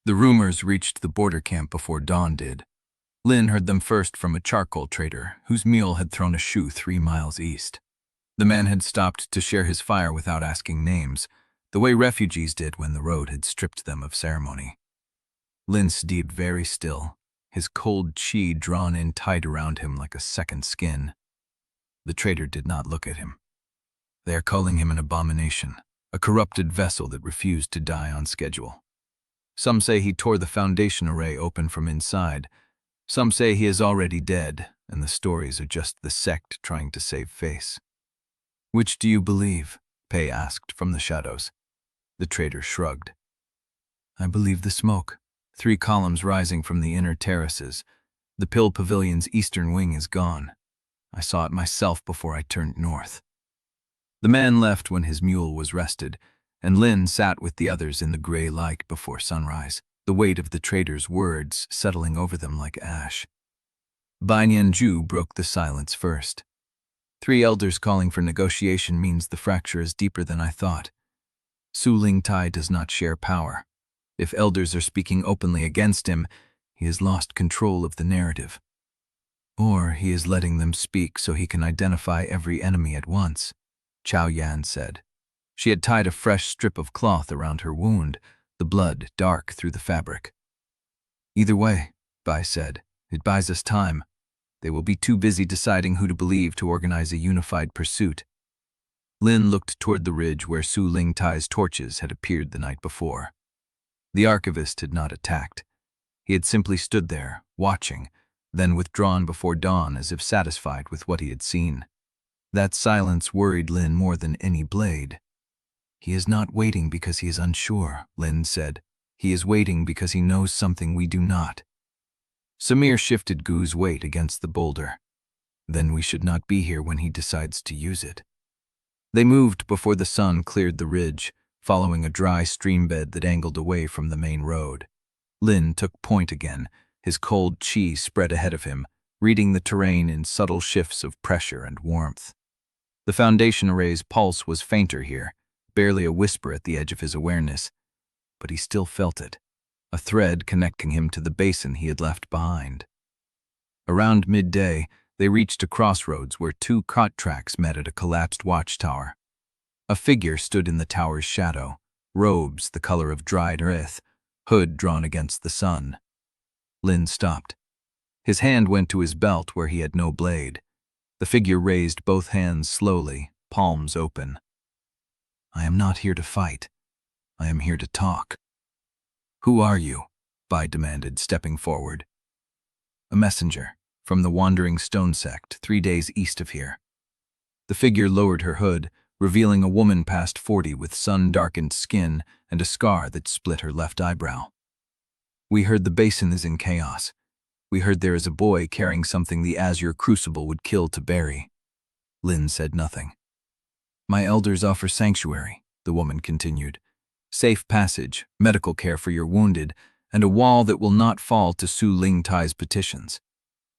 The rumors reached the border camp before dawn did. Lin heard them first from a charcoal trader whose mule had thrown a shoe 3 miles east. The man had stopped to share his fire without asking names, the way refugees did when the road had stripped them of ceremony. Lin stood very still, his cold chi drawn in tight around him like a second skin. The trader did not look at him. "They are calling him an abomination, a corrupted vessel that refused to die on schedule. Some say he tore the foundation array open from inside. Some say he is already dead, and the stories are just the sect trying to save face." "Which do you believe?" Pei asked from the shadows. The trader shrugged. "I believe the smoke. 3 columns rising from the inner terraces. The Pill Pavilion's eastern wing is gone. I saw it myself before I turned north." The man left when his mule was rested, and Lin sat with the others in the gray light before sunrise, the weight of the trader's words settling over them like ash. Bai Nianju broke the silence first. 3 elders calling for negotiation means the fracture is deeper than I thought. Su Ling Tai does not share power. If elders are speaking openly against him, he has lost control of the narrative. Or he is letting them speak so he can identify every enemy at once, Chao Yan said. She had tied a fresh strip of cloth around her wound, the blood dark through the fabric. Either way, Bai said, it buys us time. They will be too busy deciding who to believe to organize a unified pursuit. Lin looked toward the ridge where Su Lingtai's torches had appeared the night before. The archivist had not attacked. He had simply stood there, watching, then withdrawn before dawn as if satisfied with what he had seen. That silence worried Lin more than any blade. He is not waiting because he is unsure, Lin said. He is waiting because he knows something we do not. Samir shifted Gu's weight against the boulder. Then we should not be here when he decides to use it. They moved before the sun cleared the ridge, following a dry stream bed that angled away from the main road. Lin took point again, his cold chi spread ahead of him, reading the terrain in subtle shifts of pressure and warmth. The foundation array's pulse was fainter here, barely a whisper at the edge of his awareness, but he still felt it, a thread connecting him to the basin he had left behind. Around midday, they reached a crossroads where two cart tracks met at a collapsed watchtower. A figure stood in the tower's shadow, robes the color of dried earth, hood drawn against the sun. Lin stopped. His hand went to his belt where he had no blade. The figure raised both hands slowly, palms open. I am not here to fight. I am here to talk. Who are you? Bai demanded, stepping forward. A messenger, from the Wandering Stone Sect, 3 days east of here. The figure lowered her hood, revealing a woman past 40 with sun-darkened skin and a scar that split her left eyebrow. We heard the basin is in chaos. We heard there is a boy carrying something the Azure Crucible would kill to bury. Lin said nothing. My elders offer sanctuary, the woman continued. Safe passage, medical care for your wounded, and a wall that will not fall to Su Lingtai's petitions.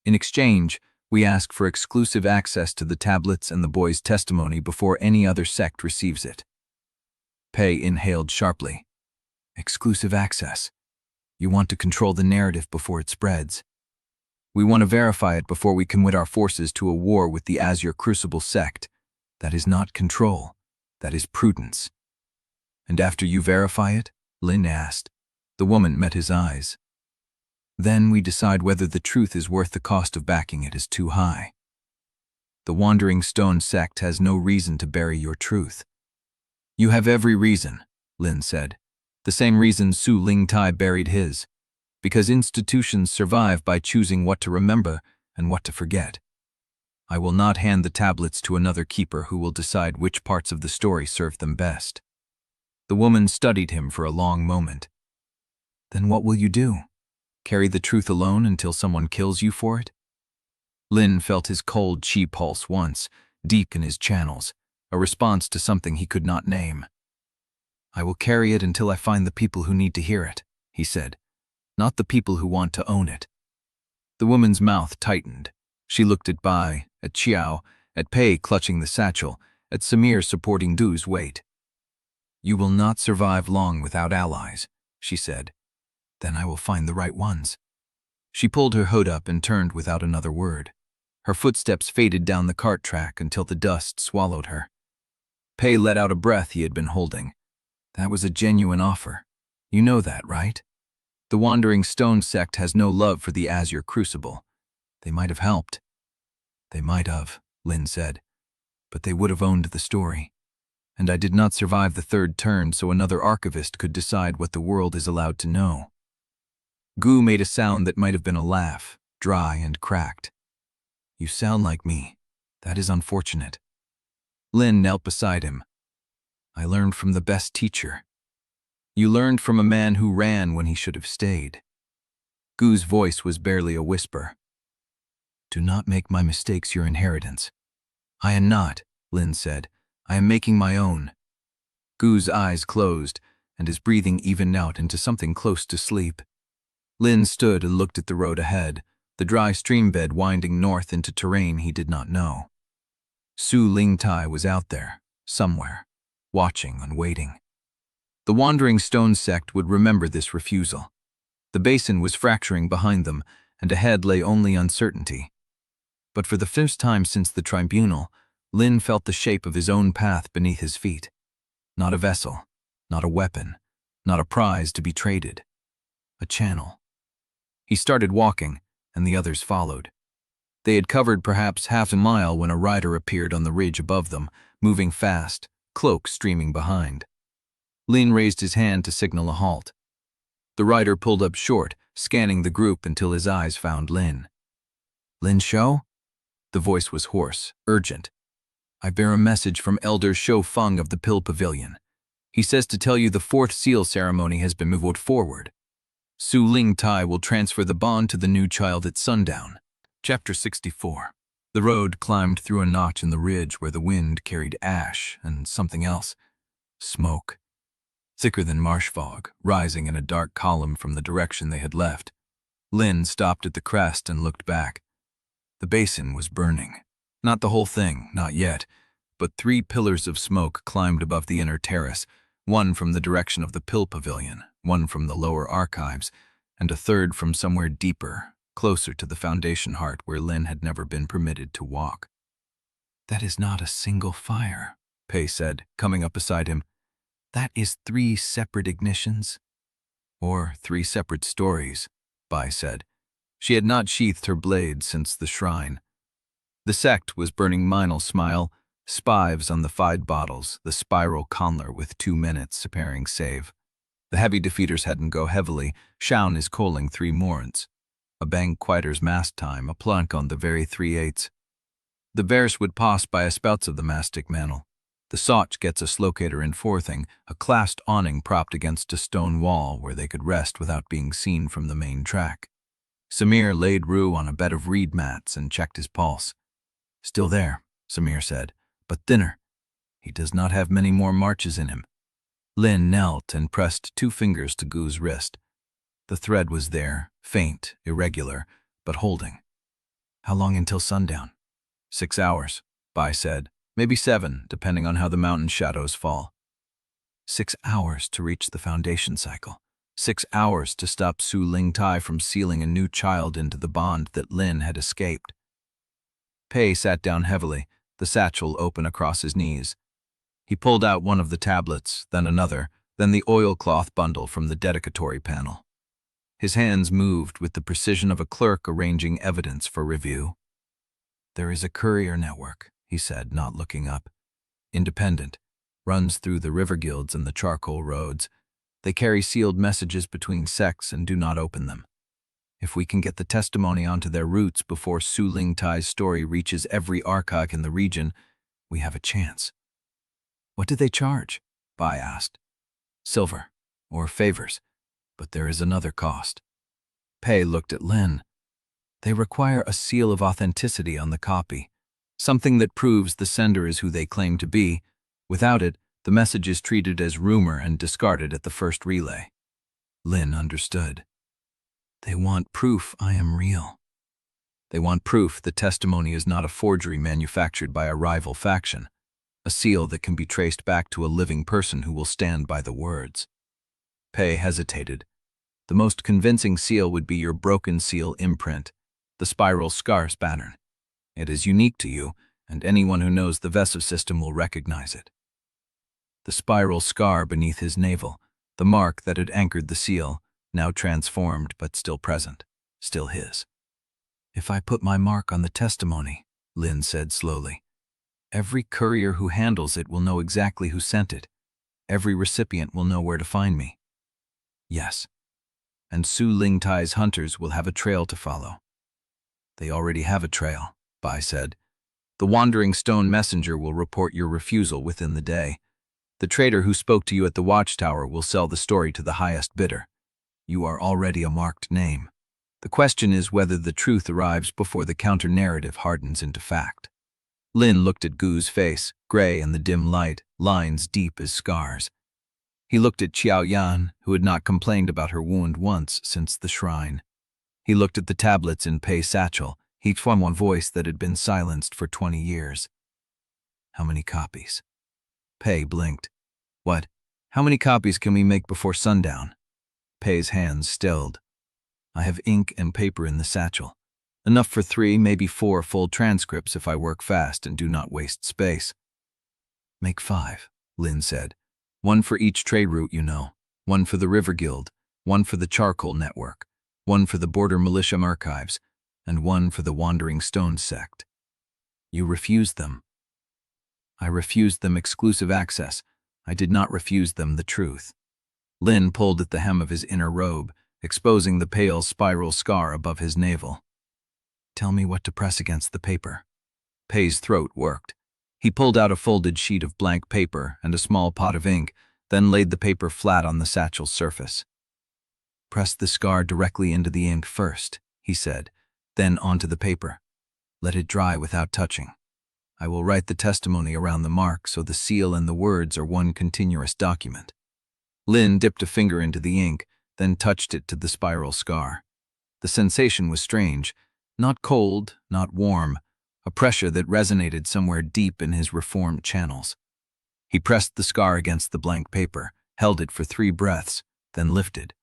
In exchange, we ask for exclusive access to the tablets and the boy's testimony before any other sect receives it. Pei inhaled sharply. Exclusive access. You want to control the narrative before it spreads. We want to verify it before we commit our forces to a war with the Azure Crucible sect. That is not control. That is prudence. And after you verify it? Lin asked. The woman met his eyes. Then we decide whether the truth is worth the cost of backing it is too high. The Wandering Stone sect has no reason to bury your truth. You have every reason, Lin said. The same reason Su Lingtai buried his. Because institutions survive by choosing what to remember and what to forget. I will not hand the tablets to another keeper who will decide which parts of the story serve them best. The woman studied him for a long moment. Then what will you do? Carry the truth alone until someone kills you for it? Lin felt his cold chi pulse once, deep in his channels, a response to something he could not name. I will carry it until I find the people who need to hear it, he said, not the people who want to own it. The woman's mouth tightened. She looked at Bai, at Xiao, at Pei clutching the satchel, at Samir supporting Gu's weight. You will not survive long without allies, she said. Then I will find the right ones. She pulled her hood up and turned without another word. Her footsteps faded down the cart track until the dust swallowed her. Pei let out a breath he had been holding. That was a genuine offer. You know that, right? The Wandering Stone sect has no love for the Azure Crucible. They might have helped. They might have, Lin said. But they would have owned the story. And I did not survive the third turn so another archivist could decide what the world is allowed to know. Gu made a sound that might have been a laugh, dry and cracked. You sound like me. That is unfortunate. Lin knelt beside him. I learned from the best teacher. You learned from a man who ran when he should have stayed. Gu's voice was barely a whisper. Do not make my mistakes your inheritance. I am not, Lin said. I am making my own. Gu's eyes closed, and his breathing evened out into something close to sleep. Lin stood and looked at the road ahead, the dry stream bed winding north into terrain he did not know. Su Lingtai was out there, somewhere, watching and waiting. The Wandering Stone sect would remember this refusal. The basin was fracturing behind them, and ahead lay only uncertainty. But for the first time since the Tribunal, Lin felt the shape of his own path beneath his feet. Not a vessel, not a weapon, not a prize to be traded. A channel. He started walking, and the others followed. They had covered perhaps half a mile when a rider appeared on the ridge above them, moving fast, cloak streaming behind. Lin raised his hand to signal a halt. The rider pulled up short, scanning the group until his eyes found Lin. "Lin Shou?" The voice was hoarse, urgent. "I bear a message from Elder Shou Feng of the Pill Pavilion. He says to tell you the 4th seal ceremony has been moved forward. Su Ling Tai will transfer the bond to the new child at sundown." Chapter 64. The road climbed through a notch in the ridge where the wind carried ash and something else. Smoke. Thicker than marsh fog, rising in a dark column from the direction they had left. Lin stopped at the crest and looked back. The basin was burning. Not the whole thing, not yet, but 3 pillars of smoke climbed above the inner terrace, one from the direction of the Pill Pavilion, one from the lower archives, and a third from somewhere deeper, closer to the Foundation heart where Lin had never been permitted to walk. "That is not a single fire," Pei said, coming up beside him. "That is 3 separate ignitions." "Or 3 separate stories," Bai said. She had not sheathed her blade since the shrine. The sect was burning Minal Smile, spives on the 5 bottles, the spiral conler with 2 minutes preparing save. The heavy defeaters hadn't go heavily. Shaun is calling 3 morns. A bang quiter's mast time, a plank on the very 3/8. The verse would pass by a spouts of the mastic mantle. The Soch gets a slocator in forthing, a classed awning propped against a stone wall where they could rest without being seen from the main track. Samir laid Rue on a bed of reed mats and checked his pulse. "Still there," Samir said, "but thinner. He does not have many more marches in him." Lin knelt and pressed 2 fingers to Gu's wrist. The thread was there, faint, irregular, but holding. "How long until sundown?" 6 hours, Bai said. "Maybe 7, depending on how the mountain shadows fall." 6 hours to reach the Foundation cycle. 6 hours to stop Su Ling Tai from sealing a new child into the bond that Lin had escaped. Pei sat down heavily, the satchel open across his knees. He pulled out one of the tablets, then another, then the oilcloth bundle from the dedicatory panel. His hands moved with the precision of a clerk arranging evidence for review. "There is a courier network," he said, not looking up. "Independent, runs through the river guilds and the charcoal roads. They carry sealed messages between sects and do not open them. If we can get the testimony onto their routes before Su Ling Tai's story reaches every archive in the region, we have a chance." "What do they charge?" Bai asked. "Silver, or favors, but there is another cost." Pei looked at Lin. "They require a seal of authenticity on the copy, something that proves the sender is who they claim to be. Without it, the message is treated as rumor and discarded at the first relay." Lin understood. "They want proof I am real. They want proof the testimony is not a forgery manufactured by a rival faction, a seal that can be traced back to a living person who will stand by the words." Pei hesitated. "The most convincing seal would be your broken seal imprint, the spiral scars pattern. It is unique to you, and anyone who knows the Vesu system will recognize it." The spiral scar beneath his navel, the mark that had anchored the seal, now transformed but still present, still his. "If I put my mark on the testimony," Lin said slowly, "every courier who handles it will know exactly who sent it. Every recipient will know where to find me." "Yes. And Su Ling Tai's hunters will have a trail to follow." "They already have a trail," Bai said. "The wandering stone messenger will report your refusal within the day. The trader who spoke to you at the watchtower will sell the story to the highest bidder. You are already a marked name. The question is whether the truth arrives before the counter-narrative hardens into fact." Lin looked at Gu's face, gray in the dim light, lines deep as scars. He looked at Qiao Yan, who had not complained about her wound once since the shrine. He looked at the tablets in Pei's satchel, each from one voice that had been silenced for 20 years. "How many copies?" Pei blinked. "What? How many copies can we make before sundown?" Pei's hands stilled. "I have ink and paper in the satchel. Enough for 3, maybe 4 full transcripts if I work fast and do not waste space. Make 5, Lin said. 1 for each trade route, 1 for the River Guild, 1 for the Charcoal Network, 1 for the Border Militia Archives, and 1 for the Wandering Stone Sect. You refused them. I refused them exclusive access. I did not refuse them the truth. Lin pulled at the hem of his inner robe, exposing the pale spiral scar above his navel. Tell me what to press against the paper. Pei's throat worked. He pulled out a folded sheet of blank paper and a small pot of ink, then laid the paper flat on the satchel's surface. Press the scar directly into the ink first, he said, then onto the paper. Let it dry without touching. I will write the testimony around the mark so the seal and the words are one continuous document. Lin dipped a finger into the ink, then touched it to the spiral scar. The sensation was strange, not cold, not warm, a pressure that resonated somewhere deep in his reformed channels. He pressed the scar against the blank paper, held it for 3 breaths, then lifted.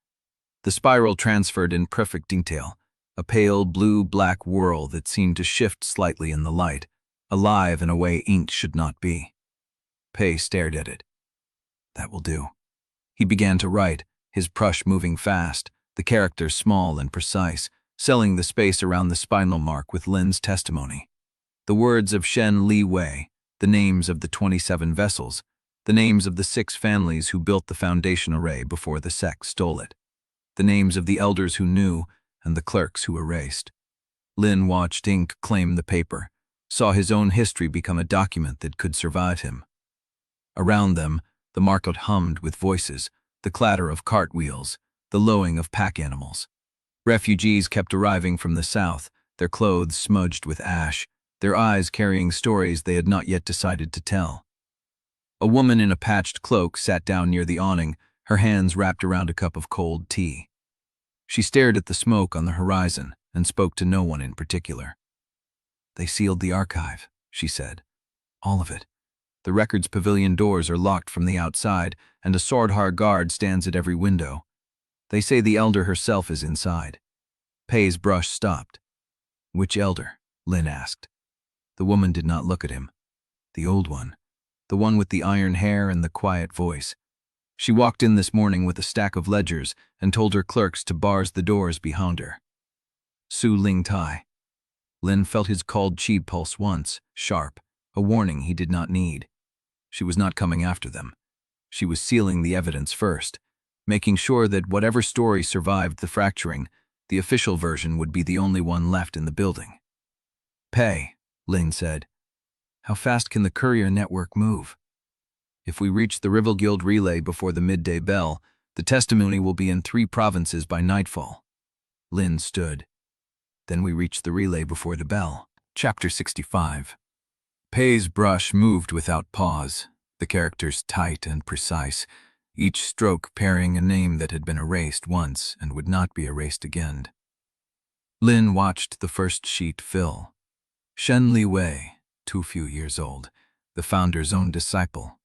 The spiral transferred in perfect detail, a pale blue-black whirl that seemed to shift slightly in the light, alive in a way ink should not be. Pei stared at it. That will do. He began to write, his brush moving fast, the characters small and precise, selling the space around the spinal mark with Lin's testimony. The words of Shen Li Wei, the names of the 27 vessels, the names of the 6 families who built the foundation array before the sect stole it, the names of the elders who knew and the clerks who erased. Lin watched ink claim the paper, saw his own history become a document that could survive him. Around them, the market hummed with voices, the clatter of cart wheels, the lowing of pack animals. Refugees kept arriving from the south, their clothes smudged with ash, their eyes carrying stories they had not yet decided to tell. A woman in a patched cloak sat down near the awning, her hands wrapped around a cup of cold tea. She stared at the smoke on the horizon and spoke to no one in particular. They sealed the archive, she said. All of it. The records pavilion doors are locked from the outside, and a Swordhar guard stands at every window. They say the elder herself is inside. Pei's brush stopped. Which elder? Lin asked. The woman did not look at him. The old one. The one with the iron hair and the quiet voice. She walked in this morning with a stack of ledgers and told her clerks to bars the doors behind her. Su Ling Tai. Lin felt his cold chi pulse once, sharp, a warning he did not need. She was not coming after them. She was sealing the evidence first, making sure that whatever story survived the fracturing, the official version would be the only one left in the building. Pei, Lin said. How fast can the courier network move? If we reach the Rival Guild relay before the midday bell, the testimony will be in 3 provinces by nightfall. Lin stood. Then we reach the relay before the bell. Chapter 65. Pei's brush moved without pause, the characters tight and precise, each stroke parrying a name that had been erased once and would not be erased again. Lin watched the first sheet fill. Shen Li Wei, too few years old, the founder's own disciple.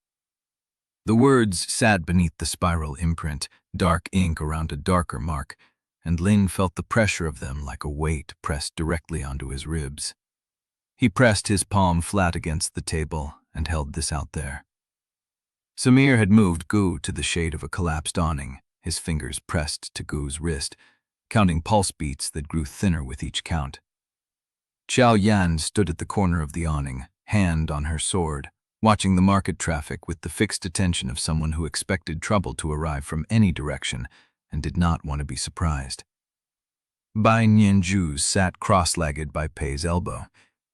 The words sat beneath the spiral imprint, dark ink around a darker mark, and Lin felt the pressure of them like a weight pressed directly onto his ribs. He pressed his palm flat against the table and held this out there. Samir had moved Gu to the shade of a collapsed awning, his fingers pressed to Gu's wrist, counting pulse beats that grew thinner with each count. Xiao Yan stood at the corner of the awning, hand on her sword, watching the market traffic with the fixed attention of someone who expected trouble to arrive from any direction and did not want to be surprised. Bai Nianzhu sat cross-legged by Pei's elbow,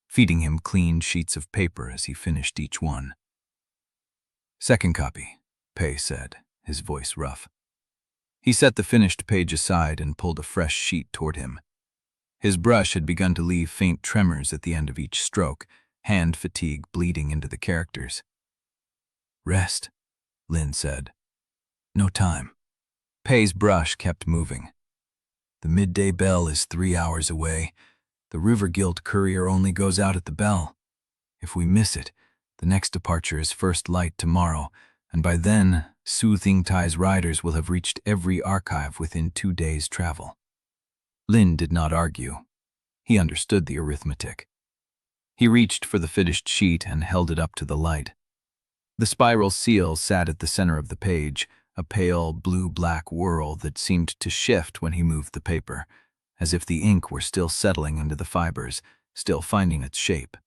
feeding him clean sheets of paper as he finished each one. Second copy, Pei said, his voice rough. He set the finished page aside and pulled a fresh sheet toward him. His brush had begun to leave faint tremors at the end of each stroke, hand fatigue bleeding into the characters. Rest, Lin said. No time. Pei's brush kept moving. The midday bell is 3 hours away. The River Guild courier only goes out at the bell. If we miss it, the next departure is first light tomorrow, and by then, Su Ling Tai's riders will have reached every archive within 2 days' travel. Lin did not argue. He understood the arithmetic. He reached for the finished sheet and held it up to the light. The spiral seal sat at the center of the page, a pale blue-black whirl that seemed to shift when he moved the paper, as if the ink were still settling under the fibers, still finding its shape.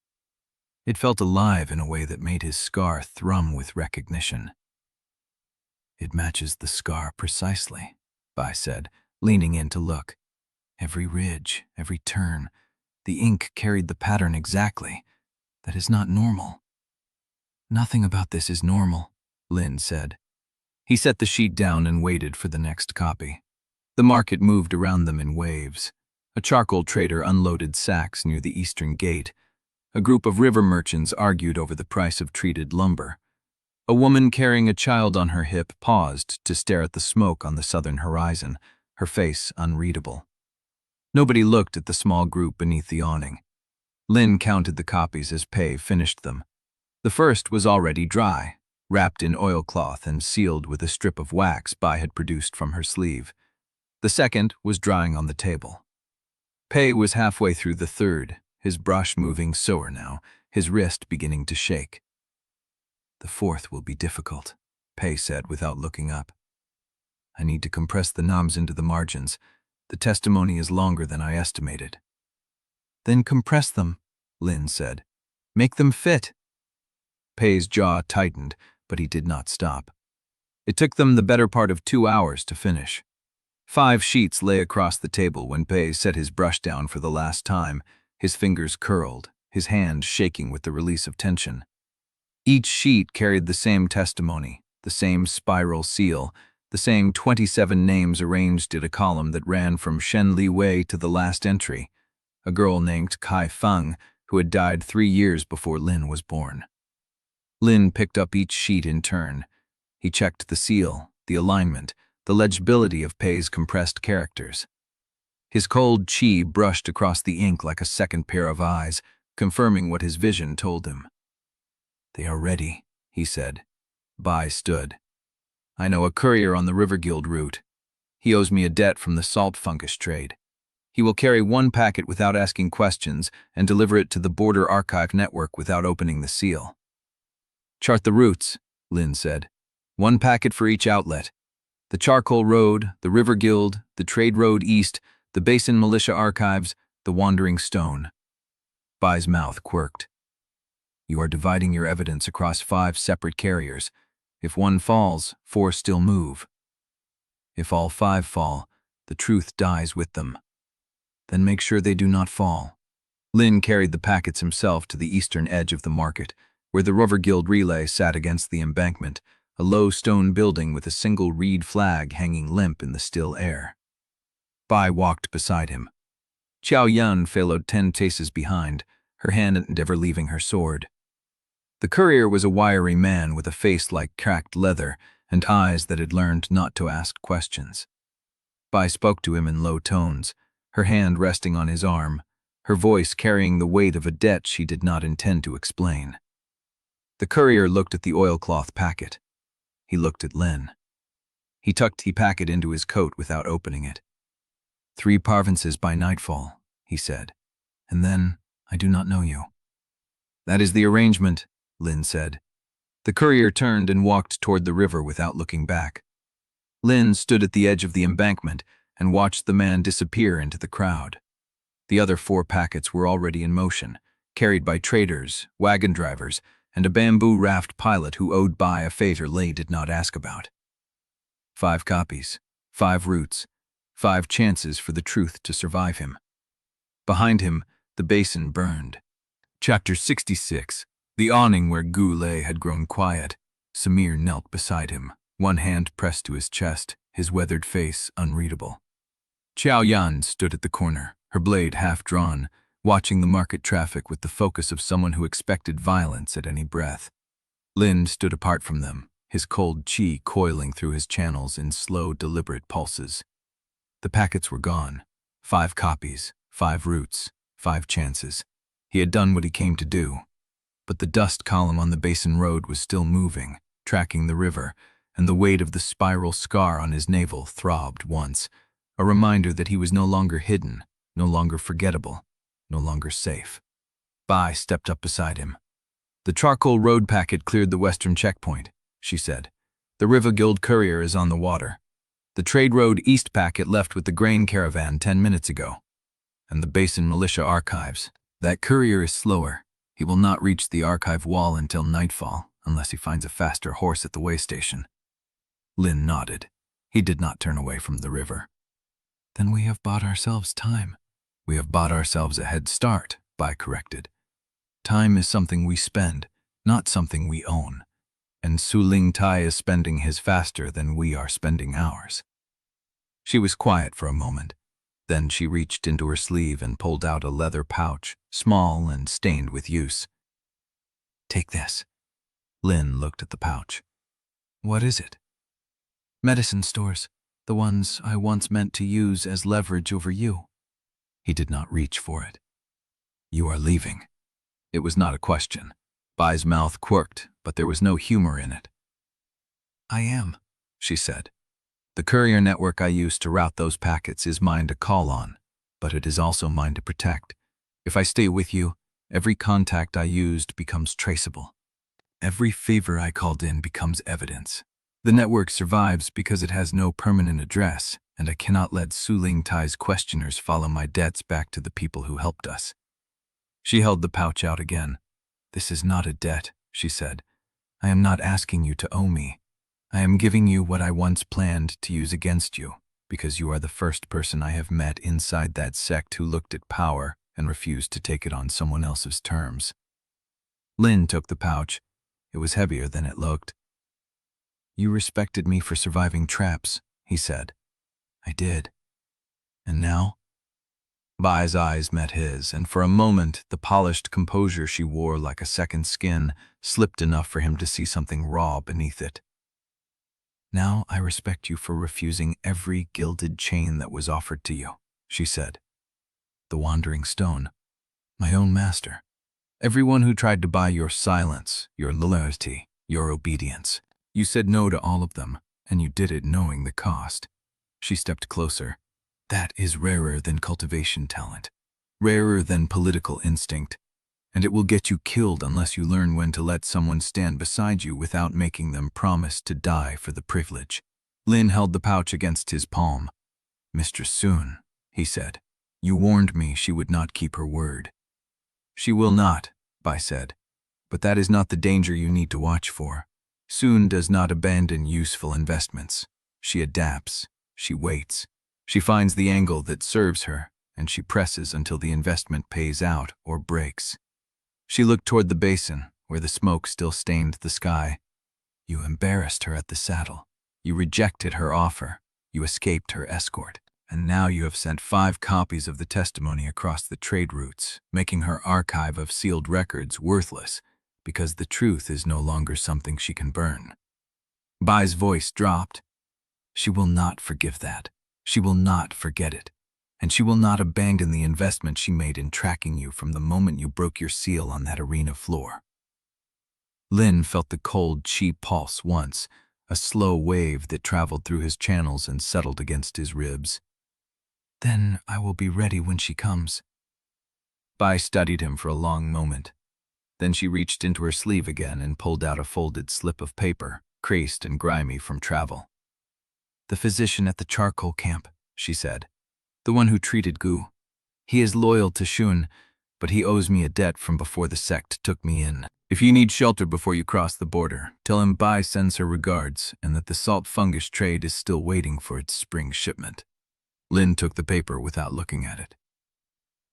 It felt alive in a way that made his scar thrum with recognition. "It matches the scar precisely," Bai said, leaning in to look. "Every ridge, every turn, the ink carried the pattern exactly. That is not normal." "Nothing about this is normal," Lin said. He set the sheet down and waited for the next copy. The market moved around them in waves. A charcoal trader unloaded sacks near the eastern gate. A group of river merchants argued over the price of treated lumber. A woman carrying a child on her hip paused to stare at the smoke on the southern horizon, her face unreadable. Nobody looked at the small group beneath the awning. Lin counted the copies as Pei finished them. The first was already dry, wrapped in oilcloth and sealed with a strip of wax Bai had produced from her sleeve. The second was drying on the table. Pei was halfway through the third, his brush moving sore now, his wrist beginning to shake. "The fourth will be difficult," Pei said without looking up. "I need to compress the knobs into the margins. The testimony is longer than I estimated." "Then compress them," Lin said. "Make them fit." Pei's jaw tightened, but he did not stop. It took them the better part of 2 hours to finish. 5 sheets lay across the table when Pei set his brush down for the last time, his fingers curled, his hand shaking with the release of tension. Each sheet carried the same testimony, the same spiral seal, the same 27 names arranged in a column that ran from Shen Li Wei to the last entry, a girl named Kai Feng who had died 3 years before Lin was born. Lin picked up each sheet in turn. He checked the seal, the alignment, the legibility of Pei's compressed characters. His cold chi brushed across the ink like a second pair of eyes, confirming what his vision told him. "They are ready," he said. Bai stood. "I know a courier on the River Guild route. He owes me a debt from the salt fungus trade. He will carry 1 packet without asking questions and deliver it to the Border Archive Network without opening the seal." "Chart the routes," Lin said. 1 packet for each outlet. The Charcoal Road, the River Guild, the Trade Road East, the Basin Militia Archives, the Wandering Stone. Bai's mouth quirked. "You are dividing your evidence across 5 separate carriers. If 1 falls, 4 still move. If all 5 fall, the truth dies with them. Then make sure they do not fall." Lin carried the packets himself to the eastern edge of the market, where the River Guild relay sat against the embankment, a low stone building with a single reed flag hanging limp in the still air. Bai walked beside him. Qiao Yun followed 10 paces behind, her hand ever leaving her sword. The courier was a wiry man with a face like cracked leather and eyes that had learned not to ask questions. Bai spoke to him in low tones, her hand resting on his arm, her voice carrying the weight of a debt she did not intend to explain. The courier looked at the oilcloth packet. He looked at Lin. He tucked the packet into his coat without opening it. 3 provinces by nightfall, he said. And then, I do not know you. That is the arrangement, Lin said. The courier turned and walked toward the river without looking back. Lin stood at the edge of the embankment and watched the man disappear into the crowd. The other 4 packets were already in motion, carried by traders, wagon drivers, and a bamboo raft pilot who owed Bai a favor Lei did not ask about. 5 copies, 5 routes, 5 chances for the truth to survive him. Behind him, the basin burned. Chapter 66. The awning where Gu Lei had grown quiet. Samir knelt beside him, one hand pressed to his chest, his weathered face unreadable. Qiao Yan stood at the corner, her blade half drawn, watching the market traffic with the focus of someone who expected violence at any breath. Lin stood apart from them, his cold chi coiling through his channels in slow, deliberate pulses. The packets were gone. 5 copies, 5 routes, 5 chances. He had done what he came to do. But the dust column on the Basin Road was still moving, tracking the river, and the weight of the spiral scar on his navel throbbed once, a reminder that he was no longer hidden, no longer forgettable. no longer safe. Bai stepped up beside him. "The charcoal road packet cleared the western checkpoint," she said. "The River Guild courier is on the water. The trade road east packet left with the grain caravan 10 minutes ago. And the Basin militia archives. That courier is slower. He will not reach the archive wall until nightfall, unless he finds a faster horse at the way station." Lin nodded. He did not turn away from the river. "Then we have bought ourselves time." "We have bought ourselves a head start," Bai corrected. "Time is something we spend, not something we own. And Su Ling Tai is spending his faster than we are spending ours." She was quiet for a moment. Then she reached into her sleeve and pulled out a leather pouch, small and stained with use. "Take this." Lin looked at the pouch. "What is it?" "Medicine stores, the ones I once meant to use as leverage over you." He did not reach for it. "You are leaving." It was not a question. Bai's mouth quirked, but there was no humor in it. "I am," she said. "The courier network I use to route those packets is mine to call on, but it is also mine to protect. If I stay with you, every contact I used becomes traceable. Every favor I called in becomes evidence. The network survives because it has no permanent address, and I cannot let Su Ling Tai's questioners follow my debts back to the people who helped us." She held the pouch out again. "This is not a debt," she said. "I am not asking you to owe me. I am giving you what I once planned to use against you, because you are the first person I have met inside that sect who looked at power and refused to take it on someone else's terms." Lin took the pouch. It was heavier than it looked. "You respected me for surviving traps," he said. "I did. And now?" Bai's eyes met his, and for a moment the polished composure she wore like a second skin slipped enough for him to see something raw beneath it. "Now I respect you for refusing every gilded chain that was offered to you," she said. "The wandering stone, my own master. Everyone who tried to buy your silence, your loyalty, your obedience. You said no to all of them, and you did it knowing the cost." She stepped closer. "That is rarer than cultivation talent, rarer than political instinct, and it will get you killed unless you learn when to let someone stand beside you without making them promise to die for the privilege." Lin held the pouch against his palm. "Mistress Soon," he said, "you warned me she would not keep her word." "She will not," Bai said, "but that is not the danger you need to watch for. Soon does not abandon useful investments. She adapts, she waits. She finds the angle that serves her, and she presses until the investment pays out or breaks." She looked toward the basin, where the smoke still stained the sky. "You embarrassed her at the saddle. You rejected her offer. You escaped her escort. And now you have sent 5 copies of the testimony across the trade routes, making her archive of sealed records worthless, because the truth is no longer something she can burn." Bai's voice dropped. "She will not forgive that. She will not forget it. And she will not abandon the investment she made in tracking you from the moment you broke your seal on that arena floor." Lin felt the cold chi pulse once, a slow wave that traveled through his channels and settled against his ribs. "Then I will be ready when she comes." Bai studied him for a long moment. Then she reached into her sleeve again and pulled out a folded slip of paper, creased and grimy from travel. "The physician at the charcoal camp," she said. "The one who treated Gu. He is loyal to Shun, but he owes me a debt from before the sect took me in. If you need shelter before you cross the border, tell him Bai sends her regards and that the salt fungus trade is still waiting for its spring shipment." Lin took the paper without looking at it.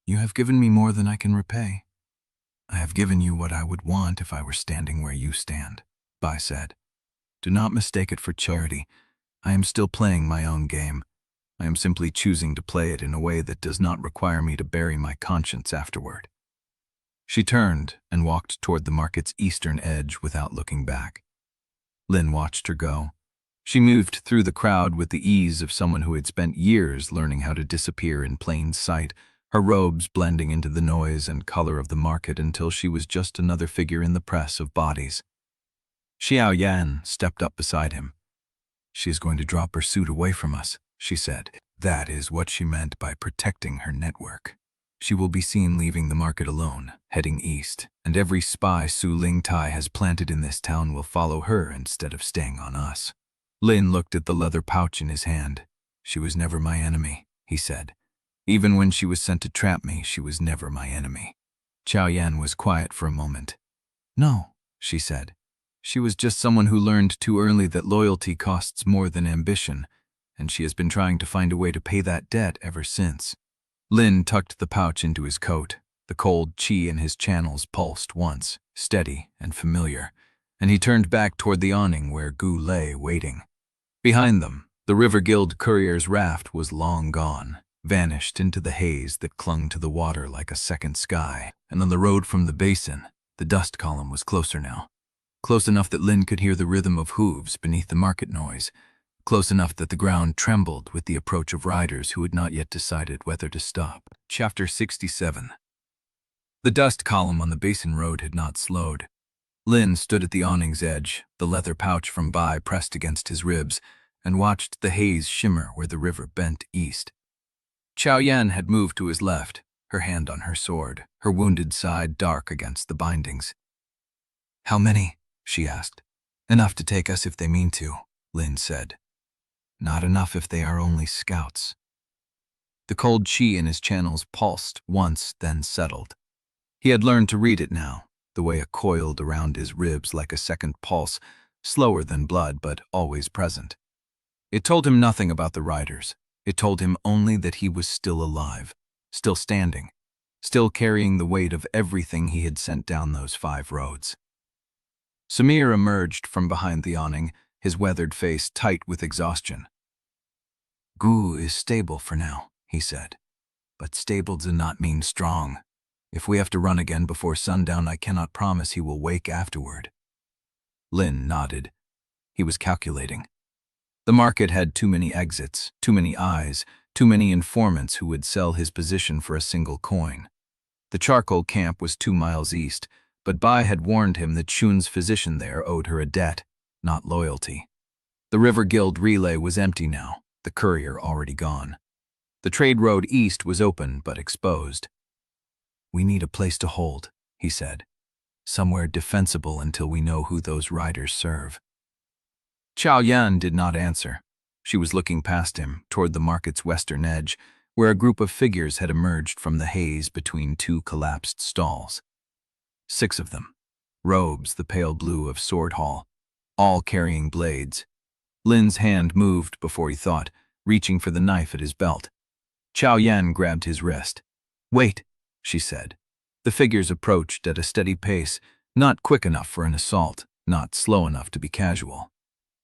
"You have given me more than I can repay." "I have given you what I would want if I were standing where you stand," Bai said. "Do not mistake it for charity. I am still playing my own game. I am simply choosing to play it in a way that does not require me to bury my conscience afterward." She turned and walked toward the market's eastern edge without looking back. Lin watched her go. She moved through the crowd with the ease of someone who had spent years learning how to disappear in plain sight, her robes blending into the noise and color of the market until she was just another figure in the press of bodies. Xiao Yan stepped up beside him. "She is going to drop pursuit away from us," she said. That is what she meant by protecting her network. She will be seen leaving the market alone, heading east, and every spy Su Lingtai has planted in this town will follow her instead of staying on us." Lin looked at the leather pouch in his hand. "She was never my enemy," he said. "Even when she was sent to trap me, she was never my enemy." Chao Yan was quiet for a moment. "No," she said. "She was just someone who learned too early that loyalty costs more than ambition, and she has been trying to find a way to pay that debt ever since." Lin tucked the pouch into his coat. The cold qi in his channels pulsed once, steady and familiar, and he turned back toward the awning where Gu lay waiting. Behind them, the River Guild courier's raft was long gone, vanished into the haze that clung to the water like a second sky, and on the road from the basin, the dust column was closer now. Close enough that Lin could hear the rhythm of hooves beneath the market noise, close enough that the ground trembled with the approach of riders who had not yet decided whether to stop. Chapter 67. The dust column on the Basin road had not slowed. Lin stood at the awning's edge, the leather pouch from Bai pressed against his ribs, and watched the haze shimmer where the river bent east. Chao Yan had moved to his left, her hand on her sword, her wounded side dark against the bindings. "How many?" she asked. "Enough to take us if they mean to," Lin said. "Not enough if they are only scouts." The cold qi in his channels pulsed once, then settled. He had learned to read it now, the way it coiled around his ribs like a second pulse, slower than blood but always present. It told him nothing about the riders. It told him only that he was still alive, still standing, still carrying the weight of everything he had sent down those 5 roads. Samir emerged from behind the awning, his weathered face tight with exhaustion. "Gu is stable for now," he said. "But stable does not mean strong. If we have to run again before sundown, I cannot promise he will wake afterward." Lin nodded. He was calculating. The market had too many exits, too many eyes, too many informants who would sell his position for a single coin. The charcoal camp was 2 miles east, but Bai had warned him that Shun's physician there owed her a debt, not loyalty. The River Guild relay was empty now, the courier already gone. The trade road east was open but exposed. "We need a place to hold," he said. "Somewhere defensible until we know who those riders serve." Chao Yan did not answer. She was looking past him, toward the market's western edge, where a group of figures had emerged from the haze between 2 collapsed stalls. 6 of them, robes the pale blue of Sword Hall, all carrying blades. Lin's hand moved before he thought, reaching for the knife at his belt. Chao Yan grabbed his wrist. "Wait," she said. The figures approached at a steady pace, not quick enough for an assault, not slow enough to be casual.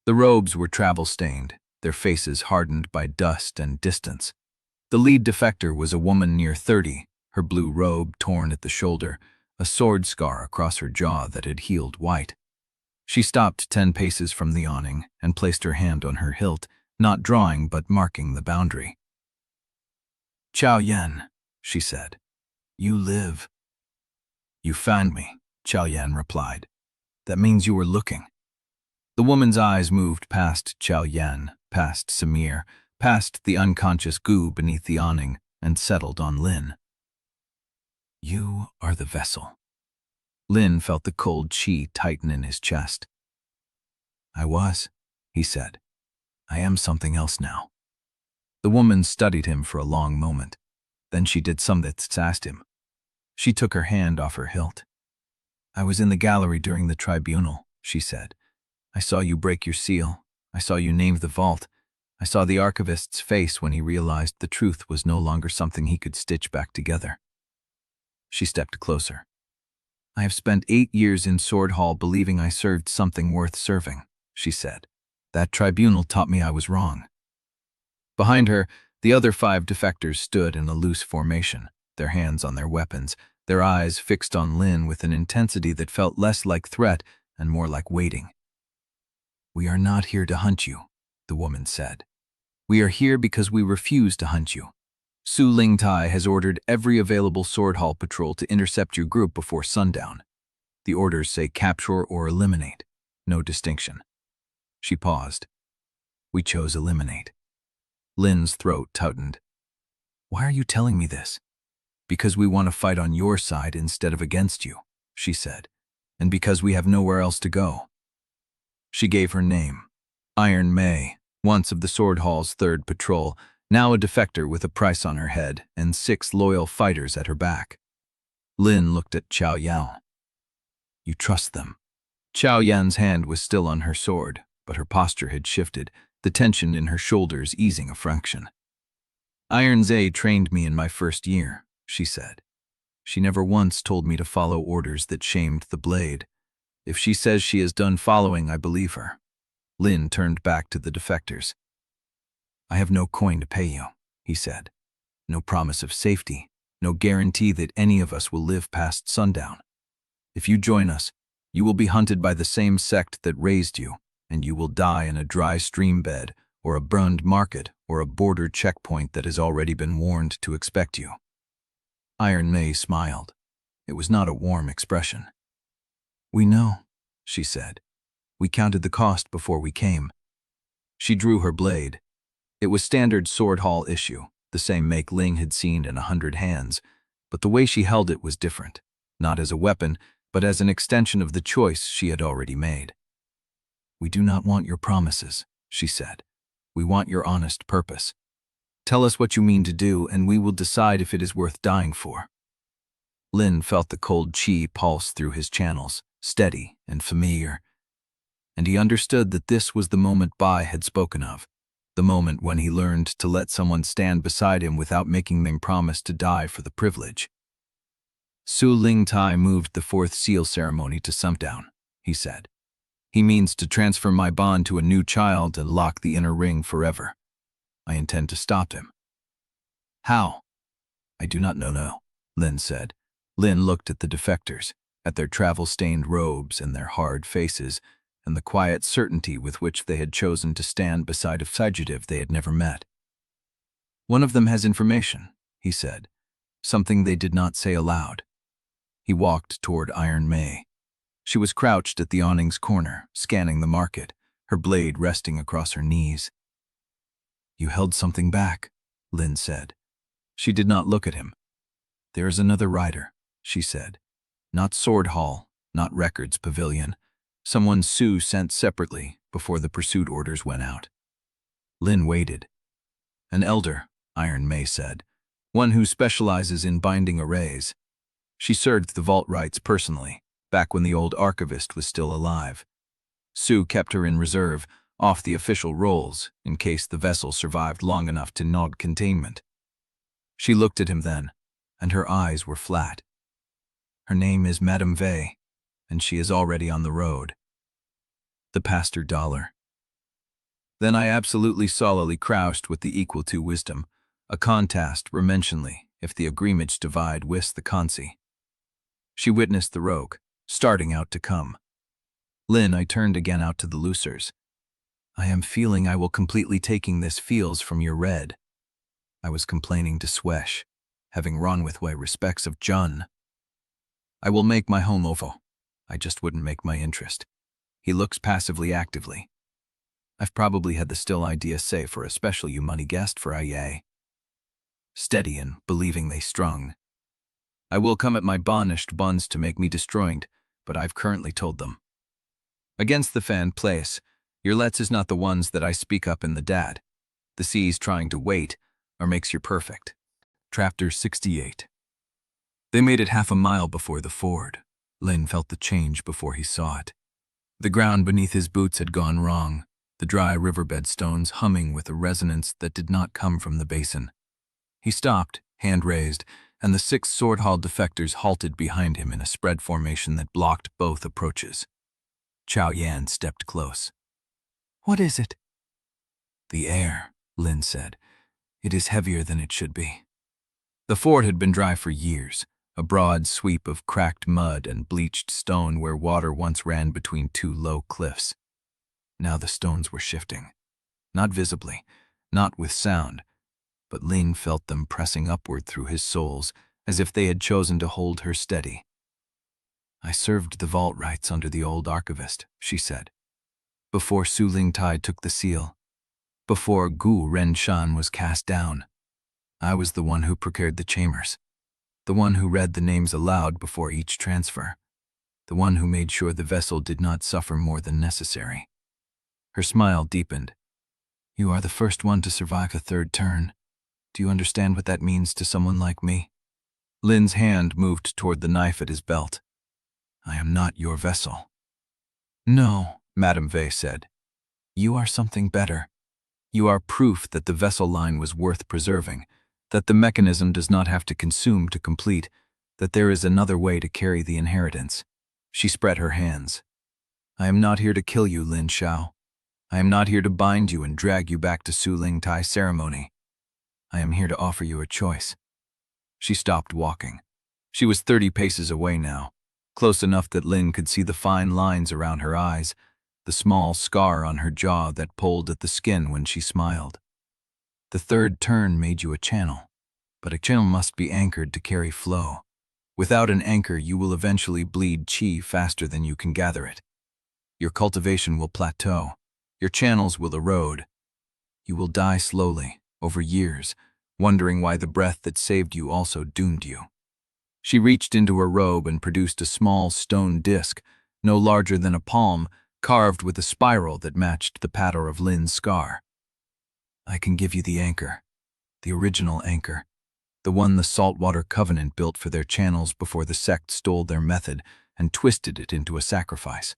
The robes were travel-stained, their faces hardened by dust and distance. The lead defector was a woman near 30, her blue robe torn at the shoulder, a sword scar across her jaw that had healed white. She stopped 10 paces from the awning and placed her hand on her hilt, not drawing but marking the boundary. "Chao Yan," she said. "You live." "You found me," Chao Yan replied. "That means you were looking." The woman's eyes moved past Chao Yan, past Samir, past the unconscious Gu beneath the awning, and settled on Lin. "You are the vessel." Lin felt the cold qi tighten in his chest. "I was," he said. "I am something else now." The woman studied him for a long moment. Then she did something that sassed him. She took her hand off her hilt. "I was in the gallery during the tribunal," she said. "I saw you break your seal. I saw you name the vault. I saw the archivist's face when he realized the truth was no longer something he could stitch back together." She stepped closer. "I have spent 8 years in Sword Hall believing I served something worth serving," she said. "That tribunal taught me I was wrong." Behind her, the other 5 defectors stood in a loose formation, their hands on their weapons, their eyes fixed on Lin with an intensity that felt less like threat and more like waiting. "We are not here to hunt you," the woman said. "We are here because we refuse to hunt you. Su Lingtai has ordered every available Sword Hall patrol to intercept your group before sundown. The orders say capture or eliminate, no distinction." She paused. "We chose eliminate." Lin's throat tightened. "Why are you telling me this?" Because we want to fight on your side instead of against you, she said, and because we have nowhere else to go. She gave her name, Iron May, once of the Sword Hall's 3rd Patrol, now a defector with a price on her head and 6 loyal fighters at her back. Lin looked at Chao Yan. You trust them. Chao Yan's hand was still on her sword, but her posture had shifted, the tension in her shoulders easing a fraction. Iron Zay trained me in my first year, she said. She never once told me to follow orders that shamed the blade. If she says she is done following, I believe her. Lin turned back to the defectors. I have no coin to pay you, he said. No promise of safety, no guarantee that any of us will live past sundown. If you join us, you will be hunted by the same sect that raised you, and you will die in a dry stream bed, or a burned market, or a border checkpoint that has already been warned to expect you. Iron May smiled. It was not a warm expression. We know, she said. We counted the cost before we came. She drew her blade. It was standard Sword Hall issue, the same make Ling had seen in 100 hands, but the way she held it was different, not as a weapon, but as an extension of the choice she had already made. We do not want your promises, she said. We want your honest purpose. Tell us what you mean to do, and we will decide if it is worth dying for. Lin felt the cold chi pulse through his channels, steady and familiar, and he understood that this was the moment Bai had spoken of, the moment when he learned to let someone stand beside him without making them promise to die for the privilege. Su Ling Tai moved the 4th seal ceremony to sundown, he said. He means to transfer my bond to a new child and lock the inner ring forever. I intend to stop him. How? I do not know, Lin said. Lin looked at the defectors, at their travel-stained robes and their hard faces, and the quiet certainty with which they had chosen to stand beside a fugitive they had never met. One of them has information, he said, something they did not say aloud. He walked toward Iron May. She was crouched at the awning's corner, scanning the market, her blade resting across her knees. You held something back, Lin said. She did not look at him. There is another rider, she said. Not Sword Hall, not Records Pavilion. Someone Su sent separately before the pursuit orders went out. Lin waited. An elder, Iron May said. One who specializes in binding arrays. She served the vault rites personally, back when the old archivist was still alive. Su kept her in reserve, off the official rolls, in case the vessel survived long enough to nod containment. She looked at him then, and her eyes were flat. Her name is Madame Vey, and she is already on the road. The pastor dollar. Then I absolutely solidly crouched with the equal to wisdom, a contest rementionly, if the agreements divide wis the consi. She witnessed the rogue, starting out to come. Lin, I turned again out to the loosers. I am feeling I will completely taking this feels from your red. I was complaining to Swesh, having run with way respects of Jun. I will make my home ovo. I just wouldn't make my interest. He looks passively actively. I've probably had the still idea say for a special you money guest for Aye. Steady and believing they strung. I will come at my banished buns to make me destroyed, but I've currently told them. Against the fan place, your lets is not the ones that I speak up in the dad. The sea's trying to wait, or makes you perfect. Chapter 68. They made it half a mile before the ford. Lin felt the change before he saw it. The ground beneath his boots had gone wrong, the dry riverbed stones humming with a resonance that did not come from the basin. He stopped, hand raised, and the 6 Sword Hall defectors halted behind him in a spread formation that blocked both approaches. Chao Yan stepped close. What is it? The air, Lin said. It is heavier than it should be. The ford had been dry for years, a broad sweep of cracked mud and bleached stone where water once ran between 2 low cliffs. Now the stones were shifting. Not visibly, not with sound, but Lin felt them pressing upward through his soles, as if they had chosen to hold her steady. I served the vault rites under the old archivist, she said. Before Su Ling Tai took the seal, before Gu Renshan was cast down, I was the one who procured the chambers. The one who read the names aloud before each transfer. The one who made sure the vessel did not suffer more than necessary. Her smile deepened. You are the first one to survive a third turn. Do you understand what that means to someone like me? Lin's hand moved toward the knife at his belt. I am not your vessel. No, Madame Vey said. You are something better. You are proof that the vessel line was worth preserving, that the mechanism does not have to consume to complete, that there is another way to carry the inheritance. She spread her hands. I am not here to kill you, Lin Shou. I am not here to bind you and drag you back to Su Ling Tai ceremony. I am here to offer you a choice. She stopped walking. She was 30 paces away now, close enough that Lin could see the fine lines around her eyes, the small scar on her jaw that pulled at the skin when she smiled. The third turn made you a channel, but a channel must be anchored to carry flow. Without an anchor, you will eventually bleed chi faster than you can gather it. Your cultivation will plateau. Your channels will erode. You will die slowly, over years, wondering why the breath that saved you also doomed you. She reached into her robe and produced a small stone disc, no larger than a palm, carved with a spiral that matched the pattern of Lin's scar. I can give you the anchor, the original anchor, the one the Saltwater Covenant built for their channels before the sect stole their method and twisted it into a sacrifice.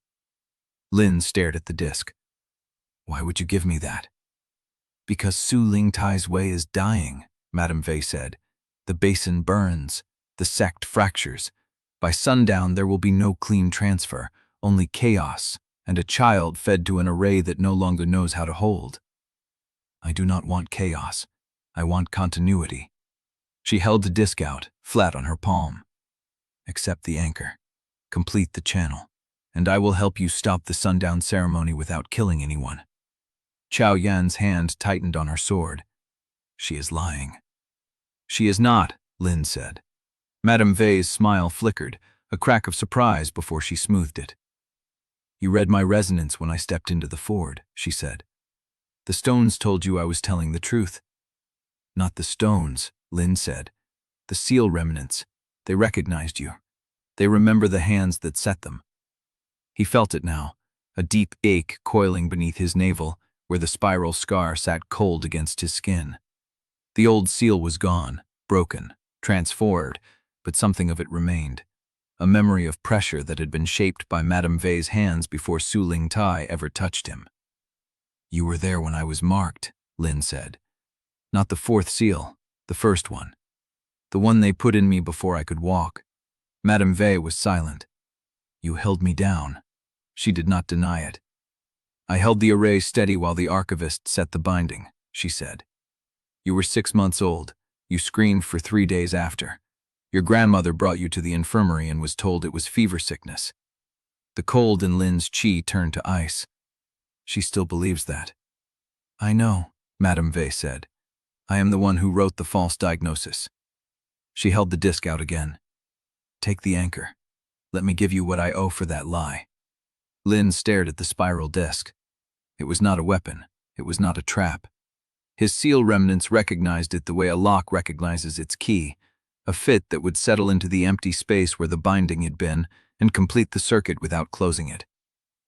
Lin stared at the disc. Why would you give me that? Because Su Ling Tai's way is dying, Madame Vey said. The Basin burns, the sect fractures. By sundown there will be no clean transfer, only chaos, and a child fed to an array that no longer knows how to hold. I do not want chaos. I want continuity. She held the disc out, flat on her palm. Accept the anchor. Complete the channel. And I will help you stop the sundown ceremony without killing anyone. Chao Yan's hand tightened on her sword. She is lying. She is not, Lin said. Madame Vey's smile flickered, a crack of surprise before she smoothed it. You read my resonance when I stepped into the ford, she said. The stones told you I was telling the truth. Not the stones, Lin said. The seal remnants. They recognized you. They remember the hands that set them. He felt it now, a deep ache coiling beneath his navel, where the spiral scar sat cold against his skin. The old seal was gone, broken, transformed, but something of it remained. A memory of pressure that had been shaped by Madame Vey's hands before Su Ling Tai ever touched him. You were there when I was marked, Lin said. Not the fourth seal, the first one. The one they put in me before I could walk. Madame Vey was silent. You held me down. She did not deny it. I held the array steady while the archivist set the binding, she said. You were 6 months old. You screamed for 3 days after. Your grandmother brought you to the infirmary and was told it was fever sickness. The cold in Lin's chi turned to ice. She still believes that. I know, Madame Vey said. I am the one who wrote the false diagnosis. She held the disc out again. Take the anchor. Let me give you what I owe for that lie. Lin stared at the spiral disc. It was not a weapon. It was not a trap. His seal remnants recognized it the way a lock recognizes its key, a fit that would settle into the empty space where the binding had been and complete the circuit without closing it.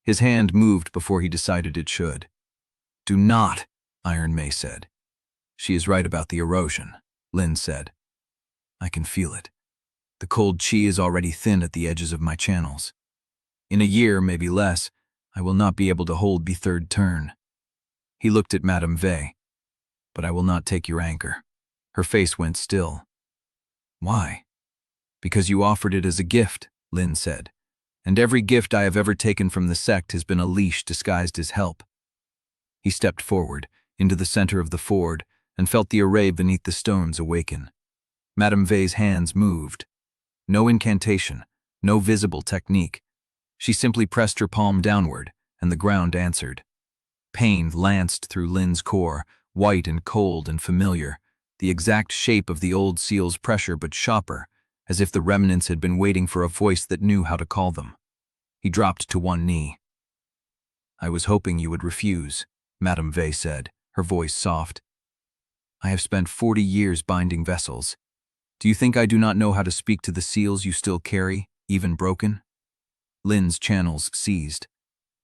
His hand moved before he decided it should. Do not, Iron May said. She is right about the erosion, Lin said. I can feel it. The cold chi is already thin at the edges of my channels. In a year, maybe less, I will not be able to hold the third turn. He looked at Madame Vey. But I will not take your anchor. Her face went still. Why? Because you offered it as a gift, Lin said. And every gift I have ever taken from the sect has been a leash disguised as help. He stepped forward, into the center of the ford, and felt the array beneath the stones awaken. Madame Vey's hands moved. No incantation, no visible technique. She simply pressed her palm downward, and the ground answered. Pain lanced through Lin's core, white and cold and familiar, the exact shape of the old seal's pressure but sharper, as if the remnants had been waiting for a voice that knew how to call them. He dropped to one knee. I was hoping you would refuse, Madame Vey said, her voice soft. I have spent 40 years binding vessels. Do you think I do not know how to speak to the seals you still carry, even broken? Lin's channels seized.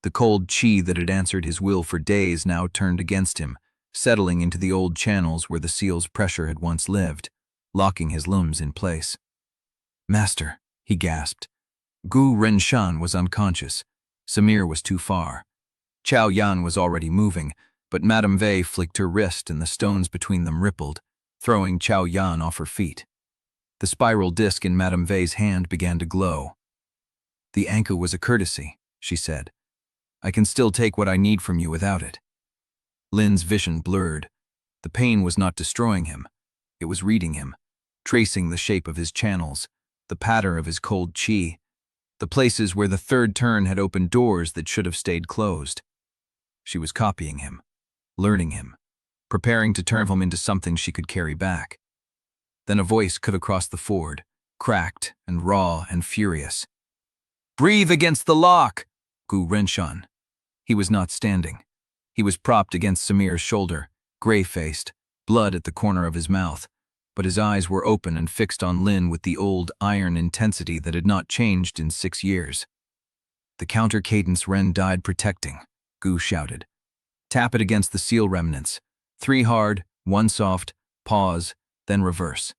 The cold chi that had answered his will for days now turned against him, settling into the old channels where the seal's pressure had once lived, locking his limbs in place. Master, he gasped. Gu Renshan was unconscious. Samir was too far. Chao Yan was already moving, but Madame Vey flicked her wrist and the stones between them rippled, throwing Chao Yan off her feet. The spiral disc in Madame Vey's hand began to glow. The anchor was a courtesy, she said. I can still take what I need from you without it. Lin's vision blurred. The pain was not destroying him. It was reading him, tracing the shape of his channels, the pattern of his cold chi, the places where the third turn had opened doors that should have stayed closed. She was copying him, learning him, preparing to turn him into something she could carry back. Then a voice cut across the ford, cracked and raw and furious. Breathe against the lock, Gu Renshan. He was not standing. He was propped against Samir's shoulder, gray-faced, blood at the corner of his mouth, but his eyes were open and fixed on Lin with the old iron intensity that had not changed in 6 years. The Counter-Cadence Ren died protecting, Gu shouted. Tap it against the seal remnants. 3 hard, 1 soft, pause, then reverse.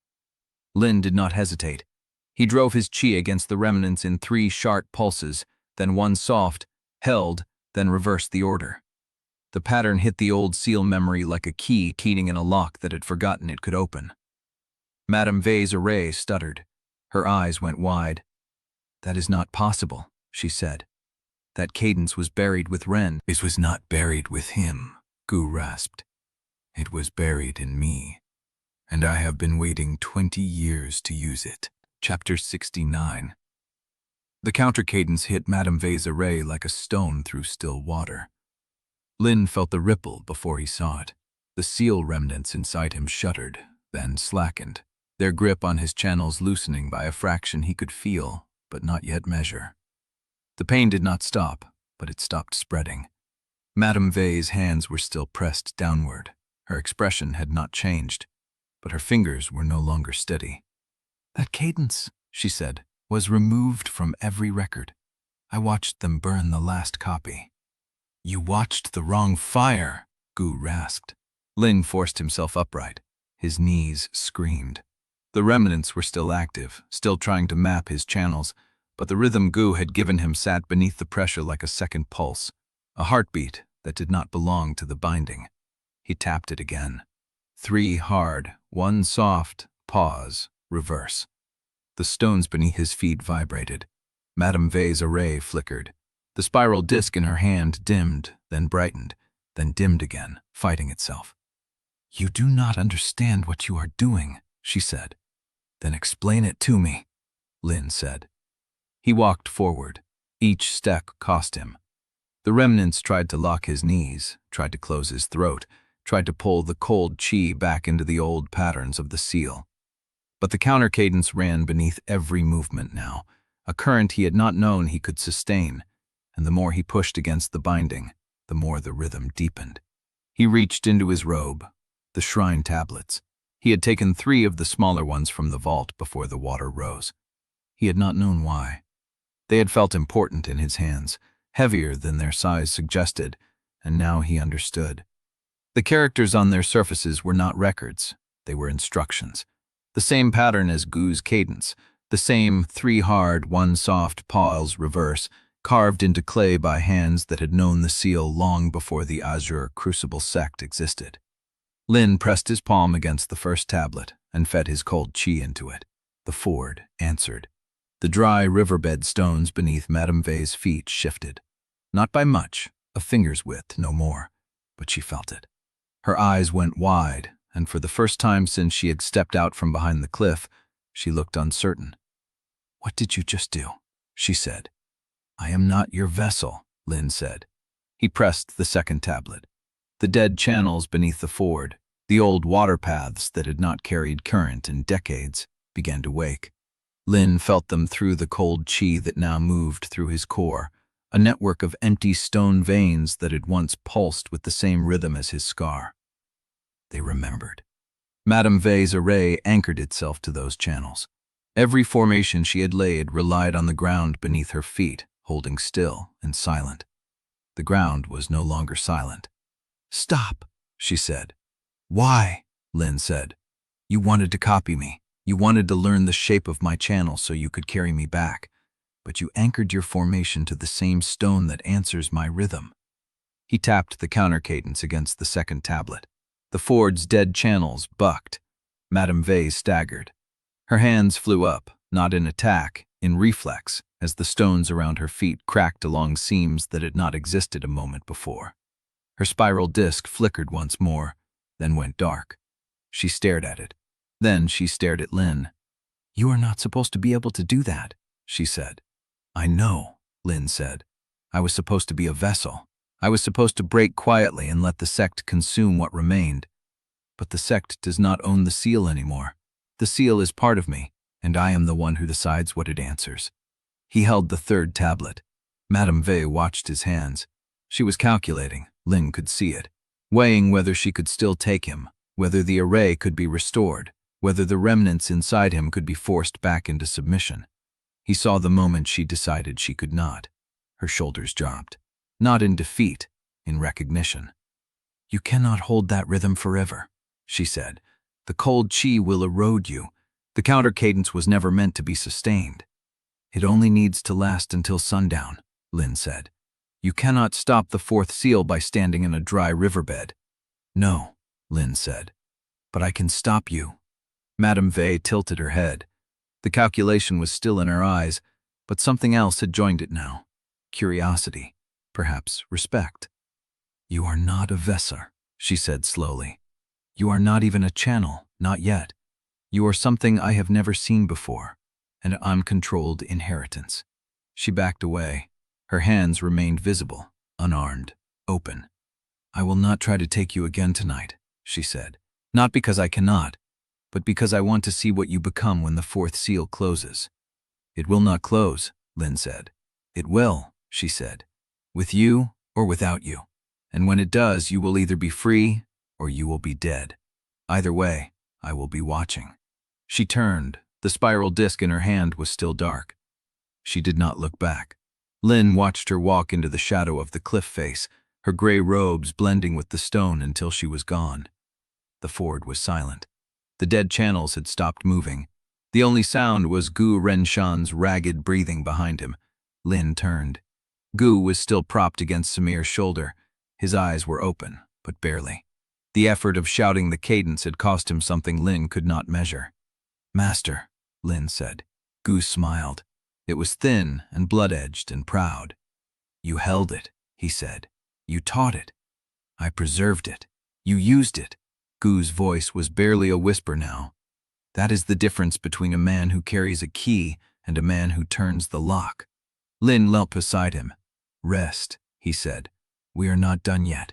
Lin did not hesitate. He drove his chi against the remnants in 3 sharp pulses, then 1 soft, held, then reversed the order. The pattern hit the old seal memory like a key keying in a lock that had forgotten it could open. Madame Vey's array stuttered. Her eyes went wide. That is not possible, she said. That cadence was buried with Ren. It was not buried with him, Gu rasped. It was buried in me, and I have been waiting 20 years to use it. Chapter 69. The counter-cadence hit Madame Vey's array like a stone through still water. Lin felt the ripple before he saw it. The seal remnants inside him shuddered, then slackened, their grip on his channels loosening by a fraction he could feel, but not yet measure. The pain did not stop, but it stopped spreading. Madame Vey's hands were still pressed downward. Her expression had not changed, but her fingers were no longer steady. That cadence, she said, was removed from every record. I watched them burn the last copy. You watched the wrong fire, Gu rasped. Lin forced himself upright. His knees screamed. The remnants were still active, still trying to map his channels, but the rhythm Gu had given him sat beneath the pressure like a second pulse, a heartbeat that did not belong to the binding. He tapped it again. 3 hard, 1 soft, pause, reverse. The stones beneath his feet vibrated. Madame Vey's array flickered. The spiral disc in her hand dimmed, then brightened, then dimmed again, fighting itself. You do not understand what you are doing, she said. Then explain it to me, Lin said. He walked forward. Each step cost him. The remnants tried to lock his knees, tried to close his throat, tried to pull the cold chi back into the old patterns of the seal. But the counter-cadence ran beneath every movement now, a current he had not known he could sustain, and the more he pushed against the binding, the more the rhythm deepened. He reached into his robe, the shrine tablets. He had taken 3 of the smaller ones from the vault before the water rose. He had not known why. They had felt important in his hands, heavier than their size suggested, and now he understood. The characters on their surfaces were not records, they were instructions. The same pattern as Gu's cadence, the same 3 hard, 1 soft pause reverse, carved into clay by hands that had known the seal long before the Azure Crucible sect existed. Lin pressed his palm against the first tablet and fed his cold chi into it. The ford answered. The dry riverbed stones beneath Madame Vey's feet shifted. Not by much, a finger's width, no more, but she felt it. Her eyes went wide, and for the first time since she had stepped out from behind the cliff, she looked uncertain. What did you just do? She said. I am not your vessel, Lin said. He pressed the second tablet. The dead channels beneath the ford, the old water paths that had not carried current in decades, began to wake. Lin felt them through the cold chi that now moved through his core, a network of empty stone veins that had once pulsed with the same rhythm as his scar. They remembered. Madame Vey's array anchored itself to those channels. Every formation she had laid relied on the ground beneath her feet, holding still and silent. The ground was no longer silent. "Stop," she said. "Why?" Lin said. "You wanted to copy me. You wanted to learn the shape of my channel so you could carry me back. But you anchored your formation to the same stone that answers my rhythm." He tapped the counter-cadence against the second tablet. The Ford's dead channels bucked. Madame Vey staggered. Her hands flew up, not in attack, in reflex, as the stones around her feet cracked along seams that had not existed a moment before. Her spiral disc flickered once more, then went dark. She stared at it. Then she stared at Lin. "You are not supposed to be able to do that," she said. "I know," Lin said. "I was supposed to be a vessel. I was supposed to break quietly and let the sect consume what remained. But the sect does not own the seal anymore. The seal is part of me, and I am the one who decides what it answers." He held the third tablet. Madame Vey watched his hands. She was calculating, Lin could see it, weighing whether she could still take him, whether the array could be restored, whether the remnants inside him could be forced back into submission. He saw the moment she decided she could not. Her shoulders dropped. Not in defeat, in recognition. "You cannot hold that rhythm forever," she said. "The cold chi will erode you. The counter-cadence was never meant to be sustained." "It only needs to last until sundown," Lin said. "You cannot stop the fourth seal by standing in a dry riverbed." "No," Lin said. "But I can stop you." Madame Vey tilted her head. The calculation was still in her eyes, but something else had joined it now. Curiosity. Perhaps respect. "You are not a vessel," she said slowly. "You are not even a channel, not yet. You are something I have never seen before, an uncontrolled inheritance." She backed away. Her hands remained visible, unarmed, open. "I will not try to take you again tonight," she said. "Not because I cannot, but because I want to see what you become when the fourth seal closes." "It will not close," Lin said. "It will," she said. "With you or without you. And when it does, you will either be free or you will be dead. Either way, I will be watching." She turned. The spiral disc in her hand was still dark. She did not look back. Lin watched her walk into the shadow of the cliff face, her gray robes blending with the stone until she was gone. The Ford was silent. The dead channels had stopped moving. The only sound was Renshan's ragged breathing behind him. Lin turned. Gu was still propped against Samir's shoulder. His eyes were open, but barely. The effort of shouting the cadence had cost him something Lin could not measure. "Master," Lin said. Gu smiled. It was thin and blood-edged and proud. "You held it," he said. "You taught it. I preserved it. You used it." Gu's voice was barely a whisper now. "That is the difference between a man who carries a key and a man who turns the lock." Lin leapt beside him. "Rest," he said. "We are not done yet."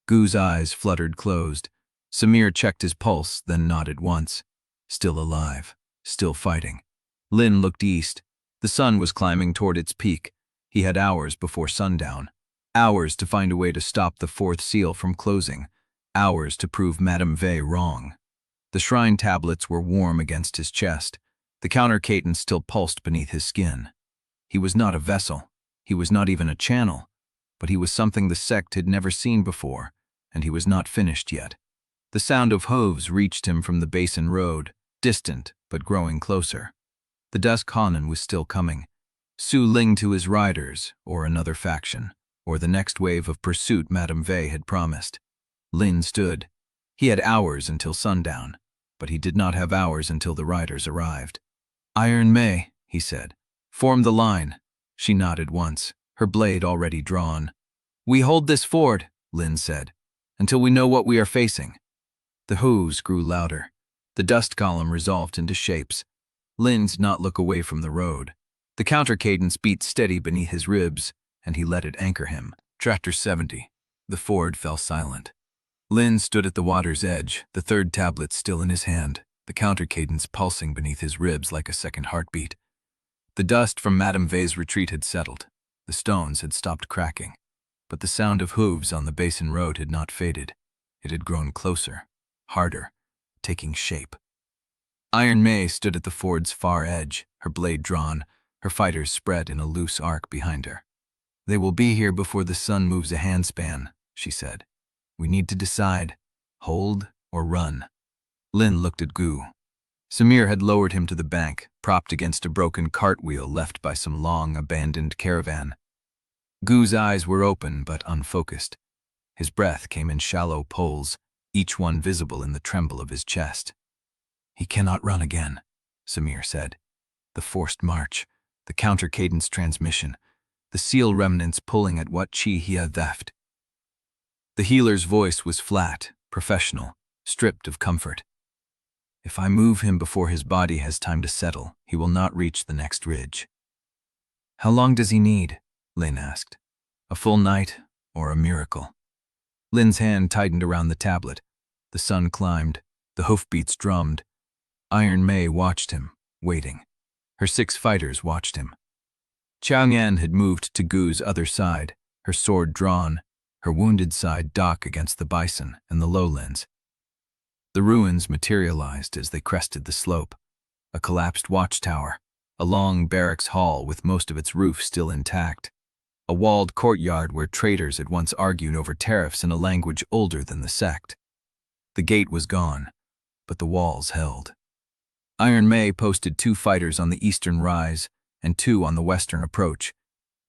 Gu's eyes fluttered closed. Samir checked his pulse, then nodded once. Still alive, still fighting. Lin looked east. The sun was climbing toward its peak. He had hours before sundown. Hours to find a way to stop the fourth seal from closing. Hours to prove Madame Vey wrong. The shrine tablets were warm against his chest. The counter-cadence still pulsed beneath his skin. He was not a vessel. He was not even a channel. But he was something the sect had never seen before, and he was not finished yet. The sound of hooves reached him from the Basin road, distant but growing closer. The dusk Hanan was still coming. Su Ling to his riders, or another faction, or the next wave of pursuit Madame Vey had promised. Lin stood. He had hours until sundown, but he did not have hours until the riders arrived. "Iron May," he said. "Form the line." She nodded once, her blade already drawn. "We hold this ford," Lin said, "until we know what we are facing." The hooves grew louder. The dust column resolved into shapes. Lin did not look away from the road. The counter-cadence beat steady beneath his ribs, and he let it anchor him. Chapter 70. The ford fell silent. Lin stood at the water's edge, the third tablet still in his hand, the counter-cadence pulsing beneath his ribs like a second heartbeat. The dust from Madame Vey's retreat had settled. The stones had stopped cracking. But the sound of hooves on the Basin road had not faded. It had grown closer, harder, taking shape. Iron May stood at the ford's far edge, her blade drawn, her fighters spread in a loose arc behind her. "They will be here before the sun moves a handspan," she said. "We need to decide, hold or run." Lin looked at Gu. Samir had lowered him to the bank, propped against a broken cartwheel left by some long, abandoned caravan. Gu's eyes were open but unfocused. His breath came in shallow pulls, each one visible in the tremble of his chest. "He cannot run again," Samir said. "The forced march, the counter-cadence transmission, the seal remnants pulling at what chi he had left." The healer's voice was flat, professional, stripped of comfort. "If I move him before his body has time to settle, he will not reach the next ridge." "How long does he need?" Lin asked. "A full night or a miracle?" Lin's hand tightened around the tablet. The sun climbed, the hoofbeats drummed. Iron May watched him, waiting. Her 6 fighters watched him. Chang'an had moved to Gu's other side, her sword drawn, her wounded side dock against the Basin and the lowlands. The ruins materialized as they crested the slope. A collapsed watchtower, a long barracks hall with most of its roof still intact, a walled courtyard where traders had once argued over tariffs in a language older than the sect. The gate was gone, but the walls held. Iron May posted 2 fighters on the eastern rise and 2 on the western approach,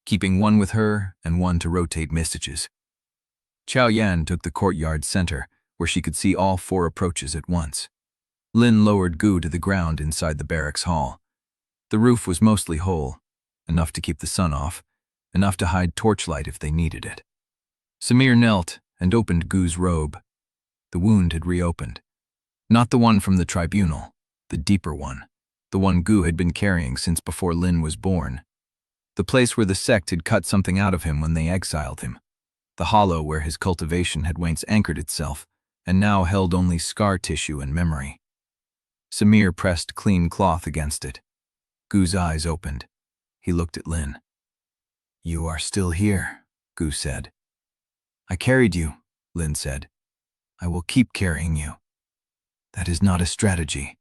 keeping one with her and one to rotate messages. Chao Yan took the courtyard center, where she could see all 4 approaches at once. Lin lowered Gu to the ground inside the barracks hall. The roof was mostly whole, enough to keep the sun off, enough to hide torchlight if they needed it. Samir knelt and opened Gu's robe. The wound had reopened. Not the one from the Tribunal, the deeper one, the one Gu had been carrying since before Lin was born. The place where the sect had cut something out of him when they exiled him. The hollow where his cultivation had once anchored itself, and now held only scar tissue and memory. Samir pressed clean cloth against it. Gu's eyes opened. He looked at Lin. "You are still here," Gu said. "I carried you," Lin said. "I will keep carrying you." "That is not a strategy."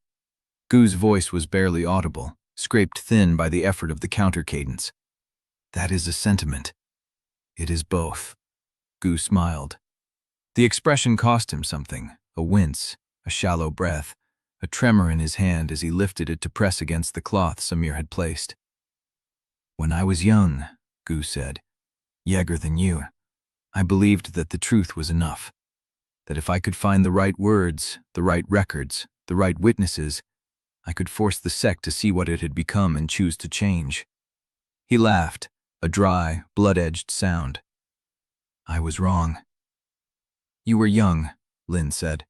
Gu's voice was barely audible, scraped thin by the effort of the counter-cadence. "That is a sentiment." "It is both." Gu smiled. The expression cost him something, a wince, a shallow breath, a tremor in his hand as he lifted it to press against the cloth Samir had placed. "When I was young," Gu said, "younger than you, I believed that the truth was enough, that if I could find the right words, the right records, the right witnesses, I could force the sect to see what it had become and choose to change." He laughed, a dry, blood-edged sound. "I was wrong." "You were young," Lin said.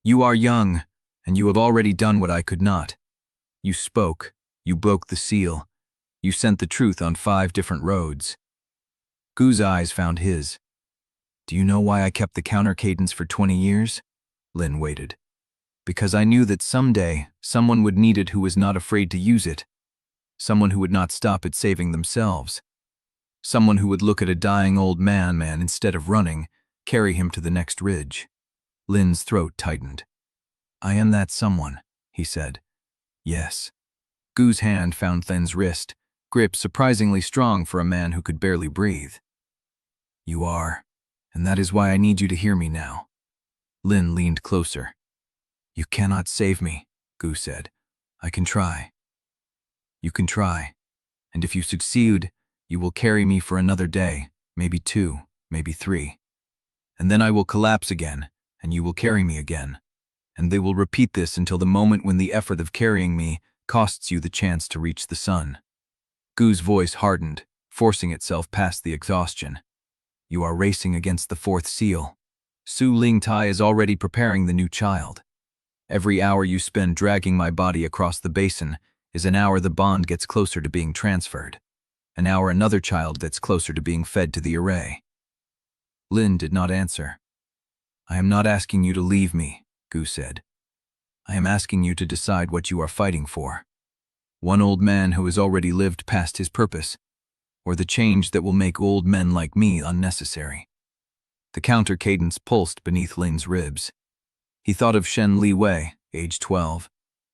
"You are young, and you have already done what I could not. You spoke, you broke the seal, you sent the truth on 5 different roads." Gu's eyes found his. "Do you know why I kept the counter-cadence for 20 years? Lin waited. "Because I knew that someday someone would need it who was not afraid to use it. Someone who would not stop at saving themselves. Someone who would look at a dying old man instead of running, carry him to the next ridge." Lin's throat tightened. "I am that someone," he said. "Yes." Gu's hand found Lin's wrist, grip surprisingly strong for a man who could barely breathe. "You are, and that is why I need you to hear me now." Lin leaned closer. "You cannot save me," Gu said. "I can try." "You can try, and if you succeed, you will carry me for another day, maybe 2, maybe 3. And then I will collapse again, and you will carry me again. And they will repeat this until the moment when the effort of carrying me costs you the chance to reach the sun." Gu's voice hardened, forcing itself past the exhaustion. "You are racing against the 4th seal. Su Ling Tai is already preparing the new child. Every hour you spend dragging my body across the basin is an hour the bond gets closer to being transferred. An hour another child gets closer to being fed to the array." Lin did not answer. "I am not asking you to leave me," Gu said. "I am asking you to decide what you are fighting for. One old man who has already lived past his purpose, or the change that will make old men like me unnecessary." The counter-cadence pulsed beneath Lin's ribs. He thought of Shen Li Wei, age 12,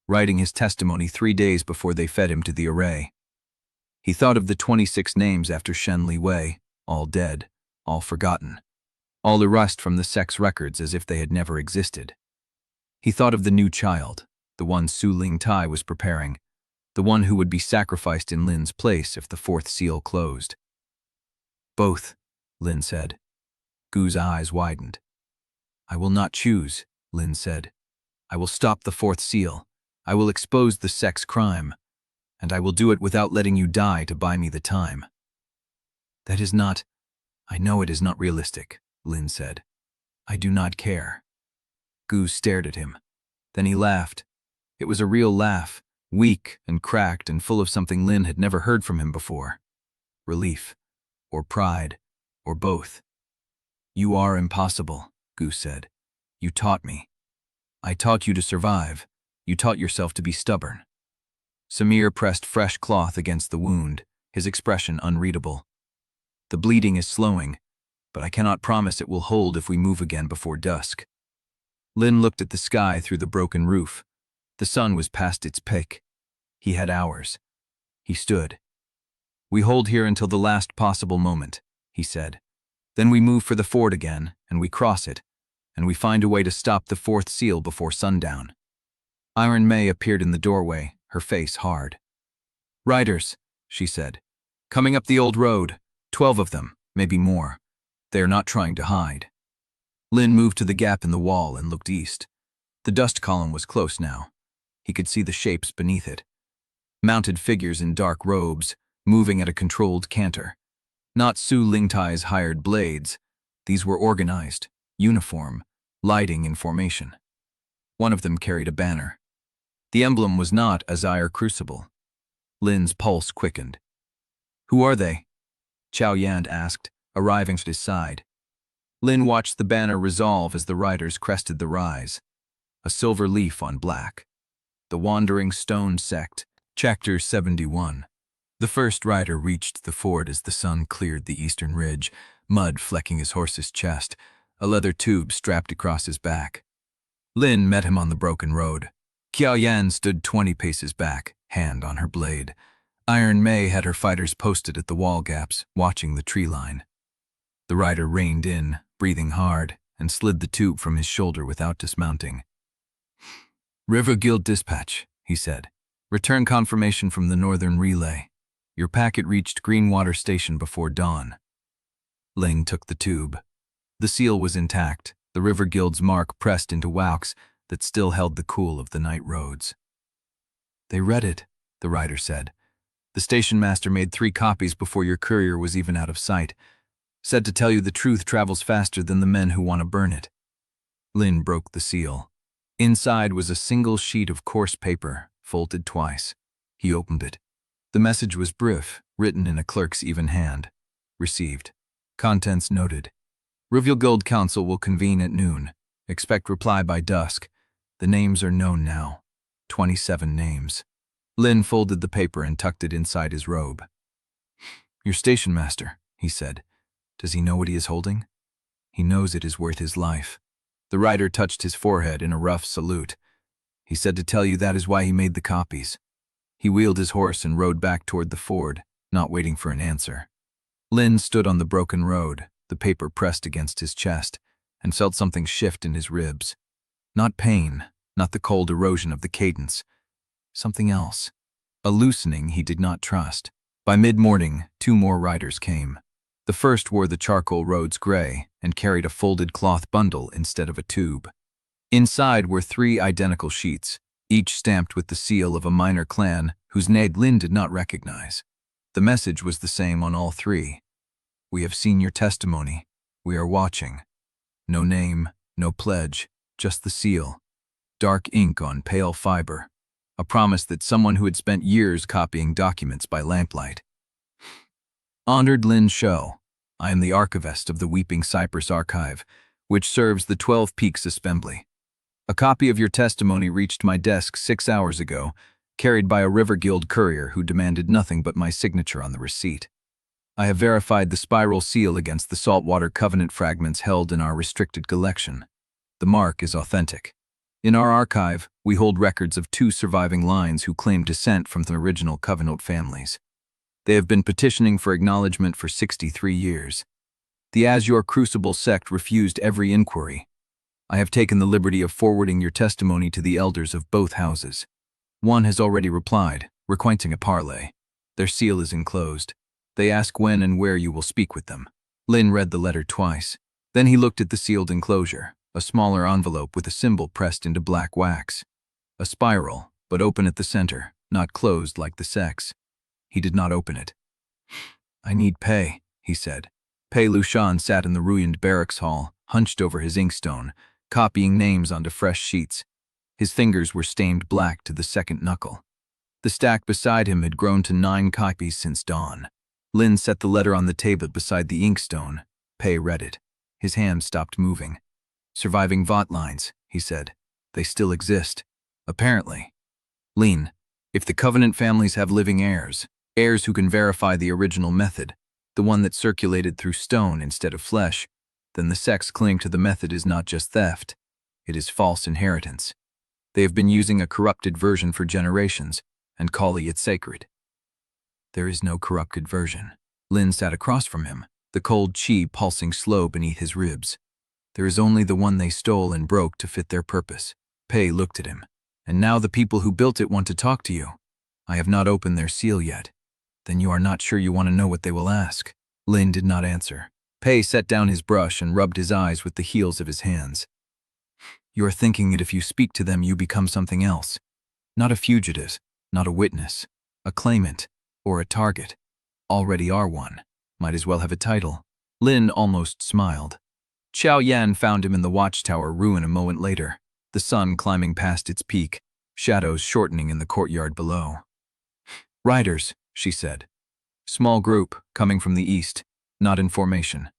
writing his testimony 3 days before they fed him to the array. He thought of the 26 names after Shen Li Wei, all dead, all forgotten, all erased from the sex records as if they had never existed. He thought of the new child, the one Su Ling Tai was preparing, the one who would be sacrificed in Lin's place if the fourth seal closed. Both, Lin said. Gu's eyes widened. I will not choose, Lin said. I will stop the fourth seal. I will expose the sex crime. And I will do it without letting you die to buy me the time. That is not... I know it is not realistic, Lin said. I do not care. Gu stared at him. Then he laughed. It was a real laugh, weak and cracked and full of something Lin had never heard from him before. Relief, or pride, or both. You are impossible, Gu said. You taught me. I taught you to survive. You taught yourself to be stubborn. Samir pressed fresh cloth against the wound, his expression unreadable. The bleeding is slowing, but I cannot promise it will hold if we move again before dusk. Lin looked at the sky through the broken roof. The sun was past its peak. He had hours. He stood. We hold here until the last possible moment, he said. Then we move for the ford again, and we cross it, and we find a way to stop the fourth seal before sundown. Iron May appeared in the doorway, her face hard. Riders, she said. Coming up the old road. 12 of them, maybe more. They are not trying to hide. Lin moved to the gap in the wall and looked east. The dust column was close now. He could see the shapes beneath it. Mounted figures in dark robes, moving at a controlled canter. Not Su Lingtai's hired blades. These were organized, uniform, lighting in formation. One of them carried a banner. The emblem was not Azure Crucible. Lin's pulse quickened. Who are they? Chao Yan asked, arriving at his side. Lin watched the banner resolve as the riders crested the rise. A silver leaf on black. The Wandering Stone Sect, Chapter 71. The first rider reached the ford as the sun cleared the eastern ridge, mud flecking his horse's chest, a leather tube strapped across his back. Lin met him on the broken road. Qiao Yan stood 20 paces back, hand on her blade. Iron May had her fighters posted at the wall gaps, watching the tree line. The rider reined in, breathing hard, and slid the tube from his shoulder without dismounting. River Guild Dispatch, he said. Return confirmation from the Northern Relay. Your packet reached Greenwater Station before dawn. Ling took the tube. The seal was intact, the River Guild's mark pressed into wax that still held the cool of the night roads. They read it, the rider said. The station master made 3 copies before your courier was even out of sight. Said to tell you the truth travels faster than the men who want to burn it. Lin broke the seal. Inside was a single sheet of coarse paper, folded twice. He opened it. The message was brief, written in a clerk's even hand. Received. Contents noted. River Guild Council will convene at noon. Expect reply by dusk. The names are known now. 27 names. Lin folded the paper and tucked it inside his robe. Your station master, he said. Does he know what he is holding? He knows it is worth his life. The rider touched his forehead in a rough salute. He said to tell you that is why he made the copies. He wheeled his horse and rode back toward the ford, not waiting for an answer. Lin stood on the broken road, the paper pressed against his chest, and felt something shift in his ribs. Not pain, not the cold erosion of the cadence. Something else. A loosening he did not trust. By mid-morning, 2 more riders came. The first wore the charcoal road's gray and carried a folded cloth bundle instead of a tube. Inside were 3 identical sheets, each stamped with the seal of a minor clan whose name Lin did not recognize. The message was the same on all 3. We have seen your testimony. We are watching. No name, no pledge, just the seal. Dark ink on pale fiber. A promise that someone who had spent years copying documents by lamplight. Honored Lin Shou, I am the archivist of the Weeping Cypress Archive, which serves the 12 Peaks Assembly. A copy of your testimony reached my desk 6 hours ago, carried by a River Guild courier who demanded nothing but my signature on the receipt. I have verified the spiral seal against the saltwater covenant fragments held in our restricted collection. The mark is authentic. In our archive, we hold records of 2 surviving lines who claim descent from the original Covenant families. They have been petitioning for acknowledgement for 63 years. The Azure Crucible sect refused every inquiry. I have taken the liberty of forwarding your testimony to the elders of both houses. One has already replied, requesting a parley. Their seal is enclosed. They ask when and where you will speak with them. Lin read the letter twice. Then he looked at the sealed enclosure, a smaller envelope with a symbol pressed into black wax. A spiral, but open at the center, not closed like the sex. He did not open it. "I need Pei," he said. Pei Lushan sat in the ruined barracks hall, hunched over his inkstone, copying names onto fresh sheets. His fingers were stained black to the second knuckle. The stack beside him had grown to 9 copies since dawn. Lin set the letter on the table beside the inkstone. Pei read it. His hand stopped moving. "Surviving Vought lines," he said. "They still exist. Apparently. Lin, if the Covenant families have living heirs who can verify the original method, the one that circulated through stone instead of flesh, then the sect's claim to the method is not just theft. It is false inheritance. They have been using a corrupted version for generations and calling it sacred." "There is no corrupted version." Lin sat across from him, the cold chi pulsing slow beneath his ribs. "There is only the one they stole and broke to fit their purpose." Pei looked at him. "And now the people who built it want to talk to you. I have not opened their seal yet. Then you are not sure you want to know what they will ask." Lin did not answer. Pei set down his brush and rubbed his eyes with the heels of his hands. "You are thinking that if you speak to them you become something else. Not a fugitive, not a witness, a claimant, or a target. Already are one. Might as well have a title." Lin almost smiled. Xiao Yan found him in the watchtower ruin a moment later, the sun climbing past its peak, shadows shortening in the courtyard below. "Riders," she said. "Small group, coming from the east, not in formation.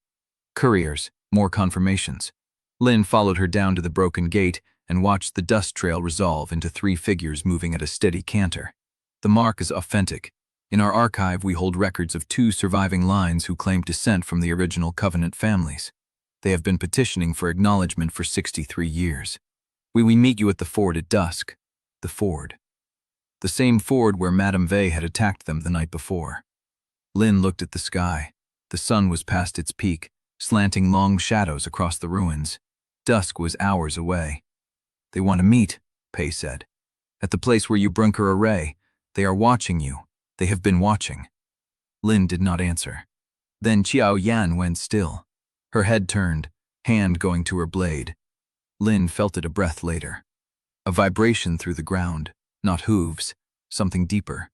Couriers, more confirmations." Lin followed her down to the broken gate and watched the dust trail resolve into 3 figures moving at a steady canter. The mark is authentic. In our archive, we hold records of 2 surviving lines who claim descent from the original Covenant families. They have been petitioning for acknowledgement for 63 years. We meet you at the ford at dusk. The ford. The same ford where Madame Vey had attacked them the night before. Lin looked at the sky. The sun was past its peak, slanting long shadows across the ruins. Dusk was hours away. "They want to meet," Pei said. "At the place where you brunk her array. They are watching you. They have been watching." Lin did not answer. Then Xiao Yan went still. Her head turned, hand going to her blade. Lin felt it a breath later. A vibration through the ground, not hooves, something deeper.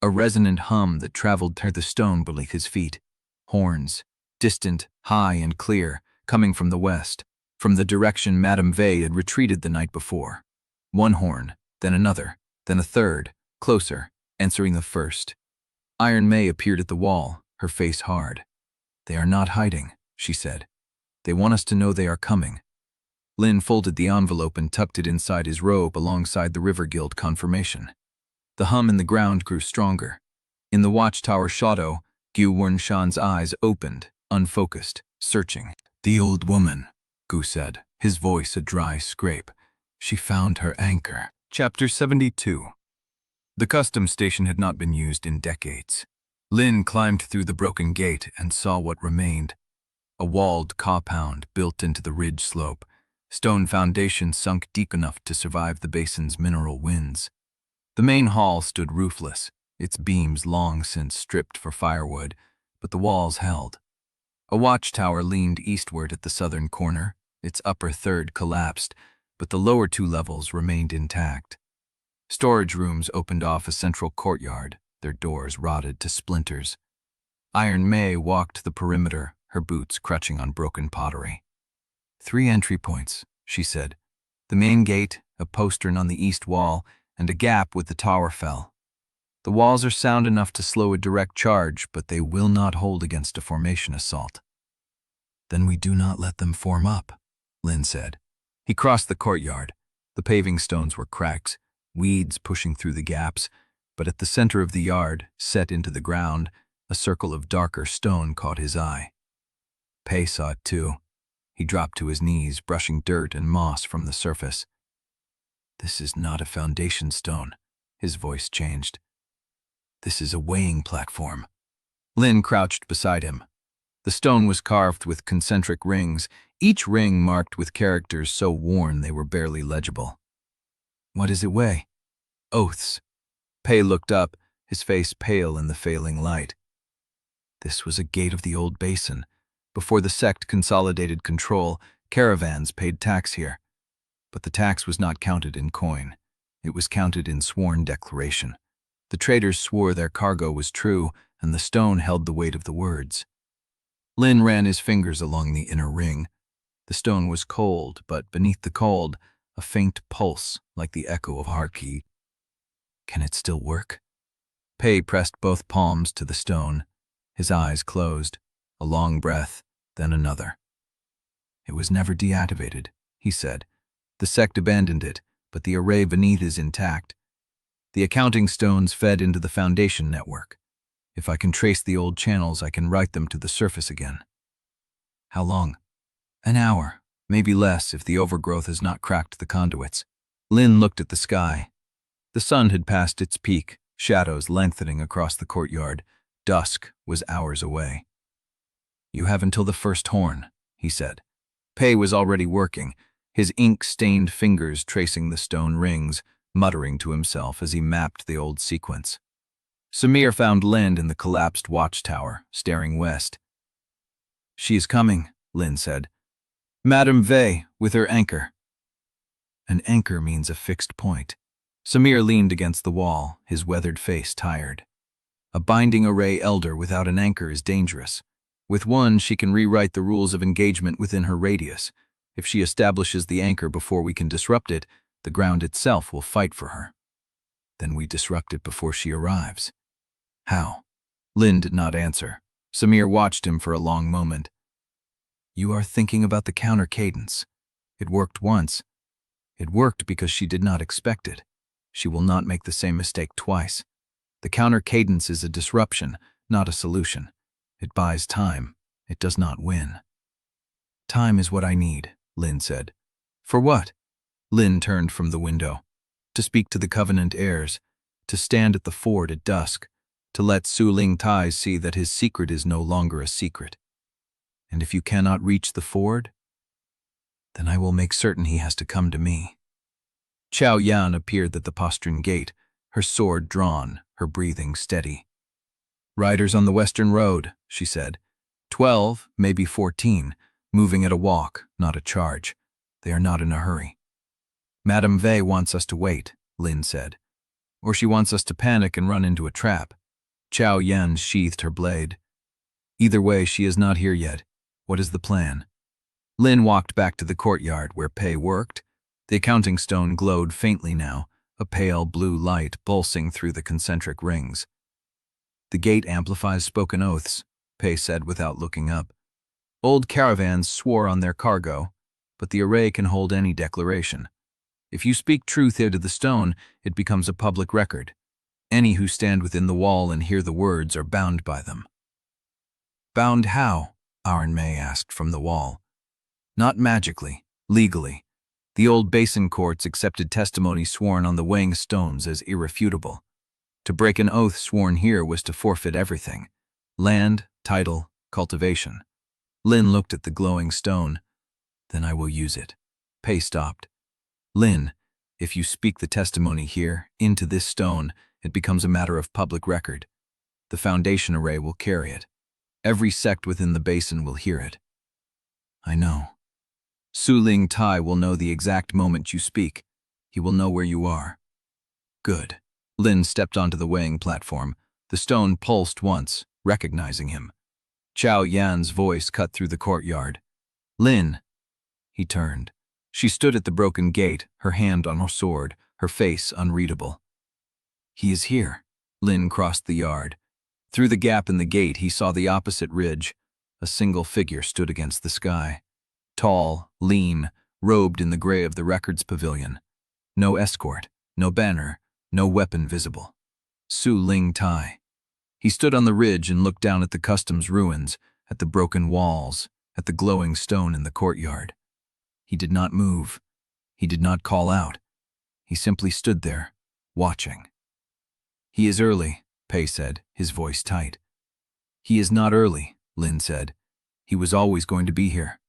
A resonant hum that traveled through the stone beneath his feet. Horns, distant, high and clear, coming from the west, from the direction Madame Vey had retreated the night before. One horn, then another, then a third, closer, answering the first. Iron May appeared at the wall, her face hard. "They are not hiding," she said. "They want us to know they are coming." Lin folded the envelope and tucked it inside his robe alongside the River Guild confirmation. The hum in the ground grew stronger. In the watchtower shadow, Gu Wenshan's eyes opened, unfocused, searching. "The old woman," Gu said, his voice a dry scrape. "She found her anchor." Chapter 72. The customs station had not been used in decades. Lin climbed through the broken gate and saw what remained. A walled compound built into the ridge slope, stone foundations sunk deep enough to survive the basin's mineral winds. The main hall stood roofless, its beams long since stripped for firewood, but the walls held. A watchtower leaned eastward at the southern corner, its upper third collapsed, but the lower 2 levels remained intact. Storage rooms opened off a central courtyard, their doors rotted to splinters. Iron May walked the perimeter, her boots crutching on broken pottery. 3 entry points, she said. The main gate, a postern on the east wall, and a gap with the tower fell. The walls are sound enough to slow a direct charge, but they will not hold against a formation assault. Then we do not let them form up, Lin said. He crossed the courtyard. The paving stones were cracks, weeds pushing through the gaps, but at the center of the yard, set into the ground, a circle of darker stone caught his eye. Pei saw it too. He dropped to his knees, brushing dirt and moss from the surface. This is not a foundation stone. His voice changed. This is a weighing platform. Lin crouched beside him. The stone was carved with concentric rings, each ring marked with characters so worn they were barely legible. What does it weigh? Oaths. Pei looked up, his face pale in the failing light. This was a gate of the old Basin. Before the sect consolidated control, caravans paid tax here. But the tax was not counted in coin. It was counted in sworn declaration. The traders swore their cargo was true, and the stone held the weight of the words. Lin ran his fingers along the inner ring. The stone was cold, but beneath the cold, a faint pulse like the echo of a heartbeat. Can it still work? Pei pressed both palms to the stone. His eyes closed. A long breath, then another. It was never deactivated, he said. The sect abandoned it, but the array beneath is intact. The accounting stones fed into the foundation network. If I can trace the old channels, I can write them to the surface again. How long? An hour, maybe less if the overgrowth has not cracked the conduits. Lin looked at the sky. The sun had passed its peak, shadows lengthening across the courtyard. Dusk was hours away. You have until the first horn, he said. Pei was already working, his ink-stained fingers tracing the stone rings, muttering to himself as he mapped the old sequence. Samir found Lin in the collapsed watchtower, staring west. She is coming, Lin said. Madame Vey, with her anchor. An anchor means a fixed point. Samir leaned against the wall, his weathered face tired. A binding array elder without an anchor is dangerous. With one, she can rewrite the rules of engagement within her radius. If she establishes the anchor before we can disrupt it, the ground itself will fight for her. Then we disrupt it before she arrives. How? Lin did not answer. Samir watched him for a long moment. You are thinking about the Counter-Cadence. It worked once. It worked because she did not expect it. She will not make the same mistake twice. The Counter-Cadence is a disruption, not a solution. It buys time. It does not win. Time is what I need, Lin said. For what? Lin turned from the window. To speak to the Covenant heirs, to stand at the ford at dusk, to let Su Ling Tai see that his secret is no longer a secret. And if you cannot reach the ford, then I will make certain he has to come to me. Chao Yan appeared at the postern gate, her sword drawn, her breathing steady. Riders on the western road, she said. 12, maybe 14, moving at a walk, not a charge. They are not in a hurry. Madame Vey wants us to wait, Lin said. Or she wants us to panic and run into a trap. Chao Yan sheathed her blade. Either way, she is not here yet. What is the plan? Lin walked back to the courtyard where Pei worked. The accounting stone glowed faintly now, a pale blue light pulsing through the concentric rings. The gate amplifies spoken oaths, Pei said without looking up. Old caravans swore on their cargo, but the array can hold any declaration. If you speak truth into the stone, it becomes a public record. Any who stand within the wall and hear the words are bound by them. Bound how? Aran May asked from the wall. Not magically, legally. The old Basin courts accepted testimony sworn on the weighing stones as irrefutable. To break an oath sworn here was to forfeit everything. Land, title, cultivation. Lin looked at the glowing stone. Then I will use it. Pei stopped. Lin, if you speak the testimony here, into this stone, it becomes a matter of public record. The foundation array will carry it. Every sect within the Basin will hear it. I know. Su Ling Tai will know the exact moment you speak. He will know where you are. Good. Lin stepped onto the weighing platform. The stone pulsed once, recognizing him. Chao Yan's voice cut through the courtyard. Lin. He turned. She stood at the broken gate, her hand on her sword, her face unreadable. He is here. Lin crossed the yard. Through the gap in the gate, he saw the opposite ridge. A single figure stood against the sky. Tall, lean, robed in the gray of the records pavilion. No escort, no banner, no weapon visible. Su Ling Tai. He stood on the ridge and looked down at the customs ruins, at the broken walls, at the glowing stone in the courtyard. He did not move. He did not call out. He simply stood there, watching. "He is early," Pei said, his voice tight. "He is not early," Lin said. "He was always going to be here."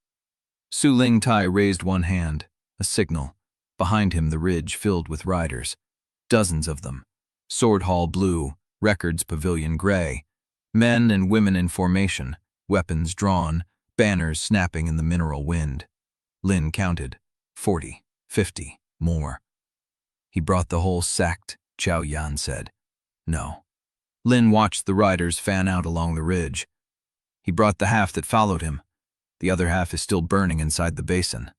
Su Ling Tai raised one hand, a signal. Behind him the ridge filled with riders. Dozens of them. Sword Hall blue, Records Pavilion gray. Men and women in formation, weapons drawn, banners snapping in the mineral wind. Lin counted. 40, 50, more. "He brought the whole sect," Xiao Yan said. "No." Lin watched the riders fan out along the ridge. "He brought the half that followed him. The other half is still burning inside the basin."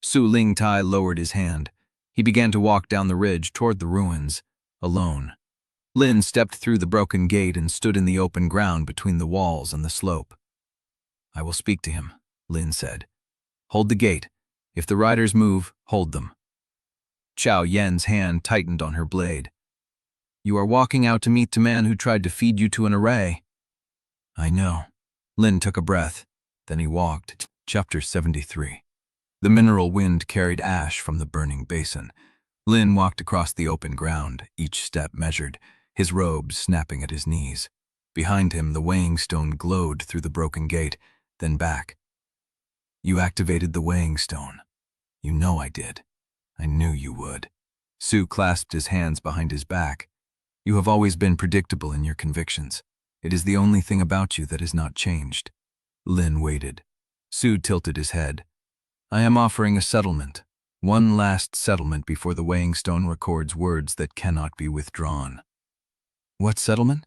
Su Ling Tai lowered his hand. He began to walk down the ridge toward the ruins, alone. Lin stepped through the broken gate and stood in the open ground between the walls and the slope. "I will speak to him," Lin said. "Hold the gate. If the riders move, hold them." Xiao Yan's hand tightened on her blade. "You are walking out to meet the man who tried to feed you to an array." "I know." Lin took a breath. Then he walked. Chapter 73. The mineral wind carried ash from the burning basin. Lin walked across the open ground, each step measured, his robes snapping at his knees. Behind him, the weighing stone glowed through the broken gate, then back. "You activated the weighing stone." "You know I did. I knew you would." Su clasped his hands behind his back. "You have always been predictable in your convictions. It is the only thing about you that has not changed." Lin waited. Su tilted his head. "I am offering a settlement. One last settlement before the weighing stone records words that cannot be withdrawn." "What settlement?"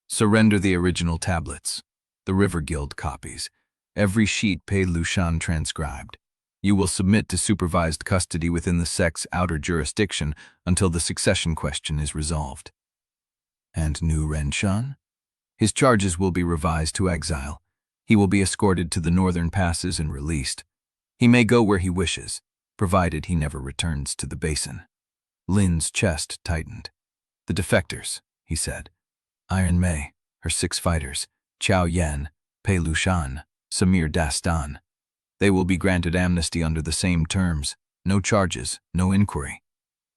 "Surrender the original tablets, the River Guild copies, every sheet Pei Lushan transcribed. You will submit to supervised custody within the sect's outer jurisdiction until the succession question is resolved." "And new Renshan?" "His charges will be revised to exile. He will be escorted to the northern passes and released. He may go where he wishes, provided he never returns to the basin." Lin's chest tightened. "The defectors," he said. "Iron Mei, her 6 fighters, Qiao Yan, Pei Lushan, Samir Dastan. They will be granted amnesty under the same terms, no charges, no inquiry.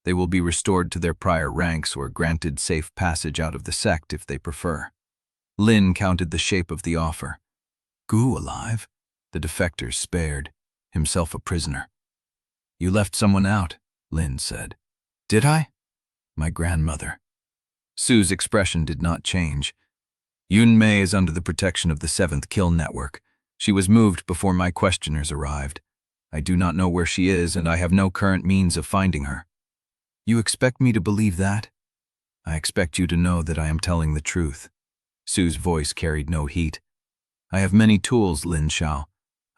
They will be restored to their prior ranks or granted safe passage out of the sect if they prefer." Lin counted the shape of the offer. "Gu alive?" The defectors spared, himself a prisoner. "You left someone out," Lin said. "Did I?" "My grandmother." Su's expression did not change. "Yun Mei is under the protection of the 7th Kiln Network. She was moved before my questioners arrived. I do not know where she is, and I have no current means of finding her." "You expect me to believe that?" "I expect you to know that I am telling the truth." Su's voice carried no heat. "I have many tools, Lin Shou.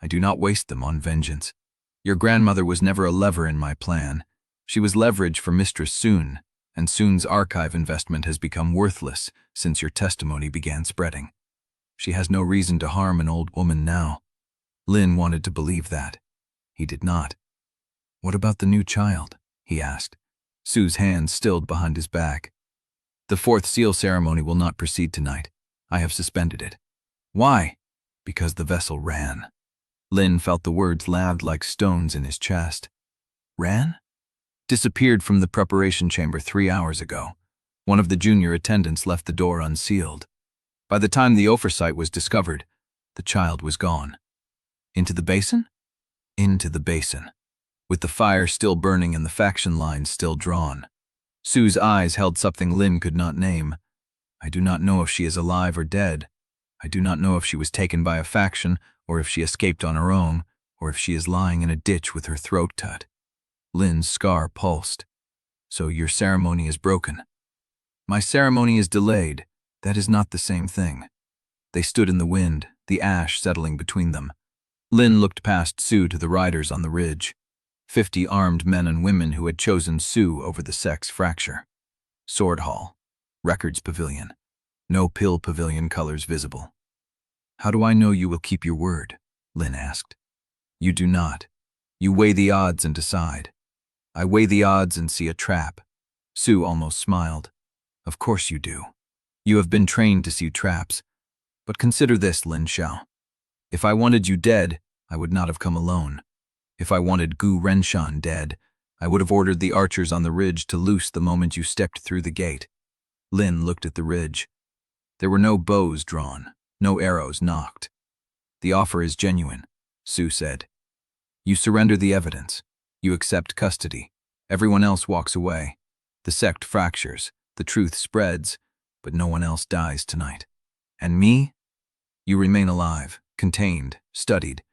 I do not waste them on vengeance. Your grandmother was never a lever in my plan. She was leverage for Mistress Sun, and Sun's archive investment has become worthless since your testimony began spreading. She has no reason to harm an old woman now." Lin wanted to believe that. He did not. "What about the new child?" he asked. Su's hand stilled behind his back. "The 4th seal ceremony will not proceed tonight. I have suspended it." "Why?" "Because the vessel ran." Lin felt the words laved like stones in his chest. "Ran?" "Disappeared from the preparation chamber 3 hours ago. One of the junior attendants left the door unsealed. By the time the oversight was discovered, the child was gone." "Into the basin?" "Into the basin, with the fire still burning and the faction lines still drawn." Su's eyes held something Lin could not name. "I do not know if she is alive or dead. I do not know if she was taken by a faction, or if she escaped on her own, or if she is lying in a ditch with her throat cut." Lin's scar pulsed. "So your ceremony is broken." "My ceremony is delayed. That is not the same thing." They stood in the wind, the ash settling between them. Lin looked past Su to the riders on the ridge. 50 armed men and women who had chosen Su over the sex fracture. Sword Hall. Records Pavilion. No pill pavilion colors visible. "How do I know you will keep your word?" Lin asked. "You do not. You weigh the odds and decide." "I weigh the odds and see a trap." Su almost smiled. "Of course you do. You have been trained to see traps. But consider this, Lin Shou. If I wanted you dead, I would not have come alone. If I wanted Gu Renshan dead, I would have ordered the archers on the ridge to loose the moment you stepped through the gate. Lin looked at the ridge. There were no bows drawn, no arrows nocked. The offer is genuine, Shou said. You surrender the evidence. You accept custody. Everyone else walks away. The sect fractures. The truth spreads, but no one else dies tonight. And me? You remain alive, contained, studied.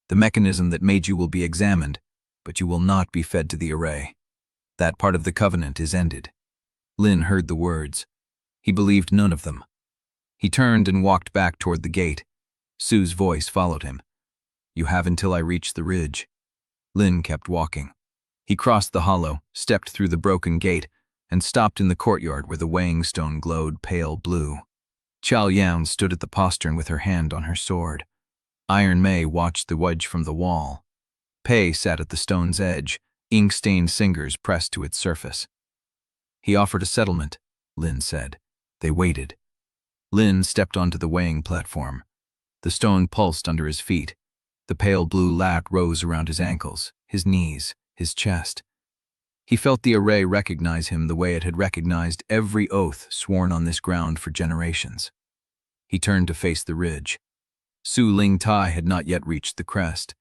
The mechanism that made you will be examined, but you will not be fed to the array. That part of the covenant is ended. Lin heard the words. He believed none of them. He turned and walked back toward the gate. Shou's voice followed him. You have until I reach the ridge. Lin kept walking. He crossed the hollow, stepped through the broken gate, and stopped in the courtyard where the weighing stone glowed pale blue. Xiao Yan stood at the postern with her hand on her sword. Iron Mei watched the wedge from the wall. Pei sat at the stone's edge, ink-stained fingers pressed to its surface. He offered a settlement, Lin said. They waited. Lin stepped onto the weighing platform. The stone pulsed under his feet. The pale blue lac rose around his ankles, his knees, his chest. He felt the array recognize him the way it had recognized every oath sworn on this ground for generations. He turned to face the ridge. Su Lingtai had not yet reached the crest.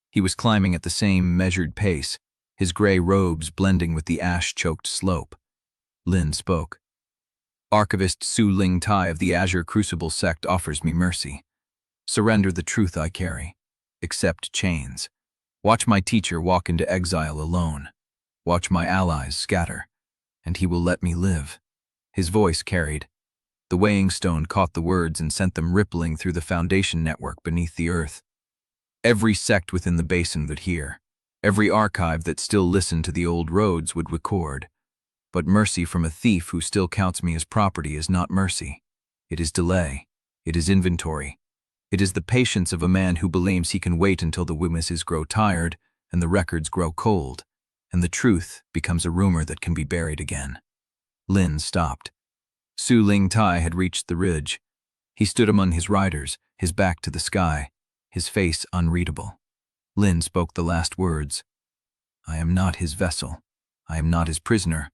He was climbing at the same measured pace, his gray robes blending with the ash-choked slope. Lin spoke. Archivist Su Lingtai of the Azure Crucible sect offers me mercy. Surrender the truth I carry. Accept chains. Watch my teacher walk into exile alone. Watch my allies scatter, and he will let me live. His voice carried. The weighing stone caught the words and sent them rippling through the foundation network beneath the earth. Every sect within the basin would hear. Every archive that still listened to the old roads would record. But mercy from a thief who still counts me as property is not mercy. It is delay. It is inventory. It is the patience of a man who believes he can wait until the witnesses grow tired and the records grow cold, and the truth becomes a rumor that can be buried again. Lin stopped. Su Lingtai had reached the ridge. He stood among his riders, his back to the sky, his face unreadable. Lin spoke the last words. I am not his vessel. I am not his prisoner.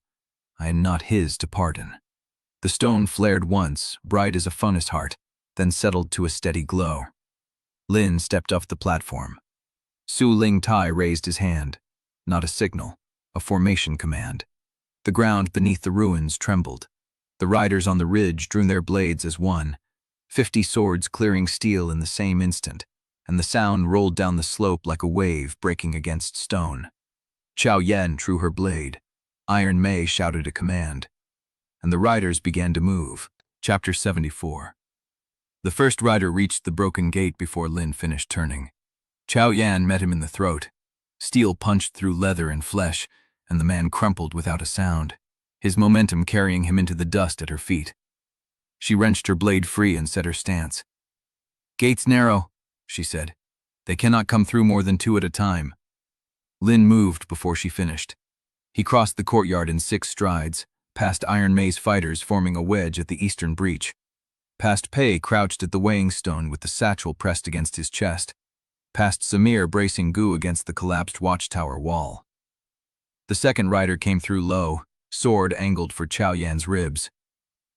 I am not his to pardon. The stone flared once, bright as a furnace heart, then settled to a steady glow. Lin stepped off the platform. Su Lingtai raised his hand. Not a signal, a formation command. The ground beneath the ruins trembled. The riders on the ridge drew their blades as one, 50 swords clearing steel in the same instant, and the sound rolled down the slope like a wave breaking against stone. Xiao Yan drew her blade. Iron Mei shouted a command. And the riders began to move. Chapter 74. The first rider reached the broken gate before Lin finished turning. Xiao Yan met him in the throat. Steel punched through leather and flesh, and the man crumpled without a sound, his momentum carrying him into the dust at her feet. She wrenched her blade free and set her stance. Gates narrow, she said. They cannot come through more than 2 at a time. Lin moved before she finished. He crossed the courtyard in 6 strides, past Iron Mei's fighters forming a wedge at the eastern breach. Past Pei crouched at the weighing stone with the satchel pressed against his chest. Past Samir bracing Gu against the collapsed watchtower wall. The second rider came through low, sword angled for Xiao Yan's ribs.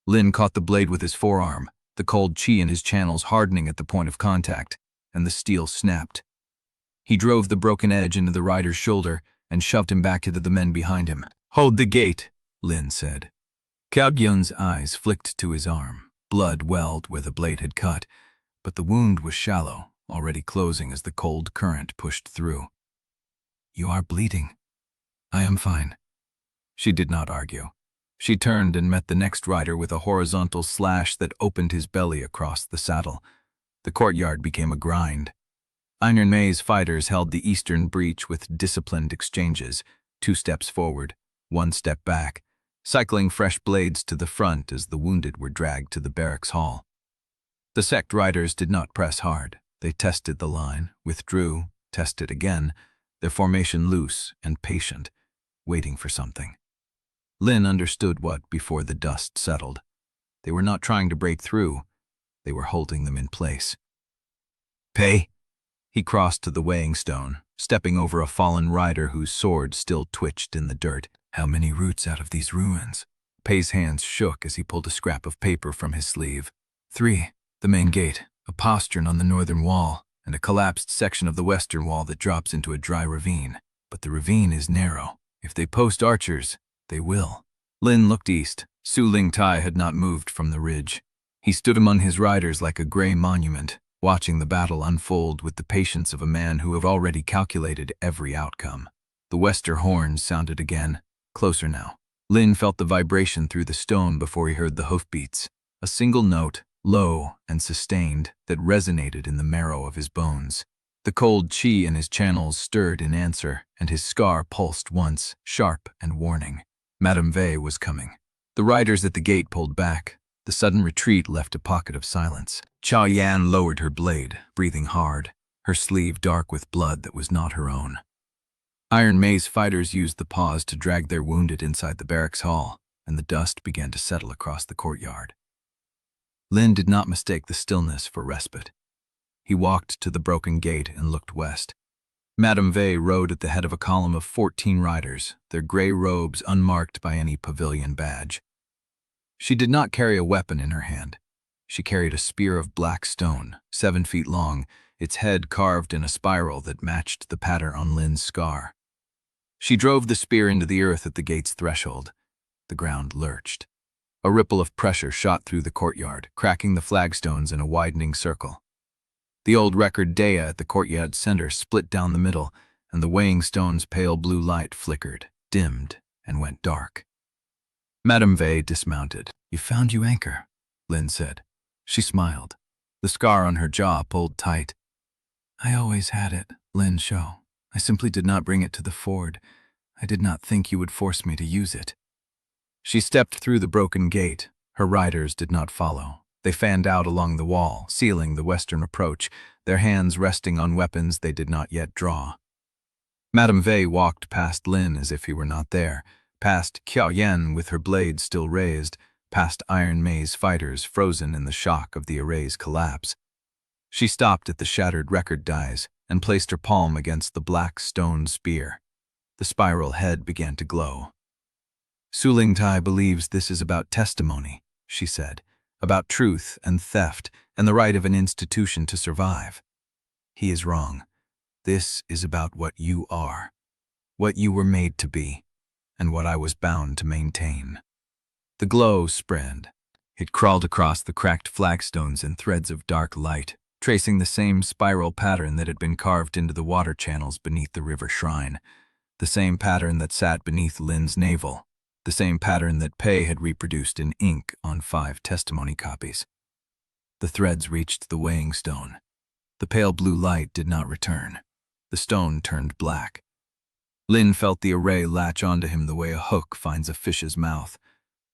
Lin caught the blade with his forearm, the cold chi in his channels hardening at the point of contact, and the steel snapped. He drove the broken edge into the rider's shoulder and shoved him back into the men behind him. Hold the gate, Lin said. Cao Gyun's eyes flicked to his arm. Blood welled where the blade had cut, but the wound was shallow, already closing as the cold current pushed through. You are bleeding. I am fine. She did not argue. She turned and met the next rider with a horizontal slash that opened his belly across the saddle. The courtyard became a grind. Iron Mei's fighters held the eastern breach with disciplined exchanges, 2 steps forward, 1 step back, cycling fresh blades to the front as the wounded were dragged to the barracks hall. The sect riders did not press hard. They tested the line, withdrew, tested again, their formation loose and patient, waiting for something. Lin understood what before the dust settled. They were not trying to break through. They were holding them in place. Pei. He crossed to the weighing stone, stepping over a fallen rider whose sword still twitched in the dirt. How many roots out of these ruins? Pei's hands shook as he pulled a scrap of paper from his sleeve. 3. The main gate, a postern on the northern wall, and a collapsed section of the western wall that drops into a dry ravine. But the ravine is narrow. If they post archers, they will. Lin looked east. Su Lingtai had not moved from the ridge. He stood among his riders like a gray monument, watching the battle unfold with the patience of a man who had already calculated every outcome. The wester horns sounded again, closer now. Lin felt the vibration through the stone before he heard the hoofbeats, a single note, low and sustained, that resonated in the marrow of his bones. The cold chi in his channels stirred in answer, and his scar pulsed once, sharp and warning. Madame Vey was coming. The riders at the gate pulled back. The sudden retreat left a pocket of silence. Cha Yan lowered her blade, breathing hard, her sleeve dark with blood that was not her own. Iron Maze fighters used the pause to drag their wounded inside the barracks hall, and the dust began to settle across the courtyard. Lin did not mistake the stillness for respite. He walked to the broken gate and looked west. Madame Vey rode at the head of a column of 14 riders, their gray robes unmarked by any pavilion badge. She did not carry a weapon in her hand. She carried a spear of black stone, 7 feet long, its head carved in a spiral that matched the pattern on Lin's scar. She drove the spear into the earth at the gate's threshold. The ground lurched. A ripple of pressure shot through the courtyard, cracking the flagstones in a widening circle. The old record Dea at the courtyard center split down the middle, and the weighing stone's pale blue light flickered, dimmed, and went dark. Madame Vey dismounted. "You found your anchor," Lin said. She smiled. The scar on her jaw pulled tight. "I always had it, Lin Shou. I simply did not bring it to the ford. I did not think you would force me to use it." She stepped through the broken gate. Her riders did not follow. They fanned out along the wall, sealing the western approach, their hands resting on weapons they did not yet draw. Madame Vey walked past Lin as if he were not there, past Qiao Yan with her blade still raised, past Iron Maze fighters frozen in the shock of the array's collapse. She stopped at the shattered record dies and placed her palm against the black stone spear. The spiral head began to glow. "Su Lingtai believes this is about testimony," she said, "about truth and theft and the right of an institution to survive. He is wrong. This is about what you are, what you were made to be, and what I was bound to maintain." The glow spread. It crawled across the cracked flagstones in threads of dark light, tracing the same spiral pattern that had been carved into the water channels beneath the river shrine, the same pattern that sat beneath Lin's navel, the same pattern that Pei had reproduced in ink on 5 testimony copies. The threads reached the weighing stone. The pale blue light did not return. The stone turned black. Lin felt the array latch onto him the way a hook finds a fish's mouth,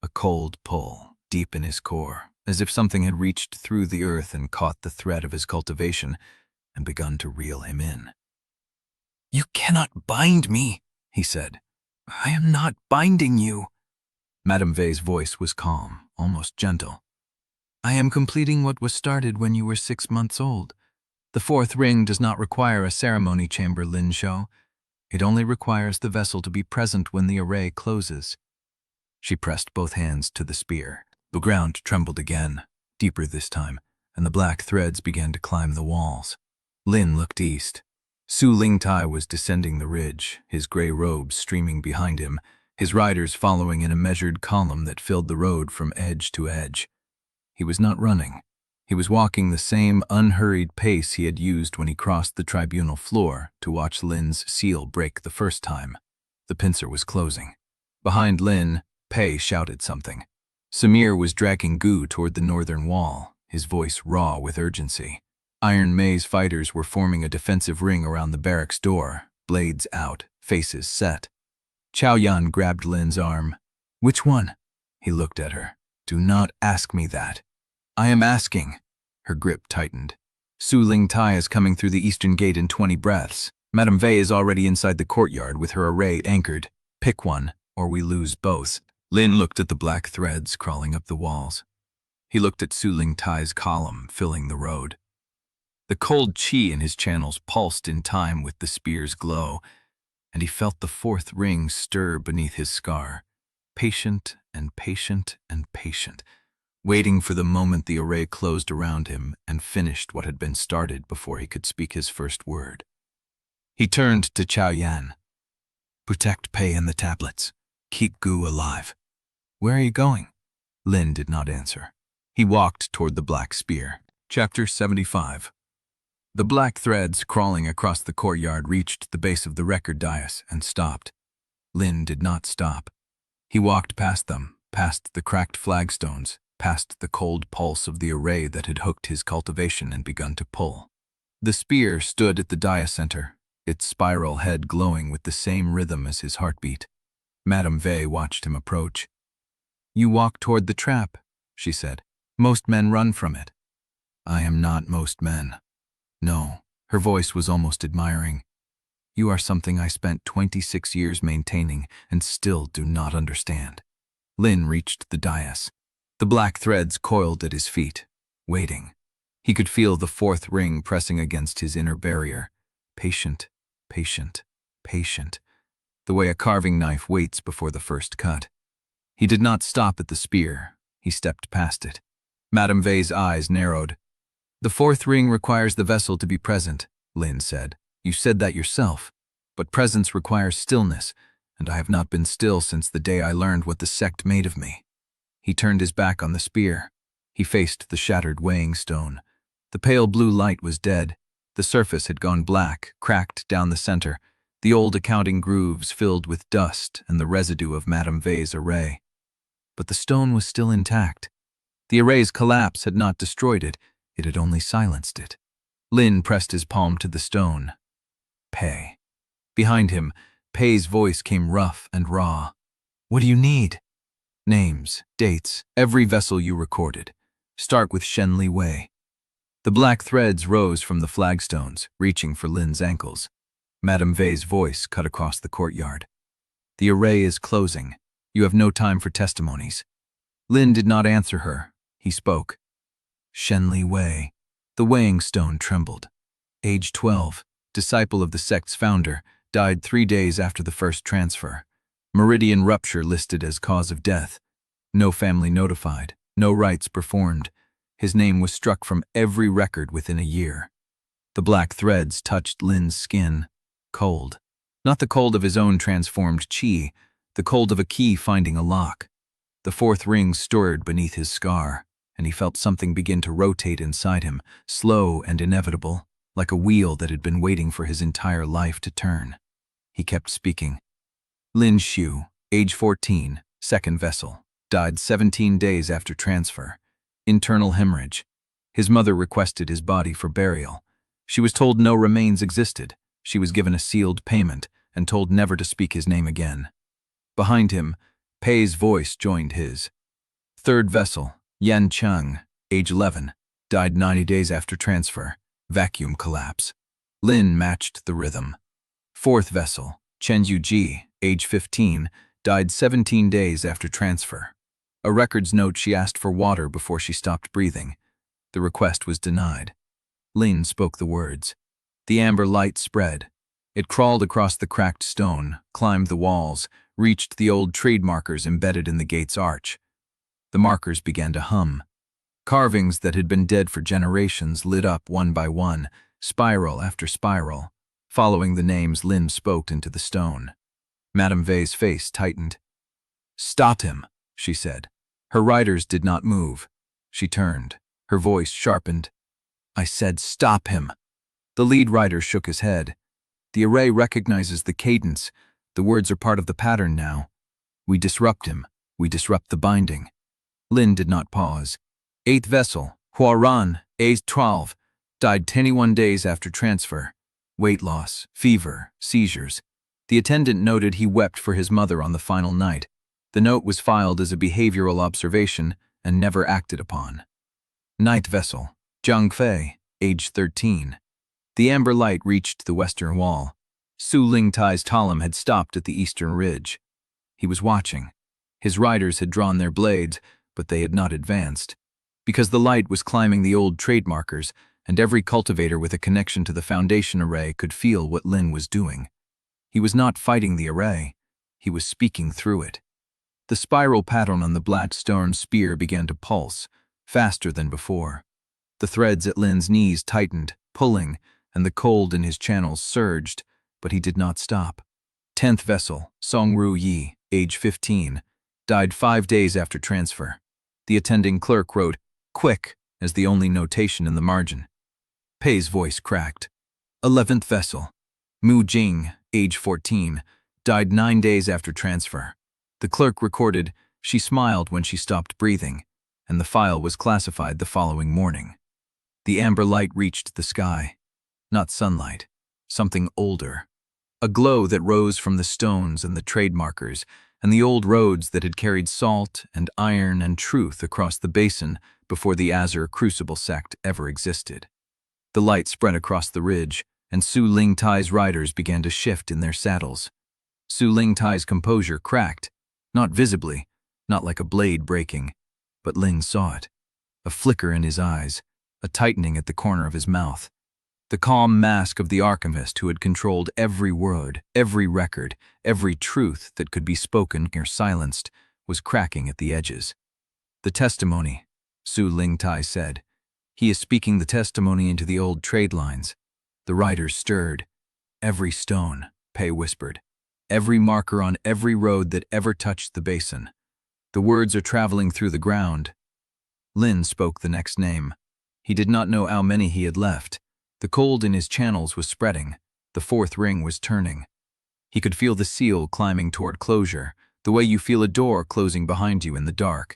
a cold pull deep in his core, as if something had reached through the earth and caught the thread of his cultivation and begun to reel him in. "You cannot bind me," he said. "I am not binding you." Madame Vey's voice was calm, almost gentle. "I am completing what was started when you were 6 months old. The 4th ring does not require a ceremony chamber, Lin Shou. It only requires the vessel to be present when the array closes." She pressed both hands to the spear. The ground trembled again, deeper this time, and the black threads began to climb the walls. Lin looked east. Su Lingtai was descending the ridge, his gray robes streaming behind him, his riders following in a measured column that filled the road from edge to edge. He was not running. He was walking the same unhurried pace he had used when he crossed the tribunal floor to watch Lin's seal break the first time. The pincer was closing. Behind Lin, Pei shouted something. Samir was dragging Gu toward the northern wall, his voice raw with urgency. Iron Maze fighters were forming a defensive ring around the barracks door, blades out, faces set. Qiao Yan grabbed Lin's arm. "Which one?" He looked at her. "Do not ask me that." "I am asking." Her grip tightened. "Su Lingtai is coming through the eastern gate in 20 breaths. Madame Vey is already inside the courtyard with her array anchored. Pick one, or we lose both." Lin looked at the black threads crawling up the walls. He looked at Su Lingtai's column filling the road. The cold chi in his channels pulsed in time with the spear's glow, and he felt the fourth ring stir beneath his scar, patient and patient and patient, waiting for the moment the array closed around him and finished what had been started before he could speak his first word. He turned to Chao Yan. "Protect Pei and the tablets. Keep Gu alive." "Where are you going?" Lin did not answer. He walked toward the black spear. Chapter 75. The black threads crawling across the courtyard reached the base of the record dais and stopped. Lin did not stop. He walked past them, past the cracked flagstones, past the cold pulse of the array that had hooked his cultivation and begun to pull. The spear stood at the dais center, its spiral head glowing with the same rhythm as his heartbeat. Madame Vey watched him approach. "You walk toward the trap," she said. "Most men run from it." "I am not most men." "No." Her voice was almost admiring. "You are something I spent 26 years maintaining and still do not understand." Lin reached the dais. The black threads coiled at his feet, waiting. He could feel the fourth ring pressing against his inner barrier. Patient, patient, patient. The way a carving knife waits before the first cut. He did not stop at the spear. He stepped past it. Madame Vey's eyes narrowed. "The fourth ring requires the vessel to be present," Lin said. "You said that yourself. But presence requires stillness, and I have not been still since the day I learned what the sect made of me." He turned his back on the spear. He faced the shattered weighing stone. The pale blue light was dead. The surface had gone black, cracked down the center, the old accounting grooves filled with dust and the residue of Madame Vey's array. But the stone was still intact. The array's collapse had not destroyed it, it had only silenced it. Lin pressed his palm to the stone. "Pei." Behind him, Pei's voice came rough and raw. "What do you need?" "Names, dates, every vessel you recorded. Start with Shenli Wei." The black threads rose from the flagstones, reaching for Lin's ankles. Madame Vey's voice cut across the courtyard. "The array is closing. You have no time for testimonies." Lin did not answer her. He spoke. "Shenli Wei." The weighing stone trembled. Age 12, disciple of the sect's founder, died 3 days after the first transfer. Meridian rupture listed as cause of death. No family notified, no rites performed. His name was struck from every record within a year. The black threads touched Lin's skin. Cold. Not the cold of his own transformed chi, the cold of a key finding a lock. The fourth ring stirred beneath his scar, and he felt something begin to rotate inside him, slow and inevitable, like a wheel that had been waiting for his entire life to turn. He kept speaking. Lin Shou, age 14, second vessel, died 17 days after transfer. Internal hemorrhage. His mother requested his body for burial. She was told no remains existed. She was given a sealed payment and told never to speak his name again. Behind him, Pei's voice joined his. Third vessel, Yan Cheng, age 11, died 90 days after transfer. Vacuum collapse. Lin matched the rhythm. Fourth vessel, Chen Yuji, age 15, died 17 days after transfer. A records note she asked for water before she stopped breathing. The request was denied. Lin spoke the words. The amber light spread. It crawled across the cracked stone, climbed the walls, reached the old trade markers embedded in the gate's arch. The markers began to hum. Carvings that had been dead for generations lit up one by one, spiral after spiral, following the names Lin spoke into the stone. Madame Vey's face tightened. "Stop him," she said. Her riders did not move. She turned. Her voice sharpened. "I said stop him." The lead rider shook his head. "The array recognizes the cadence. The words are part of the pattern now. We disrupt him. We disrupt the binding." Lin did not pause. Eighth vessel, Huaran, age 12, died 21 days after transfer. Weight loss, fever, seizures. The attendant noted he wept for his mother on the final night. The note was filed as a behavioral observation and never acted upon. Ninth vessel, Zhang Fei, age 13. The amber light reached the western wall. Su Lingtai's Talim had stopped at the eastern ridge. He was watching. His riders had drawn their blades, but they had not advanced. Because the light was climbing the old trade markers, and every cultivator with a connection to the Foundation array could feel what Lin was doing. He was not fighting the array, he was speaking through it. The spiral pattern on the flagstone spear began to pulse, faster than before. The threads at Lin's knees tightened, pulling, and the cold in his channels surged, but he did not stop. 10th vessel, Songru Yi, age 15, died 5 days after transfer. The attending clerk wrote, "Quick," as the only notation in the margin. Pei's voice cracked. 11th vessel, Mu Jing, age 14, died 9 days after transfer. The clerk recorded, "She smiled when she stopped breathing," and the file was classified the following morning. The amber light reached the sky. Not sunlight, something older. A glow that rose from the stones and the trade markers, and the old roads that had carried salt and iron and truth across the basin before the Azure Crucible sect ever existed. The light spread across the ridge, and Su Lingtai's riders began to shift in their saddles. Su Lingtai's composure cracked, not visibly, not like a blade breaking, but Lin saw it. A flicker in his eyes, a tightening at the corner of his mouth. The calm mask of the alchemist who had controlled every word, every record, every truth that could be spoken or silenced, was cracking at the edges. "The testimony," Su Lingtai said. "He is speaking the testimony into the old trade lines." The riders stirred. "Every stone," Pei whispered. "Every marker on every road that ever touched the basin. The words are traveling through the ground." Lin spoke the next name. He did not know how many he had left. The cold in his channels was spreading. The fourth ring was turning. He could feel the seal climbing toward closure, the way you feel a door closing behind you in the dark.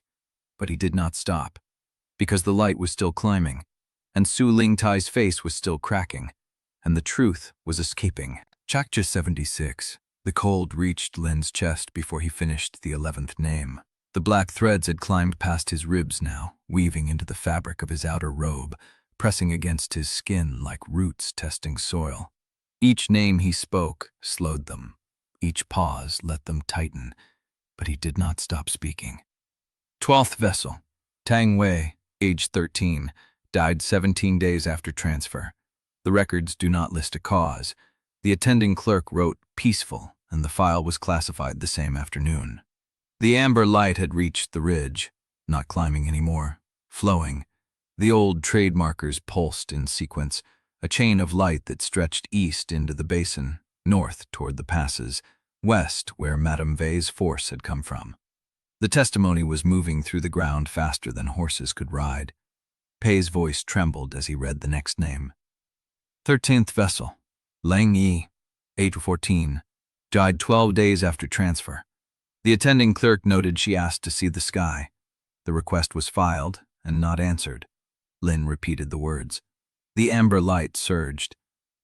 But he did not stop, because the light was still climbing, and Su Lingtai's face was still cracking, and the truth was escaping. Chapter 76. The cold reached Lin's chest before he finished the 11th name. The black threads had climbed past his ribs now, weaving into the fabric of his outer robe, pressing against his skin like roots testing soil. Each name he spoke slowed them. Each pause let them tighten, but he did not stop speaking. 12th vessel, Tang Wei, age 13, died 17 days after transfer. The records do not list a cause. The attending clerk wrote "peaceful," and the file was classified the same afternoon. The amber light had reached the ridge, not climbing anymore, flowing. The old trade markers pulsed in sequence, a chain of light that stretched east into the basin, north toward the passes, west where Madame Vey's force had come from. The testimony was moving through the ground faster than horses could ride. Pei's voice trembled as he read the next name. 13th vessel, Lang Yi, age 14, died 12 days after transfer. The attending clerk noted she asked to see the sky. The request was filed and not answered. Lin repeated the words. The amber light surged.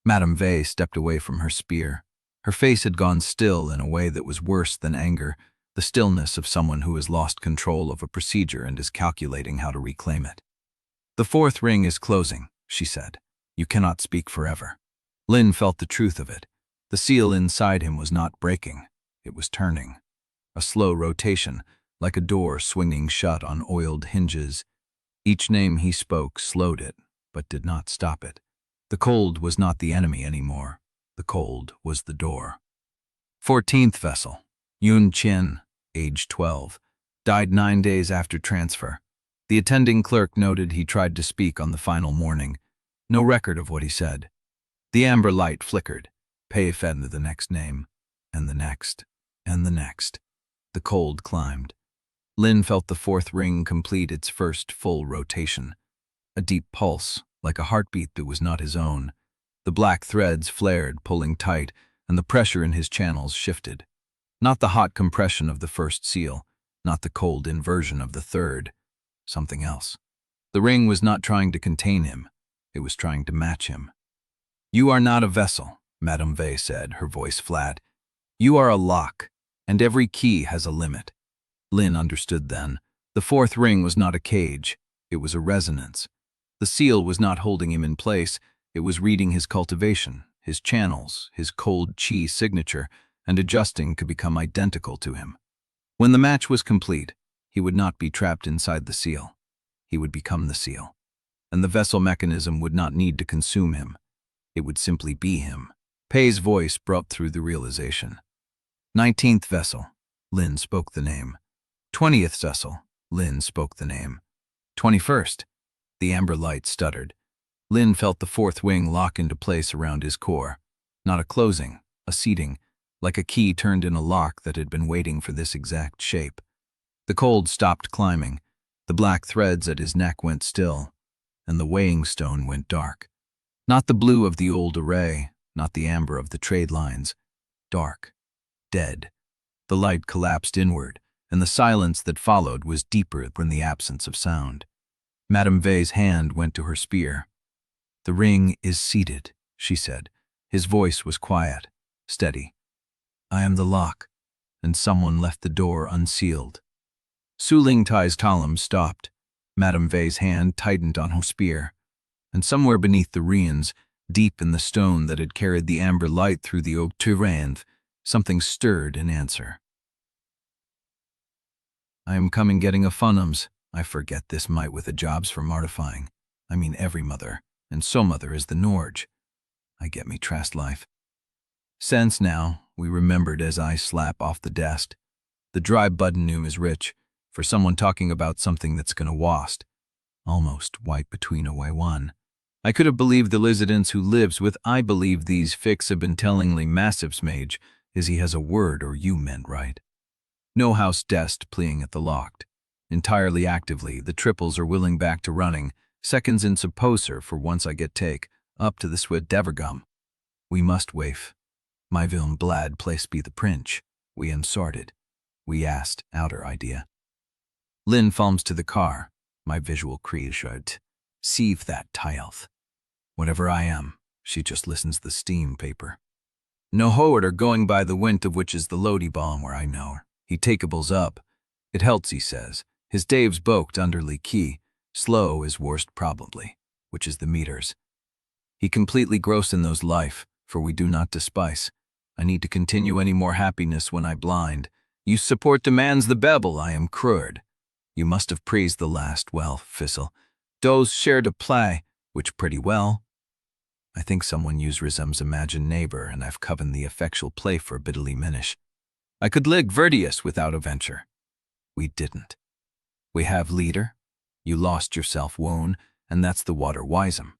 Madame Vey stepped away from her spear. Her face had gone still in a way that was worse than anger, the stillness of someone who has lost control of a procedure and is calculating how to reclaim it. "The fourth ring is closing," she said. "You cannot speak forever." Lin felt the truth of it. The seal inside him was not breaking. It was turning. A slow rotation, like a door swinging shut on oiled hinges. Each name he spoke slowed it, but did not stop it. The cold was not the enemy anymore. The cold was the door. 14th vessel, Yun Qin, age 12, died 9 days after transfer. The attending clerk noted he tried to speak on the final morning. No record of what he said. The amber light flickered. Pei fed into the next name, and the next, and the next. The cold climbed. Lin felt the fourth ring complete its first full rotation. A deep pulse, like a heartbeat that was not his own. The black threads flared, pulling tight, and the pressure in his channels shifted. Not the hot compression of the first seal, not the cold inversion of the third. Something else. The ring was not trying to contain him. It was trying to match him. "You are not a vessel," Madame Vey said, her voice flat. "You are a lock, and every key has a limit." Lin understood then. The fourth ring was not a cage. It was a resonance. The seal was not holding him in place. It was reading his cultivation, his channels, his cold chi signature, and adjusting could become identical to him. When the match was complete, he would not be trapped inside the seal. He would become the seal. and the vessel mechanism would not need to consume him. It would simply be him. Pei's voice broke through the realization. 19th vessel. Lin spoke the name. 20th vessel. Lin spoke the name. 21st. The amber light stuttered. Lin felt the fourth wing lock into place around his core. Not a closing, a seating, like a key turned in a lock that had been waiting for this exact shape. The cold stopped climbing. The black threads at his neck went still, and the weighing stone went dark. Not the blue of the old array, not the amber of the trade lines. Dark. Dead. The light collapsed inward, and the silence that followed was deeper than the absence of sound. Madame Vey's hand went to her spear. "The ring is seated," she said. His voice was quiet, steady. "I am the lock," and someone left the door unsealed. Su Ling Tai's column stopped. Madame Vey's hand tightened on her spear, and somewhere beneath the ruins, deep in the stone that had carried the amber light through the oak terrain, something stirred in answer. "I am coming getting a funums. I forget this might with the jobs for mortifying. I mean every mother, and so mother is the Norge. I get me trust life." Sense now, we remembered as I slap off the desk. The dry button new is rich, for someone talking about something that's gonna wast. Almost white between a way one. I could have believed the Lizardance who lives with I believe these fix have been tellingly massive mage, is he has a word or you meant right. No house dest pleading at the locked. Entirely actively, the triples are willing back to running, seconds in supposer for once I get take, up to the swid devergum. We must waif. My vilm blad place be the prince. We unsorted. We asked, outer idea. Lin falms to the car. My visual creation. Sieve that tilth. Whatever I am, she just listens the steam paper. No hoard are going by the wind of which is the Lodi bomb where I know her. He takeables up. It helps, he says. His Dave's boked underly key. Slow is worst probably, which is the meters. He completely gross in those life, for we do not despise. I need to continue any more happiness when I blind. You support demands the bevel, I am crured. You must have praised the last, well, Fissel. Does share to play, which pretty well. I think someone used Rizum's imagined neighbor, and I've coven the effectual play for bitterly minish. I could lig Verdius without a venture. We didn't. We have leader. You lost yourself, Wone, and that's the water wisem.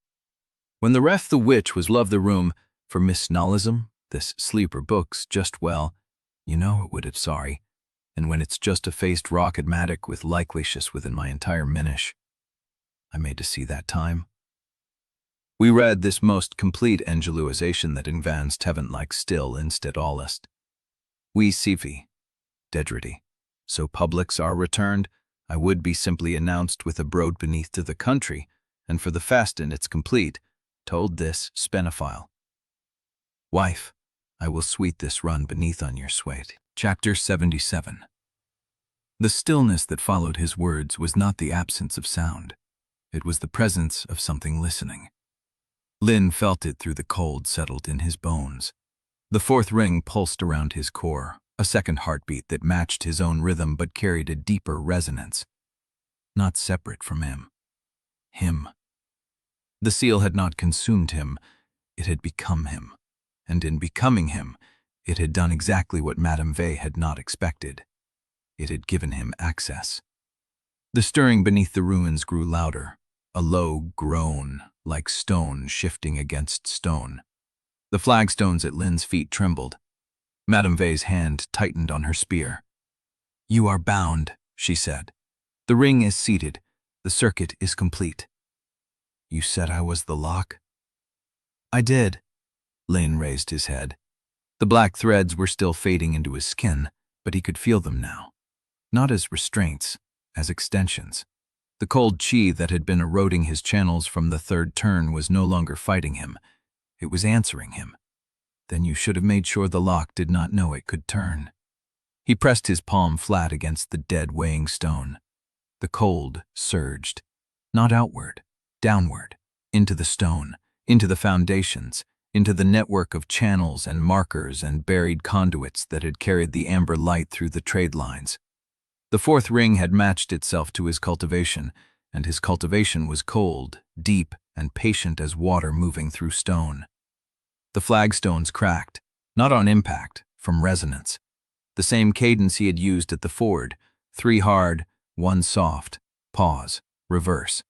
When the ref the witch was love the room for Miss Nollism, this sleeper books just well, you know it would have sorry, and when it's just a faced rocketmatic with likelyshus within my entire minish. I made to see that time. We read this most complete angeluization that advanced heaven like still instead allest. We Sifi, Dedrity, so publics are returned, I would be simply announced with a broad beneath to the country, and for the fasten it's complete, told this spenephile. Wife, I will sweet this run beneath on your swate. Chapter 77. The stillness that followed his words was not the absence of sound. It was the presence of something listening. Lin felt it through the cold settled in his bones. The fourth ring pulsed around his core, a second heartbeat that matched his own rhythm but carried a deeper resonance. Not separate from him. Him. The seal had not consumed him, it had become him. And in becoming him, it had done exactly what Madame Vey had not expected. It had given him access. The stirring beneath the ruins grew louder, a low groan, like stone shifting against stone. The flagstones at Lin's feet trembled. Madame Vey's hand tightened on her spear. You are bound, she said. The ring is seated. The circuit is complete. You said I was the lock? I did. Lin raised his head. The black threads were still fading into his skin, but he could feel them now. Not as restraints, as extensions. The cold chi that had been eroding his channels from the third turn was no longer fighting him. It was answering him. Then you should have made sure the lock did not know it could turn. He pressed his palm flat against the dead weighing stone. The cold surged, not outward, downward, into the stone, into the foundations, into the network of channels and markers and buried conduits that had carried the amber light through the trade lines. The fourth ring had matched itself to his cultivation, and his cultivation was cold, deep, and patient as water moving through stone. The flagstones cracked, not on impact, from resonance. The same cadence he had used at the ford, 3 hard, 1 soft, pause, reverse.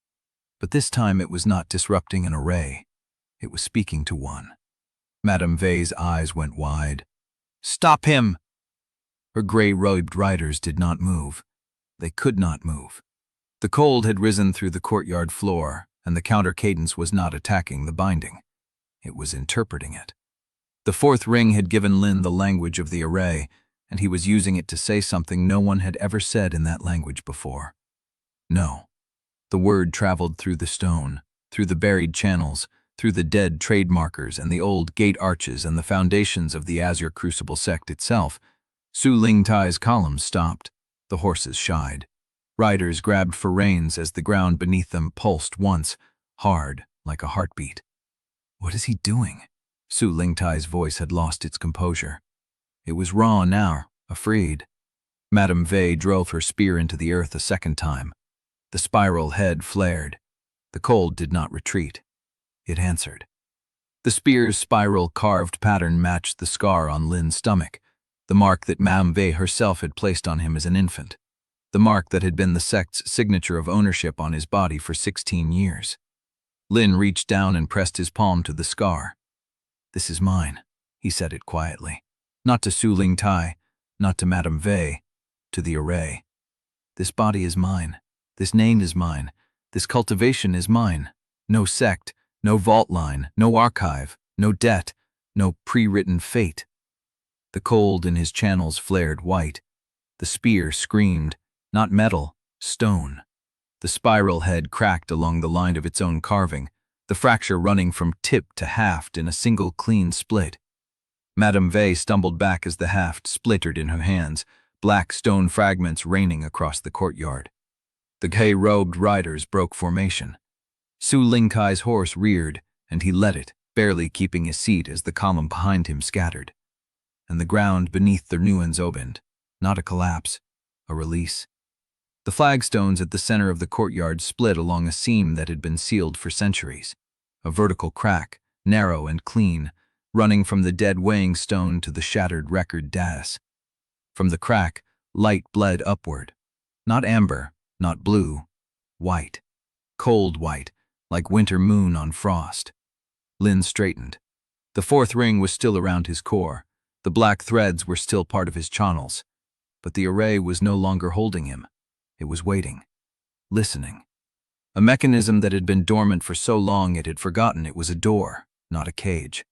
But this time it was not disrupting an array. It was speaking to one. Madame Vey's eyes went wide. "Stop him!" Her gray-robed riders did not move. They could not move. The cold had risen through the courtyard floor, and the counter-cadence was not attacking the binding. It was interpreting it. The 4th ring had given Lin the language of the array, and he was using it to say something no one had ever said in that language before. No. The word traveled through the stone, through the buried channels, through the dead trade markers and the old gate arches and the foundations of the Azure Crucible sect itself. Su Lingtai's columns stopped. The horses shied. Riders grabbed for reins as the ground beneath them pulsed once, hard, like a heartbeat. What is he doing? Su Lingtai's voice had lost its composure. It was raw now, afraid. Madame Vey drove her spear into the earth a second time. The spiral head flared. The cold did not retreat. It answered. The spear's spiral carved pattern matched the scar on Lin's stomach, the mark that Madame Vey herself had placed on him as an infant, the mark that had been the sect's signature of ownership on his body for 16 years. Lin reached down and pressed his palm to the scar. "This is mine," he said it quietly. Not to Su Lingtai, not to Madame Vey, to the array. "This body is mine. This name is mine. This cultivation is mine. No sect, no vault line, no archive, no debt, no pre-written fate." The cold in his channels flared white. The spear screamed, not metal, stone. The spiral head cracked along the line of its own carving, the fracture running from tip to haft in a single clean split. Madame Vey stumbled back as the haft splintered in her hands, black stone fragments raining across the courtyard. The gay-robed riders broke formation. Su Lingtai's horse reared, and he led it, barely keeping his seat as the column behind him scattered. And the ground beneath the ruins opened, not a collapse, a release. The flagstones at the center of the courtyard split along a seam that had been sealed for centuries, a vertical crack, narrow and clean, running from the dead weighing stone to the shattered record dais. From the crack, light bled upward. Not amber, not blue, white. Cold white, like winter moon on frost. Lin straightened. The 4th ring was still around his core. The black threads were still part of his channels. But the array was no longer holding him. It was waiting, listening. A mechanism that had been dormant for so long it had forgotten it was a door, not a cage.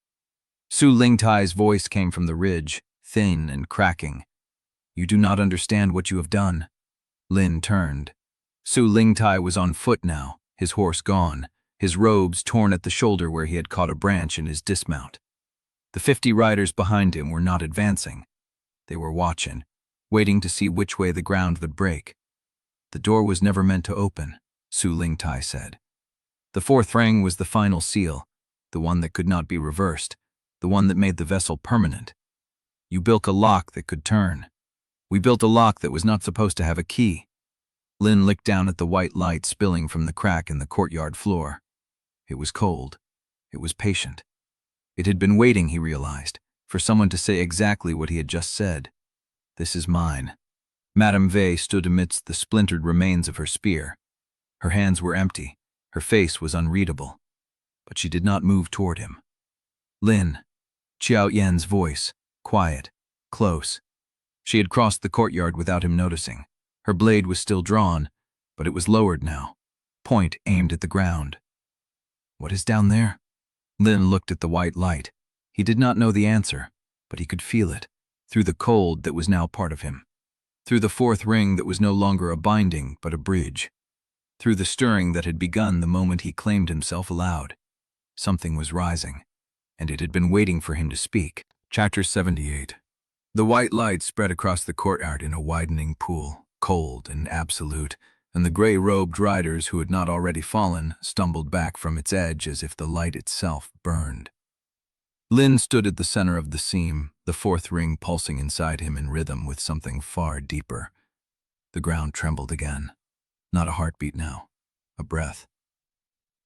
Su Lingtai's voice came from the ridge, thin and cracking. "You do not understand what you have done." Lin turned. Su Lingtai was on foot now, his horse gone, his robes torn at the shoulder where he had caught a branch in his dismount. The 50 riders behind him were not advancing. They were watching, waiting to see which way the ground would break. "The door was never meant to open," Su Lingtai said. The 4th ring was the final seal, the one that could not be reversed, the one that made the vessel permanent. "You built a lock that could turn. We built a lock that was not supposed to have a key." Lin looked down at the white light spilling from the crack in the courtyard floor. It was cold. It was patient. It had been waiting, he realized, for someone to say exactly what he had just said. "This is mine." Madame Vey stood amidst the splintered remains of her spear. Her hands were empty. Her face was unreadable. But she did not move toward him. "Lin," Qiao Yan's voice, quiet, close. She had crossed the courtyard without him noticing. Her blade was still drawn, but it was lowered now, point aimed at the ground. "What is down there?" Lin looked at the white light. He did not know the answer, but he could feel it, through the cold that was now part of him. Through the 4th ring that was no longer a binding, but a bridge. Through the stirring that had begun the moment he claimed himself aloud. Something was rising, and it had been waiting for him to speak. Chapter 78. The white light spread across the courtyard in a widening pool, cold and absolute, and the gray-robed riders who had not already fallen stumbled back from its edge as if the light itself burned. Lin stood at the center of the seam, the 4th ring pulsing inside him in rhythm with something far deeper. The ground trembled again. Not a heartbeat now, a breath.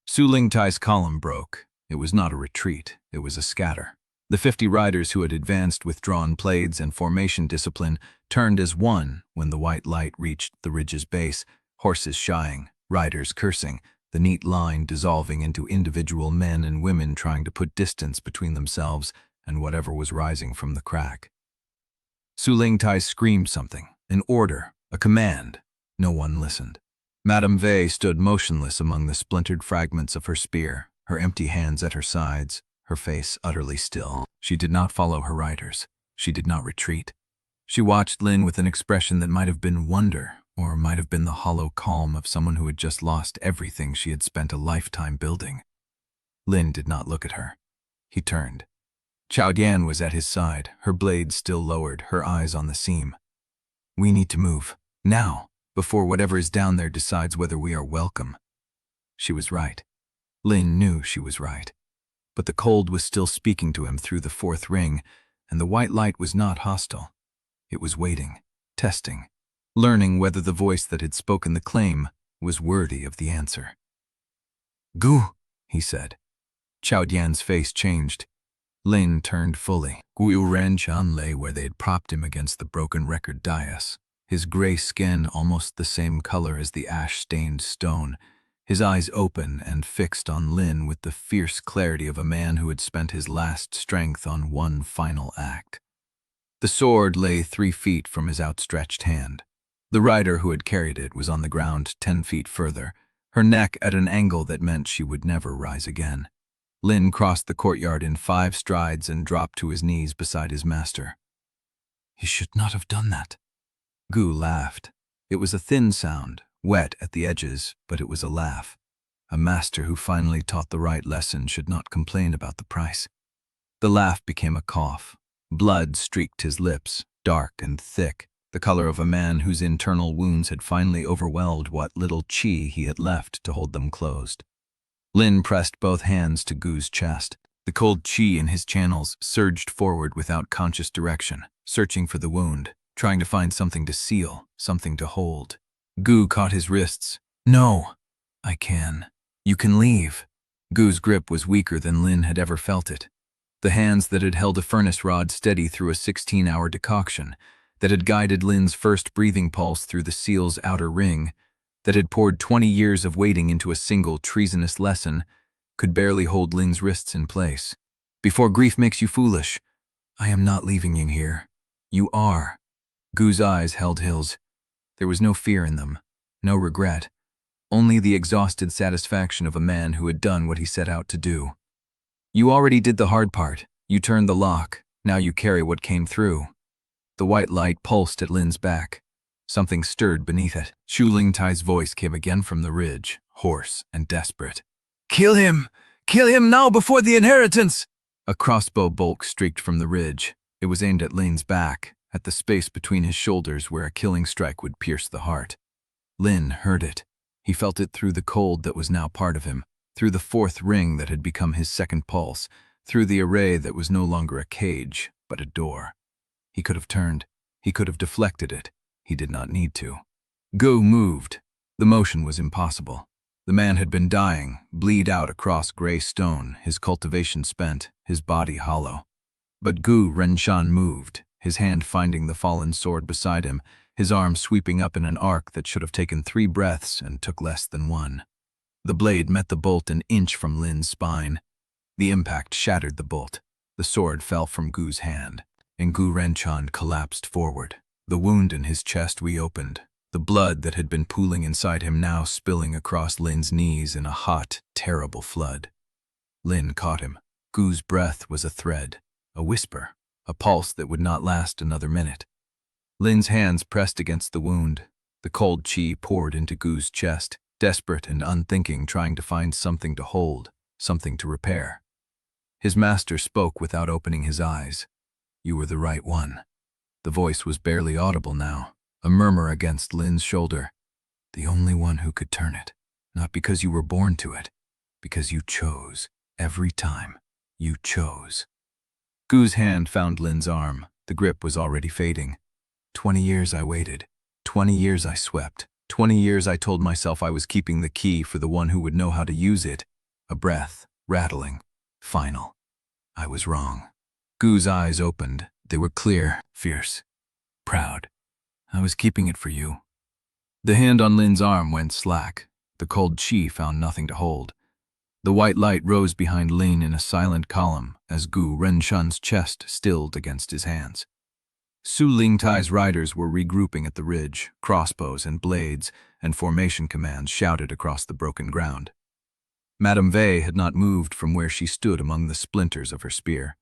Su Lingtai's column broke. It was not a retreat, it was a scatter. The 50 riders who had advanced with drawn blades and formation discipline turned as one when the white light reached the ridge's base, horses shying, riders cursing, the neat line dissolving into individual men and women trying to put distance between themselves and whatever was rising from the crack. Su Lingtai screamed something, an order, a command. No one listened. Madame Vey stood motionless among the splintered fragments of her spear, her empty hands at her sides, her face utterly still. She did not follow her riders. She did not retreat. She watched Lin with an expression that might have been wonder, or might have been the hollow calm of someone who had just lost everything she had spent a lifetime building. Lin did not look at her. He turned. Chao Dian was at his side, her blade still lowered, her eyes on the seam. "We need to move, now, before whatever is down there decides whether we are welcome." She was right. Lin knew she was right. But the cold was still speaking to him through the fourth ring, and the white light was not hostile. It was waiting, testing, learning whether the voice that had spoken the claim was worthy of the answer. "Gu," he said. Chao Dian's face changed. Lin turned fully. Renshan lay where they had propped him against the broken record dais, his gray skin almost the same color as the ash-stained stone, his eyes open and fixed on Lin with the fierce clarity of a man who had spent his last strength on one final act. The sword lay 3 feet from his outstretched hand. The rider who had carried it was on the ground 10 feet further, her neck at an angle that meant she would never rise again. Lin crossed the courtyard in 5 strides and dropped to his knees beside his master. "He should not have done that." Gu laughed. It was a thin sound, wet at the edges, but it was a laugh. A master who finally taught the right lesson should not complain about the price. The laugh became a cough. Blood streaked his lips, dark and thick, the color of a man whose internal wounds had finally overwhelmed what little chi he had left to hold them closed. Lin pressed both hands to Gu's chest. The cold chi in his channels surged forward without conscious direction, searching for the wound, trying to find something to seal, something to hold. Gu caught his wrists. "No, I can. You can leave." Gu's grip was weaker than Lin had ever felt it. The hands that had held a furnace rod steady through a 16-hour decoction, that had guided Lin's first breathing pulse through the seal's outer ring, that had poured 20 years of waiting into a single treasonous lesson, could barely hold Lin's wrists in place. "Before grief makes you foolish, I am not leaving you here. You are." Gu's eyes held his. There was no fear in them, no regret, only the exhausted satisfaction of a man who had done what he set out to do. "You already did the hard part. You turned the lock. Now you carry what came through." The white light pulsed at Lin's back. Something stirred beneath it. Su Lingtai's voice came again from the ridge, hoarse and desperate. "Kill him! Kill him now before the inheritance!" A crossbow bolt streaked from the ridge. It was aimed at Lin's back, at the space between his shoulders where a killing strike would pierce the heart. Lin heard it. He felt it through the cold that was now part of him, through the fourth ring that had become his second pulse, through the array that was no longer a cage, but a door. He could have turned. He could have deflected it. He did not need to. Gu moved. The motion was impossible. The man had been dying, bleed out across gray stone, his cultivation spent, his body hollow. But Renshan moved, his hand finding the fallen sword beside him, his arm sweeping up in an arc that should have taken 3 breaths and took less than 1. The blade met the bolt an inch from Lin's spine. The impact shattered the bolt. The sword fell from Gu's hand, and Renshan collapsed forward. The wound in his chest reopened, the blood that had been pooling inside him now spilling across Lin's knees in a hot, terrible flood. Lin caught him. Gu's breath was a thread, a whisper, a pulse that would not last another minute. Lin's hands pressed against the wound. The cold chi poured into Gu's chest, desperate and unthinking, trying to find something to hold, something to repair. His master spoke without opening his eyes. "You were the right one." The voice was barely audible now, a murmur against Lin's shoulder. "The only one who could turn it, not because you were born to it, because you chose. Every time, you chose." Gu's hand found Lin's arm. The grip was already fading. 20 years I waited. 20 years I swept. 20 years I told myself I was keeping the key for the one who would know how to use it. A breath, rattling, final. I was wrong. Gu's eyes opened. They were clear, fierce, proud. I was keeping it for you. The hand on Lin's arm went slack. The cold chi found nothing to hold. The white light rose behind Lin in a silent column as Renshan's chest stilled against his hands. Su Lingtai's riders were regrouping at the ridge, crossbows and blades and formation commands shouted across the broken ground. Madame Vey had not moved from where she stood among the splinters of her spear.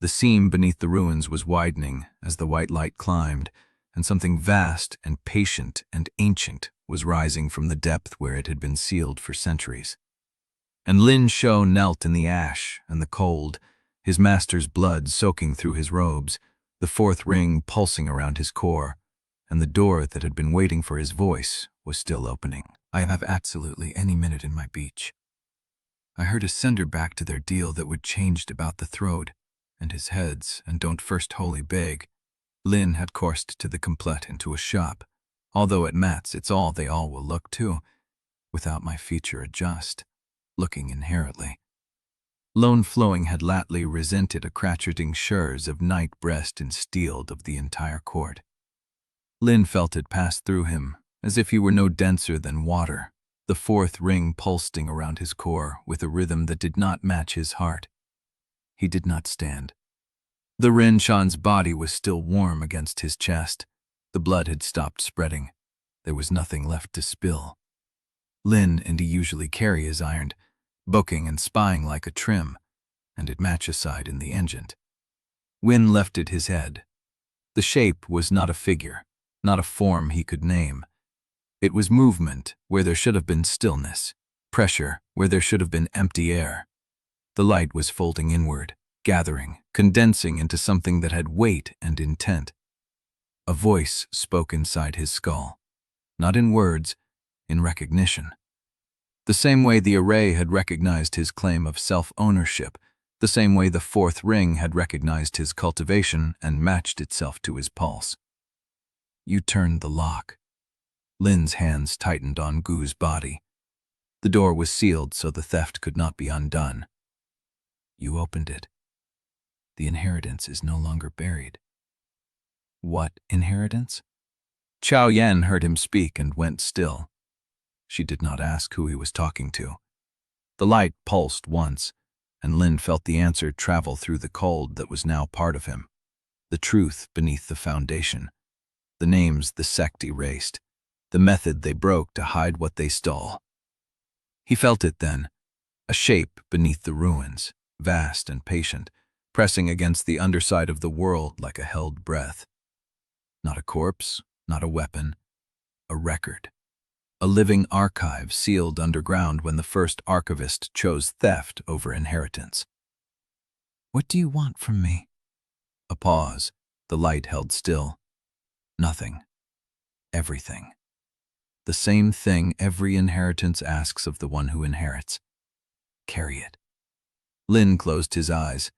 The seam beneath the ruins was widening as the white light climbed, and something vast and patient and ancient was rising from the depth where it had been sealed for centuries. And Lin Shou knelt in the ash and the cold, his master's blood soaking through his robes, the fourth ring pulsing around his core, and the door that had been waiting for his voice was still opening. I have absolutely any minute in my beach. I heard a sender back to their deal that would changed about the throat, and his heads, and don't first wholly beg. Lin had coursed to the complete into a shop, although at Matt's it's all they all will look to, without my feature adjust, looking inherently. Lone Flowing had lately resented a cratcherting shures of night breast and steeled of the entire court. Lin felt it pass through him, as if he were no denser than water, the fourth ring pulsing around his core with a rhythm that did not match his heart. He did not stand. The Renshan's body was still warm against his chest. The blood had stopped spreading. There was nothing left to spill. Lin and he usually carry his ironed, booking and spying like a trim, and it match aside in the engine. Win lifted his head. The shape was not a figure, not a form he could name. It was movement where there should have been stillness, pressure where there should have been empty air. The light was folding inward, gathering, condensing into something that had weight and intent. A voice spoke inside his skull, not in words, in recognition. The same way the array had recognized his claim of self-ownership, the same way the fourth ring had recognized his cultivation and matched itself to his pulse. You turned the lock. Lin's hands tightened on Gu's body. The door was sealed so the theft could not be undone. You opened it. The inheritance is no longer buried. What inheritance? Chao Yan heard him speak and went still. She did not ask who he was talking to. The light pulsed once, and Lin felt the answer travel through the cold that was now part of him. The truth beneath the foundation. The names the sect erased. The method they broke to hide what they stole. He felt it then, a shape beneath the ruins, vast and patient, pressing against the underside of the world like a held breath. Not a corpse, not a weapon, a record. A living archive sealed underground when the first archivist chose theft over inheritance. What do you want from me? A pause. The light held still. Nothing. Everything. The same thing every inheritance asks of the one who inherits. Carry it. Lin closed his eyes.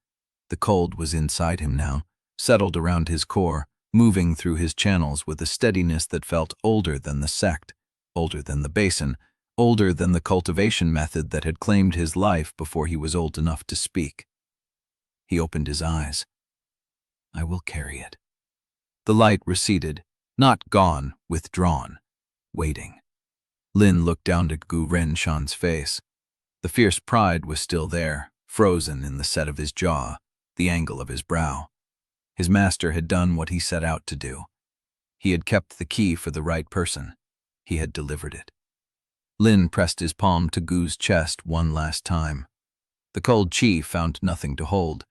The cold was inside him now, settled around his core, moving through his channels with a steadiness that felt older than the sect, older than the Basin, older than the cultivation method that had claimed his life before he was old enough to speak. He opened his eyes. I will carry it. The light receded, not gone, withdrawn, waiting. Lin looked down at Renshan's face. The fierce pride was still there, frozen in the set of his jaw, the angle of his brow. His master had done what he set out to do. He had kept the key for the right person. He had delivered it. Lin pressed his palm to Gu's chest one last time. The cold chi found nothing to hold,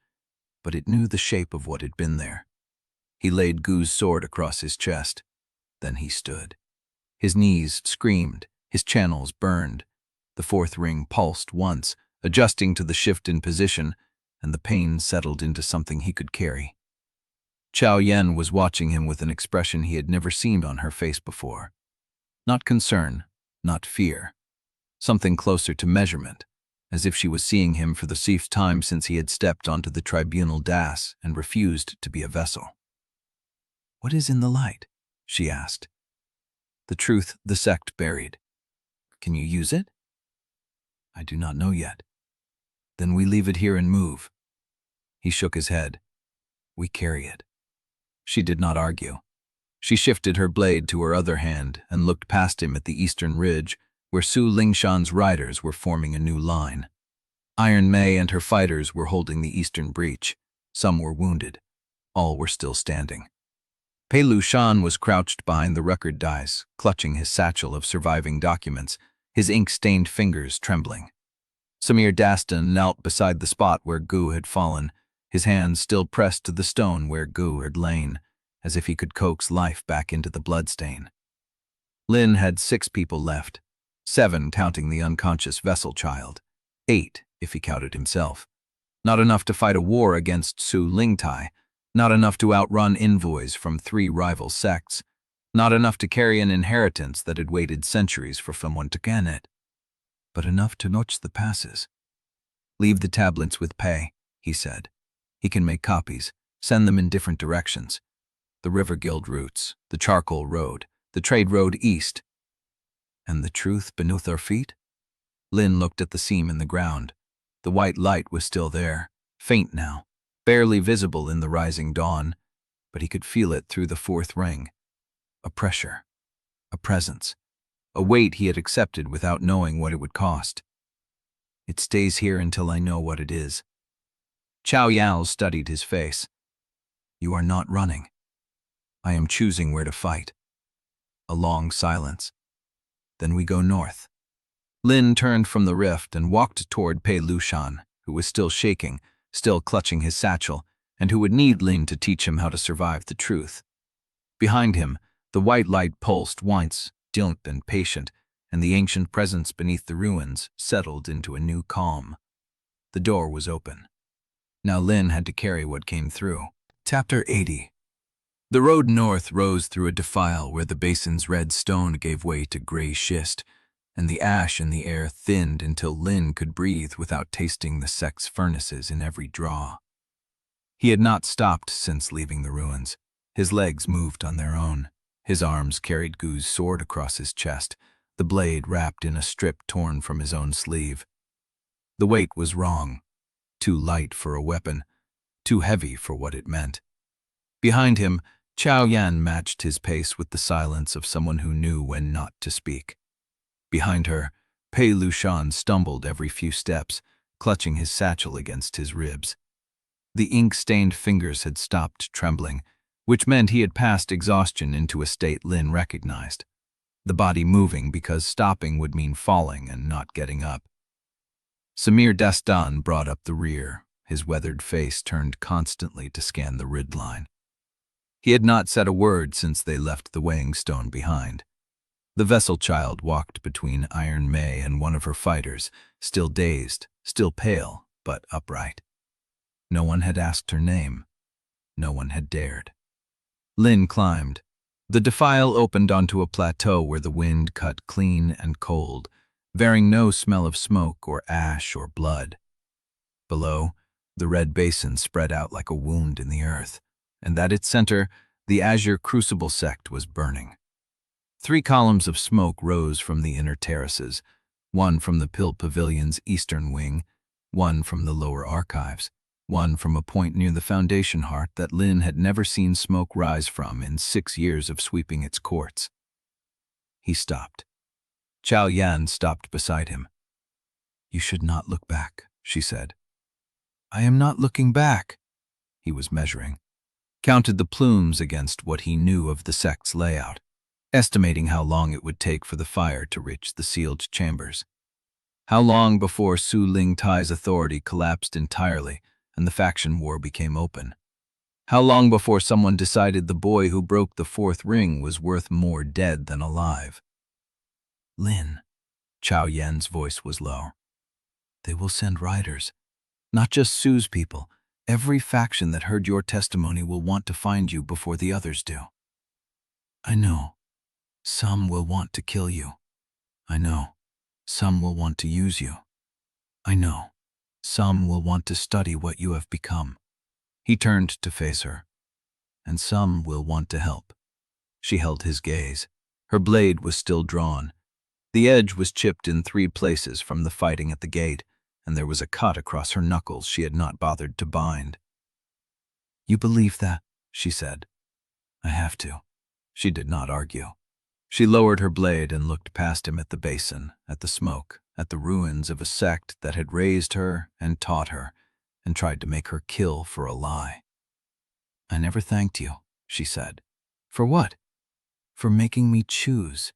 but it knew the shape of what had been there. He laid Gu's sword across his chest. Then he stood. His knees screamed, his channels burned. The fourth ring pulsed once, adjusting to the shift in position, and the pain settled into something he could carry. Chao Yan was watching him with an expression he had never seen on her face before. Not concern, not fear. Something closer to measurement, as if she was seeing him for the 6th time since he had stepped onto the Tribunal das and refused to be a vessel. What is in the light? She asked. The truth the sect buried. Can you use it? I do not know yet. Then we leave it here and move. He shook his head. We carry it. She did not argue. She shifted her blade to her other hand and looked past him at the eastern ridge, where Su Lingshan's riders were forming a new line. Iron Mei and her fighters were holding the eastern breach. Some were wounded. All were still standing. Pei Lu Shan was crouched behind the record dice, clutching his satchel of surviving documents, his ink-stained fingers trembling. Samir Dastan knelt beside the spot where Gu had fallen, his hands still pressed to the stone where Gu had lain, as if he could coax life back into the bloodstain. Lin had 6 people left, 7 counting the unconscious vessel child, 8 if he counted himself. Not enough to fight a war against Su Lingtai, not enough to outrun envoys from 3 rival sects, not enough to carry an inheritance that had waited centuries for someone to get it, but enough to notch the passes. Leave the tablets with Pei, he said. He can make copies, send them in different directions. The River Guild routes, the Charcoal Road, the Trade Road east. And the truth beneath our feet? Lin looked at the seam in the ground. The white light was still there, faint now, barely visible in the rising dawn, but he could feel it through the 4th ring. A pressure, a presence, a weight he had accepted without knowing what it would cost. It stays here until I know what it is. Chao Yao studied his face. You are not running. I am choosing where to fight. A long silence. Then we go north. Lin turned from the rift and walked toward Pei Lu Shan, who was still shaking, still clutching his satchel, and who would need Lin to teach him how to survive the truth. Behind him, the white light pulsed once, dim and patient, and the ancient presence beneath the ruins settled into a new calm. The door was open. Now Lin had to carry what came through. Chapter 80. The road north rose through a defile where the basin's red stone gave way to gray schist, and the ash in the air thinned until Lin could breathe without tasting the sect's furnaces in every draw. He had not stopped since leaving the ruins. His legs moved on their own. His arms carried Gu's sword across his chest, the blade wrapped in a strip torn from his own sleeve. The weight was wrong. Too light for a weapon, too heavy for what it meant. Behind him, Chao Yan matched his pace with the silence of someone who knew when not to speak. Behind her, Pei Lu Shan stumbled every few steps, clutching his satchel against his ribs. The ink-stained fingers had stopped trembling, which meant he had passed exhaustion into a state Lin recognized. The body moving because stopping would mean falling and not getting up. Samir Dastan brought up the rear, his weathered face turned constantly to scan the ridline. He had not said a word since they left the weighing stone behind. The vessel child walked between Iron Mei and one of her fighters, still dazed, still pale, but upright. No one had asked her name. No one had dared. Lin climbed. The defile opened onto a plateau where the wind cut clean and cold, bearing no smell of smoke or ash or blood. Below, the red basin spread out like a wound in the earth, and at its center, the Azure Crucible sect was burning. 3 columns of smoke rose from the inner terraces, one from the Pill Pavilion's eastern wing, one from the lower archives, one from a point near the foundation heart that Lin had never seen smoke rise from in 6 years of sweeping its courts. He stopped. Chao Yan stopped beside him. You should not look back, she said. I am not looking back. He was measuring. Counted the plumes against what he knew of the sect's layout, estimating how long it would take for the fire to reach the sealed chambers. How long before Su Lingtai's authority collapsed entirely and the faction war became open? How long before someone decided the boy who broke the 4th ring was worth more dead than alive? Lin, Chao Yan's voice was low. They will send riders. Not just Su's people. Every faction that heard your testimony will want to find you before the others do. I know. Some will want to kill you. I know. Some will want to use you. I know. Some will want to study what you have become. He turned to face her. And some will want to help. She held his gaze. Her blade was still drawn. The edge was chipped in 3 places from the fighting at the gate, and there was a cut across her knuckles she had not bothered to bind. "You believe that?" she said. "I have to." She did not argue. She lowered her blade and looked past him at the basin, at the smoke, at the ruins of a sect that had raised her and taught her, and tried to make her kill for a lie. "I never thanked you," she said. "For what?" "For making me choose."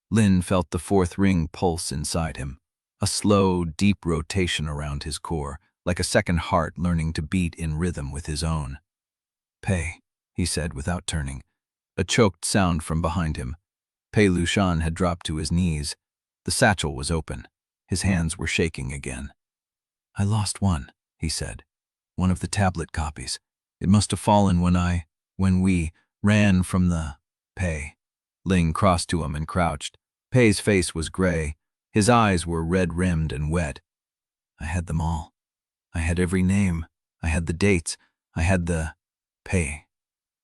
Lin felt the 4th ring pulse inside him, a slow, deep rotation around his core, like a second heart learning to beat in rhythm with his own. "Pei," he said without turning. A choked sound from behind him. Pei Lushan had dropped to his knees. The satchel was open. His hands were shaking again. "I lost one," he said. "One of the tablet copies. It must have fallen when we ran from the—" Pei. Ling crossed to him and crouched. Pei's face was gray. His eyes were red-rimmed and wet. "I had them all. I had every name. I had the dates. I had the—" Pei.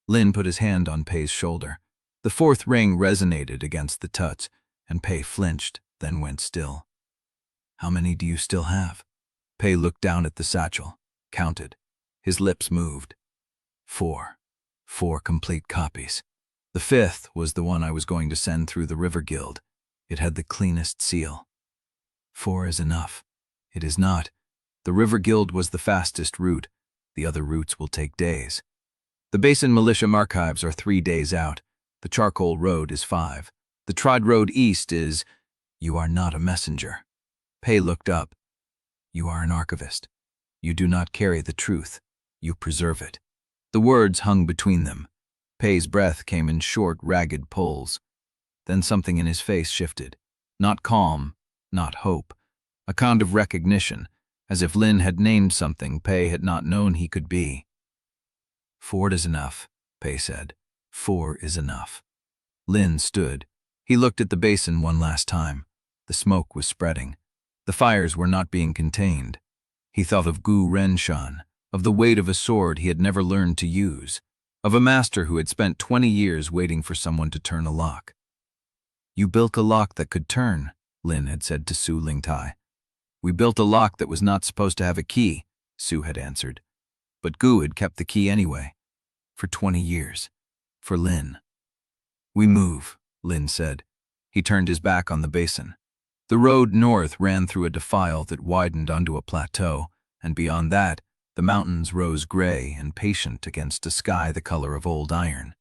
Lin put his hand on Pei's shoulder. The 4th ring resonated against the touch, and Pei flinched, then went still. "How many do you still have?" Pei looked down at the satchel, counted. His lips moved. 4. 4 complete copies. The 5th was the one I was going to send through the River Guild. It had the cleanest seal. 4 is enough. It is not. The River Guild was the fastest route. The other routes will take days. The Basin Militia archives are 3 days out. The Charcoal Road is 5. The Trod Road East is— You are not a messenger. Pei looked up. You are an archivist. You do not carry the truth. You preserve it. The words hung between them. Pei's breath came in short, ragged pulls. Then something in his face shifted. Not calm, not hope. A kind of recognition, as if Lin had named something Pei had not known he could be. 4 is enough, Pei said. 4 is enough. Lin stood. He looked at the basin one last time. The smoke was spreading. The fires were not being contained. He thought of Renshan, of the weight of a sword he had never learned to use, of a master who had spent 20 years waiting for someone to turn a lock. You built a lock that could turn, Lin had said to Su Lingtai. We built a lock that was not supposed to have a key, Su had answered. But Gu had kept the key anyway. For 20 years. For Lin. We move, Lin said. He turned his back on the basin. The road north ran through a defile that widened onto a plateau, and beyond that, the mountains rose gray and patient against a sky the color of old iron.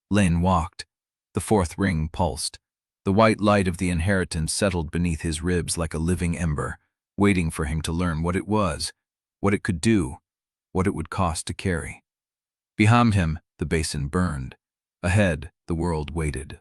Lin walked. The 4th ring pulsed. The white light of the inheritance settled beneath his ribs like a living ember, waiting for him to learn what it was, what it could do, what it would cost to carry. Behind him, the basin burned. Ahead, the world waited,